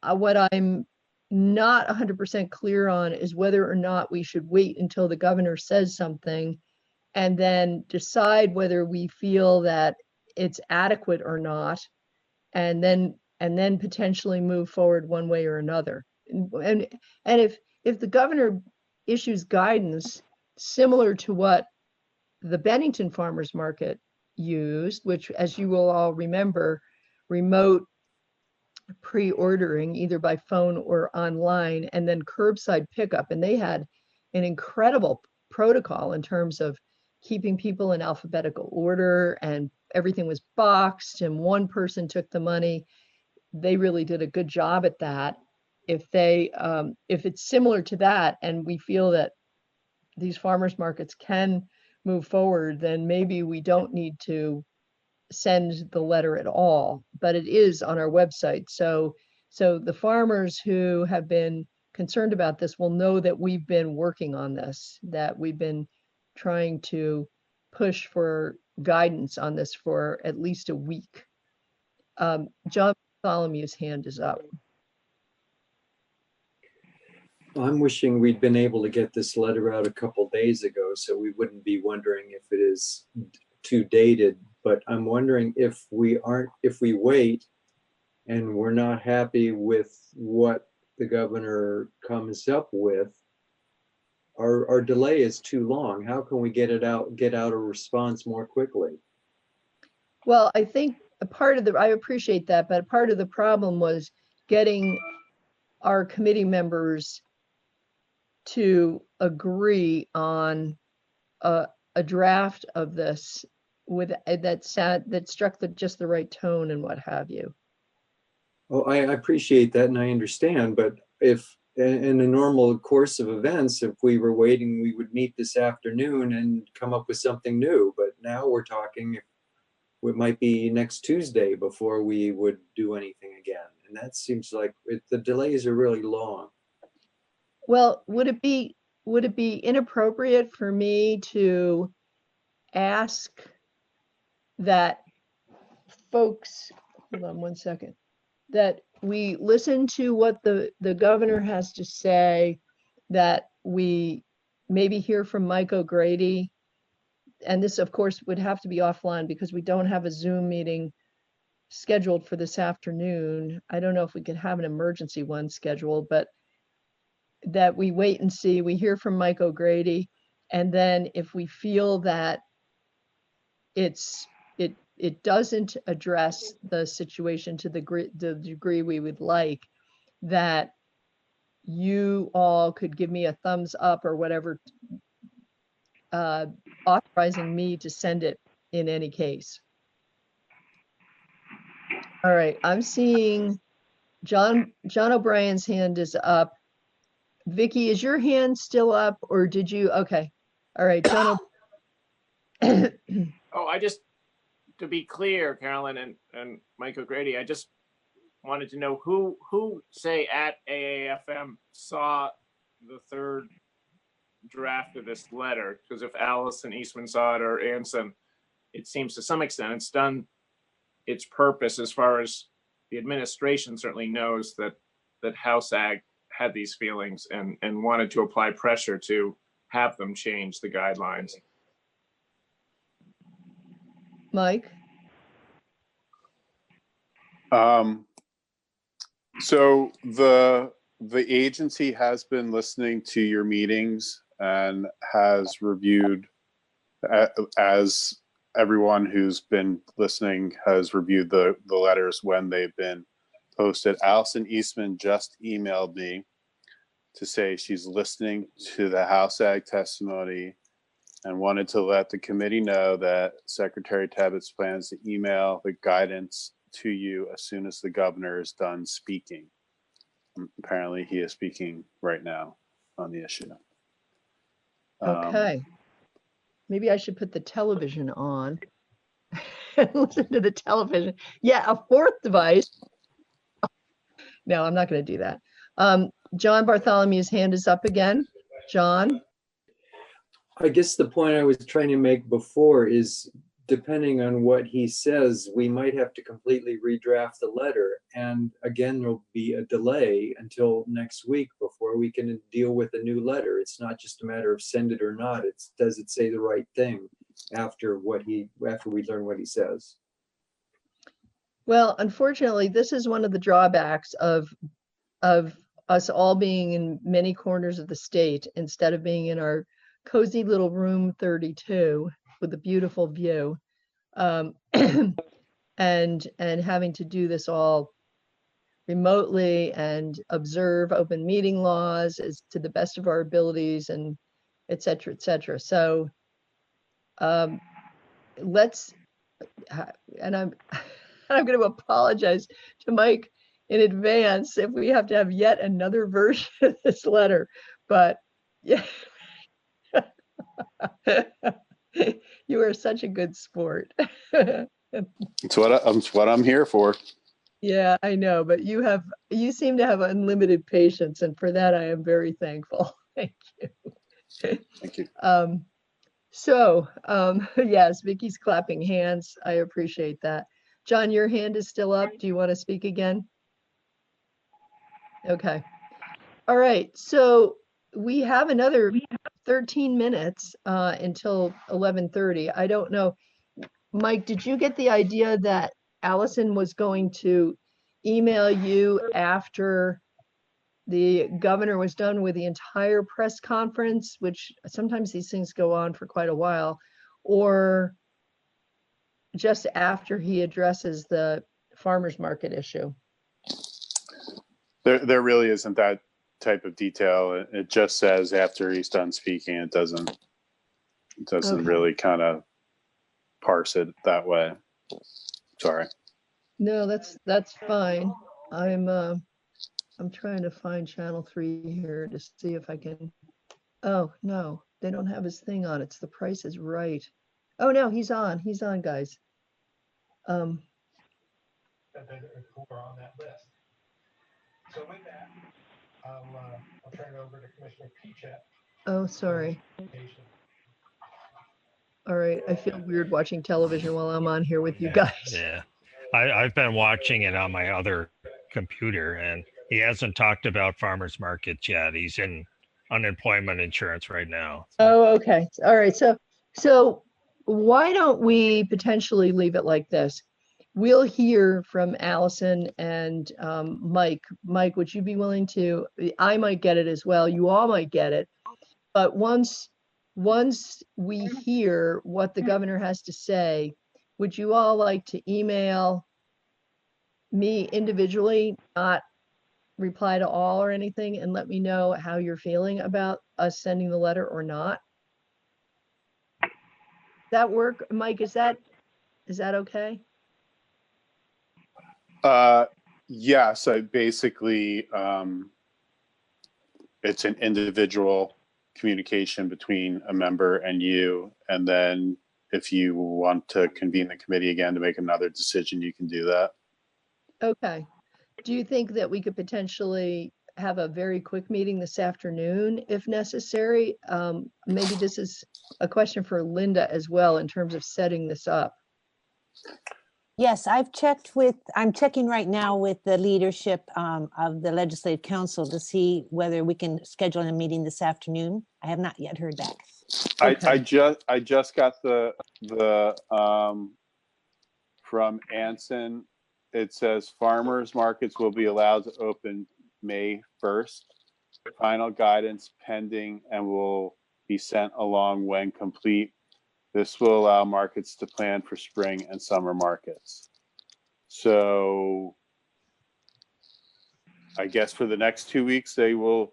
I'm not 100% clear on is whether or not we should wait until the governor says something and then decide whether we feel that it's adequate or not, and then potentially move forward one way or another. And if the governor issues guidance similar to what the Bennington Farmers Market used, which, as you will all remember, remote pre-ordering either by phone or online, and then curbside pickup, and they had an incredible protocol in terms of keeping people in alphabetical order, and everything was boxed and one person took the money. They really did a good job at that. If it's similar to that and we feel that these farmers markets can move forward, then maybe we don't need to send the letter at all, but it is on our website. So the farmers who have been concerned about this will know that we've been working on this, that we've been trying to push for guidance on this for at least a week. John Bartholomew's hand is up. I'm wishing we'd been able to get this letter out a couple days ago so we wouldn't be wondering if it is too dated. But I'm wondering if we wait and we're not happy with what the governor comes up with, our delay is too long. How can we get out a response more quickly? Well, I think I appreciate that, but part of the problem was getting our committee members to agree on a draft of this with that struck just the right tone and what have you. Oh, I appreciate that and I understand, but if in a normal course of events, if we were waiting, we would meet this afternoon and come up with something new. But now we're talking, it might be next Tuesday before we would do anything again. And that seems like the delays are really long. Well, would it be inappropriate for me to ask that folks, hold on one second, that we listen to what the governor has to say, that we maybe hear from Mike O'Grady, and this of course would have to be offline because we don't have a Zoom meeting scheduled for this afternoon. I don't know if we could have an emergency one scheduled, but that we wait and see, we hear from Mike O'Grady, and then if we feel that it doesn't address the situation to the degree we would like, that you all could give me a thumbs up or whatever, authorizing me to send it in any case. All right, I'm seeing John O'Brien's hand is up. Vicky, is your hand still up or did you? Okay. All right, John. Oh, to be clear, Carolyn and Mike O'Grady, I just wanted to know who say at AAFM saw the third draft of this letter, because if Allison Eastman saw it or Anson, it seems to some extent it's done its purpose as far as the administration certainly knows that House Ag had these feelings and wanted to apply pressure to have them change the guidelines. Mike? So the agency has been listening to your meetings and has reviewed, as everyone who's been listening has reviewed the letters when they've been posted. Allison Eastman just emailed me to say she's listening to the House Ag testimony and wanted to let the committee know that Secretary Tabbitt's plans to email the guidance to you as soon as the governor is done speaking. Apparently he is speaking right now on the issue. Okay. Maybe I should put the television on and listen to the television. Yeah, a fourth device. No, I'm not going to do that. John Bartholomew's hand is up again. John? I guess the point I was trying to make before is, depending on what he says, we might have to completely redraft the letter. And again, there'll be a delay until next week before we can deal with a new letter. It's not just a matter of send it or not. It's does it say the right thing after we learn what he says. Well, unfortunately, this is one of the drawbacks of us all being in many corners of the state instead of being in our cozy little room 32 with a beautiful view, and having to do this all remotely and observe open meeting laws as to the best of our abilities, and et cetera, et cetera. So let's, and I'm going to apologize to Mike in advance if we have to have yet another version of this letter, but yeah. You are such a good sport. It's what I'm here for. Yeah, I know, but you seem to have unlimited patience, and for that I am very thankful. Thank you. Thank you. Yes, Vicky's clapping hands. I appreciate that. John, your hand is still up. Do you want to speak again? Okay. All right. So we have another 13 minutes until 11:30. I don't know. Mike, did you get the idea that Allison was going to email you after the governor was done with the entire press conference, which sometimes these things go on for quite a while, or just after he addresses the farmers market issue? There really isn't that type of detail. It just says after he's done speaking. It doesn't Okay. really kind of parse it that way. Sorry. No, that's fine. I'm trying to find channel 3 here to see if I can. Oh, no, they don't have his thing on. It's The Price is Right. Oh, no, he's on, guys. Who are on that list. So with that, I'll turn it over to Commissioner Pichette. Oh, sorry. All right, I feel weird watching television while I'm on here with you guys. Yeah, I've been watching it on my other computer, and he hasn't talked about farmers markets yet. He's in unemployment insurance right now. Oh, okay. All right. So why don't we potentially leave it like this? We'll hear from Allison and Mike. Mike, would you be willing to? I might get it as well. You all might get it. But once we hear what the governor has to say, would you all like to email me individually, not reply to all or anything, and let me know how you're feeling about us sending the letter or not? Does that work, Mike? Is that okay? Yeah. So basically, it's an individual communication between a member and you, and then if you want to convene the committee again to make another decision, you can do that. Okay. Do you think that we could potentially have a very quick meeting this afternoon if necessary? Maybe this is a question for Linda as well in terms of setting this up. Yes, I'm checking right now with the leadership of the Legislative Council to see whether we can schedule a meeting this afternoon. I have not yet heard back. Okay. I just got the from Anson. It says farmers markets will be allowed to open May 1st. Final guidance pending and will be sent along when complete. This will allow markets to plan for spring and summer markets. So I guess for the next 2 weeks, they will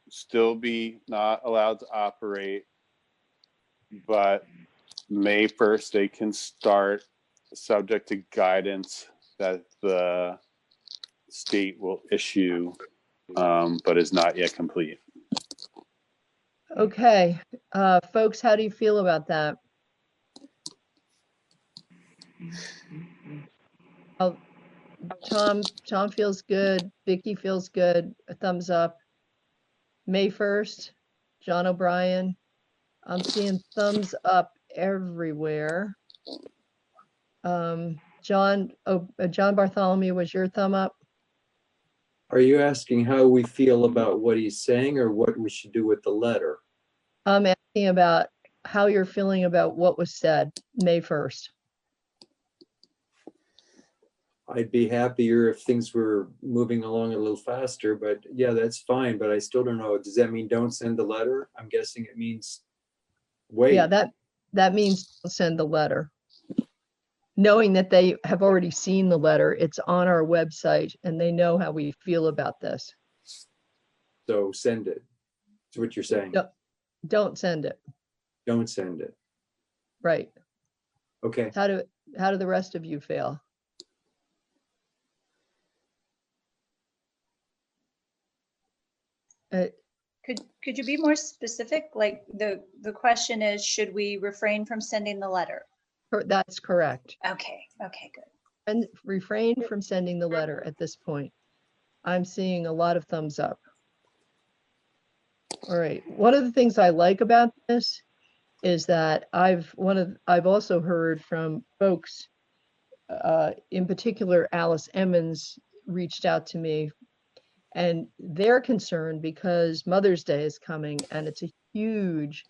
still be not allowed to operate, but May 1st, they can start, subject to guidance that the state will issue, but is not yet complete. Okay, folks, how do you feel about that? Tom feels good. Vicky feels good. A thumbs up. May 1st, John O'Brien. I'm seeing thumbs up everywhere. John Bartholomew, was your thumb up? Are you asking how we feel about what he's saying or what we should do with the letter? I'm asking about how you're feeling about what was said May 1st. I'd be happier if things were moving along a little faster, but yeah, that's fine. But I still don't know. Does that mean don't send the letter? I'm guessing it means wait. Yeah, that means don't send the letter. Knowing that they have already seen the letter, it's on our website and they know how we feel about this. So send it. That's what you're saying. No, don't send it. Don't send it. Right. Okay. How do the rest of you feel? Could you be more specific? Like the question is, should we refrain from sending the letter? That's correct. Okay, good. and refrain from sending the letter at this point. I'm seeing a lot of thumbs up. All right. One of the things I like about this is that I've also heard from folks, in particular, Alice Emmons reached out to me, and they're concerned because Mother's Day is coming, and it's a huge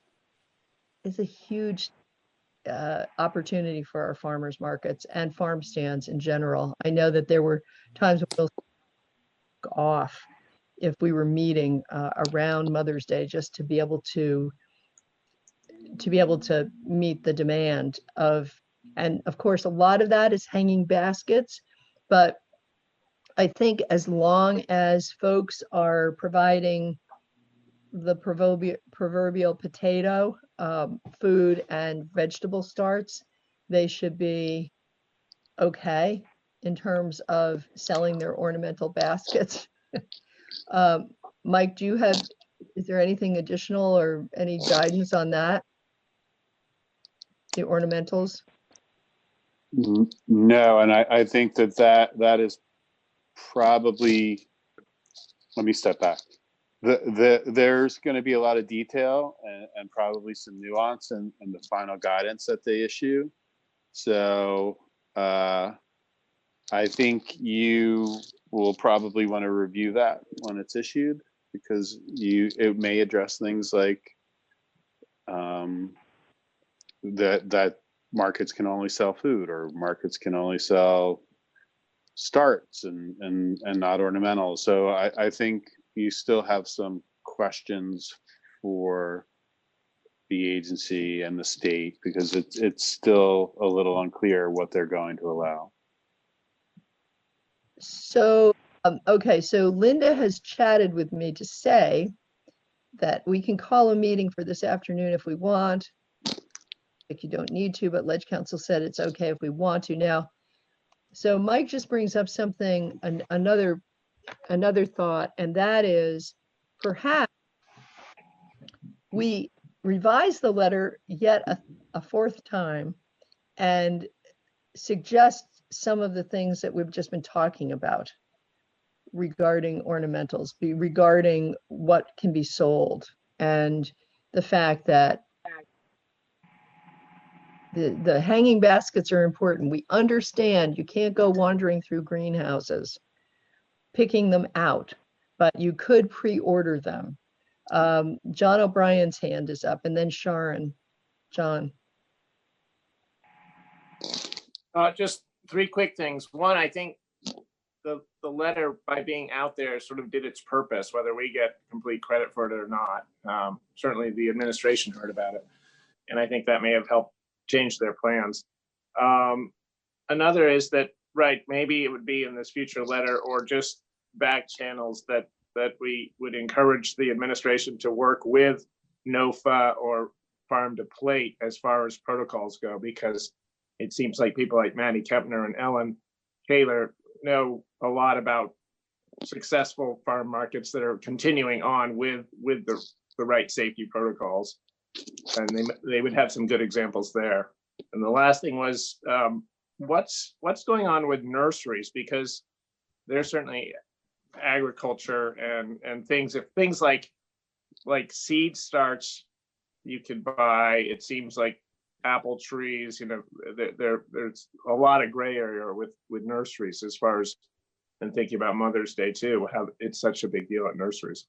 opportunity for our farmers markets and farm stands in general. I know that there were times when we'll off if we were meeting around Mother's Day just to be able to meet the demand of, and of course, a lot of that is hanging baskets, but I think as long as folks are providing the proverbial potato, food and vegetable starts, they should be okay in terms of selling their ornamental baskets. Mike, is there anything additional or any guidance on that? The ornamentals? No, and I think that is probably, let me step back. There's going to be a lot of detail and probably some nuance in the final guidance that they issue. So I think you will probably want to review that when it's issued, because it may address things like that markets can only sell food, or markets can only sell starts and not ornamentals. So I think you still have some questions for the agency and the state, because it's still a little unclear what they're going to allow. So, okay, so Linda has chatted with me to say that we can call a meeting for this afternoon if we want. Like, you don't need to, but Ledge Council said it's okay if we want to. Now, so Mike just brings up something, another thought, and that is perhaps we revise the letter yet a fourth time and suggest some of the things that we've just been talking about regarding ornamentals, regarding what can be sold, and the fact that the hanging baskets are important. We understand you can't go wandering through greenhouses picking them out, but you could pre-order them. John O'Brien's hand is up, and then Sharon. John. Just three quick things. One, I think the letter, by being out there, sort of did its purpose, whether we get complete credit for it or not. Certainly the administration heard about it, and I think that may have helped change their plans. Another is that, right, maybe it would be in this future letter or just back channels that we would encourage the administration to work with NOFA or Farm to Plate as far as protocols go, because it seems like people like Maddie Kempner and Ellen Taylor know a lot about successful farm markets that are continuing on with the right safety protocols, and they would have some good examples there. And the last thing was, what's going on with nurseries, because there's certainly agriculture and things like seed starts you could buy. It seems like apple trees, there's a lot of gray area with nurseries, as far as, and thinking about Mother's Day too, how it's such a big deal at nurseries.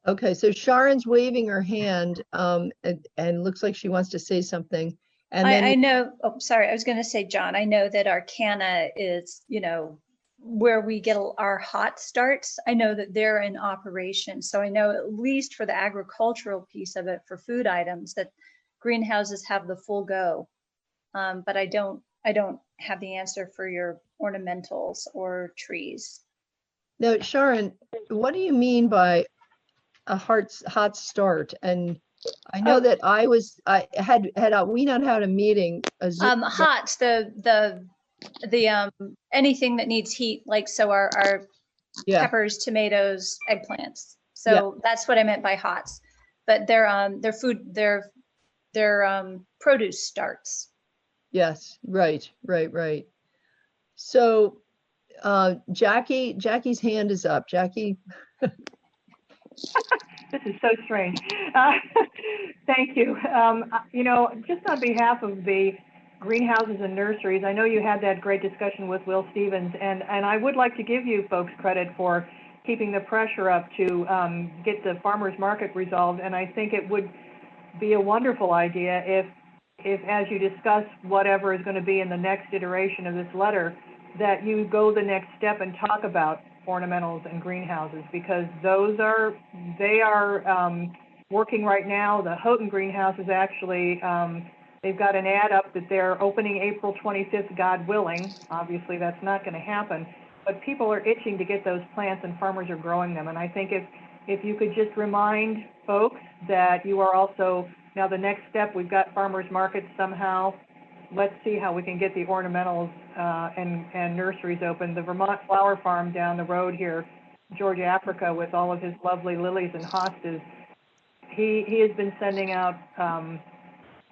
Okay, so Sharon's waving her hand, and looks like she wants to say something. And then I know, oh, sorry, I was going to say, John, I know that Arcana is, where we get our hot starts. I know that they're in operation. So I know, at least for the agricultural piece of it, for food items, that greenhouses have the full go. But I don't have the answer for your ornamentals or trees. Now, Sharon, what do you mean by a hot start? And I know that we not had a meeting. Hots, the anything that needs heat, like, so our peppers, tomatoes, eggplants. So that's what I meant by hots. But their food, their produce starts. Yes, right. So Jackie's hand is up. Jackie. This is so strange. Thank you. Just on behalf of the greenhouses and nurseries, I know you had that great discussion with Will Stevens, and I would like to give you folks credit for keeping the pressure up to get the farmers market resolved. And I think it would be a wonderful idea if as you discuss whatever is going to be in the next iteration of this letter, that you go the next step and talk about ornamentals and greenhouses, because they are working right now. The Houghton greenhouse is actually, they've got an ad up that they're opening April 25th, God willing. Obviously, that's not going to happen, but people are itching to get those plants, and farmers are growing them. And I think if you could just remind folks that you are also, now the next step, we've got farmers markets somehow. Let's see how we can get the ornamentals and nurseries open. The Vermont Flower Farm down the road here, George Africa, with all of his lovely lilies and hostas, he has been sending out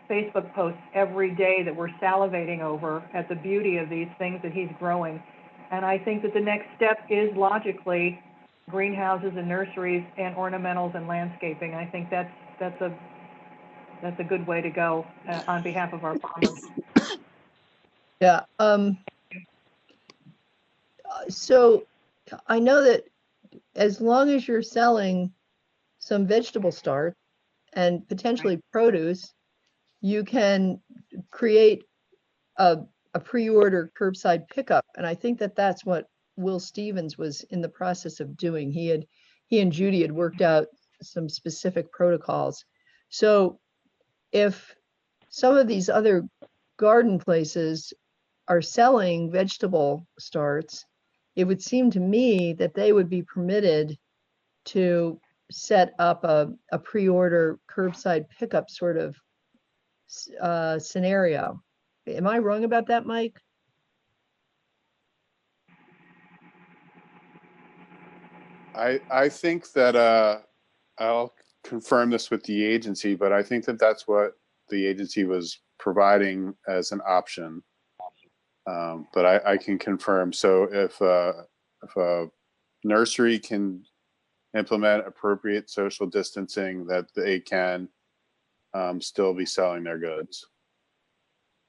Facebook posts every day that we're salivating over at the beauty of these things that he's growing. And I think that the next step is logically greenhouses and nurseries and ornamentals and landscaping. I think that's a good way to go on behalf of our farmers. Yeah. So I know that as long as you're selling some vegetable starts and potentially produce, you can create a pre-order curbside pickup. And I think that that's what Will Stevens was in the process of doing. He and Judy had worked out some specific protocols. So if some of these other garden places are selling vegetable starts, it would seem to me that they would be permitted to set up a pre-order curbside pickup sort of scenario. Am I wrong about that, Mike? I think that I'll confirm this with the agency, but I think that that's what the agency was providing as an option. But I can confirm. So if a nursery can implement appropriate social distancing, that they can still be selling their goods.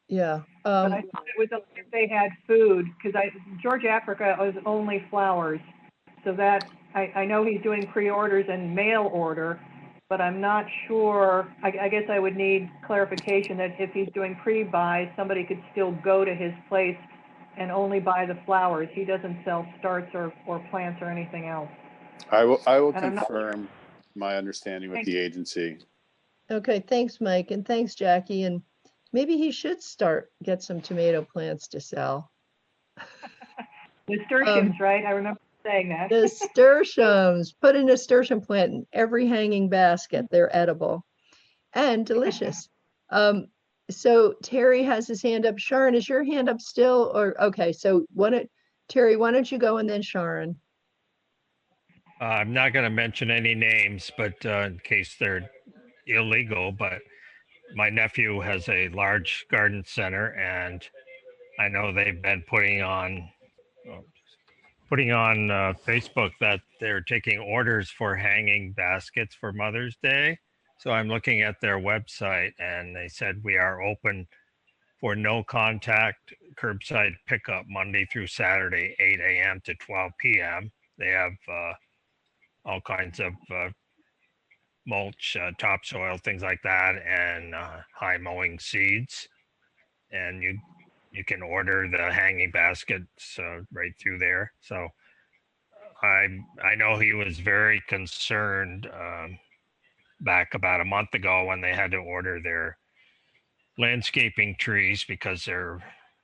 Yeah. But I thought it was okay if they had food, because George Africa is only flowers. So that, I know he's doing pre-orders and mail order, but I'm not sure. I guess I would need clarification that if he's doing pre-buy, somebody could still go to his place and only buy the flowers. He doesn't sell starts or plants or anything else. I will And confirm my understanding with the agency. Okay, thanks, Mike, and thanks, Jackie. And maybe he should get some tomato plants to sell. Nasturtiums, right? I remember saying that. Nasturtiums. Put a nasturtium plant in every hanging basket. They're edible and delicious. So Terry has his hand up. Sharon, is your hand up still? Or okay, so Terry, why don't you go and then Sharon? I'm not going to mention any names, but in case they're illegal, but my nephew has a large garden center, and I know they've been putting on Facebook that they're taking orders for hanging baskets for Mother's Day. So I'm looking at their website, and they said we are open for no contact curbside pickup Monday through Saturday, 8 a.m. to 12 p.m. They have all kinds of mulch, topsoil, things like that, and high mowing seeds. And you can order the hanging baskets right through there. So I know he was very concerned back about a month ago when they had to order their landscaping trees because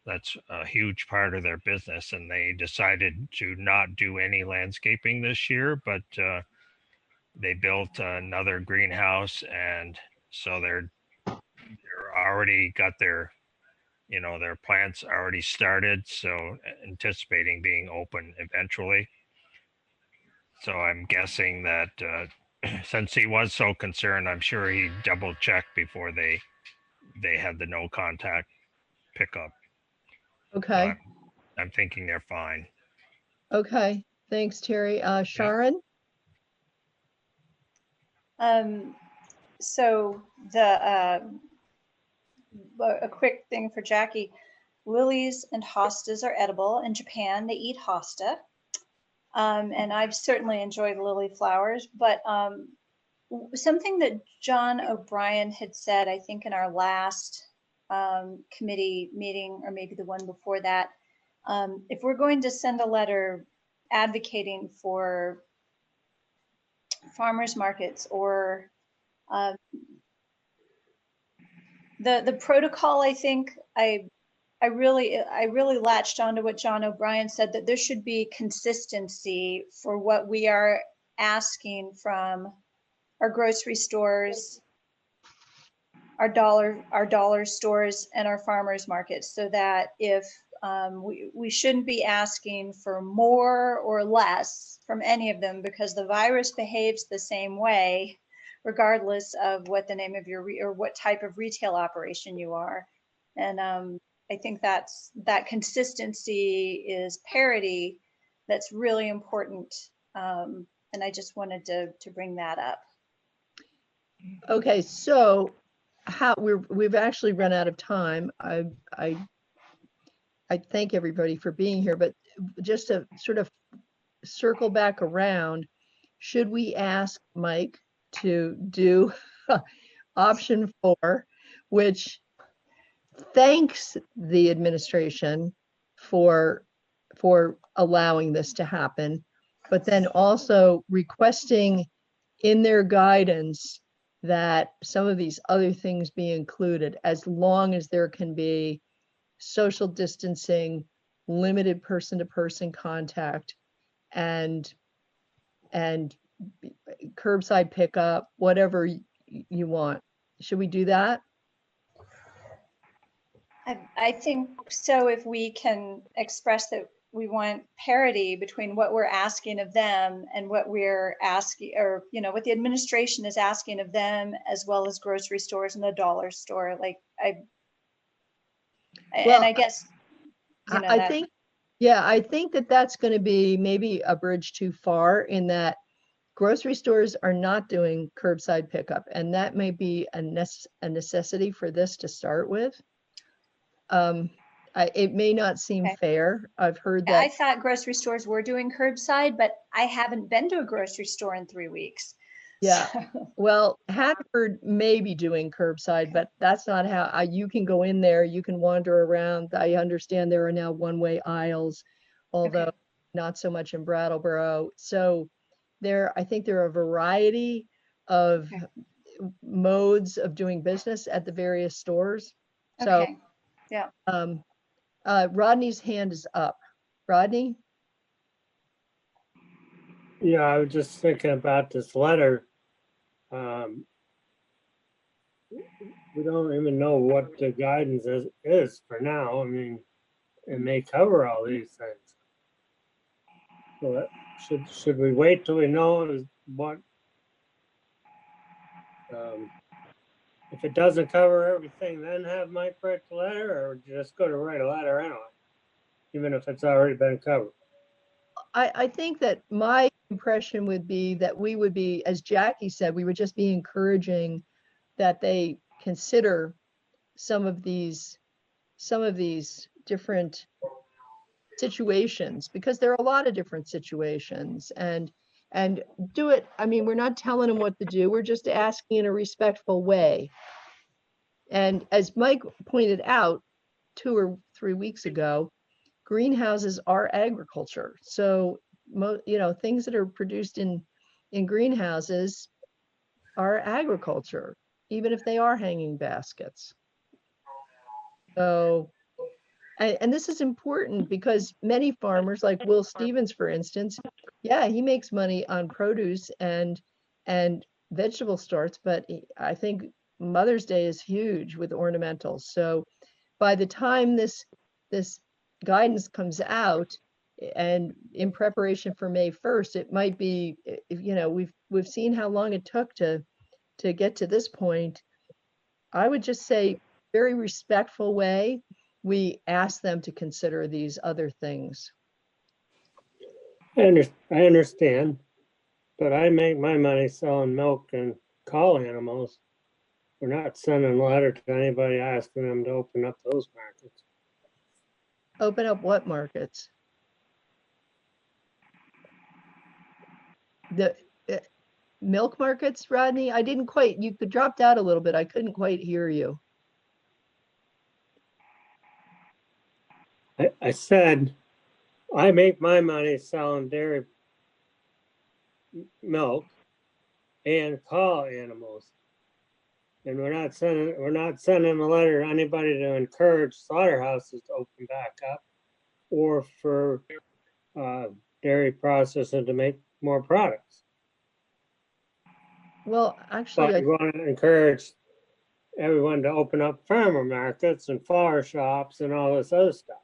that's a huge part of their business, and they decided to not do any landscaping this year, but they built another greenhouse, and so they're already got their plants already started, so anticipating being open eventually. So I'm guessing that since he was so concerned, I'm sure he double checked before they had the no contact pickup. Okay. I'm thinking they're fine. Okay, thanks, Terry. Sharon? So a quick thing for Jackie. Lilies and hostas are edible. In Japan, they eat hosta. And I've certainly enjoyed lily flowers, but something that John O'Brien had said, I think in our last committee meeting, or maybe the one before that, if we're going to send a letter advocating for farmers markets or the protocol, I think I really latched onto what John O'Brien said, that there should be consistency for what we are asking from our grocery stores, our dollar stores, and our farmers markets, so that if we shouldn't be asking for more or less from any of them, because the virus behaves the same way regardless of what the name of your or what type of retail operation you are. And I think that consistency is parity that's really important. And I just wanted to bring that up. Okay, so we've actually run out of time. I thank everybody for being here, but just to sort of circle back around, should we ask Mike to do option 4, which thanks the administration for allowing this to happen, but then also requesting in their guidance that some of these other things be included, as long as there can be social distancing, limited person-to-person contact, and curbside pickup, whatever you want. Should we do that? I think so. If we can express that we want parity between what we're asking of them and what we're asking, or what the administration is asking of them, as well as grocery stores and the dollar store. Like and I guess I think that that's going to be maybe a bridge too far, in that grocery stores are not doing curbside pickup, and that may be a necessity for this to start with. It may not seem fair. I've heard that. I thought grocery stores were doing curbside, but I haven't been to a grocery store in 3 weeks. Yeah. Well, Hanford may be doing curbside, but that's not how you can go in there. You can wander around. I understand there are now one-way aisles, although not so much in Brattleboro. So I think there are a variety of modes of doing business at the various stores. So, yeah. Rodney's hand is up. Rodney? Yeah, I was just thinking about this letter. We don't even know what the guidance is for now. I mean, it may cover all these things. So should we wait till we know what? If it doesn't cover everything, then have Mike write the letter, or just go to write a letter anyway, even if it's already been covered? I think that my impression would be that we would be, as Jackie said, we would just be encouraging that they consider some of these different situations, because there are a lot of different situations, and do it. I mean, we're not telling them what to do. We're just asking in a respectful way. And as Mike pointed out 2 or 3 weeks ago, greenhouses are agriculture. So, things that are produced in greenhouses are agriculture, even if they are hanging baskets. So, and this is important because many farmers, like Will Stevens, for instance, he makes money on produce and vegetable starts, but I think Mother's Day is huge with ornamentals. So by the time this guidance comes out, and in preparation for May 1st, it might be, we've seen how long it took to get to this point. I would just say very respectful way, we ask them to consider these other things. I understand, but I make my money selling milk and call animals. We're not sending a letter to anybody asking them to open up those markets. Open up what markets? The milk markets, Rodney? I didn't quite, you dropped out a little bit. I couldn't quite hear you. I said, I make my money selling dairy milk and call animals. And we're not sending a letter to anybody to encourage slaughterhouses to open back up or for dairy processing to make more products. Well, actually, but we want to encourage everyone to open up farmer markets and flower shops and all this other stuff.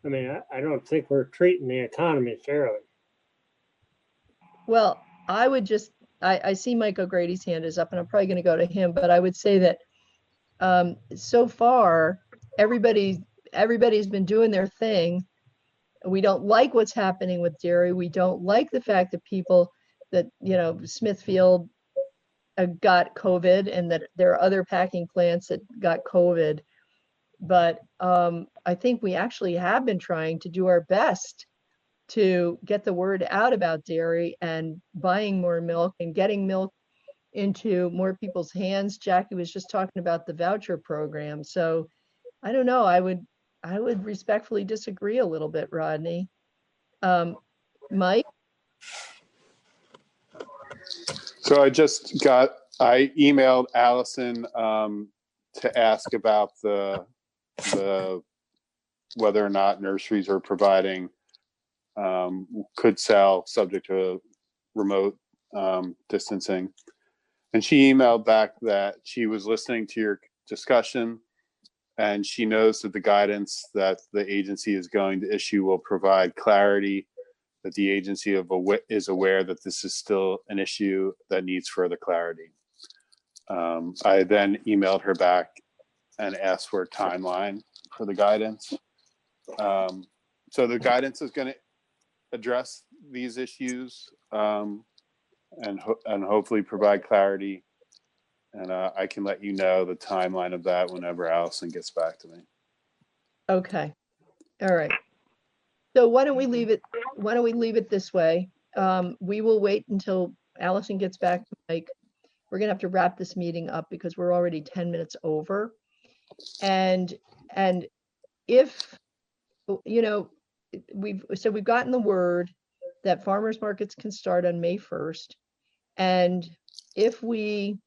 I mean, I don't think we're treating the economy fairly. well, I would just, I see Mike O'Grady's hand is up and I'm probably going to go to him, but I would say that so far, everybody's been doing their thing. We don't like what's happening with dairy. We don't like the fact that people that, you know, Smithfield got COVID and that there are other packing plants that got COVID. But I think we actually have been trying to do our best to get the word out about dairy and buying more milk and getting milk into more people's hands. Jackie was just talking about the voucher program. So I don't know, I would respectfully disagree a little bit, Rodney. Mike? So I emailed Allison to ask about the whether or not nurseries are providing could sell subject to remote distancing. And she emailed back that she was listening to your discussion and she knows that the guidance that the agency is going to issue will provide clarity, that the agency is aware that this is still an issue that needs further clarity. I then emailed her back and asked for a timeline for the guidance. So the guidance is going to address these issues and hopefully provide clarity. And I can let you know the timeline of that whenever Allison gets back to me. Okay. All right. So why don't we leave it this way? We will wait until Allison gets back to Mike. We're gonna have to wrap this meeting up because we're already 10 minutes over. And if, you know, we've gotten the word that farmers markets can start on May 1st. And if we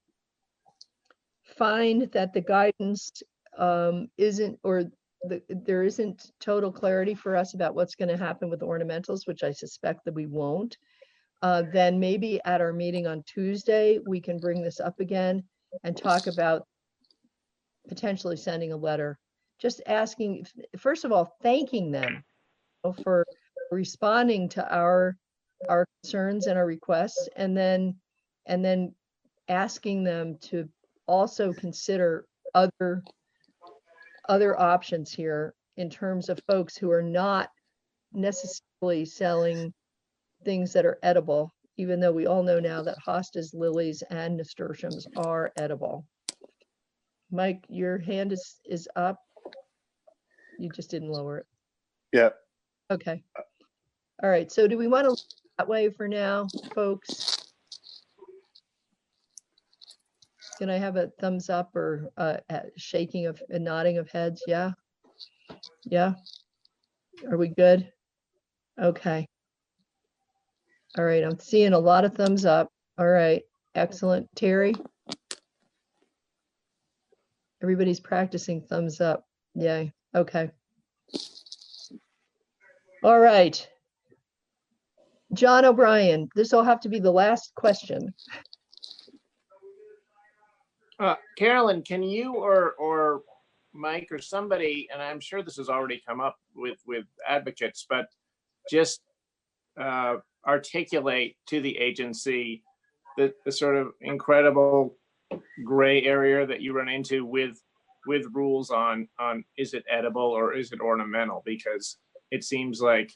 find that the guidance isn't, or there isn't total clarity for us about what's going to happen with ornamentals, which I suspect that we won't, then maybe at our meeting on Tuesday, we can bring this up again and talk about potentially sending a letter, just asking, first of all, thanking them for responding to our concerns and our requests, and then asking them to also consider other options here in terms of folks who are not necessarily selling things that are edible, even though we all know now that hostas, lilies, and nasturtiums are edible. Mike, your hand is up. You just didn't lower it. Yeah. Okay. All right. So do we want to look that way for now, folks? Can I have a thumbs up or a shaking of a nodding of heads? Yeah. Yeah. Are we good? Okay. All right. I'm seeing a lot of thumbs up. All right. Excellent. Terry? Everybody's practicing thumbs up. Yay. Okay. All right. John O'Brien, this will have to be the last question. Carolyn, can you or Mike or somebody, and I'm sure this has already come up with advocates, but just articulate to the agency the sort of incredible gray area that you run into with with rules on is it edible or is it ornamental? Because it seems like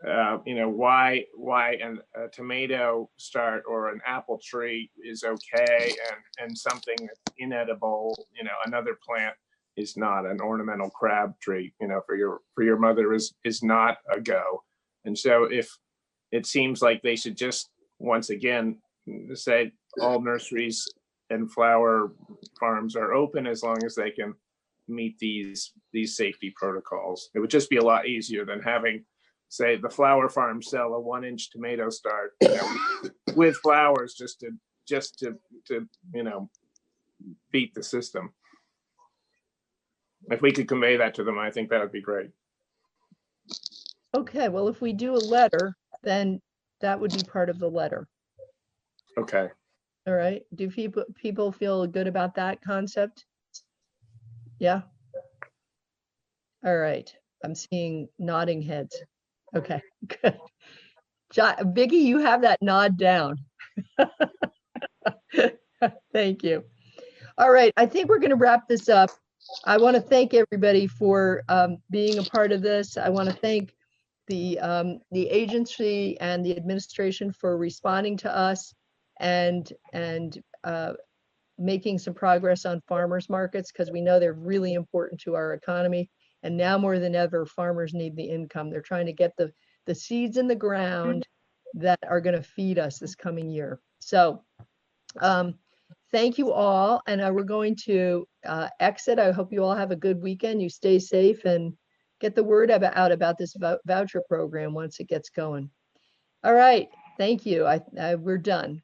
why a tomato start or an apple tree is okay, and something that's inedible, another plant is not. An ornamental crab tree, for your mother is not a go. And so if it seems like they should just once again say all nurseries and flower farms are open as long as they can meet these safety protocols. It would just be a lot easier than having, say, the flower farm sell a 1-inch tomato start with flowers just to beat the system. If we could convey that to them, I think that would be great. Okay, well, if we do a letter, then that would be part of the letter. Okay. All right. Do people feel good about that concept? Yeah. All right. I'm seeing nodding heads. Okay, good. Vicky, you have that nod down. Thank you. All right, I think we're going to wrap this up. I want to thank everybody for being a part of this. I want to thank the agency and the administration for responding to us and making some progress on farmers markets, because we know they're really important to our economy. And now more than ever, farmers need the income. They're trying to get the seeds in the ground that are going to feed us this coming year. So thank you all. And we're going to exit. I hope you all have a good weekend. You stay safe and get the word out about this voucher program once it gets going. All right. Thank you. We're done.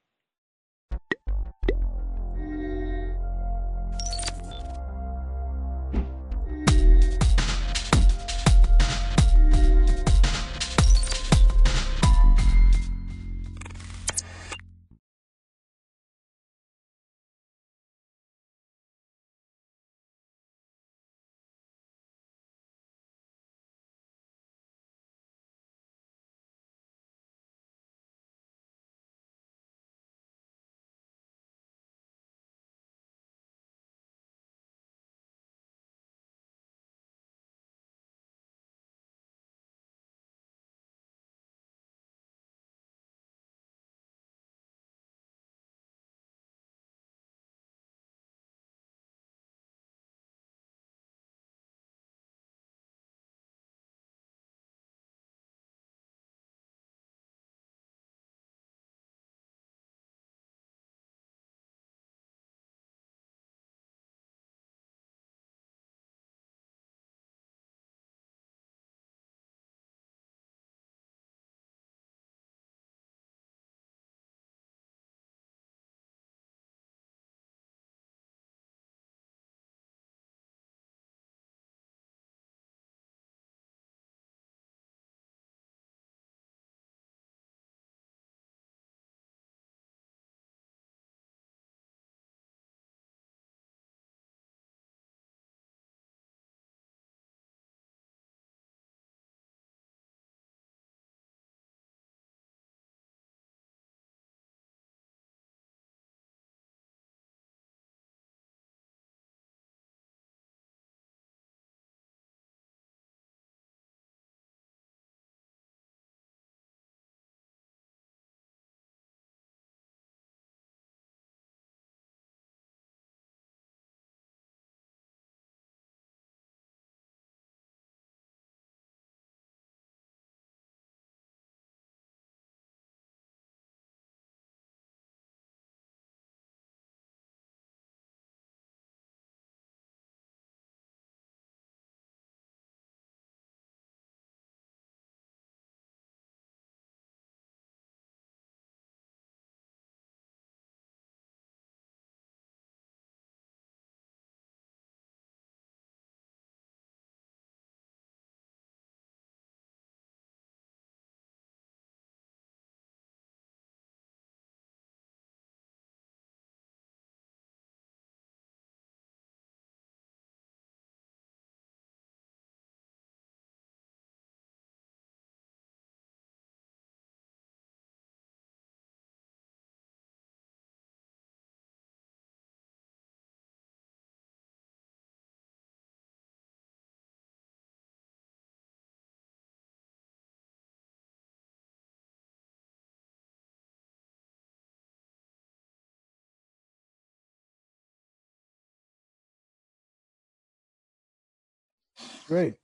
Great.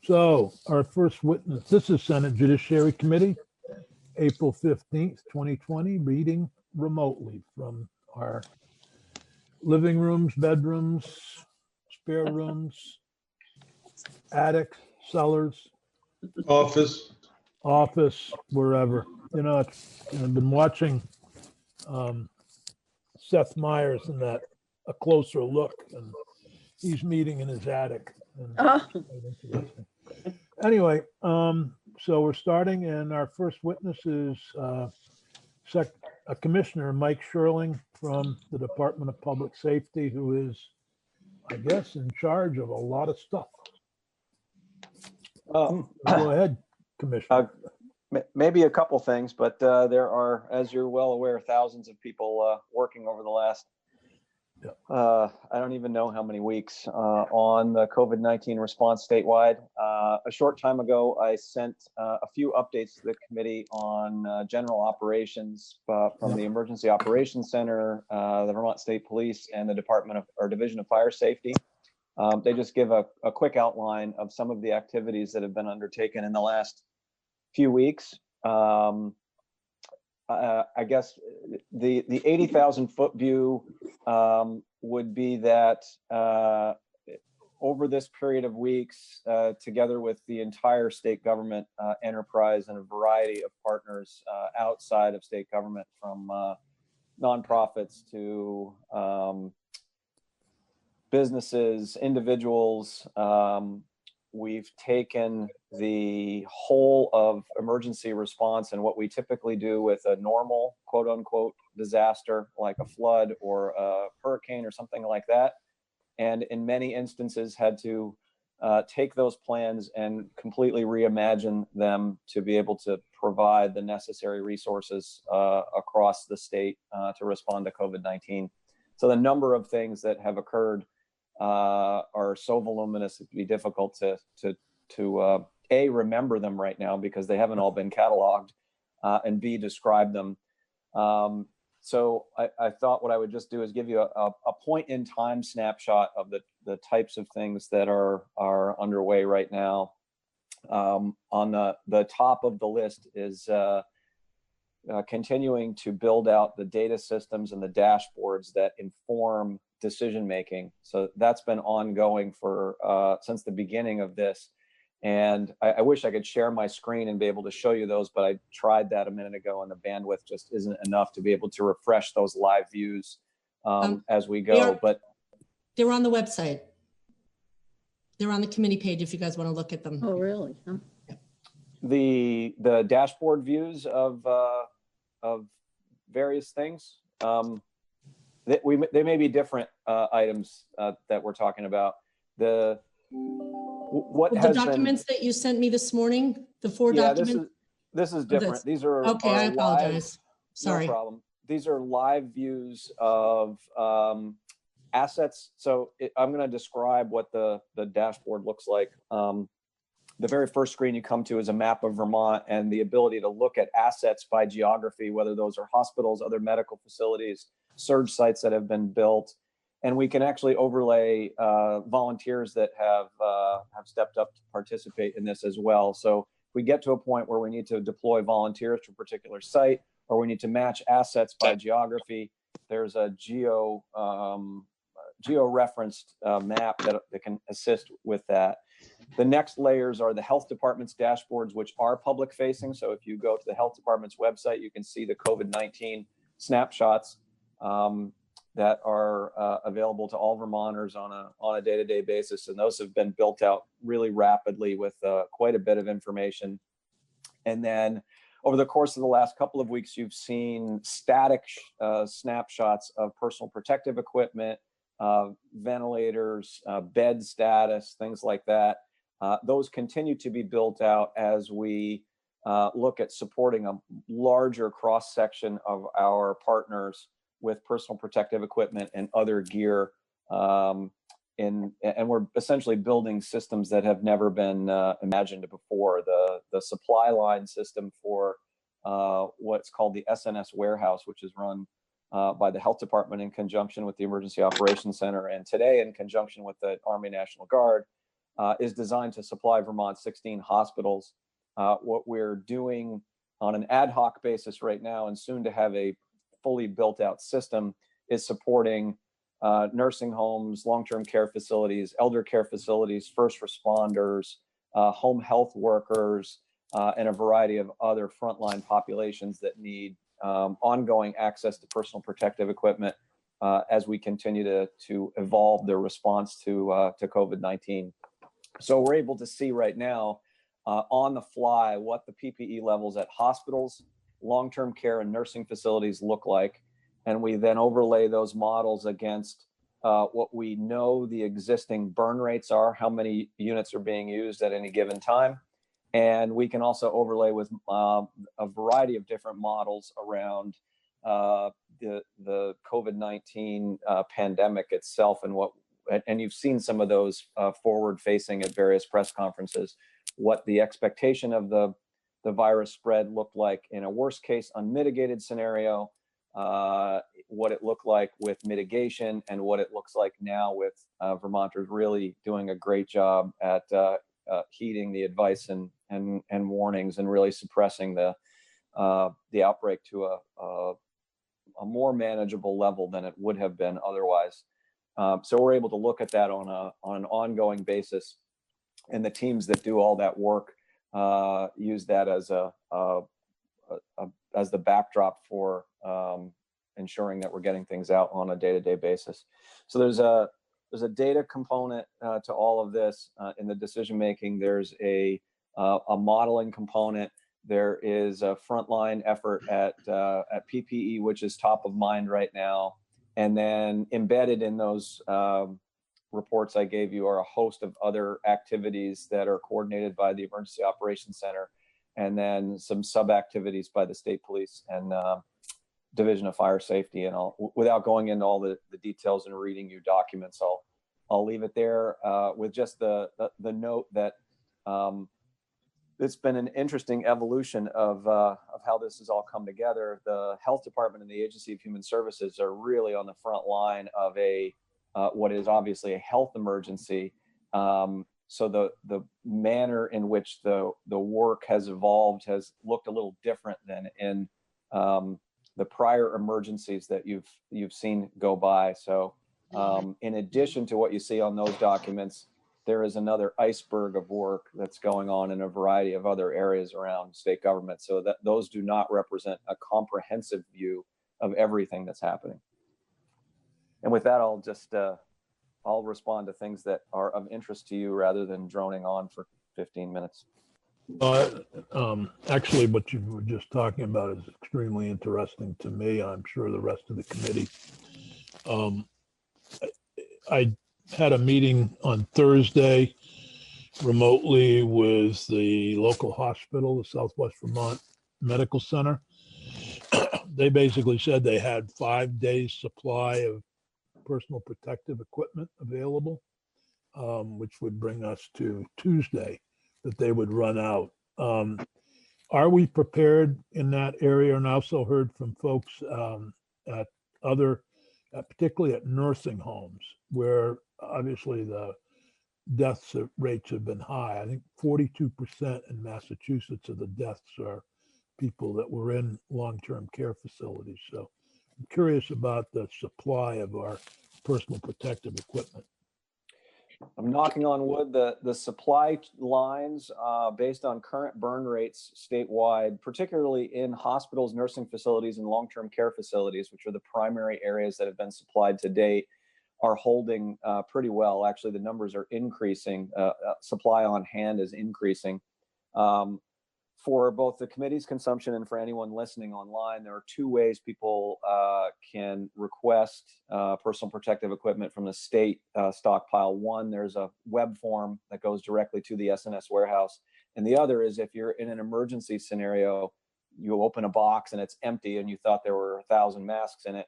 So our first witness, this is Senate Judiciary Committee, April 15th, 2020, reading remotely from our living rooms, bedrooms, spare rooms, attic, cellars, office, wherever. You know, I've been watching Seth Meyers in that A Closer Look, and he's meeting in his attic. And quite interesting. Anyway, so we're starting, and our first witness is Commissioner Mike Sherling from the Department of Public Safety, who is, I guess, in charge of a lot of stuff. Go ahead, Commissioner. Maybe a couple things, but there are, as you're well aware, thousands of people working over the last, I don't even know how many weeks, on the COVID-19 response statewide. A short time ago, I sent a few updates to the committee on general operations from the Emergency Operations Center, the Vermont State Police, and the Division of Fire Safety. They just give a quick outline of some of the activities that have been undertaken in the last few weeks. I guess the 80,000 foot view would be that over this period of weeks, together with the entire state government enterprise and a variety of partners outside of state government, from nonprofits to businesses, individuals, we've taken the whole of emergency response and what we typically do with a normal, quote unquote, disaster like a flood or a hurricane or something like that. And in many instances had to take those plans and completely reimagine them to be able to provide the necessary resources across the state to respond to COVID-19. So the number of things that have occurred are so voluminous it'd be difficult to A, remember them right now because they haven't all been cataloged, and B, describe them. So I thought what I would just do is give you a point in time snapshot of the types of things that are underway right now. On the top of the list is continuing to build out the data systems and the dashboards that inform decision making. So that's been ongoing for since the beginning of this. And I wish I could share my screen and be able to show you those, but I tried that a minute ago and the bandwidth just isn't enough to be able to refresh those live views as we go. But they're on the website. They're on the committee page if you guys want to look at them. Oh, really? Huh? The dashboard views of various things, they may be different items that we're talking about. The documents that you sent me this morning, the four documents. This is different. These are okay. I apologize. Sorry. No problem. These are live views of assets. So I'm going to describe what the dashboard looks like. The very first screen you come to is a map of Vermont and the ability to look at assets by geography, whether those are hospitals, other medical facilities, surge sites that have been built. And we can actually overlay volunteers that have stepped up to participate in this as well. So if we get to a point where we need to deploy volunteers to a particular site, or we need to match assets by geography, there's a geo-referenced map that can assist with that. The next layers are the health department's dashboards, which are public facing. So if you go to the health department's website, you can see the COVID-19 snapshots that are available to all Vermonters on a day-to-day basis. And those have been built out really rapidly with quite a bit of information. And then over the course of the last couple of weeks, you've seen static snapshots of personal protective equipment, ventilators, bed status, things like that. Those continue to be built out as we look at supporting a larger cross-section of our partners with personal protective equipment and other gear. And we're essentially building systems that have never been imagined before. The supply line system for what's called the SNS warehouse, which is run by the health department in conjunction with the Emergency Operations Center, and today in conjunction with the Army National Guard, is designed to supply Vermont's 16 hospitals. What we're doing on an ad hoc basis right now, and soon to have a fully built out system, is supporting nursing homes, long-term care facilities, elder care facilities, first responders, home health workers, and a variety of other frontline populations that need ongoing access to personal protective equipment as we continue to evolve the response to COVID-19. So we're able to see right now on the fly what the PPE levels at hospitals, long-term care, and nursing facilities look like. And we then overlay those models against what we know the existing burn rates are, how many units are being used at any given time. And we can also overlay with a variety of different models around the COVID-19 pandemic itself, and you've seen some of those forward facing at various press conferences, what the expectation of the virus spread looked like in a worst case unmitigated scenario, what it looked like with mitigation, and what it looks like now with Vermonters really doing a great job at heeding the advice and warnings and really suppressing the outbreak to a more manageable level than it would have been otherwise. So we're able to look at that on an ongoing basis, and the teams that do all that work use that as as the backdrop for ensuring that we're getting things out on a day-to-day basis. So there's a data component to all of this in the decision making. There's a modeling component. There is a frontline effort at PPE, which is top of mind right now. And then embedded in those reports I gave you are a host of other activities that are coordinated by the Emergency Operations Center, and then some sub-activities by the State Police and Division of Fire Safety. And without going into all the details and reading you documents, I'll leave it there with just the note that it's been an interesting evolution of how this has all come together. The Health Department and the Agency of Human Services are really on the front line of what is obviously a health emergency. So the manner in which the work has evolved has looked a little different than in the prior emergencies that you've seen go by. So in addition to what you see on those documents, there is another iceberg of work that's going on in a variety of other areas around state government, so that those do not represent a comprehensive view of everything that's happening. And with that, I'll respond to things that are of interest to you rather than droning on for 15 minutes. Actually, what you were just talking about is extremely interesting to me. I'm sure the rest of the committee. I had a meeting on Thursday remotely with the local hospital, the Southwest Vermont Medical Center. They basically said they had 5 days supply of personal protective equipment available, which would bring us to Tuesday that they would run out. Are we prepared in that area? And I also heard from folks at other, particularly at nursing homes, where obviously the deaths rates have been high. I think 42% in Massachusetts of the deaths are people that were in long-term care facilities. So I'm curious about the supply of our personal protective equipment. I'm knocking on wood. The supply lines, based on current burn rates statewide, particularly in hospitals, nursing facilities, and long-term care facilities, which are the primary areas that have been supplied to date, are holding pretty well. Actually, the numbers are increasing. Supply on hand is increasing. For both the committee's consumption and for anyone listening online, there are 2 ways people can request personal protective equipment from the state stockpile. One, there's a web form that goes directly to the SNS warehouse. And the other is if you're in an emergency scenario, you open a box and it's empty and you thought there were 1,000 masks in it,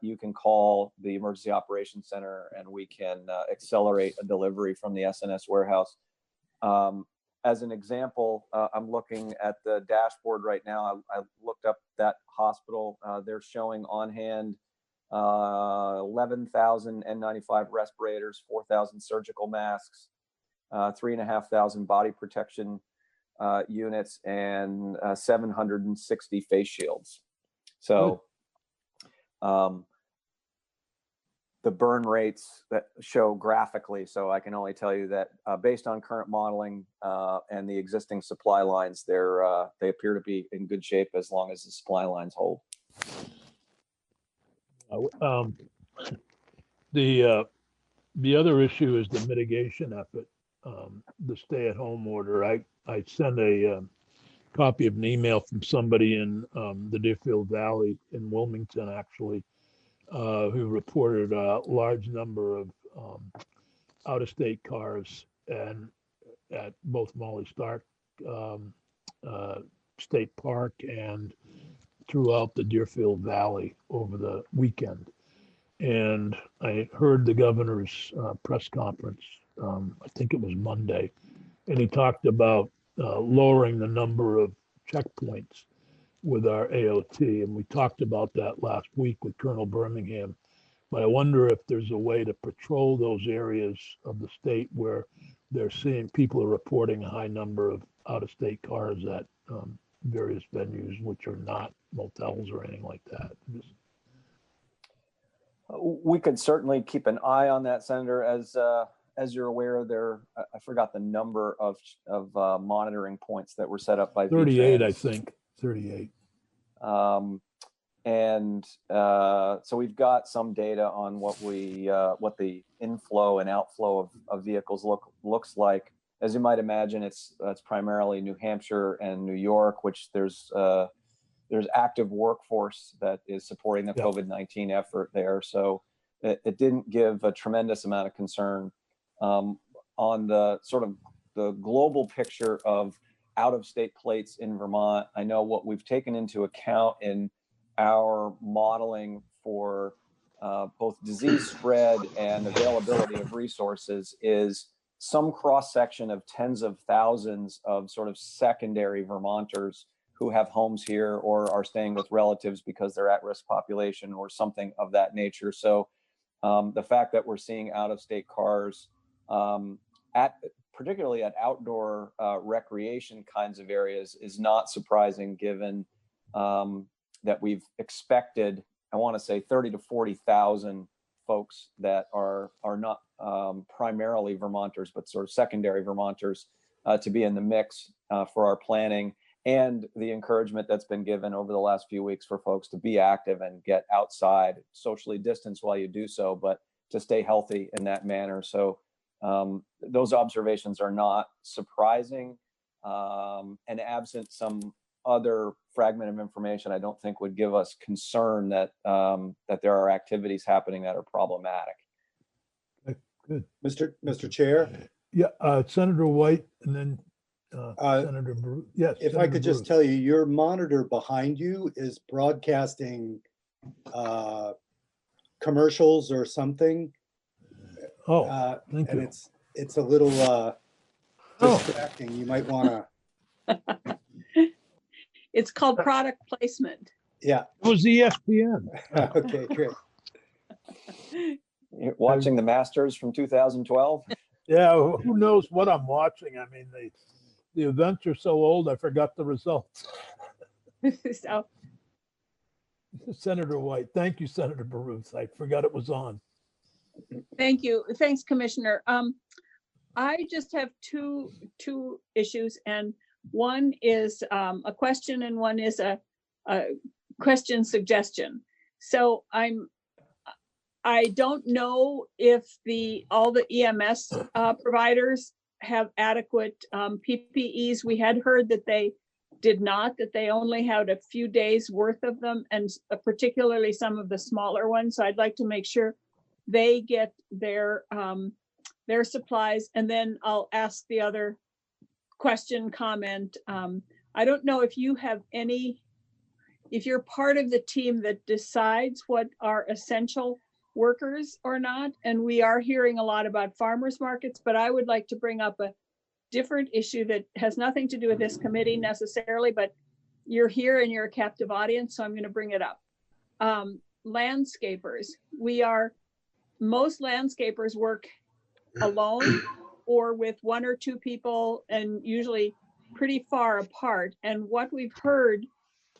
you can call the Emergency Operations Center and we can accelerate a delivery from the SNS warehouse. As an example, I'm looking at the dashboard right now. I looked up that hospital. They're showing on hand 11,000 N95 respirators, 4,000 surgical masks, 3,500 body protection units, and 760 face shields. So the burn rates that show graphically, so I can only tell you that based on current modeling and the existing supply lines, they appear to be in good shape as long as the supply lines hold. The other issue is the mitigation effort, the stay-at-home order. I sent a copy of an email from somebody in the Deerfield Valley in Wilmington, actually, who reported a large number of out-of-state cars and at both Molly Stark State Park and throughout the Deerfield Valley over the weekend. And I heard the governor's press conference, I think it was Monday, and he talked about lowering the number of checkpoints with our AOT. And we talked about that last week with Colonel Birmingham. But I wonder if there's a way to patrol those areas of the state where they're seeing people are reporting a high number of out-of-state cars at various venues, which are not motels or anything like that. We could certainly keep an eye on that, Senator. As you're aware, I forgot the number of monitoring points that were set up by 38, I think. 38. So we've got some data on what the inflow and outflow of vehicles looks like. As you might imagine, it's primarily New Hampshire and New York, which there's active workforce that is supporting the COVID-19 effort there. So it didn't give a tremendous amount of concern. On the sort of the global picture of out-of-state plates in Vermont, I know what we've taken into account in our modeling for both disease spread and availability of resources is some cross-section of tens of thousands of sort of secondary Vermonters who have homes here or are staying with relatives because they're at-risk population or something of that nature. So the fact that we're seeing out-of-state cars particularly at outdoor recreation kinds of areas is not surprising, given that we've expected, I want to say 30 to 40,000 folks that are not primarily Vermonters, but sort of secondary Vermonters to be in the mix for our planning, and the encouragement that's been given over the last few weeks for folks to be active and get outside, socially distanced while you do so, but to stay healthy in that manner. So those observations are not surprising, and absent some other fragment of information, I don't think would give us concern that that there are activities happening that are problematic. Good. Mr. Chair? Yeah, Senator White and then Senator Bruce. Yes. If Senator I could just Bruce. tell you, your monitor behind you is broadcasting commercials or something. Oh, thank and you. it's a little distracting. You might want to. It's called product placement. Yeah. It was ESPN. Okay, great. You're watching the Masters from 2012? Yeah, who knows what I'm watching? I mean, the events are so old, I forgot the results. So, Senator White, thank you, Senator Bruce. I forgot it was on. thank you. Thanks, Commissioner. I just have two issues, and one is a question and one is a question suggestion. So I don't know if all the EMS providers have adequate PPEs. We had heard that they did not, that they only had a few days worth of them, and particularly some of the smaller ones. So I'd like to make sure they get their supplies, and then I'll ask the other comment. I don't know if you have if you're part of the team that decides what are essential workers or not. And we are hearing a lot about farmers markets, but I would like to bring up a different issue that has nothing to do with this committee necessarily, but you're here and you're a captive audience, so I'm going to bring it up. Landscapers. Most landscapers work alone, or with one or two people, and usually pretty far apart. And what we've heard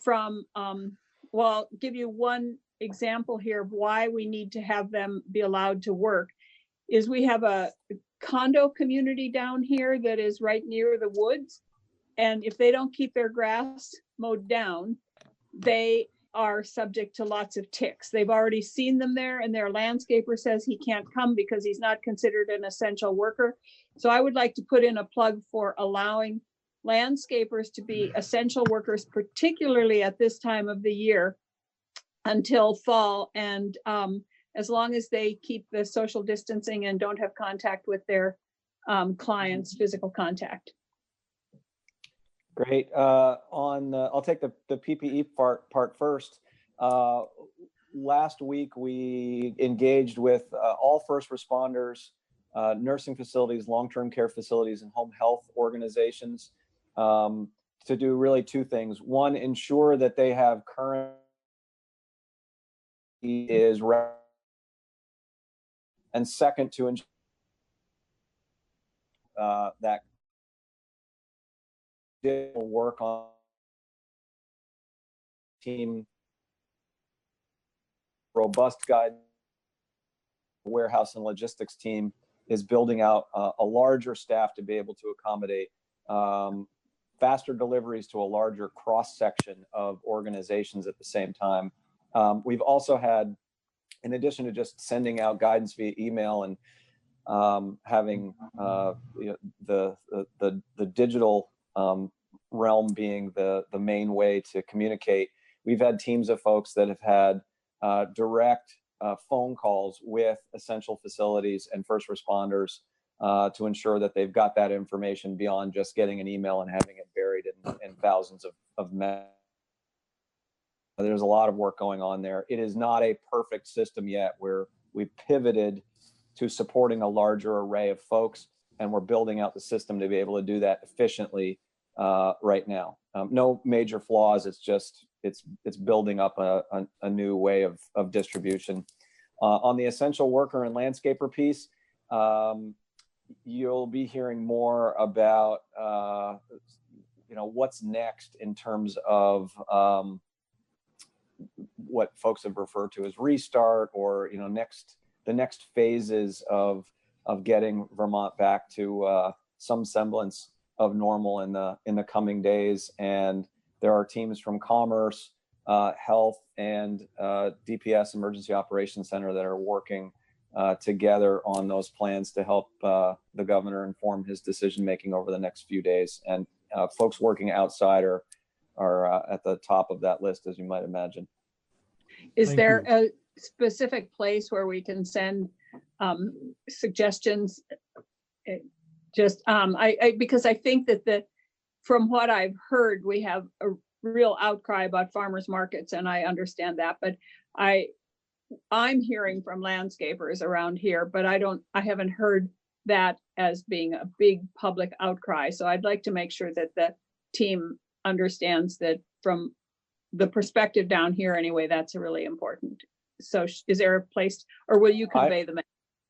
from, well, I'll give you one example here of why we need to have them be allowed to work, is we have a condo community down here that is right near the woods. And if they don't keep their grass mowed down, they are subject to lots of ticks. They've already seen them there, and their landscaper says he can't come because he's not considered an essential worker. So I would like to put in a plug for allowing landscapers to be essential workers, particularly at this time of the year until fall. And as long as they keep the social distancing and don't have contact with their clients, physical contact. Great. I'll take the PPE part first. Last week, we engaged with all first responders, nursing facilities, long-term care facilities, and home health organizations to do really two things. One, ensure that they have current and second, to ensure that will work on team robust guide. Warehouse and logistics team is building out a larger staff to be able to accommodate faster deliveries to a larger cross section of organizations at the same time. We've also had, in addition to just sending out guidance via email and having you know, the digital realm being the main way to communicate, we've had teams of folks that have had direct phone calls with essential facilities and first responders to ensure that they've got that information beyond just getting an email and having it buried in thousands of messages. There's a lot of work going on there. It is not a perfect system yet, where we pivoted to supporting a larger array of folks, and we're building out the system to be able to do that efficiently right now. No major flaws. It's just it's building up a new way of distribution. On the essential worker and landscaper piece, you'll be hearing more about you know, what's next in terms of what folks have referred to as restart, or you know, the next phases of getting Vermont back to some semblance of normal in the coming days. And there are teams from Commerce, Health, and DPS, Emergency Operations Center, that are working together on those plans to help the governor inform his decision making over the next few days. And folks working outside are at the top of that list, as you might imagine. Is there a specific place where we can send suggestions? Just because I think that from what I've heard, we have a real outcry about farmers markets, and I understand that, but I'm hearing from landscapers around here, but I haven't heard that as being a big public outcry. So I'd like to make sure that the team understands that from the perspective down here anyway, that's really important. So is there a place, or will you convey the message?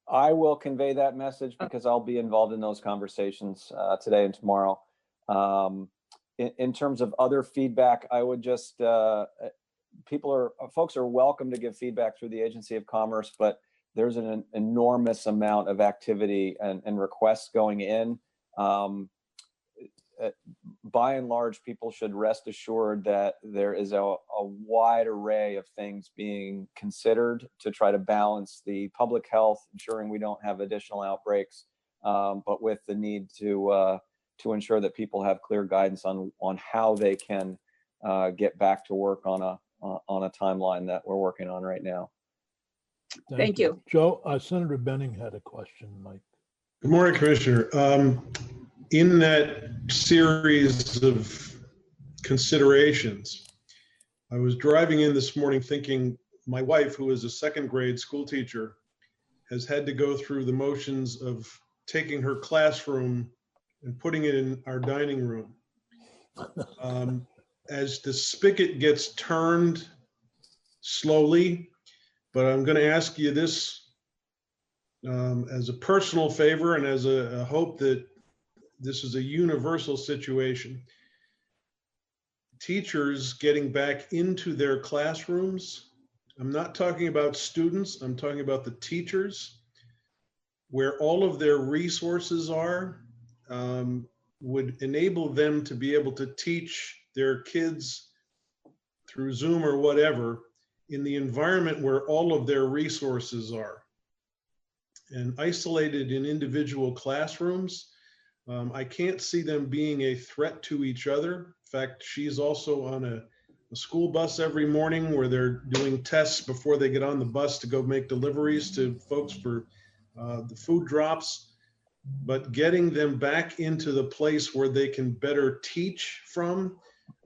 I will convey that message because I'll be involved in those conversations today and tomorrow. In terms of other feedback, I would just, folks are welcome to give feedback through the Agency of Commerce, but there's an enormous amount of activity and requests going in. By and large, people should rest assured that there is a wide array of things being considered to try to balance the public health, ensuring we don't have additional outbreaks, but with the need to ensure that people have clear guidance on how they can get back to work on a timeline that we're working on right now. Thank you. Joe, Senator Benning had a question, Mike. Good morning, Commissioner. In that series of considerations, I was driving in this morning thinking my wife, who is a second grade school teacher, has had to go through the motions of taking her classroom and putting it in our dining room. As the spigot gets turned slowly, but I'm going to ask you this as a personal favor and as a hope that this is a universal situation, teachers getting back into their classrooms. I'm not talking about students, I'm talking about the teachers, where all of their resources are, would enable them to be able to teach their kids through Zoom or whatever in the environment where all of their resources are. And isolated in individual classrooms, I can't see them being a threat to each other. In fact, she's also on a school bus every morning where they're doing tests before they get on the bus to go make deliveries to folks for the food drops. But getting them back into the place where they can better teach from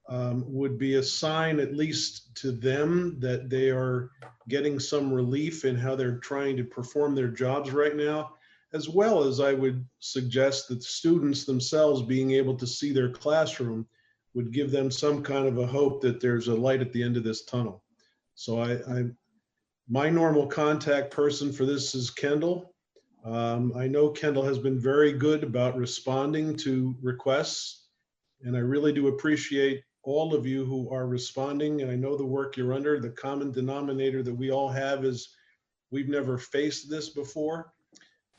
would be a sign, at least to them, that they are getting some relief in how they're trying to perform their jobs right now, as well as I would suggest that students themselves being able to see their classroom would give them some kind of a hope that there's a light at the end of this tunnel. So my normal contact person for this is Kendall. I know Kendall has been very good about responding to requests, and I really do appreciate all of you who are responding. And I know the work you're under. The common denominator that we all have is we've never faced this before.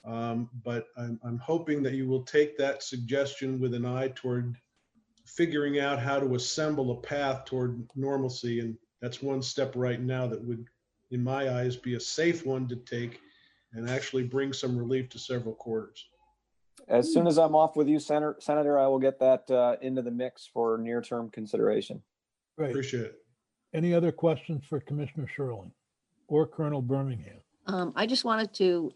But I'm hoping that you will take that suggestion with an eye toward figuring out how to assemble a path toward normalcy. And that's one step right now that would, in my eyes, be a safe one to take and actually bring some relief to several quarters. As soon as I'm off with you, Senator, I will get that into the mix for near-term consideration. Great. Appreciate it. Any other questions for Commissioner Sherling or Colonel Birmingham? I just wanted to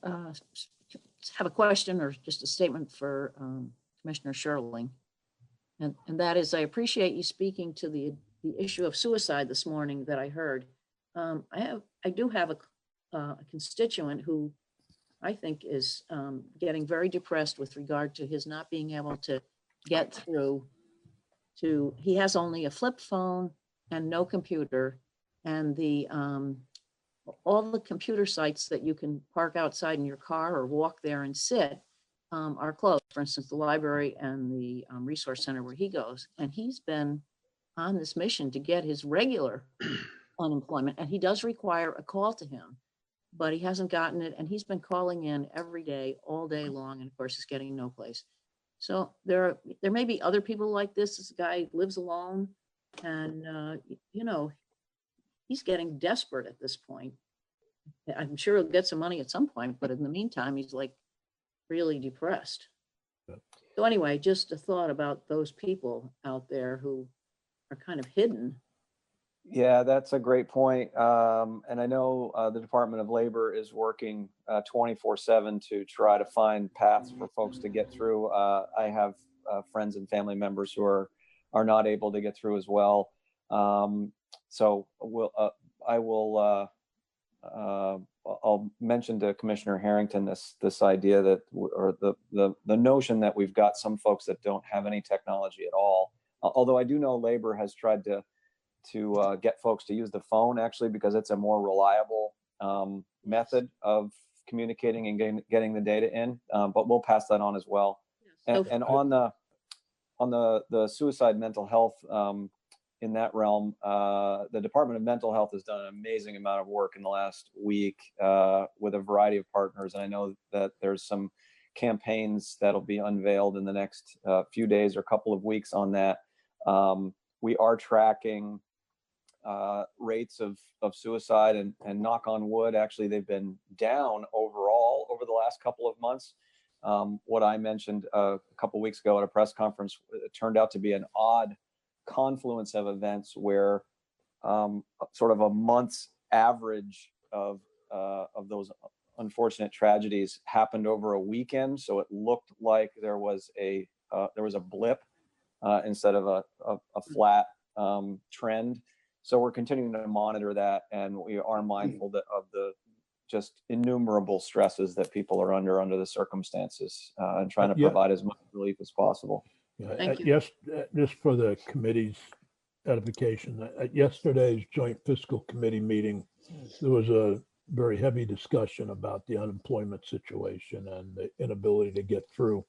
have a question or just a statement for Commissioner Sherling. And that is, I appreciate you speaking to the issue of suicide this morning that I heard. I do have a constituent who I think is getting very depressed with regard to his not being able to get through to, he has only a flip phone and no computer, and all the computer sites that you can park outside in your car or walk there and sit are closed. For instance, the library and the resource center where he goes, and he's been on this mission to get his regular unemployment, and he does require a call to him, but he hasn't gotten it, and he's been calling in every day, all day long, and of course he's getting no place. So there may be other people like this. This guy lives alone, and you know, he's getting desperate at this point. I'm sure he'll get some money at some point, but in the meantime, he's like really depressed. So anyway, just a thought about those people out there who are kind of hidden. Yeah, that's a great point. And I know the Department of Labor is working 24/7 to try to find paths for folks to get through. I have friends and family members who are not able to get through as well. So I'll mention to Commissioner Harrington this idea that, or the notion that we've got some folks that don't have any technology at all. Although I do know Labor has tried to get folks to use the phone, actually, because it's a more reliable method of communicating and getting the data in. But we'll pass that on as well. And on the suicide mental health, in that realm, the Department of Mental Health has done an amazing amount of work in the last week with a variety of partners. And I know that there's some campaigns that'll be unveiled in the next few days or couple of weeks on that. We are tracking rates of suicide, and knock on wood, actually, they've been down overall over the last couple of months. What I mentioned a couple of weeks ago at a press conference, it turned out to be an odd confluence of events where sort of a month's average of those unfortunate tragedies happened over a weekend. So it looked like there was a blip instead of a flat trend. So we're continuing to monitor that, and we are mindful of the just innumerable stresses that people are under the circumstances, and trying to provide as much relief as possible. Yeah, yes, just for the committee's edification, at yesterday's joint fiscal committee meeting, there was a very heavy discussion about the unemployment situation and the inability to get through,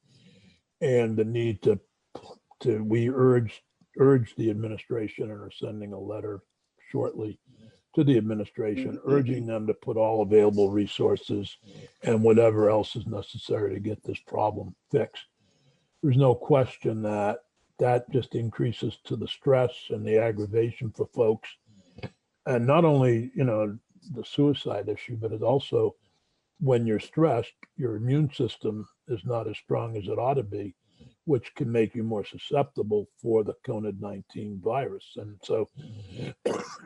and the need to we urge the administration and are sending a letter shortly to the administration, urging them to put all available resources and whatever else is necessary to get this problem fixed. There's no question that that just increases to the stress and the aggravation for folks. And not only, you know, the suicide issue, but it also, when you're stressed, your immune system is not as strong as it ought to be, which can make you more susceptible for the COVID-19 virus. And so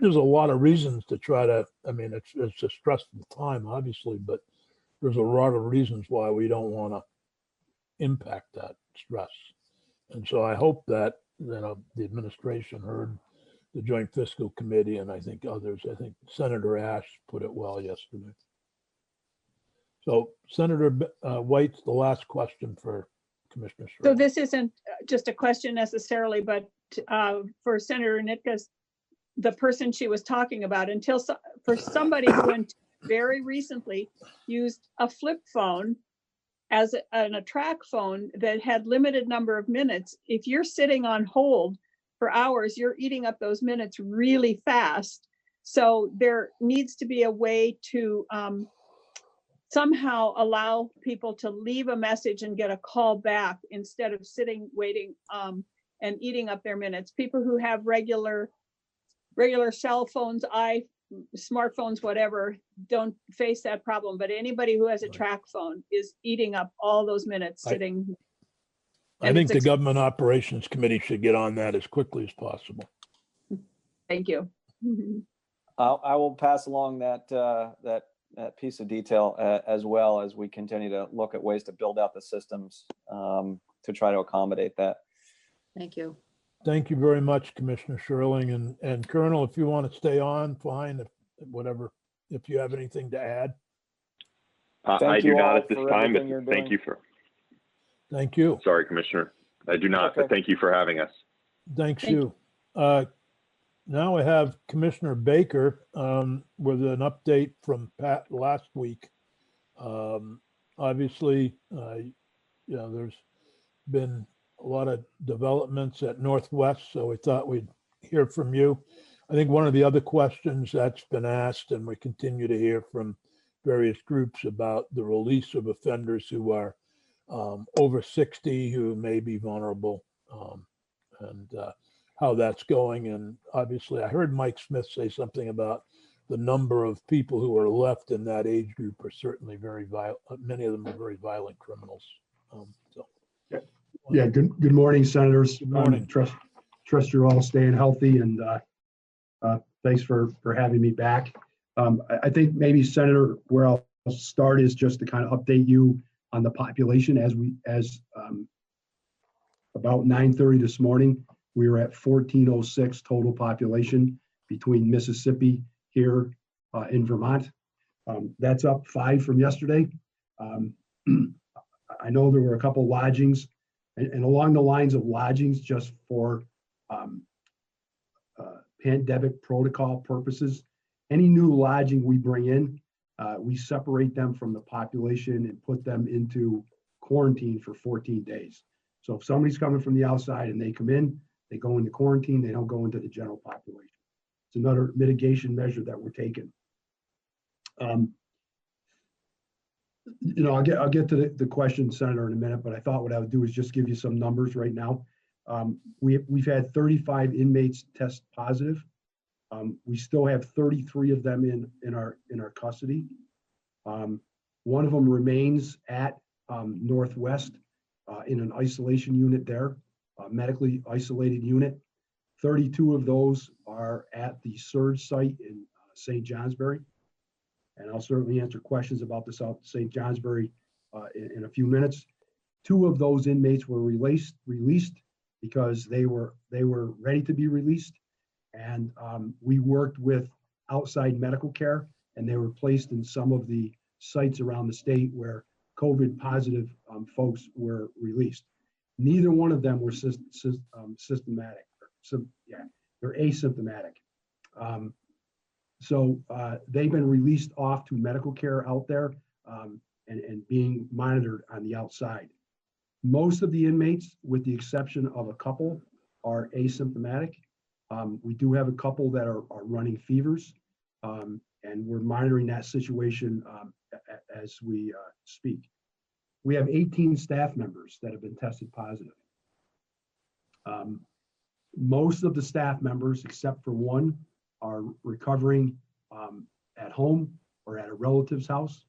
there's a lot of reasons to try to, I mean, it's a stressful time, obviously, but there's a lot of reasons why we don't want to impact that stress. And so I hope that, you know, the administration heard the Joint Fiscal Committee and I think others. I think Senator Ash put it well yesterday. So Senator White's the last question for Commissioner Schroeder. So this isn't just a question necessarily, but for Senator Nitka's, the person she was talking about, for somebody who very recently used a flip phone as a track phone that had limited number of minutes. If you're sitting on hold for hours, you're eating up those minutes really fast. So there needs to be a way to somehow allow people to leave a message and get a call back instead of sitting, waiting, and eating up their minutes. People who have regular cell phones, smartphones, whatever, don't face that problem. But anybody who has a track phone is eating up all those minutes sitting. I think the Government Operations Committee should get on that as quickly as possible. Thank you. I will pass along that piece of detail as well as we continue to look at ways to build out the systems to try to accommodate that. Thank you. Thank you very much, Commissioner Sherling. And Colonel, if you want to stay on, fine, if you have anything to add. I do not at this time, but thank you for. Thank you. Sorry, Commissioner. I do not, but thank you for having us. Thank you. Now I have Commissioner Baker with an update from Pat last week. Obviously, there's been a lot of developments at Northwest, so we thought we'd hear from you. I think one of the other questions that's been asked, and we continue to hear from various groups about the release of offenders who are over 60 who may be vulnerable, and how that's going. And obviously I heard Mike Smith say something about the number of people who are left in that age group are certainly very violent. Many of them are very violent criminals. Yeah. Good morning, Senators. Good morning. Trust you're all staying healthy, and thanks for having me back. I think maybe, Senator, where I'll start is just to kind of update you on the population as about 9:30 this morning. We were at 1406 total population between Mississippi here in Vermont. That's up 5 from yesterday. I know there were a couple lodgings, and along the lines of lodgings, just for pandemic protocol purposes, any new lodging we bring in, we separate them from the population and put them into quarantine for 14 days. So if somebody's coming from the outside and they come in, they go into quarantine, they don't go into the general population. It's another mitigation measure that we're taking. I'll get to the question, Senator, in a minute, but I thought what I would do is just give you some numbers right now. We've had 35 inmates test positive. We still have 33 of them in our custody. One of them remains at Northwest in an isolation unit there, a medically isolated unit. 32 of those are at the surge site in St. Johnsbury. And I'll certainly answer questions about the South St. Johnsbury in a few minutes. 2 of those inmates were released because they were ready to be released. And we worked with outside medical care, and they were placed in some of the sites around the state where COVID positive folks were released. Neither one of them were systematic. So yeah, they're asymptomatic. So they've been released off to medical care out there and being monitored on the outside. Most of the inmates, with the exception of a couple, are asymptomatic. We do have a couple that are running fevers, and we're monitoring that situation as we speak. We have 18 staff members that have been tested positive. Most of the staff members, except for one, are recovering at home or at a relative's house.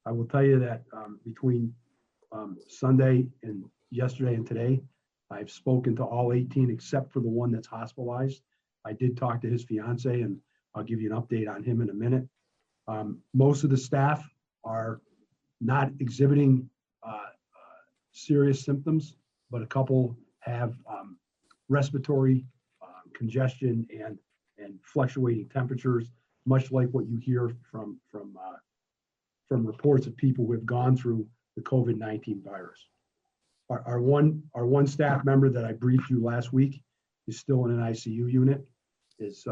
I will tell you that between Sunday and yesterday and today, I've spoken to all 18 except for the one that's hospitalized. I did talk to his fiance, and I'll give you an update on him in a minute. Most of the staff are not exhibiting serious symptoms, but a couple have respiratory congestion and fluctuating temperatures, much like what you hear from reports of people who have gone through the COVID-19 virus. Our one staff member that I briefed you last week is still in an ICU unit, is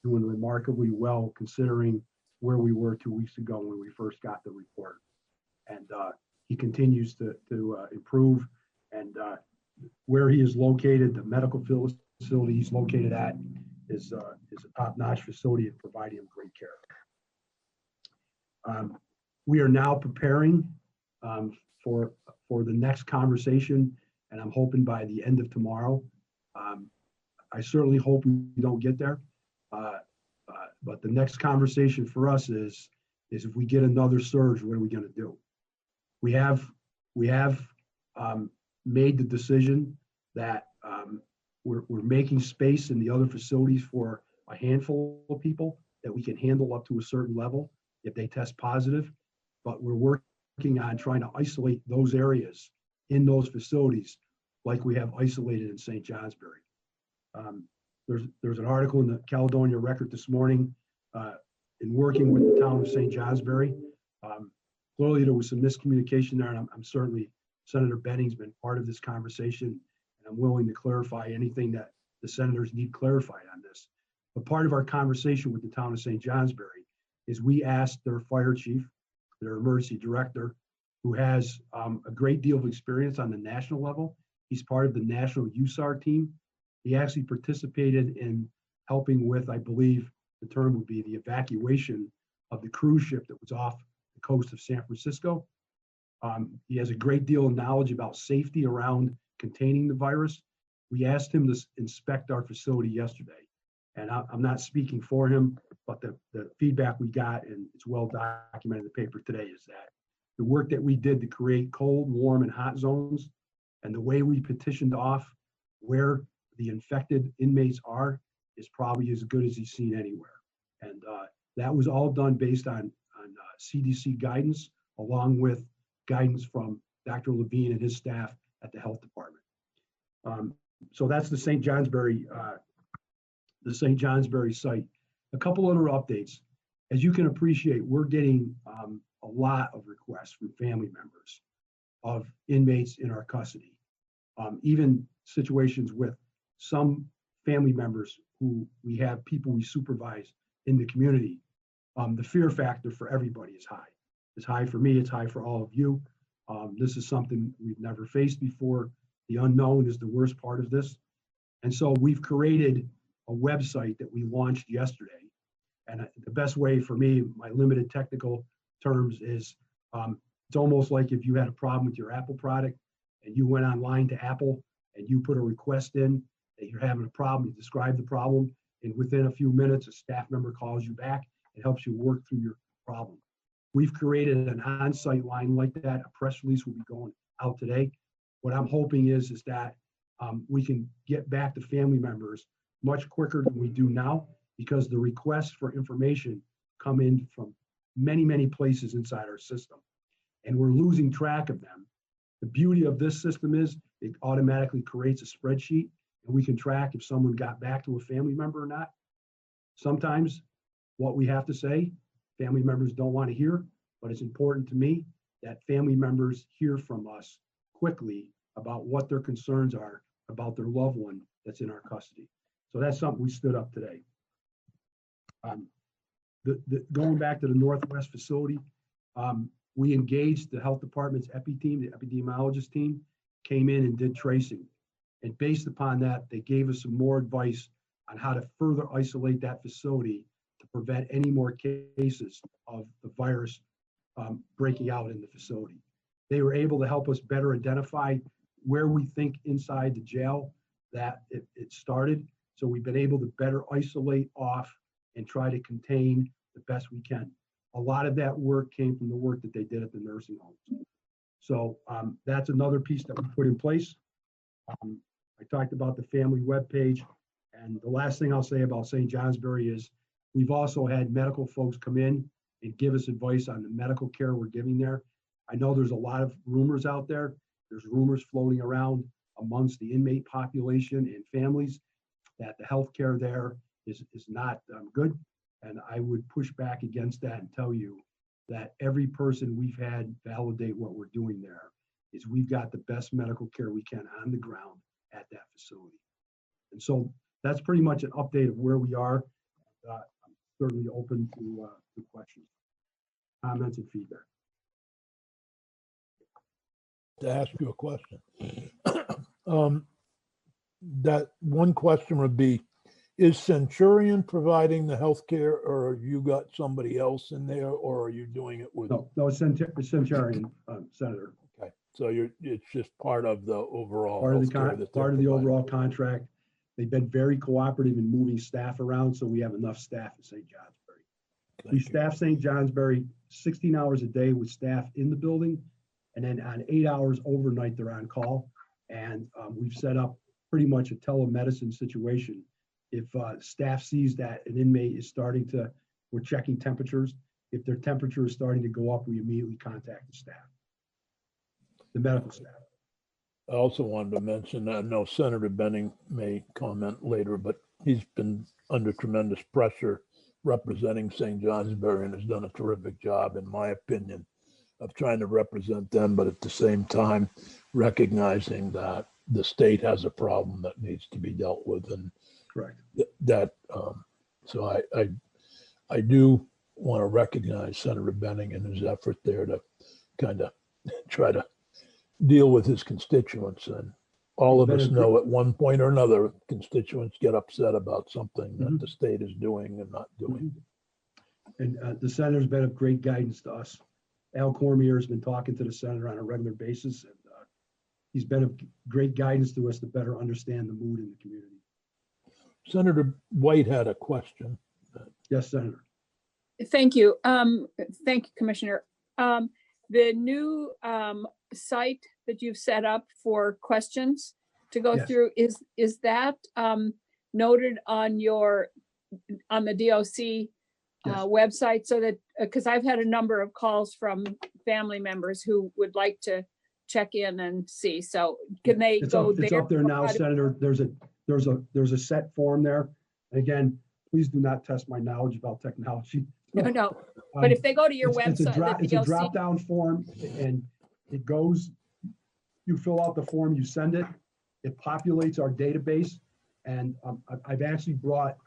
doing remarkably well considering where we were 2 weeks ago when we first got the report. And he continues to improve. And where he is located, the medical facility he's located at is a top-notch facility and providing him great care. We are now preparing for the next conversation, and I'm hoping by the end of tomorrow. I certainly hope we don't get there, but the next conversation for us is if we get another surge, what are we going to do? We have made the decision that we're making space in the other facilities for a handful of people that we can handle up to a certain level if they test positive, but we're working on trying to isolate those areas in those facilities like we have isolated in St. Johnsbury. There's an article in the Caledonia Record this morning in working with the town of St. Johnsbury. Clearly there was some miscommunication there, and I'm certainly, Senator Benning's been part of this conversation, and I'm willing to clarify anything that the senators need clarified on this. But part of our conversation with the town of St. Johnsbury is we asked their fire chief, their emergency director, who has a great deal of experience on the national level. He's part of the national USAR team. He actually participated in helping with, I believe the term would be, the evacuation of the cruise ship that was off the coast of San Francisco. He has a great deal of knowledge about safety around containing the virus. We asked him to inspect our facility yesterday, and I'm not speaking for him, but the feedback we got, and it's well documented in the paper today, is that the work that we did to create cold, warm, and hot zones, and the way we petitioned off where the infected inmates are, is probably as good as he's seen anywhere. And that was all done based on CDC guidance, along with guidance from Dr. Levine and his staff at the health department. So that's the St. Johnsbury site. A couple other updates. As you can appreciate, we're getting a lot of requests from family members of inmates in our custody. Even situations with some family members who we have people we supervise in the community. The fear factor for everybody is high. It's high for me, it's high for all of you. This is something we've never faced before. The unknown is the worst part of this. And so we've created a website that we launched yesterday. And the best way for me, my limited technical terms, is it's almost like if you had a problem with your Apple product and you went online to Apple and you put a request in that you're having a problem, you describe the problem, and within a few minutes, a staff member calls you back and helps you work through your problem. We've created an on-site line like that. A press release will be going out today. What I'm hoping is that we can get back to family members much quicker than we do now, because the requests for information come in from many, many places inside our system, and we're losing track of them. The beauty of this system is it automatically creates a spreadsheet, and we can track if someone got back to a family member or not. Sometimes what we have to say, family members don't want to hear, but it's important to me that family members hear from us quickly about what their concerns are about their loved one that's in our custody. So that's something we stood up today. Going back to the Northwest facility, we engaged the health department's epi team, the epidemiologist team, came in and did tracing. And based upon that, they gave us some more advice on how to further isolate that facility to prevent any more cases of the virus breaking out in the facility. They were able to help us better identify where we think inside the jail that it started. So we've been able to better isolate off and try to contain the best we can. A lot of that work came from the work that they did at the nursing homes. So that's another piece that we put in place. I talked about the family webpage. And the last thing I'll say about St. Johnsbury is we've also had medical folks come in and give us advice on the medical care we're giving there. I know there's a lot of rumors out there. There's rumors floating around amongst the inmate population and families that the healthcare there is not good. And I would push back against that and tell you that every person we've had validate what we're doing there is we've got the best medical care we can on the ground at that facility. And so that's pretty much an update of where we are. I'm certainly open to questions, comments, and feedback. To ask you a question. That one question would be, is Centurion providing the healthcare, or you got somebody else in there, or are you doing it with? No, it's Centurion, Senator. Okay, so it's just part of the overall Part of healthcare the part of the overall contract. They've been very cooperative in moving staff around, so we have enough staff at St. Johnsbury. We staff St. Johnsbury 16 hours a day with staff in the building, and then on 8 hours overnight, they're on call. And we've set up pretty much a telemedicine situation. If staff sees that an inmate is we're checking temperatures. If their temperature is starting to go up, we immediately contact the staff, the medical staff. I also wanted to mention, I know Senator Benning may comment later, but he's been under tremendous pressure representing St. Johnsbury and has done a terrific job, in my opinion, of trying to represent them, but at the same time, recognizing that the state has a problem that needs to be dealt with. And correct. So I do want to recognize Senator Benning and his effort there to kind of try to deal with his constituents. And all of us know at one point or another, constituents get upset about something that the state is doing and not doing. And the senator's been of great guidance to us. Al Cormier has been talking to the senator on a regular basis, and he's been of great guidance to us to better understand the mood in the community. Senator White had a question. Yes, Senator. Thank you. Thank you, Commissioner. The new site that you've set up for questions to go through, is that noted on the DOC website, so that, because I've had a number of calls from family members who would like to check in and see. So can they go there? It's up there now, Senator. There's a set form there. And again, please do not test my knowledge about technology. No. But if they go to your website, it's a drop down form, and it goes, you fill out the form, you send it, it populates our database. And I've actually brought,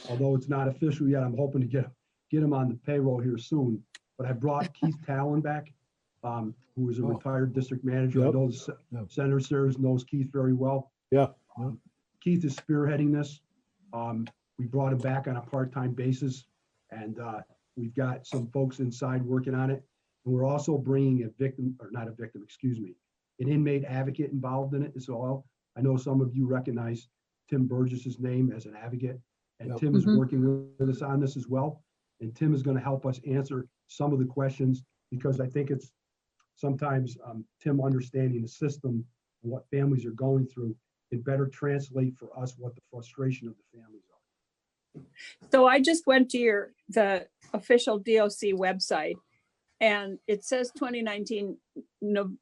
although it's not official yet, I'm hoping to get him on the payroll here soon. But I brought Keith Talon back, who is a retired district manager. I know Senator Sears knows Keith very well. Yeah. Keith is spearheading this. We brought him back on a part-time basis, and we've got some folks inside working on it. And we're also bringing an inmate advocate involved in it as well. I know some of you recognize Tim Burgess's name as an advocate, and Tim is working with us on this as well. And Tim is going to help us answer some of the questions, because I think it's sometimes Tim understanding the system and what families are going through can better translate for us what the frustration of the families are. So I just went to the official DOC website, and it says 2019 novel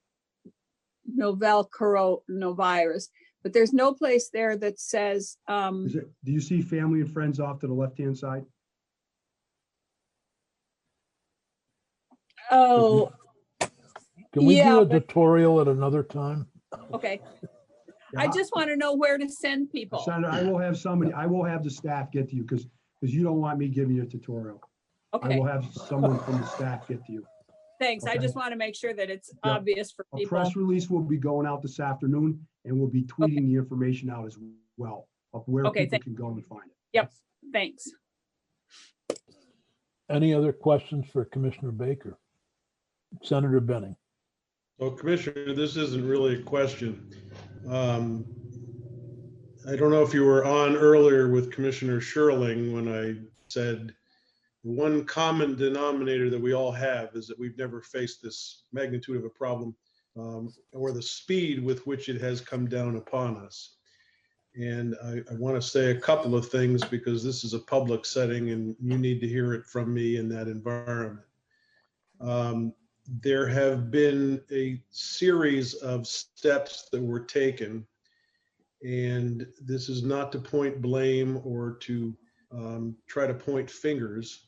coronavirus, but there's no place there that says. Do you see family and friends off to the left-hand side? Oh. Can we do a tutorial at another time? Okay. I just want to know where to send people. Senator, I will have somebody, I will have the staff get to you because you don't want me giving you a tutorial. I Okay, will have someone from the staff get to you. thanks. I Okay. just want to make sure that it's Yep. obvious for A people. press release will be going out this afternoon and we'll be tweeting the information out as well of where Okay, people can go and find it. Yep, thanks. Any other questions for Commissioner Baker? Senator Benning. So Commissioner, this isn't really a question. I don't know if you were on earlier with Commissioner Sherling when I said the one common denominator that we all have is that we've never faced this magnitude of a problem or the speed with which it has come down upon us. And I want to say a couple of things because this is a public setting and you need to hear it from me in that environment. There have been a series of steps that were taken, and this is not to point blame or to try to point fingers,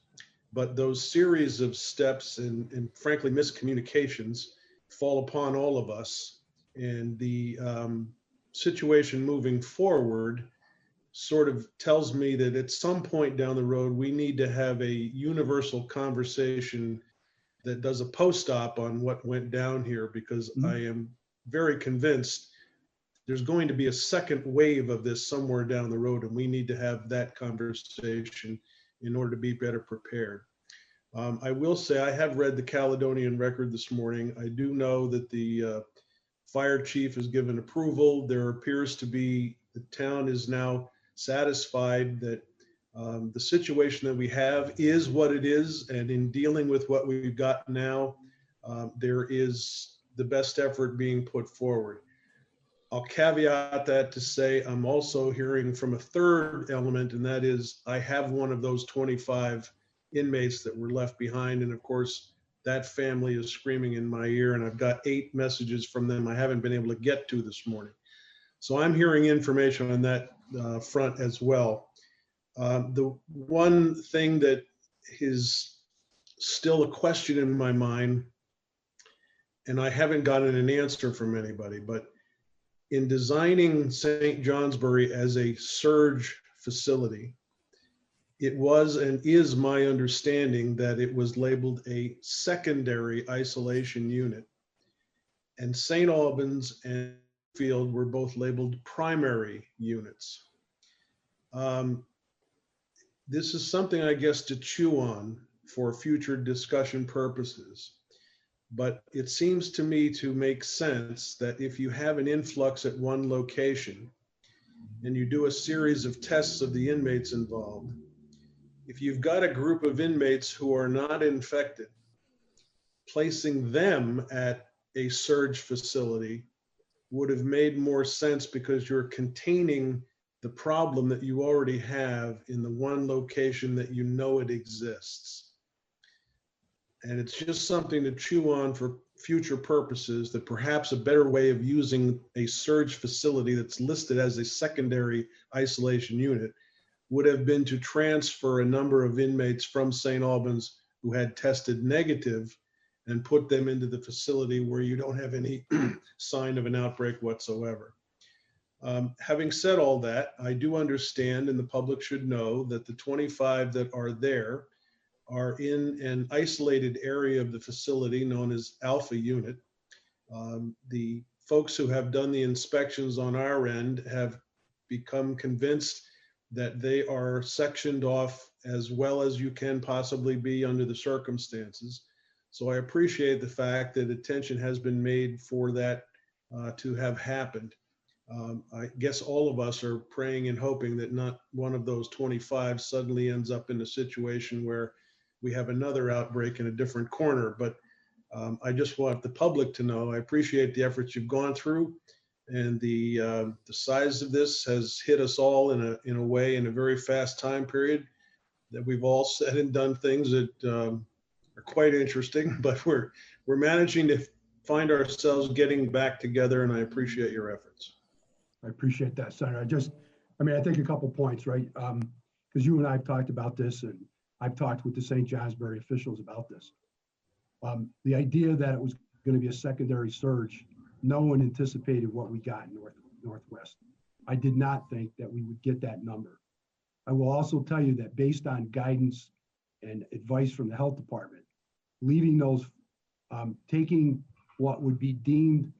but those series of steps and frankly miscommunications fall upon all of us. And the situation moving forward sort of tells me that at some point down the road, we need to have a universal conversation that does a post-op on what went down here, because I am very convinced there's going to be a second wave of this somewhere down the road, and we need to have that conversation in order to be better prepared. I will say I have read the Caledonian Record this morning. I do know that the fire chief has given approval. There appears to be, the town is now satisfied that the situation that we have is what it is, and in dealing with what we've got now, there is the best effort being put forward. I'll caveat that to say I'm also hearing from a third element, and that is I have one of those 25 inmates that were left behind, and of course that family is screaming in my ear, and I've got 8 messages from them I haven't been able to get to this morning. So I'm hearing information on that front as well. The one thing that is still a question in my mind, and I haven't gotten an answer from anybody, but in designing St. Johnsbury as a surge facility, it was and is my understanding that it was labeled a secondary isolation unit, and St. Albans and Field were both labeled primary units. This is something, I guess, to chew on for future discussion purposes. But it seems to me to make sense that if you have an influx at one location and you do a series of tests of the inmates involved, if you've got a group of inmates who are not infected, placing them at a surge facility would have made more sense because you're containing the problem that you already have in the one location that you know it exists. And it's just something to chew on for future purposes, that perhaps a better way of using a surge facility that's listed as a secondary isolation unit would have been to transfer a number of inmates from St. Albans who had tested negative and put them into the facility where you don't have any sign of an outbreak whatsoever. Having said all that, I do understand, and the public should know, that the 25 that are there are in an isolated area of the facility known as Alpha Unit. The folks who have done the inspections on our end have become convinced that they are sectioned off as well as you can possibly be under the circumstances. So I appreciate the fact that attention has been made for that to have happened. I guess all of us are praying and hoping that not one of those 25 suddenly ends up in a situation where we have another outbreak in a different corner. But I just want the public to know, I appreciate the efforts you've gone through, and the size of this has hit us all in a way, in a very fast time period, that we've all said and done things that are quite interesting, but we're managing to find ourselves getting back together, and I appreciate your efforts. I appreciate that, Senator. I think a couple points, right? Because you and I have talked about this, and I've talked with the St. Johnsbury officials about this. The idea that it was going to be a secondary surge, no one anticipated what we got in Northwest. I did not think that we would get that number. I will also tell you that based on guidance and advice from the health department, leaving those, taking what would be deemed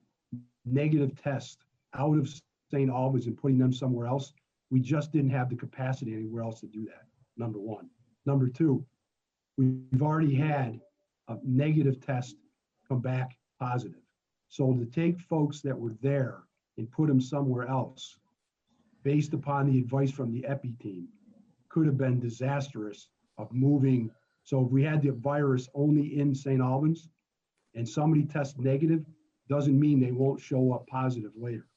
negative tests out of St. Albans and putting them somewhere else, we just didn't have the capacity anywhere else to do that, number one. Number two, we've already had a negative test come back positive. So to take folks that were there and put them somewhere else, based upon the advice from the epi team, could have been disastrous of moving. So if we had the virus only in St. Albans and somebody tests negative, doesn't mean they won't show up positive later.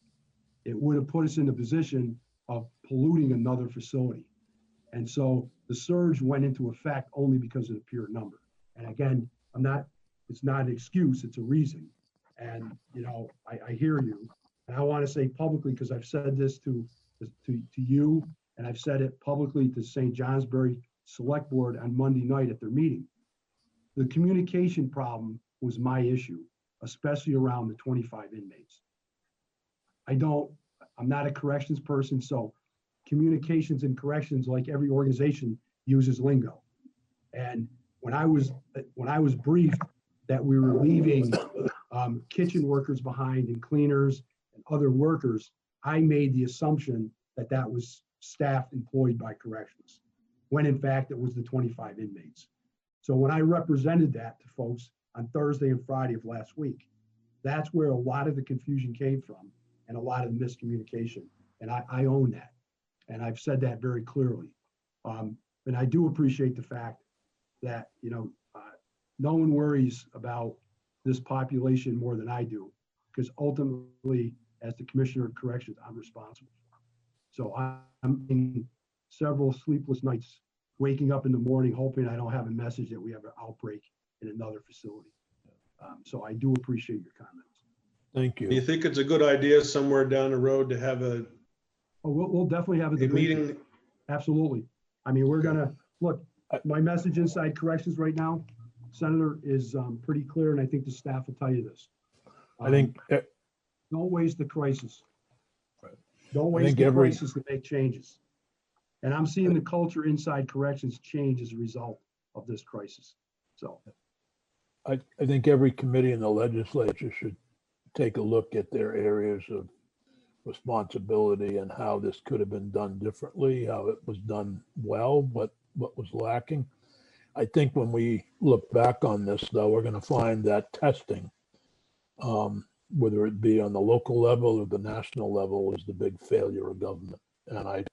It would have put us in a position of polluting another facility. And so the surge went into effect only because of the pure number. And again, it's not an excuse, it's a reason. And, you know, I hear you. And I want to say publicly, because I've said this to you, and I've said it publicly to St. Johnsbury Select Board on Monday night at their meeting. The communication problem was my issue, especially around the 25 inmates. I'm not a corrections person, so communications and corrections, like every organization, uses lingo. And when I was briefed that we were leaving kitchen workers behind and cleaners and other workers, I made the assumption that that was staff employed by corrections, when in fact it was the 25 inmates. So when I represented that to folks on Thursday and Friday of last week, that's where a lot of the confusion came from and a lot of the miscommunication. And I own that. And I've said that very clearly. And I do appreciate the fact that, you know, no one worries about this population more than I do, because ultimately, as the Commissioner of Corrections, I'm responsible for them. So I'm in several sleepless nights, waking up in the morning, hoping I don't have a message that we have an outbreak in another facility. So I do appreciate your comments. Thank you. Do you think it's a good idea somewhere down the road to have a we'll definitely have a meeting? Absolutely. I mean, we're gonna look. My message inside corrections right now, Senator, is pretty clear, and I think the staff will tell you this. I think don't waste the crisis. Right. Don't waste the crisis to make changes. And I'm seeing the culture inside corrections change as a result of this crisis. So I think every committee in the legislature should take a look at their areas of responsibility and how this could have been done differently, how it was done well, what was lacking. I think when we look back on this, though, we're going to find that testing, whether it be on the local level or the national level, is the big failure of government. And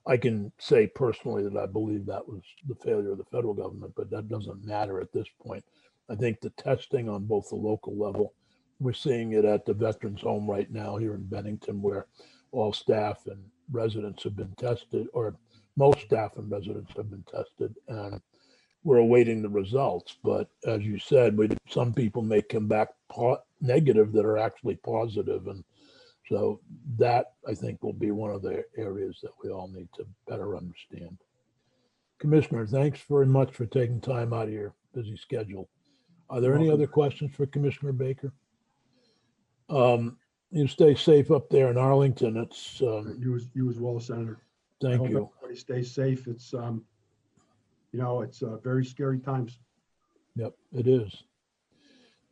I can say personally that I believe that was the failure of the federal government, but that doesn't matter at this point. I think the testing on both the local level, we're seeing it at the Veterans Home right now here in Bennington, where all staff and residents have been tested, or most staff and residents have been tested, and we're awaiting the results. But as you said, some people may come back negative that are actually positive, and so that, I think, will be one of the areas that we all need to better understand. Commissioner, thanks very much for taking time out of your busy schedule. Are there any other questions for Commissioner Baker? You stay safe up there in Arlington. It's you as well, Senator. Thank you. Everybody stay safe. It's you know, it's very scary times. Yep, it is.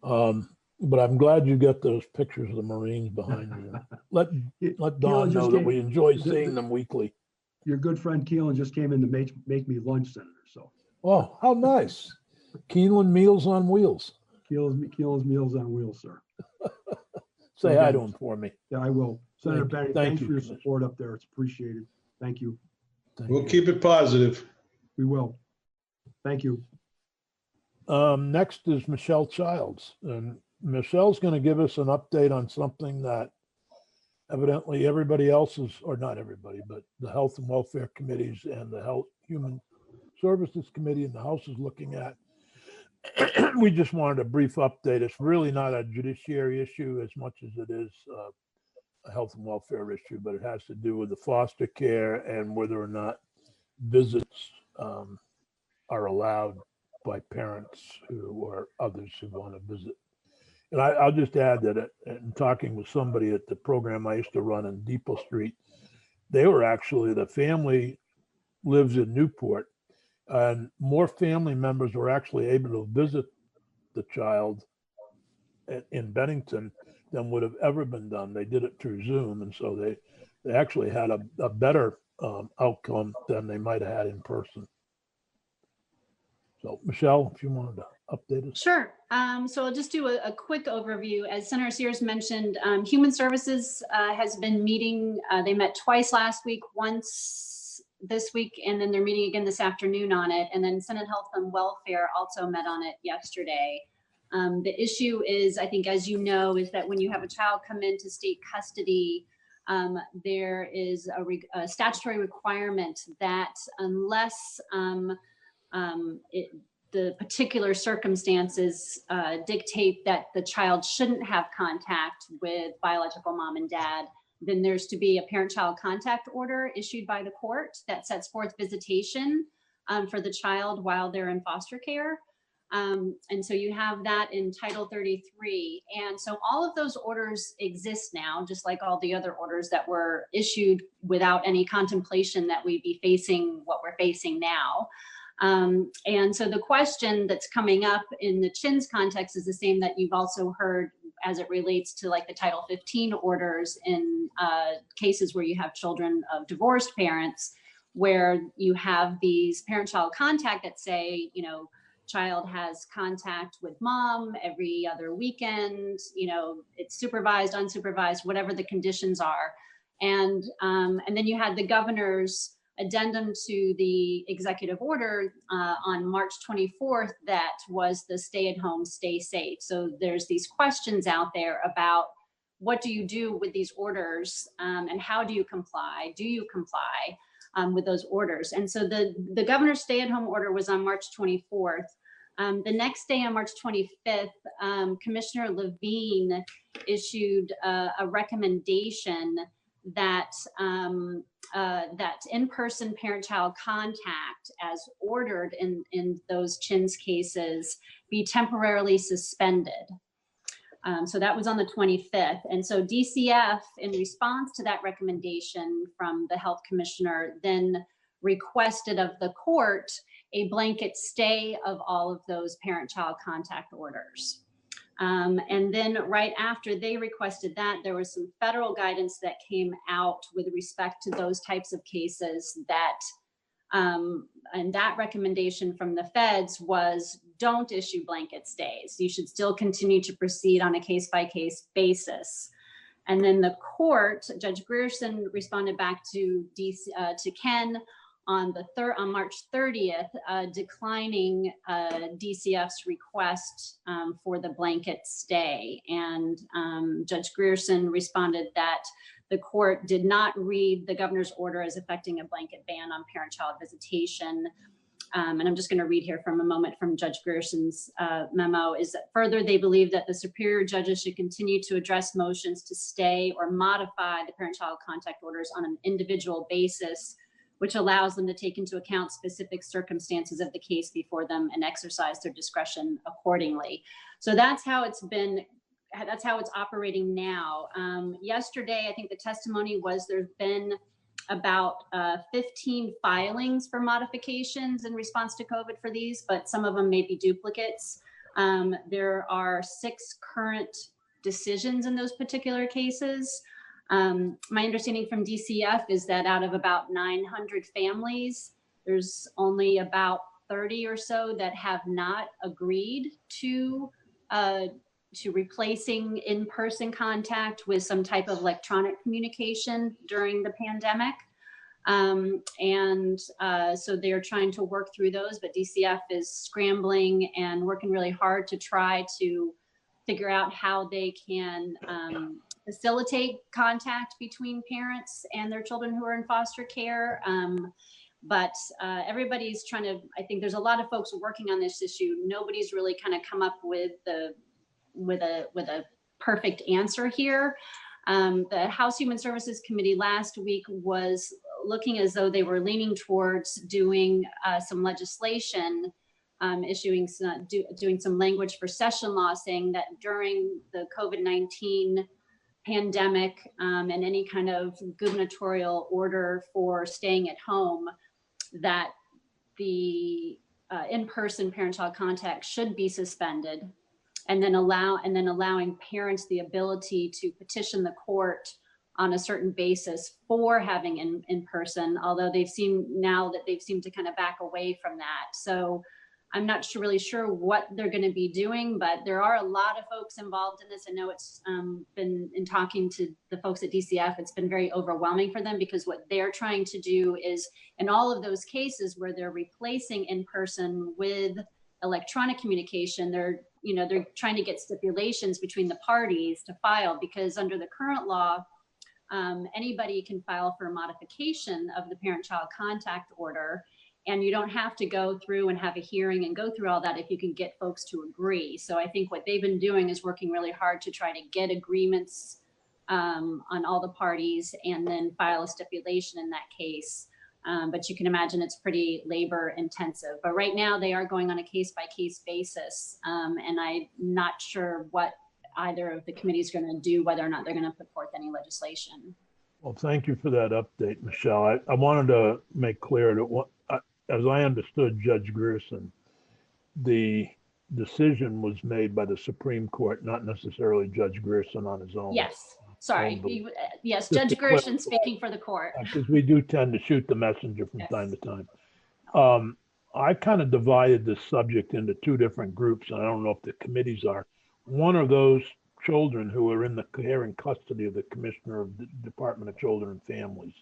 But I'm glad you got those pictures of the Marines behind you. Let Don know that we enjoy seeing them weekly. Your good friend Keelan just came in to make me lunch, Senator. So. Oh, how nice. Keelan Meals on Wheels. Keelan's Meals on Wheels, sir. Say hi to him for me. Yeah, I will. Senator Benny, thanks you for your support up there. It's appreciated. Thank you. We'll keep it positive. We will. Thank you. Next is Michelle Childs. And Michelle's going to give us an update on something that evidently everybody else is, or not everybody, but the Health and Welfare Committees and the Health Human Services Committee in the House is looking at. We just wanted a brief update. It's really not a judiciary issue as much as it is a health and welfare issue, but it has to do with the foster care and whether or not visits are allowed by parents or others who want to visit. And I'll just add that in talking with somebody at the program I used to run in Depot Street, they were actually, the family lives in Newport, and more family members were actually able to visit the child in Bennington than would have ever been done. They did it through Zoom, and so they actually had a better outcome than they might have had in person. So Michelle, if you wanted to update us. Sure. So I'll just do a quick overview. As Senator Sears mentioned, Human Services has been meeting. They met twice last week, once this week, and then they're meeting again this afternoon on it. And then Senate Health and Welfare also met on it yesterday. The issue is, I think, as you know, is that when you have a child come into state custody, there is a statutory requirement that unless the particular circumstances dictate that the child shouldn't have contact with biological mom and dad, then there's to be a parent-child contact order issued by the court that sets forth visitation for the child while they're in foster care. And so you have that in Title 33. And so all of those orders exist now, just like all the other orders that were issued without any contemplation that we'd be facing what we're facing now. And so the question that's coming up in the CHINS context is the same that you've also heard as it relates to like the Title 15 orders in cases where you have children of divorced parents, where you have these parent-child contact that say, you know, child has contact with mom every other weekend, you know, it's supervised, unsupervised, whatever the conditions are. And then you had the governor's addendum to the executive order on March 24th that was the stay at home, stay safe. So there's these questions out there about what do you do with these orders and how do you comply? Do you comply with those orders? And so the governor's stay at home order was on March 24th. The next day on March 25th, Commissioner Levine issued a recommendation that that in-person parent-child contact as ordered in those CHINS cases be temporarily suspended. So that was on the 25th. And so DCF, in response to that recommendation from the health commissioner, then requested of the court a blanket stay of all of those parent-child contact orders. And then right after they requested that, there was some federal guidance that came out with respect to those types of cases that, and that recommendation from the feds was don't issue blanket stays. You should still continue to proceed on a case-by-case basis. And then the court, Judge Grierson responded back to Ken on March 30th, declining DCF's request for the blanket stay. And Judge Grierson responded that the court did not read the governor's order as affecting a blanket ban on parent-child visitation. And I'm just going to read here from a moment from Judge Grierson's memo, is that further, they believe that the superior judges should continue to address motions to stay or modify the parent-child contact orders on an individual basis, which allows them to take into account specific circumstances of the case before them and exercise their discretion accordingly. So that's how it's been, that's how it's operating now. Yesterday, I think the testimony was there's been about 15 filings for modifications in response to COVID for these, but some of them may be duplicates. There are 6 current decisions in those particular cases. My understanding from DCF is that out of about 900 families, there's only about 30 or so that have not agreed to replacing in-person contact with some type of electronic communication during the pandemic. So they're trying to work through those, but DCF is scrambling and working really hard to try to figure out how they can facilitate contact between parents and their children who are in foster care. But everybody's trying to, I think there's a lot of folks working on this issue. Nobody's really kind of come up with a perfect answer here. The House Human Services Committee last week was looking as though they were leaning towards doing some legislation doing some language for session law saying that during the COVID-19 pandemic and any kind of gubernatorial order for staying at home, that the in-person parent-child contact should be suspended, and then allowing parents the ability to petition the court on a certain basis for having in person, although they've seemed to kind of back away from that. So I'm not really sure what they're going to be doing, but there are a lot of folks involved in this. I know it's been, in talking to the folks at DCF, it's been very overwhelming for them, because what they're trying to do is, in all of those cases where they're replacing in-person with electronic communication, they're trying to get stipulations between the parties to file, because under the current law, anybody can file for a modification of the parent-child contact order, and you don't have to go through and have a hearing and go through all that if you can get folks to agree. So I think what they've been doing is working really hard to try to get agreements on all the parties and then file a stipulation in that case. But you can imagine it's pretty labor intensive. But right now they are going on a case-by-case basis. And I'm not sure what either of the committees are going to do, whether or not they're going to put forth any legislation. Well, thank you for that update, Michelle. I wanted to make clear that as I understood Judge Grierson, the decision was made by the Supreme Court, not necessarily Judge Grierson on his own. Yes, sorry. Yes, Judge Grierson speaking for the court. Because we do tend to shoot the messenger from time to time. I kind of divided this subject into two different groups, and I don't know if the committees are. One of those children who are in the care and custody of the Commissioner of the Department of Children and Families,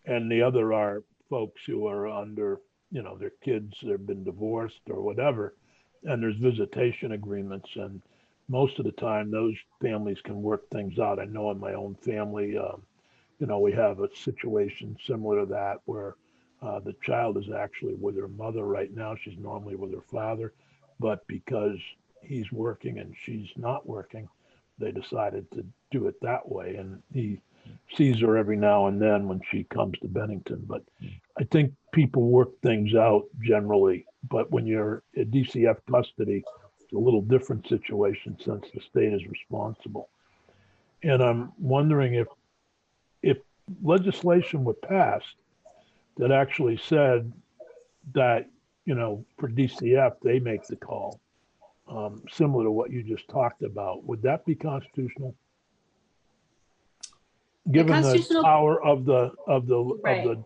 and the other are folks who are under, their kids, they've been divorced or whatever, and there's visitation agreements, and most of the time those families can work things out. I know in my own family, we have a situation similar to that where the child is actually with her mother right now. She's normally with her father, but because he's working and she's not working, they decided to do it that way, and he sees her every now and then when she comes to Bennington. But I think people work things out generally, but when you're at DCF custody, it's a little different situation since the state is responsible. And I'm wondering if legislation were passed that actually said that, for DCF, they make the call, similar to what you just talked about, would that be constitutional? Given the power of the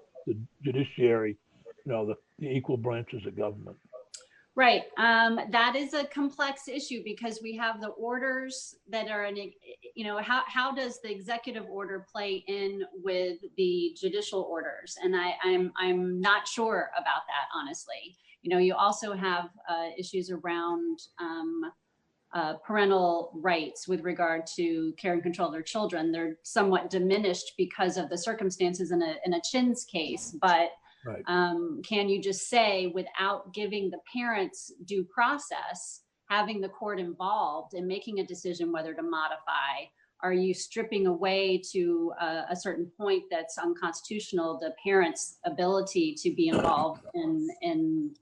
judiciary, the equal branches of government. Right. That is a complex issue, because we have the orders that are in, how does the executive order play in with the judicial orders? And I'm not sure about that, honestly. You also have issues around parental rights with regard to care and control of their children. They're somewhat diminished because of the circumstances in a Chin's case, but right. Can you just say, without giving the parents due process, having the court involved in making a decision whether to modify, are you stripping away to a certain point that's unconstitutional the parents' ability to be involved in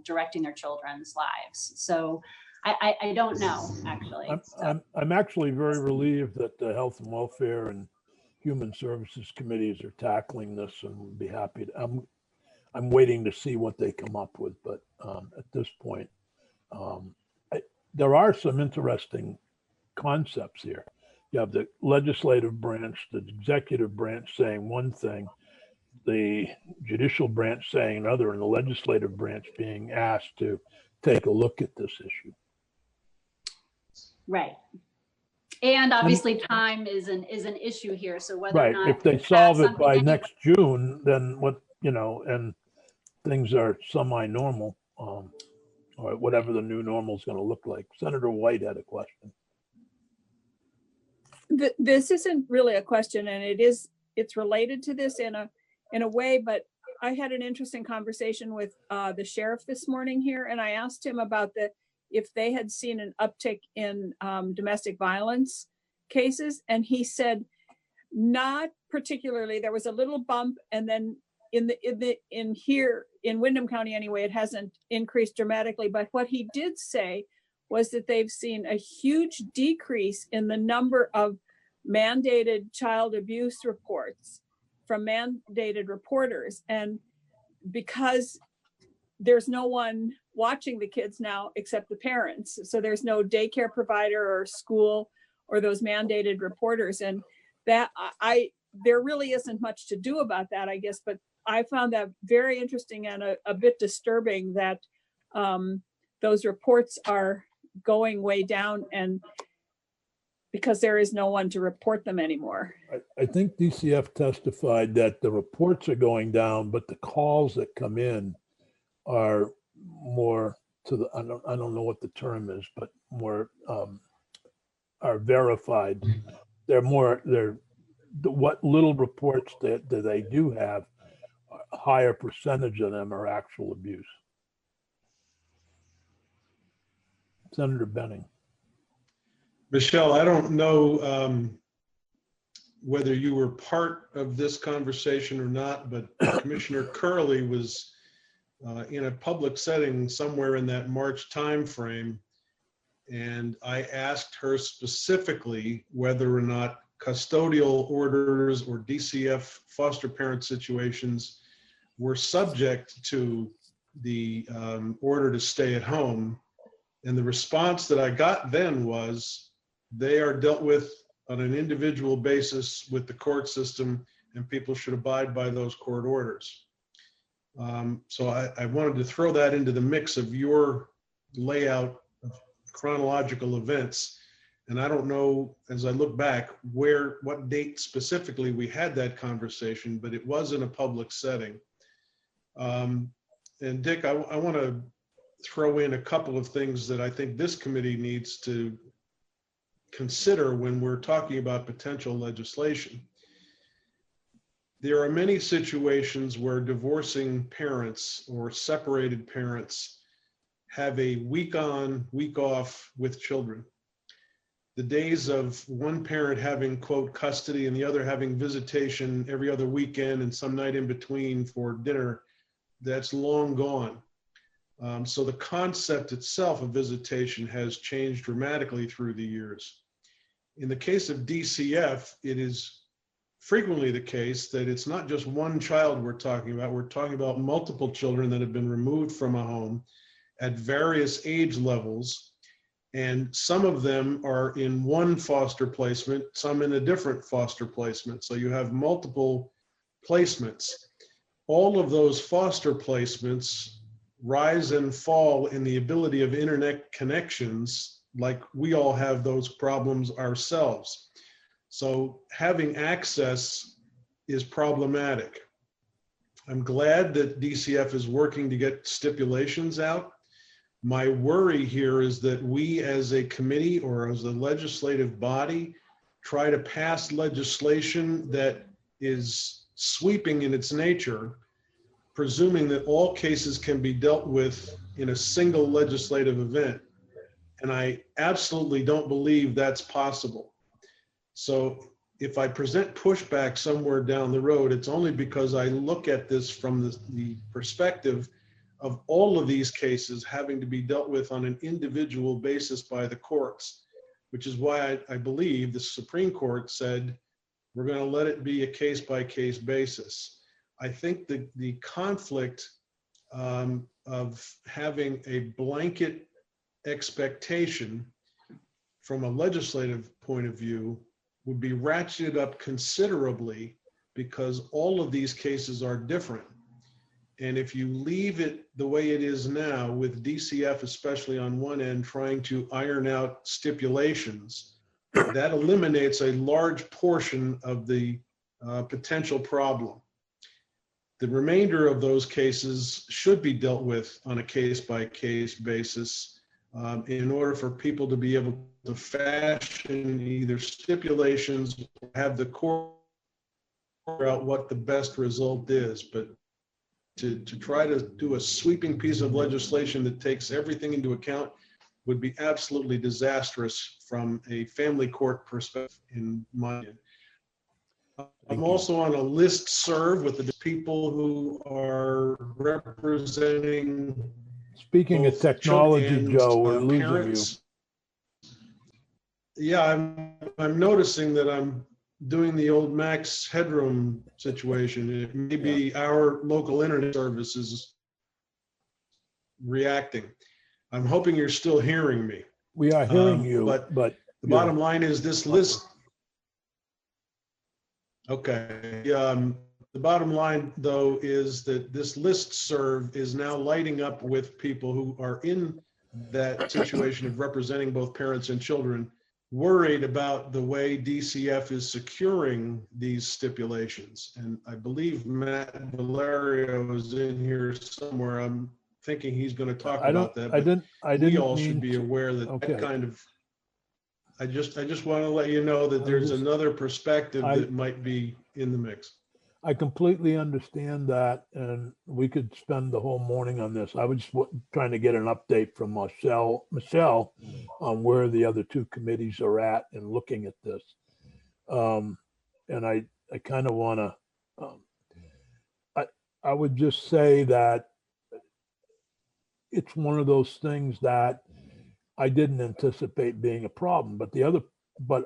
directing their children's lives? So I don't know, actually. I'm actually very relieved that the Health and Welfare and Human Services committees are tackling this, and would be happy to. I'm waiting to see what they come up with, but at this point, there are some interesting concepts here. You have the legislative branch, the executive branch saying one thing, the judicial branch saying another, and the legislative branch being asked to take a look at this issue. Right. And obviously time is an issue here. So whether right, or not if they solve it by next June, then what, and things are semi-normal, or whatever the new normal is going to look like. Senator White had a question. This isn't really a question, and it's related to this in a way, but I had an interesting conversation with the sheriff this morning here, and I asked him about if they had seen an uptick in domestic violence cases, and he said not particularly. There was a little bump, and then in here in Windham County anyway, it hasn't increased dramatically. But what he did say was that they've seen a huge decrease in the number of mandated child abuse reports from mandated reporters. And because there's no one watching the kids now except the parents, so there's no daycare provider or school or those mandated reporters, and that there really isn't much to do about that, I guess. But I found that very interesting and a bit disturbing that those reports are going way down, and because there is no one to report them anymore. I think DCF testified that the reports are going down, but the calls that come in are more to the, I don't know what the term is, but more are verified. What little reports that they do have, a higher percentage of them are actual abuse. Senator Benning. Michelle, I don't know whether you were part of this conversation or not, but Commissioner Curley was in a public setting somewhere in that March timeframe, and I asked her specifically whether or not custodial orders or DCF foster parent situations were subject to the order to stay at home. And the response that I got then was they are dealt with on an individual basis with the court system, and people should abide by those court orders. So I wanted to throw that into the mix of your layout of chronological events. And I don't know, as I look back, what date specifically we had that conversation, but it was in a public setting. And Dick, I want to throw in a couple of things that I think this committee needs to consider when we're talking about potential legislation. There are many situations where divorcing parents or separated parents have a week on, week off with children. The days of one parent having, quote, custody and the other having visitation every other weekend and some night in between for dinner, that's long gone. So the concept itself of visitation has changed dramatically through the years. In the case of DCF, it is frequently the case that it's not just one child we're talking about multiple children that have been removed from a home at various age levels. And some of them are in one foster placement, some in a different foster placement. So you have multiple placements. All of those foster placements rise and fall in the ability of internet connections, like we all have those problems ourselves. So having access is problematic. I'm glad that DCF is working to get stipulations out. My worry here is that we as a committee or as a legislative body try to pass legislation that is sweeping in its nature, presuming that all cases can be dealt with in a single legislative event. And I absolutely don't believe that's possible. So if I present pushback somewhere down the road, it's only because I look at this from the perspective of all of these cases having to be dealt with on an individual basis by the courts, which is why I believe the Supreme Court said, we're going to let it be a case-by-case basis. I think the conflict of having a blanket expectation from a legislative point of view would be ratcheted up considerably because all of these cases are different. And if you leave it the way it is now, with DCF especially on one end trying to iron out stipulations, that eliminates a large portion of the potential problem. The remainder of those cases should be dealt with on a case-by-case basis in order for people to be able to fashion either stipulations or have the court figure out what the best result is. But to try to do a sweeping piece of legislation that takes everything into account would be absolutely disastrous from a family court perspective in my opinion. I'm also on a list serve with the people who are representing. Speaking of both technology, children and, Joe, we're losing you. parents. Yeah, I'm noticing that I'm doing the old Max Headroom situation. It may be our local internet service is reacting. I'm hoping you're still hearing me. We are hearing you, but but the bottom line is this list. Okay. The bottom line, though, is that this list serve is now lighting up with people who are in that situation of representing both parents and children, worried about the way DCF is securing these stipulations. And I believe Matt Valerio is in here somewhere. I'm thinking he's going to talk about that. I didn't we all should mean be aware that okay. that kind of. I just want to let you know that there's another perspective that might be in the mix. I completely understand that, and we could spend the whole morning on this. I was just trying to get an update from Michelle on where the other two committees are at and looking at this. And I kind of want to, I would just say that it's one of those things that I didn't anticipate being a problem, but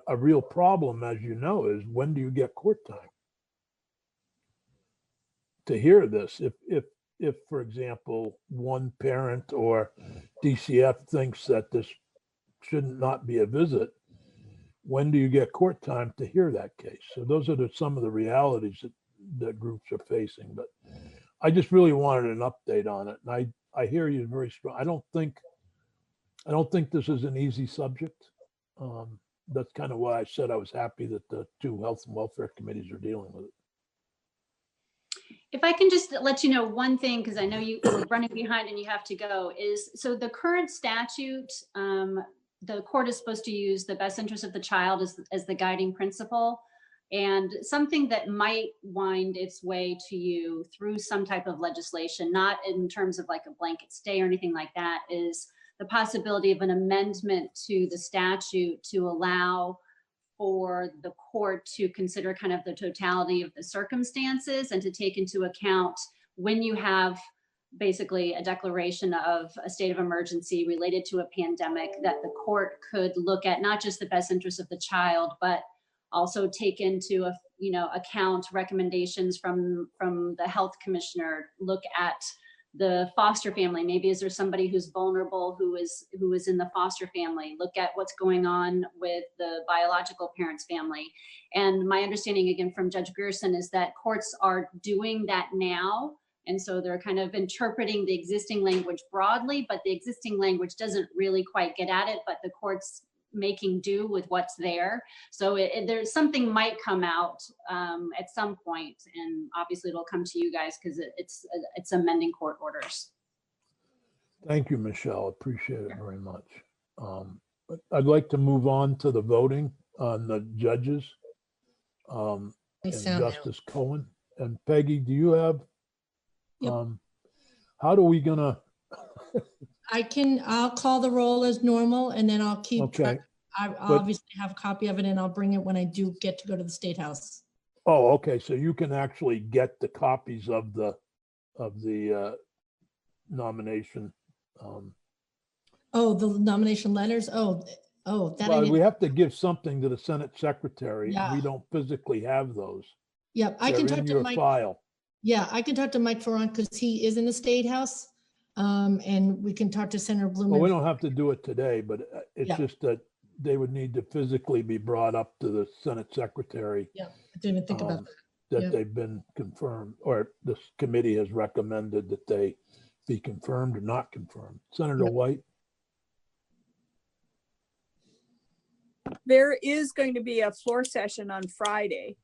a real problem, as you know, is when do you get court time to hear this? If, for example, one parent or DCF thinks that this should not be a visit, when do you get court time to hear that case? So those are some of the realities that groups are facing. But I just really wanted an update on it, and I hear you very strong. I don't think this is an easy subject. That's kind of why I said I was happy that the two health and welfare committees are dealing with it. If I can just let you know one thing, because I know you're running behind and you have to go, is so the current statute, the court is supposed to use the best interest of the child as the guiding principle. And something that might wind its way to you through some type of legislation, not in terms of like a blanket stay or anything like that, is the possibility of an amendment to the statute to allow for the court to consider kind of the totality of the circumstances and to take into account when you have basically a declaration of a state of emergency related to a pandemic, that the court could look at not just the best interest of the child, but also take into account recommendations from the health commissioner, look at the foster family. Maybe is there somebody who's vulnerable who is in the foster family? Look at what's going on with the biological parent's family. And my understanding, again, from Judge Grierson, is that courts are doing that now. And so they're kind of interpreting the existing language broadly, but the existing language doesn't really quite get at it, but the courts making do with what's there. So there's something might come out at some point, and obviously it'll come to you guys because it's amending court orders. Thank you, Michelle. Appreciate it very much. I'd like to move on to the voting on the judges and Justice Cohen. And Peggy, do you have, how do we gonna? I'll call the roll as normal, and then I'll keep track. I obviously have a copy of it, and I'll bring it when I do get to go to the State House. Oh, okay. So you can actually get the copies of the nomination. Oh, the nomination letters. Oh, that. Well, we have to give something to the Senate Secretary. Yeah. We don't physically have those. Yep, I can talk to Mike. File. Yeah, I can talk to Mike Ferrand because he is in the State House. And we can talk to Senator Blumen. Well, we don't have to do it today, but it's just that they would need to physically be brought up to the Senate Secretary. Yeah, I didn't even think about that. They've been confirmed, or this committee has recommended that they be confirmed or not confirmed. Senator White? There is going to be a floor session on Friday.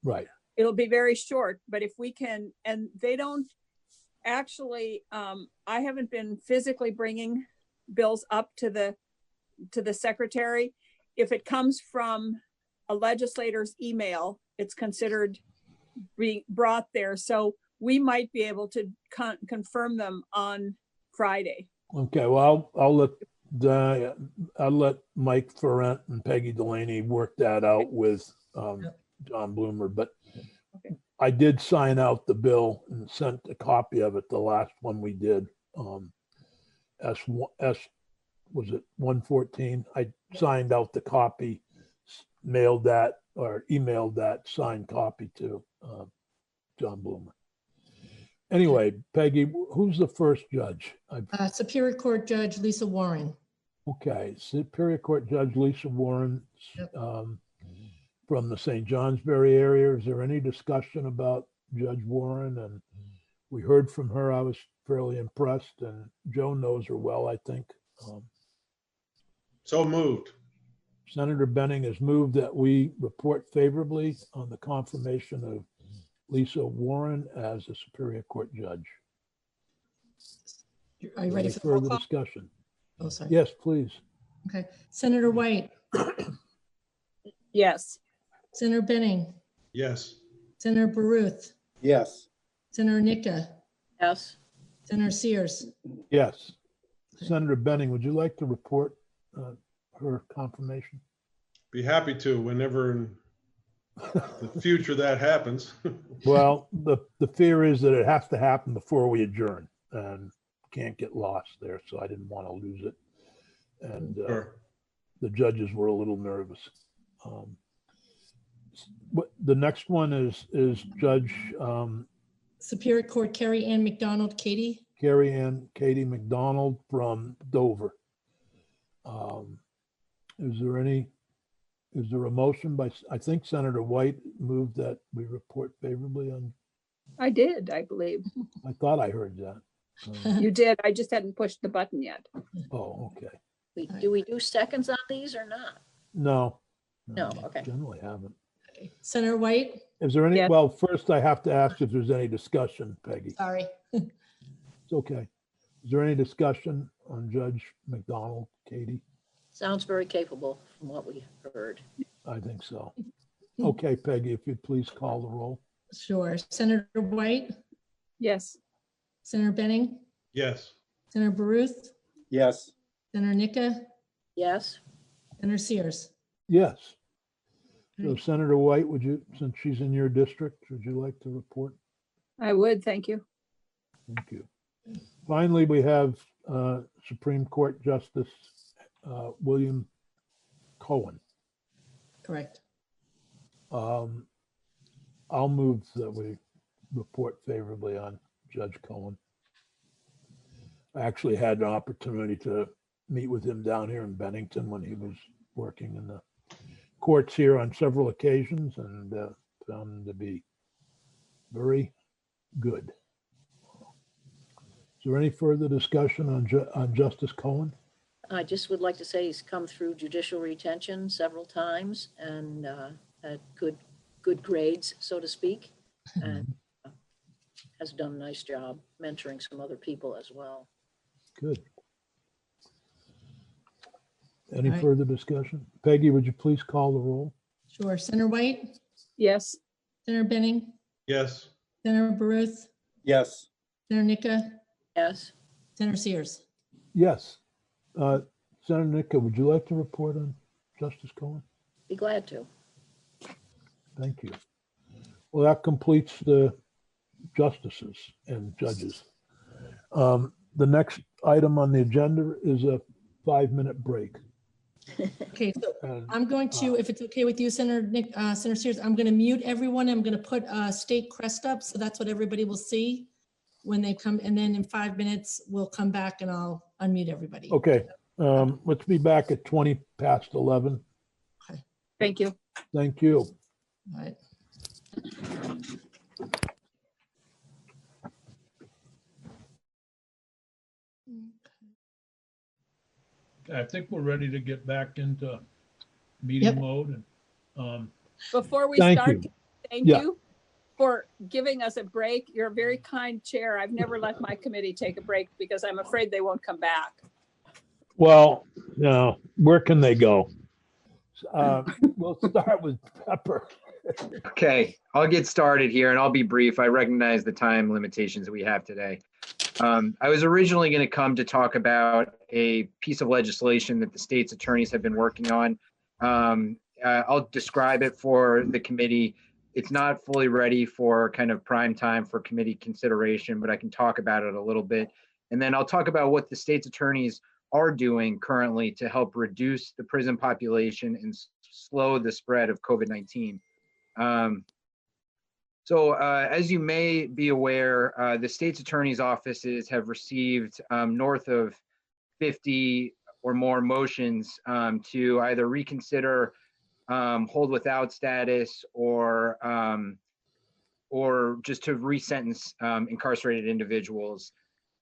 Right. It'll be very short, but if we can, and they don't, actually, I haven't been physically bringing bills up to the secretary. If it comes from a legislator's email, it's considered being brought there. So we might be able to confirm them on Friday. Okay, well, I'll let Mike Ferrand and Peggy Delaney work that out with John Bloomer, but I did sign out the bill and sent a copy of it, the last one we did. S was it 114? I signed out the copy, mailed that or emailed that signed copy to John Bloomer. Anyway, Peggy, who's the first judge? Superior Court Judge Lisa Warren. Okay, Superior Court Judge Lisa Warren from the St. Johnsbury area. Is there any discussion about Judge Warren? And we heard from her. I was fairly impressed, and Joe knows her well, I think. So moved. Senator Benning has moved that we report favorably on the confirmation of Lisa Warren as a Superior Court judge. Are you ready for the roll further call? discussion? Oh, sorry. Yes, please. Okay. Senator White, Yes. Senator Benning, Yes. Senator Baruth, Yes. Senator Nika, Yes. Senator Sears. Yes. Senator Benning, would you like to report her confirmation? Be happy to whenever in the future that happens. Well, the fear is that it has to happen before we adjourn and can't get lost there. So I didn't want to lose it. And Sure. the judges were a little nervous. The next one is Judge Superior Court Carrie Ann McDonald, Katie. Carrie Ann Katie McDonald from Dover. Is there a motion by, I think Senator White moved that we report favorably on? I did, I believe. I thought I heard that. You did. I just hadn't pushed the button yet. Oh, okay. Do we do seconds on these or not? No. No, okay. Generally haven't. Senator White. Is there any, Yes. well, first I have to ask if there's any discussion, Peggy. Sorry. It's okay. Is there any discussion on Judge McDonald, Katie? Sounds very capable from what we heard. I think so. Okay, Peggy, if you'd please call the roll. Sure. Senator White, Yes. Senator Benning, Yes. Senator Baruth, Yes. Senator Nika, Yes. Senator Sears. Yes. So Senator White, would you, since she's in your district, would you like to report? I would, thank you. Thank you. Finally, we have Supreme Court Justice William Cohen. Correct. I'll move that we report favorably on Judge Cohen. I actually had an opportunity to meet with him down here in Bennington when he was working in the courts here on several occasions, and found him to be very good. Is there any further discussion on Justice Cohen? I just would like to say he's come through judicial retention several times and had good grades, so to speak, and has done a nice job mentoring some other people as well. Good. Any All right. further discussion? Peggy, would you please call the roll? Sure. Senator White, Yes. Senator Benning, Yes. Senator Baruth, Yes. Senator Nika, Yes. Senator Sears. Yes. Senator Nika, would you like to report on Justice Cohen? Be glad to. Thank you. Well, that completes the justices and judges. The next item on the agenda is a 5-minute break. Okay, so And, I'm going to, if it's okay with you, Senator Senator Sears, I'm going to mute everyone. I'm going to put a state crest up, so that's what everybody will see when they come. And then in 5 minutes, we'll come back and I'll unmute everybody. Okay, let's be back at 20 past 11. Thank you. Thank you. All right. I think we're ready to get back into meeting mode. And Before we Thank start, you. thank Yeah. you for giving us a break. You're a very kind chair. I've never let my committee take a break because I'm afraid they won't come back. well, now, where can they go? We'll start with Pepper. Okay, I'll get started here and I'll be brief. I recognize the time limitations that we have today. I was originally going to come to talk about a piece of legislation that the state's attorneys have been working on. I'll describe it for the committee. It's not fully ready for kind of prime time for committee consideration, but I can talk about it a little bit. And then I'll talk about what the state's attorneys are doing currently to help reduce the prison population and slow the spread of COVID-19. As you may be aware, the state's attorney's offices have received north of 50 or more motions to either reconsider hold without status or just to resentence incarcerated individuals.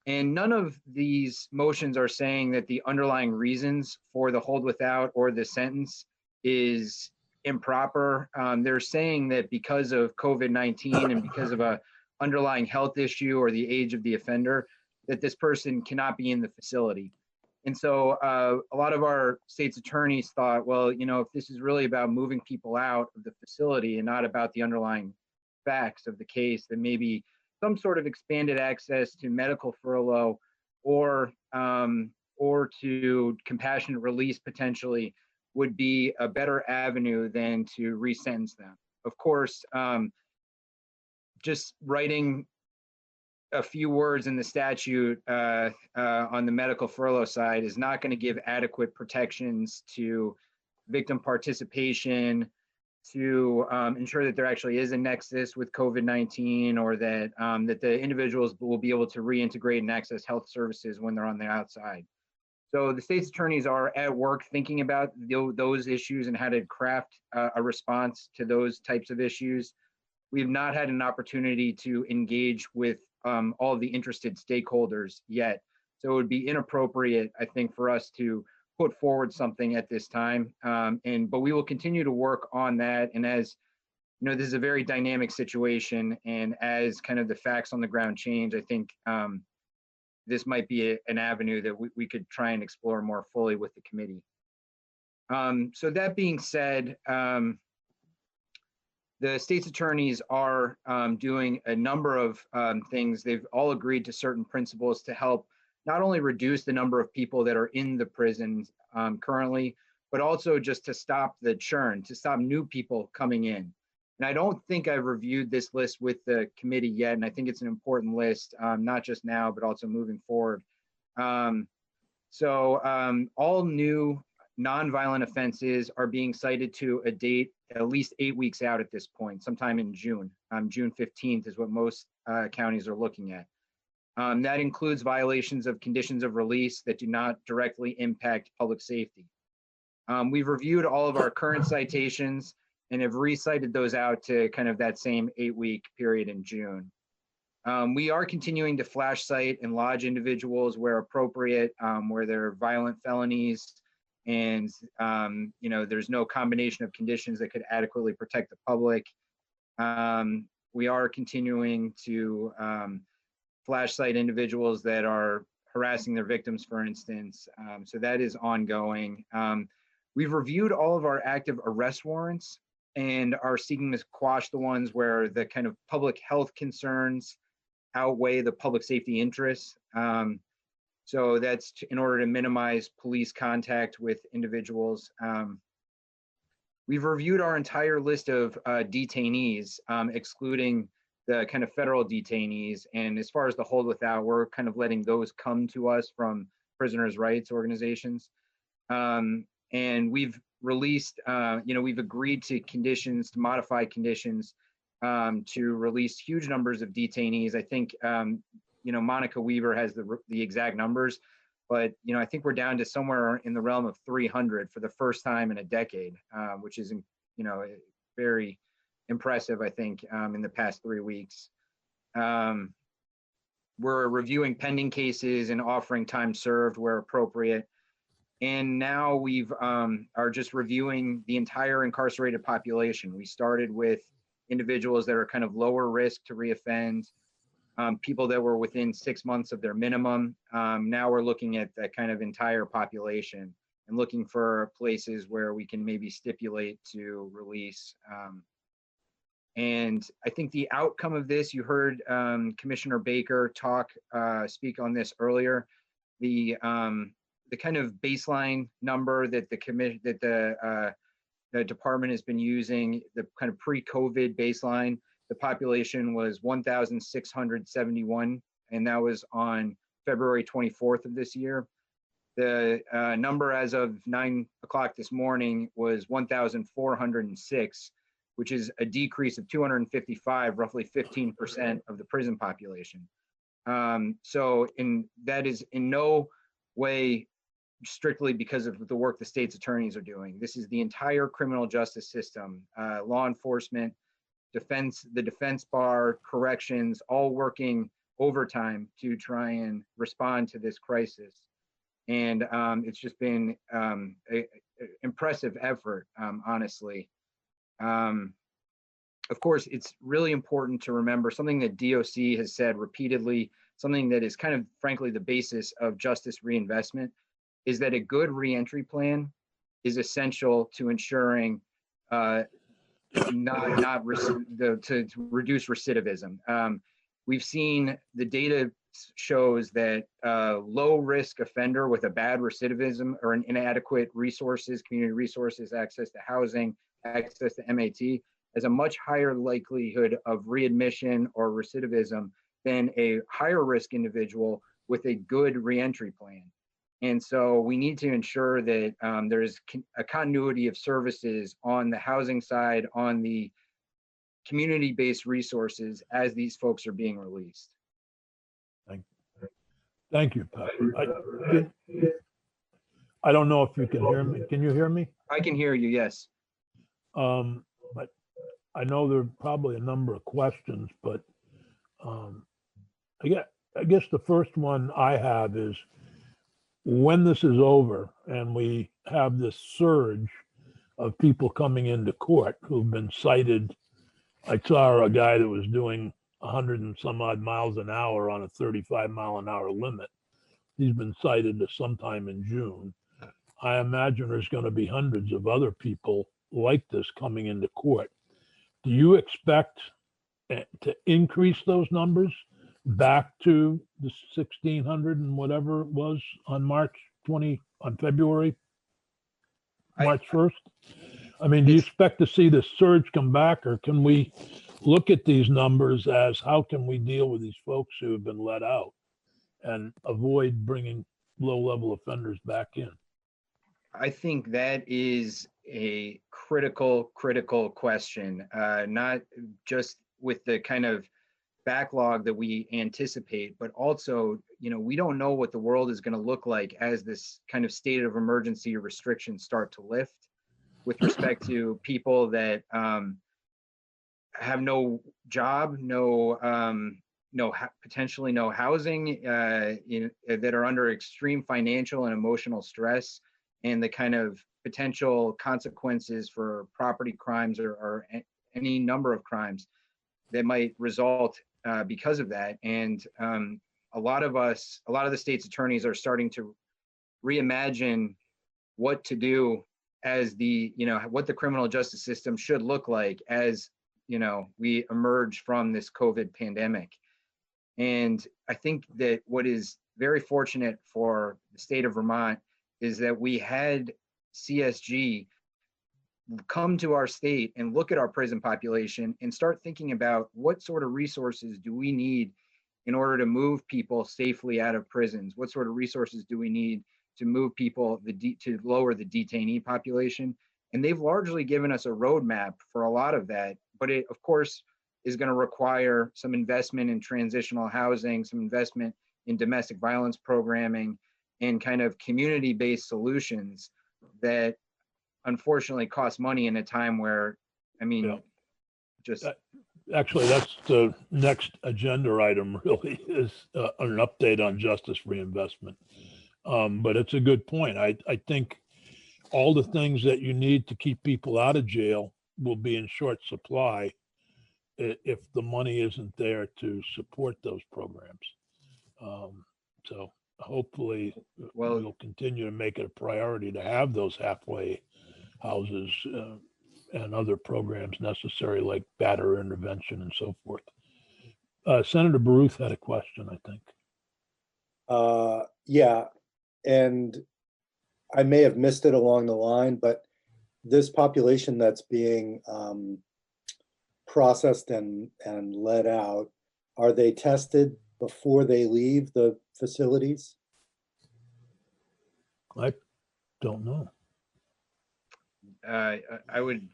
And none of these motions are saying that the underlying reasons for the hold without or the sentence is improper. They're saying that because of COVID-19 and because of a underlying health issue or the age of the offender, that this person cannot be in the facility. And so a lot of our state's attorneys thought, well, if this is really about moving people out of the facility and not about the underlying facts of the case, then maybe some sort of expanded access to medical furlough or to compassionate release potentially would be a better avenue than to resentence them. Of course, just writing a few words in the statute on the medical furlough side is not going to give adequate protections to victim participation, to ensure that there actually is a nexus with COVID-19, or that that the individuals will be able to reintegrate and access health services when they're on the outside. So the state's attorneys are at work thinking about those issues and how to craft a response to those types of issues. We have not had an opportunity to engage with all of the interested stakeholders yet. So it would be inappropriate, I think, for us to put forward something at this time. But we will continue to work on that. And as this is a very dynamic situation, and as kind of the facts on the ground change, I think this might be an avenue that we could try and explore more fully with the committee. So that being said, the state's attorneys are doing a number of things. They've all agreed to certain principles to help not only reduce the number of people that are in the prisons currently, but also just to stop the churn, to stop new people coming in. And I don't think I've reviewed this list with the committee yet, and I think it's an important list, not just now, but also moving forward. All new nonviolent offenses are being cited to a date at least 8 weeks out at this point, sometime in June. June 15th is what most counties are looking at. That includes violations of conditions of release that do not directly impact public safety. We've reviewed all of our current citations and have recited those out to kind of that same 8-week period in June. We are continuing to flash cite and lodge individuals where appropriate, where there are violent felonies and there's no combination of conditions that could adequately protect the public. We are continuing to flash cite individuals that are harassing their victims, for instance. So that is ongoing. We've reviewed all of our active arrest warrants and are seeking to quash the ones where the kind of public health concerns outweigh the public safety interests. So that's in order to minimize police contact with individuals. We've reviewed our entire list of detainees, excluding the kind of federal detainees. And as far as the hold without, we're kind of letting those come to us from prisoners' rights organizations. And we've released, we've agreed to conditions, to modify conditions to release huge numbers of detainees. I think, Monica Weaver has the exact numbers, but, I think we're down to somewhere in the realm of 300 for the first time in a decade, which is, very impressive, I think, in the past 3 weeks. We're reviewing pending cases and offering time served where appropriate. And now we've are just reviewing the entire incarcerated population. We started with individuals that are kind of lower risk to reoffend, people that were within 6 months of their minimum. Now we're looking at that kind of entire population and looking for places where we can maybe stipulate to release. And I think the outcome of this, you heard Commissioner Baker speak on this earlier. The kind of baseline number that the the department has been using the kind of pre-COVID baseline. The population was 1,671, and that was on February 24th of this year. The number as of 9 o'clock this morning was 1,406, which is a decrease of 255, roughly 15% of the prison population. So that is in no way strictly because of the work the state's attorneys are doing. This is the entire criminal justice system, law enforcement, defense, the defense bar, corrections, all working overtime to try and respond to this crisis. And it's just been an impressive effort, honestly. Of course, it's really important to remember something that DOC has said repeatedly, something that is kind of, frankly, the basis of justice reinvestment, is that a good reentry plan is essential to ensuring to reduce recidivism. We've seen the data shows that low risk offender with a bad recidivism or an inadequate resources, community resources, access to housing, access to MAT, has a much higher likelihood of readmission or recidivism than a higher risk individual with a good reentry plan. And so we need to ensure that there's a continuity of services on the housing side, on the community-based resources as these folks are being released. Thank you, Pepper. I don't know if you can hear me. Can you hear me? I can hear you, yes. But I know there are probably a number of questions, but I guess the first one I have is, when this is over and we have this surge of people coming into court who've been cited. I saw a guy that was doing 100 and some odd miles an hour on a 35-mile-an-hour limit. He's been cited to sometime in June. I imagine there's going to be hundreds of other people like this coming into court. Do you expect to increase those numbers back to the 1,600 and whatever it was on February, March 1st? I mean, do you expect to see this surge come back, or can we look at these numbers as how can we deal with these folks who have been let out and avoid bringing low-level offenders back in? I think that is a critical question, not just with the kind of backlog that we anticipate, but also, we don't know what the world is going to look like as this kind of state of emergency restrictions start to lift with respect to people that have no job, potentially no housing, that are under extreme financial and emotional stress, and the kind of potential consequences for property crimes or any number of crimes that might result because of that. And a lot of the state's attorneys are starting to reimagine what to do as what the criminal justice system should look like as we emerge from this COVID pandemic. And I think that what is very fortunate for the state of Vermont is that we had CSG come to our state and look at our prison population and start thinking about what sort of resources do we need in order to move people safely out of prisons? What sort of resources do we need to move people to lower the detainee population? And they've largely given us a roadmap for a lot of that, but it of course is going to require some investment in transitional housing, some investment in domestic violence programming, and kind of community-based solutions that unfortunately cost money in a time where, Actually, that's the next agenda item, really, is an update on justice reinvestment. But it's a good point. I think all the things that you need to keep people out of jail will be in short supply if the money isn't there to support those programs. So hopefully we'll continue to make it a priority to have those halfway houses and other programs necessary, like batterer intervention and so forth. Senator Baruth had a question, I think. Yeah, and I may have missed it along the line, but this population that's being processed and let out, are they tested before they leave the facilities? I don't know. I would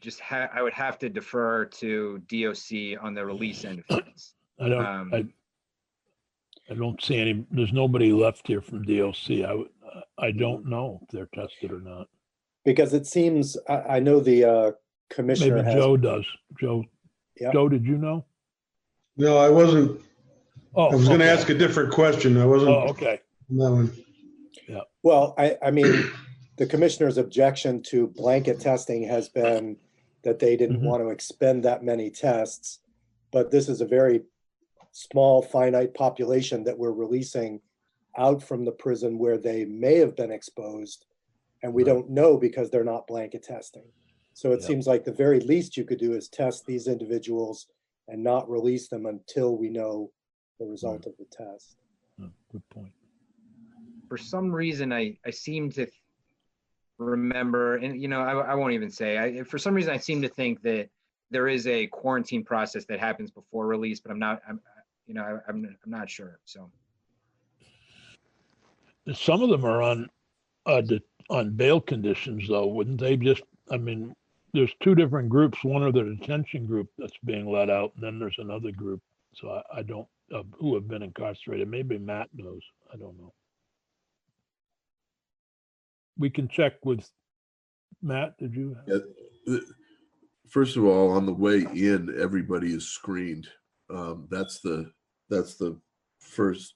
have to defer to DOC on the release end of things. I don't see any, there's nobody left here from DOC. I don't know if they're tested or not. Because it seems, I know the commissioner Maybe has. Joe does. Joe, Yep. Joe, did you know? No, I wasn't. Oh, I was going to okay. ask a different question. I wasn't. Oh, okay. That one. Yeah. Well, I mean, the commissioner's objection to blanket testing has been that they didn't want to expend that many tests, but this is a very small, finite population that we're releasing out from the prison where they may have been exposed, and we don't know because they're not blanket testing. So it seems like the very least you could do is test these individuals and not release them until we know the result of the test. Good point. For some reason, I seem to remember, and I won't even say. For some reason, I seem to think that there is a quarantine process that happens before release, but I'm not sure. So some of them are on bail conditions, though. Wouldn't they just? I mean, there's two different groups. One are the detention group that's being let out, and then there's another group. So I don't who have been incarcerated. Maybe Matt knows. I don't know. We can check with Matt. Did you? Yeah. First of all, on the way in, everybody is screened. That's the first